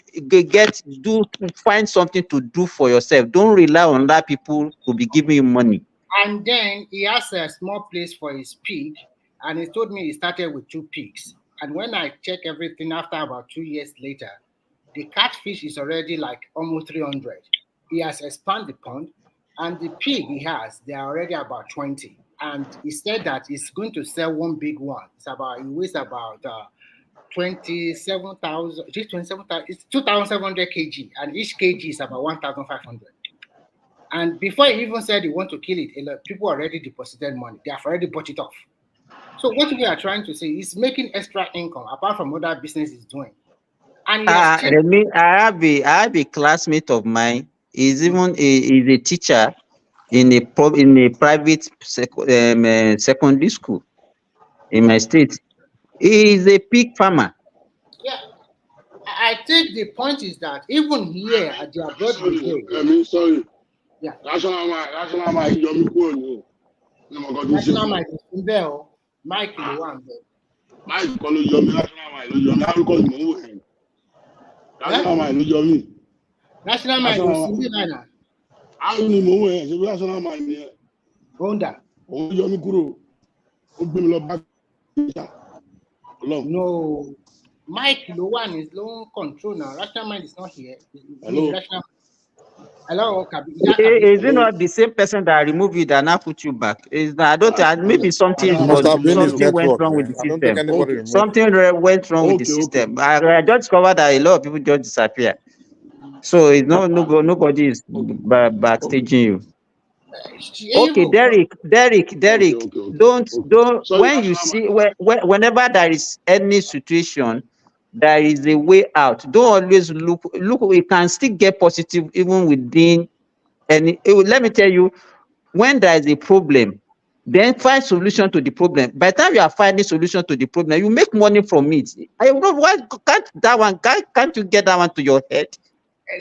Speaker 5: Find something to do for yourself. Don't rely on other people to be giving you money.
Speaker 17: And then he has a small place for his pig, and he told me he started with 2 pigs. And when I check everything after about 2 years later, the catfish is already like almost 300. He has expanded the pond, and the pig he has, they are already about 20. And he said that he's going to sell one big one. It weighs about 27,000. It's 27,000. It's 2,700 kg, and each kg is about 1,500. And before he even said he want to kill it, a lot of people already deposited money. They have already bought it off. So what we are trying to say is making extra income apart from what that business is doing. And
Speaker 5: I have a classmate of mine. Is even is a teacher in a private secondary school in my state. He is a pig farmer.
Speaker 17: Yeah, I think the point is that even here at the abroad
Speaker 22: sorry.
Speaker 17: Yeah.
Speaker 22: National mic, Yomi Kwonu.
Speaker 17: National mic is there. Mike ló wà ńbẹ̀.
Speaker 22: Mike kọ́ ló yọ mí, national mic ló yọ mí, arúgbó ni mò ń wò yẹn. National mic ló yọ mí.
Speaker 17: National mic ló sí bí náà.
Speaker 22: Àrùn ni mò ń wò yẹn, ṣe bí national mic ni ẹ.
Speaker 17: Honda.
Speaker 22: Òun yọ mí kúrò, ó gbé mi lọ bá kíkà.
Speaker 17: No, Mike ló wà ní ló ń control now. National mic is not here.
Speaker 22: Hello.
Speaker 17: Hello,
Speaker 5: Is it not the same person that removed you that now put you back? Is that I don't maybe something went wrong with the system. Something went wrong with the system. I just discovered that a lot of people just disappear. So it's nobody is backstaging you. Okay, Derek. Don't when you see whenever there is any situation, there is a way out. Don't always look. We can still get positive even within any. Let me tell you, when there is a problem, then find solution to the problem. By the time you are finding solution to the problem, you make money from it. I don't know why can't you get that one to your head?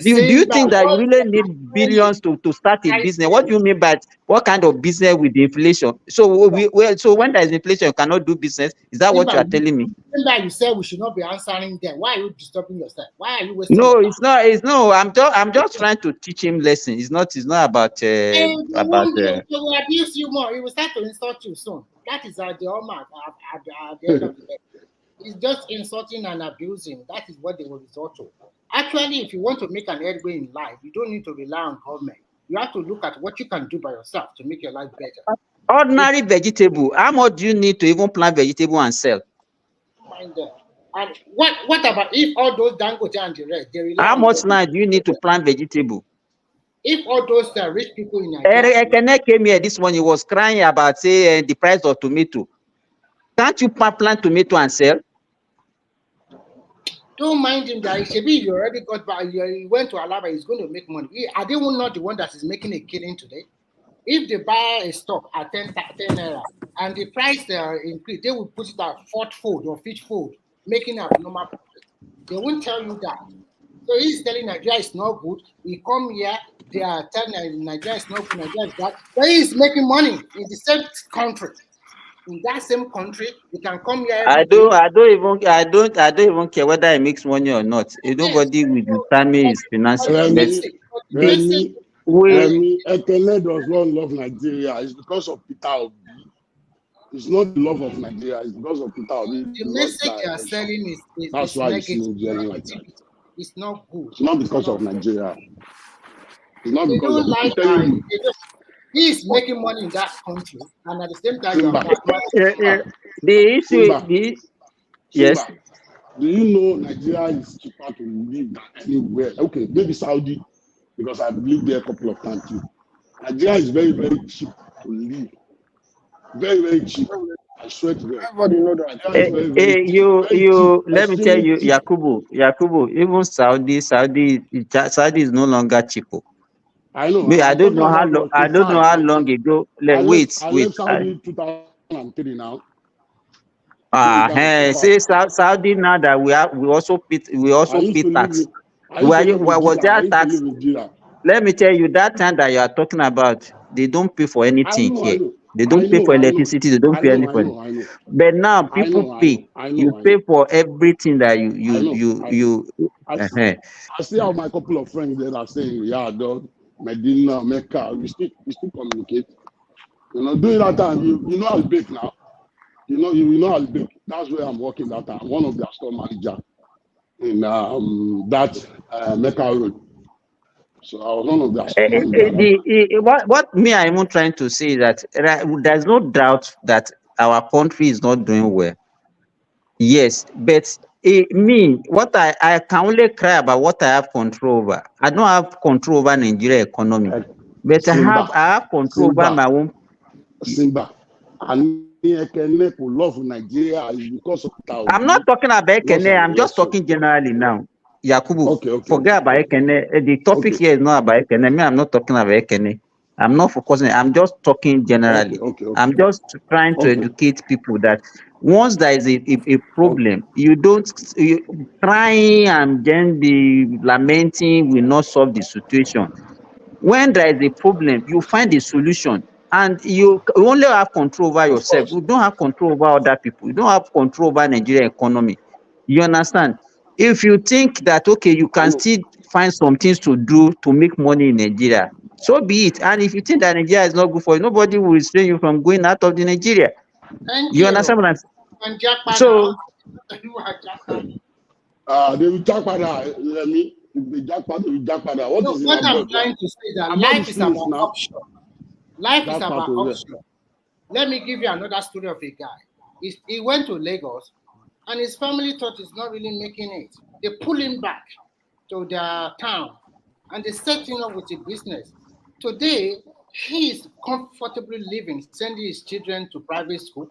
Speaker 5: Do you think that you really need billions to start a business? What do you mean by what kind of business with inflation? So so when there is inflation, you cannot do business. Is that what you are telling me?
Speaker 17: Remember, you said we should not be answering them. Why are you disturbing yourself? Why are you wasting?
Speaker 5: No, it's not. It's no. I'm just trying to teach him lesson. It's not about
Speaker 17: He will abuse you more. He will start to insult you soon. That is the hallmark at the end of the day. It's just insulting and abusing. That is what they will resort to. Actually, if you want to make an headway in life, you don't need to rely on government. You have to look at what you can do by yourself to make your life better.
Speaker 5: Ordinary vegetable. How much do you need to even plant vegetable and sell?
Speaker 17: Find them. And what about if all those Dangote and the rest, they rely
Speaker 5: how much land do you need to plant vegetable?
Speaker 17: If all those rich people in Nigeria...
Speaker 5: Ekene came here this morning, he was crying about the price of tomato. Can't you plant tomato and sell?
Speaker 17: Don't mind him that he already got by. He went to Alaba, he's going to make money. Are they not the one that is making a killing today? If they buy a stock at 10 naira and the price increase, they will put it at fourth fold or fifth fold, making a normal profit. They won't tell you that. So he's telling Nigeria is not good. He come here, they are telling Nigeria is not good, Nigeria is bad. But he's making money in the same country. In that same country, you can come here.
Speaker 5: I don't even care whether he makes money or not. Nobody will determine his finances.
Speaker 22: Ekene does not love Nigeria. It's because of Peter Obi. It's not the love of Nigeria. It's because of Peter Obi.
Speaker 17: The message you are selling is
Speaker 22: that's why it's like that.
Speaker 17: It's not good.
Speaker 22: It's not because of Nigeria. It's not
Speaker 17: they
Speaker 22: because
Speaker 17: don't
Speaker 22: of
Speaker 17: like he's making money in that country, and at the same time,
Speaker 22: the
Speaker 5: issue. Yes.
Speaker 22: Do you know Nigeria is cheaper to live than anywhere? Okay, maybe Saudi, because I've lived there a couple of times too. Nigeria is very, very cheap to live. Very, very cheap. I swear to God. Everybody know
Speaker 5: that. Let me tell you, Yakubu, even Saudi is no longer cheap.
Speaker 22: I know.
Speaker 5: I don't know how long. I don't know how long ago. Wait.
Speaker 22: I left Saudi 2003 now.
Speaker 5: Say Saudi now that we also pay tax. Was there tax? Let me tell you, that time that you are talking about, they don't pay for anything here. They don't pay for electricity. They don't pay anything. But now people pay. You pay for everything that you.
Speaker 22: I still have my couple of friends that are saying, yeah, dog, Medina, Mecca. We still communicate. During that time, you know I'll bake now. You know I'll bake. That's where I'm working that time. I'm one of their store manager in that Mecca Road. So I was one of their
Speaker 5: what me I'm even trying to say is that there's no doubt that our country is not doing well. Yes, but Me, what I can only cry about what I have control over. I don't have control over Nigeria economy, but I have control over my own.
Speaker 22: Simba, and love Nigeria is because of
Speaker 5: I'm not talking about Ekene. I'm just talking generally now. Yakubu,
Speaker 22: okay.
Speaker 5: forget about Ekene. The topic here is not about Ekene. Me, I'm not talking about Ekene. I'm not focusing. I'm just talking generally. I'm just trying to educate people that once there is a problem, you don't try and then be lamenting will not solve the situation. When there is a problem, you find a solution, and you only have control over yourself. You don't have control over other people. You don't have control over Nigerian economy. You understand? If you think that okay, you can still find some things to do to make money in Nigeria, so be it. And if you think that Nigeria is not good for you, nobody will restrain you from going out of the Nigeria.
Speaker 17: Thank
Speaker 5: You understand what I'm
Speaker 17: saying?
Speaker 5: So
Speaker 22: they will jackpot. Let me. If they jackpot, they will jackpot.
Speaker 17: What I'm trying to say is that life is about option. Life is about option. Let me give you another story of a guy. He went to Lagos, and his family thought he's not really making it. They pull him back to their town, and they set him up with a business. Today, he is comfortably living, sending his children to private school,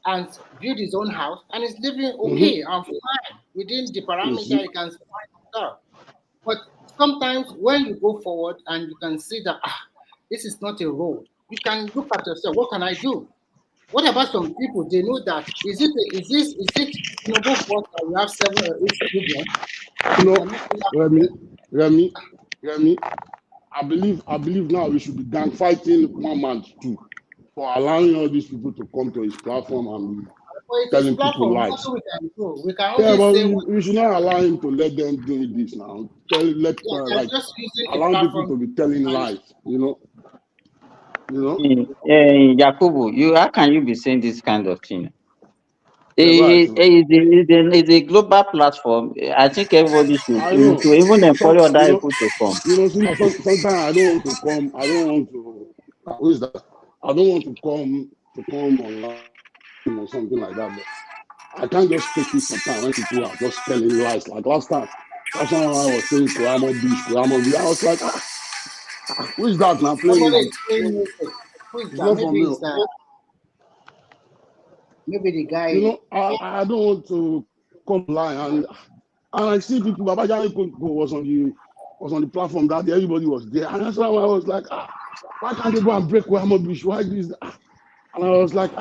Speaker 17: and build his own house, and is living okay and fine within the parameter he can find himself. But sometimes when you go forward and you can see that this is not a road, you can look at yourself. What can I do? What about some people? They know that is it noble for us that we have 7 or 8 children?
Speaker 22: Remy, I believe now we should be gang fighting one man too for allowing all these people to come to his platform and telling people lies.
Speaker 17: We can only say
Speaker 22: we should not allow him to let them do this now. Allow people to be telling lies,
Speaker 5: Yakubu, how can you be saying this kind of thing? It's a global platform. I think everybody should even encourage other people to come.
Speaker 22: Sometimes I don't want to come. I don't want to. Who is that? I don't want to come online or something like that. But I can't just take it sometimes when people are just telling lies. Like last time I was saying Kuramo Beach. I was like, who is that now playing?
Speaker 17: Who is that? Maybe the guy.
Speaker 22: I don't want to come line and I see people. Babajani was on the platform that day. Everybody was there, and that's why I was like, why can't they go and break Kuramo Beach? Why this? And I was like,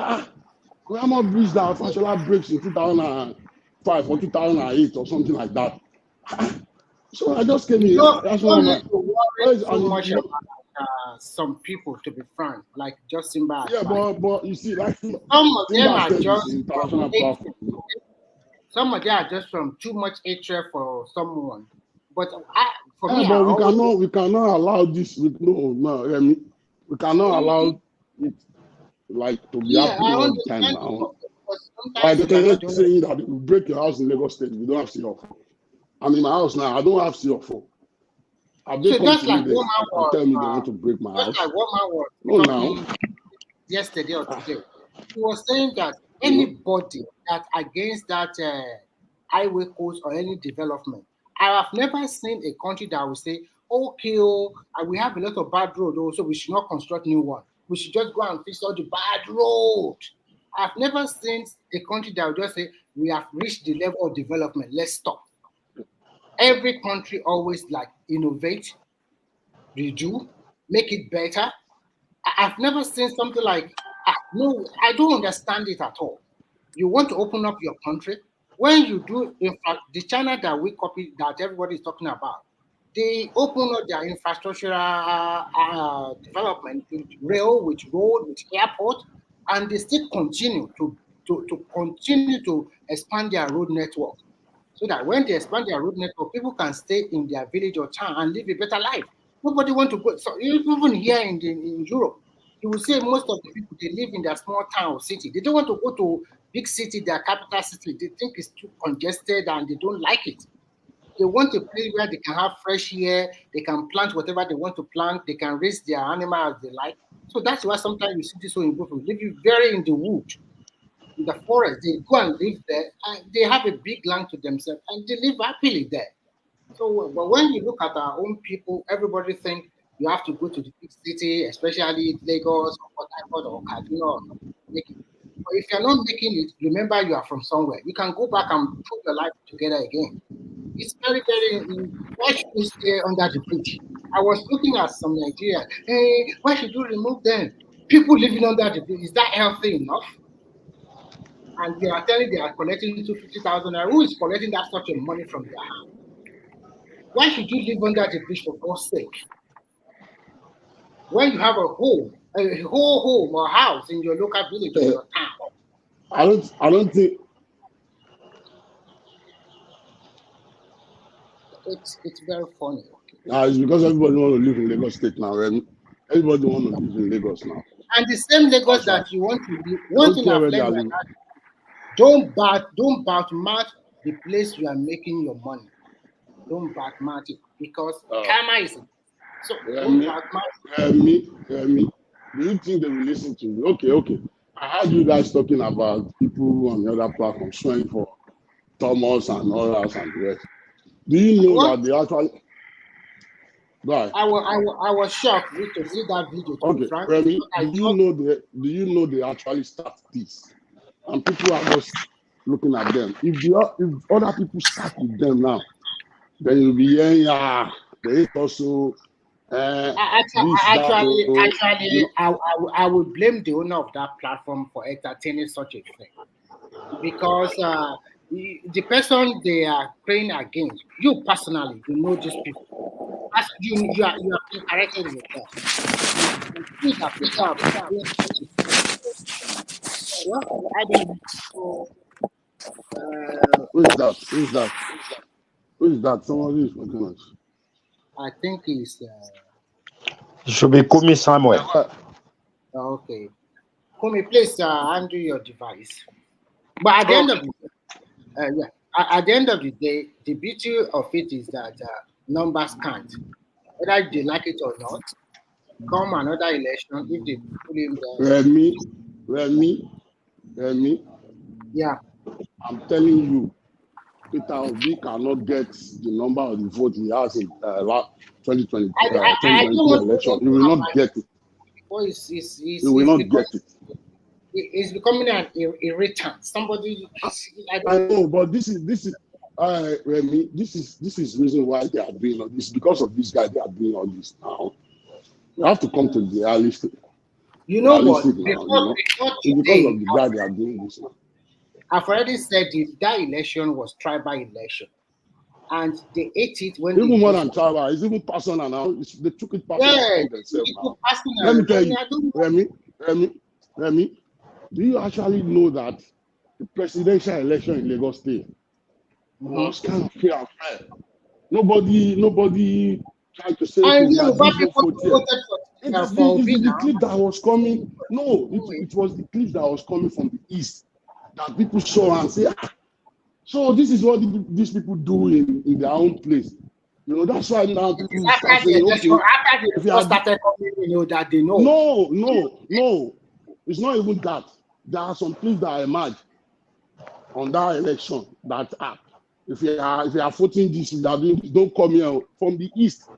Speaker 22: Kuramo Beach that Fashola breaks in 2005 or 2008 or something like that. So I just came here. That's why I'm like,
Speaker 17: so much about some people, to be frank, like Justin Bieber.
Speaker 22: Yeah, but you see, like
Speaker 17: some of them are just international platform. Some of them are just from too much hatred for someone. But
Speaker 22: we cannot allow this. We cannot allow it like to be happening all the time now. Like they're saying that if you break your house in Lagos State, we don't have CFO. I'm in my house now. I don't have CFO.
Speaker 17: So just like one man was,
Speaker 22: tell me they want to break my house.
Speaker 17: Just like one man was talking yesterday or today, he was saying that anybody that against that highway coast or any development, I have never seen a country that will say, okay, we have a lot of bad roads, so we should not construct new one. We should just go and fix all the bad road. I've never seen a country that will just say, we have reached the level of development, let's stop. Every country always like innovate, redo, make it better. I've never seen something like, no, I don't understand it at all. You want to open up your country. When you do, in fact, the China that we copy, that everybody is talking about, they open up their infrastructural development with rail, with road, with airport, and they still continue to continue to expand their road network. So that when they expand their road network, people can stay in their village or town and live a better life. Nobody want to go. So even here in Europe, you will see most of the people, they live in their small town or city. They don't want to go to big city, their capital city. They think it's too congested and they don't like it. They want a place where they can have fresh air, they can plant whatever they want to plant, they can raise their animals as they like. So that's why sometimes you see this so in people live very in the wood. in the forest. They go and live there, and they have a big land to themselves, and they live happily there. So, but when you look at our own people, everybody think you have to go to the big city, especially Lagos or Port Harcourt or Kaduna, or make it. But if you're not making it, remember you are from somewhere. You can go back and put your life together again. It's very, very. Why should we stay under the bridge? I was looking at some Nigeria. Hey, why should you remove them? People living under the bridge, is that healthy enough? And they are telling they are collecting 250,000. Who is collecting that sort of money from their hand? Why should you live under the bridge for God's sake? When you have a home, a whole home or house in your local village or your town.
Speaker 22: I don't think
Speaker 17: it's very funny.
Speaker 22: it's because everybody want to live in Lagos State now. Everybody want to live in Lagos now.
Speaker 17: And the same Lagos that you want to live, one thing I've learned like that, don't badmouth the place you are making your money. Don't badmouth it because karma is it. So don't badmouth.
Speaker 22: Me. Do you think they will listen to you? Okay. I heard you guys talking about people on the other platform swearing for Thomas and others and the rest. Do you know that they actually? Right.
Speaker 17: I was shocked to see that video.
Speaker 22: Okay, Remy, do you know they actually start this, and people are just looking at them. If other people start with them now, then you'll be hearing there is also.
Speaker 17: Actually, I would blame the owner of that platform for entertaining such a thing, because the person they are praying against, you personally, you know these people. As you are corrected with that. Who
Speaker 22: is that? Somebody is talking us.
Speaker 17: I think it's.
Speaker 13: It should be Kumi Samuel.
Speaker 17: Okay. Kumi, please handle your device. But at the end of the day, at the end of the day, the beauty of it is that numbers count. Whether they like it or not, come another election, if they put him there.
Speaker 22: Remy.
Speaker 17: Yeah.
Speaker 22: I'm telling you, Peter Obi cannot get the number of the vote he has in 2020 election. He will not get it. He will not get it.
Speaker 17: It's becoming an irritant. Somebody.
Speaker 22: I know, but this is Remy. This is reason why they are doing all this. Because of this guy, they are doing all this now. You have to come to the realistic.
Speaker 17: You know what?
Speaker 22: It's because of the guy they are doing this now.
Speaker 17: I've already said it. That election was tribal election, and they ate it when.
Speaker 22: Even more than tribal, it's even personal now. They took it personal themselves now. Let me tell you, Remy. Do you actually know that the presidential election in Lagos State was kind of fair and fair? Nobody tried to say
Speaker 17: it is
Speaker 22: the clip that was coming. No, it was the clip that was coming from the east that people saw and say, so this is what these people do in their own place. You know, that's why now people start saying,
Speaker 17: started coming, that they know.
Speaker 22: No. It's not even that. There are some things that emerge on that election that if you are voting this, don't come here from the east.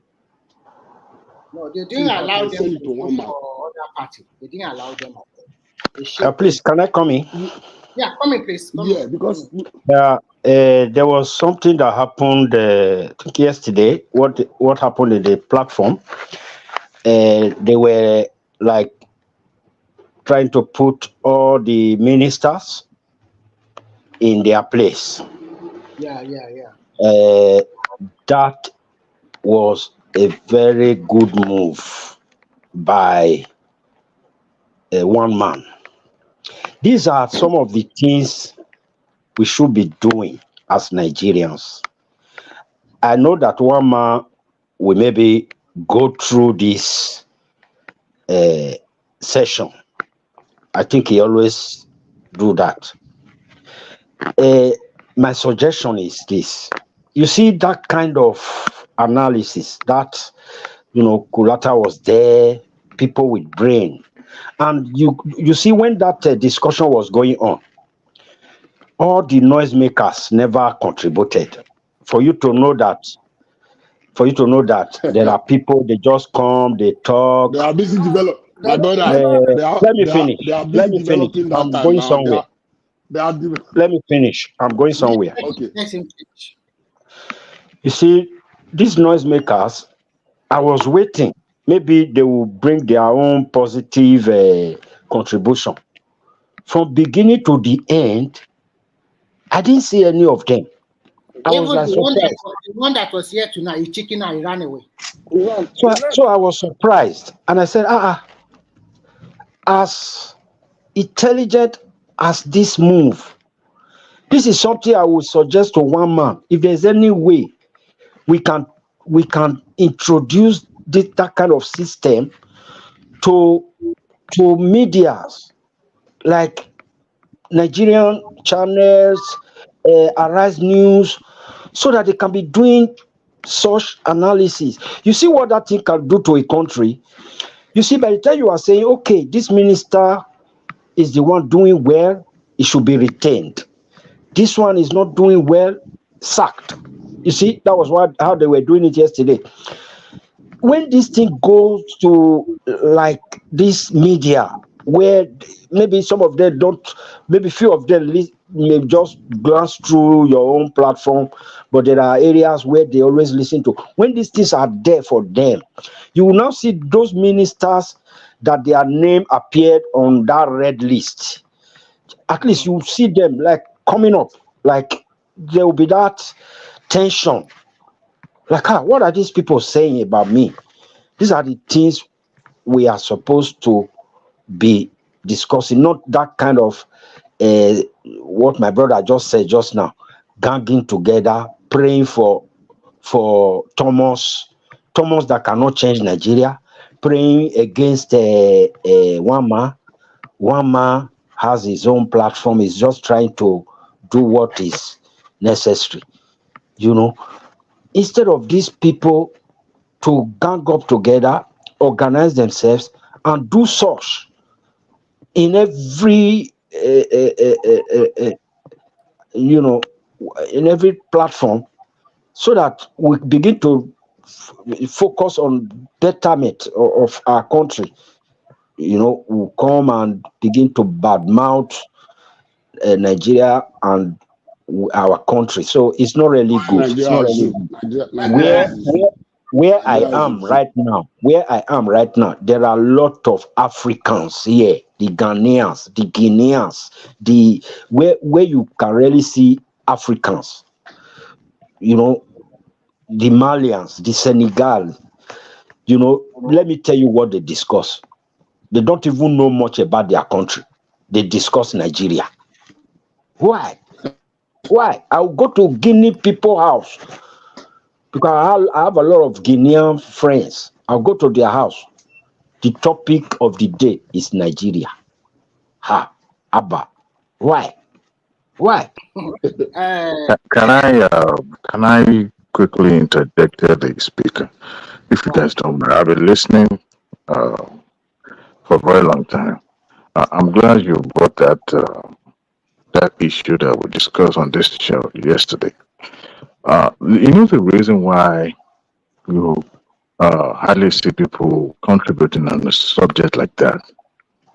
Speaker 17: No, they didn't allow them to vote for other party. They didn't allow them.
Speaker 13: Please, can I come in?
Speaker 17: Yeah, come in, please.
Speaker 22: Because
Speaker 13: there was something that happened I think yesterday. What happened in the platform? They were like trying to put all the ministers in their place.
Speaker 17: Yeah.
Speaker 13: That was a very good move by one man. These are some of the things we should be doing as Nigerians. I know that one man will maybe go through this session. I think he always do that. My suggestion is this. You see that kind of analysis that, Kulata was there, people with brain. And you see when that discussion was going on, all the noisemakers never contributed. For you to know that there are people, they just come, they talk.
Speaker 22: They are busy develop. My brother,
Speaker 13: Let me finish.
Speaker 22: they are
Speaker 13: Let
Speaker 22: busy
Speaker 13: me finish.
Speaker 22: developing that
Speaker 13: I'm
Speaker 22: time
Speaker 13: going
Speaker 22: now.
Speaker 13: somewhere. Let me finish. I'm going somewhere.
Speaker 22: Okay.
Speaker 13: You see, these noisemakers, I was waiting. Maybe they will bring their own positive contribution. From beginning to the end, I didn't see any of them. I was
Speaker 17: Even
Speaker 13: like surprised.
Speaker 17: the one that was here tonight, he chicken and he ran away.
Speaker 13: So I was surprised, and I said, as intelligent as this move, this is something I would suggest to one man. If there's any way we can introduce that kind of system to medias like Nigerian channels, Arise News, so that they can be doing such analysis. You see what that thing can do to a country? You see, by the time you are saying, okay, this minister is the one doing well, it should be retained. This one is not doing well, sacked. You see, that was how they were doing it yesterday. When this thing goes to like this media, where maybe some of them don't, maybe few of them may just glance through your own platform, but there are areas where they always listen to. When these things are there for them, you will now see those ministers that their name appeared on that red list. At least you see them like coming up, like there will be that tension. Like, what are these people saying about me? These are the things we are supposed to be discussing, not that kind of what my brother just said just now, ganging together, praying for Thomas that cannot change Nigeria, praying against one man. One man has his own platform, he's just trying to do what is necessary. Instead of these people to gang up together, organize themselves, and do such in every in every platform, so that we begin to focus on betterment of our country. We'll come and begin to badmouth Nigeria and our country. So it's not really good. It's not really good. Where I am right now, there are a lot of Africans here, the Ghanaians, the Guineans, where you can really see Africans, the Malians, the Senegal. Let me tell you what they discuss. They don't even know much about their country. They discuss Nigeria. Why? I'll go to Guinea people house, because I have a lot of Guinean friends. I'll go to their house. The topic of the day is Nigeria. Abba. Why?
Speaker 18: Can I quickly interject the speaker, if you guys don't mind? I've been listening for a very long time. I'm glad you brought that issue that we discussed on this show yesterday. The reason why you hardly see people contributing on a subject like that,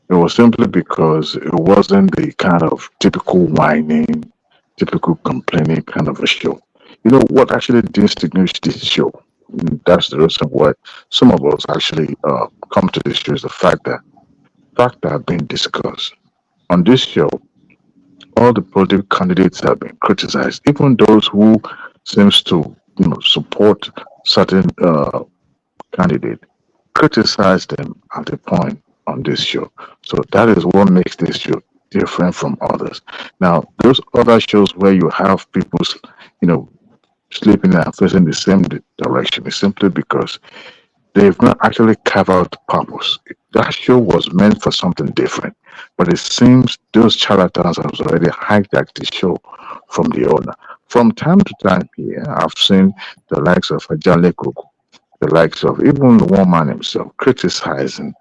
Speaker 18: it was simply because it wasn't the kind of typical whining, typical complaining kind of a show. What actually distinguished this show? That's the reason why some of us actually come to this show, is the fact that have been discussed on this show. All the political candidates have been criticized, even those who seems to support certain candidate, criticize them at the point on this show. So that is what makes this show different from others. Now, those other shows where you have people, sleeping and facing the same direction is simply because they've not actually carved out purpose. That show was meant for something different, but it seems those charlatans have already hijacked the show from the owner. From time to time here, I've seen the likes of Ajale Koko, the likes of even the one man himself criticizing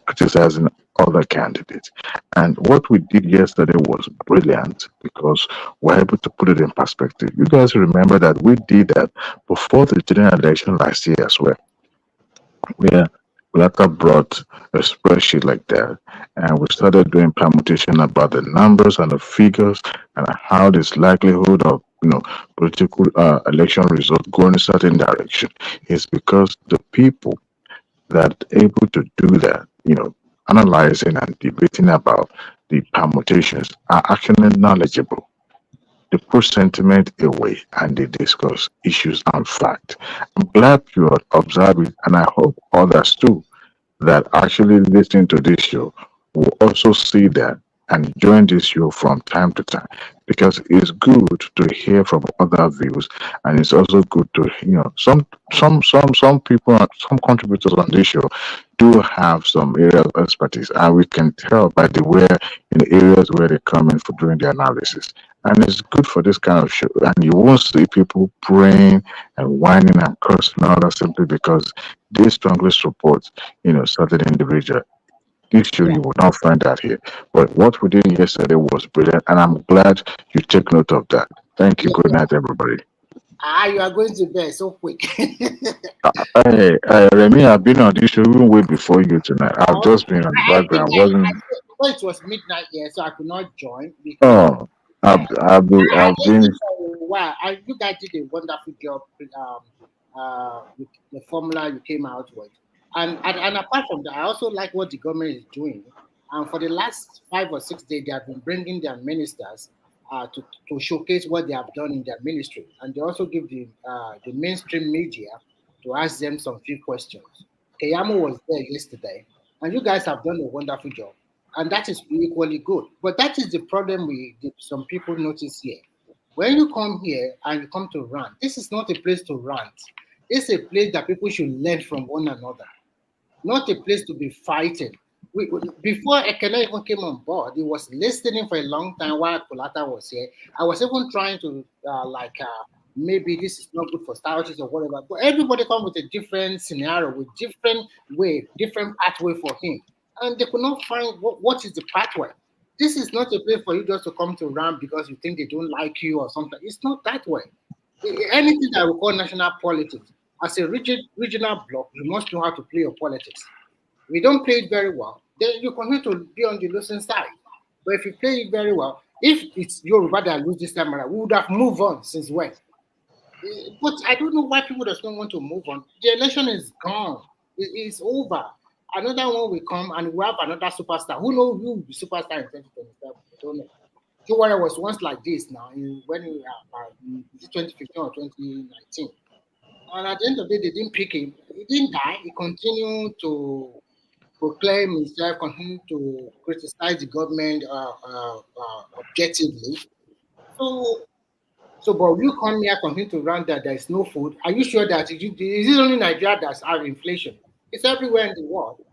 Speaker 18: criticizing other candidates. And what we did yesterday was brilliant because we're able to put it in perspective. You guys remember that we did that before the general election last year as well, where Blacka brought a spreadsheet like that, and we started doing permutation about the numbers and the figures and how this likelihood of political election result going in a certain direction is because the people that able to do that, analyzing and debating about the permutations are actually knowledgeable. They push sentiment away and they discuss issues and fact. I'm glad you are observing, and I hope others too that actually listen to this show will also see that and join this show from time to time because it's good to hear from other views, and it's also good to some people, some contributors on this show do have some areas of expertise, and we can tell by the way in the areas where they come in for doing the analysis. And it's good for this kind of show. And you won't see people praying and whining and cursing and all that simply because they strongly support, certain individual. This show you will not find that here. But what we did yesterday was brilliant, and I'm glad you take note of that. Thank you. Good night, everybody.
Speaker 17: You are going to bed so quick.
Speaker 18: Hey, Remy, I've been on this show even way before you tonight. I've just been on the background.
Speaker 17: It was midnight here, so I could not join because
Speaker 18: I've been.
Speaker 17: You guys did a wonderful job with the formula you came out with. And apart from that, I also like what the government is doing. And for the last 5 or 6 days, they have been bringing their ministers to showcase what they have done in their ministry. And they also give the mainstream media to ask them some few questions. Keyamo was there yesterday, and you guys have done a wonderful job. And that is equally good. But that is the problem some people notice here. When you come here and you come to rant, this is not a place to rant. It's a place that people should learn from one another, not a place to be fighting. Before Ekene even came on board, he was listening for a long time while Kolata was here. I was even trying to maybe this is not good for starches or whatever. But everybody come with a different scenario, with different way, different pathway for him. And they could not find what is the pathway. This is not a place for you just to come to rant because you think they don't like you or something. It's not that way. Anything that we call national politics, as a regional bloc, you must know how to play your politics. We don't play it very well, then you continue to be on the losing side. But if you play it very well, if it's Yoruba that lose this time around, we would have moved on since when. But I don't know why people just don't want to move on. The election is gone. It's over. Another one will come and we have another superstar. Who knows who will be superstar in 2027? I don't know. Kiwara was once like this now, when we are in 2015 or 2019. And at the end of the day, they didn't pick him. He didn't die. He continued to proclaim himself, continued to criticize the government objectively. So, but you come here, continue to rant that there is no food. Are you sure that is it only Nigeria that's have inflation? It's everywhere in the world.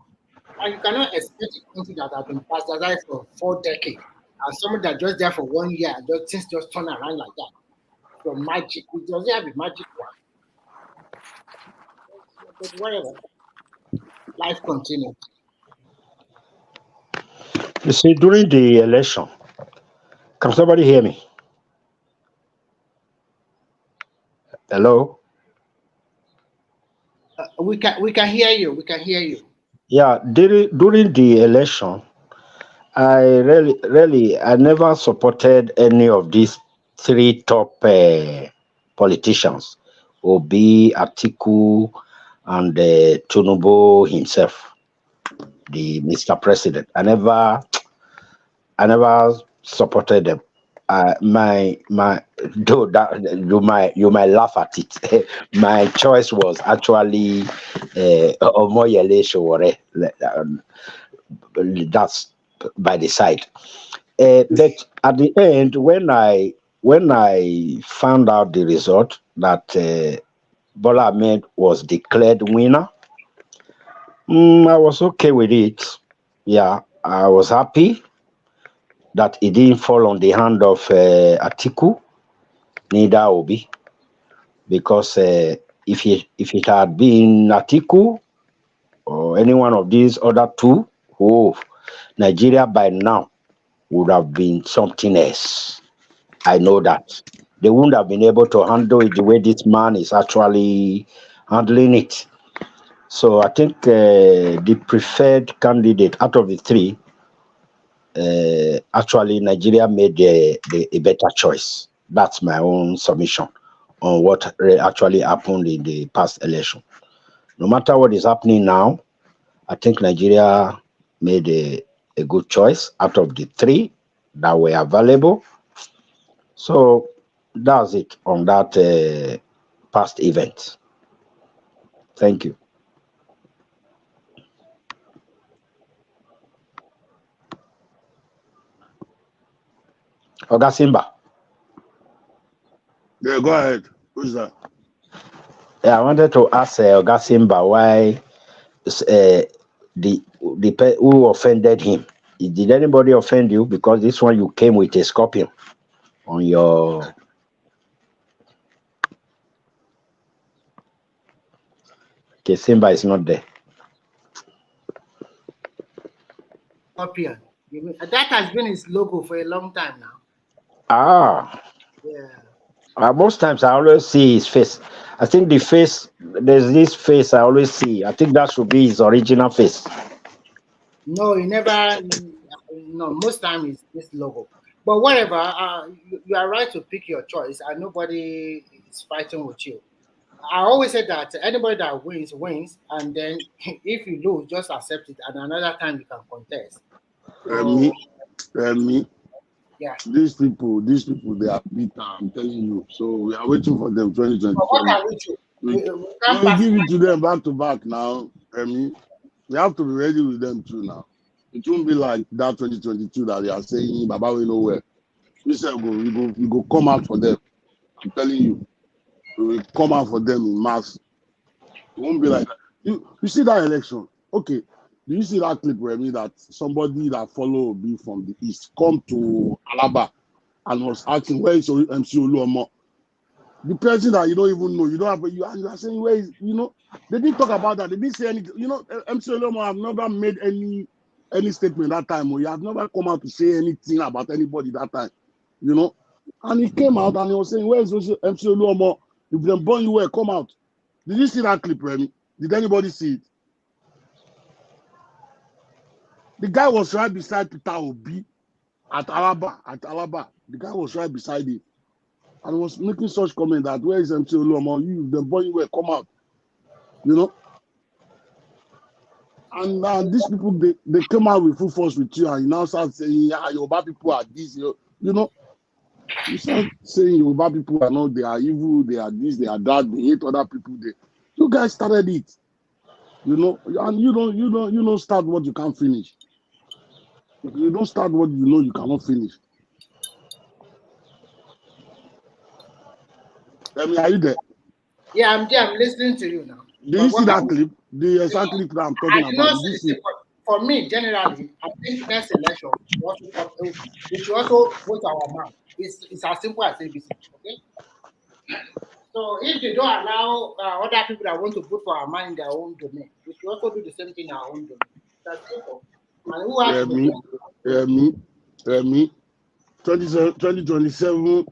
Speaker 17: And you cannot expect a country that has been bastardized for 4 decades and someone that just there for 1 year and things just turn around like that. From magic. It doesn't have a magic one. But whatever. Life continues.
Speaker 13: You see, during the election, can somebody hear me? Hello?
Speaker 17: We can hear you. We can hear you.
Speaker 13: Yeah, during the election, I I never supported any of these 3 top politicians, Obi, Atiku, and Tinubu himself, the Mr. President. I never supported them. Though that you might laugh at it. My choice was actually Omoyele Sowore. That's by the side. But at the end, when I found out the result that Bola Ahmed was declared winner, I was okay with it. Yeah, I was happy that it didn't fall on the hand of Atiku, neither Obi, because if it had been Atiku, or any one of these other two, oh, Nigeria by now would have been something else. I know that. They wouldn't have been able to handle it the way this man is actually handling it. So I think the preferred candidate out of the three, actually Nigeria made a better choice. That's my own submission on what actually happened in the past election. No matter what is happening now, I think Nigeria made a good choice out of the three that were available. So that's it on that past event. Thank you. Oga Simba.
Speaker 22: Yeah, go ahead. Who's that?
Speaker 13: Yeah, I wanted to ask Oga Simba why who offended him. Did anybody offend you? Because this one you came with a scorpion on your. Okay, Simba is not there.
Speaker 17: Scorpion. That has been his logo for a long time now.
Speaker 13: Ah.
Speaker 17: Yeah.
Speaker 13: Most times I always see his face. I think the face, there's this face I always see. I think that should be his original face.
Speaker 17: No, he never. No, most time it's this logo. But whatever, you are right to pick your choice, and nobody is fighting with you. I always say that anybody that wins, wins, and then if you lose, just accept it, and another time you can contest.
Speaker 22: Me.
Speaker 17: Yeah.
Speaker 22: These people, they are bitter. I'm telling you. So we are waiting for them 2027.
Speaker 17: What can we do?
Speaker 22: We give it to them back to back now. We have to be ready with them too now. It won't be like that 2022 that they are saying Baba we nowhere. We said we go come out for them. I'm telling you, we will come out for them in mass. It won't be like that. You see that election? Okay. Do you see that clip where that somebody that follow Obi from the east come to Alaba and was asking where is MC Oluomo? The person that you don't even know, you don't have, you are saying where is, they didn't talk about that. They didn't say anything. MC Oluomo have never made any statement that time. Or he has never come out to say anything about anybody that time. And he came out and he was saying, where is MC Oluomo? If they burn you, come out. Did you see that clip, Remy? Did anybody see it? The guy was right beside Peter Obi at Alaba. The guy was right beside him. And was making such comment that where is MC Oluomo? You, the boy, you will come out. And these people, they came out with full force with you, and you now start saying, Yoruba people are this. You start saying Yoruba people are not, they are evil, they are this, they are that, they hate other people. You guys started it. And you don't start what you can't finish. If you don't start what you know you cannot finish. Are you there?
Speaker 17: Yeah, I'm there. I'm listening to you now.
Speaker 22: Do you see that clip? The exact clip that I'm talking about? Did you see?
Speaker 17: For me, generally, I think next election, we should also vote our man. It's as simple as ABC. Okay. So if they don't allow other people that want to vote for our man in their own domain, we should also do the same thing in our own domain. That's simple. And who has
Speaker 22: me. 2027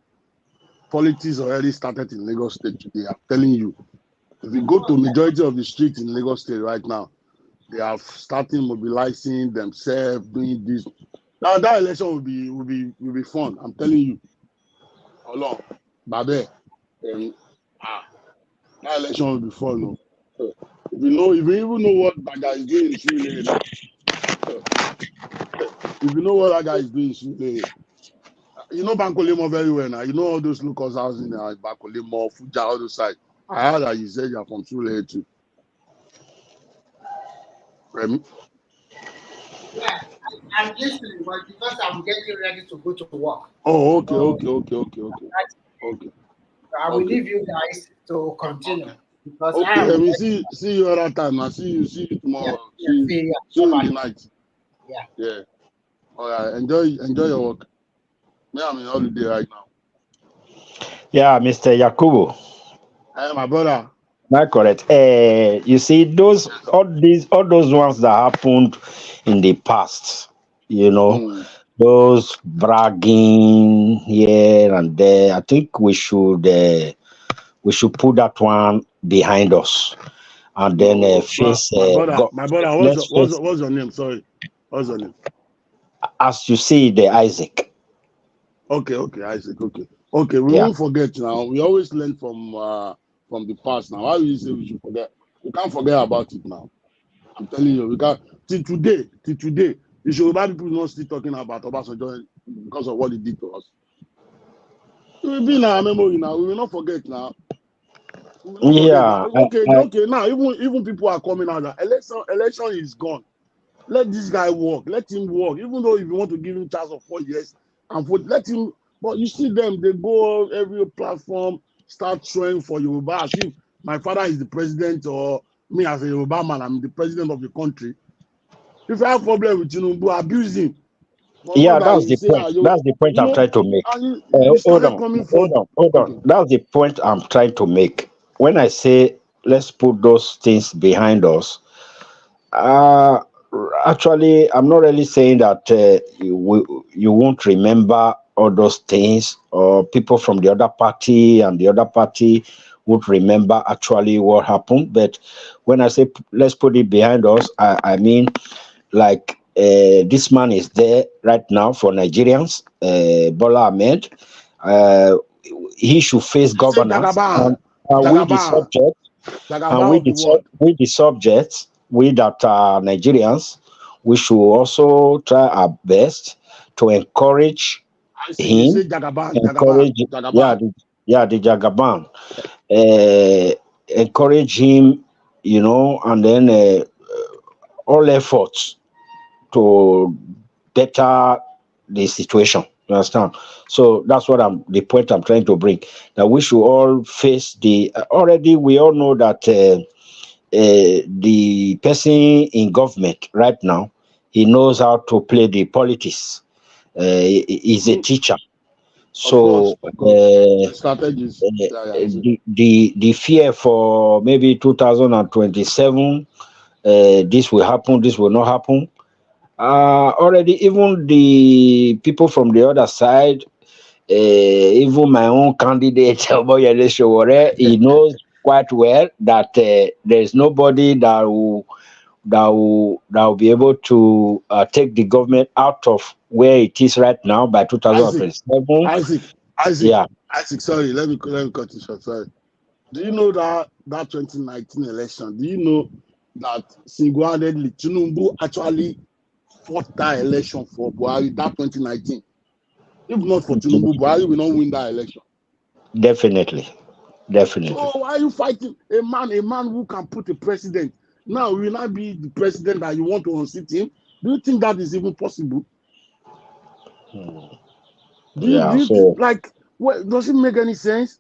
Speaker 22: politics already started in Lagos State today. I'm telling you. If you go to majority of the streets in Lagos State right now, they are starting mobilizing themselves, doing this. Now that election will be fun. I'm telling you. Hold on, Babe. That election will be fun. No? If you even know what that guy is doing, it's really. If you know what that guy is doing, it's really. You know Bankolemo very well now. You know all those locals houses in Bankolemo, Fuja, all those sides. I heard that you said you're from Sule too. Remy?
Speaker 17: Yeah, I'm listening, but because I'm getting ready to go to work.
Speaker 22: Oh, okay.
Speaker 17: I will leave you guys to continue. Because
Speaker 22: okay, see you other time. I see you tomorrow. See you in the night. Yeah. All right. Enjoy your work. Me, I'm in holiday right now.
Speaker 13: Yeah, Mr. Yakubu.
Speaker 22: Hey, my brother.
Speaker 13: Not correct. You see, all those ones that happened in the past, you know, those bragging here and there. I think we should put that one behind us, and then face.
Speaker 22: My brother,
Speaker 13: Let's face,
Speaker 22: what's your name? Sorry, what's your name?
Speaker 13: as you see, the Isaac.
Speaker 22: Okay, Isaac. Okay. We
Speaker 13: Yeah.
Speaker 22: won't forget now. We always learn from the past. Now, why will you say we should forget? We can't forget about it now. I'm telling you, we can't. Till today, the Yoruba people not still talking about Obasanjo because of what he did to us. It will be in our memory now. We will not forget now. We will not forget now. Okay. Now, even people are coming out that election is gone. Let this guy work. Let him work. Even though if you want to give him chance of 4 years let him. But you see them, they go every platform, start showing for Yoruba as if my father is the president or me as a Yoruba man, I'm the president of the country. If I have problem with Tinubu, abuse him. But
Speaker 13: Yeah,
Speaker 22: not that
Speaker 13: that's
Speaker 22: you
Speaker 13: the
Speaker 22: say,
Speaker 13: point. That's the point I'm trying to make.
Speaker 22: You
Speaker 13: Hold
Speaker 22: started
Speaker 13: on,
Speaker 22: coming
Speaker 13: hold
Speaker 22: from.
Speaker 13: on, hold on.
Speaker 22: Okay.
Speaker 13: That's the point I'm trying to make. When I say let's put those things behind us, uh, actually, I'm not really saying that you won't remember all those things, or people from the other party and the other party would remember actually what happened. But when I say let's put it behind us, I mean like this man is there right now for Nigerians, Bola Ahmed. Uh, he should face governance, and we the subject, and
Speaker 22: Jagaban of the world.
Speaker 13: we the subjects, we that are Nigerians, we should also try our best to encourage
Speaker 22: I see you say
Speaker 13: him, encourage, the Jagaban, encourage him, and then all efforts to better the situation. You understand? So that's what the point I'm trying to bring. That we should all face already we all know that the person in government right now, he knows how to play the politics. He's a teacher. So
Speaker 22: Of course. Strategies.
Speaker 13: the fear for maybe 2027, this will happen, this will not happen. Already, even the people from the other side, even my own candidate, Omoyele Sowore, he knows quite well that there's nobody that will be able to take the government out of where it is right now by 2027.
Speaker 22: Isaac, sorry, let me cut you short. Sorry. Do you know that 2019 election? Do you know that single-handedly Tinubu actually fought that election for Buhari, that 2019? If not for Tinubu, Buhari will not win that election.
Speaker 13: Definitely.
Speaker 22: So why are you fighting a man who can put a president? Now will not be the president that you want to unseat him? Do you think that is even possible? Do you think, like, does it make any sense?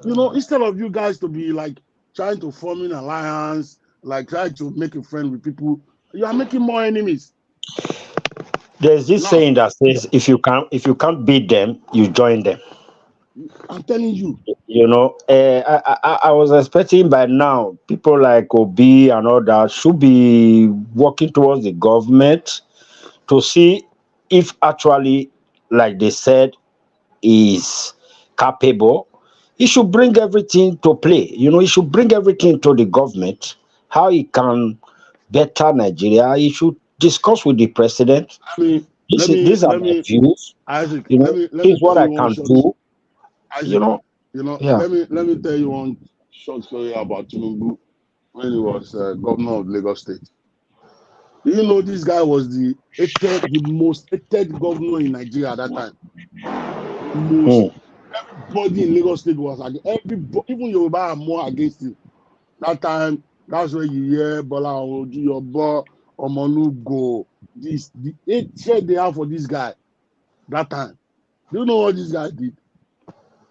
Speaker 22: Instead of you guys to be like trying to form an alliance, like trying to make a friend with people, you are making more enemies.
Speaker 13: There's this saying that says if you can't beat them, you join them.
Speaker 22: I'm telling you.
Speaker 13: I was expecting by now people like Obi and all that should be working towards the government to see if actually, like they said, is capable. He should bring everything to play. He should bring everything to the government, how he can better Nigeria. He should discuss with the president. These are my views.
Speaker 22: Isaac,
Speaker 13: Here's what I can do.
Speaker 22: Isaac, let me tell you one short story about Tinubu when he was governor of Lagos State. Do you know this guy was the most hated governor in Nigeria at that time? Everybody in Lagos State was even Yoruba are more against him. That time, that's where you hear Bola Ojuyobo, Omonugo, the hatred they have for this guy. That time. Do you know what this guy did?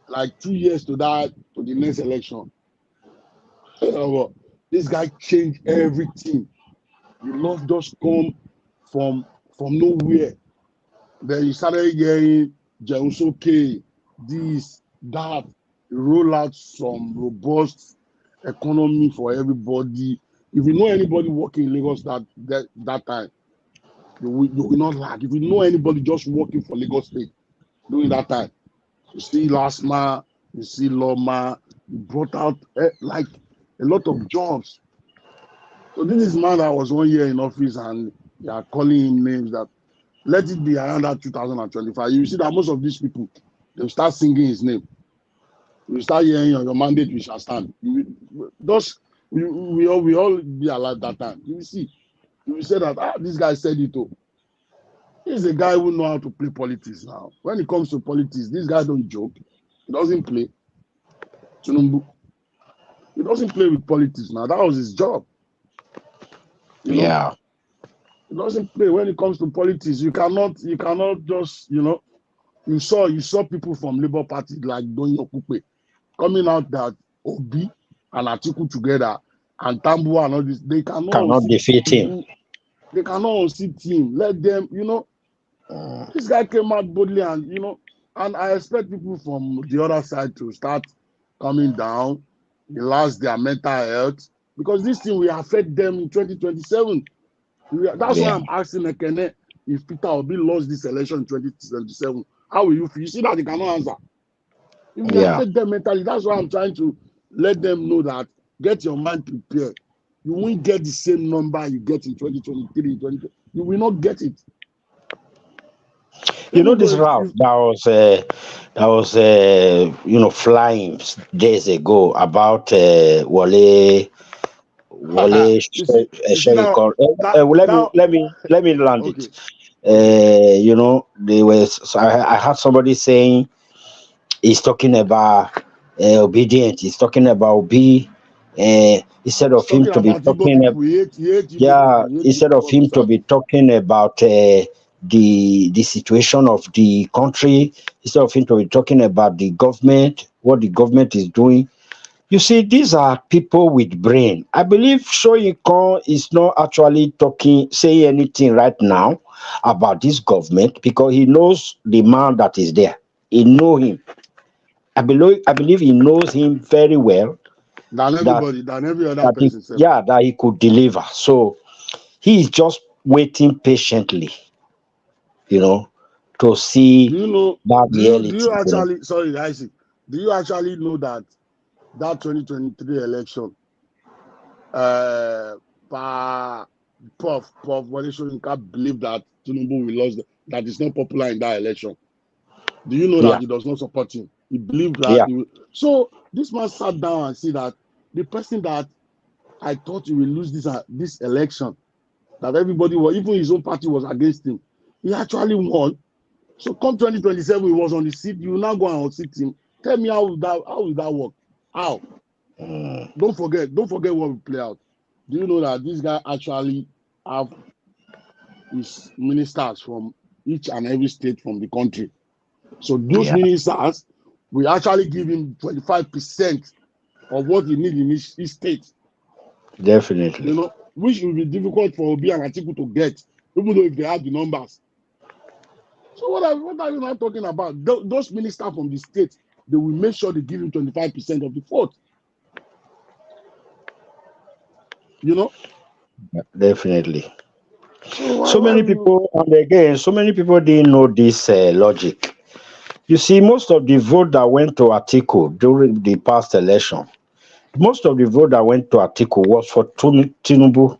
Speaker 22: Like 2 years to the next election. This guy changed everything. The love just come from nowhere. Then you started hearing Jeusoke, this, that, roll out some robust economy for everybody. If you know anybody working in Lagos that time, you will not lack. If you know anybody just working for Lagos State during that time, you see Lasma, you see Loma, you brought out like a lot of jobs. So this is man that was 1 year in office and they are calling him names that let it be around that 2025. You see that most of these people, they'll start singing his name. You start hearing on your mandate, we shall stand. We all be alive that time. You will see. You will say that, this guy said it too. He's a guy who know how to play politics now. When it comes to politics, this guy don't joke. He doesn't play. Tinubu. He doesn't play with politics now. That was his job. You know? He doesn't play. When it comes to politics, you cannot just, you saw people from Labour Party like Donyo Okupe coming out that Obi and Atiku together and Tambu and all this, they cannot
Speaker 13: defeat him.
Speaker 22: They cannot unseat him. Let them, this guy came out boldly and, and I expect people from the other side to start coming down, relax their mental health, because this thing will affect them in 2027. That's why I'm asking Ekene, if Peter Obi lost this election in 2027, how will you feel? You see that they cannot answer. It will affect them mentally. That's why I'm trying to let them know that get your mind prepared. You won't get the same number you get in 2023. You will not get it.
Speaker 13: You know this route that was flying days ago about Wale. Let me land it. They were. So I had somebody saying he's talking about obedient. He's talking about Obi. Instead of him to be talking instead of him to be talking about the situation of the country, instead of him to be talking about the government, what the government is doing. You see, these are people with brain. I believe Soyinka is not actually saying anything right now about this government because he knows the man that is there. He knows him. I believe he knows him very well.
Speaker 22: Than everybody, than every other person.
Speaker 13: That he could deliver. So he is just waiting patiently, to see that reality.
Speaker 22: Do you actually, sorry, Isaac, do you actually know that 2023 election, Prof. Wale Soyinka believe that Tinubu will lose, that is not popular in that election? Do you know that he does not support him? He believed that he will. So this man sat down and see that the person that I thought he will lose this election, that everybody was, even his own party was against him, he actually won. So come 2027, he was on the seat. You will now go and unseat him. Tell me how will that work? How? Don't forget what will play out. Do you know that this guy actually have his ministers from each and every state from the country? So those ministers will actually give him 25% of what he needs in his state.
Speaker 13: Definitely.
Speaker 22: Which will be difficult for Obi and Atiku to get, even though if they have the numbers. So what are you not talking about? Those ministers from the state, they will make sure they give him 25% of the vote.
Speaker 13: Definitely. So many people didn't know this logic. You see, most of the vote that went to Atiku during the past election, was for Tinubu.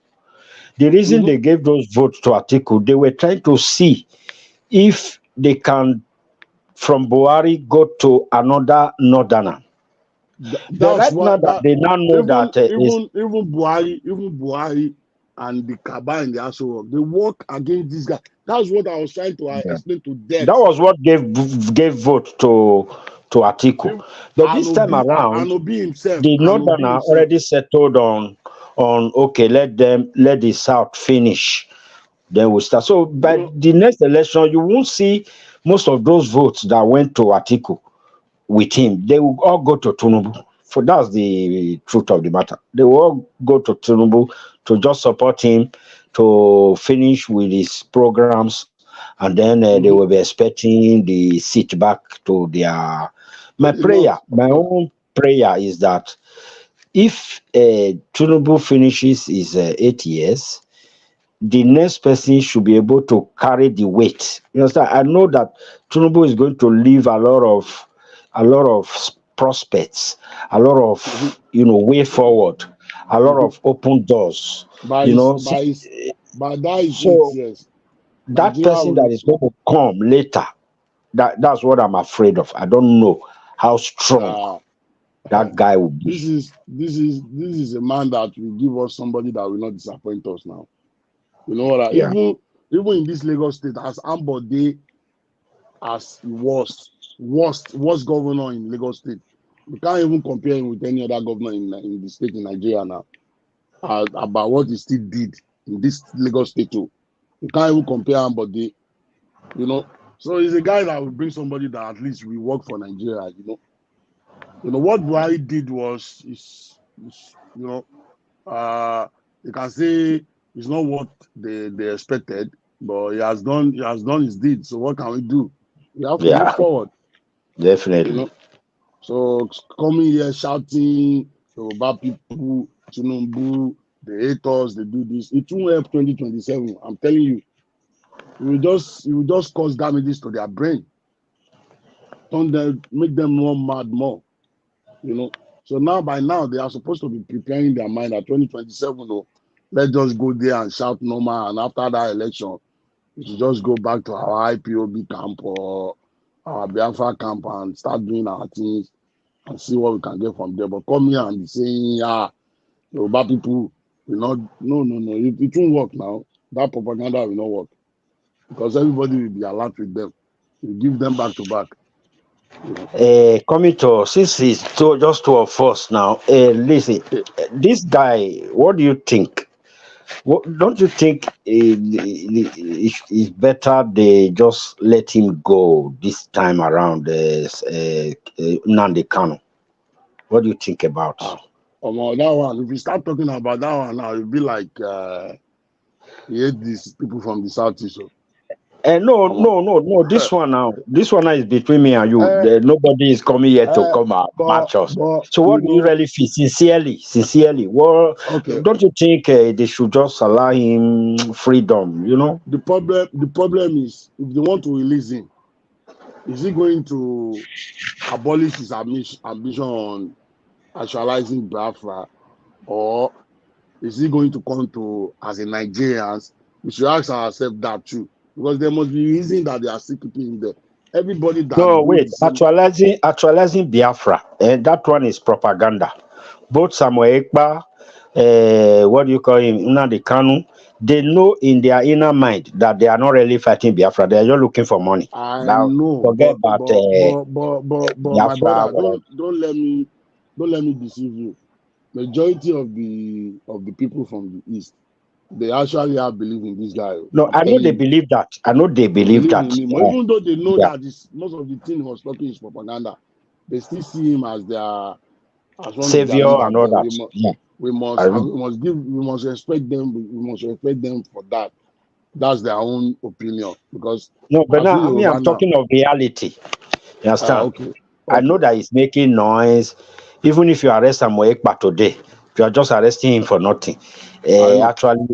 Speaker 13: The reason they gave those votes to Atiku, they were trying to see if they can, from Buhari, go to another northerner.
Speaker 22: That's right now they now know even Buhari and the Kaba in the Aso, they work against this guy. That's what I was trying to explain to them.
Speaker 13: That was what gave vote to Atiku. But this time around, the northerner already settled on okay, let the South finish. Then we start. So by the next election, you won't see most of those votes that went to Atiku with him. They will all go to Tinubu. For that's the truth of the matter. They will all go to Tinubu to just support him, to finish with his programs, and then they will be expecting the seat back to their. My own prayer is that if Tinubu finishes his 8 years, the next person should be able to carry the weight. You understand? I know that Tinubu is going to leave a lot of prospects, a lot of way forward, a lot of open doors.
Speaker 22: By that is 8
Speaker 13: So
Speaker 22: years.
Speaker 13: that
Speaker 22: Nigeria
Speaker 13: person that
Speaker 22: will
Speaker 13: is going to come later, that's what I'm afraid of. I don't know how strong that guy will be.
Speaker 22: This is a man that will give us somebody that will not disappoint us now. You know what?
Speaker 13: Yeah.
Speaker 22: Even in this Lagos state, as Ambode as worst governor in Lagos state, we can't even compare him with any other governor in the state in Nigeria now. About what he still did in this Lagos state too. You can't even compare Ambode. You know, so he's a guy that will bring somebody that at least will work for Nigeria. You know what Buhari did was you can say it's not what they expected, but he has done his deed. So what can we do? We have to move forward.
Speaker 13: Definitely.
Speaker 22: You know, so coming here shouting about people, Tinubu, the haters, they do this. It won't help 2027. I'm telling you, it will just cause damages to their brain. Make them more mad more. You know. So by now they are supposed to be preparing their mind that 2027. Oh, let's just go there and shout normal. And after that election, we should just go back to our IPOB camp or our Biafra camp and start doing our things and see what we can get from there. But come here and be saying, Yoruba people will not. No. It won't work now. That propaganda will not work because everybody will be alert with them. You give them back to back.
Speaker 13: Coming to since it's just two of us now, listen, this guy, what do you think? Don't you think it's better they just let him go this time around, Nnamdi Kanu? What do you think about?
Speaker 22: That one, if we start talking about that one now, it'll be like he hate these people from the southeast. So.
Speaker 13: No. This one now is between me and you. Nobody is coming here to come and match us. So what do you really feel? Sincerely, well,
Speaker 22: okay.
Speaker 13: Don't you think they should just allow him freedom? You know.
Speaker 22: The problem is if they want to release him, is he going to abolish his ambition on actualizing Biafra, or is he going to come to as a Nigerians? We should ask ourselves that too. Because there must be reason that they are still keeping him there. Everybody that
Speaker 13: actualizing Biafra, that one is propaganda. Both Samuel Ekpa, what do you call him, Nnamdi Kanu, they know in their inner mind that they are not really fighting Biafra. They are just looking for money.
Speaker 22: I know,
Speaker 13: forget about
Speaker 22: my brother, don't let me deceive you. Majority of the people from the east, they actually have belief in this guy.
Speaker 13: No, I know they believe that.
Speaker 22: Even though they know that most of the thing he was talking is propaganda, they still see him as one
Speaker 13: savior
Speaker 22: of their
Speaker 13: and all that.
Speaker 22: We must respect them. We must respect them for that. That's their own opinion. Because
Speaker 13: but now I'm talking of reality. You understand?
Speaker 22: Okay.
Speaker 13: I know that he's making noise. Even if you arrest Samuel Ekpa today, you are just arresting him for nothing. Actually,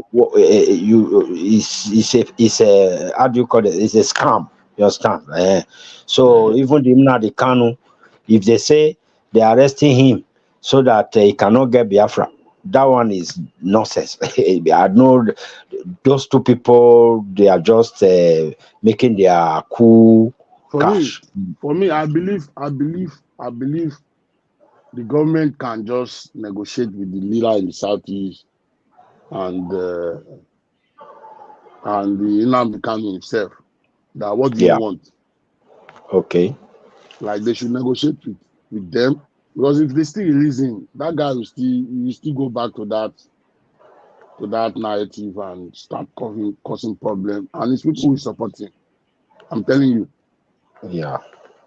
Speaker 13: it's a how do you call it? It's a scam. You understand? So even the Kanu, if they say they are arresting him so that he cannot get Biafra, that one is nonsense. I know those two people, they are just making their cool cash.
Speaker 22: For me, I believe the government can just negotiate with the leader in the southeast and the Nnamdi Kanu himself. That what do you want?
Speaker 13: Okay.
Speaker 22: Like they should negotiate with them, because if they still release him, that guy will still go back to that narrative and start causing problem, and his people will support him. I'm telling you.
Speaker 13: Yeah.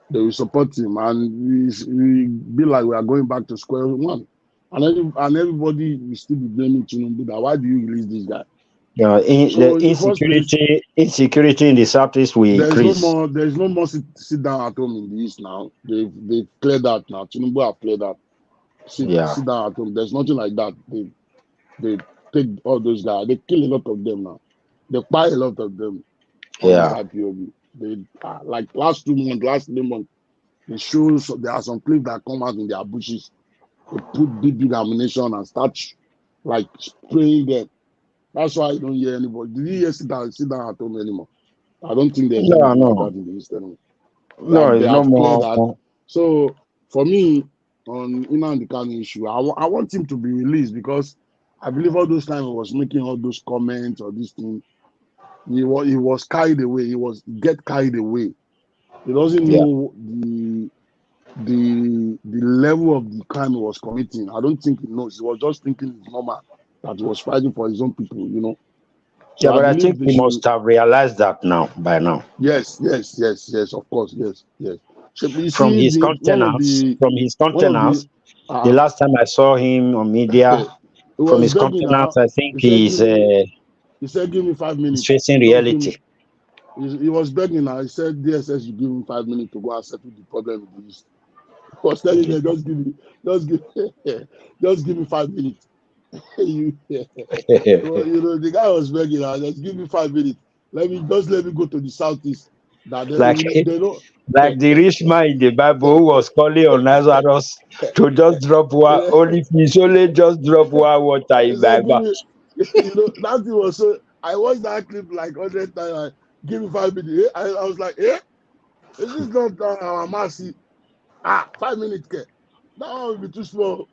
Speaker 22: They will support him, and we be like we are going back to square one, and everybody will still be blaming Tinubu that why do you release this guy?
Speaker 13: Yeah, the insecurity in the southeast will increase.
Speaker 22: There's no more sit down at home in the east now. They've cleared that now. Tinubu have cleared that. sit down at home. There's nothing like that. They take all those guys. They kill a lot of them now. They buy a lot of them on this IPOB. They like last 3 months, they show there are some clips that come out in their bushes. They put big ammunition and start like spraying them. That's why I don't hear anybody. Did you hear sit down at home anymore? I don't think there's anything like that in the East anymore.
Speaker 13: No, it's no more.
Speaker 22: That. So for me, on Nnamdi Kanu issue, I want him to be released because I believe all those times he was making all those comments or this thing. He was carried away. He get carried away. He doesn't know the level of the crime he was committing. I don't think he knows. He was just thinking it's normal that he was fighting for his own people, you know.
Speaker 13: So but I think he must have realized that now, by now.
Speaker 22: Yes, of course, yes. So
Speaker 13: from his countenance, the last time I saw him on media, from his countenance, I think he
Speaker 22: said, give me 5 minutes.
Speaker 13: He's facing reality.
Speaker 22: He was begging now. He said, DSS, you give him 5 minutes to go and settle the problem in the East. I was telling him, just give me 5 minutes. You know, the guy was begging now, just give me 5 minutes. Let me go to the Southeast. That
Speaker 13: like the rich man in the Bible who was calling on Lazarus to just drop one, only just drop one water in my mouth.
Speaker 22: You know, that thing was so. I watched that clip like 100 times. Give me 5 minutes. I was like, is this not our mercy? 5 minutes, That one will be too small.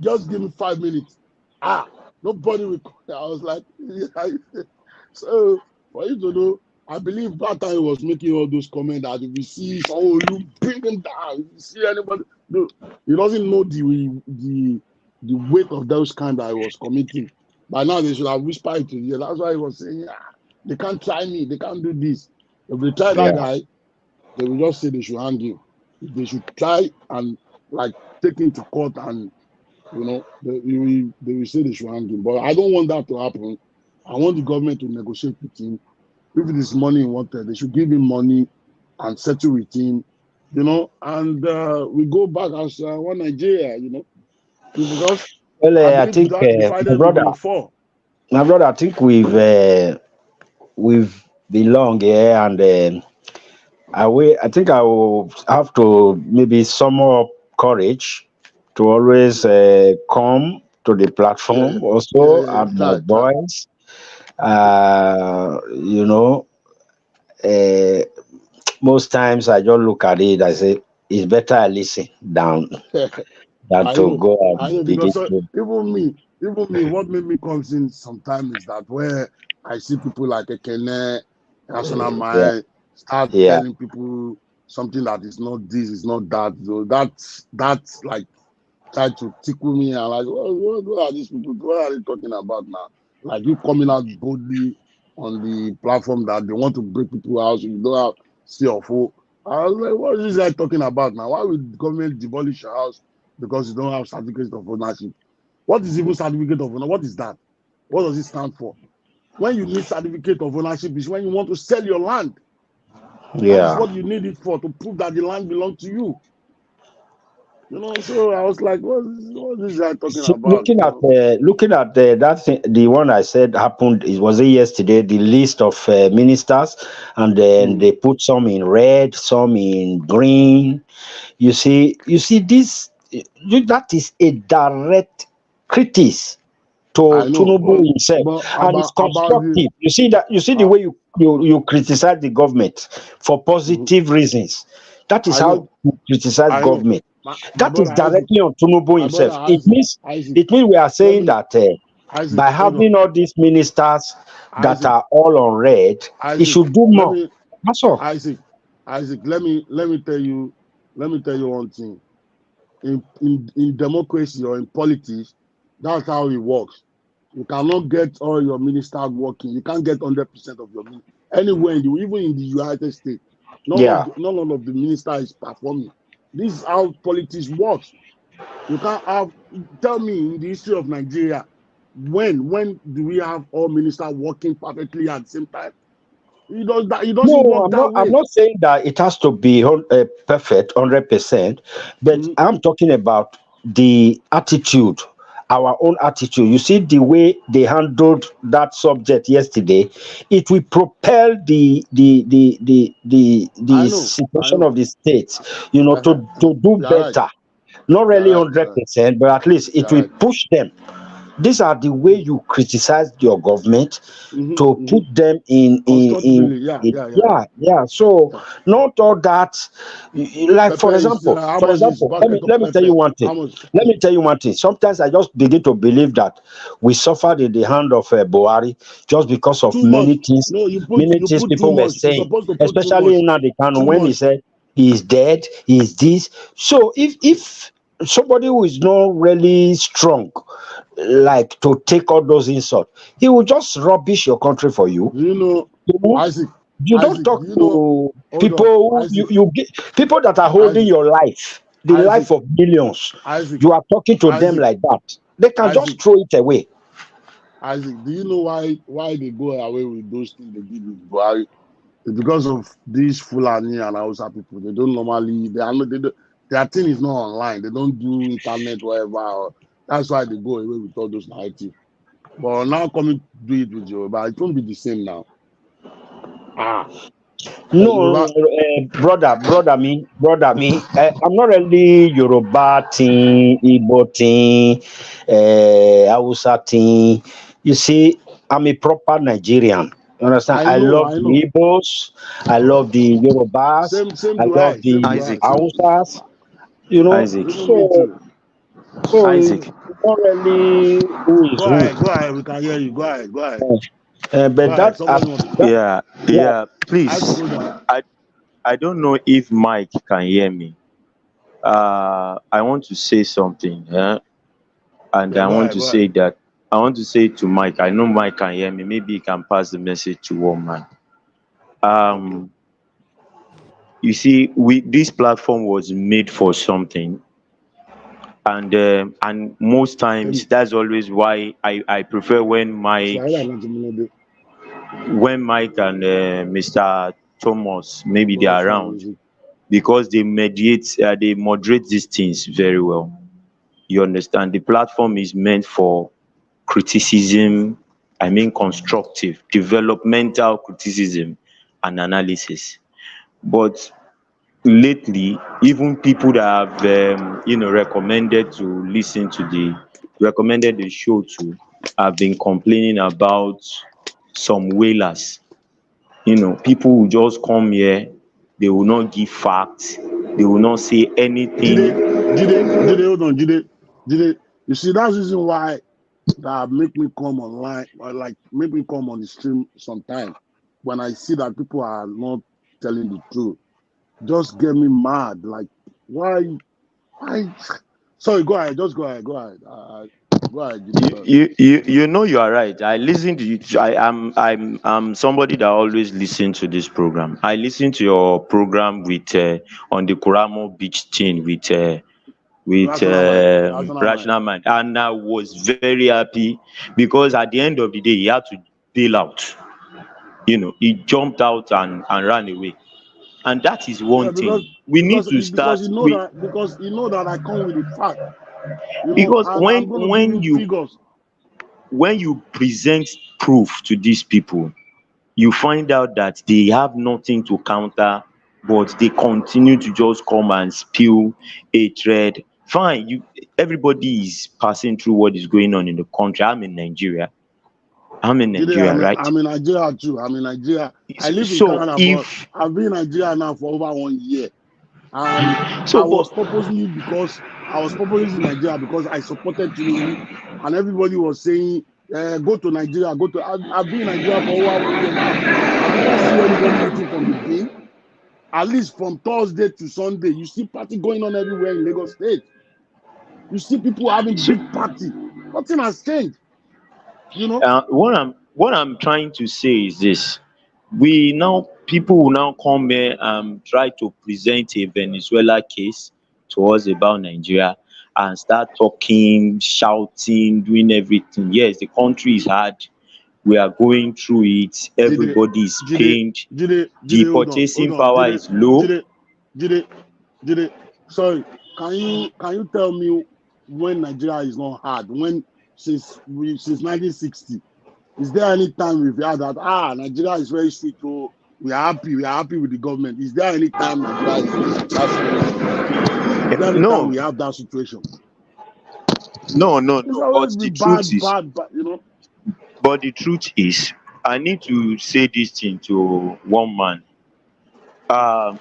Speaker 22: Just give me 5 minutes. Nobody will. I was like, so for you to know, I believe that time he was making all those comments that if you see someone, you bring him down. If you see anybody, no, he doesn't know the weight of those crimes that he was committing. By now, they should have whispered it to you. That's why he was saying, they can't try me. They can't do this. If they try that guy, they will just say they should hang him. If they should try and like take him to court and, you know, they will say they should hang him. But I don't want that to happen. I want the government to negotiate with him. If it is money he wanted, they should give him money and settle with him, you know, and we go back as one Nigeria, you know, because
Speaker 13: I think my brother, I think we've belong here, and I think I will have to maybe summon up courage to always come to the platform and my voice. You know, most times I just look at it, I say it's better I listen than to go and begin to.
Speaker 22: Even me, what made me come in sometimes is that where I see people like Ekene, National Mind, start telling people something that is not this, is not that. So that's like try to tickle me and like, what are these people? What are they talking about now? Like you coming out boldly on the platform that they want to break people out, you don't have CFO. I was like, what is this guy talking about now? Why would the government demolish your house because you don't have certificate of ownership? What is even certificate of ownership? What is that? What does it stand for? When you need certificate of ownership is when you want to sell your land. That's what you need it for, to prove that the land belongs to you. You know, so I was like, what is this guy talking about?
Speaker 13: Looking at that thing, the one I said happened, was it yesterday, the list of ministers, and then they put some in red, some in green. You see this, that is a direct critique to Tinubu himself, and it's constructive. You see the way you criticize the government for positive reasons. That is how you criticize government. That is directly on Tinubu himself. It means we are saying that by having all these ministers that are all on red, he should do more. That's all.
Speaker 22: Isaac, let me tell you one thing. In democracy or in politics, that's how it works. You cannot get all your ministers working. You can't get 100% of your ministers anywhere, even in the United States. None of the ministers is performing. This is how politics works. You can't tell me in the history of Nigeria, when do we have all ministers working perfectly at the same time? It doesn't work that way.
Speaker 13: I'm not saying that it has to be perfect, 100%, but I'm talking about the attitude, our own attitude. You see the way they handled that subject yesterday. It will propel the situation of the state, to do better. Not really 100%, but at least it will push them. These are the way you criticize your government to put them in So not all that, like for example, let me tell you one thing. Let me tell you one thing. Sometimes I just begin to believe that we suffered in the hand of Buhari just because of many things people were saying, especially in the Kanu when he said he is dead, he is this. So if somebody who is not really strong, like to take all those insults, he will just rubbish your country for you.
Speaker 22: Isaac,
Speaker 13: you don't talk to people you get people that are holding your life, the life of millions. You are talking to them like that. They can just throw it away.
Speaker 22: Isaac, do you know why they go away with those things they did with Buhari? It's because of these Fulani and Hausa people. They don't normally, their thing is not online. They don't do internet, whatever. That's why they go away with all those narratives. But now coming to do it with Yoruba, it won't be the same now.
Speaker 13: No, brother me. I'm not really Yoruba thing, Igbo thing, Hausa thing. You see, I'm a proper Nigerian. You understand? I love the Igbos, I love the Yorubas, I love the Hausas. So
Speaker 22: Isaac.
Speaker 13: not really who is
Speaker 22: Go ahead. We can hear you. Go ahead.
Speaker 13: But
Speaker 1: please. I don't know if Mike can hear me. I want to say something, and I want to say that I want to say to Mike. I know Mike can hear me. Maybe he can pass the message to one man. You see, this platform was made for something, and most times that's always why I prefer when Mike and Mr. Thomas maybe they are around, because they moderate these things very well. You understand? The platform is meant for criticism, constructive, developmental criticism and analysis. But lately, even people that have recommended the show to, have been complaining about some whalers. People will just come here, they will not give facts, they will not say anything.
Speaker 22: Jide, hold on, Jide. You see, that's the reason why that make me come online, or like make me come on the stream sometime. When I see that people are not telling the truth, just get me mad. Like, why? Sorry, go ahead. Just go ahead. Go ahead. Go ahead.
Speaker 1: You are right. I listen to you. I'm somebody that always listen to this program. I listen to your program with on the Kuramo Beach thing with Rational Mind, and I was very happy because at the end of the day he had to bail out. He jumped out and ran away, and that is one thing we need to start
Speaker 22: because you know that I come with the fact.
Speaker 1: Because when you present proof to these people, you find out that they have nothing to counter, but they continue to just come and spew hatred. Fine, everybody is passing through what is going on in the country. I'm in Nigeria, right?
Speaker 22: I'm in Nigeria too. I'm in Nigeria. I live in Canada, but I've been in Nigeria now for over 1 year. And I was purposely in Nigeria because I supported Tinubu, and everybody was saying, go to Nigeria, I've been in Nigeria for over 1 year now. I did not see anybody eating from the bin. At least from Thursday to Sunday, you see party going on everywhere in Lagos State. You see people having big party. Nothing has changed.
Speaker 1: What I'm trying to say is this: people will now come here and try to present a Venezuela case to us about Nigeria and start talking, shouting, doing everything. Yes, the country is hard. We are going through it. Everybody is pained. The purchasing power is low.
Speaker 22: Jide, sorry. Can you tell me when Nigeria is not hard? Since 1960, is there any time we've had that? Nigeria is very sweet. Oh, we are happy with the government. Is there any time Nigeria is that situation? Is there any time we have that situation?
Speaker 1: No.
Speaker 22: It's always
Speaker 1: But the
Speaker 22: been
Speaker 1: truth is,
Speaker 22: bad, you know.
Speaker 1: but the truth is, I need to say this thing to one man.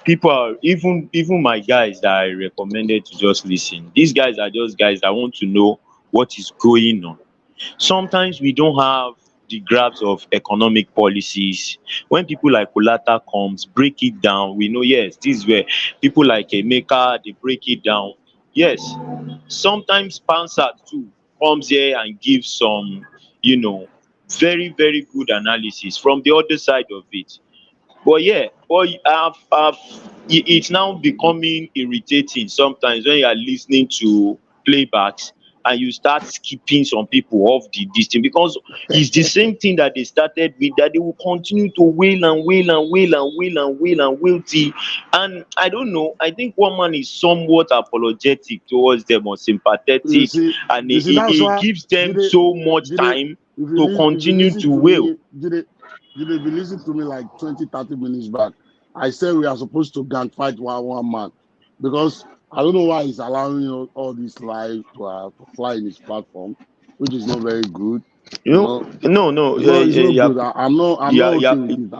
Speaker 1: People are even my guys that I recommended to just listen. These guys are just guys that want to know what is going on. Sometimes we don't have the grasp of economic policies. When people like Kolata comes, break it down, we know, yes, this is where people like Emeka, they break it down. Yes, sometimes Pansat too comes here and gives some, very good analysis from the other side of it. But yeah, but it's now becoming irritating sometimes when you are listening to playbacks and you start skipping some people off the this thing, because it's the same thing that they started with, that they will continue to wail and wail and wail and wail and wail and wail till. And I don't know, I think one man is somewhat apologetic towards them or sympathetic, and
Speaker 22: You see, that's
Speaker 1: he
Speaker 22: why
Speaker 1: gives them so much time to
Speaker 22: if you
Speaker 1: continue
Speaker 22: listen
Speaker 1: to
Speaker 22: to
Speaker 1: wail.
Speaker 22: me, if you listen to me like 20-30 minutes back, I said we are supposed to gang fight one man, because I don't know why he's allowing all this lie to fly in his platform, which is not very good.
Speaker 1: No,
Speaker 22: It's not good. I'm not okay with it.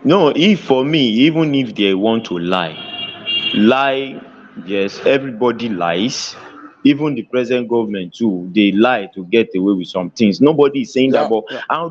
Speaker 1: No, if for me, even if they want to lie, yes, everybody lies. Even the present government too, they lie to get away with some things. Nobody is saying that, but how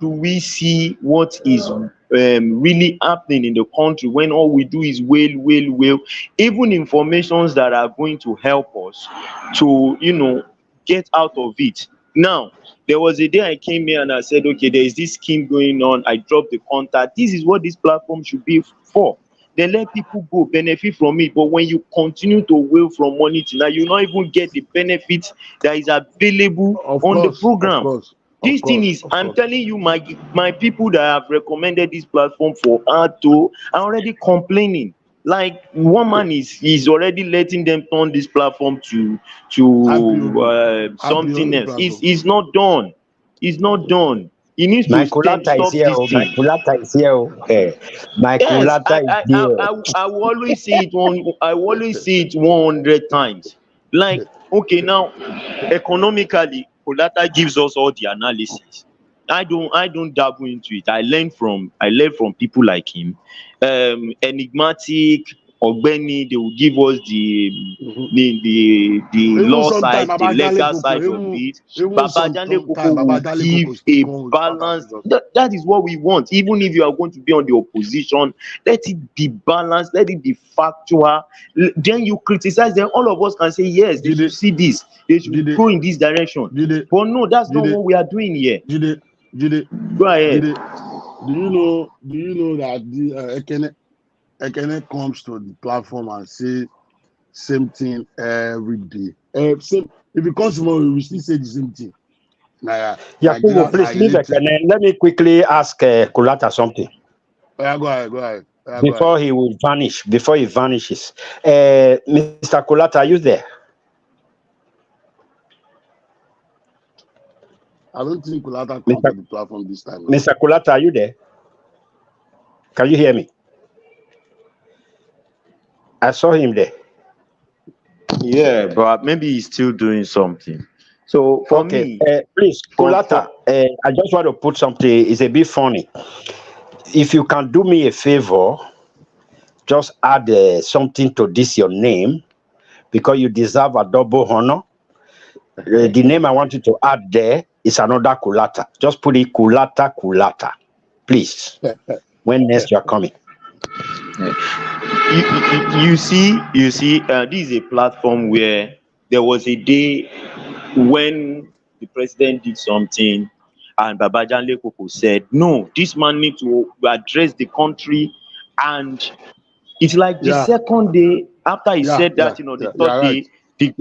Speaker 1: do we see what is really happening in the country when all we do is wail? Even informations that are going to help us to get out of it. Now, there was a day I came here and I said, okay, there is this scheme going on. I dropped the contact. This is what this platform should be for. Then let people go benefit from it. But when you continue to wail from money to now, you not even get the benefit that is available on the program. This thing is, I'm telling you, my people that have recommended this platform for Ato are already complaining. Like, one man is already letting them turn this platform to something else. It's not done. It's not done. He needs to
Speaker 13: My Kulata is
Speaker 1: stop
Speaker 13: here.
Speaker 1: this
Speaker 13: My
Speaker 1: thing.
Speaker 13: Kulata is here. My
Speaker 1: Yes,
Speaker 13: Kulata is here.
Speaker 1: I will always say it I will always say it 100 times. Like, okay, now economically, Kolata gives us all the analysis. I don't dabble into it. I learn from people like him. Enigmatic, Ogbeni, they will give us the
Speaker 22: Even
Speaker 1: law
Speaker 22: sometimes
Speaker 1: side, the
Speaker 22: Babajale
Speaker 1: legal
Speaker 22: Koko,
Speaker 1: side of
Speaker 22: even
Speaker 1: it.
Speaker 22: even
Speaker 1: Babajale
Speaker 22: sometimes
Speaker 1: Koko will
Speaker 22: Babajale Koko
Speaker 1: give
Speaker 22: still
Speaker 1: a
Speaker 22: come with further
Speaker 1: balance.
Speaker 22: figures.
Speaker 1: That is what we want. Even if you are going to be on the opposition, let it be balanced, let it be factual. Then you criticize them. All of us can say, yes, they should see this, they should go in this direction. But no, that's not what we are doing here.
Speaker 22: Jide,
Speaker 1: Go ahead.
Speaker 22: do you know that the Ekene comes to the platform and say same thing every day? Same, if he comes tomorrow, he will still say the same thing.
Speaker 13: Yakubu, please leave Ekene. Let me quickly ask Kulata something.
Speaker 22: Go ahead.
Speaker 13: Before he will vanish, before he vanishes. Mr. Kulata, are you there?
Speaker 22: I don't think Kulata come to the platform this time.
Speaker 13: Mr. Kulata, are you there? Can you hear me? I saw him there.
Speaker 1: Yeah, but maybe he's still doing something. So for me,
Speaker 13: please, Kulata, I just want to put something. It's a bit funny. If you can do me a favor, just add something to this your name, because you deserve a double honor. The name I want you to add there is another Kulata. Just put it Kulata, please. When next you are coming.
Speaker 1: You see, this is a platform where there was a day when the president did something and Babajale Koko said, no, this man need to address the country. And it's like the second day after he said that, the third day, the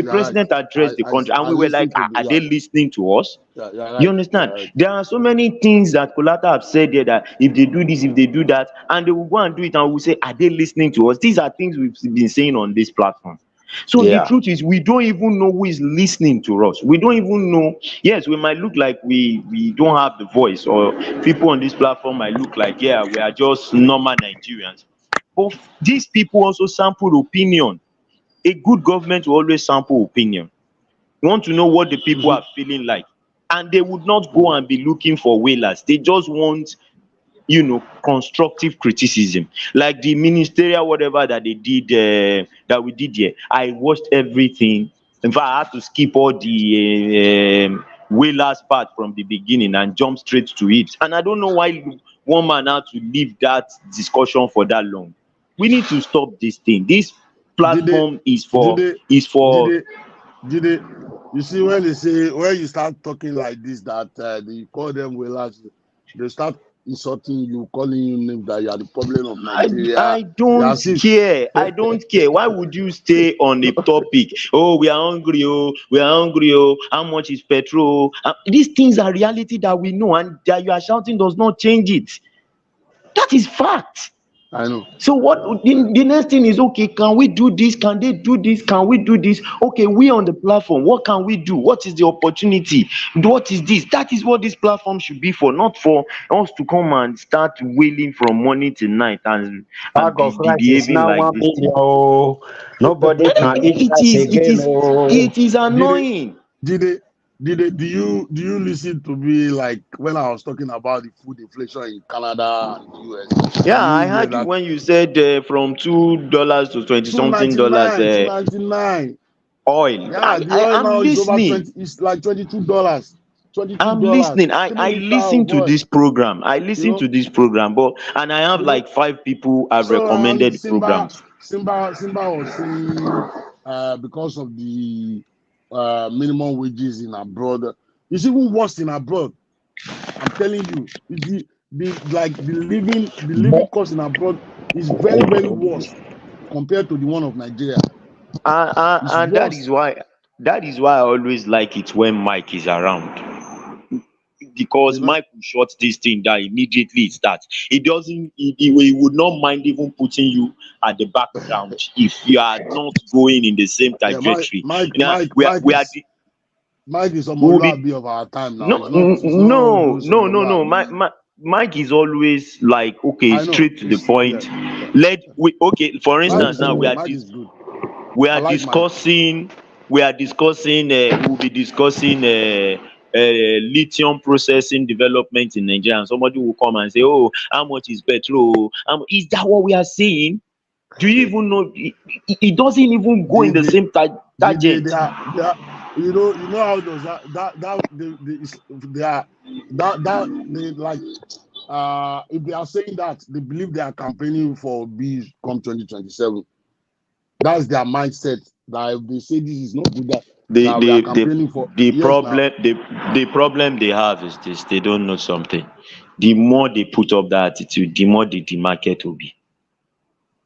Speaker 1: president addressed the country, and we were like, are they listening to us? You understand? There are so many things that Kolata have said there, that if they do this, if they do that, and they will go and do it, and we'll say, are they listening to us? These are things we've been saying on this platform. So the
Speaker 12: Yeah.
Speaker 1: truth is, we don't even know who is listening to us. We don't even know. Yes, we might look like we don't have the voice, or people on this platform might look like, yeah, we are just normal Nigerians. But these people also sample opinion. A good government will always sample opinion. You want to know what the people are feeling like, and they would not go and be looking for whalers. They just want, constructive criticism, like the ministerial whatever that they did, that we did here. I watched everything. In fact, I had to skip all the whalers part from the beginning and jump straight to it, and I don't know why one man had to leave that discussion for that long. We need to stop this thing. This
Speaker 22: Jide,
Speaker 1: platform is for
Speaker 22: Jide,
Speaker 1: is for
Speaker 22: Jide, Jide, you see when they say, when you start talking like this, that you call them whalers, they start insulting you, calling you names, that you are the problem of Nigeria.
Speaker 1: I don't
Speaker 22: As if
Speaker 1: care. I don't care. Why would you stay on a topic? Oh, we are hungry. Oh, we are hungry. Oh, how much is petrol? These things are reality that we know, and that you are shouting does not change it. That is fact.
Speaker 22: I know.
Speaker 1: So what the next thing is, okay, can we do this? Can they do this? Can we do this? Okay, we on the platform, what can we do? What is the opportunity? What is this? That is what this platform should be for, not for us to come and start wailing from morning till night and
Speaker 13: Bag of
Speaker 1: be
Speaker 13: rice is
Speaker 1: behaving
Speaker 13: now
Speaker 1: like
Speaker 13: 1
Speaker 1: this thing.
Speaker 13: million. Oh. Nobody can eat
Speaker 1: It
Speaker 13: rice
Speaker 1: is it
Speaker 13: again.
Speaker 1: is
Speaker 13: Oh.
Speaker 1: it is annoying.
Speaker 22: Jide, do you listen to me, like when I was talking about the food inflation in Canada and the US?
Speaker 1: Yeah,
Speaker 22: Do
Speaker 1: I
Speaker 22: you hear
Speaker 1: heard you
Speaker 22: that?
Speaker 1: when you said from $2 to 20 something dollars
Speaker 22: 299.
Speaker 1: oil.
Speaker 22: Yeah,
Speaker 1: I,
Speaker 22: the
Speaker 1: I
Speaker 22: oil
Speaker 1: am
Speaker 22: now is over
Speaker 1: listening.
Speaker 22: 20. It's like $22.
Speaker 1: I'm
Speaker 22: $22.
Speaker 1: listening. I
Speaker 22: 3 liter
Speaker 1: listen
Speaker 22: of
Speaker 1: to
Speaker 22: oil.
Speaker 1: this program. I
Speaker 22: You
Speaker 1: listen
Speaker 22: know,
Speaker 1: to this program, and I have
Speaker 22: you know.
Speaker 1: like 5 people have
Speaker 22: So
Speaker 1: recommended
Speaker 22: Simba
Speaker 1: programs.
Speaker 22: was saying, because of the minimum wages in abroad, it's even worse in abroad. I'm telling you, the living cost in abroad is very, very worse compared to the one of Nigeria. It's
Speaker 1: And that
Speaker 22: worse.
Speaker 1: is why I always like it when Mike is around, because
Speaker 22: You know,
Speaker 1: Mike will shut this thing down immediately it starts. He doesn't. He would not mind even putting you at the background if you are not going in the same
Speaker 22: yeah,
Speaker 1: trajectory. Now
Speaker 22: Mike is
Speaker 1: we will be
Speaker 22: Omoluabi of our time now.
Speaker 1: no,
Speaker 22: It's not. It's not
Speaker 1: no,
Speaker 22: those
Speaker 1: no, no, no.
Speaker 22: Omoluabi.
Speaker 1: Mike is always like, okay,
Speaker 22: I know.
Speaker 1: straight to the
Speaker 22: It's yeah,
Speaker 1: point.
Speaker 22: yeah.
Speaker 1: Okay, for
Speaker 22: Mike
Speaker 1: instance,
Speaker 22: is
Speaker 1: now
Speaker 22: good. Mike is good.
Speaker 1: we
Speaker 22: I
Speaker 1: are
Speaker 22: like Mike.
Speaker 1: discussing we'll be discussing lithium processing development in Nigeria, and somebody will come and say, oh, how much is petrol? Is that what we are saying? Do you even know? It doesn't even go in the
Speaker 22: They,
Speaker 1: same tangent.
Speaker 22: they are, you know how does they are they like, if they are saying that they believe they are campaigning for B come 2027, that's their mindset. That if they say this is not good,
Speaker 1: the
Speaker 22: that we are
Speaker 1: the the
Speaker 22: campaigning for,
Speaker 1: the
Speaker 22: yes now.
Speaker 1: the problem they have is this: they don't know something. The more they put up that attitude, the more the market will be.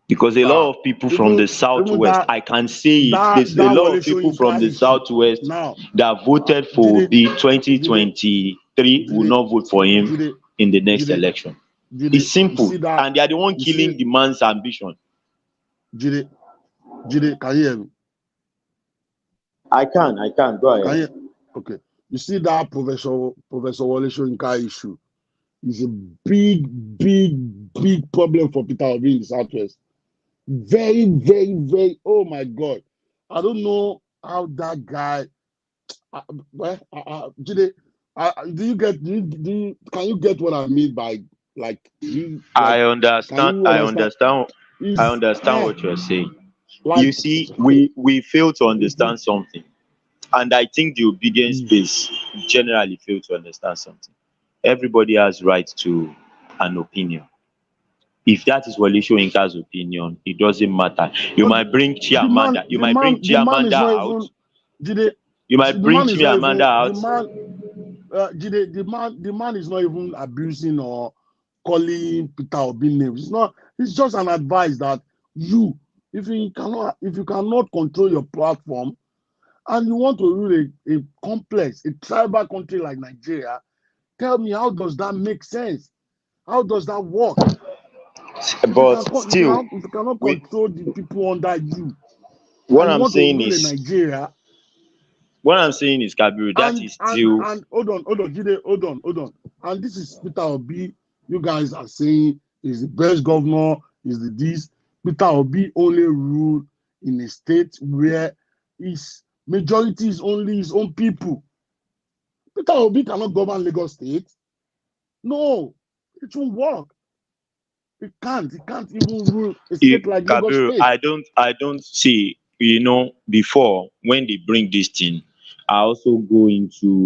Speaker 1: Because a lot
Speaker 22: uh,
Speaker 1: of people from the
Speaker 22: even
Speaker 1: southwest, I can say it, there's a lot
Speaker 22: Wale
Speaker 1: of people from
Speaker 22: Soyinka
Speaker 1: the
Speaker 22: issue
Speaker 1: southwest
Speaker 22: now.
Speaker 1: that voted for
Speaker 22: Jide,
Speaker 1: Obi
Speaker 22: Jide,
Speaker 1: 2023 will
Speaker 22: Jide,
Speaker 1: not vote for him
Speaker 22: Jide,
Speaker 1: in the next
Speaker 22: Jide,
Speaker 1: election.
Speaker 22: Jide,
Speaker 1: It's
Speaker 22: you
Speaker 1: simple,
Speaker 22: see that,
Speaker 1: and they are the one
Speaker 22: you see,
Speaker 1: killing the man's ambition.
Speaker 22: Jide, can you hear me?
Speaker 1: I can go
Speaker 22: Can
Speaker 1: ahead.
Speaker 22: you? Okay. You see that Professor Wale Soyinka issue is a big problem for Peter Obi in the Southwest. Very, very, very. Oh my God! I don't know how that guy. Jide, do you get? Can you get what I mean by like?
Speaker 1: I
Speaker 22: Can
Speaker 1: understand.
Speaker 22: you
Speaker 1: I
Speaker 22: understand?
Speaker 1: understand. I
Speaker 22: Is
Speaker 1: understand what you're saying.
Speaker 22: like
Speaker 1: You see, we fail to understand something, and I think the obedience space generally fail to understand something. Everybody has right to an opinion. If that is Wole Soyinka's opinion, it doesn't matter. You
Speaker 22: but
Speaker 1: might bring
Speaker 22: the man,
Speaker 1: Chiamanda, you
Speaker 22: the
Speaker 1: might bring
Speaker 22: man, the man
Speaker 1: Chiamanda
Speaker 22: is not
Speaker 1: out,
Speaker 22: even. Jide,
Speaker 1: you might
Speaker 22: the
Speaker 1: bring
Speaker 22: man is not
Speaker 1: Chiamanda
Speaker 22: even the
Speaker 1: out.
Speaker 22: man. Jide, the man is not even abusing or calling Peter Obi names. It's not. It's just an advice that you, if you cannot control your platform and you want to rule a complex, a tribal country like Nigeria, tell me, how does that make sense? How does that work?
Speaker 1: But still,
Speaker 22: If you cannot
Speaker 1: we
Speaker 22: control the people under you,
Speaker 1: What
Speaker 22: and
Speaker 1: I'm
Speaker 22: want to
Speaker 1: saying
Speaker 22: rule in
Speaker 1: is,
Speaker 22: Nigeria.
Speaker 1: what I'm saying is, Kabiru, that is still.
Speaker 22: And hold on, Jide, hold on. And this is Peter Obi. You guys are saying is the best governor, is the this. Peter Obi only ruled in a state where his majority is only his own people. Peter Obi cannot govern Lagos State. No, it won't work. It can't even rule a state like Lagos
Speaker 1: Kabiru,
Speaker 22: State.
Speaker 1: I don't see, before when they bring this thing, I also go into